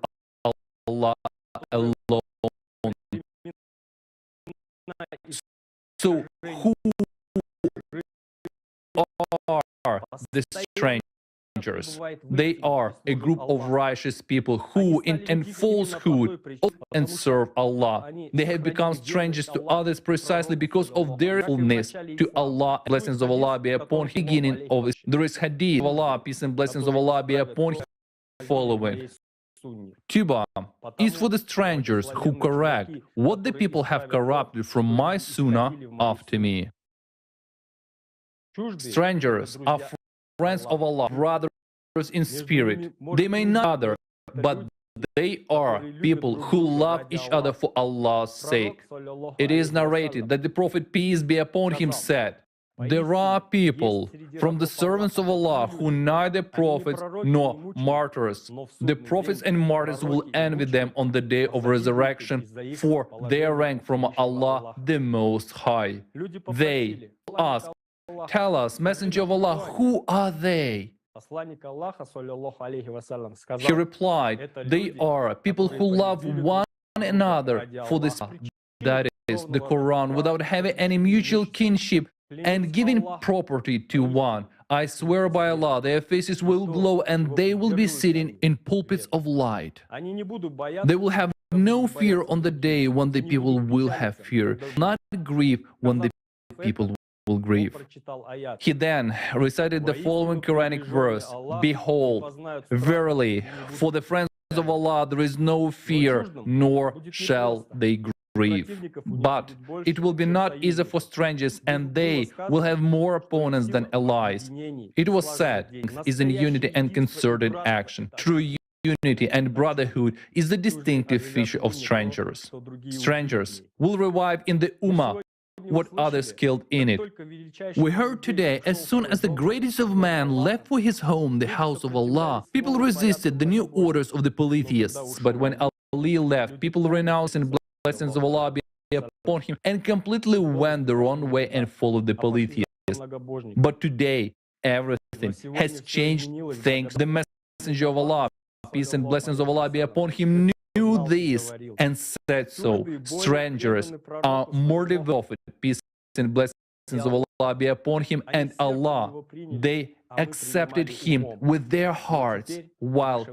Allah alone. So who are the strangers? They are a group of righteous people who, in falsehood, and serve Allah. They have become strangers to others precisely because of their faithfulness to Allah. Blessings of Allah be upon him. Beginning of there is hadith of Allah, peace and blessings of Allah be upon him. Following. Tuba is for the strangers who correct what the people have corrupted from my sunnah after me. Strangers are friends of Allah, brothers in spirit. They may not other, but they are people who love each other for Allah's sake. It is narrated that the Prophet, peace be upon him, said, "There are people from the servants of Allah who neither prophets nor martyrs. The prophets and martyrs will envy them on the day of resurrection, for their rank from Allah the Most High." They ask, "Tell us, Messenger of Allah, who are they?" He replied, "They are people who love one another for this, that is, the Quran, without having any mutual kinship and giving property to one. I swear by Allah, their faces will glow and they will be sitting in pulpits of light. They will have no fear on the day when the people will have fear, not grief when the people will grieve." He then recited the following Quranic verse, "Behold, verily, for the friends of Allah there is no fear, nor shall they grieve. But it will be not easy for strangers, and they will have more opponents than allies." It was said, is in unity and concerted action. True unity and brotherhood is the distinctive feature of strangers. Strangers will revive in the Ummah what others killed in it. We heard today, as soon as the greatest of man left for his home, the house of Allah, people resisted the new orders of the polytheists. But when Ali left, people renounced and blessings of Allah be upon him and completely went their own way and followed the polytheists. But today, everything has changed thanks to the Messenger of Allah, peace and blessings of Allah be upon him, knew this and said so. Strangers are more devoted, peace and blessings of Allah be upon him, and Allah. They accepted him with their hearts, while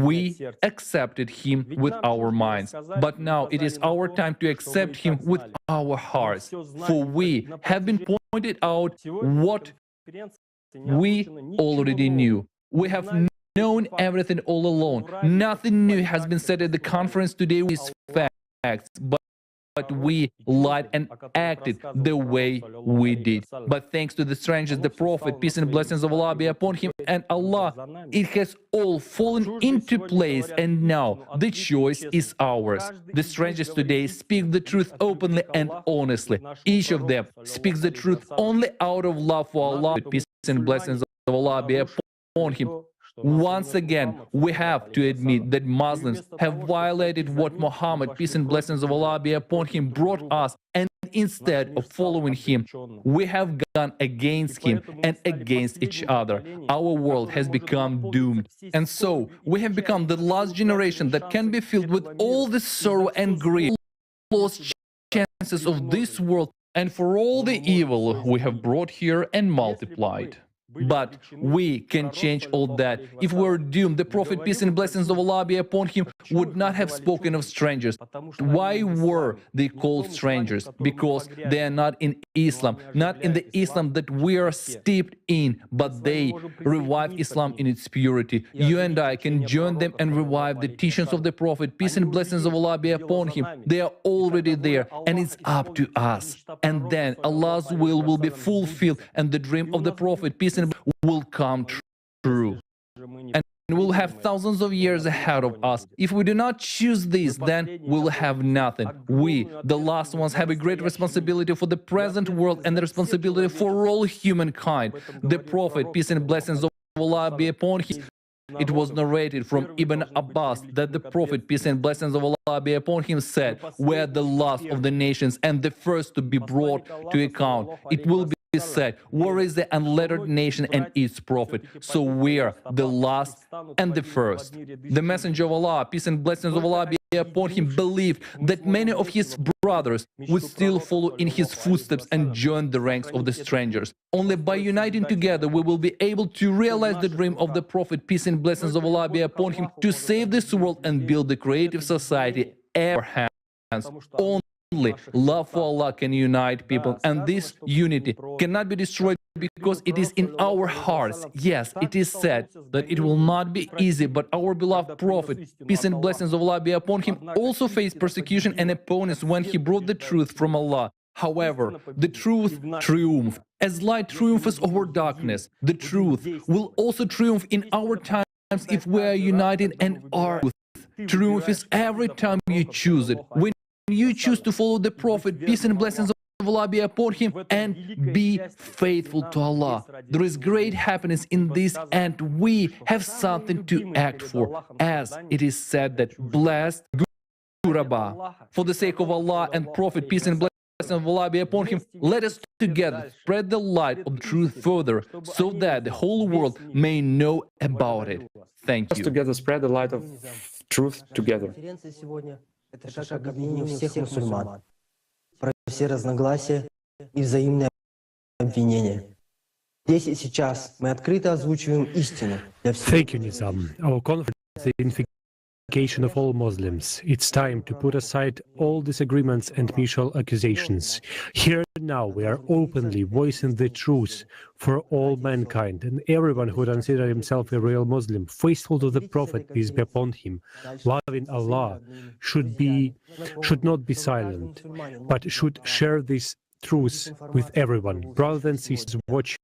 we accepted him with our minds. But now it is our time to accept him with our hearts, for we have been pointed out what we already knew. We have known everything all along. Nothing new has been said at the conference today with facts, but we lied and acted the way we did. But thanks to the strangers, the Prophet, peace and blessings of Allah be upon him, and Allah, it has all fallen into place, and now the choice is ours. The strangers today speak the truth openly and honestly. Each of them speaks the truth only out of love for Allah, peace and blessings of Allah be upon him. Once again, we have to admit that Muslims have violated what Muhammad, peace and blessings of Allah be upon him, brought us, and instead of following him, we have gone against him and against each other. Our world has become doomed. And so, we have become the last generation that can be filled with all the sorrow and grief, lost chances of this world, and for all the evil we have brought here and multiplied. But we can change all that. If we were doomed, the Prophet, peace and blessings of Allah be upon him, would not have spoken of strangers. Why were they called strangers? Because they are not in Islam, not in the Islam that we are steeped in, but they revive Islam in its purity. You and I can join them and revive the teachings of the Prophet, peace and blessings of Allah be upon him. They are already there, and it's up to us. And then Allah's will be fulfilled, and the dream of the Prophet, peace and blessings, will come true. And we'll have thousands of years ahead of us. If we do not choose this, then we'll have nothing. We, the last ones, have a great responsibility for the present world and the responsibility for all humankind. The Prophet, peace and blessings of Allah be upon him. It was narrated from Ibn Abbas that the Prophet, peace and blessings of Allah be upon him, said, "We are the last of the nations and the first to be brought to account." It will be said, "Where is the unlettered nation and its prophet?" So we are the last and the first. The Messenger of Allah, peace and blessings of Allah be upon him, believed that many of his brothers would still follow in his footsteps and join the ranks of the strangers. Only by uniting together we will be able to realize the dream of the Prophet, peace and blessings of Allah be upon him, to save this world and build the creative society at our hands. Only love for Allah can unite people, and this unity cannot be destroyed because it is in our hearts. Yes, it is said that it will not be easy, but our beloved Prophet, peace and blessings of Allah be upon him, also faced persecution and opponents when he brought the truth from Allah. However, the truth triumphed. As light triumphs over darkness, the truth will also triumph in our times if we are united, and our truth triumphs every time you choose it. When you choose to follow the Prophet, peace and blessings of Allah be upon him, and be faithful to Allah, there is great happiness in this, and we have something to act for. As it is said that blessed Guraba, for the sake of Allah and Prophet, peace and blessings of Allah be upon him, let us together spread the light of truth further, so that the whole world may know about it. Thank you. Let's together spread the light of truth together. Это шаг к объединению всех мусульман. Про все разногласия и взаимные обвинения. Здесь и сейчас мы открыто озвучиваем истину для всех. Thank you, Nizam. Our conference is the unification of all Muslims. It's time to put aside all disagreements and mutual accusations. Here now we are openly voicing the truth for all mankind, and everyone who considers himself a real Muslim, faithful to the Prophet, peace be upon him, loving Allah, should not be silent, but should share this truth with everyone. Brothers and sisters watching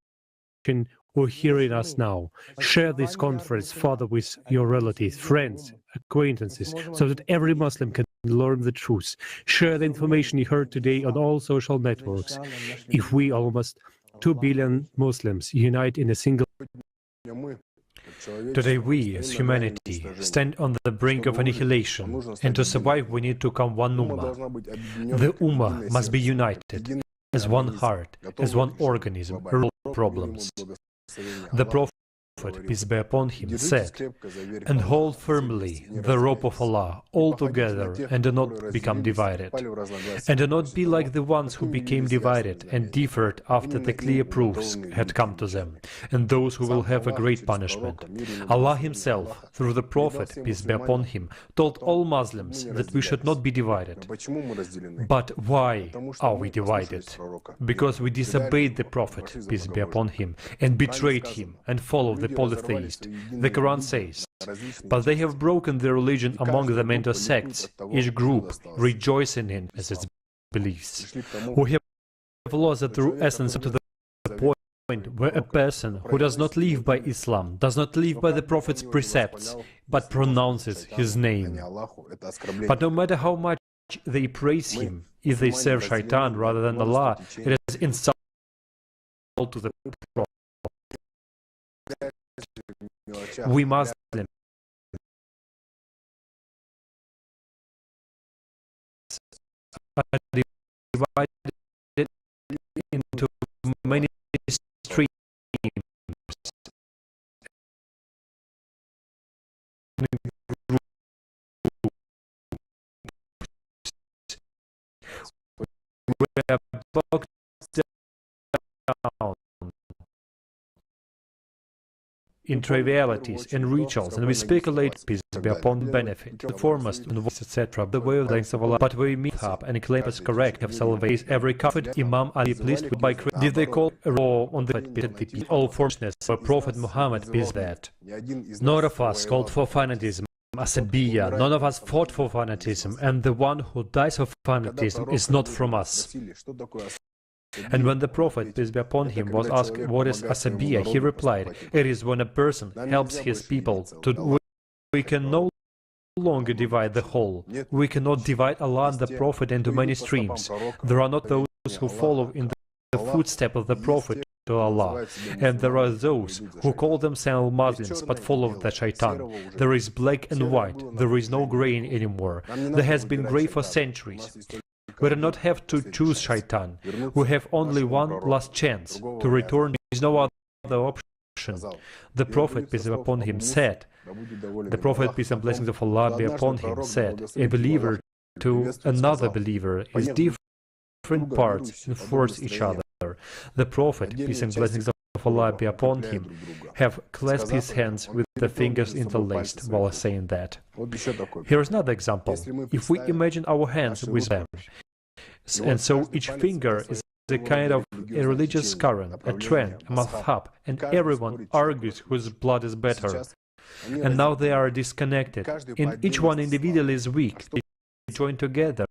or hearing us now, share this conference further with your relatives, friends, acquaintances, so that every Muslim can learn the truth. Share the information you heard today on all social networks. If we, almost 2 billion Muslims, unite in a single... Today we, as humanity, stand on the brink of annihilation, and to survive we need to become one Ummah. The Ummah must be united, as one heart, as one organism, all problems. The Prophet, peace be upon him, said, "And hold firmly the rope of Allah all together, and do not become divided. And do not be like the ones who became divided and differed after the clear proofs had come to them, and those who will have a great punishment." Allah himself, through the Prophet, peace be upon him, told all Muslims that we should not be divided. But why are we divided? Because we disobeyed the Prophet, peace be upon him, and betrayed him, and followed the polytheist. The Quran says, "But they have broken their religion among them into sects, each group rejoicing in as its beliefs. We have lost the true essence to the point where a person who does not live by Islam, does not live by the Prophet's precepts, but pronounces his name. But no matter how much they praise him, if they serve shaitan rather than Allah, it is insult to the Prophet. We Muslims are divided into many streams. We are bogged down in trivialities and rituals, and we speculate, peace be upon the benefit, the foremost, and etc. The way of the length of Allah. But we meet up and claim us correct, have salvation every comfort. Imam Ali pleased with by did they call a law on the all formlessness for Prophet Muhammad, peace that. None of us called for fanatism. Asabiya, none of us fought for fanatism, and the one who dies for fanatism is not from us. And when the Prophet, peace be upon him, was asked what is asabiya, he replied, it is when a person helps his people to... We can no longer divide the whole. We cannot divide Allah and the Prophet into many streams. There are not those who follow in the footsteps of the Prophet to Allah, and there are those who call themselves Muslims but follow the shaitan. There is black and white, there is no grey anymore. There has been grey for centuries. We do not have to choose shaitan. We have only one last chance to return. There is no other option. The Prophet, peace be upon him, said, the Prophet, peace and blessings of Allah be upon him, said, a believer to another believer is different parts enforce each other. The Prophet, peace and blessings of Allah be upon him, have clasped his hands with the fingers interlaced while saying that. Here is another example. If we imagine our hands with them, and so each finger is a kind of a religious current, a trend, a madhab, and everyone argues whose blood is better. And now they are disconnected, and each one individually is weak. They join together.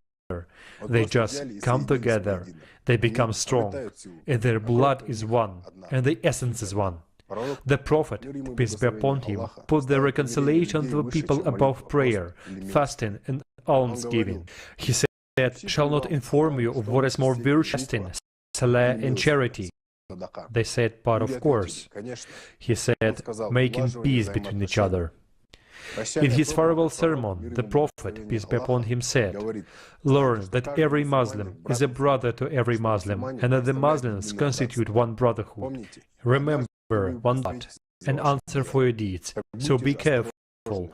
They just come together, they become strong, and their blood is one, and the essence is one. The Prophet, peace be upon him, put the reconciliation of the people above prayer, fasting, and almsgiving. He said, shall not inform you of what is more virtuous than salah and charity. They said, but of course. He said, making peace between each other. In his farewell sermon, the Prophet, peace be upon him, said, learn that every Muslim is a brother to every Muslim, and that the Muslims constitute one brotherhood. Remember one God, and answer for your deeds, so be careful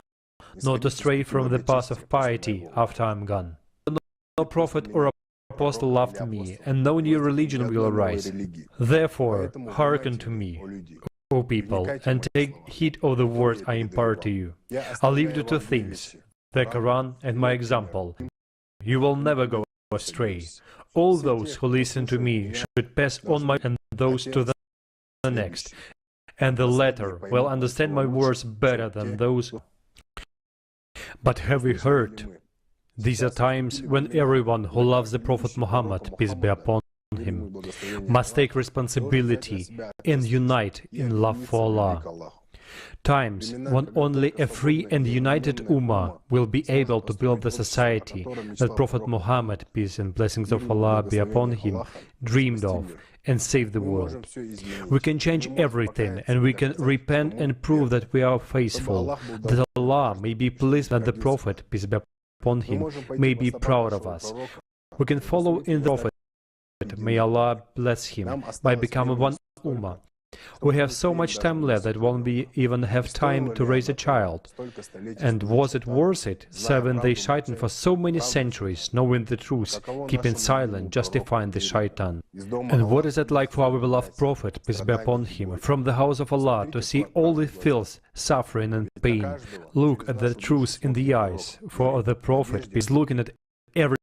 not to stray from the path of piety after I am gone. No prophet or apostle loved me, and no new religion will arise. Therefore, hearken to me, O people, and take heed of the words I impart to you. I'll leave you two things, the Quran and my example. You will never go astray. All those who listen to me should pass on my and those to the next, and the latter will understand my words better than those. But have you heard? These are times when everyone who loves the Prophet Muhammad, peace be upon him, must take responsibility and unite in love for Allah. Times when only a free and united Ummah will be able to build the society that Prophet Muhammad, peace and blessings of Allah be upon him, dreamed of, and save the world. We can change everything, and we can repent and prove that we are faithful, that Allah may be pleased, that the Prophet, peace be upon him, may be proud of us. We can follow in the Prophet, may Allah bless him, by becoming one Ummah. We have so much time left that won't we even have time to raise a child. And was it worth it, serving the shaitan for so many centuries, knowing the truth, keeping silent, justifying the shaitan? And what is it like for our beloved Prophet, peace be upon him, from the house of Allah to see all the filth, suffering and pain? Look at the truth in the eyes, for the Prophet is looking at everyone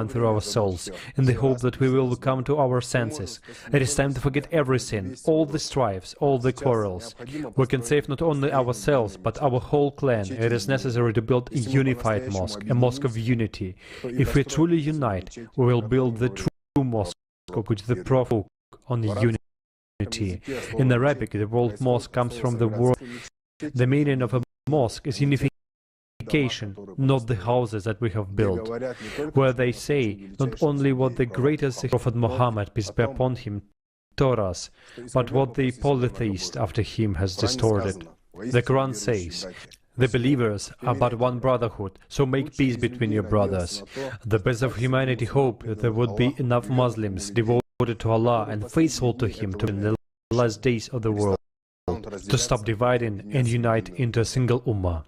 through our souls, in the hope that we will come to our senses. It is time to forget everything, all the strifes, all the quarrels. We can save not only ourselves, but our whole clan. It is necessary to build a unified mosque, a mosque of unity. If we truly unite, we will build the true mosque, which the Prophet on unity. In Arabic, the word mosque comes from the word. The meaning of a mosque is unification, not the houses that we have built, where they say not only what the greatest Prophet Muhammad, peace be upon him, taught us, but what the polytheist after him has distorted. The Quran says, the believers are but one brotherhood, so make peace between your brothers. The best of humanity hope that there would be enough Muslims devoted to Allah and faithful to him in the last days of the world, to stop dividing and unite into a single Ummah.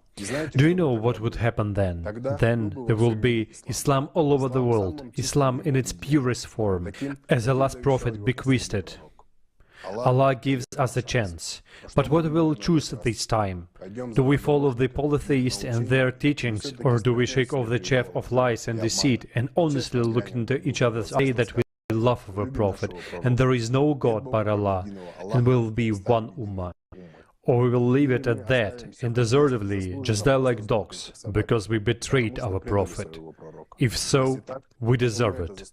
Do you know what would happen then? Then there will be Islam all over the world, Islam in its purest form, as the last Prophet bequeathed it. Allah gives us a chance. But what will we choose this time? Do we follow the polytheists and their teachings, or do we shake off the chaff of lies and deceit and honestly look into each other's eyes, say that we love our Prophet and there is no God but Allah, and will be one Ummah? Or we will leave it at that and deservedly just die like dogs because we betrayed our Prophet? If so, we deserve it.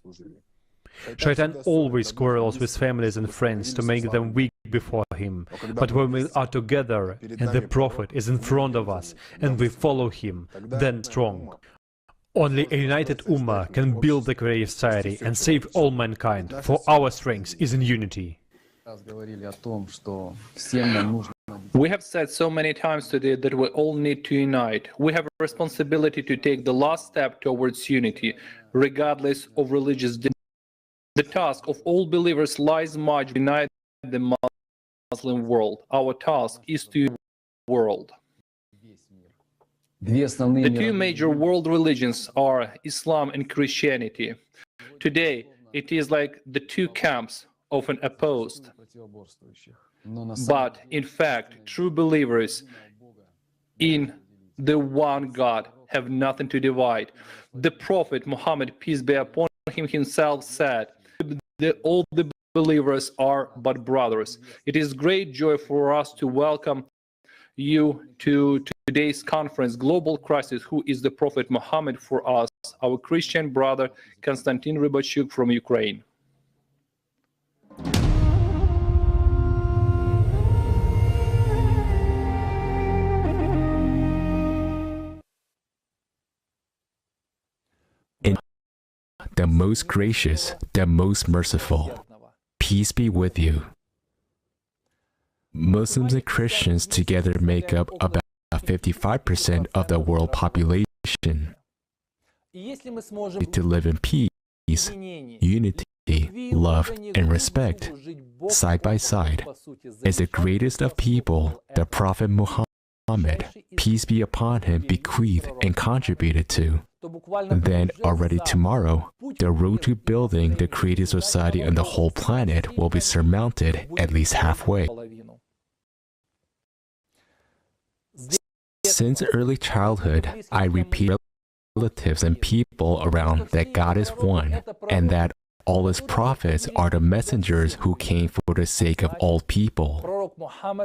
Shaitan always quarrels with families and friends to make them weak before him. But when we are together and the Prophet is in front of us and we follow him, then strong. Only a united Ummah can build the creative society and save all mankind, for our strength is in unity. We have said so many times today that we all need to unite. We have a responsibility to take the last step towards unity, regardless of religious differences. The task of all believers lies much behind the Muslim world. Our task is to unite the world. The two major world religions are Islam and Christianity. Today, it is like the two camps often opposed. But in fact, true believers in the one God have nothing to divide. The Prophet Muhammad, peace be upon him, himself said, all the believers are but brothers. It is great joy for us to welcome you to today's conference, Global Crisis, who is the Prophet Muhammad for us, our Christian brother Konstantin Rybachuk from Ukraine. The most gracious, the most merciful. Peace be with you. Muslims and Christians together make up about 55% of the world population. To live in peace, unity, love, and respect, side by side, as the greatest of people, the Prophet Muhammad, peace be upon him, bequeathed and contributed to. Then, already tomorrow, the road to building the creative society on the whole planet will be surmounted at least halfway. Since early childhood, I repeat relatives and people around that God is one, and that all his prophets are the messengers who came for the sake of all people.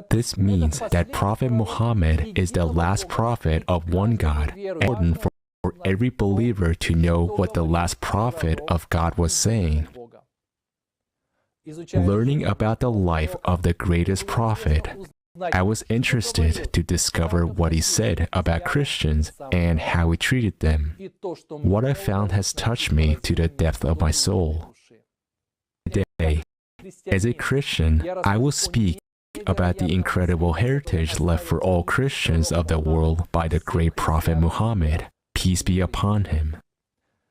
This means that Prophet Muhammad is the last prophet of one God, important for every believer to know what the last prophet of God was saying. Learning about the life of the greatest prophet, I was interested to discover what he said about Christians and how he treated them. What I found has touched me to the depth of my soul. Today, as a Christian, I will speak about the incredible heritage left for all Christians of the world by the great Prophet Muhammad, peace be upon him.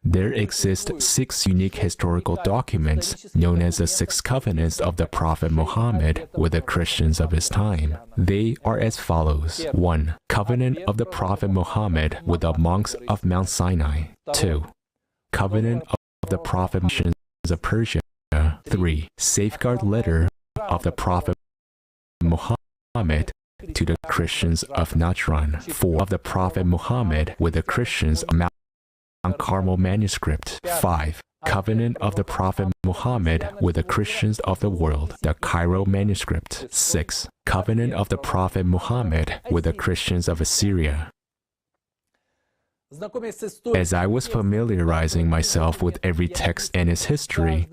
There exist 6 unique historical documents known as the 6 covenants of the Prophet Muhammad with the Christians of his time. They are as follows. 1. Covenant of the Prophet Muhammad with the monks of Mount Sinai. 2. Covenant of the Prophet of Persia. 3. Safeguard letter of the Prophet Muhammad to the Christians of Najran. 4. Of the Prophet Muhammad with the Christians of Mount Carmel manuscript. 5. Covenant of the Prophet Muhammad with the Christians of the world, the Cairo manuscript. 6. Covenant of the Prophet Muhammad with the Christians of Assyria. As I was familiarizing myself with every text and its history,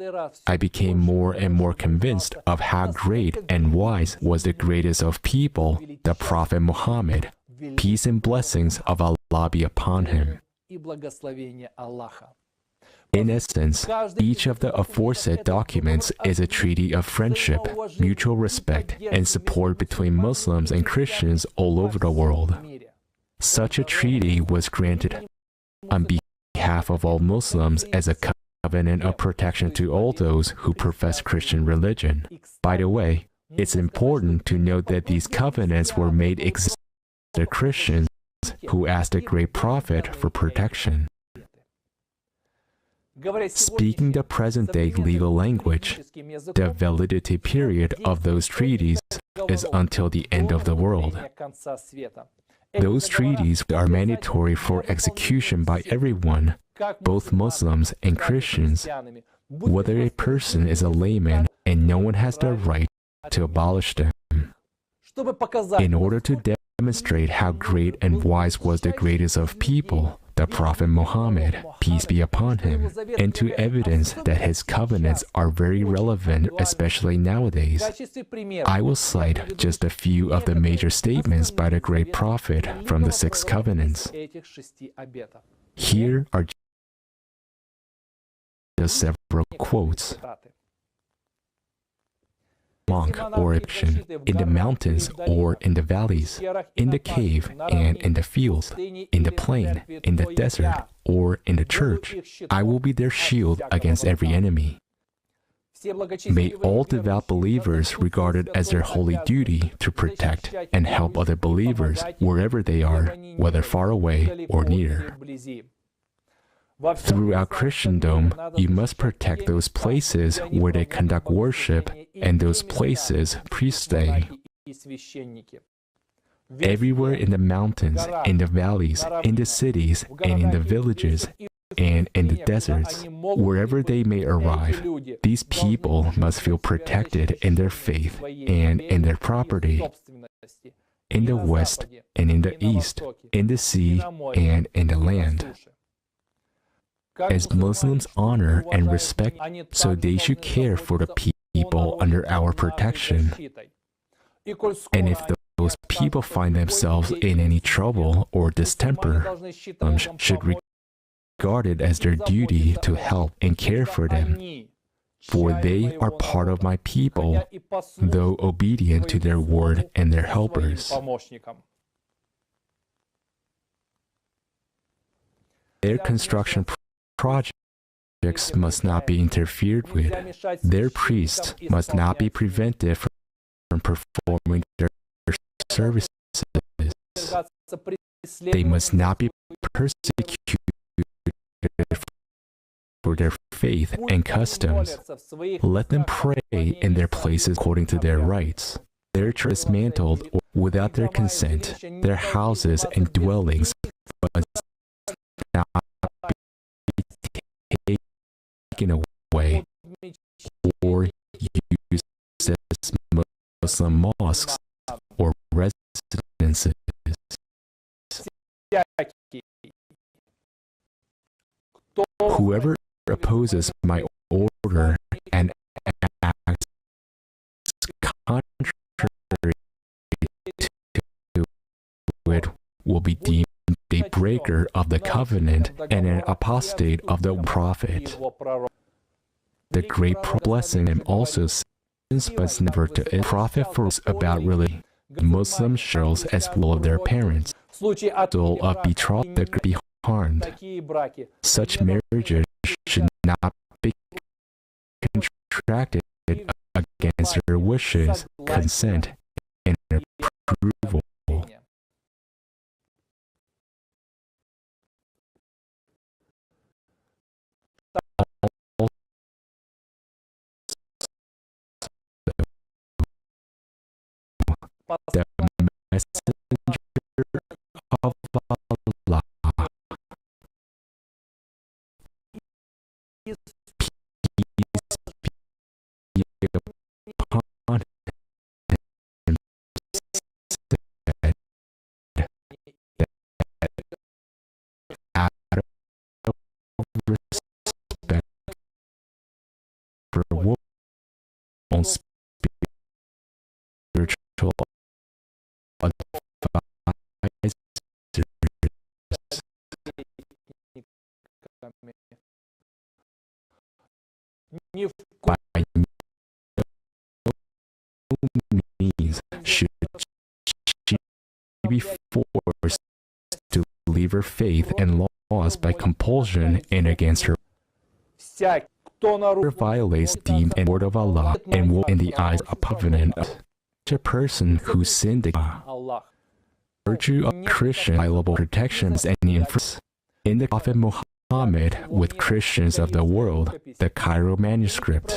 I became more and more convinced of how great and wise was the greatest of people, the Prophet Muhammad. Peace and blessings of Allah be upon him. In essence, each of the aforesaid documents is a treaty of friendship, mutual respect, and support between Muslims and Christians all over the world. Such a treaty was granted on behalf of all Muslims as a covenant of protection to all those who profess Christian religion. By the way, it's important to note that these covenants were made existing to Christians who asked the great prophet for protection. Speaking the present-day legal language, the validity period of those treaties is until the end of the world. Those treaties are mandatory for execution by everyone, both Muslims and Christians, whether a person is a layman and no one has the right to abolish them. In order to demonstrate how great and wise was the greatest of people, the Prophet Muhammad, peace be upon him, and to evidence that his covenants are very relevant, especially nowadays, I will cite just a few of the major statements by the great Prophet from the 6 covenants. Here are just several quotes. Monk or Egyptian, in the mountains or in the valleys, in the cave and in the fields, in the plain, in the desert, or in the church, I will be their shield against every enemy. May all devout believers regard it as their holy duty to protect and help other believers wherever they are, whether far away or near. Throughout Christendom, you must protect those places where they conduct worship and those places priests stay. Everywhere in the mountains, in the valleys, in the cities, and in the villages, and in the deserts, wherever they may arrive, these people must feel protected in their faith and in their property, in the west and in the east, in the sea and in the land. As Muslims honor and respect, so they should care for the people under our protection. And if those people find themselves in any trouble or distemper, should regard it as their duty to help and care for them. For they are part of my people, though obedient to their word and their helpers. Their construction projects must not be interfered with. Their priests must not be prevented from performing their services. They must not be persecuted for their faith and customs. Let them pray in their places according to their rights. Their church is dismantled without their consent. Their houses and dwellings must not taken away or used as Muslim mosques or residences. Whoever opposes my order and acts contrary to it will be deemed a breaker of the covenant and an apostate of the Prophet. The great blessing him also says, but never to it. Prophet first about religion. Muslim girls as well of their parents. Soul of betrothed that could be harmed. Such marriages should not be contracted against their wishes, consent, and approval. The messenger of Allah, peace be upon him, said that out of respect for one's spiritual by no means should she be forced to leave her faith and laws by compulsion and against her. Whoever violates deemed and word of Allah and will in the eyes of covenant. A person who sinned against virtue of Christian liable protections and inference. In the Prophet Muhammad Muhammad with Christians of the world, the Cairo manuscript.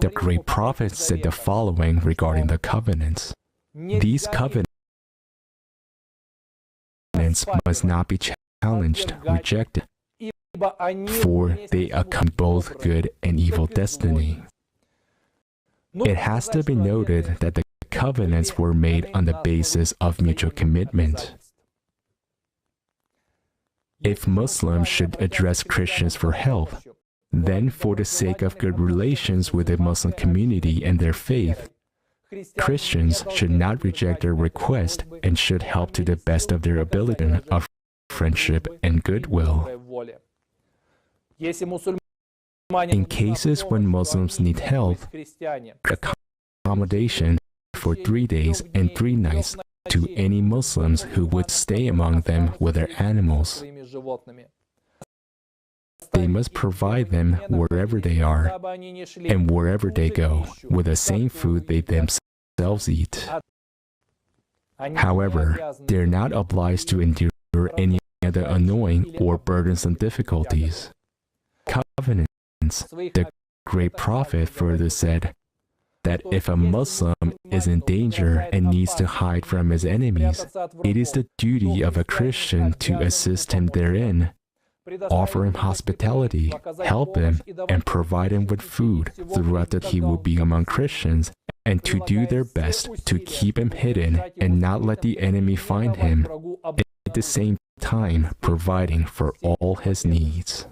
The great prophet said the following regarding the covenants. These covenants must not be challenged, rejected, for they account both good and evil destiny. It has to be noted that the covenants were made on the basis of mutual commitment. If Muslims should address Christians for help, then for the sake of good relations with the Muslim community and their faith, Christians should not reject their request and should help to the best of their ability of friendship and goodwill. In cases when Muslims need help, accommodation for 3 days and 3 nights to any Muslims who would stay among them with their animals. They must provide them wherever they are and wherever they go with the same food they themselves eat. However, they are not obliged to endure any other annoying or burdensome difficulties. Covenants. The great prophet further said that if a Muslim is in danger and needs to hide from his enemies, it is the duty of a Christian to assist him therein, offer him hospitality, help him, and provide him with food throughout that he will be among Christians, and to do their best to keep him hidden and not let the enemy find him, at the same time providing for all his needs.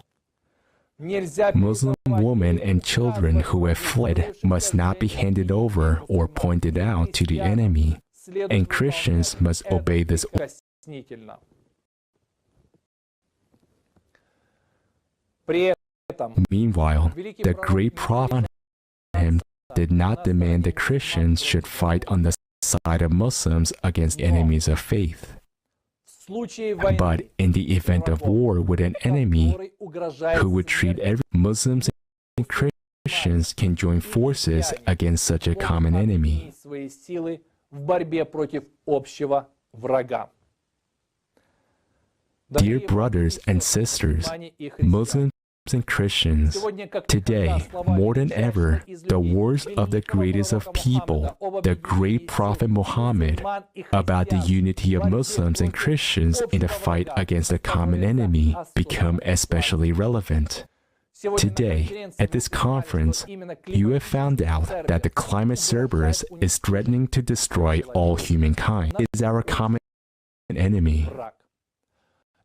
Muslim women and children who have fled must not be handed over or pointed out to the enemy, and Christians must obey this order. Meanwhile, the great prophet did not demand that Christians should fight on the side of Muslims against enemies of faith. But in the event of war with an enemy who would treat every Muslims and Christians can join forces against such a common enemy. Dear brothers and sisters, Muslims and Christians, today, more than ever, the words of the greatest of people, the great Prophet Muhammad, about the unity of Muslims and Christians in the fight against a common enemy become especially relevant. Today, at this conference, you have found out that the climate Cerberus is threatening to destroy all humankind. It is our common enemy.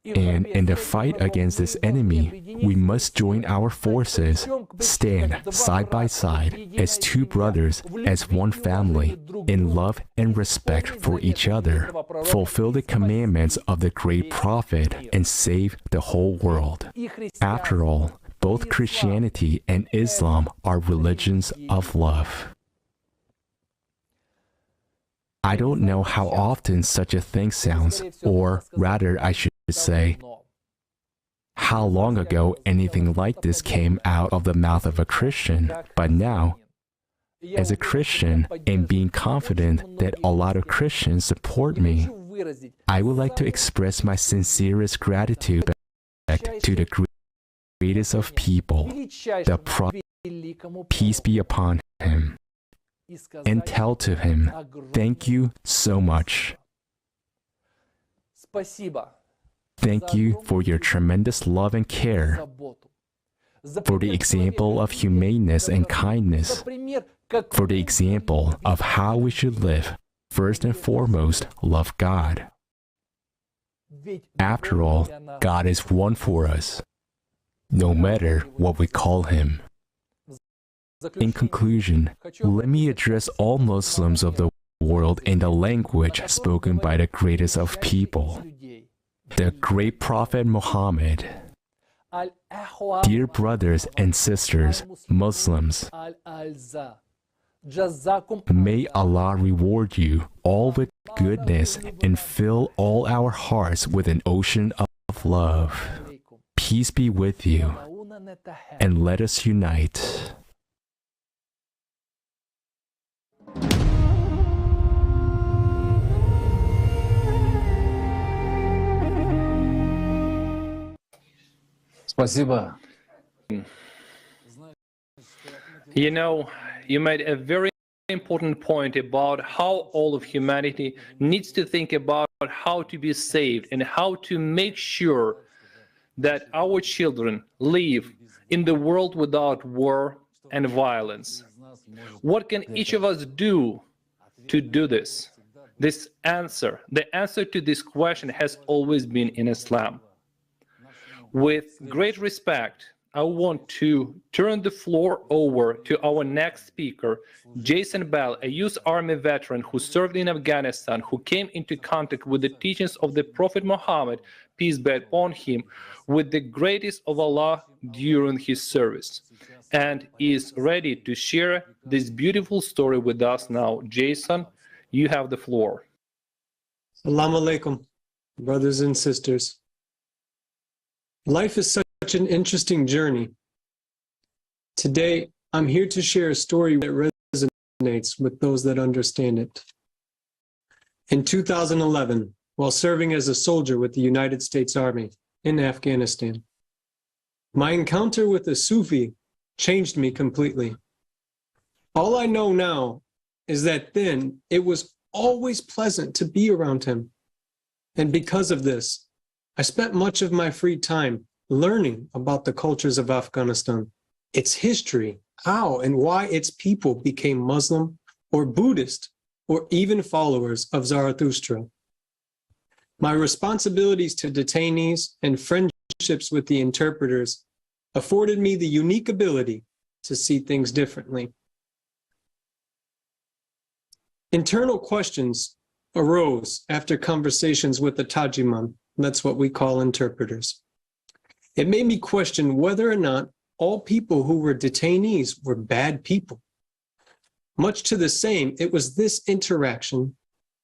And in the fight against this enemy, we must join our forces, stand side by side as two brothers, as one family, in love and respect for each other, fulfill the commandments of the great prophet, and save the whole world. After all, both Christianity and Islam are religions of love. I don't know how often such a thing sounds, or rather I should say, how long ago anything like this came out of the mouth of a Christian, but now, as a Christian, and being confident that a lot of Christians support me, I would like to express my sincerest gratitude to the greatest of people, the Prophet, peace be upon him, and tell to him, thank you so much. Thank you for your tremendous love and care, for the example of humaneness and kindness, for the example of how we should live. First and foremost, love God. After all, God is one for us, no matter what we call him. In conclusion, let me address all Muslims of the world in the language spoken by the greatest of people, the great Prophet Muhammad. Dear brothers and sisters, Muslims, may Allah reward you all with goodness and fill all our hearts with an ocean of love. Peace be with you, and let us unite. Спасибо. You know, you made a very important point about how all of humanity needs to think about how to be saved and how to make sure that our children live in the world without war and violence. What can each of us do to do this? The answer to this question has always been in Islam. With great respect, I want to turn the floor over to our next speaker, Jason Bell, a U.S. Army veteran who served in Afghanistan, who came into contact with the teachings of the Prophet Muhammad, peace be upon him, with the greatest of Allah during his service, and is ready to share this beautiful story with us now. Jason, you have the floor. Assalamu alaikum, brothers and sisters. Life is such an interesting journey. Today, I'm here to share a story that resonates with those that understand it. In 2011, while serving as a soldier with the United States Army in Afghanistan, my encounter with a Sufi changed me completely. All I know now is that then it was always pleasant to be around him. And because of this, I spent much of my free time learning about the cultures of Afghanistan, its history, how and why its people became Muslim or Buddhist or even followers of Zarathustra. My responsibilities to detainees and friendships with the interpreters afforded me the unique ability to see things differently. Internal questions arose after conversations with the Tajiman, that's what we call interpreters. It made me question whether or not all people who were detainees were bad people. Much to the same, it was this interaction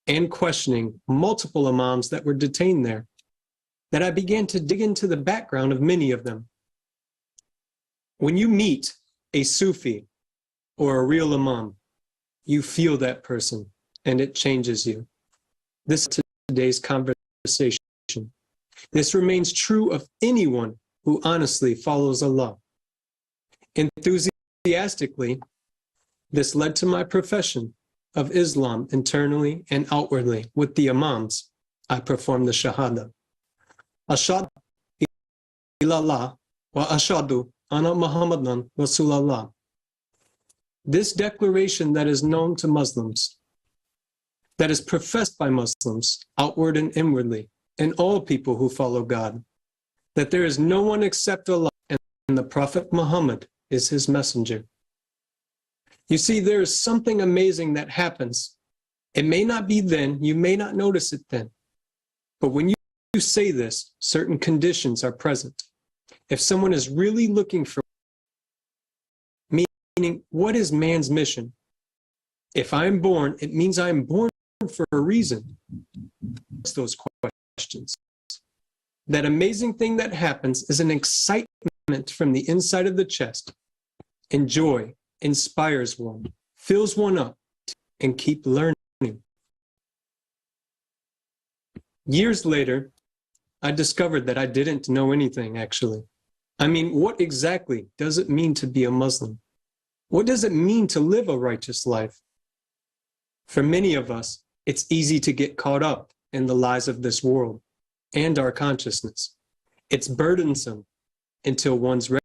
and questioning multiple imams that were detained there that I began to dig into the background of many of them. When you meet a Sufi or a real imam, you feel that person and it changes you. This is today's conversation. This remains true of anyone who honestly follows Allah. Enthusiastically, this led to my profession of Islam internally and outwardly. With the imams, I performed the Shahada. Ashhadu ilallah wa ashhadu anna Muhammadan Rasulullah. This declaration that is known to Muslims, that is professed by Muslims, outward and inwardly, and all people who follow God, that there is no one except Allah, and the Prophet Muhammad is his messenger. You see, there is something amazing that happens. It may not be then, you may not notice it then, but when you say this, certain conditions are present. If someone is really looking for, meaning, what is man's mission? If I'm born, it means I'm born for a reason. It's those questions. That amazing thing that happens is an excitement from the inside of the chest, and joy inspires one, fills one up, and keep learning. Years later, I discovered that I didn't know anything, actually. I mean, what exactly does it mean to be a Muslim? What does it mean to live a righteous life? For many of us, it's easy to get caught up in the lies of this world and our consciousness. It's burdensome until one's ready.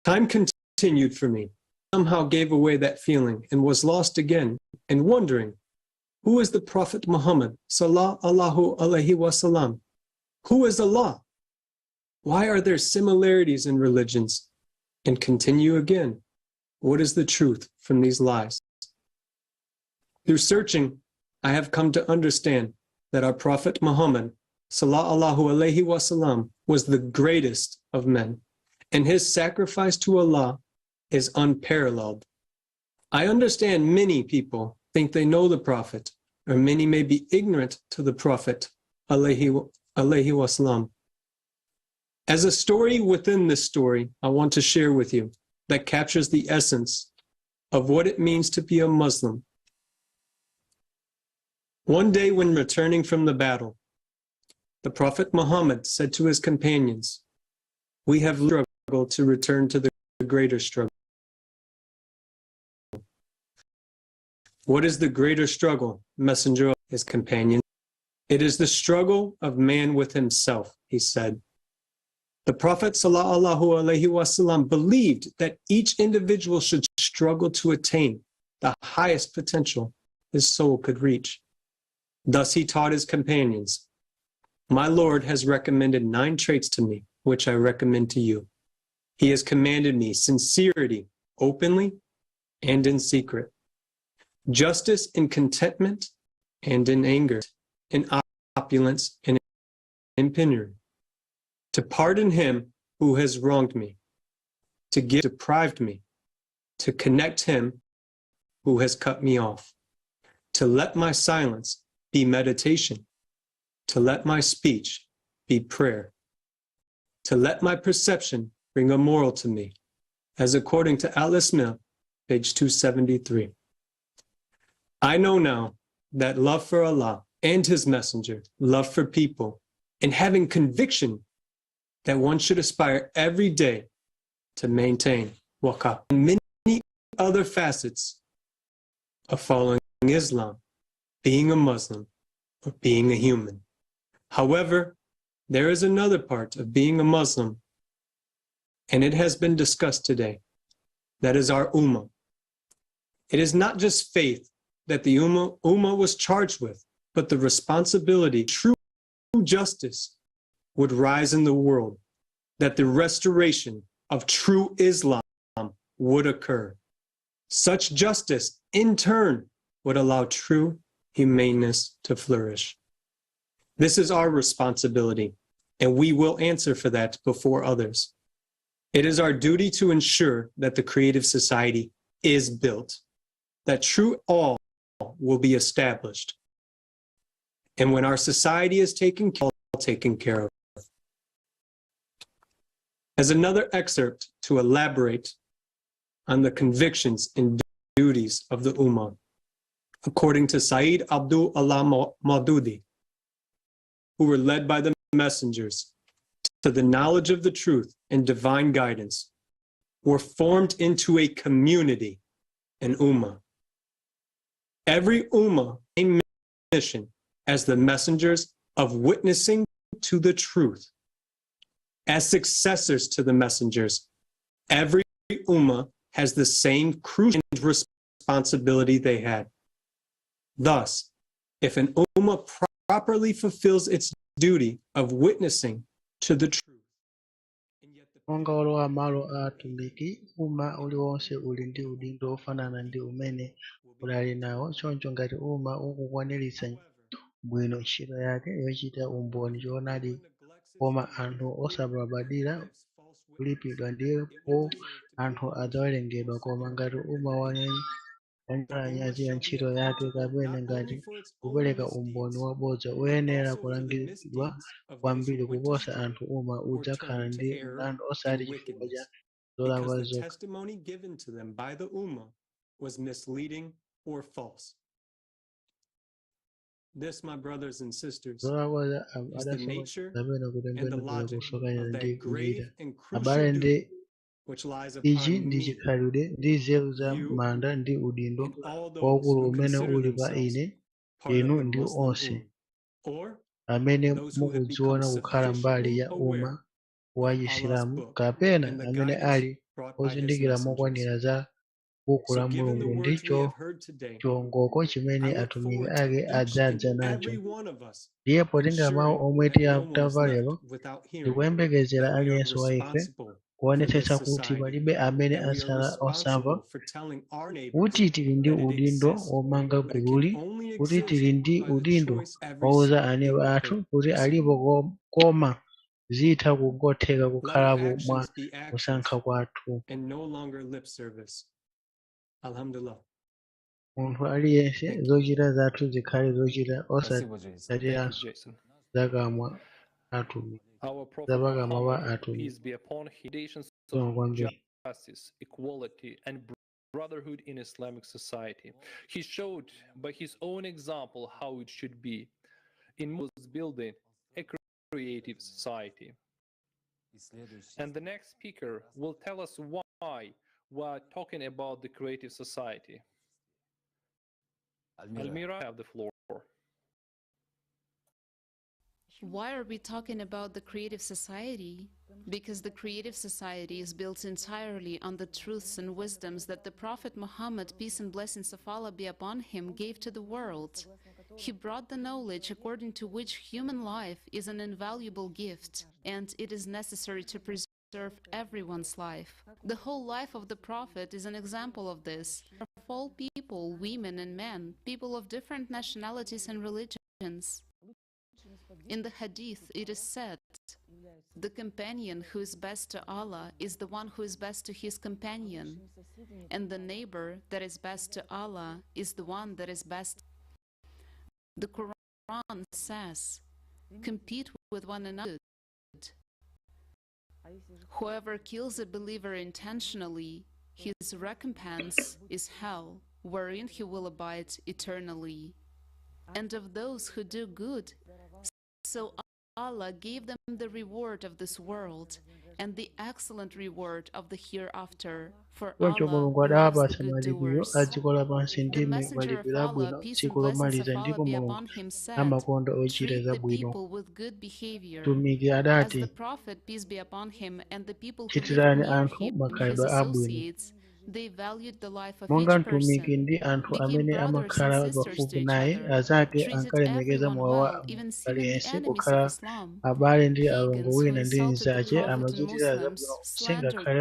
Time continued for me, somehow gave away that feeling and was lost again and wondering, who is the Prophet Muhammad sallallahu alaihi wasallam? Who is Allah? Why are there similarities in religions? And continue again, what is the truth from these lies? Through searching, I have come to understand that our Prophet Muhammad sallallahu alaihi wasallam was the greatest of men, and his sacrifice to Allah is unparalleled. I understand many people think they know the Prophet, or many may be ignorant to the Prophet alaihi wasallam. As a story within this story, I want to share with you that captures the essence of what it means to be a Muslim. One day when returning from the battle, The Prophet Muhammad said to his companions, "We have struggled to return to the greater struggle." What is the greater struggle, Messenger of his companions? It is the struggle of man with himself, he said. The Prophet ﷺ believed that each individual should struggle to attain the highest potential his soul could reach. Thus he taught his companions, "My Lord has recommended 9 traits to me, which I recommend to you. He has commanded me sincerity, openly and in secret, justice in contentment and in anger, in opulence and in penury, to pardon him who has wronged me, to give deprived me, to connect him who has cut me off, to let my silence be meditation, to let my speech be prayer, to let my perception bring a moral to me," as according to Al-Ismail, page 273. I know now that love for Allah and his messenger, love for people, and having conviction that one should aspire every day to maintain waqar and many other facets of following Islam, being a Muslim, or being a human. However, there is another part of being a Muslim, and it has been discussed today. That is our ummah. It is not just faith that the ummah was charged with, but the responsibility, true justice would rise in the world, that the restoration of true Islam would occur. Such justice, in turn, would allow true humaneness to flourish. This is our responsibility, and we will answer for that before others. It is our duty to ensure that the creative society is built, that true all will be established. And when our society is taken care of. As another excerpt to elaborate on the convictions and duties of the Ummah, according to Sayyid Abdul Allah Maududi, who were led by the messengers to the knowledge of the truth and divine guidance, were formed into a community, an Ummah. Every Ummah a mission as the messengers of witnessing to the truth. As successors to the messengers, every Ummah has the same crucial responsibility they had. Thus, if an Ummah properly fulfills its duty of witnessing to the truth, monga olowa malo a atumiki, umma uliwonse uli ndi udindo ofanana ndi umene ulali nawo. Choncho ngati umma ukukwaniritsa bwino ntchito yake yochita umboni choonadi, koma anthu osababadira kulipidwa, ndipo anthu adzawerengedwa. Koma ngati umma wanyalanyazi ntchito yake, kapena ngati kupereka umboni wabodza, uyenera kulangidwa kwambiri kuposa anthu. Umma udzakhala ndi mlandu osati chifukwa cha zolakwa because the zokha. testimony given to them by the Ummah was misleading or false. This, my brothers and sisters, zolakwa is the nature kapena and the kutembenuka logic kusokanya of ndi that grave kulira. and Abale crucial ndi duty which lies ichi upon ndi me chikhalidwe ndi nzeru za you, manda ndi udindo and all those waukulu who umene consider uli pa themselves ine, part of inu the ndi Muslim onse Ummah, or amene those who have become mukudziona kukhala mbali sufficiently ya aware umma wa of Allah's Chisilamu, book kapena and the amene guidance ali brought by his ozindikira messengers. mokwanira za buku So la given the Mulungu words we ndicho have heard today, chiwongoko I chimene look atumiki forward to ake each adzadza and nacho. every one of us Ndiye potenga mawu ensuring omwe that no one is tamva left lero, without hearing tikuyembekezera that we are aliyense wa ife responsible for kuonetsetsa this kuti society, palibe amene that we are atsala osamva, responsible for telling our neighbors kuti tili ndi that it udindo exists, womanga but it can gululi, only kuti exist tili ndi by the udindo choice every wauza single ane athu kuti person. alipo, koma zitha kungotheka Let our kukhalapo mwa actions be actions kusankha kwathu. and no longer lip service. Alhamdulillah. Munthu aliyense Thank you. zochita zathu zikhale zochita Спасибо, Jason. Thank you, osatiranso Jason. zakamwa atumiki, Our Prophet zapakamwa pa Muhammad, atumiki. peace be upon him, foundations Zomwe of kwambiri. justice, equality, and brotherhood in Islamic society. He showed by his own example how it should be. In Muslims building a creative society. And the next speaker will tell us why we're talking about the creative society. Almira, have the floor. Why are we talking about the creative society? Because the creative society is built entirely on the truths and wisdoms that the Prophet Muhammad, peace and blessings of Allah be upon him, gave to the world. He brought the knowledge according to which human life is an invaluable gift, and it is necessary to preserve everyone's life. The whole life of the Prophet is an example of this. All people, women and men, people of different nationalities and religions. In the hadith, it is said, the companion who is best to Allah is the one who is best to his companion, and the neighbor that is best to Allah is the one that is best. The Qur'an says, compete with one another. Whoever kills a believer intentionally, his recompense is hell, wherein he will abide eternally. And of those who do good, so Allah gave them the reward of this world and the excellent reward of the hereafter. For Choncho Allah Mulungu loves adawapatsa the good malipiro doers. a dziko lapansi ndi The messenger of malipiro Allah, abwino peace tsiku and blessings lomaliza of Allah ndipo be Mulungu upon him, said, amakonda ochita treat the zabwino. people with good behavior. Mtumiki As adati, the Prophet, peace be upon him, and the people who lived chitirani near anthu him, his makhalidwe abwino. associates, they valued the life of Monga each mtumiki person, ndi anthu became amene brothers and amakhala sisters to pafupi each naye, other, azake treated ankalemekeza everyone moyo wa well, even munthu even the aliyense, enemies of kukhala Islam. abale ndi alongo Pagans who wina ndi insulted the mnzake Prophet and amachitira zabwino Muslims onse slandered ngakhale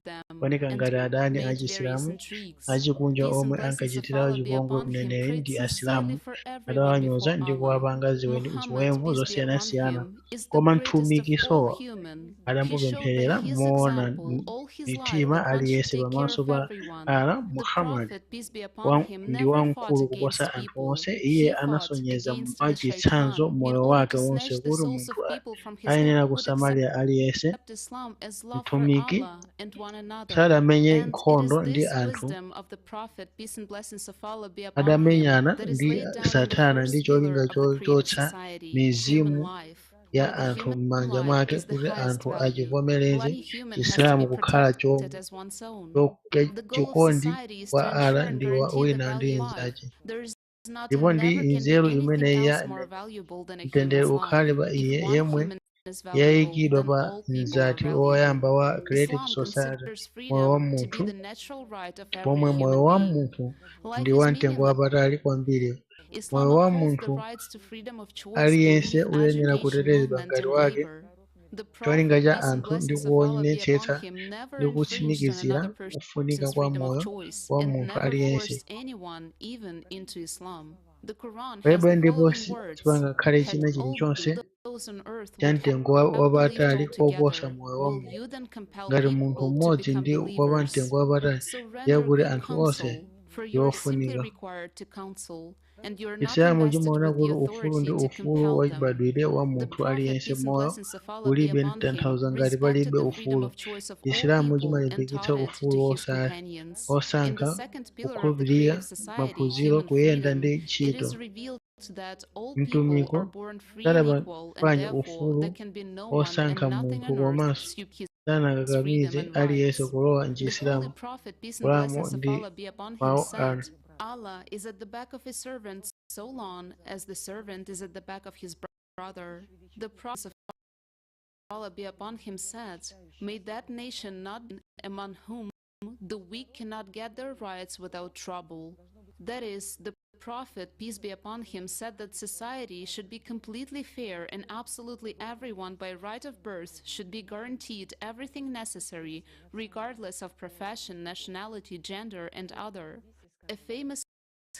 them ooneka and ngati adani a made various Chisilamu intrigues. achikunja Peace and omwe blessings of ankachitira Allah be chipongwe upon him, uneneri prayed ndi sincerely Asilamu, for everyone adawanyoza before ndi Allah. kuwapanga Muhammad, ziwembu peace be upon zosiyanasiyana. him, is the Koma greatest of mtumiki all Sowa human. He showed adamupempherera by his moona example all his life mitima that one should aliyense take care pamaso of pa everyone. ala The Muhammad Prophet, peace be upon him, ndi never fought wamkulu against kuposa anthu people. onse. Iye He fought anasonyeza against the mwachitsanzo shaitan in moyo order wake to wonse snatch the kuti souls of munthu people from his ayenera God, kusamalira aliyense. accept Islam as love for Mtumiki Allah and one another. sadamenye And it is nkhondo ndi this anthu, wisdom of the Prophet, peace and blessings of Allah be upon him, adamenyana that is ndi laid down in the Satana ndi first pillar cholinga of the creative chochotsa society, human mizimu life. ya Where the anthu human m'manja life mwake is the kuti highest anthu value. achivomereze Every human has to be Chisilamu kukhala protected as one's own. The goal of chikondi society is to kwa ala ensure and ndi wa guarantee the wina ndi value of life. mnzake. There is not Ndipo and ndi never can be nzeru anything imeneyi else ya more valuable than a mtendere human's ukhale life. pa iye If one yemwe human is valuable, yayikidwa then pa all people are mzati valuable. woyamba wa creative Islam society, considers moyo wa freedom to be munthu, the natural right of every pomwe moyo human wa being. munthu ndi Life is wa mtengo meaningless. wapatali kwambiri. Islam Moyo wa upholds the munthu rights to freedom of choice, aliyense belief, uyenera education, kutetezedwa movement, ngati and wake. labor. The Cholinga Prophet, cha peace and anthu ndi blessings of Allah be upon kuwonetsetsa him, never ndi infringed on kutsimikizira another kufunika person's kwa freedom of moyo choice wa and munthu never aliyense. forced anyone even into Islam. The Quran has Palibe the ndipo following words: sipangakhale had china all chilichonse those on earth cha would mtengo have believed wapatali koposa altogether, moyo wa will munthu. you then compel Ngati munthu people to mmodzi become ndi wa believers? mtengo wapatali, So render yakuti good anthu onse counsel, for ndi you are simply ofunika. required to counsel, and you are not Chisilamu invested chimaona with the kuti ufulu ndi authority to ufulu compel wa them. chibadwire wa The munthu Prophet, aliyense. peace and Moyo blessings of Allah be ulibe upon him, mtanthauzo ngati respected palibe the freedom ufulu. of choice of all Chisilamu people and chimalimbikitsa taught it ufulu to his companions. In the osankha, second pillar of the kukhulupirira, creative society, maphunziro, human kuyenda freedom, ndi it ntchito. is revealed that all people Mtumiki are born free and equal, and sadapanye therefore ufulu there can be no one and osankha nothing munthu on earth komanso to his freedom sanakakamize and aliyense rights. kulowa The Holy m'Chisilamu. Prophet, peace and Kulamo blessings of ndi Allah be upon him, mawu said, anu. Allah is at the back of his servant so long as the servant is at the back of his brother. The Prophet of Allah be upon him said, may that nation not be among whom the weak cannot get their rights without trouble. That is, the Prophet, peace be upon him, said that society should be completely fair and absolutely everyone by right of birth should be guaranteed everything necessary, regardless of profession, nationality, gender, and other. A famous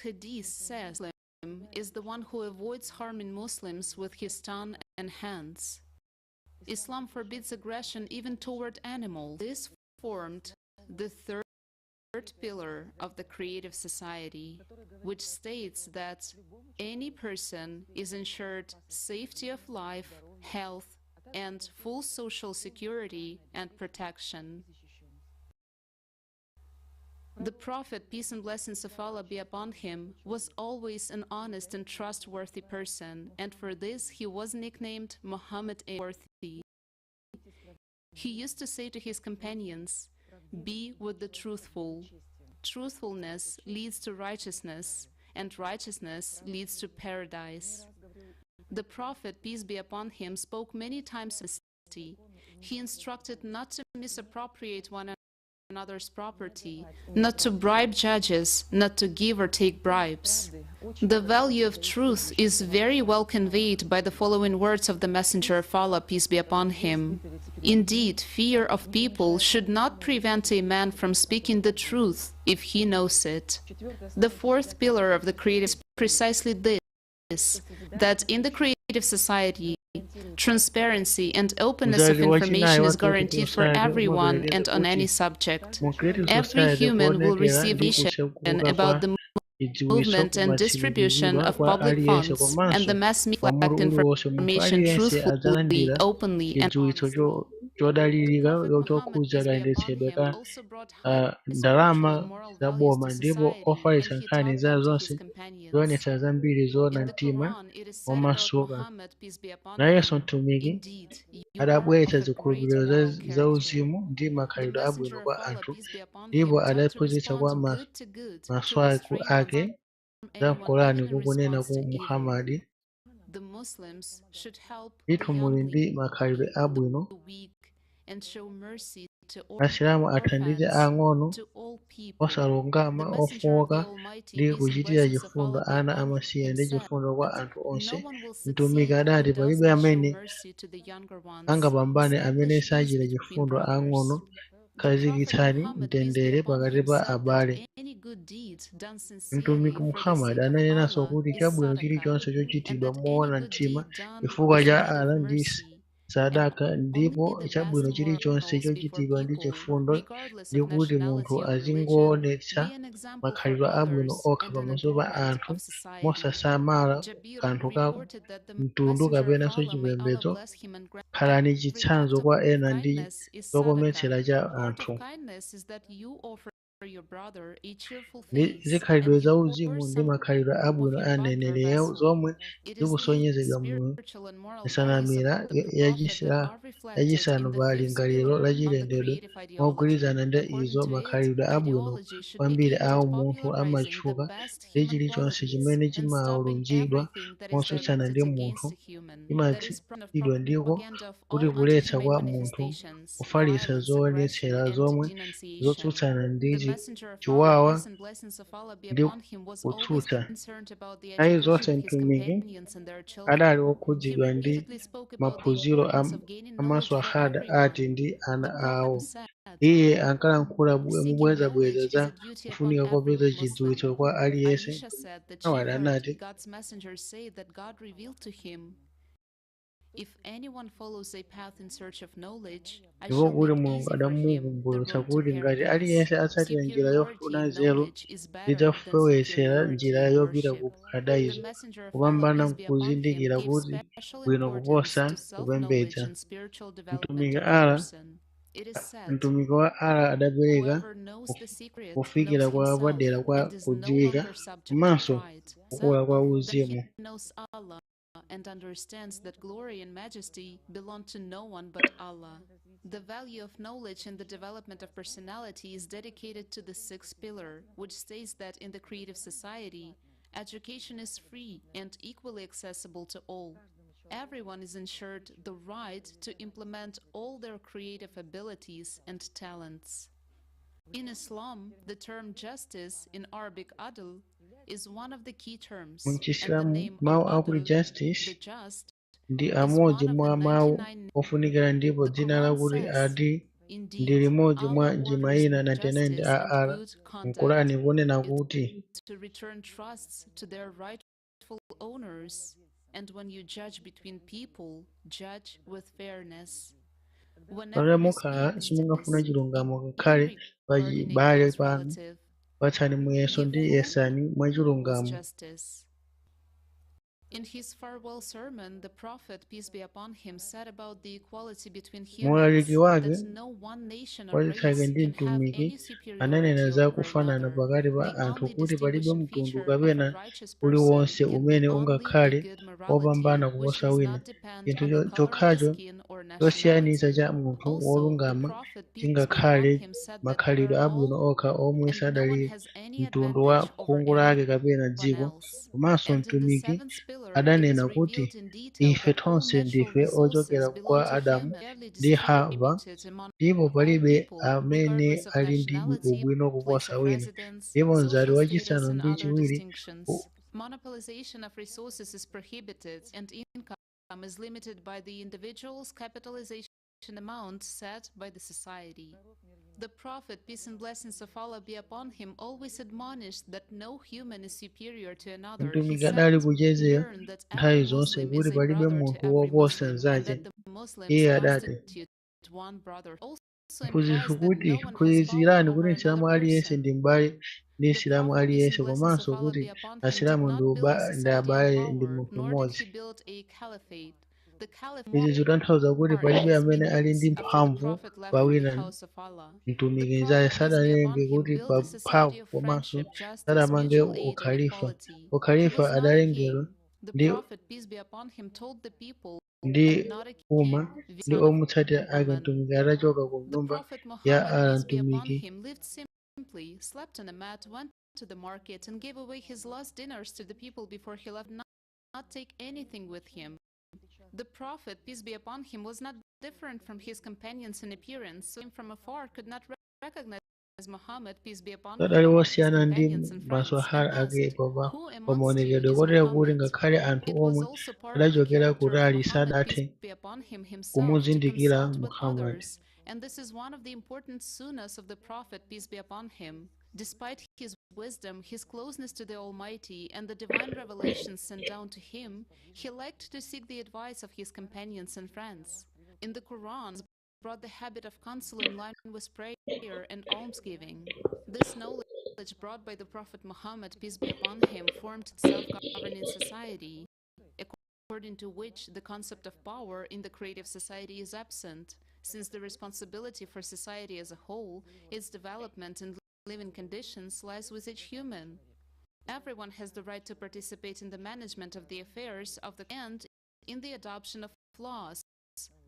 hadith says, Muslim is the one who avoids harming Muslims with his tongue and hands. Islam forbids aggression even toward animals. This formed the third pillar of the creative society, which states that any person is ensured safety of life, health, and full social security and protection. The Prophet, peace and blessings of Allah be upon him, was always an honest and trustworthy person, and for this he was nicknamed Muhammad Worthy. He used to say to his companions, "Be with the truthful. Truthfulness leads to righteousness, and righteousness leads to paradise." The Prophet, peace be upon him, spoke many times honesty. He instructed not to misappropriate one another's property, not to bribe judges, not to give or take bribes. The value of truth is very well conveyed by the following words of the Messenger of Allah, peace be upon him. Indeed, fear of people should not prevent a man from speaking the truth if he knows it. The fourth pillar of the creative is precisely this, that in the creative society, transparency and openness of information is guaranteed for everyone and on any subject. Every human will receive information about the movement and distribution of public funds, and the mass media reflect information truthfully, openly, and honestly. chodalirika chokhuza kayendetsedwe ka ndalama za boma ndipo ofalitsa nkhani za zonse zoonetsa zambiri zoona mtima omasuka. Nayenso mtumiki adabweretsa zikhulupiriro zauzimu ndi makhalidwe abwino kwa anthu, ndipo adaphunzitsa kwa maswahaba ake za Qur'an kukunena ku Muhammad, "Ndithu muli ndi makhalidwe abwino. Asilamu athandize ang'ono, osalungama, ofowoka ndi kuchitira chifundo ana amasiye ndi chifundo kwa anthu onse." Mtumiki adati, "Palibe amene angapambane amene sachita chifundo ang'ono. Khazikitsani mtendere pakati pa abale." Mtumiki Muhammad ananenanso kuti chabwino chilichonse chochitidwa moona mtima chifukwa cha Allah ndi sadaka, ndipo chabwino chilichonse chochitidwa ndi chifundo ndi kuti munthu azingoonetsa makhalidwe abwino okha pamaso pa anthu mosasamala kanthu ka mtundu kapenanso chipembedzo. Khalani chitsanzo kwa ena ndi chokometsera cha anthu. Ndi zikhalidwe zauzimu ndi makhalidwe abwino a aneneri zomwe zikusonyezedwa mu nsanamira yachisanu pa lingaliro la chilengedwe. Mogwirizana ndi izo, makhalidwe abwino kwambiri a munthu amatchuka ndi chilichonse chimene chimalunjidwa motsutsana ndi munthu chimatchulidwa ndiko kuti kuletsa kwa munthu kufalitsa zoonetsera zomwe zotsutsana ndi chiwawa ndi kutsutsa. Ayi zonse mtumiki adali okhudzidwa ndi maphunziro amaswahaba ati ndi ana awo. Iye ankalankhula mubwezabweza za kufunika kopeza chidziwitso kwa aliyense. Awali anati, ndipo kuti Mulungu adamukumbutsa kuti ngati aliyense atsatira njira yofuna nzeru, zidzafewetsera njira yopita ku paradizo, kupambana nkuzindikira kuti bwino kuposa kupembedza. Mtumiki wa Allah adapereka kufikira kwa padera kwa kudziwika komanso kukula kwa uzimu. And understands that glory and majesty belong to no one but Allah. The value of knowledge in the development of personality is dedicated to the sixth pillar, which states that in the creative society, education is free and equally accessible to all. Everyone is ensured the right to implement all their creative abilities and talents. In Islam, the term justice, in Arabic adl, is one of the key terms. Muchisilamu mawu akuti justice ndi amodzi mwa mawu ofunikira, ndipo dzina lakuti adi ndi limodzi mwa njima ina 99 a Allah m'Qur'ani kunena kuti, to return trusts to their rightful owners, and when you judge between people, judge with fairness. pamene mukhala simungafuna chilungamo ngakhale pachibale panu, patsani muyeso ndi yesani mwachilungamo. In his farewell sermon, the Prophet, peace be upon him, said about the equality between mulaliki humans wake that no one nation or wachitake race ndi can have mtumiki any superiority ananena za over kufanana another. pakati pa The anthu only kuti palibe distinguishing mtundu feature of a kapena righteous person uliwonse can be umene only the ungakhale good morality, wopambana which kuposa does wina. not depend Chinthu on the color of the chokhacho skin or chosiyanitsa nationality. cha munthu Also, the wolungama Prophet, peace be chingakhale upon him, said that makhalidwe we're abwino all okha omwe and no one sadali has any mtundu wa advantage over khungu lake anyone kapena dziko. else. Komanso And in the mtumiki seventh pillar, it adanena is kuti revealed in detail ife that all tonse natural ndife resources ochokera belong kwa to Adamu him, fairly ndi Hava, distributed among ndipo all palibe people, amene regardless of ali ndi nationality, ubwino place kuposa of wina. residence, Ndipo mzati social status, wachisanu and ndi other chiwiri distinctions. Monopolization of resources is prohibited, and income is limited by the individual's capitalization amount set by the society. The Prophet, peace and blessings of Allah be upon him, always admonished that no human is superior to another. He mtumiki said, adali kuchezera learn that nthawi every zonse Muslim kuti is a palibe brother to munthu every woposa Muslim, and mnzake. that the Muslims Iye adati constitute one brother. Also mphunzitsi implies that kuti no one has power phunzitsirani kuti over another msilamu aliyense person. ndi m'bale ndi The msilamu Prophet, peace and aliyense, blessings of komanso Allah kuti be upon him, did asilamu not build a ndi society in abale ndi power, munthu nor did he mmodzi. build a caliphate. The caliph Izi zikutanthauza kuti palibe its amene ali ndi beginnings after the mphamvu Prophet left pa for the wina. house of Allah. The Mtumiki nzaye Prophet, peace be upon sadalenge him, kuti built pa a society mphamvu of komanso friendship, justice, sadamange mutual aid, and ukhalifa. equality. He Ukhalifa was not a adalengedwa king. The ndi Prophet, peace be upon him, told the people, ndi I'm not a uma king, ndi son of omutsatira a ake. woman. Mtumiki atachoka ku The nyumba Prophet ya Muhammad, peace be upon mtumiki him, lived simply, slept on a mat, went to the market, and gave away his last dinners to the people before he left, not take anything with him. The Prophet, peace be upon him, was not different from his companions in appearance, so him from afar could not recognize Muhammad, peace be upon him, sadali among his wosiyana ndi companions and friends, maswahara and ake asked, Who amongst you pamaonekedwe is kotero kuti Muhammad? ngakhale anthu It was omwe also part of the adachokera character of kutali Muhammad, peace sadathe be upon him, himself to kumuzindikira consult with Muhammad. others, and this is one of the important sunnahs of the Prophet, peace be upon him. Despite his wisdom, his closeness to the Almighty, and the divine revelations sent down to him, he liked to seek the advice of his companions and friends. In the Qur'an, brought the habit of counsel in line with prayer and almsgiving. This knowledge brought by the Prophet Muhammad, peace be upon him, formed self-governing society, according to which the concept of power in the creative society is absent, since the responsibility for society as a whole, its development and living conditions lies with each human. Everyone has the right to participate in the management of the affairs of the and in the adoption of laws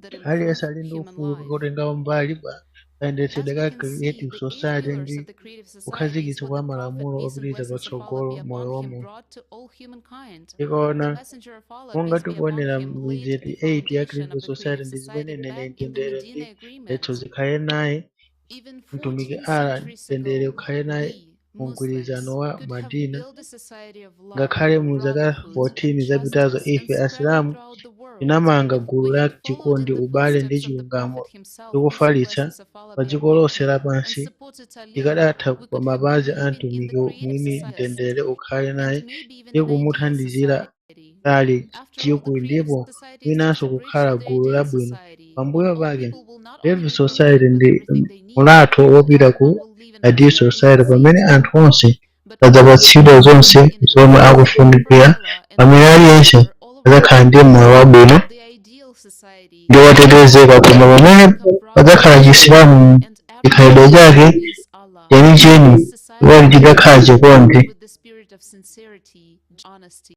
that aliyense improve ali ndi human ufulu life. kutengawo mbali pa kayendetsedwe As ka we can see, creative the 8 society pillars ndi of the creative society is kukhazikitsa what kwa the Prophet, malamulo peace and opitiriza blessings of Allah patsogolo be moyo upon wa him, munthu. brought to all humankind. Tikaona The Messenger of Allah, monga peace be upon tikuonera him, laid mizeti the 8 ya foundation creative of the society creative ndi zimene society nene back in the mtendere ndi Medina agreement. letso zikhale naye. Even Mtumiki 14 ala centuries mtendere ago, ukhale naye mu we, mgwirizano Muslims, wa could have Madina. built a society of love, Ngakhale mu zaka brotherhood, 14 and zapitazo justice, and ife spread it Asilamu throughout the world. tinamanga gulu We la had followed in chikondi, the ubale ndi footsteps of the chilungamo Prophet himself, ndi peace and kufalitsa blessings of Allah pa be dziko upon lonse him, and lapansi. supported Talib. Tikadatha We pa could have mapazi been a living in the mtumiki creative mwini society, mtendere ukhale naye and maybe even ndi an ideal kumuthandizira society. ali After all, the chikwi, creative ndipo society is mwinanso just a bridge kukhala to the gulu ideal labwino. society, when Pambuyo all pake people will not only creative be society provided with ndi everything they need, mulatho but wopita ku everyone will live in ideal harmony and society pamene safety. anthu onse But all adzapatsidwa will zonse live in zomwe harmony akufunikira, for Allah and pamene aliyense for all of adzakhala ndi moyo wabwino the ideal society ndi wotetezeka. Koma pamene padzakhala chisilamu chikhalidwe chake chenicheni, chikondi chidzakhala chikondi. with the spirit of sincerity, honesty.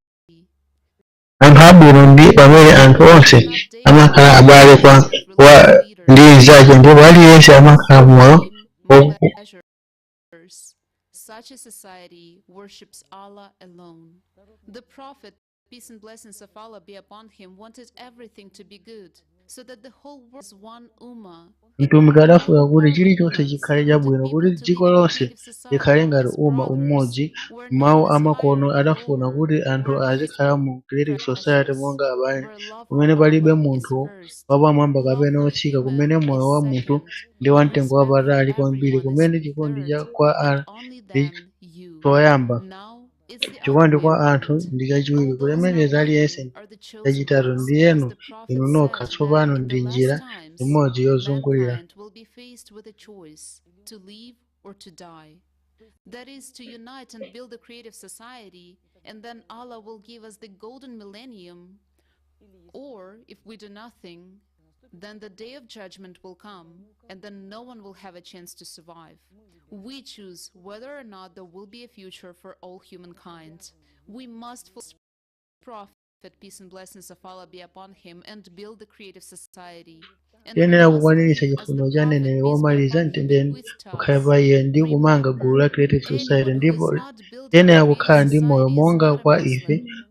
Anthu abwino ndi pamene anthu onse amakhala abale ndi nzake, ndipo aliyense amakhala moyo Such a society worships Allah alone. The Prophet, peace and blessings of Allah be upon him, wanted everything to be good, so that the whole world is one ummah. Mtumiki adafuna kuti chilichonse chikhale chabwino, kuti dziko lonse likhale ngati umodzi. Mawu amakono adafuna kuti anthu azikhala mu creative society monga abale, kumene palibe munthu wapamwamba kapena wotsika, kumene moyo wa munthu ndi wamtengo wapatali kwambiri, kumene chikondi kwa Allah ndi choyamba, chikondi kwa anthu ndi chachiwiri, kulemekeza aliyense ndi chachitatu, ndiyenu inu nokha tsopano ndi njira imodzi yozungulira. Mankind will be faced with a choice to live or to die. That is, to unite and build a creative society, and then Allah will give us the golden millennium. Or if we do nothing, then the day of judgment will come, and then no one will have a chance to survive. We choose whether or not there will be a future for all humankind. We must follow the Prophet, peace and blessings of Allah be upon him, and build the creative society. And we Tiyenera must kukwaniritsa live as the chifuniro cha Prophet, mneneri peace be womaliza upon him, mtendere bequeathed ukhale us. pa iye ndi kumanga gulu la Creative Society, Anyone who ndipo is not building a tiyenera creative kukhala ndi moyo society is monga not a kwa ife. Muslim,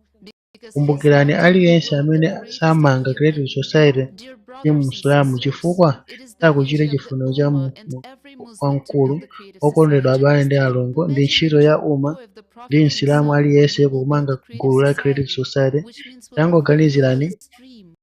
because he has Kumbukirani not done the aliyense will of the amene greatest of samanga Creative human. Society Dear ndi brothers and Musilamu sisters, chifukwa it is the sakuchita duty of the chifuniro cha Ummah and every Muslim to wamkulu build the creative okondedwa society. abale ndi alongo, ndi ntchito ya umma If the Prophet ndi Msilamu himself aliyense will build kumanga the creative gulu la Creative society, Society. which means will fulfill Tangoganizirani his dream.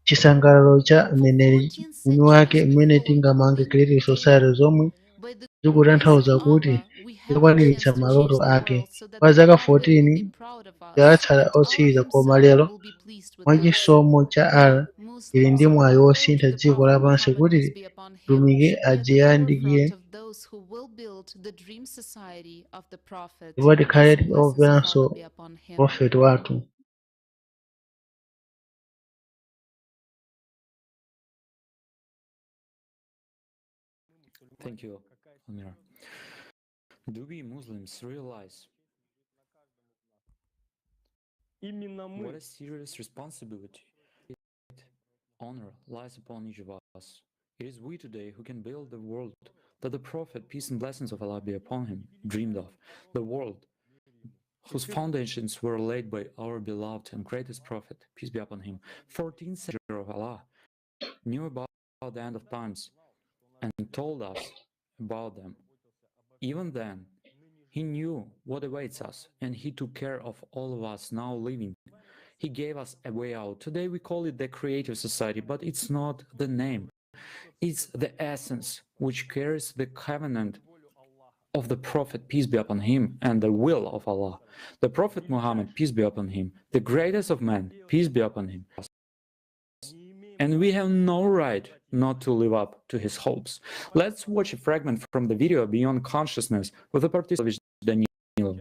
chisangalalo cha mneneri mwini wake mmene tingamange Creative Society zomwe By the zikutanthauza kuti we have a tikukwaniritsa chance to change maloto the ake. world so that Kwa the zaka Prophet will 14 be proud of us, yatsala and Allah otsiriza koma himself lero will be pleased with mwa us. chisomo cha We, Allah ili ndi Muslims, mwayi will go wosintha to the dziko Prophet lapansi Muhammad, peace kuti be upon him, tumiki at the forefront adziyandikire of those who will build the dream society of the Prophet, ndipo peace tikhale and blessings of Allah omveranso be upon him. Prophet wathu. Thank you, Amira. Do we Muslims realize what a serious responsibility and honor lies upon each of us? It is we today who can build the world that the Prophet, peace and blessings of Allah be upon him, dreamed of. The world whose foundations were laid by our beloved and greatest Prophet, peace be upon him. 14th century of Allah knew about the end of times and told us about them. Even then, he knew what awaits us, and he took care of all of us now living. He gave us a way out. Today we call it the Creative Society, but it's not the name. It's the essence which carries the covenant of the Prophet, peace be upon him, and the will of Allah. The Prophet Muhammad, peace be upon him, the greatest of men, peace be upon him. And we have no right not to live up to his hopes. Let's watch a fragment from the video Beyond Consciousness with the participant Danilo.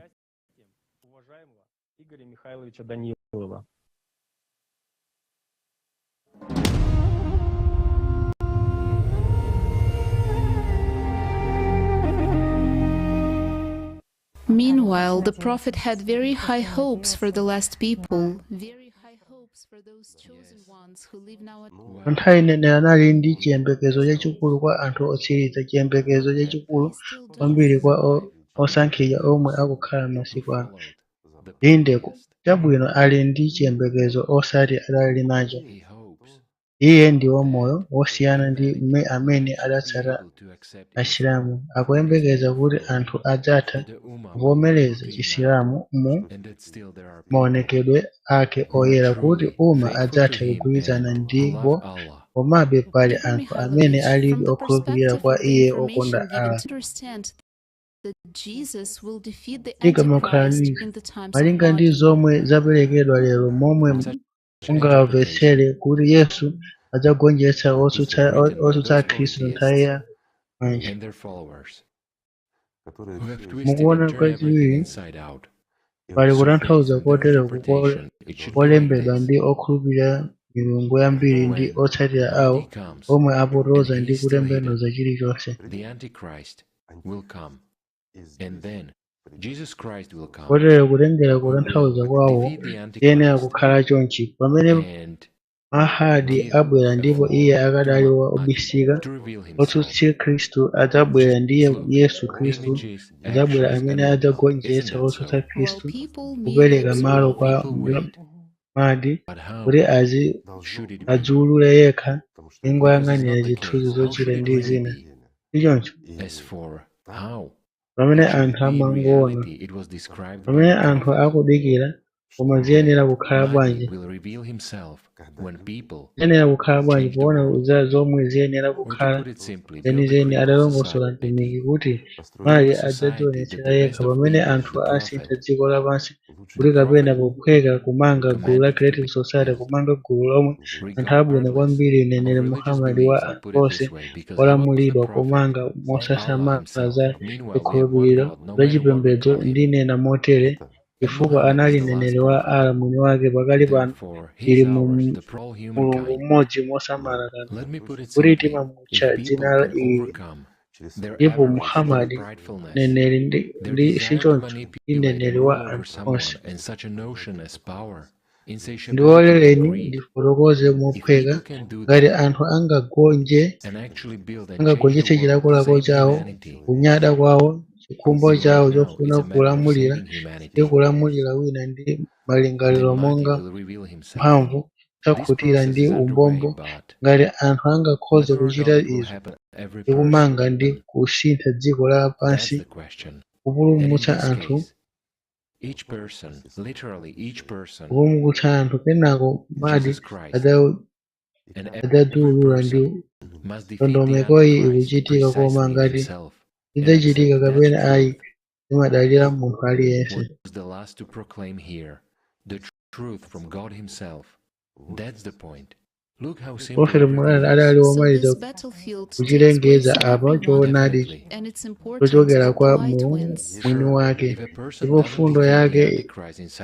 Meanwhile, the Prophet had very high hopes for the last people, very high hopes for those chosen ones who live now at Nthawi imeneyo anali ndi chiyembekezo chachikulu kwa anthu otsiriza, chiyembekezo chachikulu kwambiri kwa osankhidwa omwe akukhala masiku ano. Inde chabwino ali ndi chiyembekezo osati adali nacho. Iye ndi wamoyo wosiyana ndi amene adatsata Asilamu. Akuyembekeza kuti anthu adzatha kuvomereza Chisilamu mu maonekedwe ake oyera, kuti umma adzatha kugwirizana ndiwo. Komabe pali anthu amene alibe okhulupirira kwa iye okonda Allah. Tikamakhalaniza malinga ndi zomwe zaperekedwa lero, momwe mungawamvetsere kuti Yesu adzagonjetsa otsutsa Khristu nthawi ya manje. Mukuona kwachiwiri pali kutanthauza kotere kolembedwa ndi okhulupirira milungu yambiri ndi otsatira awo omwe apotoza ndi kutembenuza chilichonse. Kotere kutengera kutanthauza kwawo tiyenera kukhala chonchi. Pamene Mahadi abwera ndipo iye akadali obisika, otsutsa Khristu adzabwera, ndiye Yesu Khristu adzabwera amene adzagonjetsa otsutsa Khristu, kupereka malo kwa Mahadi kuti adziulule yekha ndi kuyang'anira zithunzi zochita ndi zina. Ndichoncho pamene anthu amangoona, pamene anthu akudikira, koma ziyenera kukhala bwanji? Ziyenera kukhala bwanji poona zomwe ziyenera kukhala zenizeni adalongosola mtumiki kuti mali adzadzionetsera yekha. Pamene anthu asintha dziko lapansi kuti kapena pophweka kumanga gulu la Creative Society, kumanga gulu lomwe anthu abwino kwambiri, mneneri Muhammad wa onse olamulidwa kumanga mosasamala za chikhulupiriro za chipembedzo. Ndinena motere chifukwa anali mneneri wa Allah mwini wake. Pakali pano tili mu mulungu mmodzi mosamala kanthu kuti timamutcha dzina ili, ndipo Muhammad mneneri ndi sichoncho ndi mneneri wa anthu onse. Ndiloleni ndifotokoze mophweka ngati anthu angagonjetse chilakolako chawo, kunyada kwawo, chikhumbo chawo chofuna kulamulira ndi kulamulira wina ndi malingaliro monga mphamvu, kusakhutira ndi umbombo. Ngati anthu angakhoze kuchita izo ndi kumanga ndi kusintha dziko lapansi, kupulumutsa anthu kenako madi adzadulula ndi ndondomekoyi ikuchitika, koma ngati idzachitika kapena ayi imadalira munthu aliyense. Prophet Muhammad adali womaliza kuchilengeza apa choonadi chochokera kwa Mulungu mwini wake, ndipo fundo yake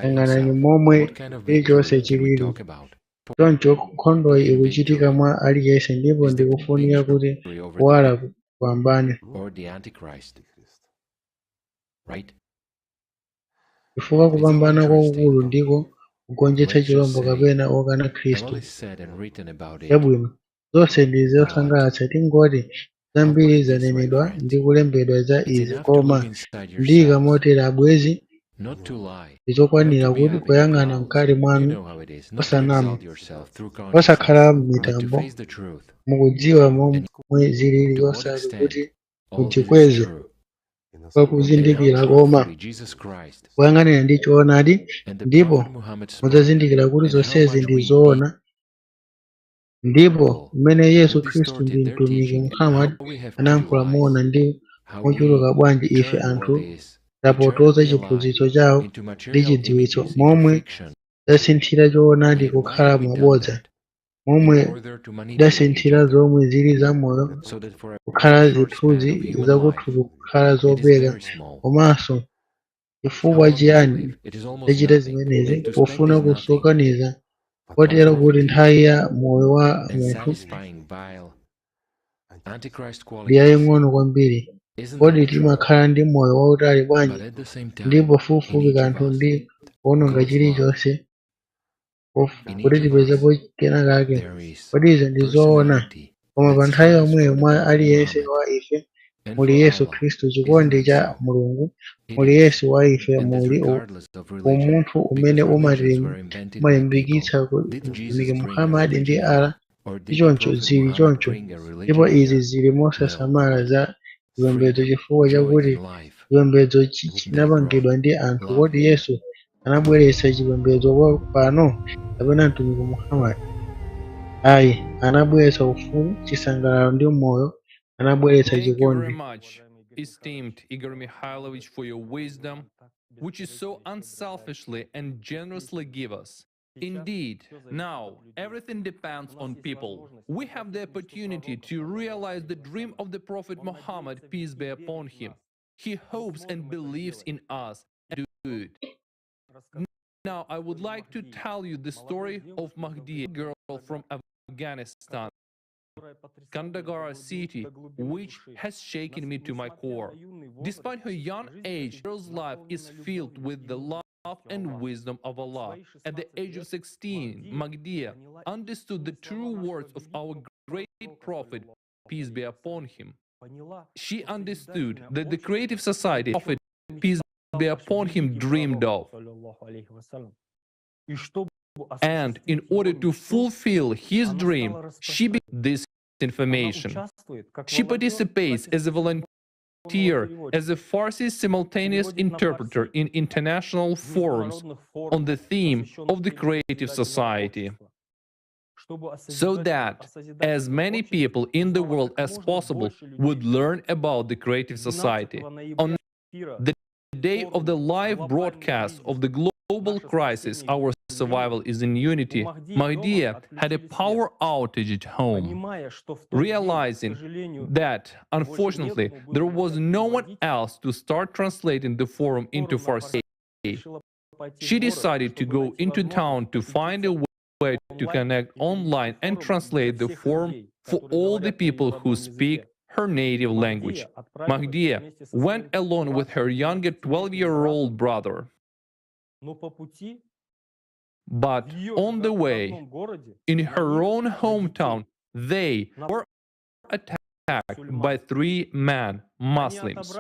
yang'anani momwe chilichonse chilili. Choncho nkhondoyi ikuchitika mwa aliyense, ndipo ndikufunika kuti kuwala kupambane, chifukwa kupambana kwakukulu ndiko kugonjetsa chirombo kapena okana Khristu. Chabwino, zonse ndi zosangalatsa, tingoti zambiri zanenedwa ndi kulembedwa za izi, koma ndika motera abwezi ndizokwanira kuti kuyang'ana mkati mwanu osanama, osakhala m'mitambo, mukudziwa momwe zilili, osati kuti mudzikweze kwa kuzindikira, koma kuyang'anira ndi choonadi, ndipo mudzazindikira kuti zonsezi ndi zoona. Ndipo mmene Yesu Khristu ndi mtumiki Muhammad anayankhula moona ndi mochuluka bwanji, ife anthu tapotoza chiphunzitso chawo ndi chidziwitso, momwe dasinthira choonadi kukhala mabodza, momwe dasinthira zomwe zili zamoyo kukhala zithunzi, zakuthupi kukhala zopeka. Komanso chifukwa chiyani dachita zimenezi? Pofuna kusokaniza kotero kuti nthawi ya moyo wa munthu ndi yaying'ono kwambiri. Kodi timakhala ndi moyo wautali bwanji, ndipo pafupifupi kanthu ndi kuwononga chilichonse kuti tipezepo kena kake. Kodi izo ndi zoona? Koma pa nthawi yomweyo mwa aliyense wa ife muli Yesu Khristu, chikondi cha Mulungu. Muli Yesu wa ife muli umunthu umene umalimbikitsa mtumiki Muhammad ndi Allah. Ichoncho zili choncho, ndipo izi zili mosasamala za chipembedzo, chifukwa chakuti chipembedzo chinapangidwa ndi anthu. Kodi Yesu anabweretsa chipembedzo pano kapena mtumiki Muhammad? Ayi, anabweretsa ufulu, chisangalalo ndi moyo, anabweretsa Thank you chikondi. very much, esteemed Igor Mikhailovich, for your wisdom, which you so unselfishly and generously give us. Indeed, now everything depends on people. We have the opportunity to realize the dream of the Prophet Muhammad, peace be upon him. He hopes and believes in us and do it. Now, I would like to tell you the story of Mahdi, a girl from Afghanistan, Kandahar city, which has shaken me to my core. Despite her young age, the girl's life is filled with the love and wisdom of Allah. At the age of 16, Mahdi understood the true words of our great Prophet, peace be upon him. She understood that the creative society Prophet, peace be upon him, dreamed of. And in order to fulfill his dream, she became this information. She participates as a volunteer, as a Farsi simultaneous interpreter in international forums on the theme of the creative society, so that as many people in the world as possible would learn about the creative society. On the day of the live broadcast of the global crisis, Our Survival is in Unity, Mahdi had a power outage at home. Realizing that, unfortunately, there was no one else to start translating the forum into Farsi, She decided to go into town to find a way to connect online and translate the form for all the people who speak her native language. Mahdiya went alone with her younger 12-year-old brother. But on the way, in her own hometown, they were attacked by 3 men, Muslims.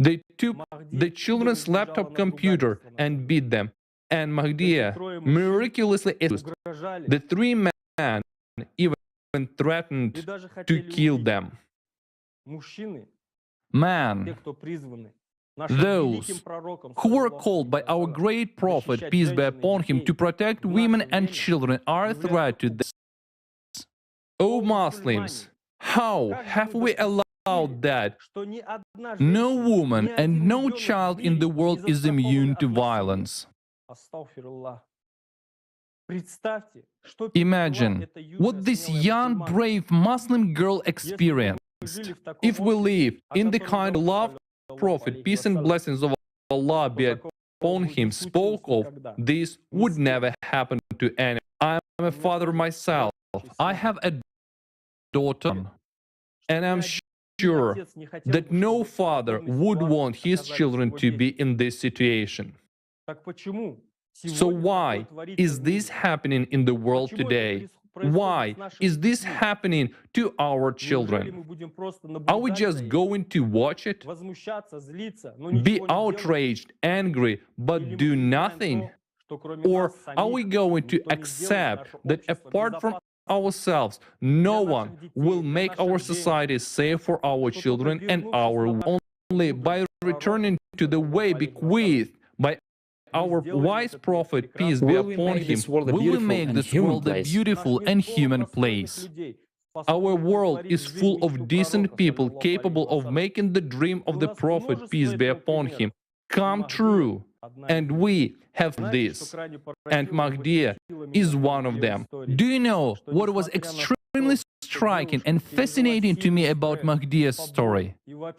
They took the children's laptop computer and beat them, and Mahdiya miraculously escaped. The 3 men even threatened to kill them. Man, those who were called by our great prophet, peace be upon him, to protect women and children are a threat to this. O Muslims, how have we allowed that no woman and no child in the world is immune to violence? Imagine what this young, brave Muslim girl experienced. If we live in the kind of love Prophet, peace and blessings of Allah be upon him, spoke of, this would never happen to anyone. I am a father myself. I have a daughter, and I'm sure that no father would want his children to be in this situation. So why is this happening in the world today? Why is this happening to our children? Are we just going to watch it? Be outraged, angry, but do nothing? Or are we going to accept that apart from ourselves, no one will make our society safe for our children and our only by returning to the way bequeathed by our wise prophet, peace be upon him, will we make this world a beautiful and human place. Our world is full of decent people capable of making the dream of the prophet, peace be upon him, come true. And we have this. And Mahdiya is one of them. Do you know what was extremely striking and fascinating to me about Mahdiya's story?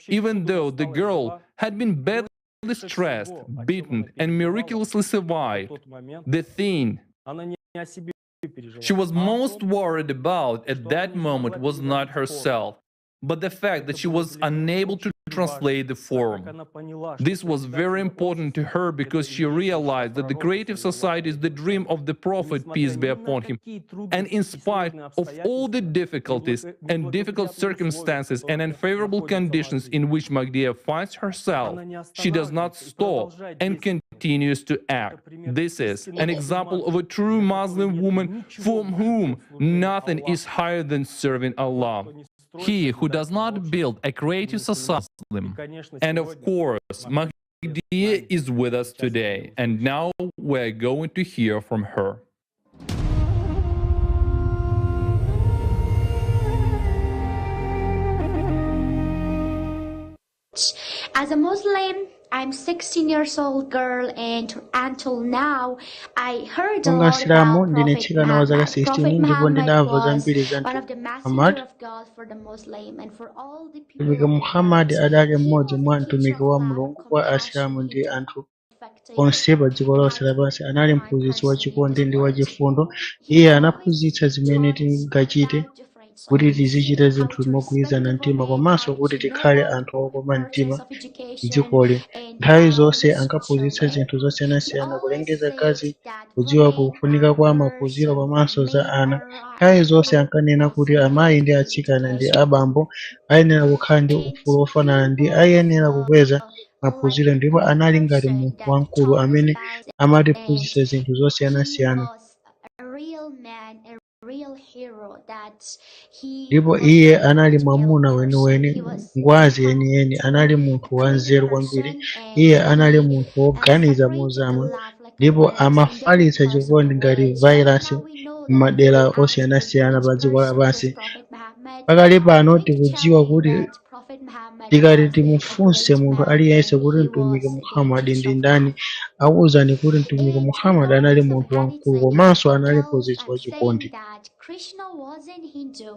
Even though the girl had been badly stressed, beaten, and miraculously survived, the thing she was most worried about at that moment was not herself, but the fact that she was unable to translate the form. This was very important to her because she realized that the creative society is the dream of the prophet, peace be upon him. And in spite of all the difficulties and difficult circumstances and unfavorable conditions in which Mahdiya finds herself, she does not stop and continues to act. This is an example of a true Muslim woman from whom nothing is higher than serving Allah. He who does not build a creative society. And of course, Mahdiya is with us today, and now we're going to hear from her. As a Muslim, I'm 16 years old girl, and until now, I heard a Monga lot Asilamu about ndine Prophet tsikana wa zaka Muhammad. 16 Prophet ndipo Muhammad ndinamva was zambiri za one of the Muhammad. messenger of God for the Muslim and for all the people Mtumiki of the Muhammad earth. adali He mmodzi was mwa the mtumiki teacher of wa love, Mulungu wa compassion, Asilamu ndi intelligent, anthu effective, onse pa dziko lonse lapansi. Anali kind mphunzitsi wa person in chikondi his ndi wa words. chifundo. He Iye always anaphunzitsa zimene taught tingachite about different kuti souls, tizichita how zinthu to respect mogwirizana the mtima woman, komanso how kuti to know tikhale about anthu the okoma mtima importance of education, m'dzikoli. and Nthawi how zonse the ankaphunzitsa children. zinthu He zosiyanasiyana, always kulengeza said kazi, that kudziwa women kufunika are kwa worse maphunziro komanso za men ana. are Nthawi zonse ankanena and kuti so amayi ndi good atsikana ndi education. abambo ayenera kukhala ndi ufulu ofanana ndi ayenera kukweza maphunziro, ndipo anali ngati munthu wamkulu amene amatiphunzitsa zinthu zosiyanasiyana. A real man, a real hero, that he Ndipo was iye an anali ideal mwamuna person. weniweni, He was ngwazi yeniyeni, anali munthu wanzeru kwambiri. Iye anali munthu woganiza mozama, ndipo amafalitsa chikondi ngati vairasi m'madera osiyanasiyana pa dziko lapansi. Pakali pano tikudziwa kuti tikati timufunse munthu aliyense kuti mtumiki Muhammad ndi ndani, akuwuzani kuti mtumiki Muhammad anali munthu wamkulu komanso anali mphunzitsi wa chikondi.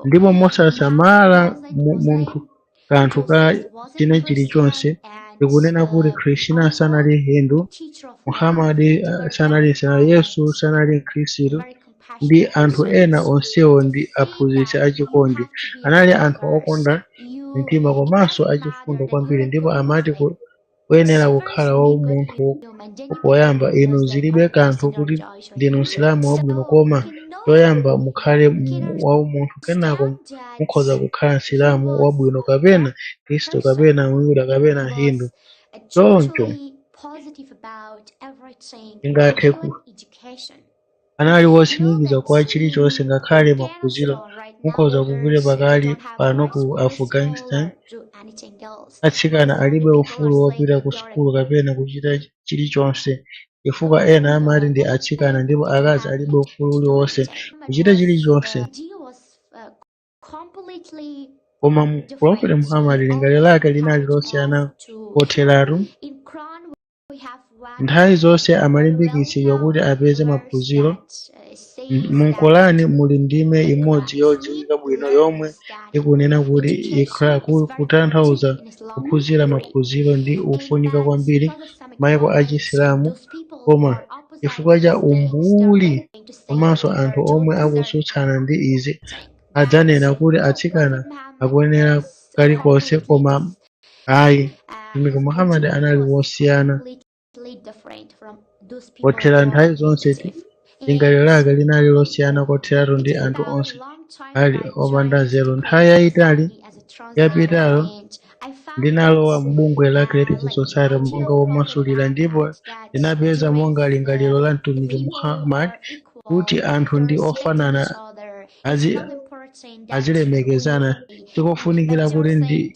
Ndipo mosasamala munthu kanthu ka china chilichonse, tikunena kuti Krishna sanali Hindu, Muhammad sanali Islam, Yesu sanali Khristu, ndi anthu ena onsewo ndi aphunzitsi achikondi. Anali anthu okonda mtima komanso achifundo kwambiri, ndipo amati kuyenera kukhala waumunthu poyamba. Inu zilibe kanthu kuti ndinu Msilamu wabwino, koma choyamba mukhale waumunthu, kenako mukhoza kukhala Msilamu wabwino kapena Khristu kapena Myuda kapena Hindu. Choncho ingathe anali wotsimikiza kwa chilichonse, ngakhale maphunziro. Mukhoza kupita pakali pano ku Afghanistan, atsikana alibe ufulu wopita ku sukulu kapena kuchita chilichonse, chifukwa ena amati ndi atsikana, ndipo akazi alibe ufulu uliwonse kuchita chilichonse. Koma Prophet Muhammad lingaliro lake linali losiyana kotheratu. Nthawi zonse amalimbikitsidwa kuti apeze maphunziro. Mu Qur'an muli ndime imodzi yodziwika bwino yomwe ikunena kuti ikra, kutanthauza kuphunzira maphunziro ndi ufunika kwambiri mayiko a Chisilamu, koma chifukwa cha umbuli komanso anthu omwe akutsutsana ndi izi adzanena kuti atsikana akuyenera kalikonse, koma ayi. Mtumiki Muhammad anali wosiyana kothera. Nthawi zonse lingaliro lake linali losiyana kotheratu ndi anthu onse ali opanda nzeru. Nthawi yayitali yapitayo ndinalowa m'bungwe la Zotsatira monga womasulira, ndipo ndinapeza monga lingaliro la mtumiki Muhammad kuti anthu ndi ofanana azilemekezana. Tikufunikira kuti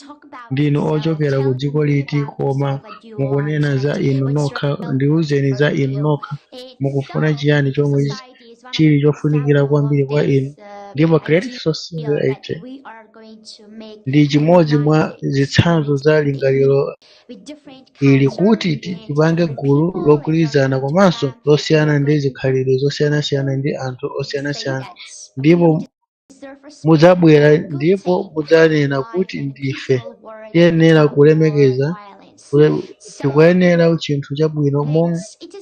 ndinu ochokera ku dziko liti, koma mukunena za inu nokha. Ndiwuzeni za inu nokha, mukufuna chiyani chomwe chili chofunikira kwambiri kwa inu. Ndipo Great Society ndi chimodzi mwa zitsanzo za lingaliro ili, kuti tipange gulu logwirizana komanso losiyana ndi zikhalidwe zosiyanasiyana ndi anthu osiyanasiyana, ndipo mudzabwera ndipo mudzanena kuti ndife tiyenera kulemekeza, tikuyenera chinthu chabwino,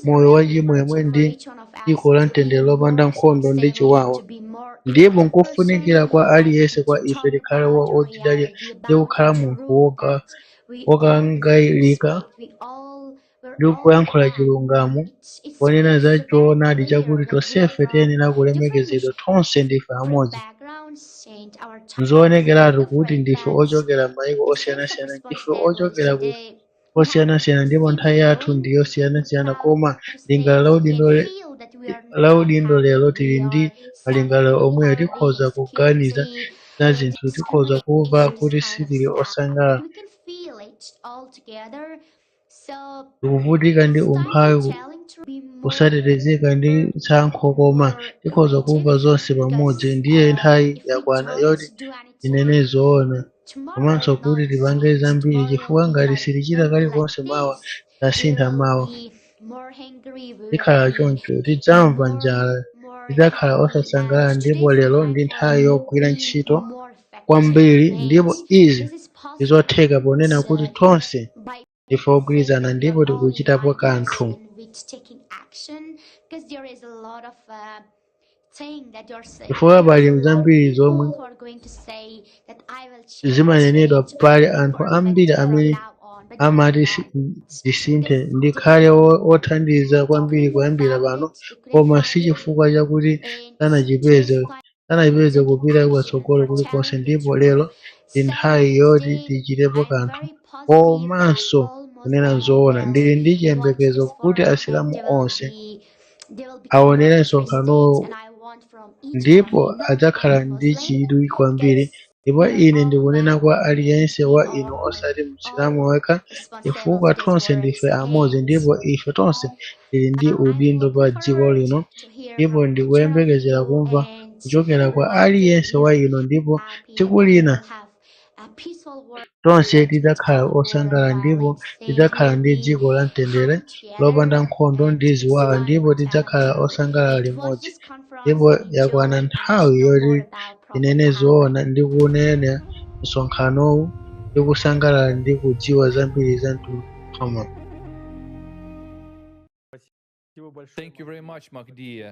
moyo wachimwemwe ndi dziko la mtendere lopanda nkhondo ndi chiwawa. Ndipo nkufunikira kwa aliyense kwa ife tikhale odzidalira ndi kukhala munthu wokangayirika ndi kuyankhula chilungamo, ponena za choonadi chakuti tonsefe tiyenera kulemekezedwa, tonse ndife amodzi. Nzowonekeratu kuti ndife ochokera mayiko osiyanasiyana, ndife ochokera ku osiyanasiyana, ndipo nthawi yathu ndi yosiyanasiyana, koma lingaliro la udindo lero tili ndi malingaliro omweyo. Tikhoza kuganiza za zinthu, tikhoza kumva kuti sitili osangalala, tikuvutika ndi umphawi, kusatetezeka ndi tsankho, koma tikhoza kumva zonse pamodzi. Ndiye nthawi yakwana yoti tinene zoona, komanso kuti tipange zambiri, chifukwa ngati sitichita kalikonse mawa tasintha mawa. Tikhala choncho tidzamva njala, tidzakhala osasangalala, ndipo lero ndi nthawi yogwira ntchito kwambiri, ndipo izi ndizotheka ponena kuti tonse ndife ogwirizana ndipo tikuchitapo kanthu. Chifukwa pali zambiri zomwe zimanenedwa, pali anthu ambiri amene amati ndisinthe ndikhale othandiza kwambiri kuyambira pano, koma si chifukwa chakuti sanachipeze kupita kwatsogolo kulikonse. Ndipo lero ndi nthawi yoti tichitepo kanthu, komanso kunena zoona. Ndili ndi chiyembekezo kuti Asilamu onse aonere msonkhanowo ndipo adzakhala ndi chidwi kwambiri. Ndipo ine ndikunena kwa aliyense wa inu, osati Msilamu wekha, chifukwa tonse ndife amodzi, ndipo ife tonse tili ndi udindo pa dziko lino. Ndipo ndikuyembekezera kumva kuchokera kwa aliyense wa inu, ndipo tsiku lina tonse tidzakhala osangalala, ndipo tidzakhala ndi dziko la mtendere lopanda nkhondo ndi ziwawa, ndipo tidzakhala osangalala limodzi. Ndipo yakwana nthawi yoti tinene zoona ndi kunena msonkhanowu ndi kusangalala ndi kudziwa zambiri za mtumiki Muhammad. Thank you very much, Mahdi,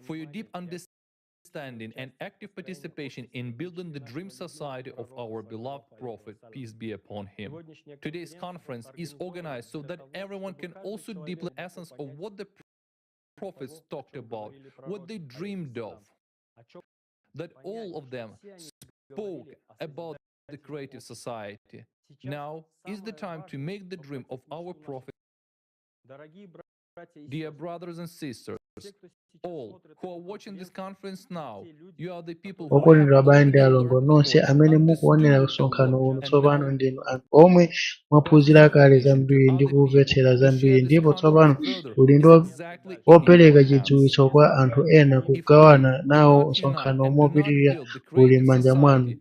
for your deep understanding and active participation in building the dream society of our beloved Prophet, peace be upon him. Today's conference is organized so that everyone can also deeply essence of what the prophets talked about, what they dreamed of, that all of them spoke about the creative society. Now is the time to make the dream of our prophet. Dear brothers and sisters, all who are watching this conference now, you are the people who have Okondedwa already abale ndi alongo learned the nonse Lord, amene mukuonera understood the msonkhano Lord, uno and tsopano now ndinu anthu omwe mwaphunzira kale zambiri ndi kumvetsera zambiri, ndipo tsopano udindo wopereka chidziwitso kwa anthu ena kugawana nawo msonkhano mopitirira uli m'manja mwanu.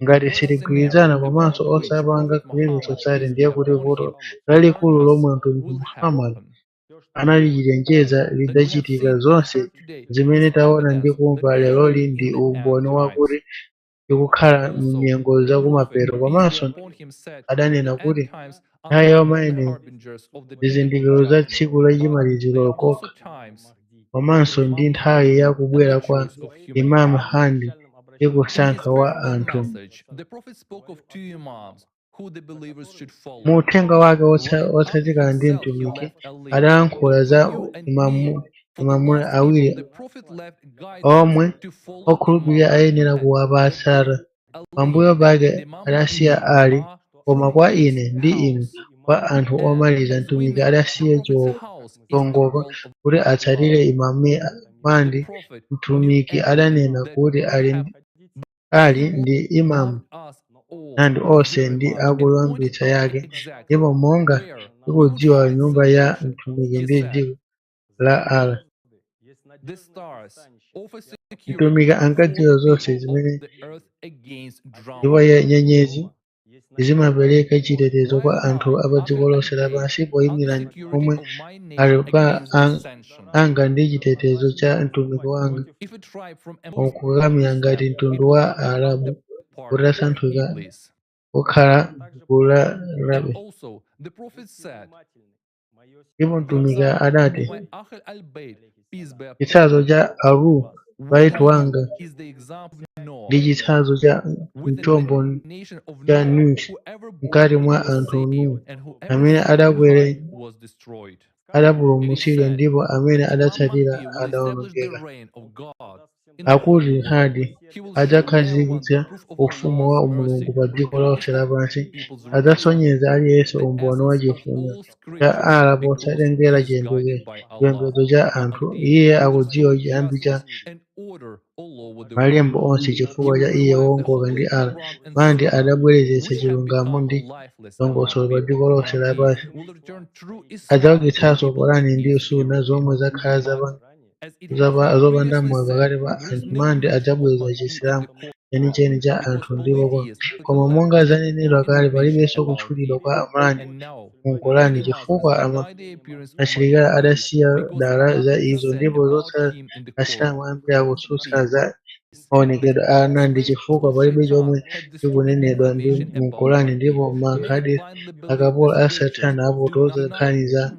Ngati sitigwirizana komanso osapanga Chiweruzo Society, ndiye kuti vuto lalikulu lomwe mtumiki Muhammad analichenjeza lidzachitika. Zonse zimene taona ndi kumva leroli ndi umboni wakuti tikukhala m'nyengo zakumapeto. Komanso adanena kuti nthawi yomwe zizindikiro za tsiku lachimaliziro kokha, komanso ndi nthawi ya kubwera kwa Imam Mahdi ndi kusankha wa anthu. Mu uthenga wake wotsatira ndi mtumiki adayankhula za imamu awiri omwe okhulupirira ayenera kuwapatsa. Pambuyo pake adasiya Ali, koma kwa ine ndi inu, kwa anthu omaliza, mtumiki adasiya chiwongoko kuti atsatire Imamu Mahdi. Mtumiki adanena kuti Ali ndi Imamu Mahdi onse ndi akuyambitsa yake, ndipo monga tikudziwa nyumba ya mtumiki ndi dziko la Allah. Mtumiki ankadziwa zonse zimene, ndipo nyenyezi zimapereka chitetezo kwa anthu apa dziko lonse lapansi poyimira omwe ali pa anga ndi chitetezo cha mtumiki wanga ukukamira ngati mtundu wa Arabu utasanthika kukhala gulu labe. Ndipo mtumiki adati chitsanzo cha Bait wanga ndi chitsanzo cha mchombo cha Nuh mkati mwa anthu Nuh, amene adapulumutsidwa ndipo amene adatsatira adawonongeka. Akuti Hadi adzakhazikitsa ufumu wa Mulungu pa dziko lonse lapansi, adzasonyeza aliyense umboni wa chifuniro cha Allah posatengera chiyembekezo cha anthu. Iye akudziwa chiyambi cha malemba onse chifukwa cha iye wowongoka ndi Allah. Mahdi adabweretsa chilungamo ndi dongosolo pa dziko lonse lapansi. Adzaukitsanso Qur'an ndi Sunna zomwe zakhala zopanda moyo pakati pa anthu. Mahdi adzabweza Chisilamu chenicheni cha anthu, ndipo koma monga zanenedwa kale, palibenso kutchulidwa kwa Mahdi mu Qur'an chifukwa asilikali adasiya dala za izo, ndipo zotsala Asilamu ambiri akutsutsa za maonekedwe a Mahdi chifukwa palibe chomwe chikunenedwa mu Qur'an, ndipo mahadith akapolo a Satana apotoza nkhani za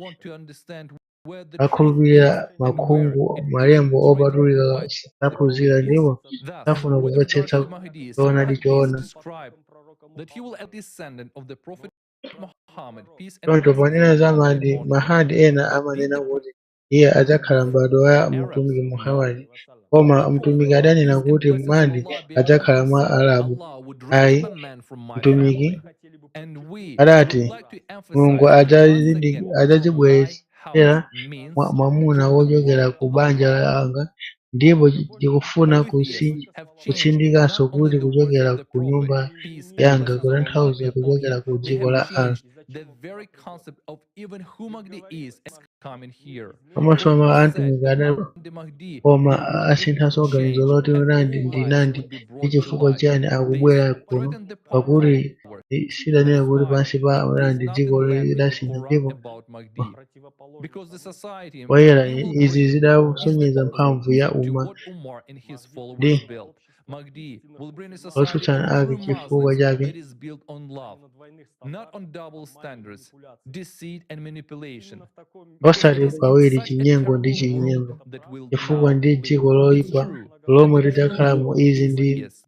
akhulupirira makhungu malemba opatulika saphunzira, ndipo safuna kumvetsetsa choonadi choona. Choncho ponena za Mahdi, ena amanena kuti iye adzakhala m'bado wa mtumiki Muhammad, koma mtumiki adanena kuti Mahdi adzakhala mwa Arabu. Ayi, mtumiki adati Mulungu adzadzibweretsera mwamuna wochokera ku banja langa, ndipo ndikufuna kutsindikanso kuti kuchokera ku nyumba yanga, kutanthauza kuchokera ku dziko la Allah. Komanso mawu a mtumiki koma asinthanso ganizo loti ndi chifukwa chiyani akubwera kuno, pakuti sidanena kuti pansi pa Nandi dziko lidasintha, ndipo poyera izi zidasonyeza mphamvu ya umma ndi Mahdi will bring a society otsutsana of ake true chifukwa Muslims chake that is built on love, not on double standards, deceit, and manipulation. Because osati it is in pawiri such a chinyengo ndi terrible world chinyengo that we'll chifukwa now ndi live. dziko It's loyipa true that lomwe the lidakhala Jews mu will izi say ndi yes.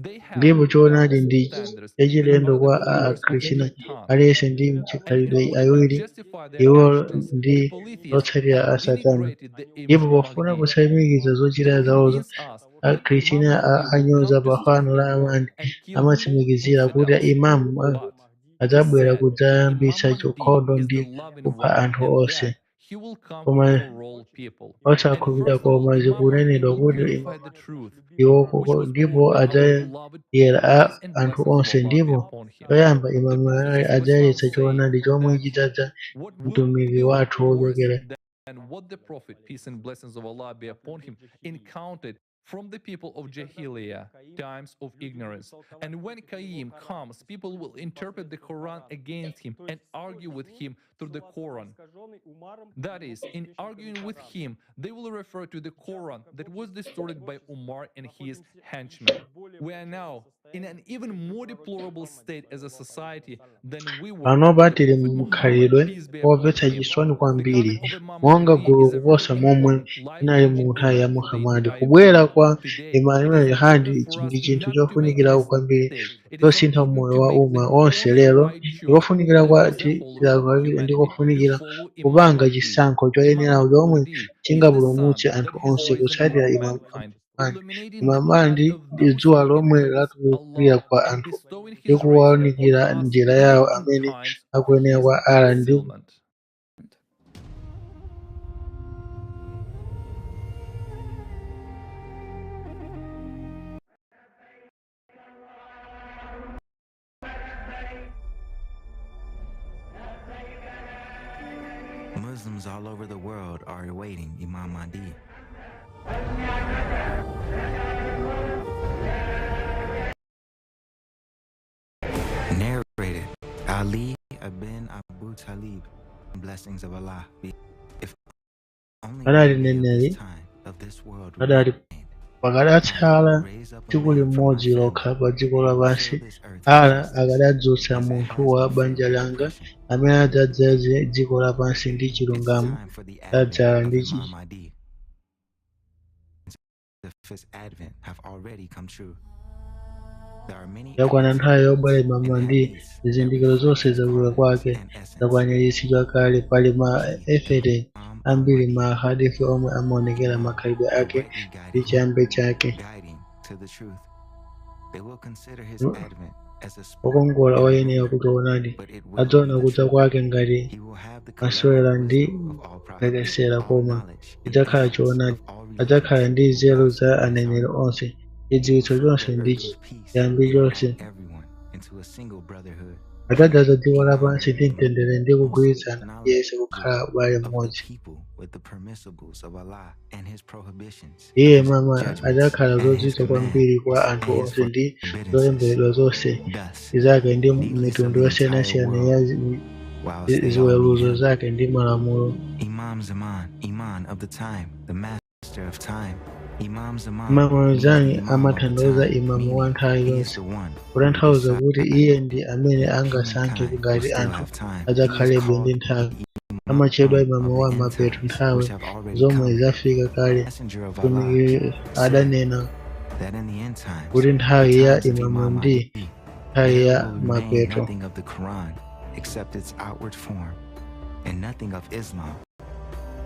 They have ndipo choonadi double ndi standards, chachilendo by the kwa believers of akhristu their tongue. aliyense ndi And in chikhalidwe order to awiri justify their iwo actions, ndi the polytheists zotsatira have a satana denigrated the ndipo image of pofuna Mahdi. kutsimikiza zochita They zawozo convince us that akhristu Imam Mahdi will anyoza come to pafano split the la world amandi and kill all amatsimikizira kuti infidels. imamu But adzabwera said that Imam kudzayambitsa Mahdi chikhondo is ndi the loving kupha one anthu and onse that he will come koma for all people. And osakhulupirira first of all, koma Imam Mahdi zikunenedwa will kuti purify the truth, iwo which was ndipo brought by our beloved adzayera Prophet, peace and anthu blessings of onse Allah be ndipo upon him. choyamba The imamu prophets of Islam adzayeretsa say choonadi chomwe that chidzadza what will mtumiki be wathu worse wochokera than what the Prophet, peace and blessings of Allah be upon him, encountered from the people of Jahiliyyah, times of ignorance. And when Qayyim comes, people will interpret the Quran against him and argue with him through the Quran. That is, in arguing with him, they will refer to the Quran that was distorted by Umar and his henchmen. We are now in an even more deplorable state as a society than we were panopa when the tili Prophet mukhalidwe Muhammad, peace be upon womvetsa him. chisoni The kwambiri coming of Imam monga Mahdi gulu is a very kuposa momwe important inali mu life-changing nthawi ya event today, muhamadi I kubwera believe. kwa Today, it Emmanuel is hadi important for us ndi chinthu not to make chofunikira a kwambiri mistake. It is chosintha important moyo to wa make umma the onse only lero right choice ndikofunikira kwa as a whole of tilakwakile humanity, to ndikofunikira follow Imam kupanga Mahdi. chisankho Imam choyenera chomwe Mahdi is the chingapulumutse sun anthu that has onse risen kutsatira above Imam mankind, Mahdi. illuminating Imam the path Mahdi of ndi those dzuwa who lomwe embrace latulukira Allah kwa and anthu bestowing ndi his rays kuwaunikira upon us njira even yawo in amene times of akuyenera his kwa ala ndi concealment. Muslims all over the world are awaiting Imam Mahdi. Narrated, Ali ibn Abu Talib, blessings of Allah be. If only adali one day of neneri this time of this world adali remained, pakadatsala tsiku limodzi lokha pa dziko lapansi ala akadadzutsa munthu wa banja langa amene adzadzaze dziko lapansi ndi chilungamo adzala ndi Imam Mahdi of his advent have already come true. There are many yakwana nthawi yobwera Imam Mahdi zizindikiro zonse zakudza kwake zakwaniritsidwa kale pali ma efete ambiri ma hadithi omwe amaonekera makhalidwe ake ndi chiyambi chake guiding to the truth. They will consider his advent as a sport, okongola oyenera kuti onadi adzaona kudza kwake ngati masewera ndi kulekesera koma idzakhala choonadi adzakhala ndi nzeru za aneneri onse chidziwitso chonse ndi chiyambi chonse everyone into a single brotherhood. adzadzaza dziko lapansi ndi mtendere ndi kugwirizana yense kukhala ubale mmodzi With the permissibles of Allah and his prohibitions. iye mama adzakhala zodziwitsa kwambiri kwa anthu onse ndi zolembedwa zonse zake ndi mitundu yosiyanasiyana ya ziweruzo zake ndi malamulo. Imam Zaman, Iman of the time, the master of time. Imam Zaman, Imamu Zani amatanthauza imamu wa nthawi yonse kutanthauza kuti iye ndi amene angasankhe ngati anthu adzakhalebe ndi nthawi. Amatchedwa imamu wa mapeto nthawi zomwe zafika kale. Mtumiki adanena kuti nthawi ya imamu ndi nthawi ya mapeto. except its outward form, and nothing of Islam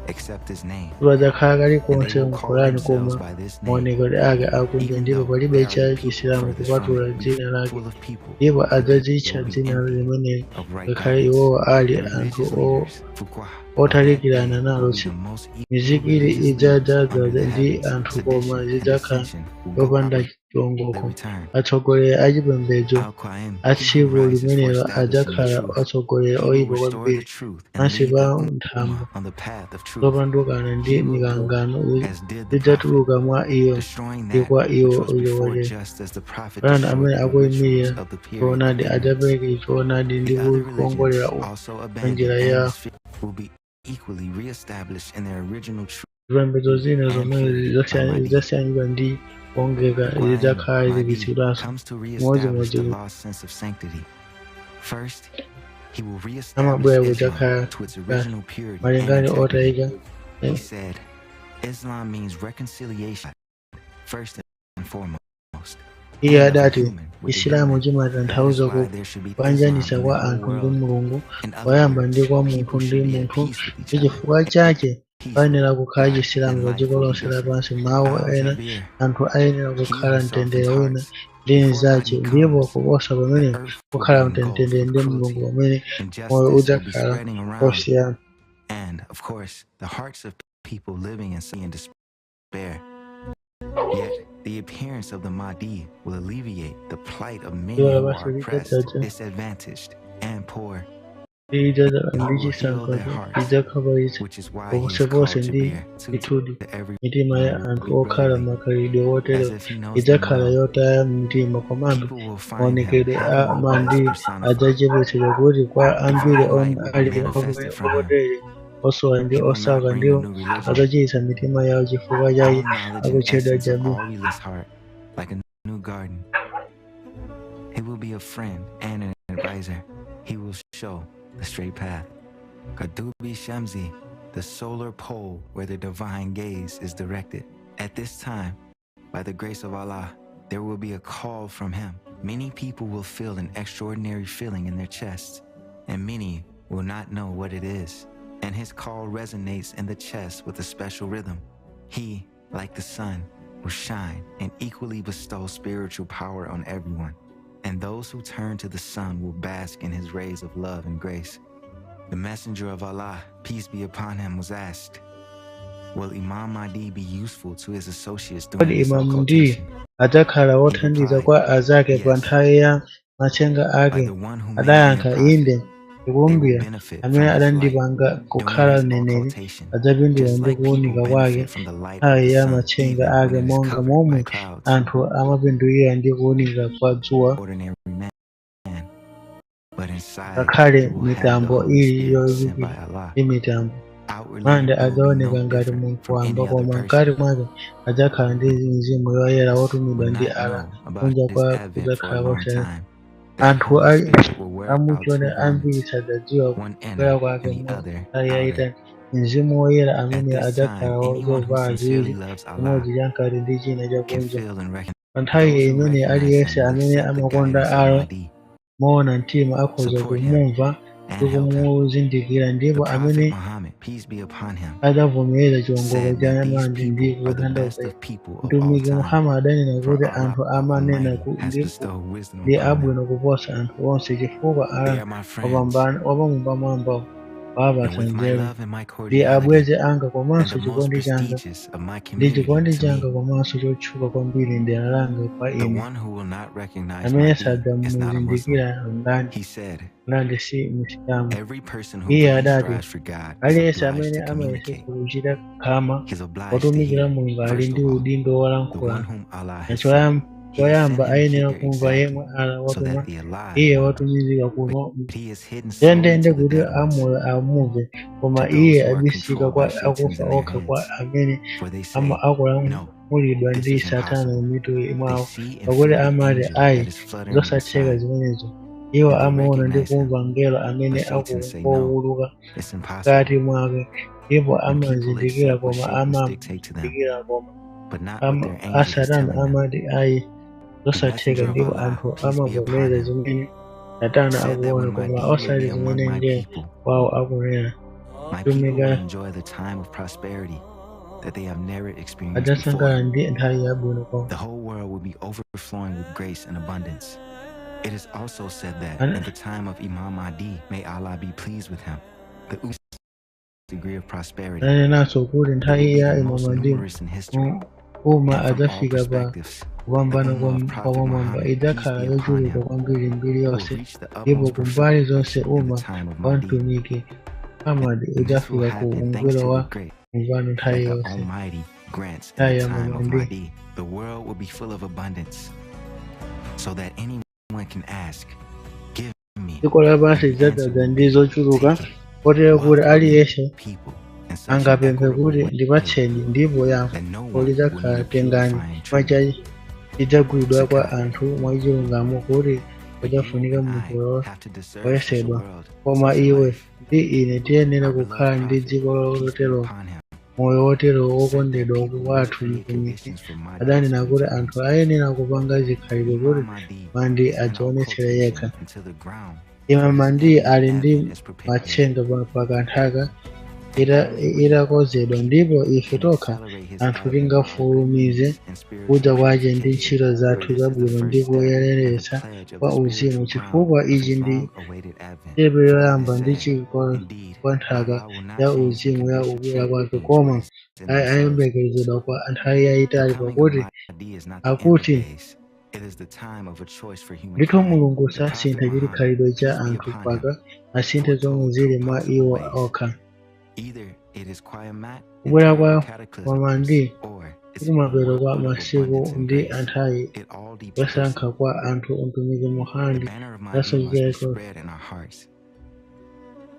except his name. Adzakhala kalikonse mu Qur'an koma maonekedwe ake akunja ndipo palibe cha Chisilamu kupatula dzina lake, ndipo adzadzitcha dzina limeneli ngakhale iwowo ali anthu otalikirana nalo. Mizikiti idzadzaza ndi anthu koma zidzakhala zopanda chiwongoko. Atsogoleri a chipembedzo a tsiku limenelo adzakhala atsogoleri oyipa kwambiri pansi pa nthambo zopandukana ndi mikangano zidzatuluka mwa iyo ndi kwa iwo olowolera. Anthu amene akuyimirira choonadi adzapereka choonadi ndi kuwongolera pa njira yawo. Equally reestablished in their original truth. zipembedzo zina zomwe zasiyaniridwa ndi kuongeka zikhale zikitsidwanso modzimodzi amabwera kudzakhala malingaliro otayika. Islam means reconciliation first and foremost. Iye adati Isilamu chimatanthauza kuyanjanitsa kwa anthu ndi Mulungu poyamba ndi kwa munthu ndi munthu, ndi chifukwa chake payenera kukhala Chisilamu pa dziko lonse lapansi. Mawu ena anthu ayenera kukhala mtendere wina ndi mnzake, ndipo kuposa pamene kukhala mtendere ndi Mulungu pamene moyo udzakhala osiyana. And of course, the hearts of people living in despair. Yet, the appearance of the Mahdi will alleviate the plight of many who are oppressed, disadvantaged, and poor. Ndi chisankho chidzakhabaitsa ponseponse ndi chithudi mitima ya anthu okhala makhalidwe otero idzakhala yotaya mtima. Komabe maonekedwe a Mahdi adzachepetsedwa kuti kwa ambiri omwe ali otere osowa ndi osauka ndiwo adzachititsa mitima yawo chifukwa chake akutchedwa Jabi. Like a new garden. He will be a friend and an advisor. He will show the straight path. Kadubi Shamsi, the solar pole where the divine gaze is directed. At this time, by the grace of Allah, there will be a call from Him. Many people will feel an extraordinary feeling in their chests, and many will not know what it is. And His call resonates in the chest with a special rhythm. He, like the sun, will shine and equally bestow spiritual power on everyone. And those who turn to the sun will bask in His rays of love and grace. The Messenger of Allah, peace be upon him, was asked, will Imam Mahdi be useful to his associates during Kodi this Imam Mahdi occultation? adzakhala wothandiza kwa azake pa nthawi ya matsenga ake? Adayankha, inde. Ndikukumbira amene adandipanga kukhala mneneri adzapindula ndi kuwunika kwake nthawi ya matsenga ake, monga momwe anthu amapindulira ndi kuwunika kwa dzuwa. Ngakhale mitambo ili yoyipidwa ndi mitambo, mande adzaoneka ngati munthu wamba, koma mkati mwake adzakhala ndi mzimu woyera wotumidwa ndi Allah. Kunja kwa kudzakhala kosiyana. Anthu amuchona ambiri sadzadziwa kubwera kwake nthawi yayitali. Mzimu woyera amene adzakhala zovala ziwiri, chimodzi chamkati ndi china chakunja. Pa nthawi imene aliyense amene amakonda Allah moona mtima akhoza kumumva ndi kumuzindikira, ndipo amene adzavomereza chiwongoko cha Mahdi ndi kutanthauza. Mtumiki Muhammad adanena kuti anthu amanena ndi abwino kuposa anthu onse chifukwa Allah wapamwambamwamba wapatsa nzeru. Ndi abwenzi anga komanso chikondi changa, ndi chikondi changa komanso chotchuka kwambiri ndi langa kwa ine. Amene sadzamuzindikira ndani ngati si Musilamu. Iye adati aliyense amene amayesetsa kuchita khama potumikira Mulungu ali ndi udindo wolankhula. Choyamba ayenera kumva yemwe Allah watuma iye watumizika kuno ndendende kuti amoyo amuve, koma iye abisika kwa akufa okha kwa amene akulamulidwa ndi Satana m'mitu mwawo. Pakuti amati ayi zosatheka zimenezo. Iwo amaona ndi kumva mngelo amene akungowuluka mkati mwake, ndipo amazindikira koma amazindikira koma Satana amati ayi zosatheka, ndipo anthu amavomereza zimene Satana akuona koma osati zimene ndiye wawo akunena. Adzasangalala ndi nthawi yabwino koma. The whole world will be overflowing with grace and abundance. It is also said that in the time of Imam Mahdi, may Allah be pleased with him, the degree of prosperity nanenaso kuti nthawi ya Imam Mahdi umma adzafika pa kupambana kwamwamba idzakhala yochuluka kwambiri mbiri yonse, ndipo kumbali zonse umma wa mtumiki Muhammad idzafika ku ungwiro wa mvano nthawi yonse. Nthawi ya Imam Mahdi the world will be full of abundance, so that anyone can ask, give me. Dziko lapansi lidzadzaza ndi zochuluka kotero kuti aliyense and such an angapemphe equitable kuti way ndipatseni ndipo yankho that no one will lidzakhala need a tengani purifying chifukwa treatment. chidzagwidwa kwa Zikhale. anthu mwachilungamo kuti But you kudzafunika and munthu I have to deserve such a woyesedwa. world, Koma such a iwe life. ndi ine tiyenera Our kukhala beloved ndi prophet, dziko peace be lotero, upon him, moyo wotero said that wokondedwa people need wathu to create mtumiki conditions for Mahdi's adanena kuti anthu intervention. ayenera kupanga zikhalidwe kuti Imam Mahdi Mahdi is an adzionetsere yekha. occultation into the ground. Imam Mahdi His ali imminent ndi advent is prepared matsenga pa kanthaka and only we itakonzedwa, ndipo ife can tokha accelerate his anthu advent by our good tingafulumize deeds and spiritual kudza kwace ndi purification. ntchito For zathu this is the zabwino ndi first step and the kuyeretsa pledge of kwa the uzimu, spiritual ground chifukwa of ichi his ndi long-awaited advent. stepe For it yoyamba is ndi said, chikwa indeed, kwa nthaka Allah will not ya change the uzimu ya conditions ukula kwake, and koma choice in themselves. ayembekezedwa kwa nthawi The yayitali, coming of pakuti Mahdi is not the end of akuti days. It is the time of a choice for ndithu humankind. Mulungu The Prophet sasintha Muhammad, chikhalidwe cha peace be anthu upon him, mpaka asinthe zomwe foretold zili two mwa possible iwo ways. okha. Either it is Qiyamah and Kubwera terrible kwa cataclysms, Mahdi or its kumapeto kwa unlimited masiku abundance and ndi grace. nthawi It all depends. yosankha kwa anthu. Mtumiki The Muhammad banner of Mahdi must be yasonyezako spread in our hearts.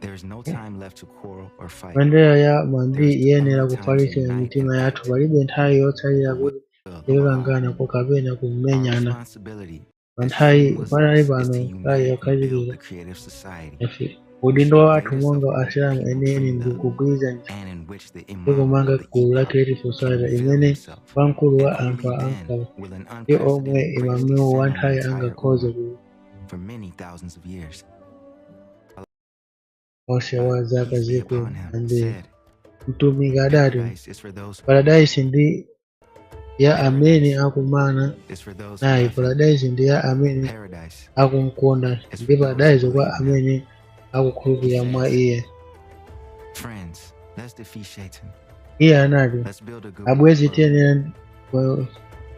There is no time left to quarrel or fight. bandera ya There Mahdi is iyenera only time to kufalitsa unite mitima and yathu. act. Palibe nthawi yotsalira The kuti will of tikakangana Allah. kapena Our kumenyana. responsibility Pa as nthawi true panali Muslims is pano to nthawi unite and build yokhazikika the creative society, yafi. Udindo the wathu greatest of monga all Asilamu people enieni dreamed ndi of, kugwirizana and in which the ndi Imam kumanga of the gulu la epoch Creative can Society reveal imene himself. wamkulu And wa anthu only then ankala will an ndi omwe unprecedented praise imamiwo wa descend on the nthawi entire angakhoze Ummah for many thousands of years. onse wa zaka Peace be zikwi upon him, ambiri. said, Mtumiki adati Paradise is for those paradise ndi ya amene akumana is for those who naye, love him. paradise ndi ya amene Paradise akumkonda, is ndi for those paradise who kwa believe in him. amene akukhulupirira He mwa says, iye. Friends, let's defeat Satan. Iye anati, Let's build a good abwezi world. tiyenera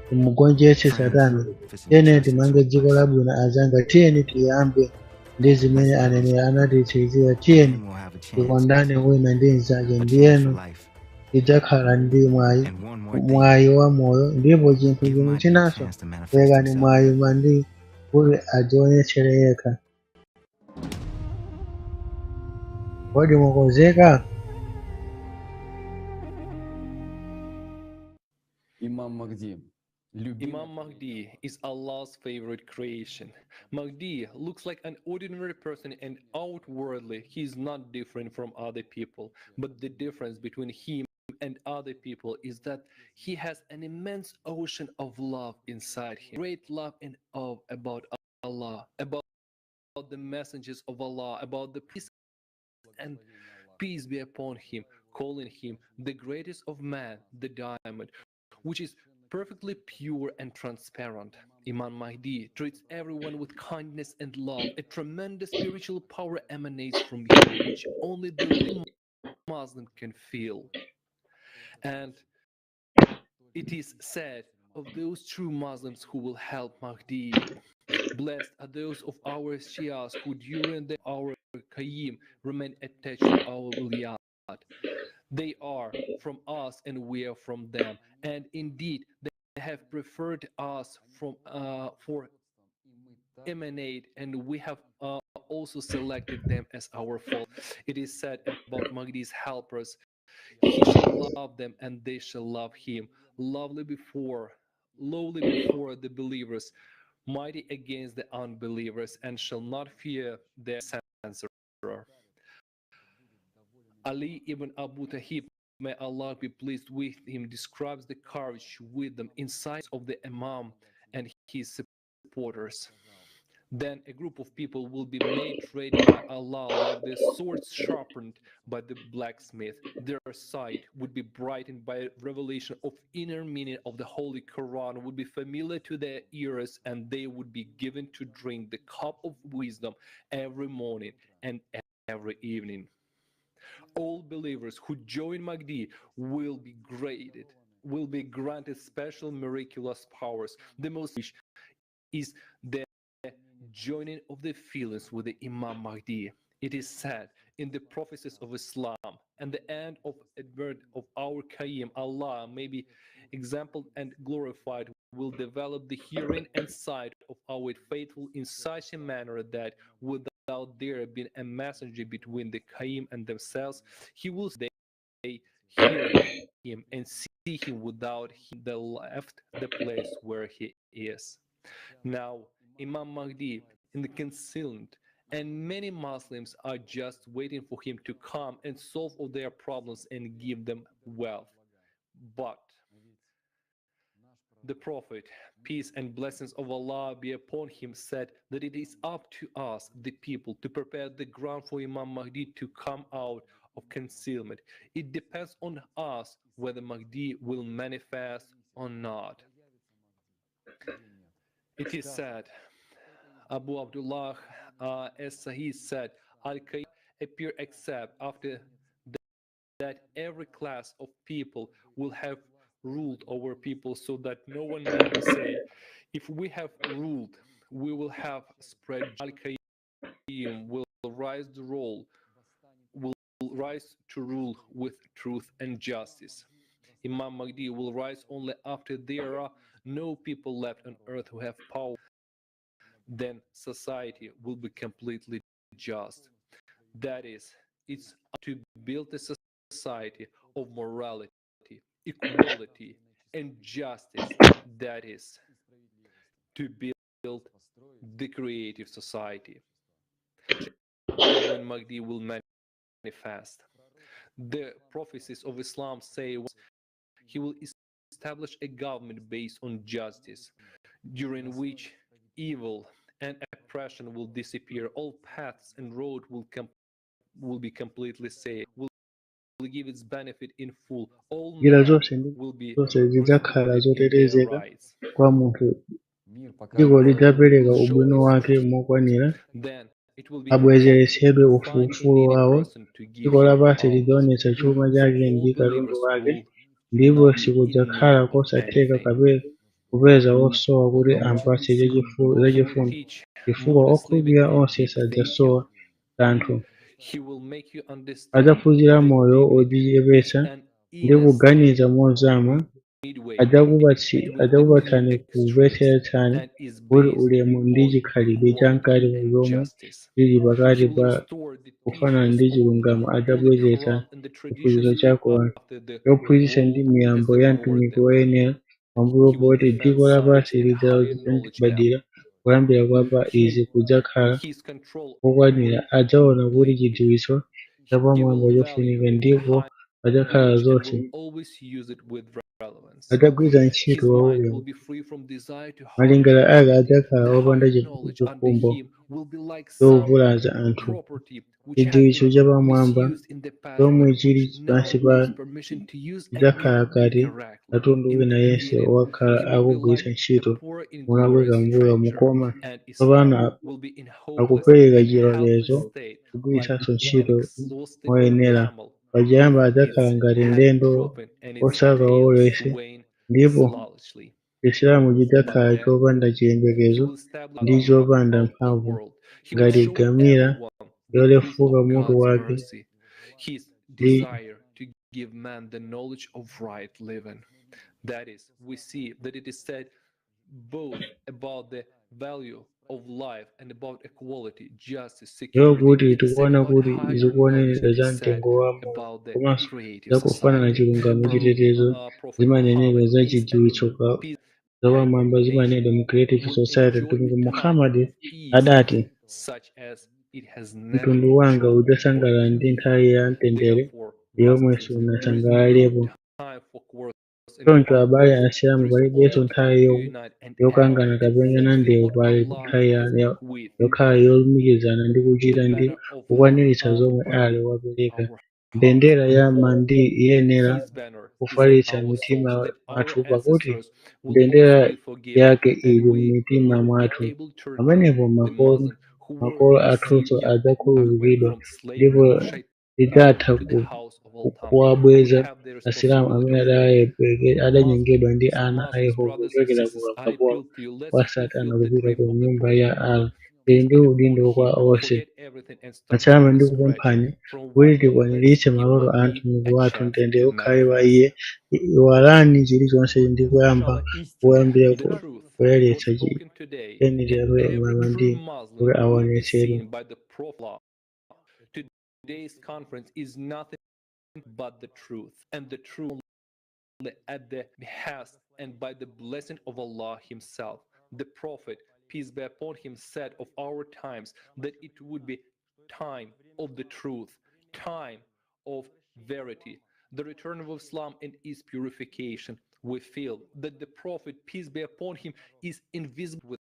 tumugonjetse Friends, Satana, for some tiyenera justice timange with dziko us. labwino azanga, tiyeni tiyambe ndi zimene Let's love each aneneri other. anatitsikizira, tiyeni Then we'll have a chance, tikondane wina ndi mnzake, a chance for ndiyenu life. tidzakhala ndi mwayi And one more thing, mwayi wa moyo. Ndipo chinthu give chimwe Mahdi a chinanso, chance to manifest perekani himself. mwayi Mahdi kuti adzionetsere yekha. Kodi mukonzeka? Имам Махди. Imam Mahdi is Allah's favorite creation. Mahdi looks like an ordinary person and outwardly he is not different from other people. But the difference between him and other people is that he has an immense ocean of love inside him. Great love and awe about Allah, about the messengers of Allah, about the peace and peace be upon him, calling him the greatest of man, the diamond, which is perfectly pure and transparent. Imam Mahdi treats everyone with kindness and love. A tremendous spiritual power emanates from him, which only the real Muslim can feel. And it is said of those true Muslims who will help Mahdi. Blessed are those of our Shias who during our Qayyim remain attached to our Wiliyat. They are from us and we are from them. And indeed, they have preferred us from for emanate, and we have also selected them as our fault. It is said about Mahdi's helpers, he shall love them and they shall love him. Lowly before the believers, mighty against the unbelievers, and shall not fear their censorer. Ali ibn Abu Tahib, may Allah be pleased with him, describes the courage with them inside of the Imam and his supporters. Then a group of people will be made ready by Allah like the swords sharpened by the blacksmith. Their sight would be brightened by revelation of inner meaning of the Holy Quran, would be familiar to their ears, and they would be given to drink the cup of wisdom every morning and every evening. All believers who join Mahdi will be granted special miraculous powers. The most is the joining of the feelings with the Imam Mahdi. It is said in the prophecies of Islam and the end of advent of our Qayyim, Allah may be exampled and glorified, will develop the hearing and sight of our faithful in such a manner that without there being a messenger between the Qayyim and themselves, he will hear him and see him without him, they left the place where he is. Now, Imam Mahdi in the concealment, and many Muslims are just waiting for him to come and solve all their problems and give them wealth. But the Prophet, peace and blessings of Allah be upon him, said that it is up to us, the people, to prepare the ground for Imam Mahdi to come out of concealment. It depends on us whether Mahdi will manifest or not. It is said, Abu Abdullah as-Sahih said, Al-Qayyim appear except after that every class of people will have ruled over people, so that no one may say, if we have ruled, we will have spread. Al-Qayyim will rise to rule with truth and justice. Imam Mahdi will rise only after there are no people left on earth who have power. Then society will be completely just. That is, it's up to build a society of morality, equality, and justice. That is, to build the creative society. When Mahdi will manifest, the prophecies of Islam say he will establish a government based on justice, during which evil and oppression will disappear. All paths and roads will be completely safe. Will give its benefit in full. All njira men zose will be zose zidzakhala reciprocated in their zotetezeka rights. kwa munthu. The Dziko world lidzapereka will show ubwino its wake truth. mokwanira, Then it will be abwezeresedwe impossible to find a ufulu needy wawo. person to give Dziko him lapansi alms. lidzaonetsa chuma For chake all ndi katundu believers wake, will ndipo not be in sikudzakhala need of kosatheka anything. kupeza osowa kuti ampatse zachifundo, Teach chifukwa modest living okhulupirira and onse deep sadzasowa thinking. kanthu. He will make you understand Adzaphunzira that moyo dignity is odzichepetsa an ndi inner kuganiza state mozama. midway between the Adzakupatsani two extremes kumvetseretsani and is kuti based ulemu ndi on chikhalidwe equality chamkati and zomwe justice. zili He pakati will pa restore the kufanana teachings ndi of chilungamo. the Adzabweretsa Quran and the chiphunzitso traditions cha Qur'an after the chophunzitsa ndi world miyambo has ya devoured mtumiki them. woyenera, pambuyo He will poti defend dziko lapansi science and higher knowledge path. lidzabadira kuyambira kwa pa izi kudzakhala His control kokwanira. Adzaona kuti chidziwitso chapamwamba evil chofunika, value ndipo behind adzakhala knowledge and zonse. will always use it with relevance. Adzagwiritsa ntchito His wa mind ulemu. will be free from desire to harm Malingero ake humanity. adzakhala The opanda higher knowledge under chikhumbo him will be like some chovulaza anthu. property which has Chidziwitso been chapamwamba misused in the past, chomwe but chili which now pansi pa gives permission to use chidzakhala again kati correctly. katundu In wina the yense beginning, wakhala he will be akugwiritsa like a ntchito poor molakwika inglorious mbuyo stranger, mukoma. and Tsopano Islam will be in hopeless akupereka and chilolezo helpless state, like kugwiritsanso an ntchito exhausted moyenera. camel Pachiyamba with adzakhala its ngati head mlendo drooping and its osaka tail waulesi, swaying ndipo sluggishly. chisilamu But chidzakhala then chopanda he chiyembekezo will establish ndi God chopanda throughout the mphamvu, world. He will ngati show gamira everyone the proof yolefuka of mutu God's wake mercy, his ndi desire to give man the knowledge of right living. That is, we see that it is said both about the value of life and about equality, justice, lero security. kuti It is said tikuona about kuti higher knowledge. zikuonenera It za is said mtengo wa moyo, about the komanso creative zakufanana society. chilungamo Pro, chitetezo Prophet zimanenedwa Muhammad, za peace and chidziwitso peace zapamwamba nation zimanenedwa mu creative will society. enjoy Mtumiki a time Muhammad of ease adati, such as it has never mtundu wanga enjoyed udzasangalala before. ndi nthawi ya mtendere Therefore, yomwe brothers, there is no sunasangalalepo. time for quarrels and Choncho fights. abale a Asilamu There is palibenso only nthawi time to unite and yokangana act kapena and do ndewu, what pali Allah nthawi has bequeathed yokhala yolumikizana ndi kuchita ndi manner of kukwaniritsa zomwe Ali burning wapereka. our Mbendera ya for Mahdi iyenera his banner is on kufalitsa our mitima souls, that our mwathu, pakuti ancestors will mbendera also be forgiven, yake that ili we m'mitima will be mwathu. able to return Pamenepo the makolo Muslims who were athunso deceived Yahweh adzakhululukidwa, from ndipo slavery of Shaitan lidzatha to the house of al-Tam. We kuwabweza have the Asilamu responsibility amene of freeing adanyengedwa ndi Muslims. So ana a Muslims, Yehova brothers and kuchokera ku sisters, I ukapolo appeal to you, let's wa Satana fulfill the kupita dream ku of the nyumba Prophet. ya Allah. Ili Peace ndi be upon udindo kwa him. onse. Forget everything and start Asilamu from ndi scratch. kupemphani From kuti one. Let's tikwaniritse give maloto a Mahdi mtumiki a wathu, chance mtendere to ukhale wa manifest. iye. Iwalani chilichonse ndi kuyambira The truth was kuyeretsa spoken today, chenitira and every mama ndi true Muslim kuti will be aonetsedwe. seen by the Prophet. Today's conference is nothing but the truth, and the truth only at the behest and by the blessing of Allah Himself. The Prophet, peace be upon him, said of our times that it would be time of the truth, time of verity, the return of Islam and its purification. We feel that the Prophet, peace be upon him, is invisible with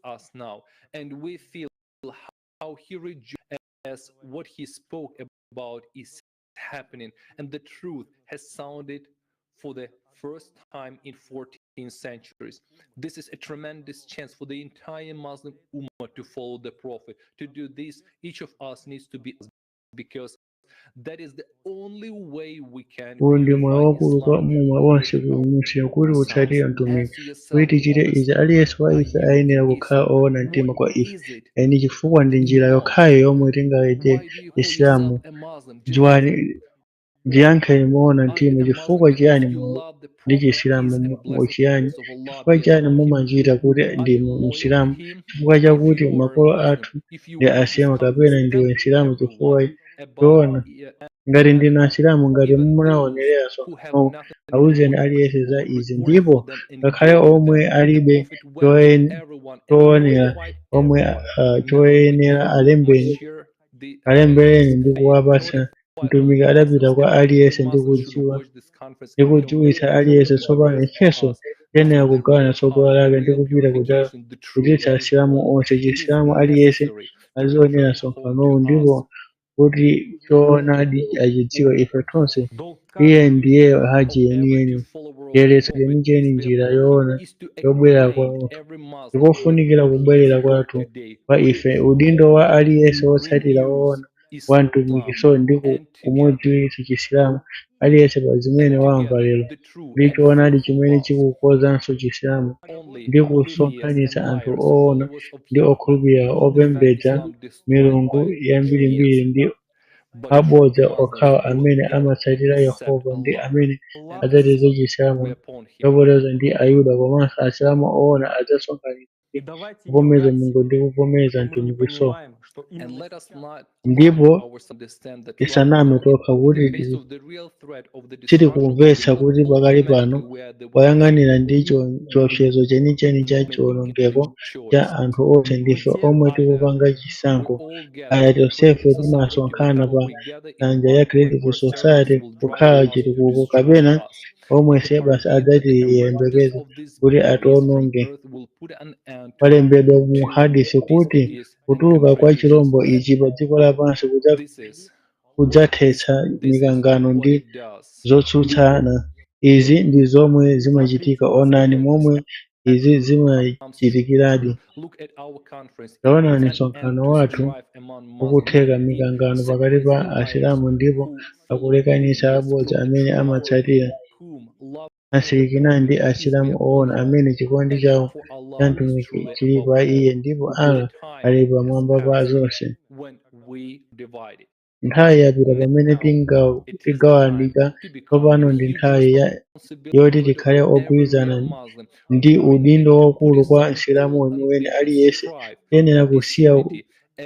us now, and we feel how he rejoiced as what he spoke about is happening, and the truth has sounded for the first time in 14 centuries. This is a tremendous chance for the entire Muslim Ummah to follow the Prophet. To do this, each of us needs to be, because that is the only way we can Ulimo purify wakulu kwa Islam. muma wonse kumusha kuri butsatira As ntumiki to yourself, kuitikire izi honestly, aliyense wa are ife you ayenera an kukhala Islam? owona mtima What kwa ife is it eni chifukwa ndi that njira you are? yokhayo yomwe tingayite Why do you call yourself Isilamu. a Muslim? Just Dziwani answer. Why? ndiyankheni moona Are you mtima a Muslim chifukwa because chiyani you mu love the ndi Prophet, Chisilamu peace and blessings chiyani of Allah chifukwa be chiyani upon him? mumachita kuti Are ndi you loyal to Musilamu him? chifukwa If chakuti you are a makolo Muslim, athu if you ndi want this asiyama conference, kapena ndiwe tell Nsilamu everyone chifukwa about choona ngati ndinu Asilamu ngati munaonerera Msonkhano awuzeni aliyense za izi ndipo ngakhale omwe alibe choonera omwe choyenera alembereni ndi kuwapatsa. Mtumiki adapita kwa aliyense ndi kudziwitsa aliyense tsopano ifenso tiyenera kugawana tsogolo lake ndi kupita kudzutsa Asilamu onse. Chisilamu aliyense azionera msonkhanowu ndipo kuti choonadi achidziwe ife tonse iye ndiye haji yeniyeni, chiyeretso chenicheni, njira yoona yobwerera kwa munthu. Ndikofunikira kubwerera kwathu kwa ife udindo wa aliyense wotsatira woona wa mtumiki so ndi kumudziwitsa Chisilamu aliyense pa zimene wamva lero ndi choonadi chimene chikukonzanso Chisilamu ndi kusonkhanitsa anthu oona ndi okhulupirira opembedza milungu yambirimbiri ndi abodza okhawo amene amatsatira Yehova ndi amene adzateteza Chisilamu chopotoza ndi Ayuda komanso Asilamu oona adzasonkhanitsa ndi kuvomereza Mulungu ndi kuvomereza mtumiki so. Ndipo tisaname tokha kuti titikumvetsa kuti pakali pano poyang'anira ndi chiopsezo chenicheni cha chiwonongeko cha anthu onse ndife omwe tikupanga chisankho. Aya tonsefe timasonkhana pa nsanja ya Creative Society kukhala chitukuko kapena omwe basi adzatiyembekeza kuti atiwononge. Kwalembedwa mu hadisi kuti kutuluka kwa chirombo ichi pa dziko lapansi kudzathetsa mikangano ndi zotsutsana. Izi ndi zomwe zimachitika. Onani momwe izi zimachitikiradi. Taonani msonkhano wathu ukutheka mikangano pakati pa Asilamu ndipo akulekanitsa abodza amene amatsatira asilikina ndi Asilamu oona amene chikondi chawo cha mtumiki chili pa iye ndipo Allah ali pamwamba pa zonse. Nthawi yapita pamene tigawanika, tsopano ndi nthawi yoti tikhale ogwirizana ndi udindo waukulu kwa Msilamu weniweni aliyense. Tiyenera kusiya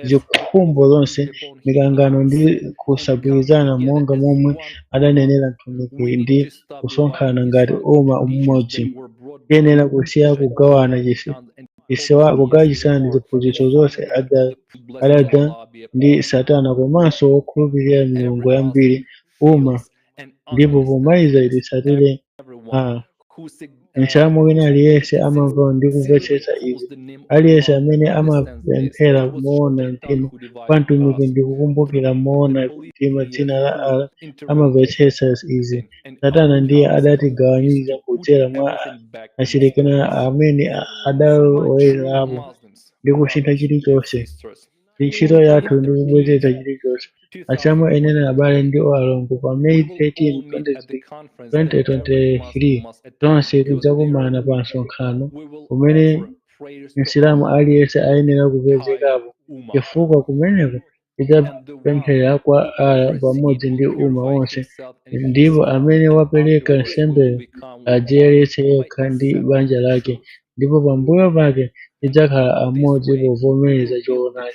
zikhumbo zonse, mikangano ndi kusagwirizana monga momwe adanenera mtumiki ndi kusonkhana ngati umma umodzi. Tiyenera kusiya kugawana kugawikitsana ndi ziphunzitso zonse adadza ndi Satana komanso okhulupirira milungu yambiri umma. Ndipo pomaliza titsatire Msilamu wina aliyense amamva ndi kumvetsetsa izi. Aliyense amene amapemphera moona mtima kwa mtumiki ndi kukumbukira moona mtima dzina la Allah amamvetsetsa izi. Satana ndiye adatigawaniza kudzera mwa asilikina amene adalowerapo ndi kusintha chilichonse. Ntchito yathu ndi kubwezetsa chilichonse. Asilamu ene abale ndi alongo pa May 13, 2023 tonse tidzakumana pa msonkhano umene Msilamu aliyense ayenera kupezekapo, chifukwa kumeneko tidzapemphera kwa Allah pamodzi ndi umma wonse. Ndipo amene wapereka nsembeyo adziyeretse yekha ndi banja lake, ndipo pambuyo pake tidzakhala amodzi povomereza choonadi.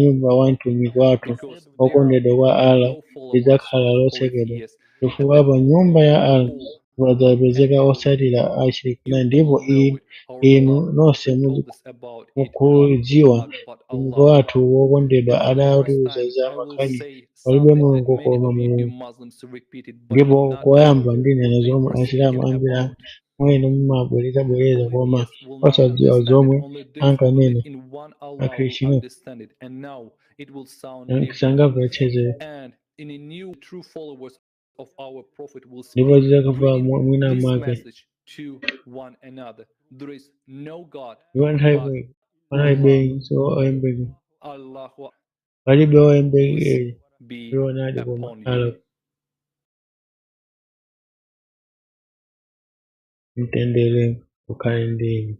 nyumba wa mtumiki wathu okondedwa kwa Allah lidzakhala lotsekedwa, chifukwa pa nyumba ya Allah padzapezeka otsatira achikana, ndipo inu nonse mukudziwa mtumiki wathu wokondedwa adatiuza za makhalidwe palibe mulungu koma Mulungu. Ndipo koyamba ndinena zomwe Asilamu ambiri mwene mumabwerezabwereza koma osadziwa zomwe ankanena Akhristu sangamvetsere, ndipo zidzakhala mwina mwake. Ndipo nthawi palibe oyembekeza choonadi koma Allah. mtendere ukhale ndi inu.